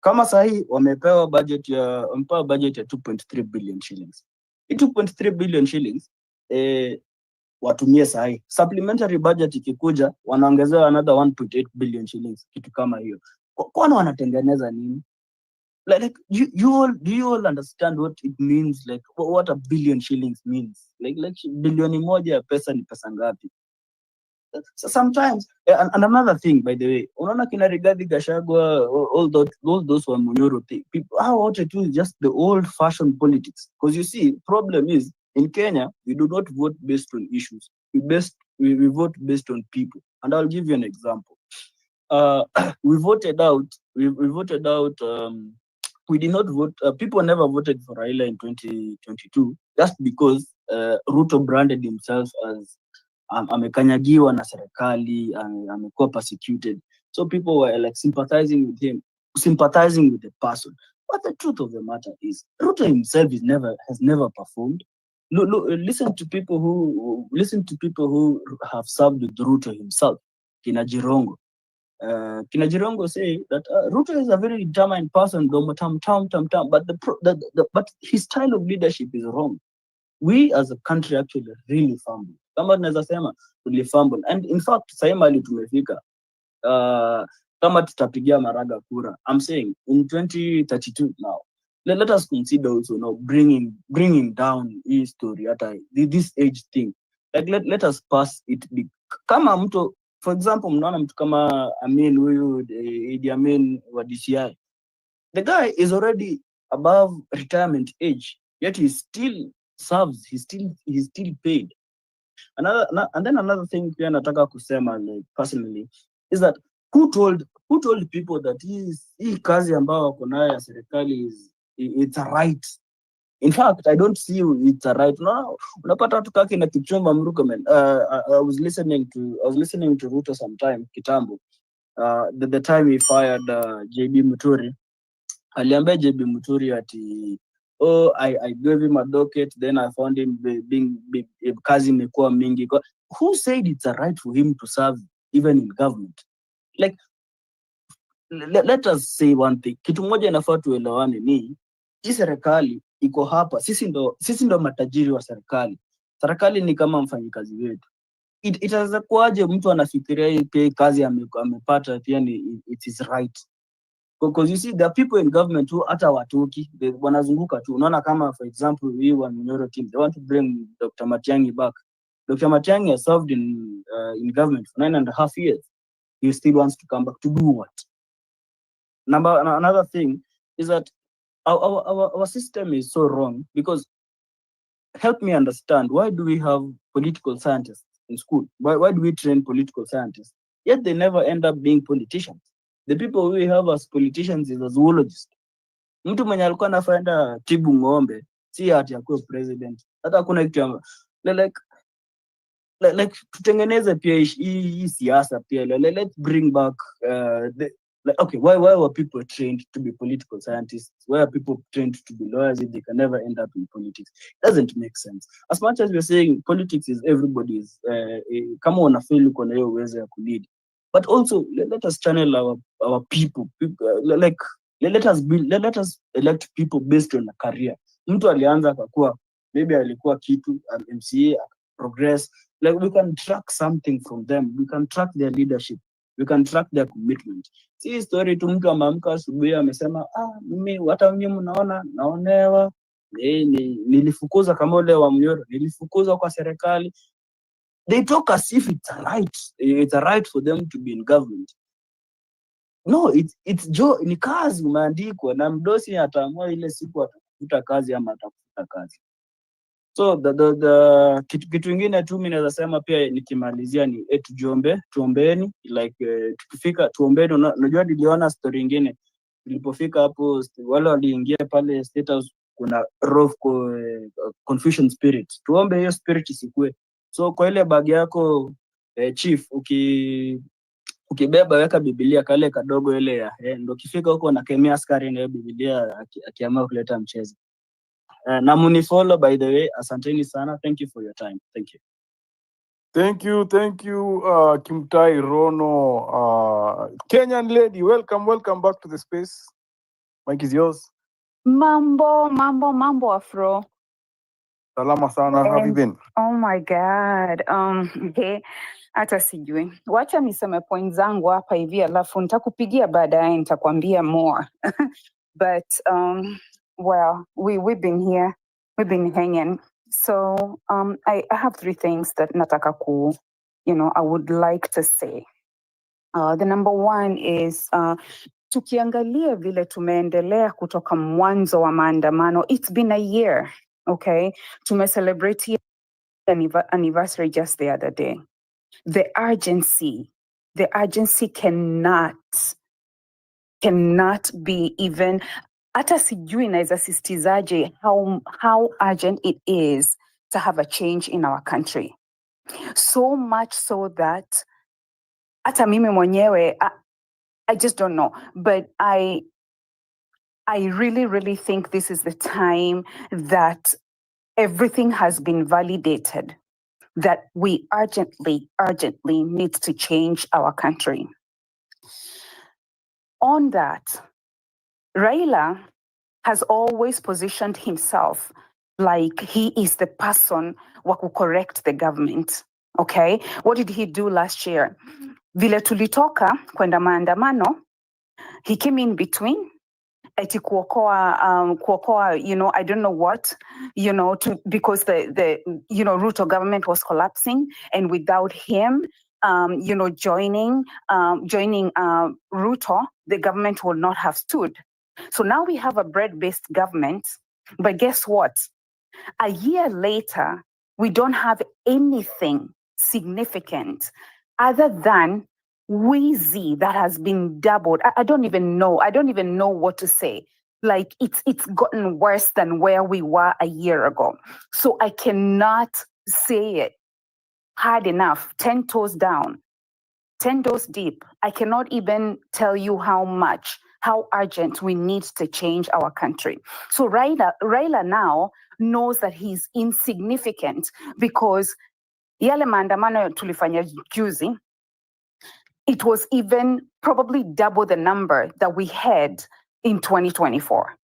Kama sahi wamepewa budget ya 2.3 billion shillings. 2.3 billion shillings watumie sahi. Supplementary budget ikikuja wanaongezewa another 1.8 billion shillings, kitu kama hiyo. Kwani wanatengeneza nini? Like do you all understand what it means, like what a billion shillings means? Like bilioni moja ya pesa ni pesa ngapi? So sometimes and another thing, by the way, unaona kina Rigathi Gachagua, all those wa Munyoro people, how wote tu just the old fashioned politics. Because you see, problem is in Kenya we do not vote based on issues, we vote based on people. And I'll give you an example. We did not vote, people never voted for Raila in 2022 just because Ruto branded himself as amekanyagiwa na serikali, amekuwa persecuted. So people were like sympathizing with him, sympathizing with the person. But the truth of the matter is, Ruto himself has never performed. Listen to people who have served with Ruto himself. Kina Jirongo. Kina Jirongo say that Ruto is a very determined person, but his style of leadership is wrong. We as a country actually really fumbled. Kama tunaweza sema tulifumble. And in fact, sasa mali tumefika. Kama tutapigia Maraga kura, I'm saying in 2032 now, let us consider also now bringing down his story at this age thing. Like let us pass it big. Kama mtu, for example, mnaona mtu kama Amin huyu Idi Amin wa DCI. The guy is already above retirement age, yet he still serves, he's still paid. And then another thing pia nataka kusema, like personally, is that who told people that hii kazi ambayo wako nayo ya serikali it's a right. In fact, I don't see it's a right. No, unapata watu kaki na Kipchumba Murkomen. I was listening to Ruto sometime kitambo. The time he fired JB Muturi. Aliambia JB Muturi ati I gave him a docket, then I found him being kazi imekuwa mingi. Who said it's a right for him to serve even in government? Like let us say one thing. Kitu moja inafaa tuelewane ni hii serikali iko hapa, sisi ndo matajiri wa serikali. Serikali ni kama mfanyikazi wetu. Itaweza kuaje mtu anafikiria hii kazi amepata pia ni it is right? Because you see there are people in government who hata watoki, wanazunguka tu. Unaona kama for example we one Munyoro team, they want to bring Dr. Matiang'i back. Dr. Matiang'i has served in government for 9.5 years. He still wants to come back to do what? Another thing is that our system is so wrong, because help me understand, why do we have political scientists in school? Why do we train political scientists? Yet they never end up being politicians. The people we have as politicians is a zoologist. Mtu mwenye alikuwa anafaenda tibu ng'ombe, si ati akuwe president. Hata hakuna kitu like tutengeneze pia hii siasa pia. Let's bring back okay, why were people trained to be political scientists? Why are people trained to be lawyers if they can never end up in politics? It doesn't make sense. As much as we're saying politics is everybody's, kama unafeel uko na hiyo uwezo ya kulead, but also let us channel our people, like let us elect people based on a career. Mtu alianza akakuwa, maybe alikuwa kitu MCA progress, like we can track something from them, we can track their leadership, we can track their commitment. Si story tu mtu ameamka asubuhi amesema mimi hata mimi mnaona naonewa, nilifukuza kama ule wa Munyoro, nilifukuza kwa serikali. They talk as if it's a right for them to be in government. No, it's ni kazi umeandikwa na mdosi ataamua ile siku atakufuta kazi ama atakufuta kazi. So kitu kingine tu mimi naweza sema pia nikimalizia ni tuombeni, like tukifika tuombeni. Unajua niliona story nyingine nilipofika hapo, wale waliingia pale State House, kuna confusion spirit. Tuombe hiyo spirit isikue. So kwa ile bag yako Chief, ukibeba weka Biblia kale kadogo ile ya ndo ukifika huko nakemea askari na Biblia akiamua kuleta mchezo. Na munifollow by the way. Asanteni sana. Thank you for your time. Thank you. Thank you, Kimtai Rono. Kenyan lady, welcome back to the space. Mike is yours. Mambo, Afro. Salama sana, how have you been? Oh my God. Hata sijui. Wacha niseme point zangu hapa hivi alafu nitakupigia baadaye nitakwambia more. But well, we've been here. We've been hanging. So I have 3 things that nataka I would like to say. The number 1 is tukiangalia vile tumeendelea kutoka mwanzo wa maandamano, it's been a year, okay? Celebrate anniversary just the other day. The urgency cannot be even, hata sijui naeza sistizaje how urgent it is to have a change in our country. So much so that hata mimi mwenyewe I just don't know, but I really think this is the time that everything has been validated, that we urgently need to change our country. On that, Raila has always positioned himself like he is the person who will correct the government. Okay, what did he do last year? Vile tulitoka kwenda maandamano, he came in between, eti kuokoa, I don't know what, because the Ruto government was collapsing, and without him, joining Ruto, the government would not have stood. So now we have a bread-based government, but guess what? A year later, we don't have anything significant other than Wheezy that has been doubled. I don't even know what to say. Like it's gotten worse than where we were a year ago. So I cannot say it hard enough. 10 toes down, 10 toes deep. I cannot even tell you how urgent we need to change our country. So Raila now knows that he's insignificant because yale maandamano tulifanya juzi, it was even probably double the number that we had in 2024.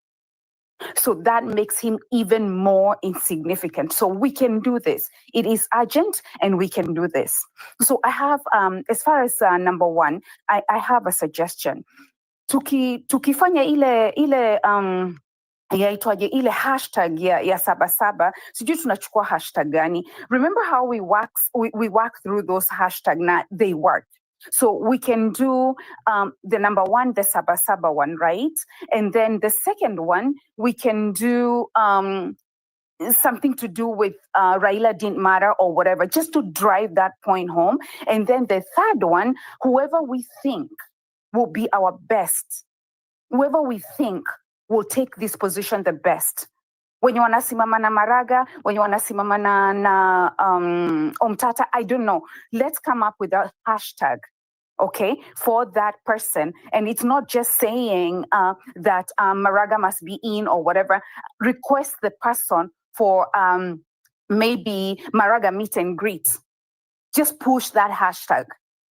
So that makes him even more insignificant. So we can do this. It is urgent and we can do this. So I have, as far as number 1, I have a suggestion. Tukifanya ile yaitwaje ile hashtag ya sabasaba, sijui tunachukua hashtag gani. Remember how we work through those hashtags, na they work. So we can do the number 1, the sabasaba one, right? And then the second one, we can do something to do with Raila didn't matter or whatever, just to drive that point home. And then the third one, whoever we think will be our best, whoever we think will take this position the best. Wenye wanasimama na Maraga, wenye wanasimama na Omtata, I don't know. Let's come up with a hashtag, okay, for that person. And it's not just saying that Maraga must be in or whatever. Request the person for maybe Maraga meet and greet. Just push that hashtag.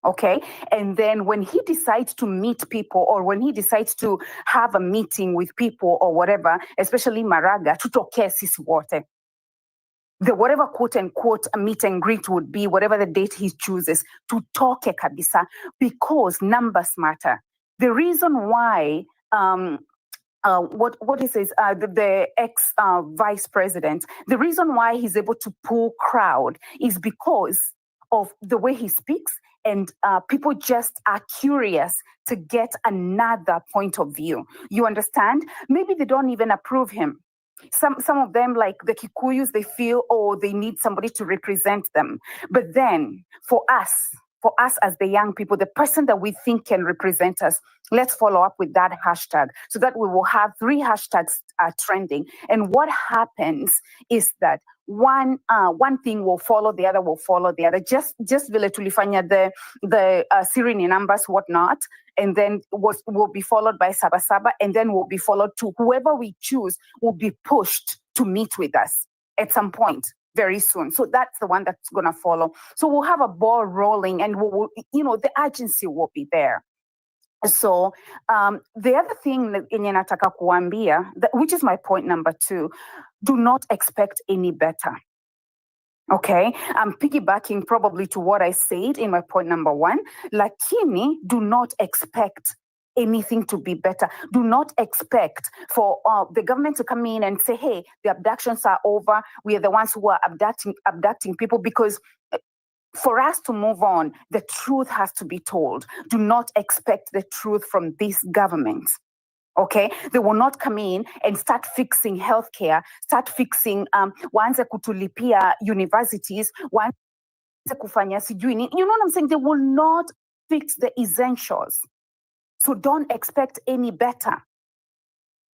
Okay. And then when he decides to meet people, or when he decides to have a meeting with people or whatever, especially Maraga, tutokee sisi wote. The whatever quote unquote a meet and greet would be, whatever the date he chooses, tutoke kabisa, because numbers matter. The reason why what is this? The ex vice president. The reason why he's able to pull crowd is because of the way he speaks, and people just are curious to get another point of view. You understand? Maybe they don't even approve him. Some of them, like the Kikuyus, they feel, oh, they need somebody to represent them. But then for us as the young people, the person that we think can represent us, let's follow up with that hashtag so that we will have 3 hashtags trending. And what happens is that one thing will follow the other, will follow the other. Just vile tulifanya the Syrian numbers, whatnot, and then will be followed by Sabasaba, and then will be followed to whoever we choose will be pushed to meet with us at some point very soon. So that's the one that's going to follow. So we'll have a ball rolling, and the urgency will be there. So the other thing yenye nataka kuambia, which is my point number 2, do not expect any better. Okay, I'm piggybacking probably to what I said in my point number 1. Lakini, do not expect anything to be better. Do not expect for the government to come in and say, hey, the abductions are over. We are the ones who are abducting people, because for us to move on, the truth has to be told. Do not expect the truth from this government. Okay, they will not come in and start fixing healthcare, start fixing waanze kutulipia universities, waanze kufanya sijui nini. You know what I'm saying? They will not fix the essentials. So don't expect any better.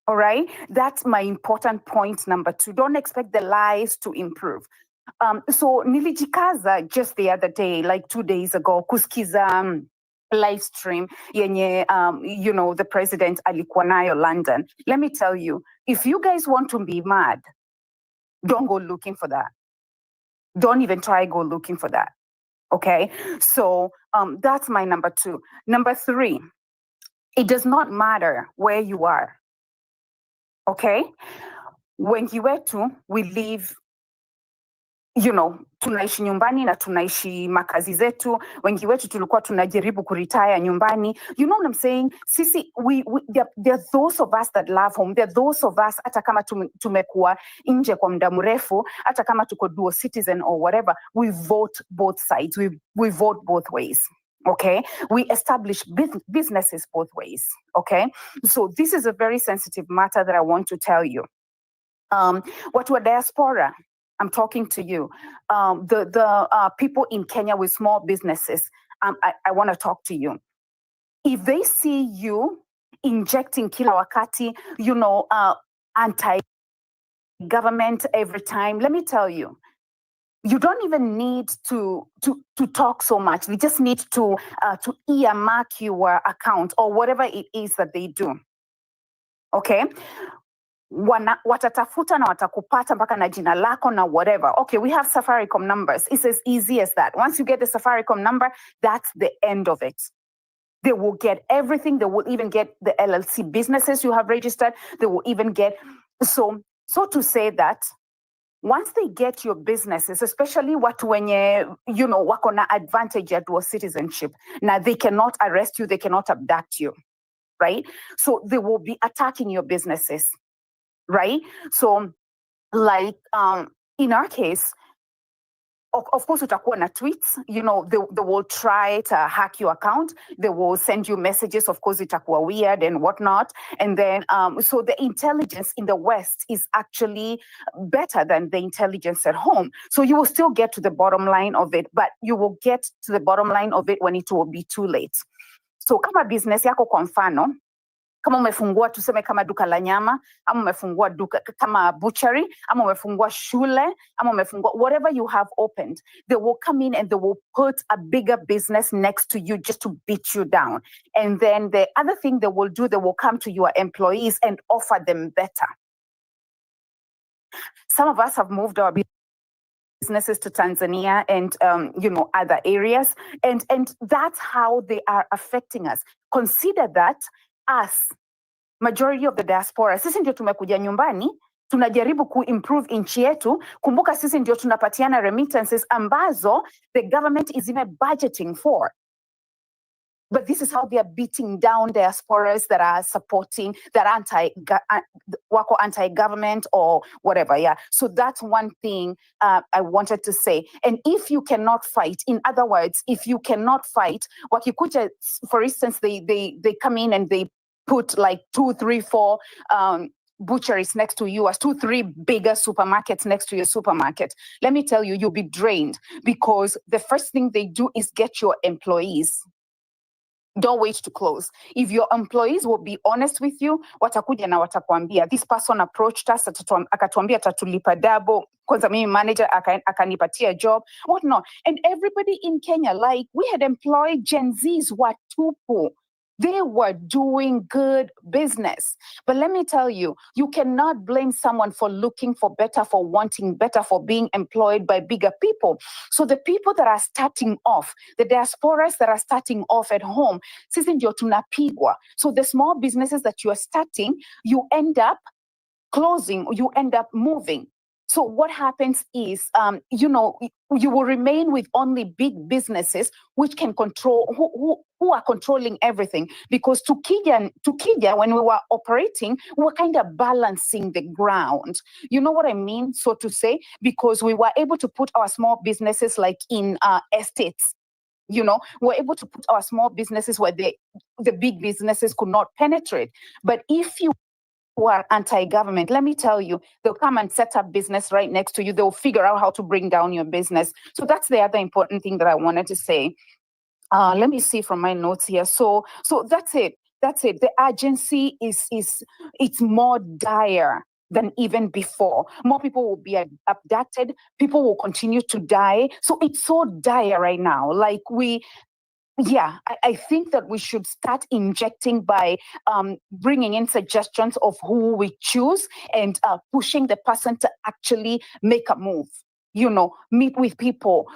All right, that's my important point number 2. Don't expect the lives to improve. So nilijikaza just the other day, like 2 days ago, kuskiza live stream yenye the president alikuwa nayo London. Let me tell you, if you guys want to be mad, don't go looking for that. Don't even try go looking for that. Okay, so that's my number 2. Number 3, it does not matter where you are. Okay, when Kiwetu, we live, tunaishi nyumbani na tunaishi makazi zetu. Wengi wetu tulikuwa tunajaribu kuretire nyumbani. You know what I'm saying? Sisi, there are those of us that love home. There are those of us, hata kama tumekuwa nje kwa muda mrefu, hata kama tuko dual citizen or whatever, we vote both sides. We vote both ways. Okay, we establish businesses both ways. Okay, so this is a very sensitive matter that I want to tell you. What were diaspora? I'm talking to you. The people in Kenya with small businesses, I want to talk to you. If they see you injecting kila wakati, anti-government every time, let me tell you, you don't even need to talk so much. They just need to earmark your account or whatever it is that they do. Okay? Watatafuta na watakupata mpaka na jina lako na whatever. Okay, we have Safaricom numbers. It's as easy as that. Once you get the Safaricom number, that's the end of it. They will get everything. They will even get the LLC businesses you have registered. They will even get, so to say that once they get your businesses, especially watu wenye, wako na advantage ya dual citizenship, now they cannot arrest you, they cannot abduct you, right? So they will be attacking your businesses. Right? So, like, in our case, of course, utakuwa na tweets, they will try to hack your account. They will send you messages. Of course, itakuwa weird and whatnot. And then, so the intelligence in the West is actually better than the intelligence at home. So you will still get to the bottom line of it, but you will get to the bottom line of it when it will be too late. So, kama business yako kwa mfano, kama umefungua tuseme kama duka la nyama, ama umefungua duka kama butchery, ama umefungua shule, ama umefungua whatever you have opened, they will come in and they will put a bigger business next to you just to beat you down. And then the other thing they will do, they will come to your employees and offer them better. Some of us have moved our businesses to Tanzania and other areas, and that's how they are affecting us. Consider that us, majority of the diaspora, sisi ndio tumekuja nyumbani, tunajaribu kuimprove nchi yetu. Kumbuka sisi ndio tunapatiana remittances ambazo the government is even budgeting for. But this is how they are beating down diasporas that are supporting, that are anti-government or whatever. Yeah. So that's one thing I wanted to say. And if you cannot fight, in other words, if you cannot fight, wakikuja, for instance, they come in and they put like 2, 3, 4 butcheries next to you, as 2, 3 bigger supermarkets next to your supermarket. Let me tell you, you'll be drained, because the first thing they do is get your employees. Don't wait to close. If your employees will be honest with you, watakuja na watakwambia, this person approached us, akatuambia atatulipa double. kwanza mimi manager akanipatia job, whatnot. And everybody in Kenya, like we had employed Gen Zs watupu. They were doing good business. But let me tell you, you cannot blame someone for looking for better, for wanting better, for being employed by bigger people. So the people that are starting off, the diasporas that are starting off at home, sisi ndio tunapigwa. So the small businesses that you are starting, you end up closing, you end up moving. So what happens is, you will remain with only big businesses which can control, who are controlling everything. Because tukija, when we were operating, we were kind of balancing the ground. You know what I mean, so to say? Because we were able to put our small businesses like in estates. We're able to put our small businesses where the big businesses could not penetrate. But if you who are anti-government, let me tell you, they'll come and set up business right next to you. They'll figure out how to bring down your business. So that's the other important thing that I wanted to say. Let me see from my notes here. So that's it. That's it. The urgency it's more dire than even before. More people will be abducted. People will continue to die. So it's so dire right now. Like I think that we should start injecting by bringing in suggestions of who we choose and pushing the person to actually make a move, meet with people,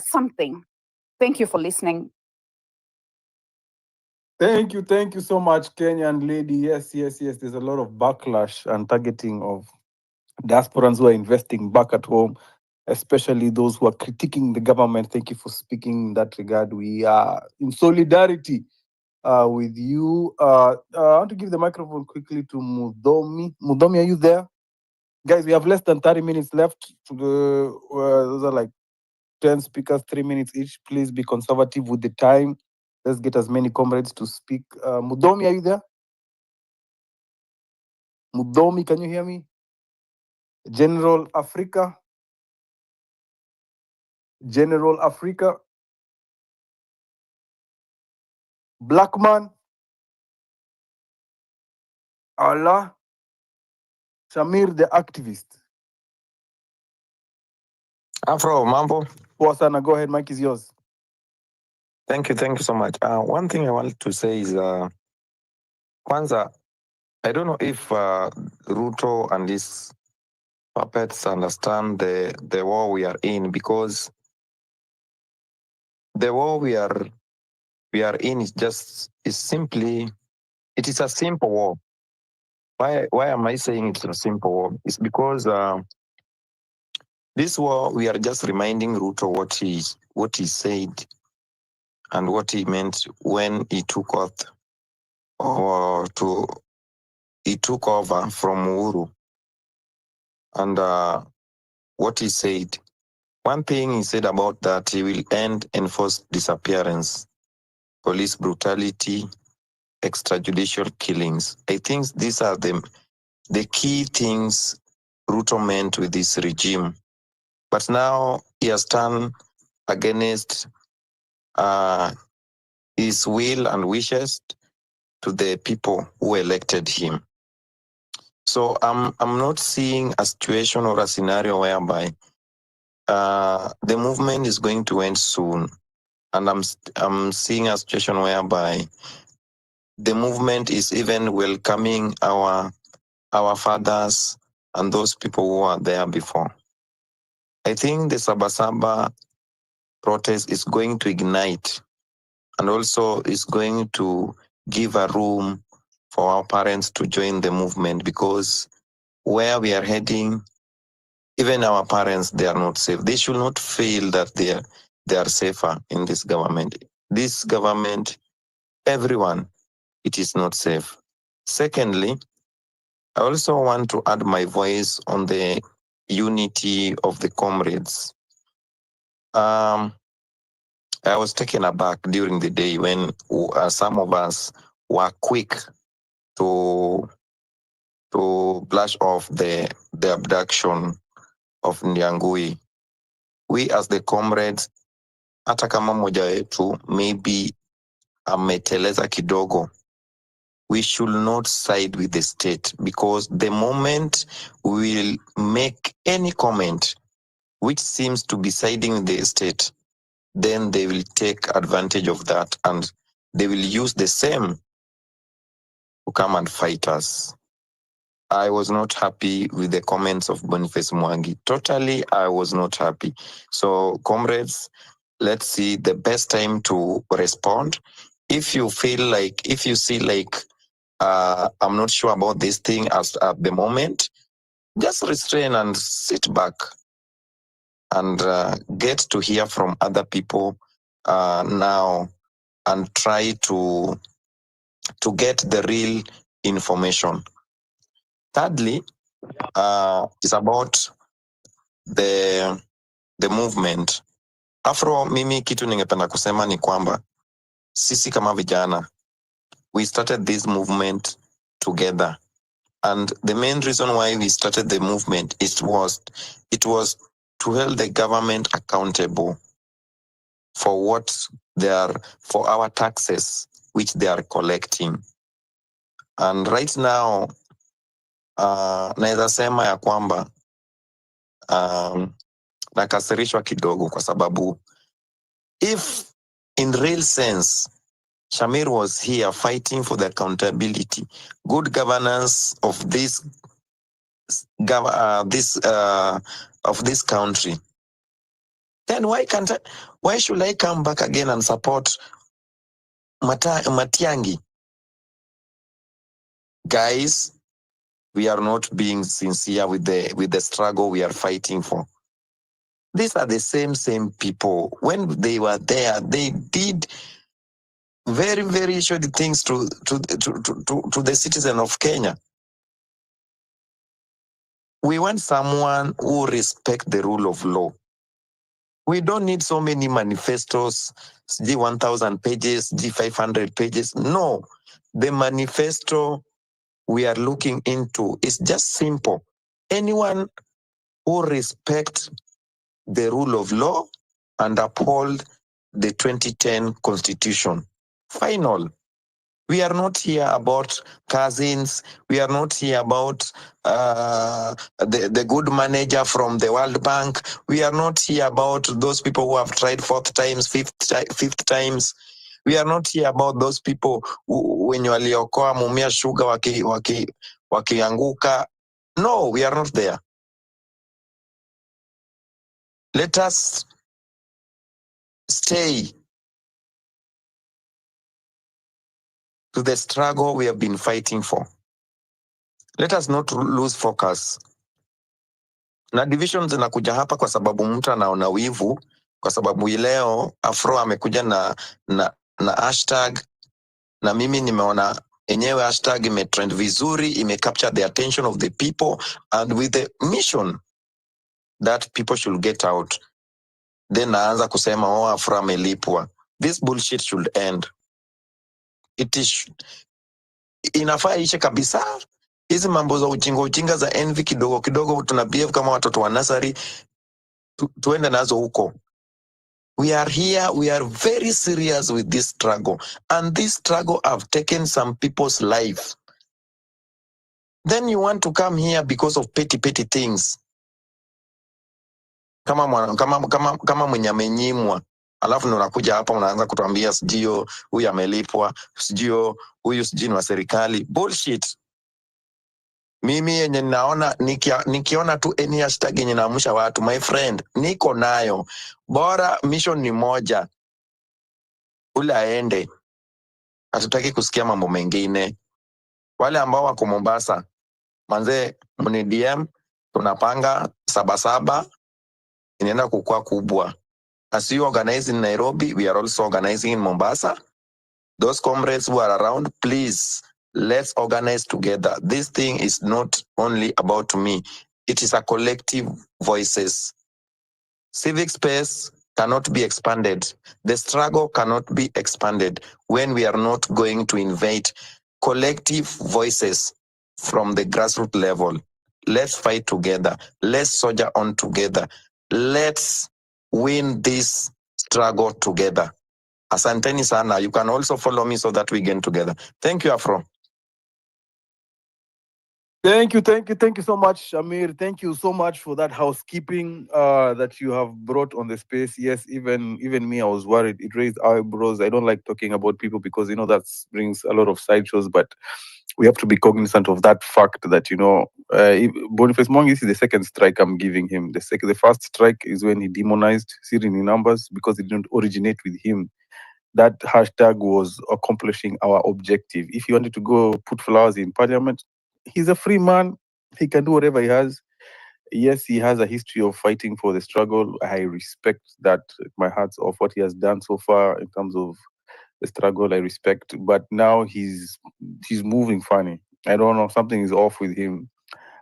something. Thank you for listening. Thank you so much, Kenyan lady. Yes. There's a lot of backlash and targeting of diasporans who are investing back at home, especially those who are critiquing the government. Thank you for speaking in that regard. We are in solidarity with you. I want to give the microphone quickly to Mudomi. Mudomi, are you there? Guys, we have less than 30 minutes left. Those are like 10 speakers, 3 minutes each. Please be conservative with the time. Let's get as many comrades to speak. Mudomi, are you there? Mudomi, can you hear me? General Africa. Black man. Allah. Shamir the activist. Afro, mambo. Poa sana, go ahead, Mike is yours. Thank you so much. One thing I wanted to say is, Kwanza, I don't know if Ruto and his puppets understand the war we are in, because the war we are in is simply, it is a simple war. Why am I saying it's a simple war? It's because this war, we are just reminding Ruto what he said and what he meant when he took oath he took over from Uhuru. And what he said, one thing he said about that, he will end enforced disappearance, police brutality, extrajudicial killings. I think these are the key things Ruto meant with this regime. But now he has turned against his will and wishes to the people who elected him. So I'm not seeing a situation or a scenario whereby the movement is going to end soon, and I'm seeing a situation whereby the movement is even welcoming our fathers and those people who are there before. I think the Sabasaba protest is going to ignite, and also is going to give a room for our parents to join the movement, because where we are heading, even our parents, they are not safe. They should not feel that they are safer in this government. This government, everyone, it is not safe. Secondly, I also want to add my voice on the unity of the comrades. I was taken aback during the day when some of us were quick to brush off the abduction of Nyangui. We as the comrades, hata kama mmoja wetu maybe ameteleza kidogo, we should not side with the state, because the moment we will make any comment which seems to be siding with the state, then they will take advantage of that and they will use the same to come and fight us. I was not happy with the comments of Boniface Mwangi. Totally, I was not happy. So, comrades, let's see the best time to respond. If you see like, I'm not sure about this thing as at the moment, just restrain and sit back and get to hear from other people now and try to get the real information. Thirdly, it's about the movement. Afro, mimi kitu ningependa kusema ni kwamba sisi kama vijana, we started this movement together, and the main reason why we started the movement it was to hold the government accountable for for our taxes which they are collecting. And right now, naweza sema ya kwamba nakasirishwa kidogo kwa sababu if in real sense Shamir was here fighting for the accountability, good governance of this country, then why should I come back again and support Matiangi? Guys, we are not being sincere with the struggle we are fighting for. These are the same people. When they were there, they did very, very shady things to the citizen of Kenya. We want someone who respects the rule of law. We don't need so many manifestos, G1000 pages, G500 pages. No, the manifesto we are looking into is just simple. Anyone who respects the rule of law and uphold the 2010 Constitution. Final. We are not here about cousins. We are not here about the good manager from the World Bank. We are not here about those people who have tried fourth times, fifth times. We are not here about those people when you waliokoa Mumia Sugar wakianguka. No, we are not there. Let us stay to the struggle we have been fighting for. Let us not lose focus. Na divisions zinakuja hapa kwa sababu mtu anaona wivu, kwa sababu leo Afro amekuja na hashtag, na mimi nimeona enyewe hashtag imetrend vizuri, imecapture the attention of the people and with the mission that people should get out. Then naanza kusema Afro amelipwa. This bullshit should end. Inafaa ishe kabisa. Hizi mambo za ujinga za envy kidogo tunabehave kama watoto wa nursery, tuende nazo huko. We are here, we are very serious with this struggle, and this struggle have taken some people's life. Then you want to come here because of petty things. Kama mwenye amenyimwa, alafu unakuja hapa unaanza kutuambia sijio huyu amelipwa, sijio huyu sijini wa serikali. Bullshit. Mimi yenye naona nikiona tu any hashtag yenye naamusha watu, my friend, niko nayo. Bora mission ni moja. Ule aende. Hatutaki kusikia mambo mengine. Wale ambao wako Mombasa, manze mni DM, tunapanga 7 inaenda kukua kubwa. As you organize in Nairobi, we are also organizing in Mombasa. Those comrades who are around, please, let's organize together. This thing is not only about me. It is a collective voices. Civic space cannot be expanded. The struggle cannot be expanded when we are not going to invite collective voices from the grassroots level. Let's fight together. Let's soldier on together. Let's win this struggle together. Asanteni sana. You can also follow me so that we get together. Thank you, Afro. Thank you so much, Amir. Thank you so much for that housekeeping that you have brought on the space. Yes, even me, I was worried. It raised eyebrows. I don't like talking about people because that brings a lot of sideshows. But we have to be cognizant of that fact that Boniface Mwangi is the second strike I'm giving him. The first strike is when he demonized Syrian numbers because it didn't originate with him. That hashtag was accomplishing our objective. If he wanted to go put flowers in parliament, he's a free man. He can do whatever he has. Yes, he has a history of fighting for the struggle. I respect that. My heart's off what he has done so far in terms of the struggle. I respect, but now he's moving funny. I don't know. Something is off with him.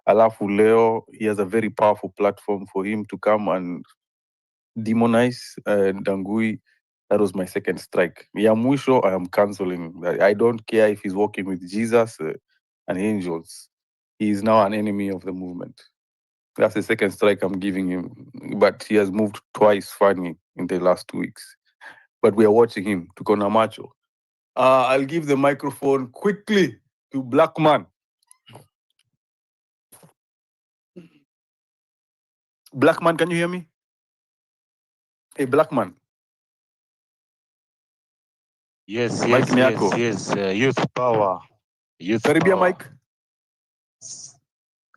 Alafu Leo, he has a very powerful platform for him to come and demonize Dangui. That was my second strike. Ya mwisho, I am canceling. I don't care if he's walking with Jesus and angels. He is now an enemy of the movement. That's the second strike I'm giving him. But he has moved twice funny in the last 2 weeks. But we are watching him. Tuko na macho. I'll give the microphone quickly to Black Man. Black Man, can you hear me? Hey, Black Man. Yes, Mike yes, ni yes, yako. yes. Youth power. Youth Karibia, power. Mike.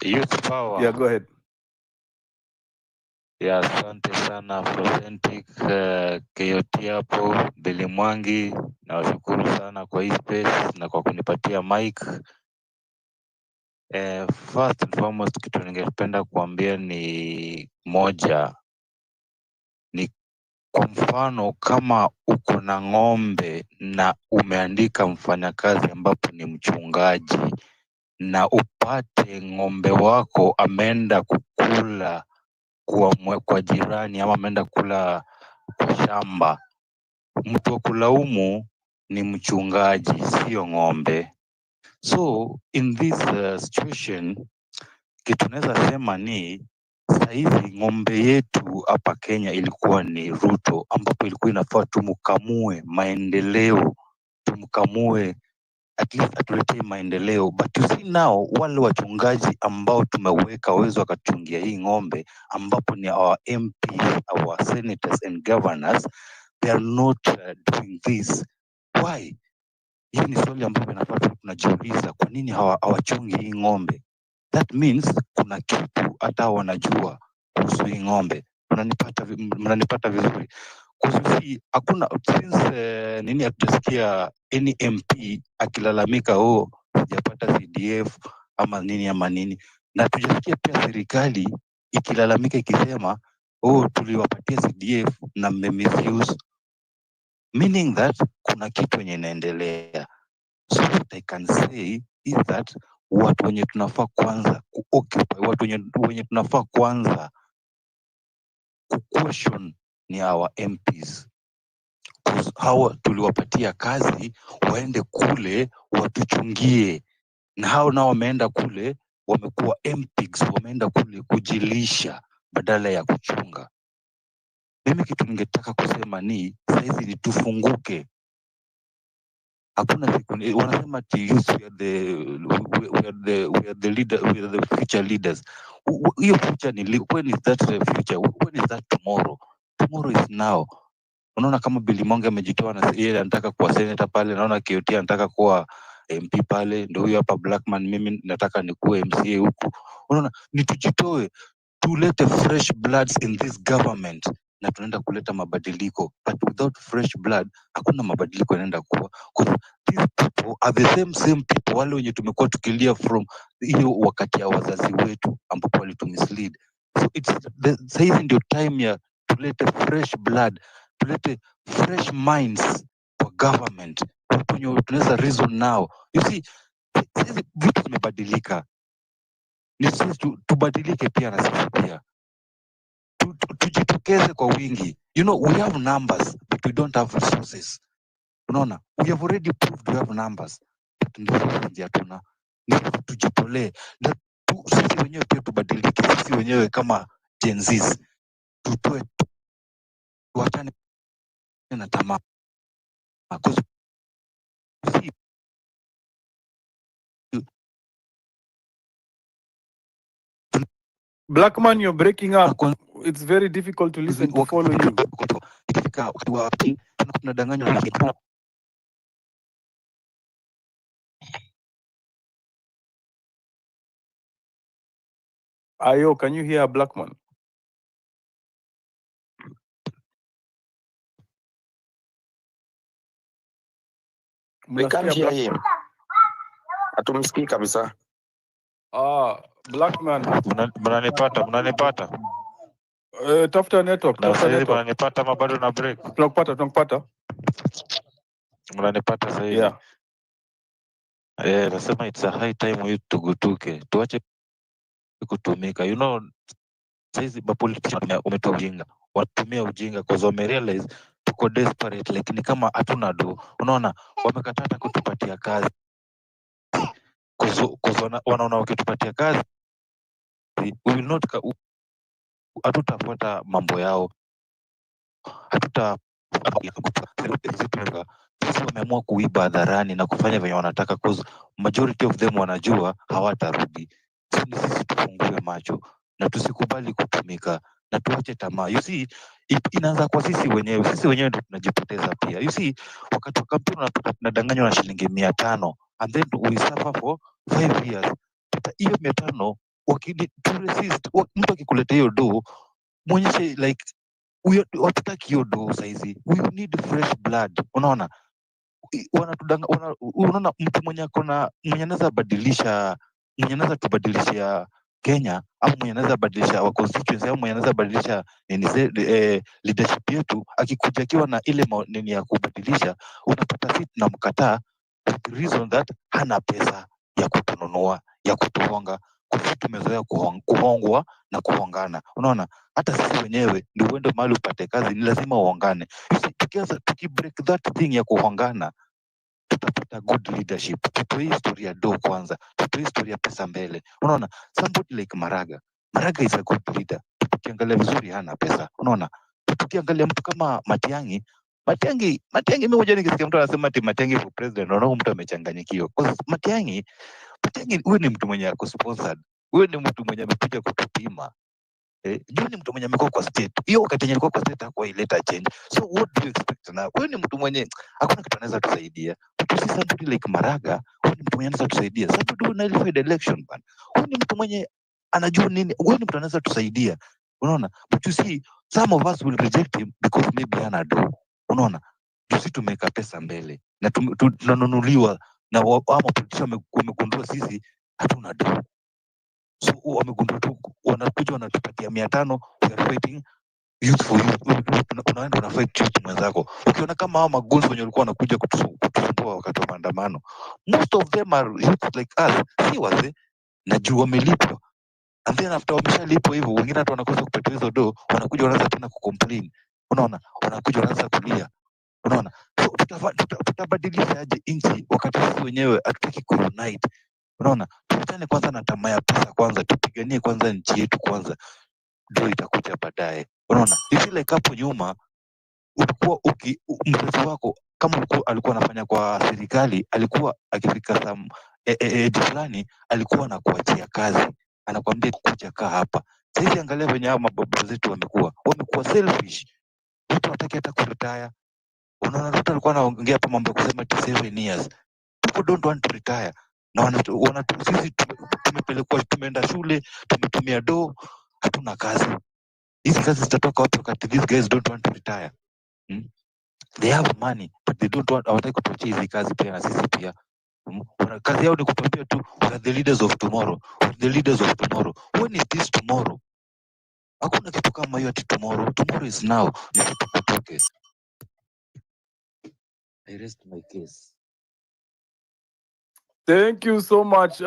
Youth power. Yeah, go ahead. Ya, asante sana Authentic KOT hapo Billy Mwangi, nawashukuru sana kwa hii space na kwa kunipatia mic. First and foremost, kitu ningependa kuambia ni moja, ni kwa mfano kama uko na ng'ombe na umeandika mfanyakazi ambapo ni mchungaji na upate ng'ombe wako ameenda kukula kwa jirani ama ameenda kula kwa shamba, mtu wa kulaumu ni mchungaji, sio ng'ombe. So in this situation, kitu naweza sema ni saizi ng'ombe yetu hapa Kenya ilikuwa ni Ruto, ambapo ilikuwa inafaa tumkamue maendeleo, tumkamue at least atuletee maendeleo. But you see now, wale wachungaji ambao tumeweka waweza wakachungia hii ng'ombe, ambapo ni our MPs, our senators and governors, they are not doing this. Why? Hii ni swali ambayo inafaa tunajiuliza, kwa nini hawachungi hii ng'ombe? That means kuna kitu hata wanajua kuhusu hii ng'ombe. Mnanipata vizuri? Kuhusu hakuna since nini hatujasikia any MP akilalamika sijapata CDF ama nini, na tujasikia pia serikali ikilalamika ikisema tuliwapatia CDF na misuse, meaning that kuna kitu yenye inaendelea. So what I can say is that watu wenye tunafaa kwanza kuoccupy, watu wenye tunafaa kwanza kuquestion ni our MPs. Hawa tuliwapatia kazi waende kule watuchungie, na hao nao wameenda kule wamekuwa MPs, wameenda kule kujilisha badala ya kuchunga. Mimi kitu ningetaka kusema ni saizi ni tufunguke. Hakuna siku wanasema ati youth we are the leader, we are the future leaders. Hiyo future ni when is that the future? When is that tomorrow? Tomorrow is now. Unaona kama Billy Monge amejitoa na yeye anataka kuwa senator pale, naona KOT anataka kuwa MP pale, ndio huyo hapa Blackman, mimi nataka nikuwe MCA huku. Unaona, ni tujitoe, tulete fresh bloods in this government na tunaenda kuleta mabadiliko, but without fresh blood hakuna mabadiliko yanaenda kuwa, because these people are the same people wale wenye tumekuwa tukilia from hiyo wakati ya wazazi wetu ambapo walitumislead. So it's saizi ndio time ya tulete fresh blood, tulete fresh minds kwa government, watu wenye tunaweza reason now. You see, saizi vitu zimebadilika, ni sisi tubadilike pia na sisi pia tujitokeze kwa wingi. You know, we have numbers but we don't have resources. Unaona, we have already proved we have numbers but ndio hatuna. Ni tujitolee na sisi wenyewe pia tubadilike, sisi wenyewe kama Gen Zs tutoe, tuachane na tamaa. Black man, you're breaking up. It's very difficult to listen to follow you. ikifika wakati wa pili tunadanganywa na Ayo, can you hear a black man? We can't Mnasikia hear black him. Hatumsikii kabisa. Black man. mnanipata Tafuta network, na tafuta saizi network. mnanipata ama bado na break? Tunakupata. Mnanipata saizi? Yeah. Nasema it's a high time we tugutuke, tuache kutumika. You know, saizi mapolitician umetoa ujinga, watumia ujinga cause wamerealize tuko desperate, like ni kama hatuna do. Unaona, wamekataa hata kutupatia kazi cause wanaona wakitupatia kazi we will not hatutafuata mambo yao, sisi wameamua kuiba hadharani na kufanya venye wanataka cause majority of them wanajua hawatarudi. Ni sisi tufungue macho na tusikubali kutumika na tuache tamaa. You see, inaanza kwa sisi wenyewe ndio tunajipoteza pia. You see, wakati wa kampeni unapata tunadanganywa na shilingi 500 and then we suffer for 5 years. Pata hiyo 500 to resist, mtu akikuletea hiyo do muonyeshe like watutaki hiyo do saizi, we need fresh blood. Unaona, unaona mtu mwenye anaweza badilisha, mwenye anaweza tubadilishia Kenya au mwenye anaweza badilisha our constituency au mwenye anaweza badilisha leadership yetu, akikuja akiwa na ile nini ya kubadilisha, unapata sisi tunamkataa with the reason that hana pesa ya kutununua, ya kutuhonga. Sisi tumezoea kuhongwa na kuhongana. Unaona, hata sisi wenyewe ndio uende mahali upate kazi ni lazima uongane. Tukianza tukibreak that thing ya kuhongana, tutapata good leadership. Tutoe historia ya do kwanza, tutoe historia pesa mbele. Unaona, somebody like Maraga is a good leader. Tukiangalia vizuri hana pesa. Unaona, tukiangalia mtu kama Matiang'i, mimi moja nikisikia mtu anasema ati Matiang'i for president, unaona mtu amechanganyikiwa. Kwa Matiang'i huyu ni mtu mwenye ako sponsored, huyu ni mtu mwenye amekuja kutupima. Juu ni mtu mwenye amekuwa kwa state. Hiyo wakati yenye alikuwa kwa state hakuwa ileta change. So what do you expect now? Huyu ni mtu mwenye hakuna kitu anaweza tusaidia. But you see somebody like Maraga, huyu ni mtu mwenye anaweza tusaidia. Somebody who nullified election ban. Huyu ni mtu mwenye anajua nini. Huyu ni mtu anaweza tusaidia. Unaona? But you see, some of us will reject him because maybe hana do. Unaona? Sisi tumeweka pesa mbele na tunanunuliwa na ama politician wamegundua sisi hatuna do. So wamegundua tu, wanakuja wanatupatia 500, we are fighting youth for youth. Unaenda una fight youth mwenzako. Ukiona kama hao magonzi wenye walikuwa wanakuja kutusumbua wakati wa maandamano, most of them are youth like us, si wazee, na juu wamelipwa. And then after wameshalipwa hivyo, wengine hata wanakosa kupata hizo do, wanakuja wanaanza tena kucomplain. Unaona, wanakuja wanaanza kulia. Unaona, so tutabadilisha aje nchi wakati sisi wenyewe hatutaki kuunite? Unaona, tuachane kwanza na tamaa ya pesa kwanza, tupiganie kwanza nchi yetu kwanza, ndio itakuja baadaye. Unaona, if like hapo nyuma ulikuwa mzazi wako kama alikuwa anafanya kwa serikali, alikuwa akifika some age fulani alikuwa anakuachia kazi, anakuambia kuja kaa hapa. Sasa angalia venye hao mababu zetu wamekuwa selfish, mtu hataki hata kuretire. Unaona, Ruto alikuwa anaongea hapa mambo ya kusema 7 years, people don't want to retire na sisi tumepelekwa, tumeenda shule, tumetumia do, hatuna kazi. Hizi kazi zitatoka wapi wakati these guys don't want to retire? They have money but they don't want, hawataki kutuachia hizi kazi pia na sisi pia. Kazi yao ni kutuambia tu we are the leaders of tomorrow, we are the leaders of tomorrow. When is this tomorrow? Hakuna kitu kama hiyo ati tomorrow is now. Ni kitu kutoke. I rest my case. Thank you so much,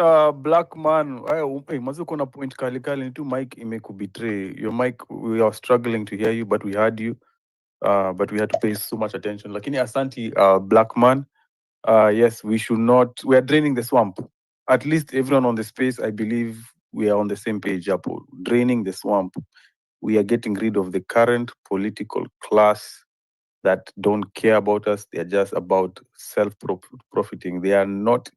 black man. Mazi uko na point kali ni tu mic imekubetray. Your mic, we are struggling to hear you, but we heard you. But we had to pay so much attention. Lakini asanti, black man. Yes, we are draining the swamp. At least everyone on the space, I believe we are on the same page, Apo. Draining the swamp. We are getting rid of the current political class that don't care about us. They are just about self-profiting. They are not,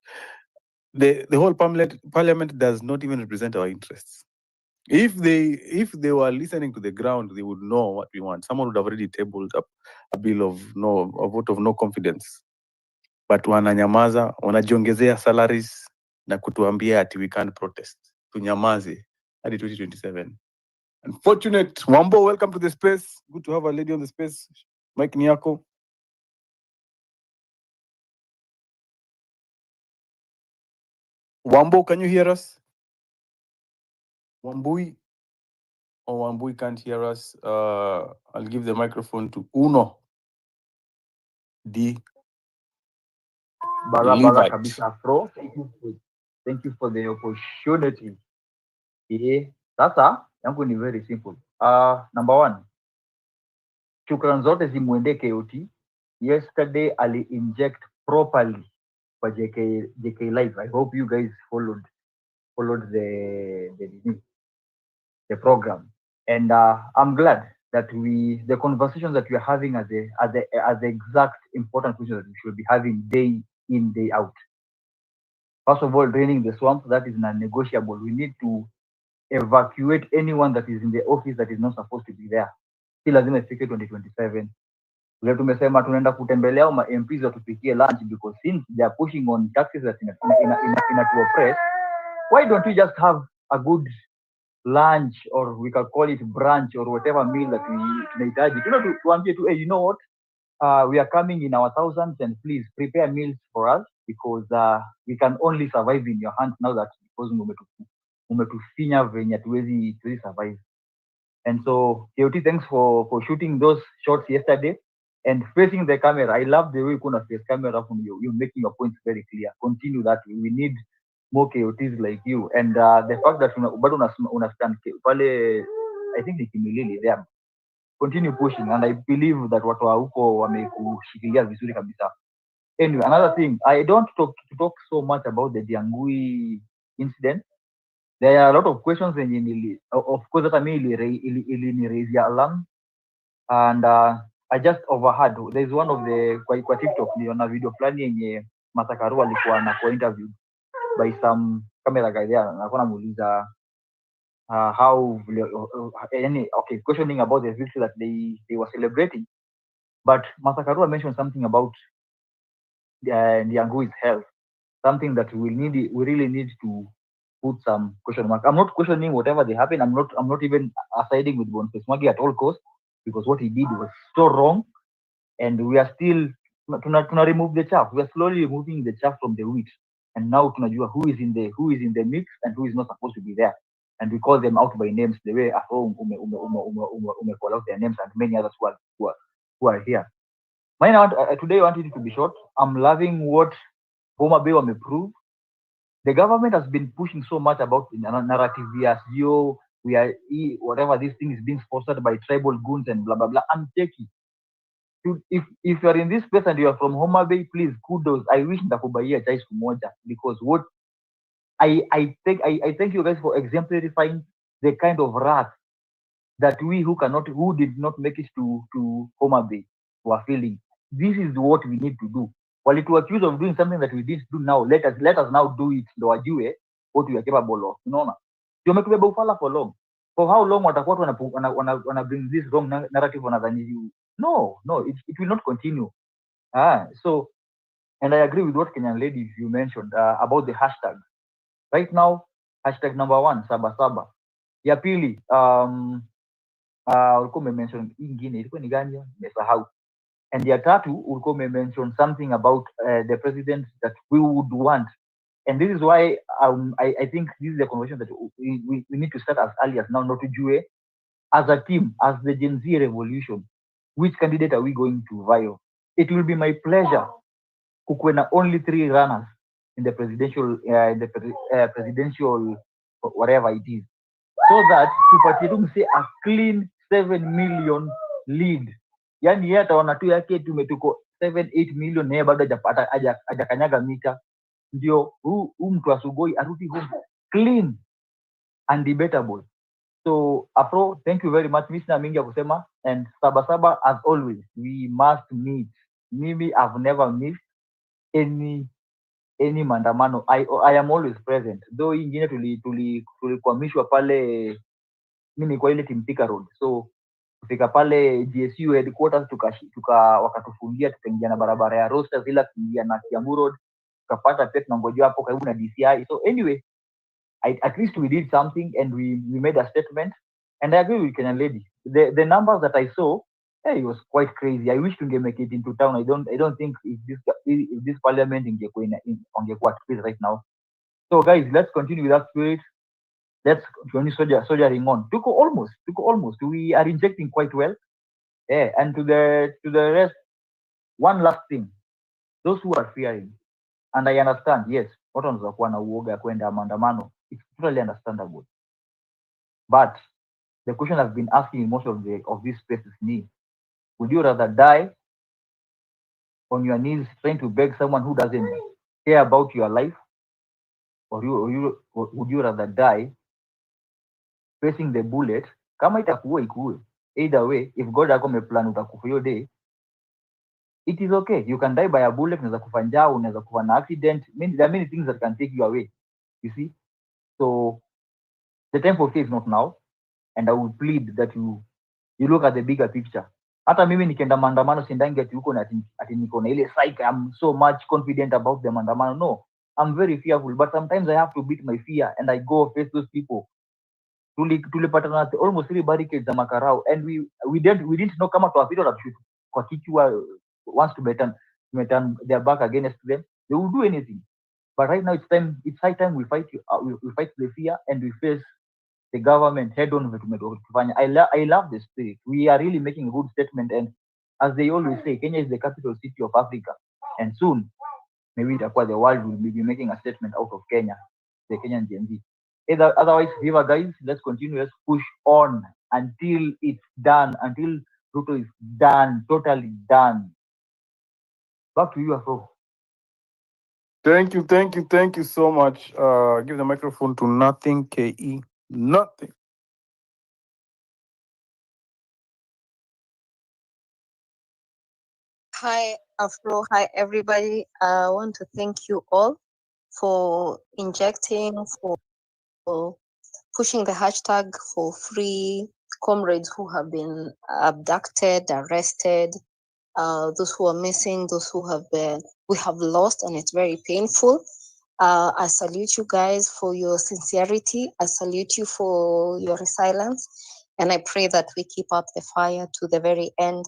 the whole parliament does not even represent our interests. If they were listening to the ground, they would know what we want. Someone would have already tabled up a bill of a vote of no confidence. But wananyamaza, wanajiongezea salaries na kutuambia ati we can't protest. Tunyamaze hadi 2027. Unfortunate. Wambo, welcome to the space. Good to have a lady on the space. Mike ni yako. Wambo, can you hear us? Wambui? Oh, Wambui can't hear us. I'll give the microphone to Uno. D. Barabara Levite. kabisa Afro. Thank you for the opportunity. Sasa yangu ni very simple. Number one, shukran zote zimwendee KOT. Yesterday ali inject properly for JK Live. I hope you guys followed the program, and I'm glad that the conversations that we are having are the exact important questions that we should be having day in, day out. First of all, draining the swamp, that is non-negotiable. We need to evacuate anyone that is in the office that is not supposed to be there. Si lazima ifike 2027. Vile tumesema tunaenda kutembelea ma MPs watupikie lunch, because since they are pushing on taxes that in to oppress, why don't we just have a good lunch, or we can call it brunch, or whatever meal that we tunahitaji. Tuambie tu, hey, you know what? We are coming in our thousands, and please prepare meals for us, because we can only survive in your hands now that because umetufinya venye hatuwezi survive. And so KOT, thanks for shooting those shots yesterday and facing the camera. I love the way you kuna face camera from you. You're making your points very clear. Continue that way. We need more KOTs like you. And the fact that bado unastand pale, I think ni Kimilili there. Continue pushing, and I believe that watu wa huko wamekushikilia vizuri kabisa. Anyway, another thing, I don't talk so much about the Diangui incident. There are a lot of questions, and of course hata mimi ili raise your alarm, and I just overheard, there's one of the kwa TikTok niliona video fulani yenye Martha Karua alikuwa na interviewed by some camera guy there, na kuna muuliza how questioning about the victory that they were celebrating, but Martha Karua mentioned something about Ndiangui's health, something that we really need to put some question mark. I'm not questioning whatever they happen. I'm not even siding with Boniface Mwangi at all costs, because what he did was so wrong, and we are still tuna remove the chaff. We are slowly removing the chaff from the wheat, and now tunajua who is in the mix and who is not supposed to be there, and we call them out by names the way at home call out their names, and many others who are here. Today I wanted it to be short. I'm loving what Homa Bay prove. The government has been pushing so much about the narrative. We are whatever this thing is being sponsored by tribal goons and blah blah blah. I'm taking. If you are in this place and you are from Homa Bay, please kudos. I wish ndakubaia chai siku moja, because what I thank you guys for exemplifying the kind of wrath that we who did not make it to Homa Bay were feeling. This is what we need to do. While it was accused of doing something that we didn't do now, let us now do it. Ndo wajue what we are capable of. Unaona? Tumetubeba ufala for long. For how long watakuwa wana bring this wrong narrative wanadhani you? No, it will not continue. So, and I agree with what Kenyan lady you mentioned about the hashtag. Right now, hashtag number 1, Sabasaba. Ya pili, ulikuwa umemention ingine, ilikuwa ni gani? Nimesahau. And ya tatu, ulikuwa umemention something about the president that we would want. And this is why I think this is a conversation that we need to start as early as now, not to do as a team, as the Gen Z revolution. Which candidate are we going to vie? It will be my pleasure kukwena only 3 runners in the presidential presidential whatever it is, so that tupatie tu mse a clean 7 million lead. Yani yeye ataona tu yake tuko 7-8 million, naye bado hajakanyaga mita, ndio huu mtu asugoi arudi home clean and debatable. So Afro, thank you very much. Mimi mingi ya kusema, and Sabasaba as always we must meet. Mimi I've never missed any maandamano. I am always present, though ingine tulikwamishwa pale mi nilikuwa ile team Thika Road, so kufika pale GSU headquarters wakatufungia, tukaingia na barabara ya Roasters ila kuingia na Kiambu Road, tukapata pia tunangojea hapo karibu na DCI. So anyway, at least we did something and we made a statement, and I agree with Kenyan lady. The numbers that I saw, it was quite crazy. I wish to make it into town. I don't think if this parliament ingekuwa at peace right now. So guys, let's continue with that spirit. Let's continue soldiering on. Tuko almost. We are injecting quite well. Yeah, and to the rest, one last thing. Those who are fearing, and I understand, yes, watu wanaweza kuwa na uoga ya kwenda maandamano. It's totally understandable. But the question I've been asking in most of these spaces is, would you rather die on your knees trying to beg someone who doesn't care about your life, or would you rather die facing the bullet? Kama itakuwa ikuwe. Either way, if God ako ameplan utakufa hiyo day, it is okay. You can die by a bullet, unaweza kufa njaa, unaweza kufa na accident. There are many things that can take you away. You see? So the time for fear is not now, and I would plead that you look at the bigger picture. Hata mimi nikienda maandamano sindangi ati huko ati niko na ile psyche, I'm so much confident about the maandamano. No, I'm very fearful, but sometimes I have to beat my fear and I go face those people. Tulipatana na almost 3 barricades za makarao, and we didn't know kama tuwapita watushoot kwa kichwa wants to turn their back against them. They will do anything. But right now it's high time we fight the fear and we face the government head on. I love the spirit. We are really making a good statement, and as they always say, Kenya is the capital city of Africa, and soon maybe the world will be making a statement out of Kenya, the Kenyan Gen Z. Otherwise, Viva guys, let's continue, let's push on until it's done, until Ruto is done, totally done. Back to you, Afro. Thank you so much. Give the microphone to Nothing KE. Nothing. Hi, Afro. Hi, everybody. I want to thank you all for injecting, for pushing the hashtag for free comrades who have been abducted, arrested, those who are missing, those who we have lost, and it's very painful. I salute you guys for your sincerity. I salute you for your resilience, and I pray that we keep up the fire to the very end.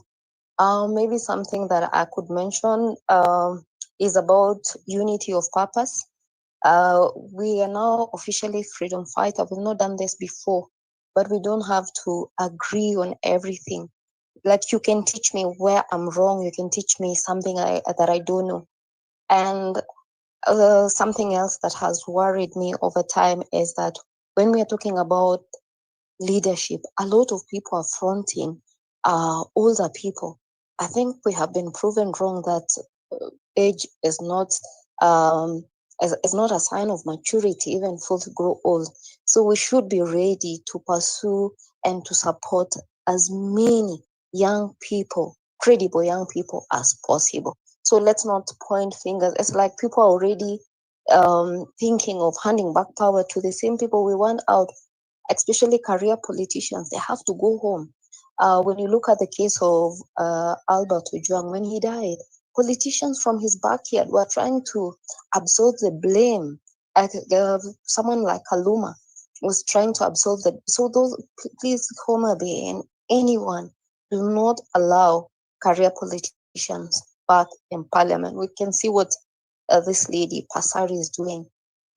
Maybe something that I could mention is about unity of purpose. We are now officially freedom fighter. We've not done this before, but we don't have to agree on everything. Like, you can teach me where I'm wrong. You can teach me something that I don't know. And something else that has worried me over time is that when we are talking about leadership, a lot of people are fronting older people. I think we have been proven wrong that age is not a sign of maturity, even fools grow old. So we should be ready to pursue and to support as many young people, credible young people as possible. So let's not point fingers. It's like people are already thinking of handing back power to the same people we want out, especially career politicians. They have to go home. When you look at the case of Albert Ojwang, when he died, politicians from his backyard were trying to absorb the blame. Someone like Kaluma was trying to absorb the. So please, Homa Bay and anyone, do not allow career politicians back in parliament. We can see what this lady Pasari is doing.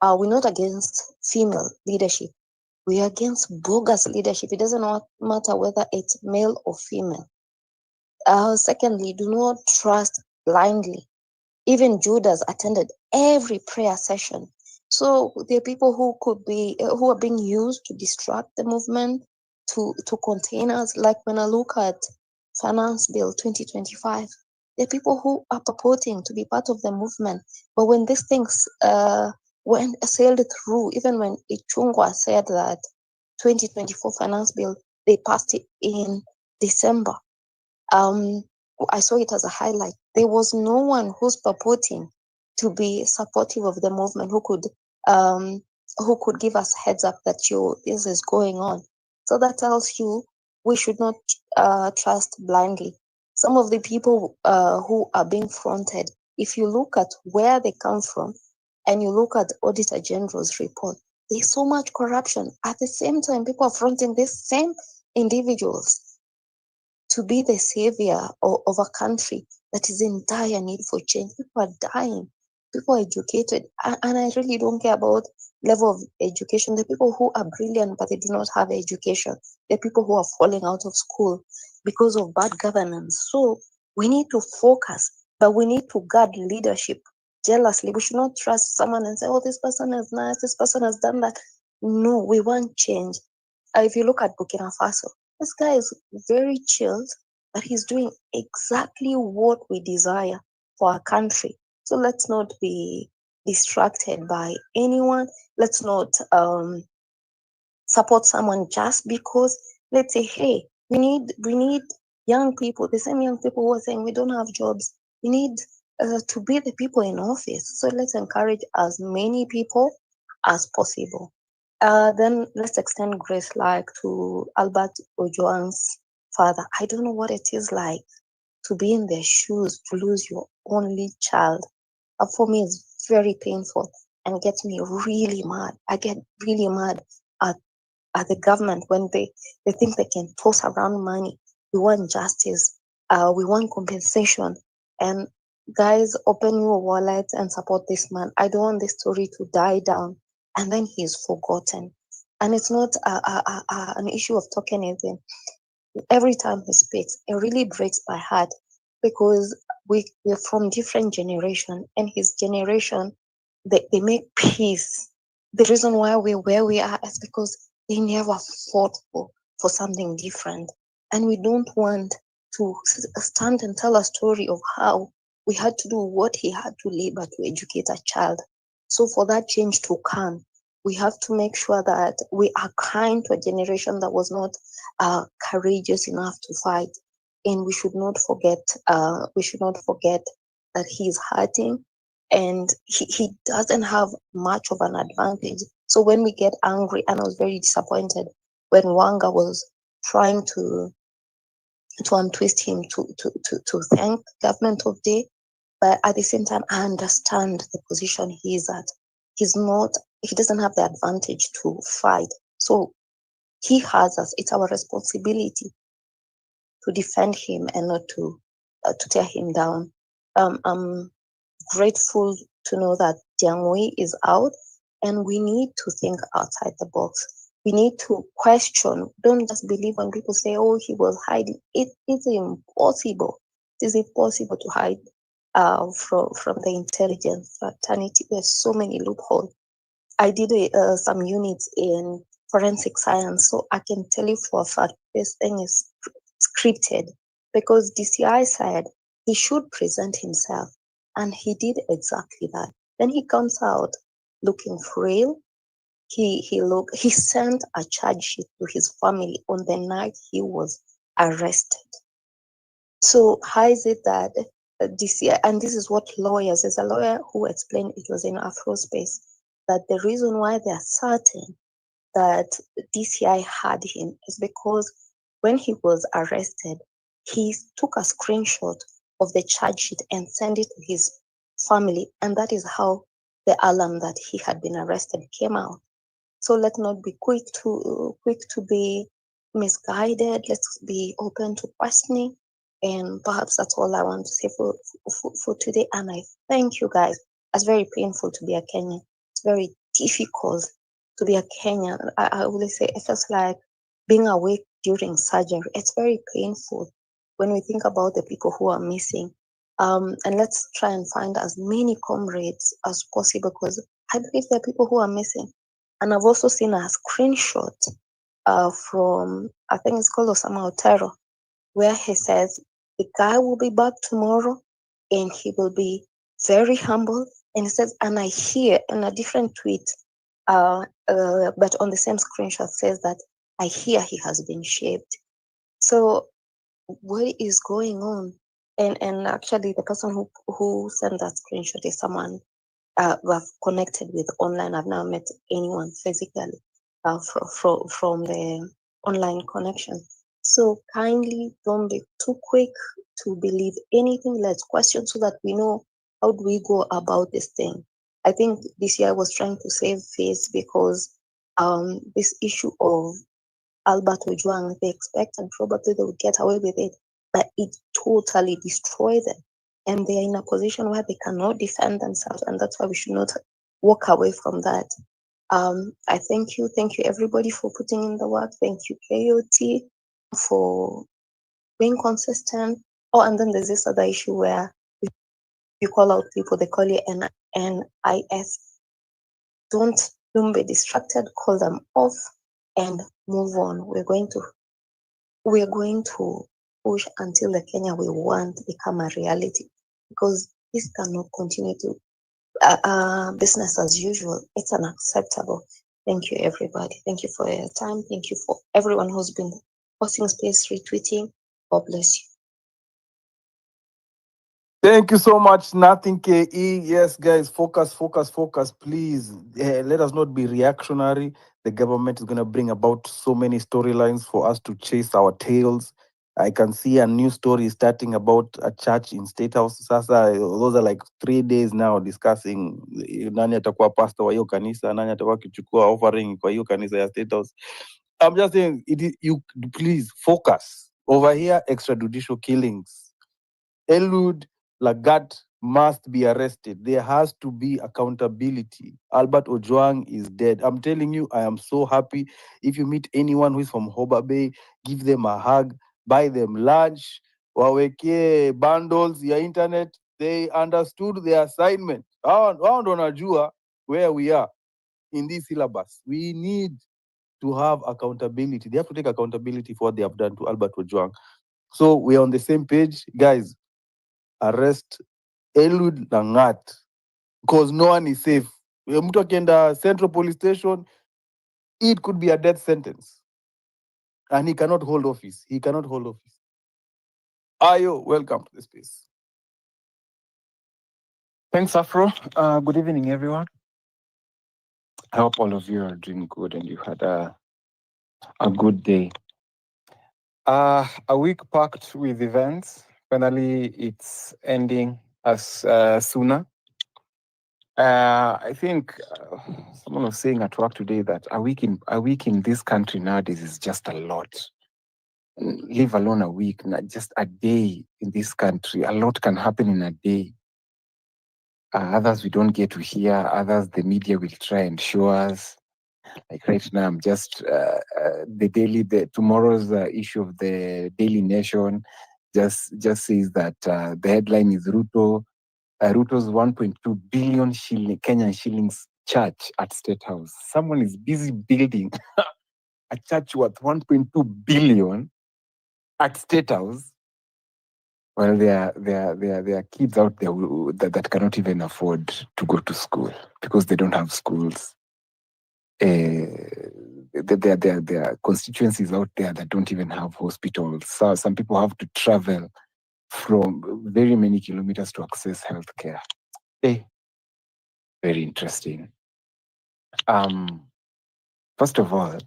We're not against female leadership. We are against bogus leadership. It doesn't matter whether it's male or female. Secondly, do not trust blindly. Even Judas attended every prayer session. So there are people who are being used to distract the movement, to contain us. Like when I look at Finance Bill 2025, there are people who are purporting to be part of the movement, but when these things went sailed through, even when Ichungwa said that 2024 Finance Bill, they passed it in December. I saw it as a highlight. There was no one who's purporting to be supportive of the movement who could give us heads up that this is going on. So that tells you we should not trust blindly. Some of the people who are being fronted, if you look at where they come from and you look at Auditor General's report, there's so much corruption. At the same time, people are fronting these same individuals to be the savior of a country that is in dire need for change. People are dying. People are educated. And I really don't care about level of education. The people who are brilliant, but they do not have education. The people who are falling out of school because of bad governance. So we need to focus, but we need to guard leadership jealously. We should not trust someone and say, oh, this person is nice, this person has done that. No, we want change. If you look at Burkina Faso, this guy is very chilled, but he's doing exactly what we desire for our country. So let's not be distracted by anyone. Let's not support someone just because. Let's say, hey, we need young people, the same young people who are saying we don't have jobs. We need to be the people in office. So let's encourage as many people as possible. Then let's extend grace like to Albert Ojwang's father. I don't know what it is like to be in their shoes, to lose your only child. For me, it's very painful and gets me really mad. I get really mad at the government when they think they can toss around money. We want justice. We want compensation. And guys, open your wallet and support this man. I don't want this story to die down and then he's forgotten. And it's not an issue of tokenism. Every time he speaks, it really breaks my heart because we're from different generation, and his generation, they make peace. The reason why we're where we are is because they never fought for something different. And we don't want to stand and tell a story of how we had to do what he had to labor to educate a child. So for that change to come, we have to make sure that we are kind to a generation that was not courageous enough to fight. And we should not forget that he's hurting and he doesn't have much of an advantage. So when we get angry, and I was very disappointed when Wanga was trying to untwist him to thank government of day, but at the same time I understand the position he is at. He doesn't have the advantage to fight. So he has us. It's our responsibility to defend him and not to tear him down. I'm grateful to know that Jiangwei is out, and we need to think outside the box. We need to question. Don't just believe when people say, "Oh, he was hiding." It is impossible. It is impossible to hide from the intelligence fraternity. There's so many loopholes. I did some units in forensic science, so I can tell you for a fact this thing is scripted, because DCI said he should present himself, and he did exactly that. Then he comes out looking frail. He sent a charge sheet to his family on the night he was arrested. So how is it that DCI, and this is what lawyers, there's a lawyer who explained, it was in Afrospace, that the reason why they are certain that DCI had him is because when he was arrested, he took a screenshot of the charge sheet and sent it to his family, and that is how the alarm that he had been arrested came out. So let's not be quick to be misguided. Let's be open to questioning, and perhaps that's all I want to say for today. And I thank you guys. It's very painful to be a Kenyan. It's very difficult to be a Kenyan. I always say it feels like being awake during surgery. It's very painful when we think about the people who are missing. And let's try and find as many comrades as possible, because I believe there are people who are missing. And I've also seen a screenshot from, I think it's called Osama Otero, where he says the guy will be back tomorrow and he will be very humble. And he says, and I hear in a different tweet, but on the same screenshot says that I hear he has been shaved. So what is going on? And actually the person who sent that screenshot is someone I've connected with online. I've never met anyone physically from the online connection. So kindly don't be too quick to believe anything. Let's question so that we know how do we go about this thing. I think this year I was trying to save face because this issue of Albert Ojwang, they expected probably they would get away with it, but it totally destroyed them. And they are in a position where they cannot defend themselves, and that's why we should not walk away from that. I thank you everybody for putting in the work. Thank you KOT for being consistent. Oh, and then there's this other issue where you call out people, they call you NIS. Don't be distracted, call them off and move on. We're going to push until the Kenya we want become a reality, because this cannot continue to business as usual. It's unacceptable. Thank you, everybody. Thank you for your time. Thank you for everyone who's been posting space, retweeting. God bless you. Thank you so much, Nothing KE. Yes, guys, focus, please. Let us not be reactionary. The government is going to bring about so many storylines for us to chase our tails. I can see a new story starting about a church in State House. Sasa, those are like 3 days now discussing nani atakuwa pastor wa hiyo kanisa, nani atakuwa kichukua offering kwa hiyo kanisa ya State House. I'm just saying, you please focus. Over here, extrajudicial killings. Eliud Lagat must be arrested. There has to be accountability. Albert Ojwang is dead. I'm telling you, I am so happy. If you meet anyone who is from Hoba Bay, give them a hug, buy them lunch, waweke bundles ya internet. They understood their assignment. Wao ndo wanajua where we are in this syllabus. We need to have accountability. They have to take accountability for what they have done to Albert Ojwang. So we are on the same page. Guys, arrest Eliud Lagat, because no one is safe. Mtu akienda Central Police Station, it could be a death sentence. And he cannot hold office. Ayo, welcome to the space. Thanks, Afro. Good evening, everyone. I hope all of you are doing good and you had a good day. A week packed with events. Finally, it's ending as sooner. I think someone was saying at work today that a week in this country nowadays is just a lot. Leave alone a week, not just a day in this country. A lot can happen in a day. Others we don't get to hear. Others the media will try and show us. Like right now, I'm just tomorrow's issue of the Daily Nation just says that the headline is Ruto's 1.2 billion Kenyan shillings church at State House. Someone is busy building a church worth 1.2 billion at State House. Well, there are kids out there that cannot even afford to go to school because they don't have schools. There are constituencies out there that don't even have hospitals. So some people have to travel from very many kilometers to access healthcare. Very interesting. First of all,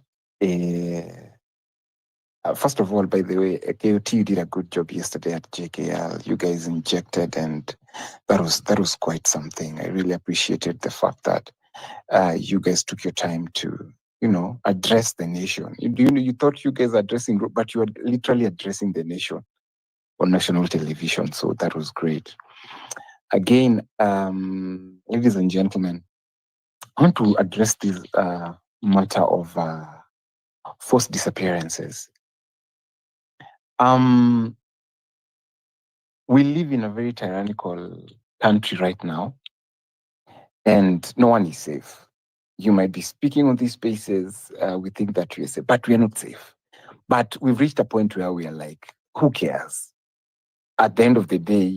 by the way, KOT, you did a good job yesterday at JKL. You guys injected, and that was quite something. I really appreciated the fact that you guys took your time to, address the nation. You thought you guys addressing, but you were literally addressing the nation on national television. So that was great. Again, ladies and gentlemen, I want to address this matter of forced disappearances. We live in a very tyrannical country right now, and no one is safe. You might be speaking on these spaces, we think that we're safe, but we're not safe. But we've reached a point where we are like, who cares? At the end of the day,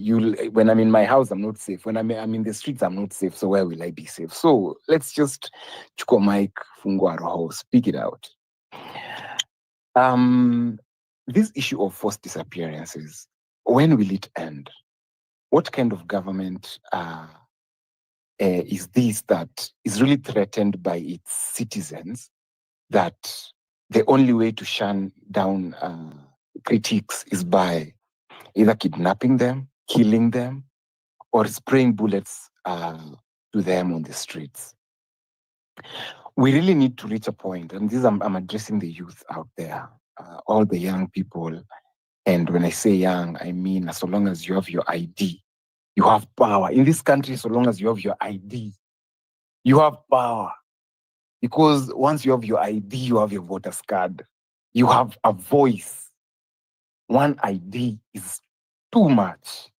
when I'm in my house, I'm not safe. When I'm in the streets, I'm not safe. So where will I be safe? So let's just chukua mic, fungua roho, speak it out. This issue of forced disappearances, when will it end? What kind of government is this that is really threatened by its citizens, that the only way to shun down critics is by either kidnapping them, killing them, or spraying bullets to them on the streets. We really need to reach a point, and this I'm addressing the youth out there, all the young people. And when I say young, I mean so long as you have your ID, you have power. In this country, so long as you have your ID, you have power. Because once you have your ID, you have your voter's card, you have a voice. One ID is too much.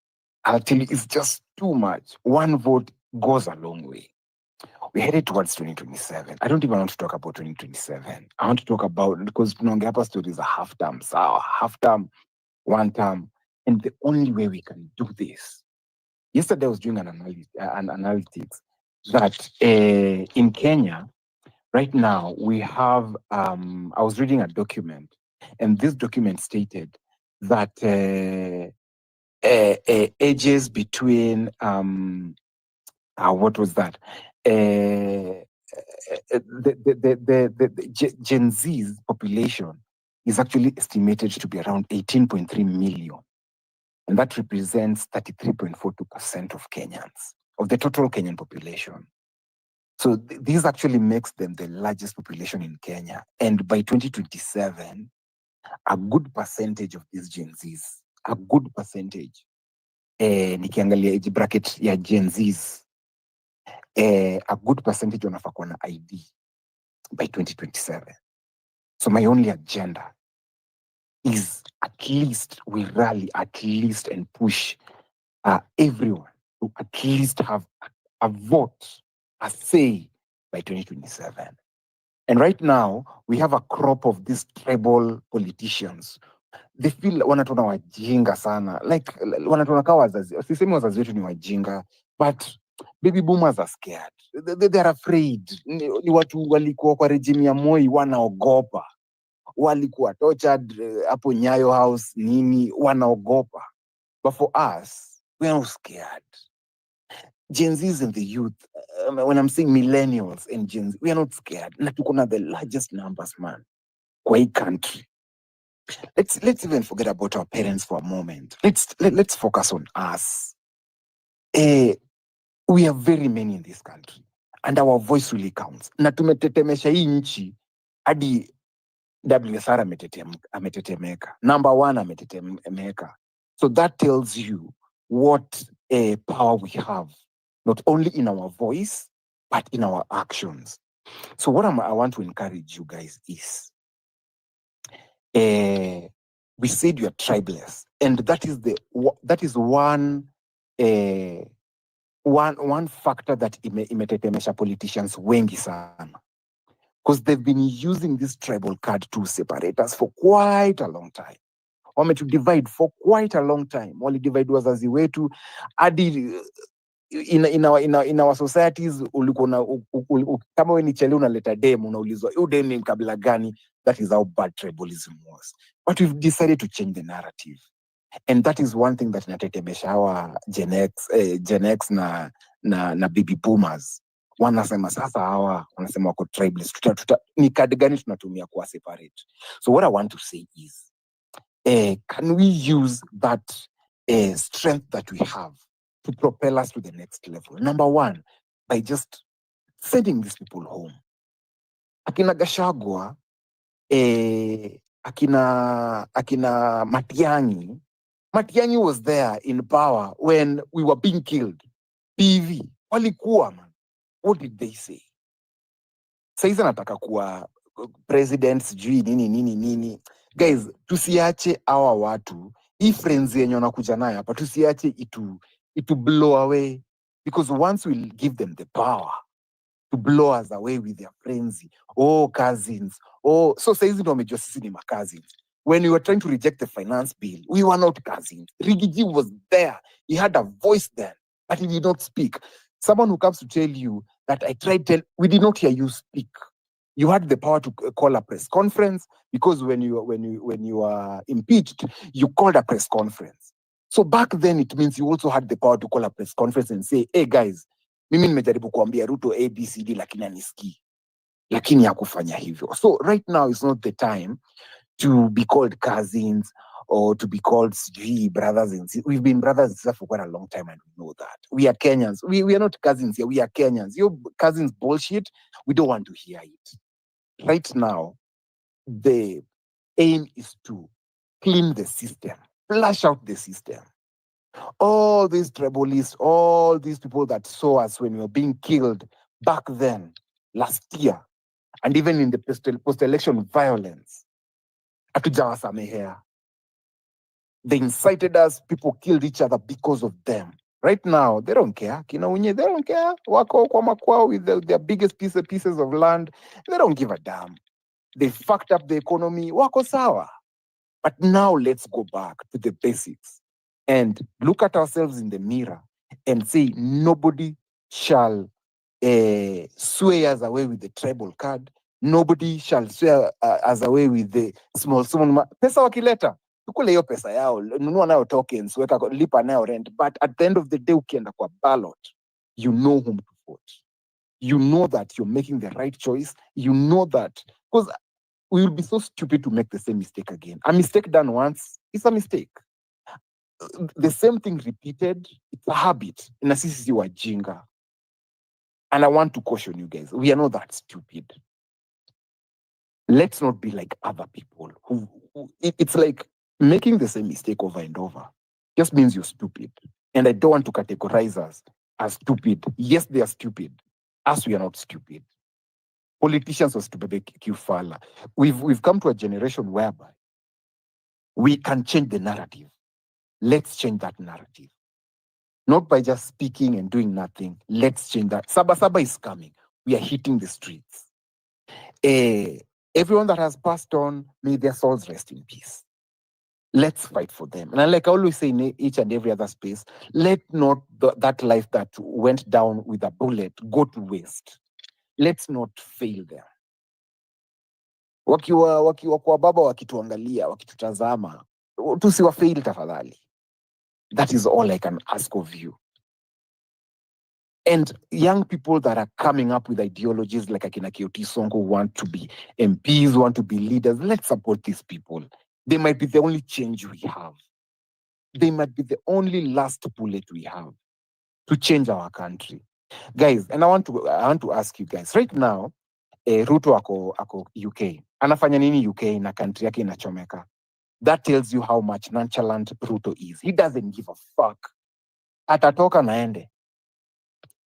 I'll tell you, it's just too much. One vote goes a long way. We're headed towards 2027. I don't even want to talk about 2027. I want to talk about, because tunaongea stories are half term, half term, one term. And the only way we can do this. Yesterday I was doing an analytics that in Kenya, right now we have, I was reading a document, and this document stated that ages between, what was that? The Gen Z's population is actually estimated to be around 18.3 million. And that represents 33.42% of Kenyans, of the total Kenyan population. So this actually makes them the largest population in Kenya. And by 2027, a good percentage of these Gen Zs, a good percentage, nikiangalia age bracket ya Gen Zs, a good percentage wanafaa kuwa na ID by 2027. So my only agenda is at least we rally at least and push everyone to at least have a vote, a say by 2027. And right now, we have a crop of these tribal politicians. They feel wanatuona wajinga sana. Like, wanatuona kama wazazi. Sisemi wazazi wetu ni wajinga, but baby boomers are scared. They're afraid. Ni watu walikuwa kwa regime ya Moi wanaogopa. Walikuwa tortured hapo Nyayo House nini, wanaogopa. But for us, we are not scared. Gen Zs and the youth, when I'm saying millennials and Gen Z, we are not scared. Na tuko na the largest numbers, man, kwa hii country. Let's even forget about our parents for a moment. Let's focus on us. We are very many in this country, and our voice really counts. Na tumetetemesha hii nchi hadi WSR ametetemeka. Number one ametetemeka. So that tells you what power we have, not only in our voice, but in our actions. So what I want to encourage you guys is, we said you are tribeless, and that is one factor that imetetemesha politicians wengi sana. Because they've been using this tribal card to separate us for quite a long time. To divide for quite a long time. Wali divide wazazi wetu. Adi in our societies, kama we ni chele unaleta dem, unaulizwa, "Huyu dem ni mkabila gani?" That is how bad tribalism was. But we've decided to change the narrative. And that is one thing that inatetemesha hawa Gen X na baby boomers. Wanasema sasa hawa wanasema wako tribeless. Ni card gani tunatumia kuwa separate? So what I want to say is, can we use that strength that we have to propel us to the next level? Number one, by just sending these people home. Akina Gachagua, akina Matiang'i was there in power when we were being killed. PV, walikuwa, man. What did they say? Saizi nataka kuwa president, sijui nini. Guys, tusiache hawa watu, hii friends yenye wanakuja nayo hapa, tusiache itu blow away. Because once we'll give them the power to blow us away with their frenzy, cousins, so saizi ndo wamejua sisi ni ma-cousins. When we were trying to reject the finance bill, we were not cousins. Rigiji was there. He had a voice then, but he did not speak. Someone who comes to tell you that we did not hear you speak. You had the power to call a press conference, because when you were impeached, you called a press conference. So back then, it means you also had the power to call a press conference and say, "Hey guys, mimi nimejaribu kuambia Ruto ABCD lakini anisikii." lakini hakufanya hivyo. So right now is not the time to be called cousins or to be called brothers and sisters. We've been brothers and sisters for quite a long time, and we know that. We are Kenyans. We are not cousins here. We are Kenyans. Your cousins bullshit. We don't want to hear it. Right now, the aim is to clean the system, flush out the system. All these tribalists, all these people that saw us when we were being killed back then, last year, and even in the post-election violence, hatujawasamehea. They incited us, people killed each other because of them. Right now, they don't care. Kina Unye, they don't care. Wako kwa makwao with their biggest pieces of land. They don't give a damn. They fucked up the economy. Wako sawa. But now let's go back to the basics and look at ourselves in the mirror and say nobody shall sway us away with the tribal card. Nobody shall sway us away with the small. Pesa wakileta, tukule hiyo pesa yao, nunua nayo tokens, lipa nayo rent. But at the end of the day, ukienda kwa ballot, you know whom to vote. You know that you're making the right choice. You know that, because we will be so stupid to make the same mistake again. A mistake done once is a mistake. The same thing repeated, it's a habit. Na sisi si wajinga. And I want to caution you guys, we are not that stupid. Let's not be like other people it's like making the same mistake over and over just means you're stupid. And I don't want to categorize us as stupid. Yes, they are stupid. Us, we are not stupid. Politicians are stupid. We've come to a generation whereby we can change the narrative. Let's change that narrative. Not by just speaking and doing nothing. Let's change that. Saba is coming. We are hitting the streets. Everyone that has passed on, may their souls rest in peace. Let's fight for them. And like I always say in each and every other space, let not that life that went down with a bullet go to waste. Let's not fail them. Wakiwa kwa baba wakituangalia, wakitutazama, tusiwafail tafadhali. That is all I can ask of you. And young people that are coming up with ideologies like Akina Kioti Songo want to be MPs, want to be leaders, let's support these people. They might be the only change we have. They might be the only last bullet we have to change our country. Guys, and I want to ask you guys, right now, Ruto ako UK. Anafanya nini UK na country yake inachomeka? That tells you how much nonchalant Ruto is. He doesn't give a fuck. Atatoka naende.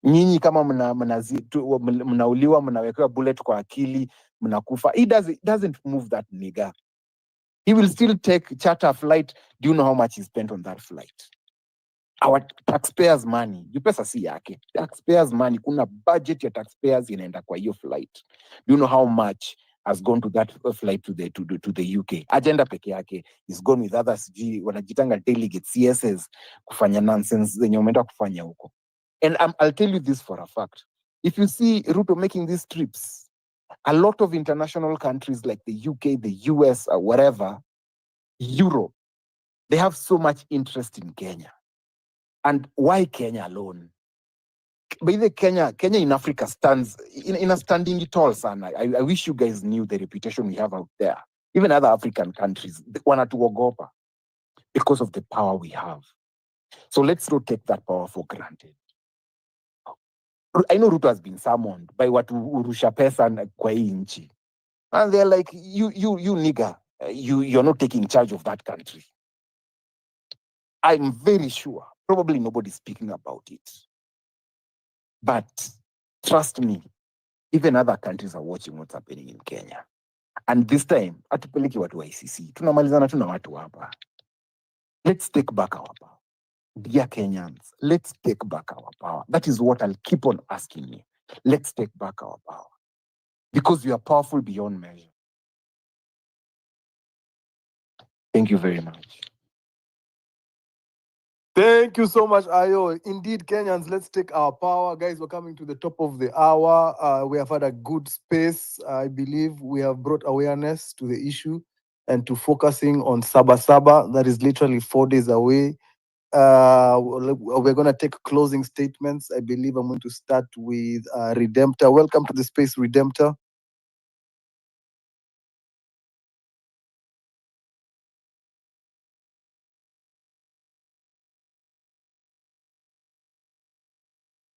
Nyinyi kama mnauliwa, mnawekewa bullet kwa akili, mnakufa. He doesn't move that nigga. He will still take charter flight. Do you know how much he spent on that flight? Our taxpayers' money. You pesa si yake. Taxpayers' money. Kuna budget ya taxpayers inaenda kwa hiyo flight. Do you know how much has gone to that flight to the UK? Agenda peke yake is gone with others. Wanajitanga delegates, CSs, kufanya nonsense zenye umeenda kufanya huko. And I'll tell you this for a fact. If you see Ruto making these trips, a lot of international countries like the UK, the US, or whatever, Europe, they have so much interest in Kenya. And why Kenya alone? By the Kenya in Africa stands in a standing tall, son. I wish you guys knew the reputation we have out there. Even other African countries, wanatuogopa because of the power we have. So let's not take that power for granted. I know Ruto has been summoned by watu urusha pesa kwa hii nchi. And they're like, you nigga, you're not taking charge of that country. I'm very sure, probably nobody's speaking about it. But trust me, even other countries are watching what's happening in Kenya. And this time, hatupeleki watu wa ICC. Tunamalizana tu na watu hapa. Let's take back our power. Dear Kenyans, let's take back our power. That is what I'll keep on asking you. Let's take back our power. Because we are powerful beyond measure. Thank you very much. Thank you so much, Ayo. Indeed, Kenyans, let's take our power. Guys, we're coming to the top of the hour. We have had a good space. I believe we have brought awareness to the issue and to focusing on Saba. That is literally 4 days away. We're going to take closing statements. I believe I'm going to start with Redemptor. Welcome to the space, Redemptor.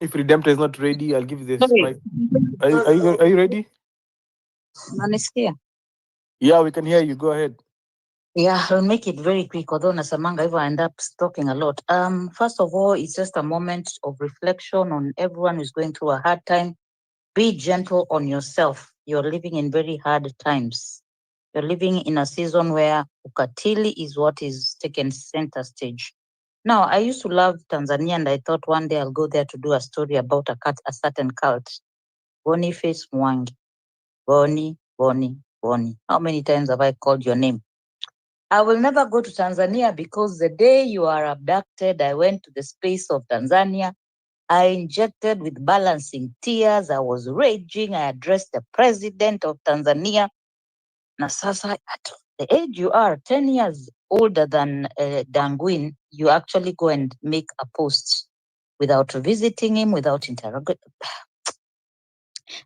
If Redemptor is not ready, I'll give you the Sorry, Sprite. Are you ready? nanisikia? Yeah, we can hear you. Go ahead. Yeah, I'll make it very quick, although Nasamanga if I end up talking a lot. First of all, it's just a moment of reflection on everyone who's going through a hard time. Be gentle on yourself. You're living in very hard times. You're living in a season where ukatili is what is taken center stage. Now, I used to love Tanzania, and I thought one day I'll go there to do a story about a certain cult. Boniface Mwangi. Boni. How many times have I called your name? I will never go to Tanzania because the day you are abducted, I went to the space of Tanzania. I injected with balancing tears. I was raging. I addressed the president of Tanzania. Na sasa at the age you are, 10 years older than Dangwin, you actually go and make a post without visiting him, without interrogating.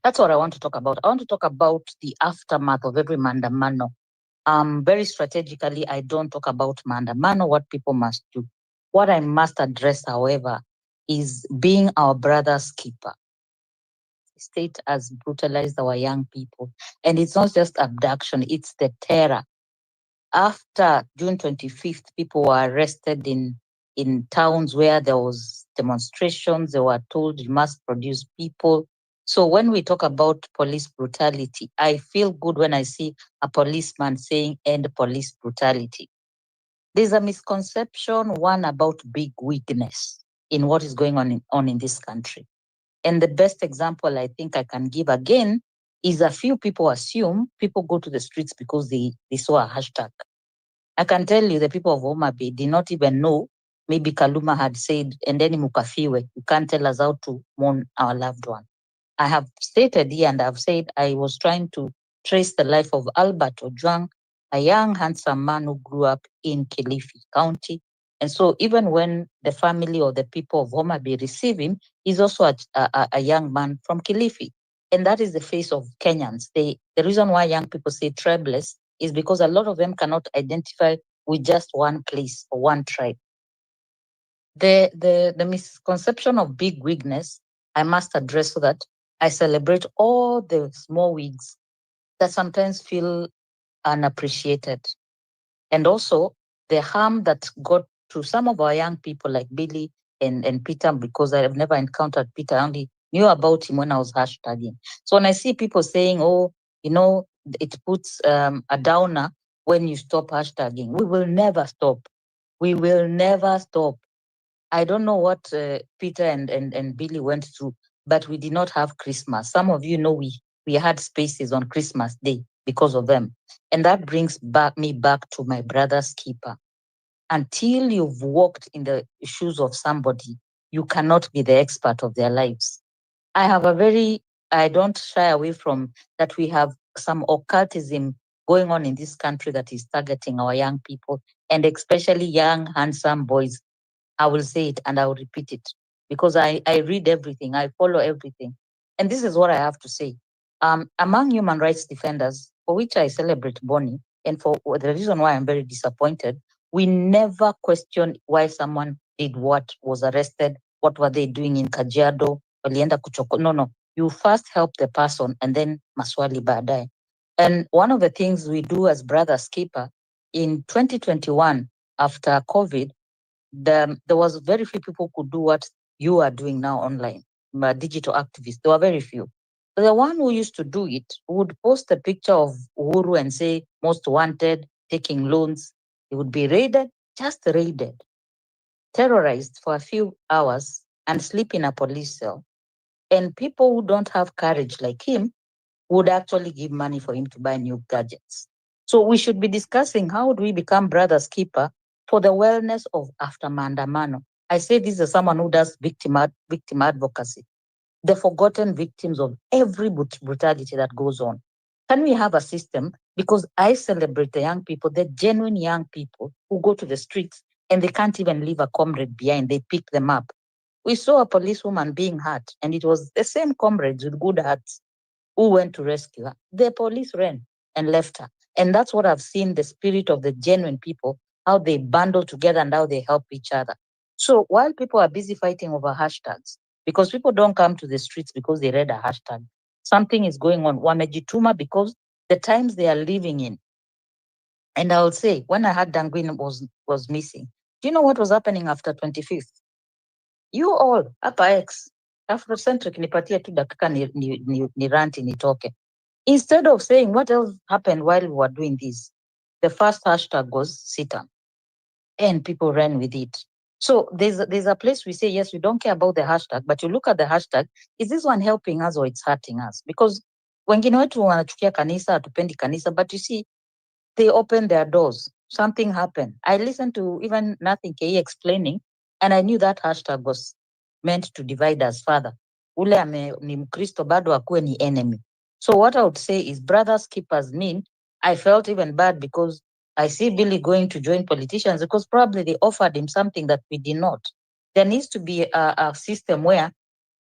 That's what I want to talk about. I want to talk about the aftermath of every maandamano. Very strategically, I don't talk about maandamano, what people must do. What I must address, however, is being our brother's keeper. The state has brutalized our young people. And it's not just abduction, it's the terror. After June 25th, people were arrested in towns where there was demonstrations. They were told you must produce people. So when we talk about police brutality, I feel good when I see a policeman saying end police brutality. There's a misconception, one about big weakness in what is going on in this country. And the best example I think I can give again is a few people assume people go to the streets because they saw a hashtag. I can tell you the people of Homa Bay did not even know maybe Kaluma had said, and then Mukafiwe, you can't tell us how to mourn our loved one. I have stated here and I've said I was trying to trace the life of Albert Ojwang, a young, handsome man who grew up in Kilifi County. And so even when the family or the people of Homa Bay receive him, he's also a young man from Kilifi. And that is the face of Kenyans. The reason why young people say tribeless is because a lot of them cannot identify with just one place or one tribe. The misconception of big wigness, I must address so that I celebrate all the small wigs that sometimes feel unappreciated. And also the harm that got to some of our young people like Billy and Peter, because I have never encountered Peter, I only knew about him when I was hashtagging. So when I see people saying, oh, it puts a downer when you stop hashtagging, we will never stop. We will never stop. I don't know what Peter and Billy went through, but we did not have Christmas. Some of you know we had spaces on Christmas Day because of them. And that brings me back to my brother's keeper. Until you've walked in the shoes of somebody, you cannot be the expert of their lives. I don't shy away from that we have some occultism going on in this country that is targeting our young people, and especially young, handsome boys. I will say it and I will repeat it because I read everything, I follow everything. And this is what I have to say. Among human rights defenders, for which I celebrate Bonnie, and for the reason why I'm very disappointed, we never question why someone did what, was arrested, what were they doing in Kajiado, walienda kuchoko. No. You first help the person and then maswali baadaye. And one of the things we do as Brothers Keeper in 2021, after COVID, there was very few people who could do what you are doing now online, digital activists. There were very few. So the one who used to do it would post a picture of Uhuru and say, most wanted, taking loans. He would be raided, just raided, terrorized for a few hours and sleep in a police cell. And people who don't have courage like him would actually give money for him to buy new gadgets. So we should be discussing how do we become brothers keeper for the wellness of after maandamano. I say this as someone who does victim advocacy, the forgotten victims of every brutality that goes on. Can we have a system? Because I celebrate the young people, the genuine young people who go to the streets and they can't even leave a comrade behind. They pick them up. We saw a policewoman being hurt, and it was the same comrades with good hearts who went to rescue her. The police ran and left her. And that's what I've seen, the spirit of the genuine people, how they bundle together and how they help each other. So while people are busy fighting over hashtags, because people don't come to the streets because they read a hashtag. Something is going on. Wamejituma because the times they are living in. And I'll say, when I heard Dangwin was missing, do you know what was happening after 25th? You all, hapa X, Afrocentric nipatie tu dakika ni ranti nitoke. Instead of saying what else happened while we were doing this, the first hashtag was sit-down, and people ran with it. So there's a place we say, yes, we don't care about the hashtag, but you look at the hashtag, is this one helping us or it's hurting us? Because wengine wetu wanachukia kanisa, hatupendi kanisa, but you see, they opened their doors. Something happened. I listened to even Nothing KE explaining, and I knew that hashtag was meant to divide us further. Ule ni Mkristo bado akuwe ni enemy. So what I would say is, brothers keepers mean, I felt even bad because I see Billy going to join politicians because probably they offered him something that we did not. There needs to be a system where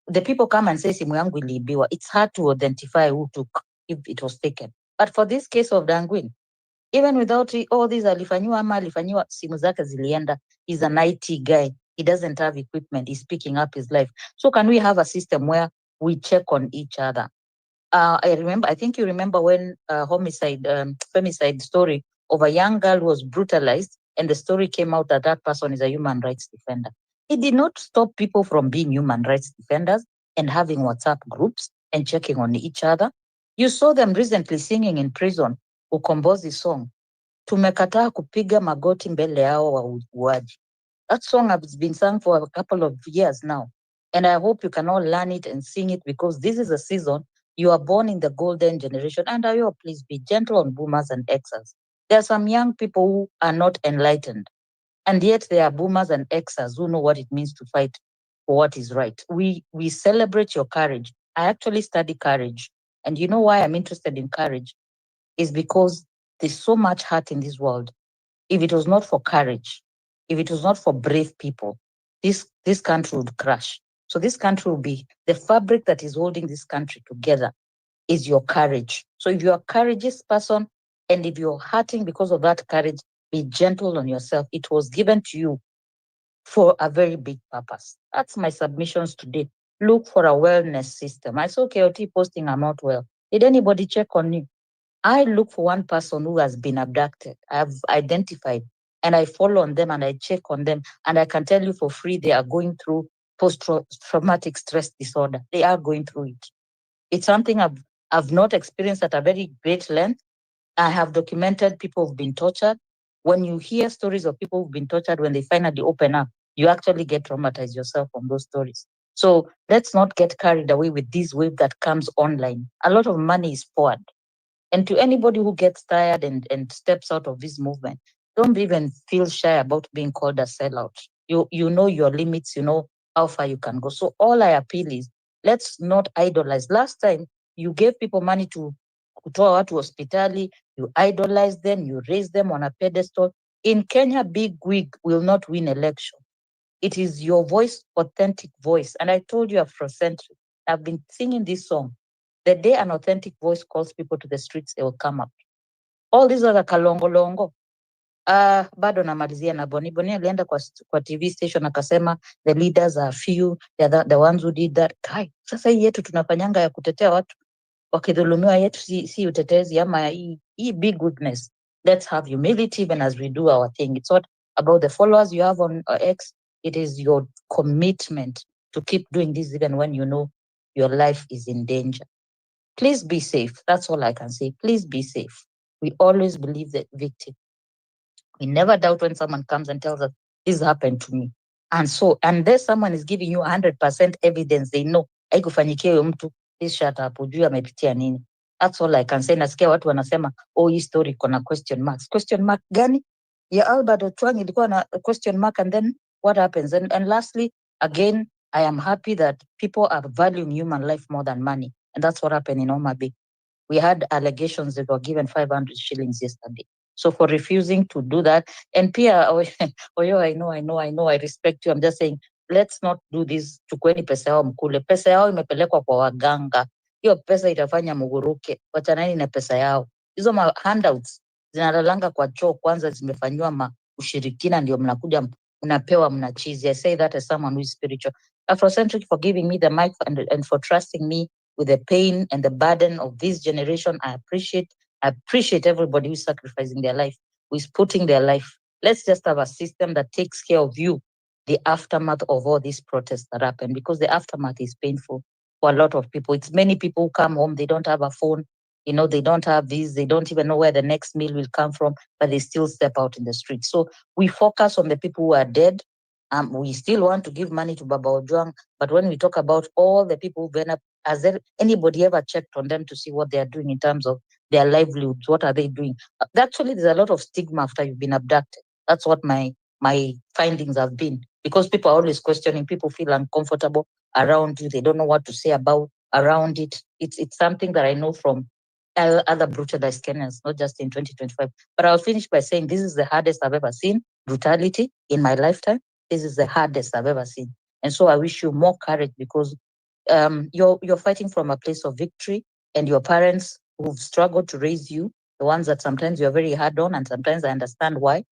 the people come and say simu yangu iliibiwa. It's hard to identify who took, if it was taken. But for this case of Dangwin, even without all these alifanyiwa ama alifanyiwa, simu zake zilienda. He's an IT guy. He doesn't have equipment. He's picking up his life. So can we have a system where we check on each other? I think you remember when femicide story of a young girl was brutalized, and the story came out that that person is a human rights defender. It did not stop people from being human rights defenders and having WhatsApp groups and checking on each other. You saw them recently singing in prison, Ukombozi song. Tumekataa kupiga magoti mbele yao wauaji. That song has been sung for a couple of years now. And I hope you can all learn it and sing it, because this is a season. You are born in the golden generation. And I hope, please be gentle on boomers and Xers. There are some young people who are not enlightened. And yet there are boomers and Xers who know what it means to fight for what is right. We celebrate your courage. I actually study courage. And you know why I'm interested in courage? Is because there's so much hurt in this world. If it was not for courage, if it was not for brave people, this country would crash. So this country will be, the fabric that is holding this country together is your courage. So if you're a courageous person, and if you're hurting because of that courage, be gentle on yourself. It was given to you for a very big purpose. That's my submissions today. Look for a wellness system. I saw KOT posting, I'm not well. Did anybody check on you? I look for one person who has been abducted. I've identified, and I follow on them and I check on them. And I can tell you for free, they are going through post-traumatic stress disorder. They are going through it. It's something I've not experienced at a very great length. I have documented people who've been tortured. When you hear stories of people who've been tortured, when they finally open up, you actually get traumatized yourself from those stories. So let's not get carried away with this wave that comes online. A lot of money is poured. And to anybody who gets tired and steps out of this movement, don't even feel shy about being called a sellout. You know your limits, you know how far you can go. So all I appeal is, let's not idolize. Last time, you gave people money to kutoa watu hospitali, you idolize them, you raise them on a pedestal. In Kenya, big wig will not win election. It is your voice, authentic voice. And I told you Afrocentric. I've been singing this song. The day an authentic voice calls people to the streets, they will come up. All these other kalongolongo. Bado namalizia na Boni. Boni alienda kwa TV station akasema the leaders are few, the ones who did that. Kai, sasa hii yetu tunafanyanga ya kutetea watu wakidhulumiwa, yetu si utetezi ama hii big goodness. Let's have humility even as we do our thing. It's not about the followers you have on X. It is your commitment to keep doing this even when you know your life is in danger. Please be safe. That's all I can say. Please be safe. We always believe the victim. We never doubt when someone comes and tells us, this happened to me. And there's someone is giving you 100% evidence. They know, haikufanyikia huyo mtu, please shut up, ujue amepitia nini. That's all I can say. Nasikia watu wanasema, hii story iko na question marks. Question mark gani? Ya Albert Ojwang ilikuwa na question mark, and then what happens? And lastly, again, I am happy that people are valuing human life more than money. And that's what happened in Homa Bay. We had allegations that were given 500 shillings yesterday. So for refusing to do that, and Pia, I know, I respect you. I'm just saying, let's not do this. Chukueni pesa yao mkule. Pesa yao imepelekwa kwa waganga. Hiyo pesa itafanya muguruke. Wachanani na pesa yao. Hizo handouts zinalalanga kwa choo kwanza, zimefanywa ushirikina, ndio mnakuja Unapewa mnachizi. I say that as someone who is spiritual. Afrocentric for giving me the mic and for trusting me with the pain and the burden of this generation. I appreciate everybody who's sacrificing their life, who is putting their life. Let's just have a system that takes care of you, the aftermath of all these protests that happen, because the aftermath is painful for a lot of people. It's many people who come home, they don't have a phone, they don't have these, they don't even know where the next meal will come from, but they still step out in the street. So we focus on the people who are dead. We still want to give money to Baba Ojwang, but when we talk about all the people who've been up, has there anybody ever checked on them to see what they are doing in terms of their livelihoods? What are they doing? Actually, there's a lot of stigma after you've been abducted. That's what my findings have been, because people are always questioning. People feel uncomfortable around you. They don't know what to say about around it. It's something that I know from other brutalized Kenyans, not just in 2025. But I'll finish by saying this is the hardest I've ever seen brutality in my lifetime. This is the hardest I've ever seen. And so I wish you more courage, because you're fighting from a place of victory, and your parents who've struggled to raise you, the ones that sometimes you're very hard on, and sometimes I understand why,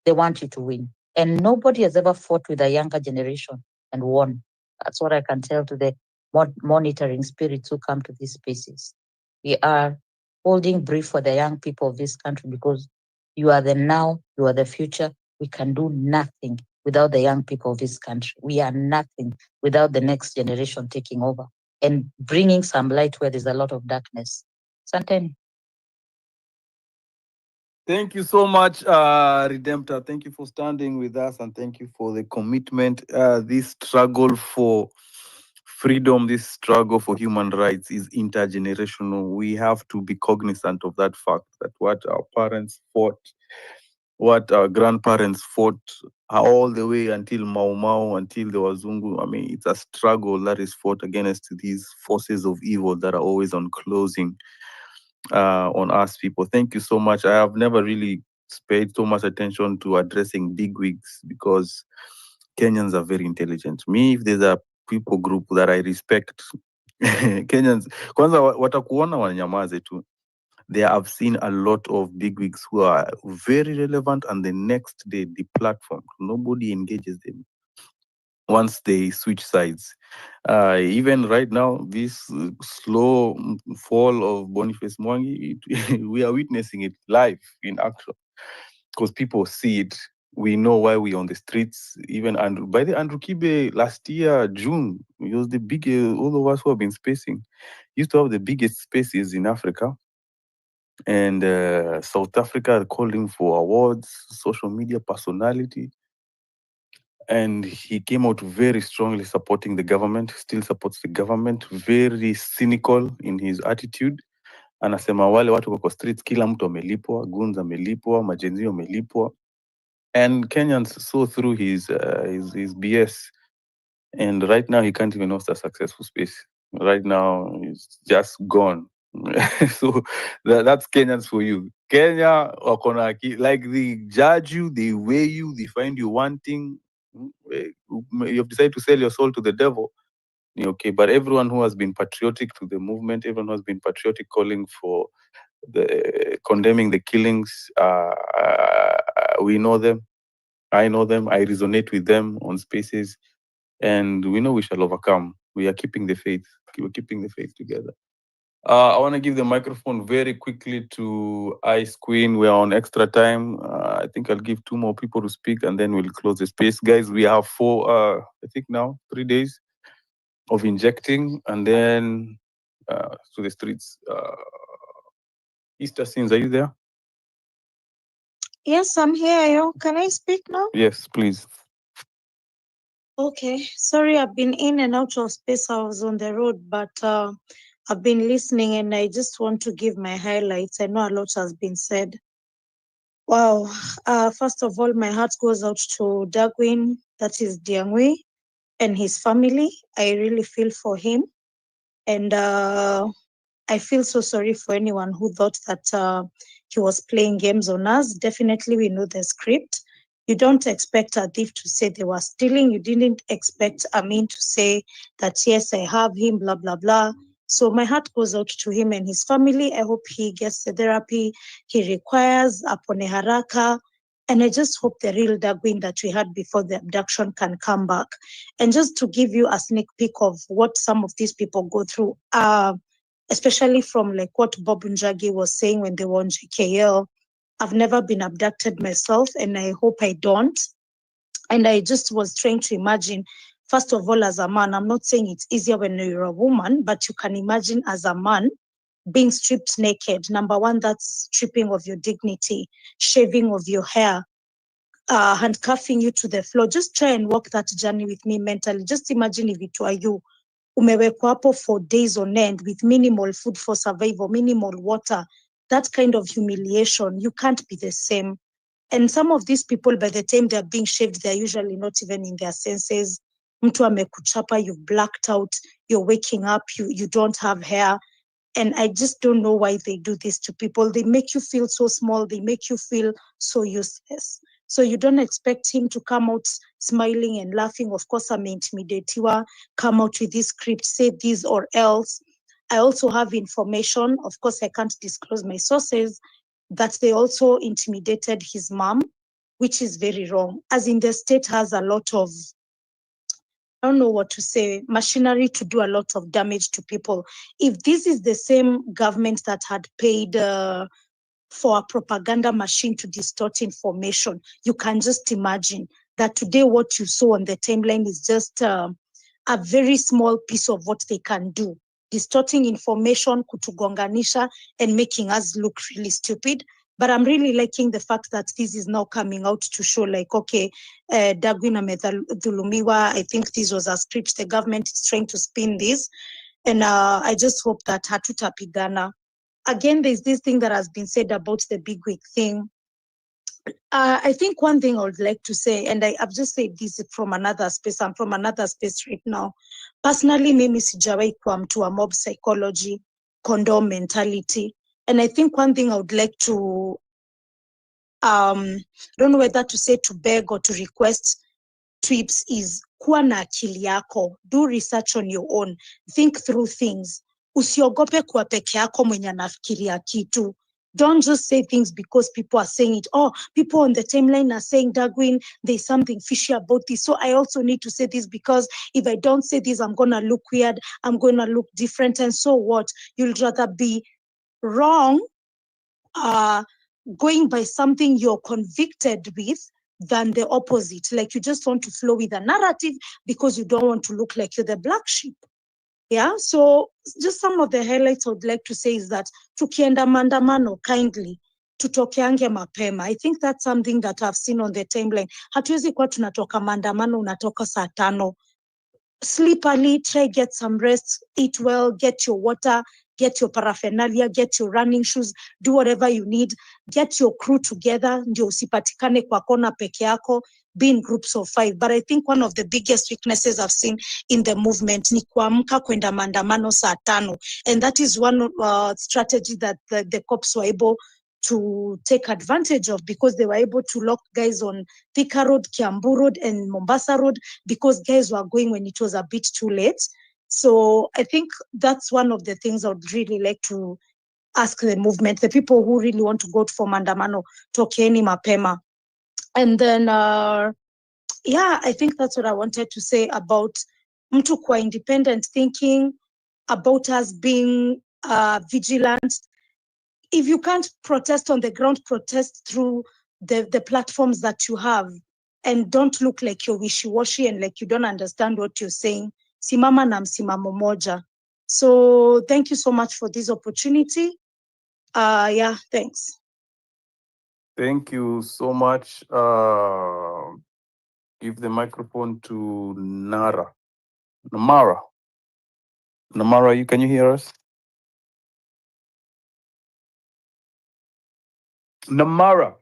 they want you to win. And nobody has ever fought with a younger generation and won. That's what I can tell to the monitoring spirits who come to these spaces. We are holding brief for the young people of this country, because you are the now, you are the future. We can do nothing without the young people of this country. We are nothing without the next generation taking over and bringing some light where there's a lot of darkness. Santeni. Thank you so much, Redemptor. Thank you for standing with us, and thank you for the commitment. This struggle for freedom, this struggle for human rights is intergenerational. We have to be cognizant of that fact, that what our parents fought, what our grandparents fought, all the way until Mau Mau, until the Wazungu. I mean, it's a struggle that is fought against these forces of evil that are always on closing on us people. Thank you so much. I have never really paid so much attention to addressing bigwigs, because Kenyans are very intelligent. Me, if there's a people group that I respect, Kenyans, kwanza watakuona wanyamaze tu. I've seen a lot of bigwigs who are very relevant, and the next day the platform, nobody engages them once they switch sides. Even right now, this slow fall of Boniface Mwangi, we are witnessing it live in action, because people see it. We know why we're on the streets. Even by the Andrew Kibe last year, June, it was the biggest, all of us who have been spacing, used to have the biggest spaces in Africa. And South Africa called him for awards, social media personality. And he came out very strongly supporting the government, still supports the government, very cynical in his attitude. Anasema wale watu kwa streets, kila mtu amelipwa, guns amelipwa, majenzi amelipwa. And Kenyans saw through his BS. And right now he can't even host a successful space. Right now he's just gone. So that's Kenyans for you. Kenya, like they judge you, they weigh you, they find you wanting. You have decided to sell your soul to the devil. Okay, but everyone who has been patriotic to the movement, everyone who has been patriotic calling for condemning the killings, we know them. I know them. I resonate with them on spaces, and we know we shall overcome. We are keeping the faith. We're keeping the faith together. I want to give the microphone very quickly to Ice Queen. We are on extra time. I think I'll give 2 more people to speak, and then we'll close the space. Guys, we have 3 days of injecting, and then to the streets. Easter Scenes, are you there? Yes, I'm here. Can I speak now? Yes, please. Okay. Sorry, I've been in and out of space. I was on the road, but I've been listening, and I just want to give my highlights. I know a lot has been said. Wow. First of all, my heart goes out to Darwin, that is Diangwi, and his family. I really feel for him. And I feel so sorry for anyone who thought that he was playing games on us. Definitely, we know the script. You don't expect a thief to say they were stealing. You didn't expect Amin to say that, yes, I have him, blah, blah, blah. So my heart goes out to him and his family. I hope he gets the therapy he requires, apone haraka. And I just hope the real Darwin that we had before the abduction can come back. And just to give you a sneak peek of what some of these people go through, especially from like what Bob Njagi was saying when they were on GKL, I've never been abducted myself, and I hope I don't. And I just was trying to imagine, first of all, as a man, I'm not saying it's easier when you're a woman, but you can imagine as a man being stripped naked. Number one, that's stripping of your dignity, shaving of your hair, handcuffing you to the floor. Just try and walk that journey with me mentally. Just imagine if it were you. Umewekwa hapo for days on end with minimal food for survival, minimal water. That kind of humiliation, you can't be the same. And some of these people, by the time they're being shaved, they're usually not even in their senses. Mtu amekuchapa, you've blacked out, you're waking up, you don't have hair. And I just don't know why they do this to people. They make you feel so small. They make you feel so useless. So you don't expect him to come out smiling and laughing. Of course, I'm intimidated. Come out with this script, say this or else. I also have information. Of course, I can't disclose my sources, that they also intimidated his mom, which is very wrong. As in, the state has a lot of, I don't know what to say, machinery to do a lot of damage to people. If this is the same government that had paid for a propaganda machine to distort information, you can just imagine that today what you saw on the timeline is just a very small piece of what they can do. Distorting information, kutugonganisha, and making us look really stupid. But I'm really liking the fact that this is now coming out to show like, okay, Darwin amedhulumiwa. I think this was a script. The government is trying to spin this. And I just hope that hatutapigana. Again, there's this thing that has been said about the big wig thing. I think one thing I would like to say, and I've just said this from another space, I'm from another space right now. Personally, mimi sijawahi kuwa mtu wa mob psychology, condom mentality. And I think one thing I would like to, don't know whether to say to beg or to request trips is kuwa na akili yako. Do research on your own. Think through things. Usiogope kuwa peke yako mwenye anafikiria kitu. Don't just say things because people are saying it. Oh, people on the timeline are saying, Darwin, there's something fishy about this. So I also need to say this because if I don't say this, I'm going to look weird. I'm going to look different. And so what? You'll rather be wrong, going by something you're convicted with, than the opposite. Like you just want to flow with a narrative because you don't want to look like you're the black sheep. Yeah, so just some of the highlights I would like to say is that tukienda maandamano kindly, tutokeange mapema. I think that's something that I've seen on the timeline. Hatuwezi kuwa tunatoka maandamano, unatoka saa 5. Sleep early, try get some rest, eat well, get your water, get your paraphernalia, get your running shoes, do whatever you need, get your crew together, ndio usipatikane kwa kona peke yako, be in groups of 5. But I think one of the biggest weaknesses I've seen in the movement ni kuamka kwenda maandamano saa 5. And that is one strategy that the cops were able to take advantage of, because they were able to lock guys on Thika Road, Kiambu Road, and Mombasa Road, because guys were going when it was a bit too late. So I think that's one of the things I would really like to ask the movement, the people who really want to go for maandamano, tokeni mapema. And then, yeah, I think that's what I wanted to say about mtu kwa independent thinking, about us being vigilant. If you can't protest on the ground, protest through the platforms that you have, and don't look like you're wishy-washy and like you don't understand what you're saying. Simama na msimamo moja. So thank you so much for this opportunity. Yeah, thanks. Thank you so much. Give the microphone to Namara. Namara, can you hear us? Namara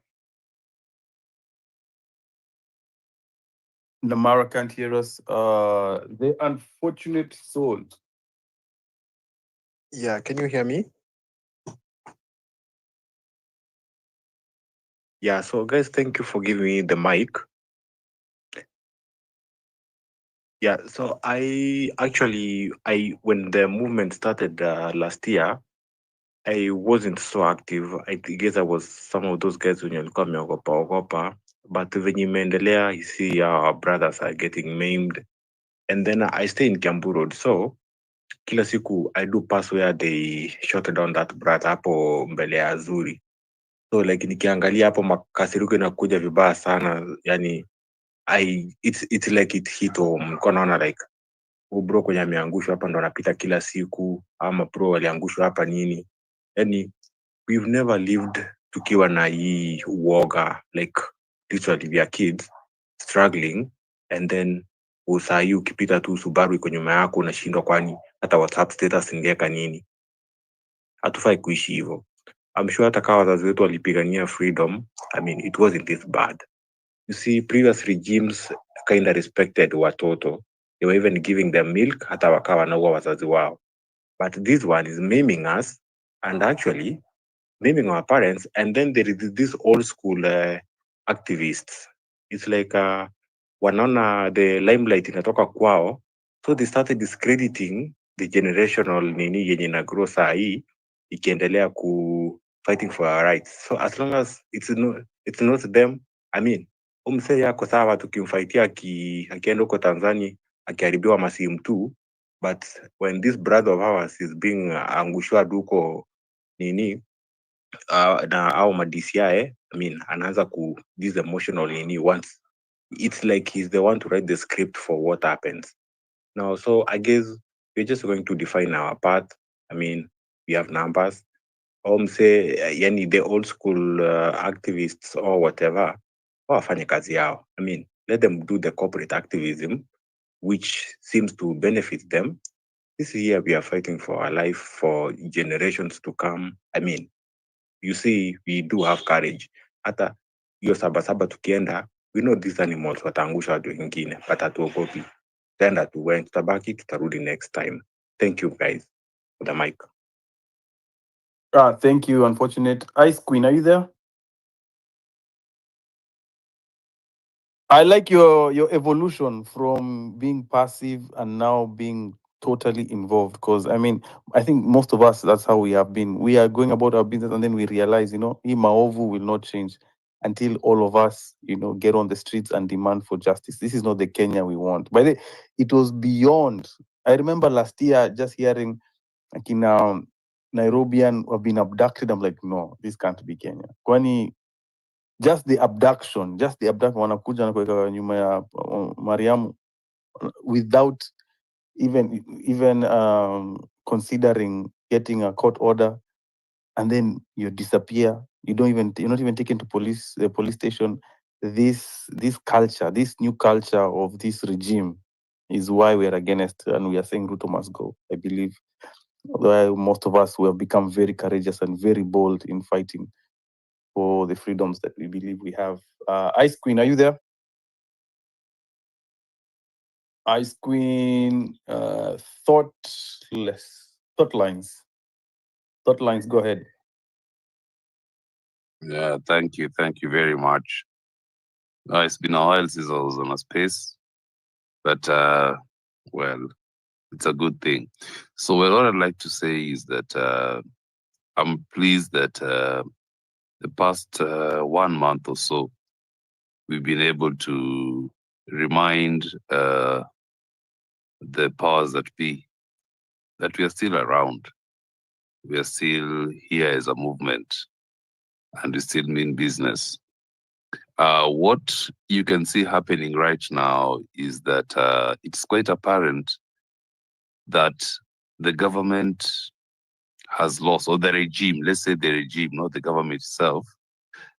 can't hear us. The unfortunate soul. Yeah, can you hear me? Yeah, so guys, thank you for giving me the mic. Yeah, so I when the movement started last year, I wasn't so active. I guess I was some of those guys wenye walikuwa wameogopa, but venye imeendelea, you see our brothers are getting maimed. And then I stay in Kiambu Road, so kila siku I do pass where they shot down that brother hapo mbele ya Azuri. So like nikiangalia hapo makasiriko inakuja vibaya sana, yani it's like it hit home. Nilikuwa naona like bro kwenye ameangushwa hapa ndo anapita kila siku, ama bro aliangushwa hapa nini. Yani we've never lived tukiwa na hii uoga, like literally we are kids struggling, and then usahii ukipita tu Subaru iko nyuma yako unashindwa, kwani hata WhatsApp status ingeka nini? Hatufai kuishi hivyo. I'm sure hata kama wazazi wetu walipigania freedom, I mean it wasn't this bad. You see, previous regimes kind of respected watoto. They were even giving them milk hata wakawa wanaua wazazi wao. But this one is maiming us and actually maiming our parents. And then there is this old school activists. It's like wanaona the limelight inatoka kwao, so they started discrediting the generational nini yenye na grow saa hii ikiendelea ku fighting for our rights. So as long as it's not them, I mean umse yako sawa tukimfightia akienda huko Tanzania akiharibiwa masimu tu, but when this brother of ours is being angushwa duko nini na au ma DCI, I mean anaanza ku this emotional nini once, it's like he's the one to write the script for what happens now. So I guess we're just going to define our path. I mean, we have numbers. Say yani the old school activists or whatever, wafanye kazi yao. I mean, let them do the corporate activism, which seems to benefit them. This year we are fighting for our life for generations to come. I mean, you see, we do have courage. Hata hiyo sabasaba tukienda, we know these animals wataangusha watu wengine, but hatuogopi. Tenda tuwe, tutabaki, tutarudi next time. Thank you guys for the mic. Thank you, Unfortunate. Ice Queen, are you there? I like your evolution from being passive and now being totally involved, because I mean, I think most of us, that's how we have been. We are going about our business and then we realize, hii maovu will not change until all of us, get on the streets and demand for justice. This is not the Kenya we want. But it was beyond. I remember last year just hearing like in Nairobian have been abducted. I'm like, no, this can't be Kenya. Kwani just the abduction, wanakuja na kuweka nyuma ya Mariamu without even considering getting a court order, and then you disappear. You're not even taken to the police station. This culture, this new culture of this regime is why we are against, and we are saying Ruto must go. I believe most of us will become very courageous and very bold in fighting for the freedoms that we believe we have. Ice Queen, are you there? Ice Queen, Thoughtlines, go ahead. Yeah, thank you very much. It's been a while since I was on a space, but well, it's a good thing. So what I'd like to say is that I'm pleased that the past 1 month or so, we've been able to remind the powers that be that we are still around. We are still here as a movement, and we still mean business. What you can see happening right now is that it's quite apparent that the government has lost, or the regime, let's say the regime, not the government itself,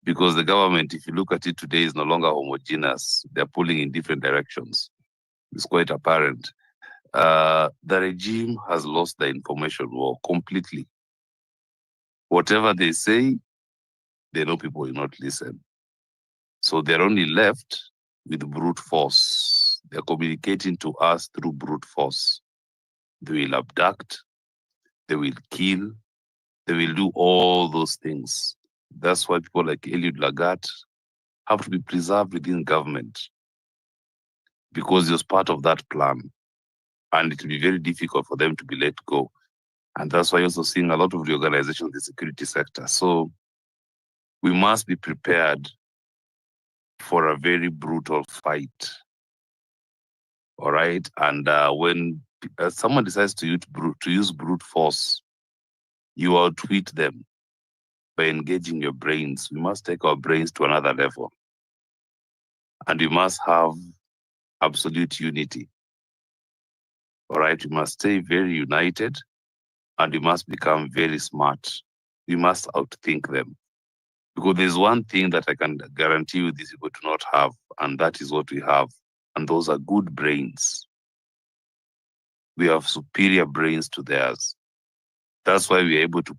because the government, if you look at it today, is no longer homogeneous. They're pulling in different directions. It's quite apparent. The regime has lost the information war completely. Whatever they say, they know people will not listen. So they're only left with brute force. They're communicating to us through brute force. They will abduct, they will kill, they will do all those things. That's why people like Eliud Lagat have to be preserved within government, because he was part of that plan. And it will be very difficult for them to be let go. And that's why you're also seeing a lot of reorganization of the security sector. So we must be prepared for a very brutal fight. All right. And when someone decides to use brute force, you outwit them by engaging your brains. We must take our brains to another level. And we must have absolute unity. All right. We must stay very united and we must become very smart. We must outthink them. Because there's one thing that I can guarantee you these people do not have, and that is what we have. And those are good brains. We have superior brains to theirs. That's why we're able to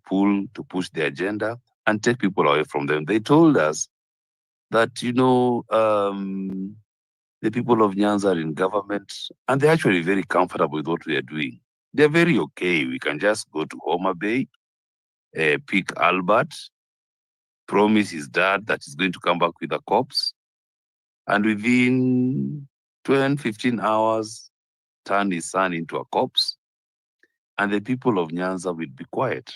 push the agenda and take people away from them. They told us that, you know, the people of Nyanza are in government and they're actually very comfortable with what we are doing. They're very okay. We can just go to Homa Bay, pick Albert, promise his dad that he's going to come back with a corpse, and within 12, 15 hours, turn his son into a corpse, and the people of Nyanza will be quiet.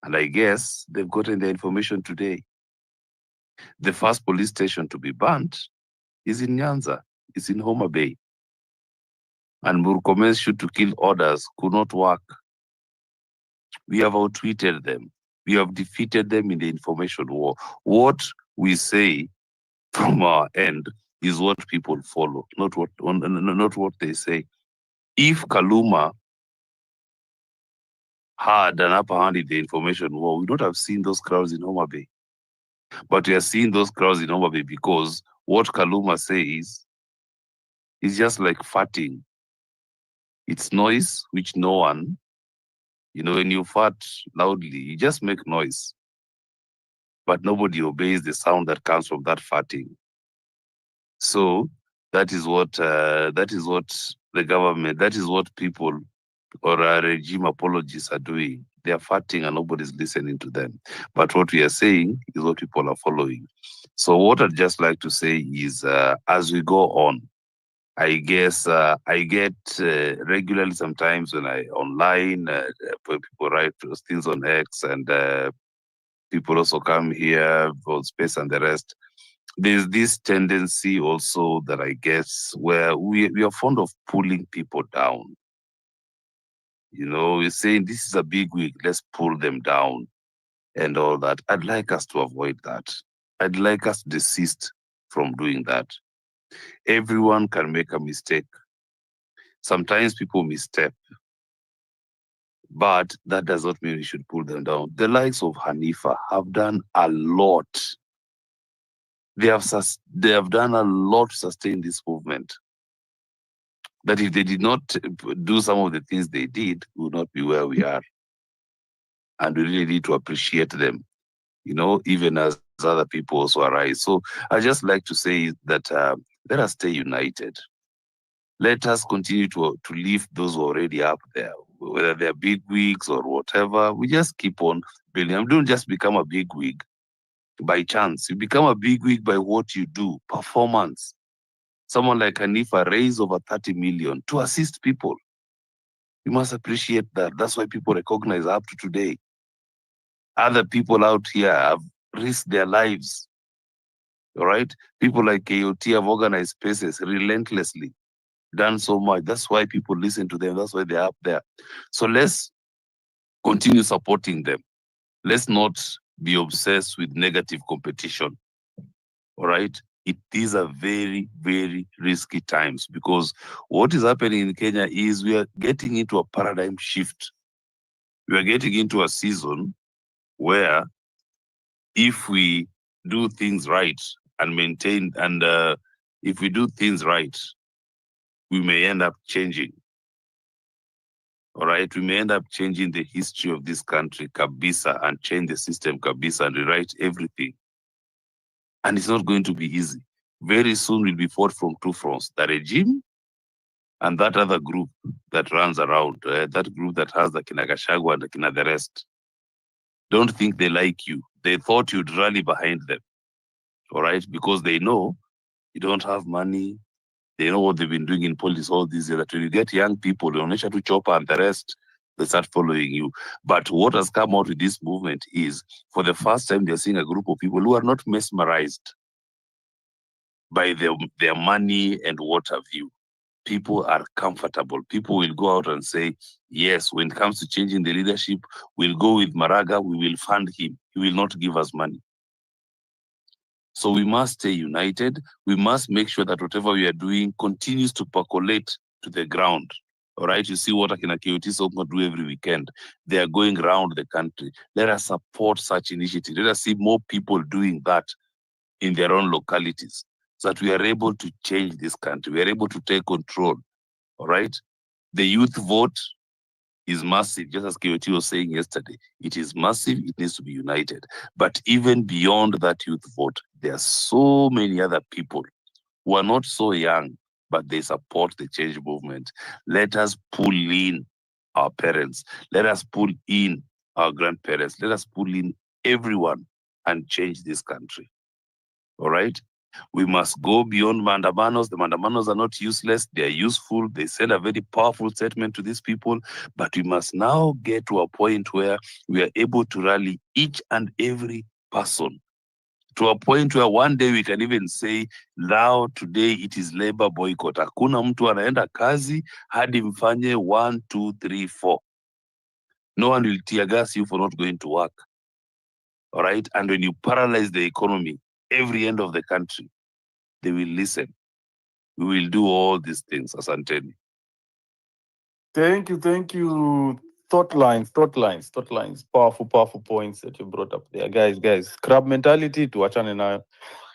And I guess they've gotten the information today. The first police station to be burnt is in Nyanza, it's in Homa Bay. And Murkomen's shoot to kill orders could not work. We have outwitted them. We have defeated them in the information war. What we say from our end is what people follow, not what they say. If Kaluma had an upper hand in the information war, we would not have seen those crowds in Homa Bay. But we are seeing those crowds in Homa Bay because what Kaluma says is just like farting. It's noise which no one, you know, when you fart loudly, you just make noise. But nobody obeys the sound that comes from that farting. So that is what the government, that is what people or regime apologists are doing. They are farting and nobody's listening to them. But what we are saying is what people are following. So what I'd just like to say is, as we go on, I guess I get regularly sometimes when I online, when people write things on X and people also come here for space and the rest. There's this tendency also that I guess where we are fond of pulling people down. You know, we're saying this is a big week, let's pull them down and all that. I'd like us to avoid that. I'd like us to desist from doing that. Everyone can make a mistake. Sometimes people misstep, but that does not mean we should pull them down. The likes of Hanifa have done a lot. They have done a lot to sustain this movement. That if they did not do some of the things they did, we would not be where we are. And we really need to appreciate them, you know, even as other people also arise. So I just like to say that let us stay united. Let us continue to lift those who are already up there, whether they're big wigs or whatever. We just keep on building. Don't just become a big wig by chance. You become a big wig by what you do, performance. Someone like Hanifa raised over 30 million to assist people. You must appreciate that. That's why people recognize up to today. Other people out here have risked their lives. All right? People like KOT have organized spaces relentlessly, done so much. That's why people listen to them. That's why they're up there. So let's continue supporting them. Let's not be obsessed with negative competition. All right? These are very, very risky times because what is happening in Kenya is we are getting into a paradigm shift. We are getting into a season where if we do things right and maintain, and if we do things right, we may end up changing. All right, we may end up changing the history of this country, kabisa, and change the system, kabisa, and rewrite everything. And it's not going to be easy. Very soon we'll be fought from two fronts, the regime and that other group that runs around, that group that has the Kinagashagwa and the Kina the rest. Don't think they like you. They thought you'd rally behind them, all right? Because they know you don't have money. They know what they've been doing in politics all these years. That when you get young people, they don't to chopper and the rest, They start following you. But what has come out with this movement is, for the first time, they're seeing a group of people who are not mesmerized by their money and what have you. People are comfortable. People will go out and say, yes, when it comes to changing the leadership, we'll go with Maraga, we will fund him. He will not give us money. So we must stay united. We must make sure that whatever we are doing continues to percolate to the ground. All right, you see what Akina KOT Sokma do every weekend. They are going around the country. Let us support such initiatives. Let us see more people doing that in their own localities, so that we are able to change this country. We are able to take control. All right, the youth vote is massive, just as KOT was saying yesterday. It is massive, it needs to be united. But even beyond that youth vote, there are so many other people who are not so young, but they support the change movement. Let us pull in our parents. Let us pull in our grandparents. Let us pull in everyone and change this country. All right? We must go beyond mandamanos. The mandamanos are not useless. They are useful. They send a very powerful statement to these people. But we must now get to a point where we are able to rally each and every person to a point where one day we can even say, now today it is labor boycott. Hakuna mtu anaenda kazi hadi mfanye 1, 2, 3, 4. No one will tear gas you for not going to work. All right? And when you paralyze the economy, every end of the country, they will listen. We will do all these things, Asanteni. Thank you. Thought lines. Powerful points that you brought up there. Guys, crab mentality to achane nayo.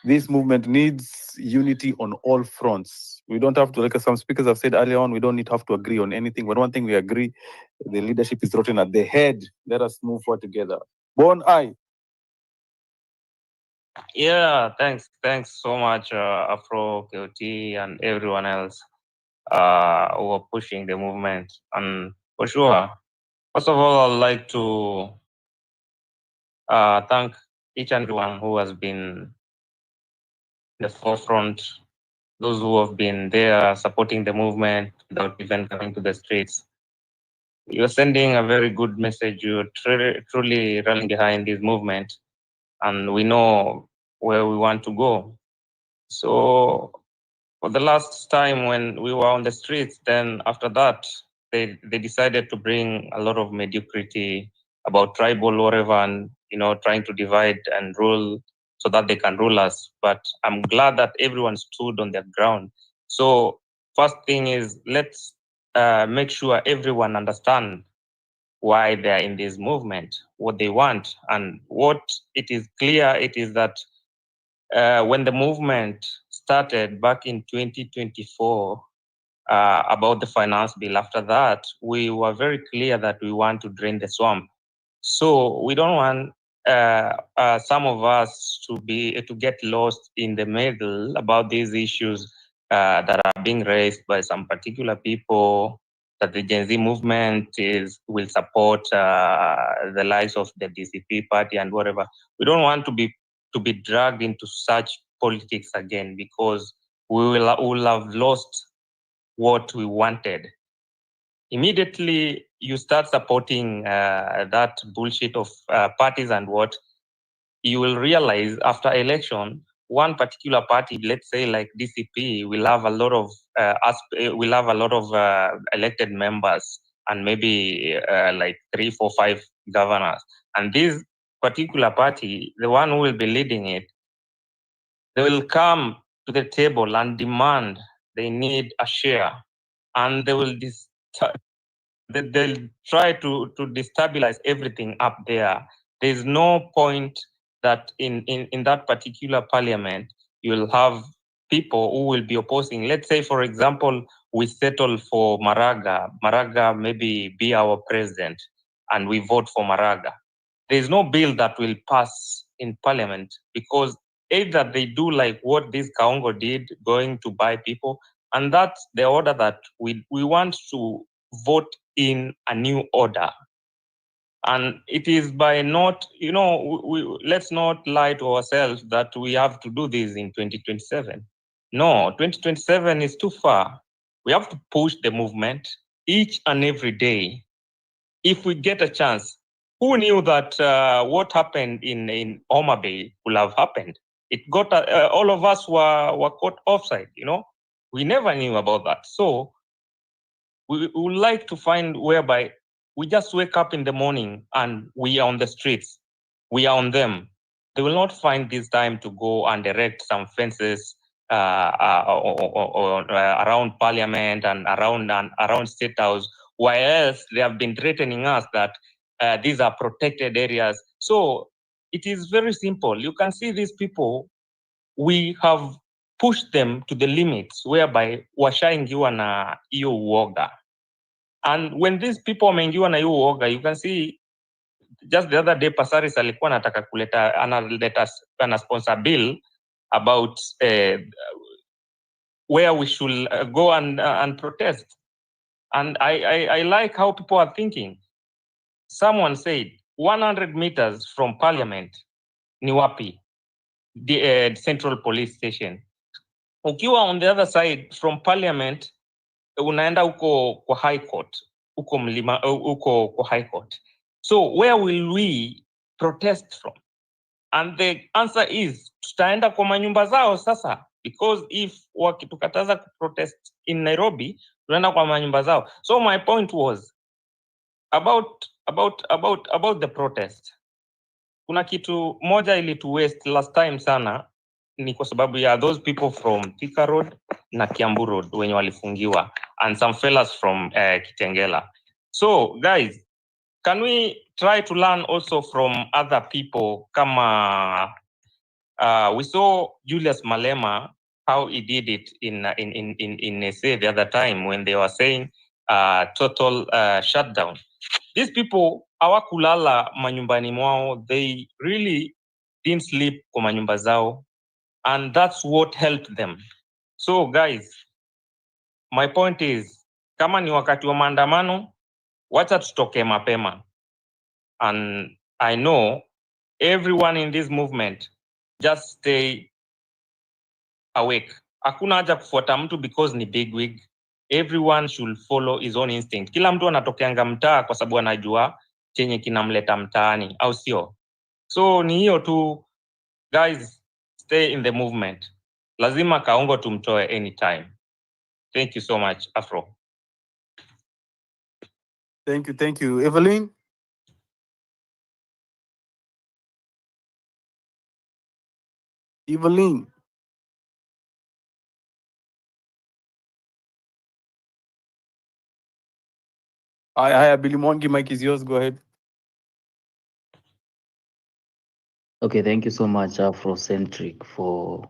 This movement needs unity on all fronts. We don't have to, like some speakers have said earlier on, we don't have to agree on anything. But one thing we agree, the leadership is rotten at the head. Let us move forward together. Born I. Yeah, thanks so much, Afro, KOT, and everyone else who are pushing the movement. And for sure, first of all, I'd like to thank each and everyone who has been in the forefront, those who have been there supporting the movement without even coming to the streets. You're sending a very good message. You're truly rallying behind this movement, and we know where we want to go. So for the last time when we were on the streets, then after that, they decided to bring a lot of mediocrity about tribal whatever, and trying to divide and rule so that they can rule us. But I'm glad that everyone stood on their ground. So first thing is, let's make sure everyone understand why they're in this movement, what they want. And what it is clear, it is that when the movement started back in 2024 about the finance bill, after that, we were very clear that we want to drain the swamp. So we don't want some of us to get lost in the middle about these issues that are being raised by some particular people, that the Gen Z movement will support the lives of the DCP party and whatever. We don't want to be dragged into such politics again, because we will have lost what we wanted. Immediately you start supporting that bullshit of parties and what, you will realize after election, one particular party, let's say like DCP, will have a lot of elected members, and maybe like 3, 4, 5 governors. And this particular party, the one who will be leading it, they will come to the table and demand they need a share, and they will they'll try to destabilize everything up there. There's no point that in that particular parliament you'll have people who will be opposing. Let's say, for example, we settle for Maraga maybe be our president, and we vote for Maraga. There's no bill that will pass in parliament, because either they do like what this Kaongo did, going to buy people, and that's the order that we want to vote in a new order. And it is by not, let's not lie to ourselves that we have to do this in 2027. No, 2027 is too far. We have to push the movement each and every day. if we get a chance, who knew that what happened in Homa Bay will have happened? It got all of us were caught offside. We never knew about that. So we would like to find whereby we just wake up in the morning and we are on the streets. We are on them. They will not find this time to go and erect some fences around Parliament and around State House, while else they have been threatening us that these are protected areas. So it is very simple. You can see these people, we have pushed them to the limits whereby washaingiwa na hiyo uoga. And when these people wameingiwa na hiyo uoga, you can see just the other day Pasaris alikuwa anataka analeta sponsor bill about where we should go and protest. And I like how people are thinking. Someone said 100 meters from Parliament ni wapi? The Central Police Station. Ukiwa on the other side from Parliament, unaenda uko kwa High Court, uko kwa High Court. So where will we protest from? And the answer is tutaenda kwa manyumba zao sasa, because if wakitukataza kuprotest in Nairobi, tunaenda kwa manyumba zao. So my point was about the protest. Kuna kitu moja ili to waste last time sana, ni kwa sababu ya those people from Thika Road na Kiambu Road wenye walifungiwa, and some fellas from Kitengela. So guys, can we try to learn also from other people? Kama we saw Julius Malema, how he did it in SA the other time when they were saying total shutdown. These people hawakulala manyumbani mwao, they really didn't sleep kwa manyumba zao, and that's what helped them. So guys, my point is, kama ni wakati wa maandamano, wacha tutoke mapema. And I know everyone in this movement, just stay awake. Hakuna haja kufuata mtu because ni big wig. Everyone should follow his own instinct. Kila mtu anatokeanga mtaa kwa sababu anajua chenye kinamleta mtaani, au sio? So ni hiyo tu guys, stay in the movement. Lazima Kaongo tumtoe anytime. Thank you so much, Afro. Thank you. Evelyn? Evelyn? Hi, Billy Mwangi, mic is yours, go ahead. Okay, thank you so much, Afrocentric, for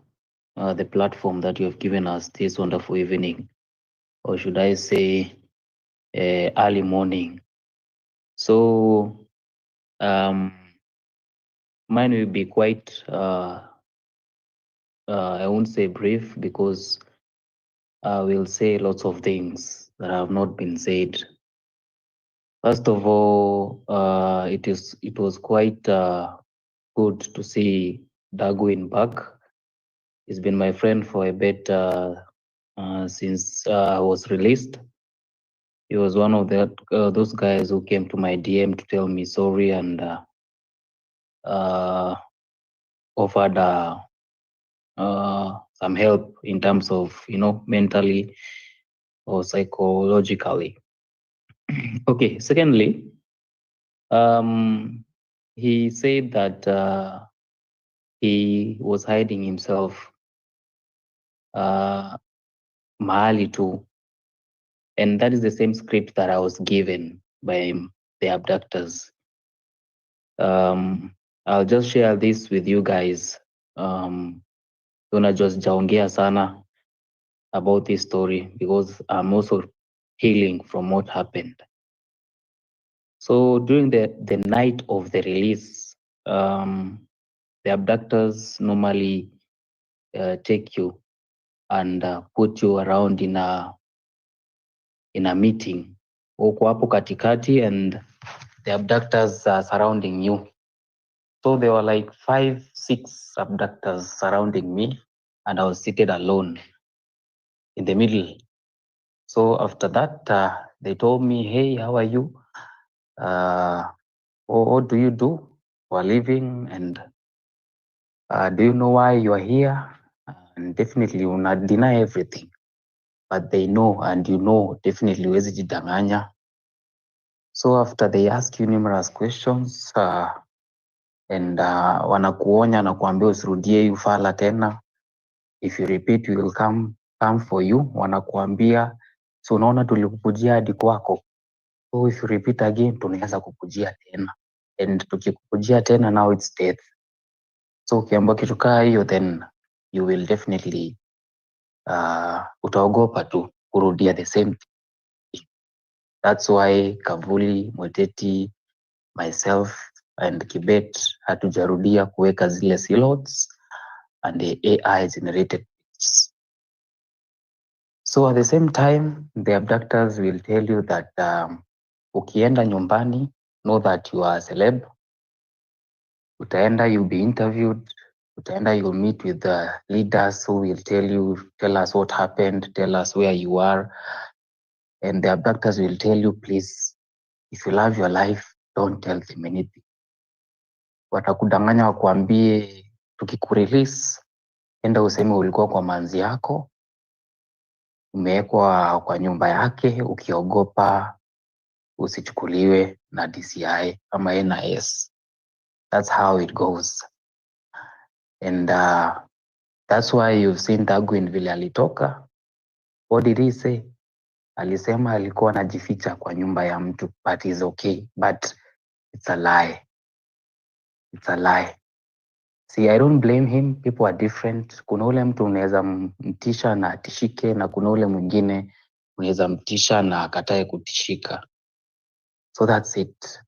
the platform that you have given us this wonderful evening, or should I say early morning. So mine will be quite, I won't say brief, because I will say lots of things that have not been said. First of all, it was quite good to see Darwin back. He's been my friend for a bit since I was released. He was one of those guys who came to my DM to tell me sorry and offered some help in terms of, mentally or psychologically. Okay, secondly, he said that he was hiding himself mahali tu, and that is the same script that I was given by the abductors. I'll just share this with you guys. Don't just jaongea sana about this story because I'm also healing from what happened. So during the night of the release, the abductors normally take you and put you around in a meeting. Uko hapo katikati and the abductors are surrounding you. So there were like 5, 6 abductors surrounding me, and I was seated alone in the middle. So after that, they told me, "Hey, how are you?" what do you do for a living, and do you know why you are here? And definitely you will not deny everything, but they know, and you know definitely huwezi jidanganya. So after they ask you numerous questions and wanakuonya na kuambia usirudie hiyo fala tena, if you repeat we will come for you, wanakuambia so unaona tulikukujia hadi kwako, so if you repeat again tunaweza kukujia tena, and tukikukujia tena now it's death. So ukiambiwa kitu kaa hiyo then you will definitely utaogopa tu kurudia the same thing. That's why Kavuli, Mweteti, myself and Kibet hatujarudia kuweka zile silos and the AI generated pictures. So at the same time the abductors will tell you that ukienda nyumbani know that you are a celeb, utaenda you'll be interviewed, utaenda you'll meet with the leaders who will tell us what happened, tell us where you are, and the abductors will tell you, please, if you love your life, don't tell them anything. Watakudanganya wakuambie tukikurelease, enda useme ulikuwa kwa manzi yako, umewekwa kwa nyumba yake ukiogopa usichukuliwe na DCI ama NIS. That's how it goes. And that's why you've seen Darwin vile alitoka. What did he say? Alisema alikuwa anajificha kwa nyumba ya mtu, but it's okay, but it's a lie. It's a lie. See, I don't blame him. People are different. Kuna ule mtu unaweza mtisha na atishike, na kuna ule mwingine unaweza mtisha na akatae kutishika. So that's it.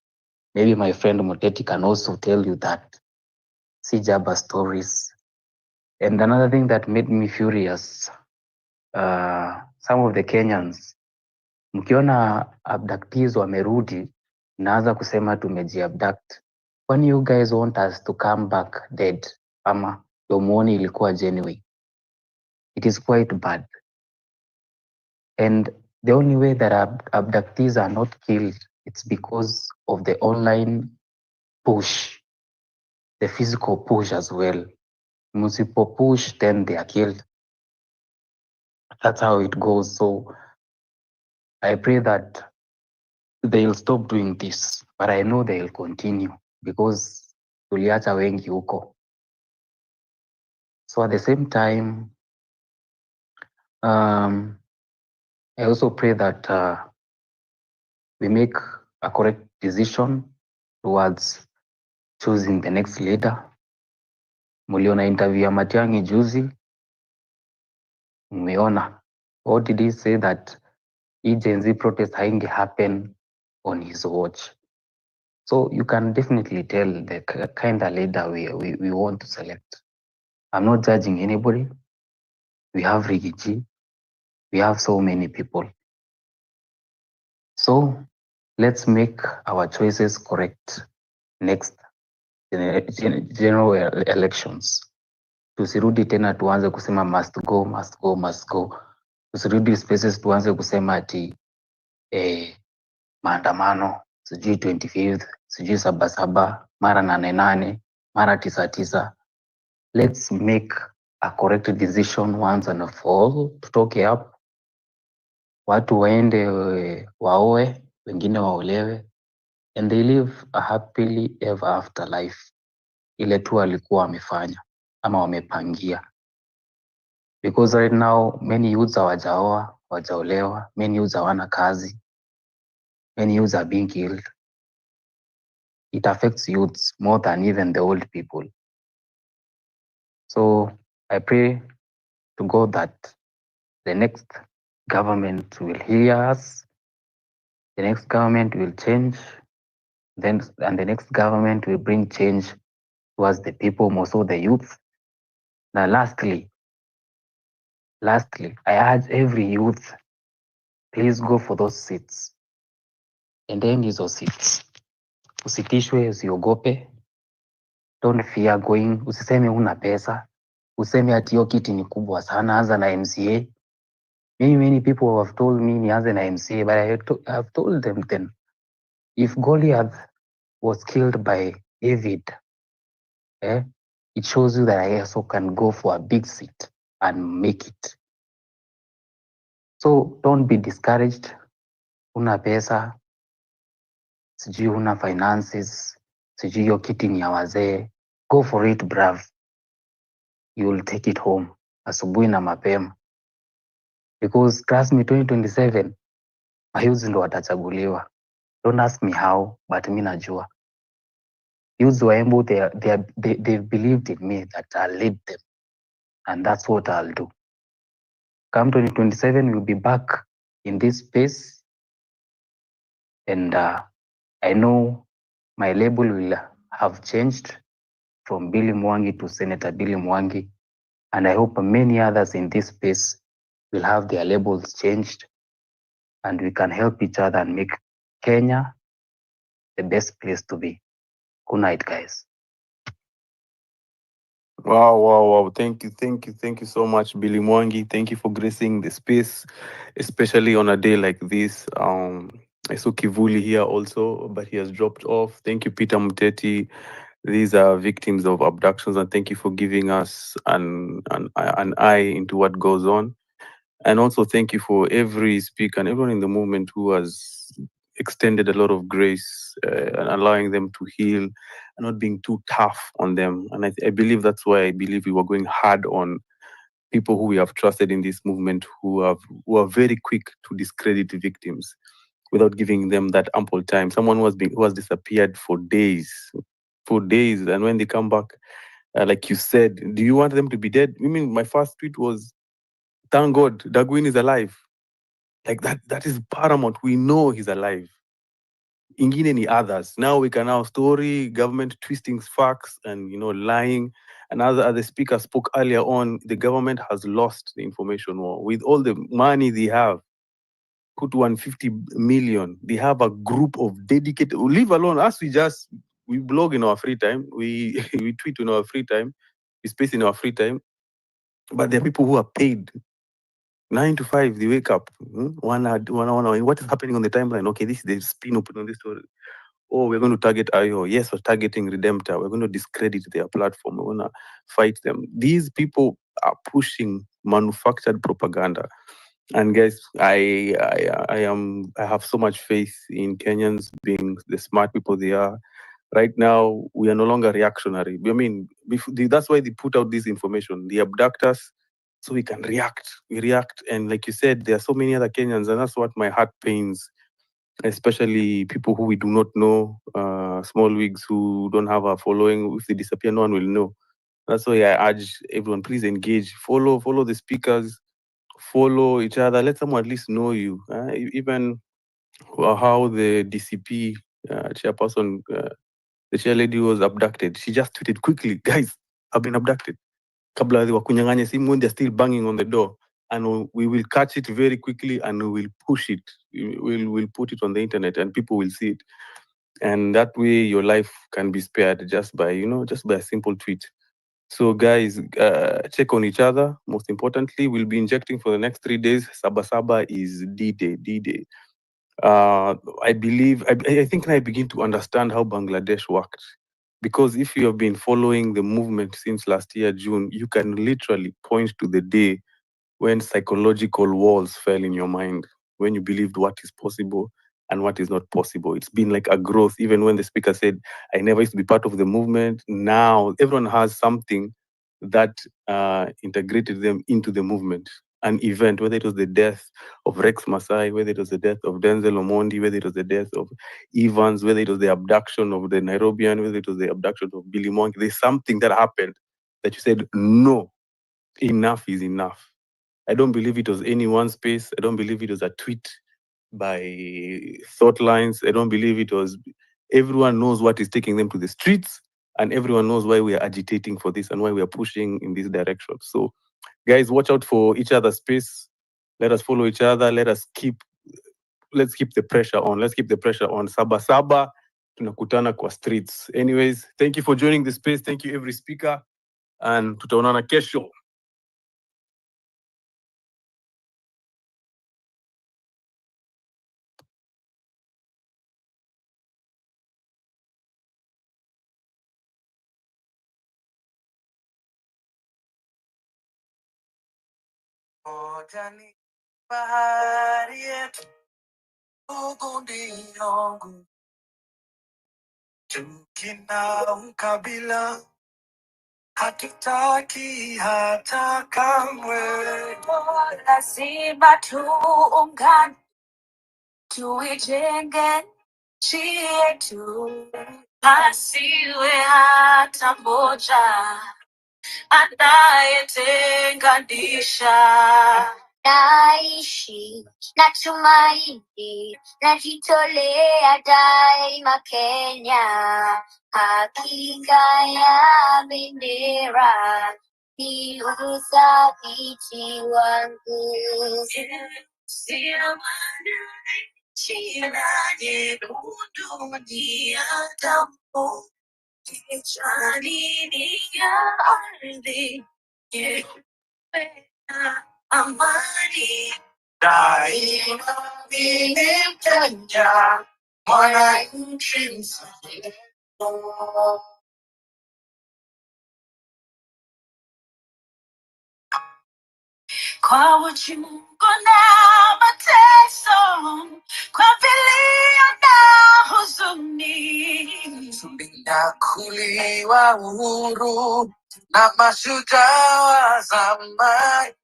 Maybe my friend Moteti can also tell you that. See Jabba stories. And another thing that made me furious, some of the Kenyans, mkiona abductees wamerudi, naanza kusema tumejiabduct. When you guys want us to come back dead, ama domoni ilikuwa genuine. It is quite bad. And the only way that abductees are not killed, it's because of the online push, the physical push as well. Musipo push, then they are killed. That's how it goes. So I pray that they'll stop doing this, but I know they'll continue because tuliacha wengi huko. So at the same time, I also pray that we make a correct decision towards choosing the next leader. Muliona interview ya Matiang'i juzi, mmeona. What did he say? That Gen Z protest hainge happen on his watch. So you can definitely tell the kind of leader we want to select. I'm not judging anybody. We have Rigiji. We have so many people. So let's make our choices correct next general elections. Tusirudi tena tuanze kusema must go, must go, must go. Tusirudi spaces tuanze kusema ati maandamano, sijui 25th, sijui 77, mara 88, mara 99. Let's make a correct decision once and for all. Tutoke up, watu waende waoe, wengine waolewe, and they live a happily ever after life, ile tu walikuwa wamefanya ama wamepangia. Because right now many youths hawajaoa, hawajaolewa, many youths hawana kazi, many youths are being killed. It affects youths more than even the old people. So I pray to God that the next government will hear us, the next government will change, and the next government will bring change towards the people, more so the youth. Now lastly, I urge every youth, please go for those seats. Endeni hizo seats. Usitishwe, usiogope. Don't fear going. Usiseme una pesa. Useme ati hiyo kiti ni kubwa sana, anza na MCA. Many people have told me nianze na MCA, but I have told them then, If Goliath was killed by David, it shows you that I also can go for a big seat and make it. So don't be discouraged. Una pesa, sijui una finances, sijui hiyo kiti ni ya wazee. Go for it, brav. You will take it home. Asubuhi na mapema. Because trust me, 2027, mayouths ndo watachaguliwa. Don't ask me how, but mi najua. Youths wa Embu, they believed in me that I'll lead them. And that's what I'll do. Come 2027, we'll be back in this space. And I know my label will have changed from Billy Mwangi to Senator Billy Mwangi. And I hope many others in this space will have their labels changed. And we can help each other and make Kenya the best place to be. Good night, guys. Wow. Thank you so much, Billy Mwangi. Thank you for gracing the space, especially on a day like this. I saw Kivuli here also, but he has dropped off. Thank you, Peter Muteti. These are victims of abductions, and thank you for giving us an eye into what goes on. And also thank you for every speaker and everyone in the movement who has extended a lot of grace and allowing them to heal and not being too tough on them. And I believe that's why I believe we were going hard on people who we have trusted in this movement who are very quick to discredit victims without giving them that ample time. Someone who has disappeared for days, and when they come back, like you said, do you want them to be dead? I mean, my first tweet was, thank God, Dagwin is alive. Like that is paramount. We know he's alive. Ingine ni others. Now we can now story, government twisting facts and lying. And as the speaker spoke earlier on, the government has lost the information war. With all the money they have, put 150 million, they have a group of dedicated, leave alone us, we blog in our free time, we tweet in our free time, we space in our free time. But there are people who are paid 9 to 5, they wake up. One hour. What is happening on the timeline? Okay, this is the spin open on this story. Oh, we're going to target IO. Yes, we're targeting Redemptor. We're going to discredit their platform. We're going to fight them. These people are pushing manufactured propaganda. And guys, I have so much faith in Kenyans being the smart people they are. Right now, we are no longer reactionary. I mean, that's why they put out this information. They abduct us so we can react. We react. And like you said, there are so many other Kenyans, and that's what my heart pains, especially people who we do not know, small wigs who don't have a following. If they disappear, no one will know. That's why I urge everyone, please engage. Follow the speakers. Follow each other. Let someone at least know you. Even how the DCP chairperson, the chair lady was abducted. She just tweeted quickly, guys, I've been abducted. Kabla wakunyang'anya simu, they're still banging on the door. And we will catch it very quickly and we will push it. We'll put it on the internet and people will see it. And that way your life can be spared just by a simple tweet. So guys, check on each other. Most importantly, we'll be injecting for the next 3 days. Saba is D-Day. I think I begin to understand how Bangladesh worked. Because if you have been following the movement since last year, June, you can literally point to the day when psychological walls fell in your mind, when you believed what is possible and what is not possible. It's been like a growth. Even when the speaker said, I never used to be part of the movement, now everyone has something that integrated them into the movement. An event, whether it was the death of Rex Masai, whether it was the death of Denzel Omondi, whether it was the death of Evans, whether it was the abduction of the Nairobian, whether it was the abduction of Billy Monk, there's something that happened that you said, no, enough is enough. I don't believe it was any one space. I don't believe it was a tweet by thought lines. I don't believe it was. Everyone knows what is taking them to the streets, and everyone knows why we are agitating for this and why we are pushing in this direction. So, guys, watch out for each other's space. Let us follow each other. Let's keep the pressure on. Let's keep the pressure on. Saba tunakutana kwa streets. Anyways, thank you for joining the space. Thank you every speaker, and tutaonana kesho. moja ni bahari yetu, Mungu ndio nguvu, chuki na ukabila hatutaki hata kamwe. Lazima tuungane, tuijenge nchi yetu, asiwe hata mmoja anayetenganisha. Naishi na tumaini, najitolea daima Kenya, hakika ya bendera ni uthabiti wangu. Si amani China nyekundu ni ya damu, kijani ya ardhi nyeupe na amani. Daima mimi Mkenya, mwananchi mzalendo. Kwa uchungu na mateso, kwa vilio na huzuni, tulinyakuliwa uhuru na mashujaa wa zamani,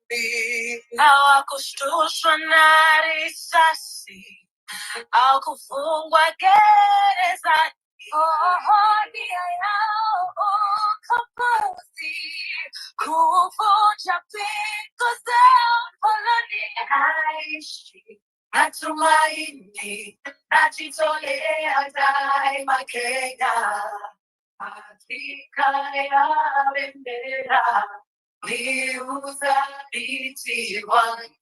hawakushtushwa na risasi au kufungwa gerezani. Nia yao ukombozi, kuvunja pingu za ukoloni. Naishi na tumaini, najitolea daima Kenya, hakika ya bendera ni uthabiti wangu.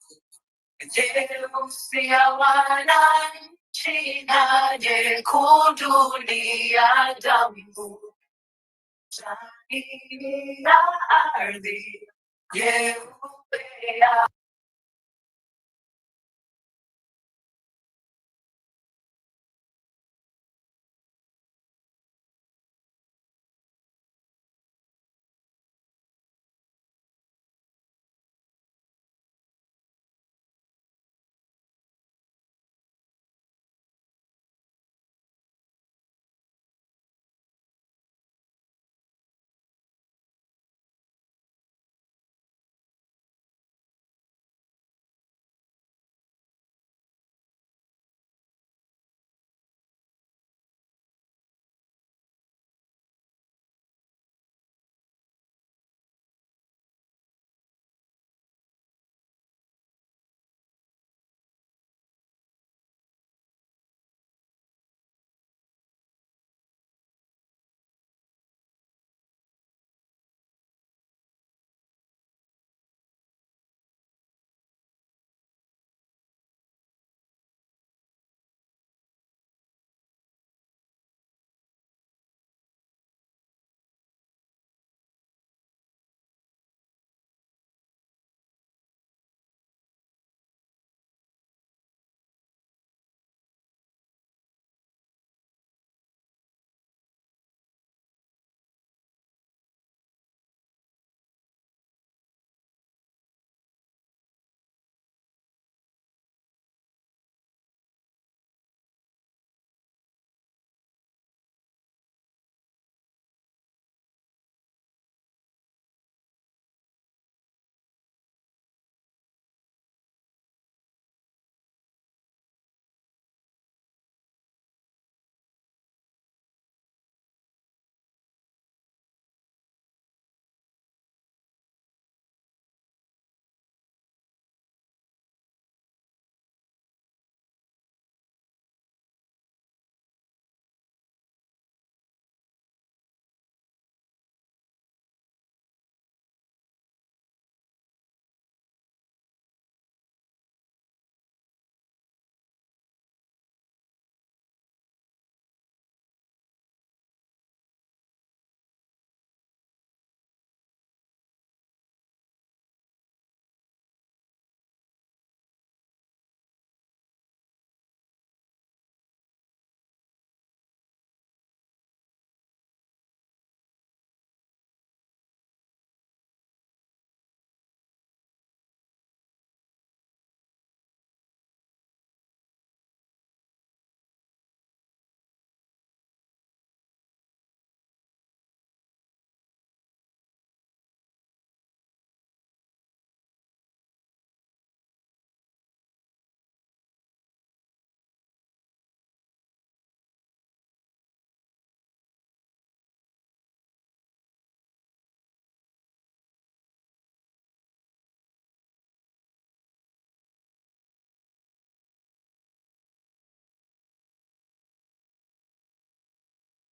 Jeusi ya wananchi na nyekundu ni ya damu, kijani ya ardhi nyeupe ya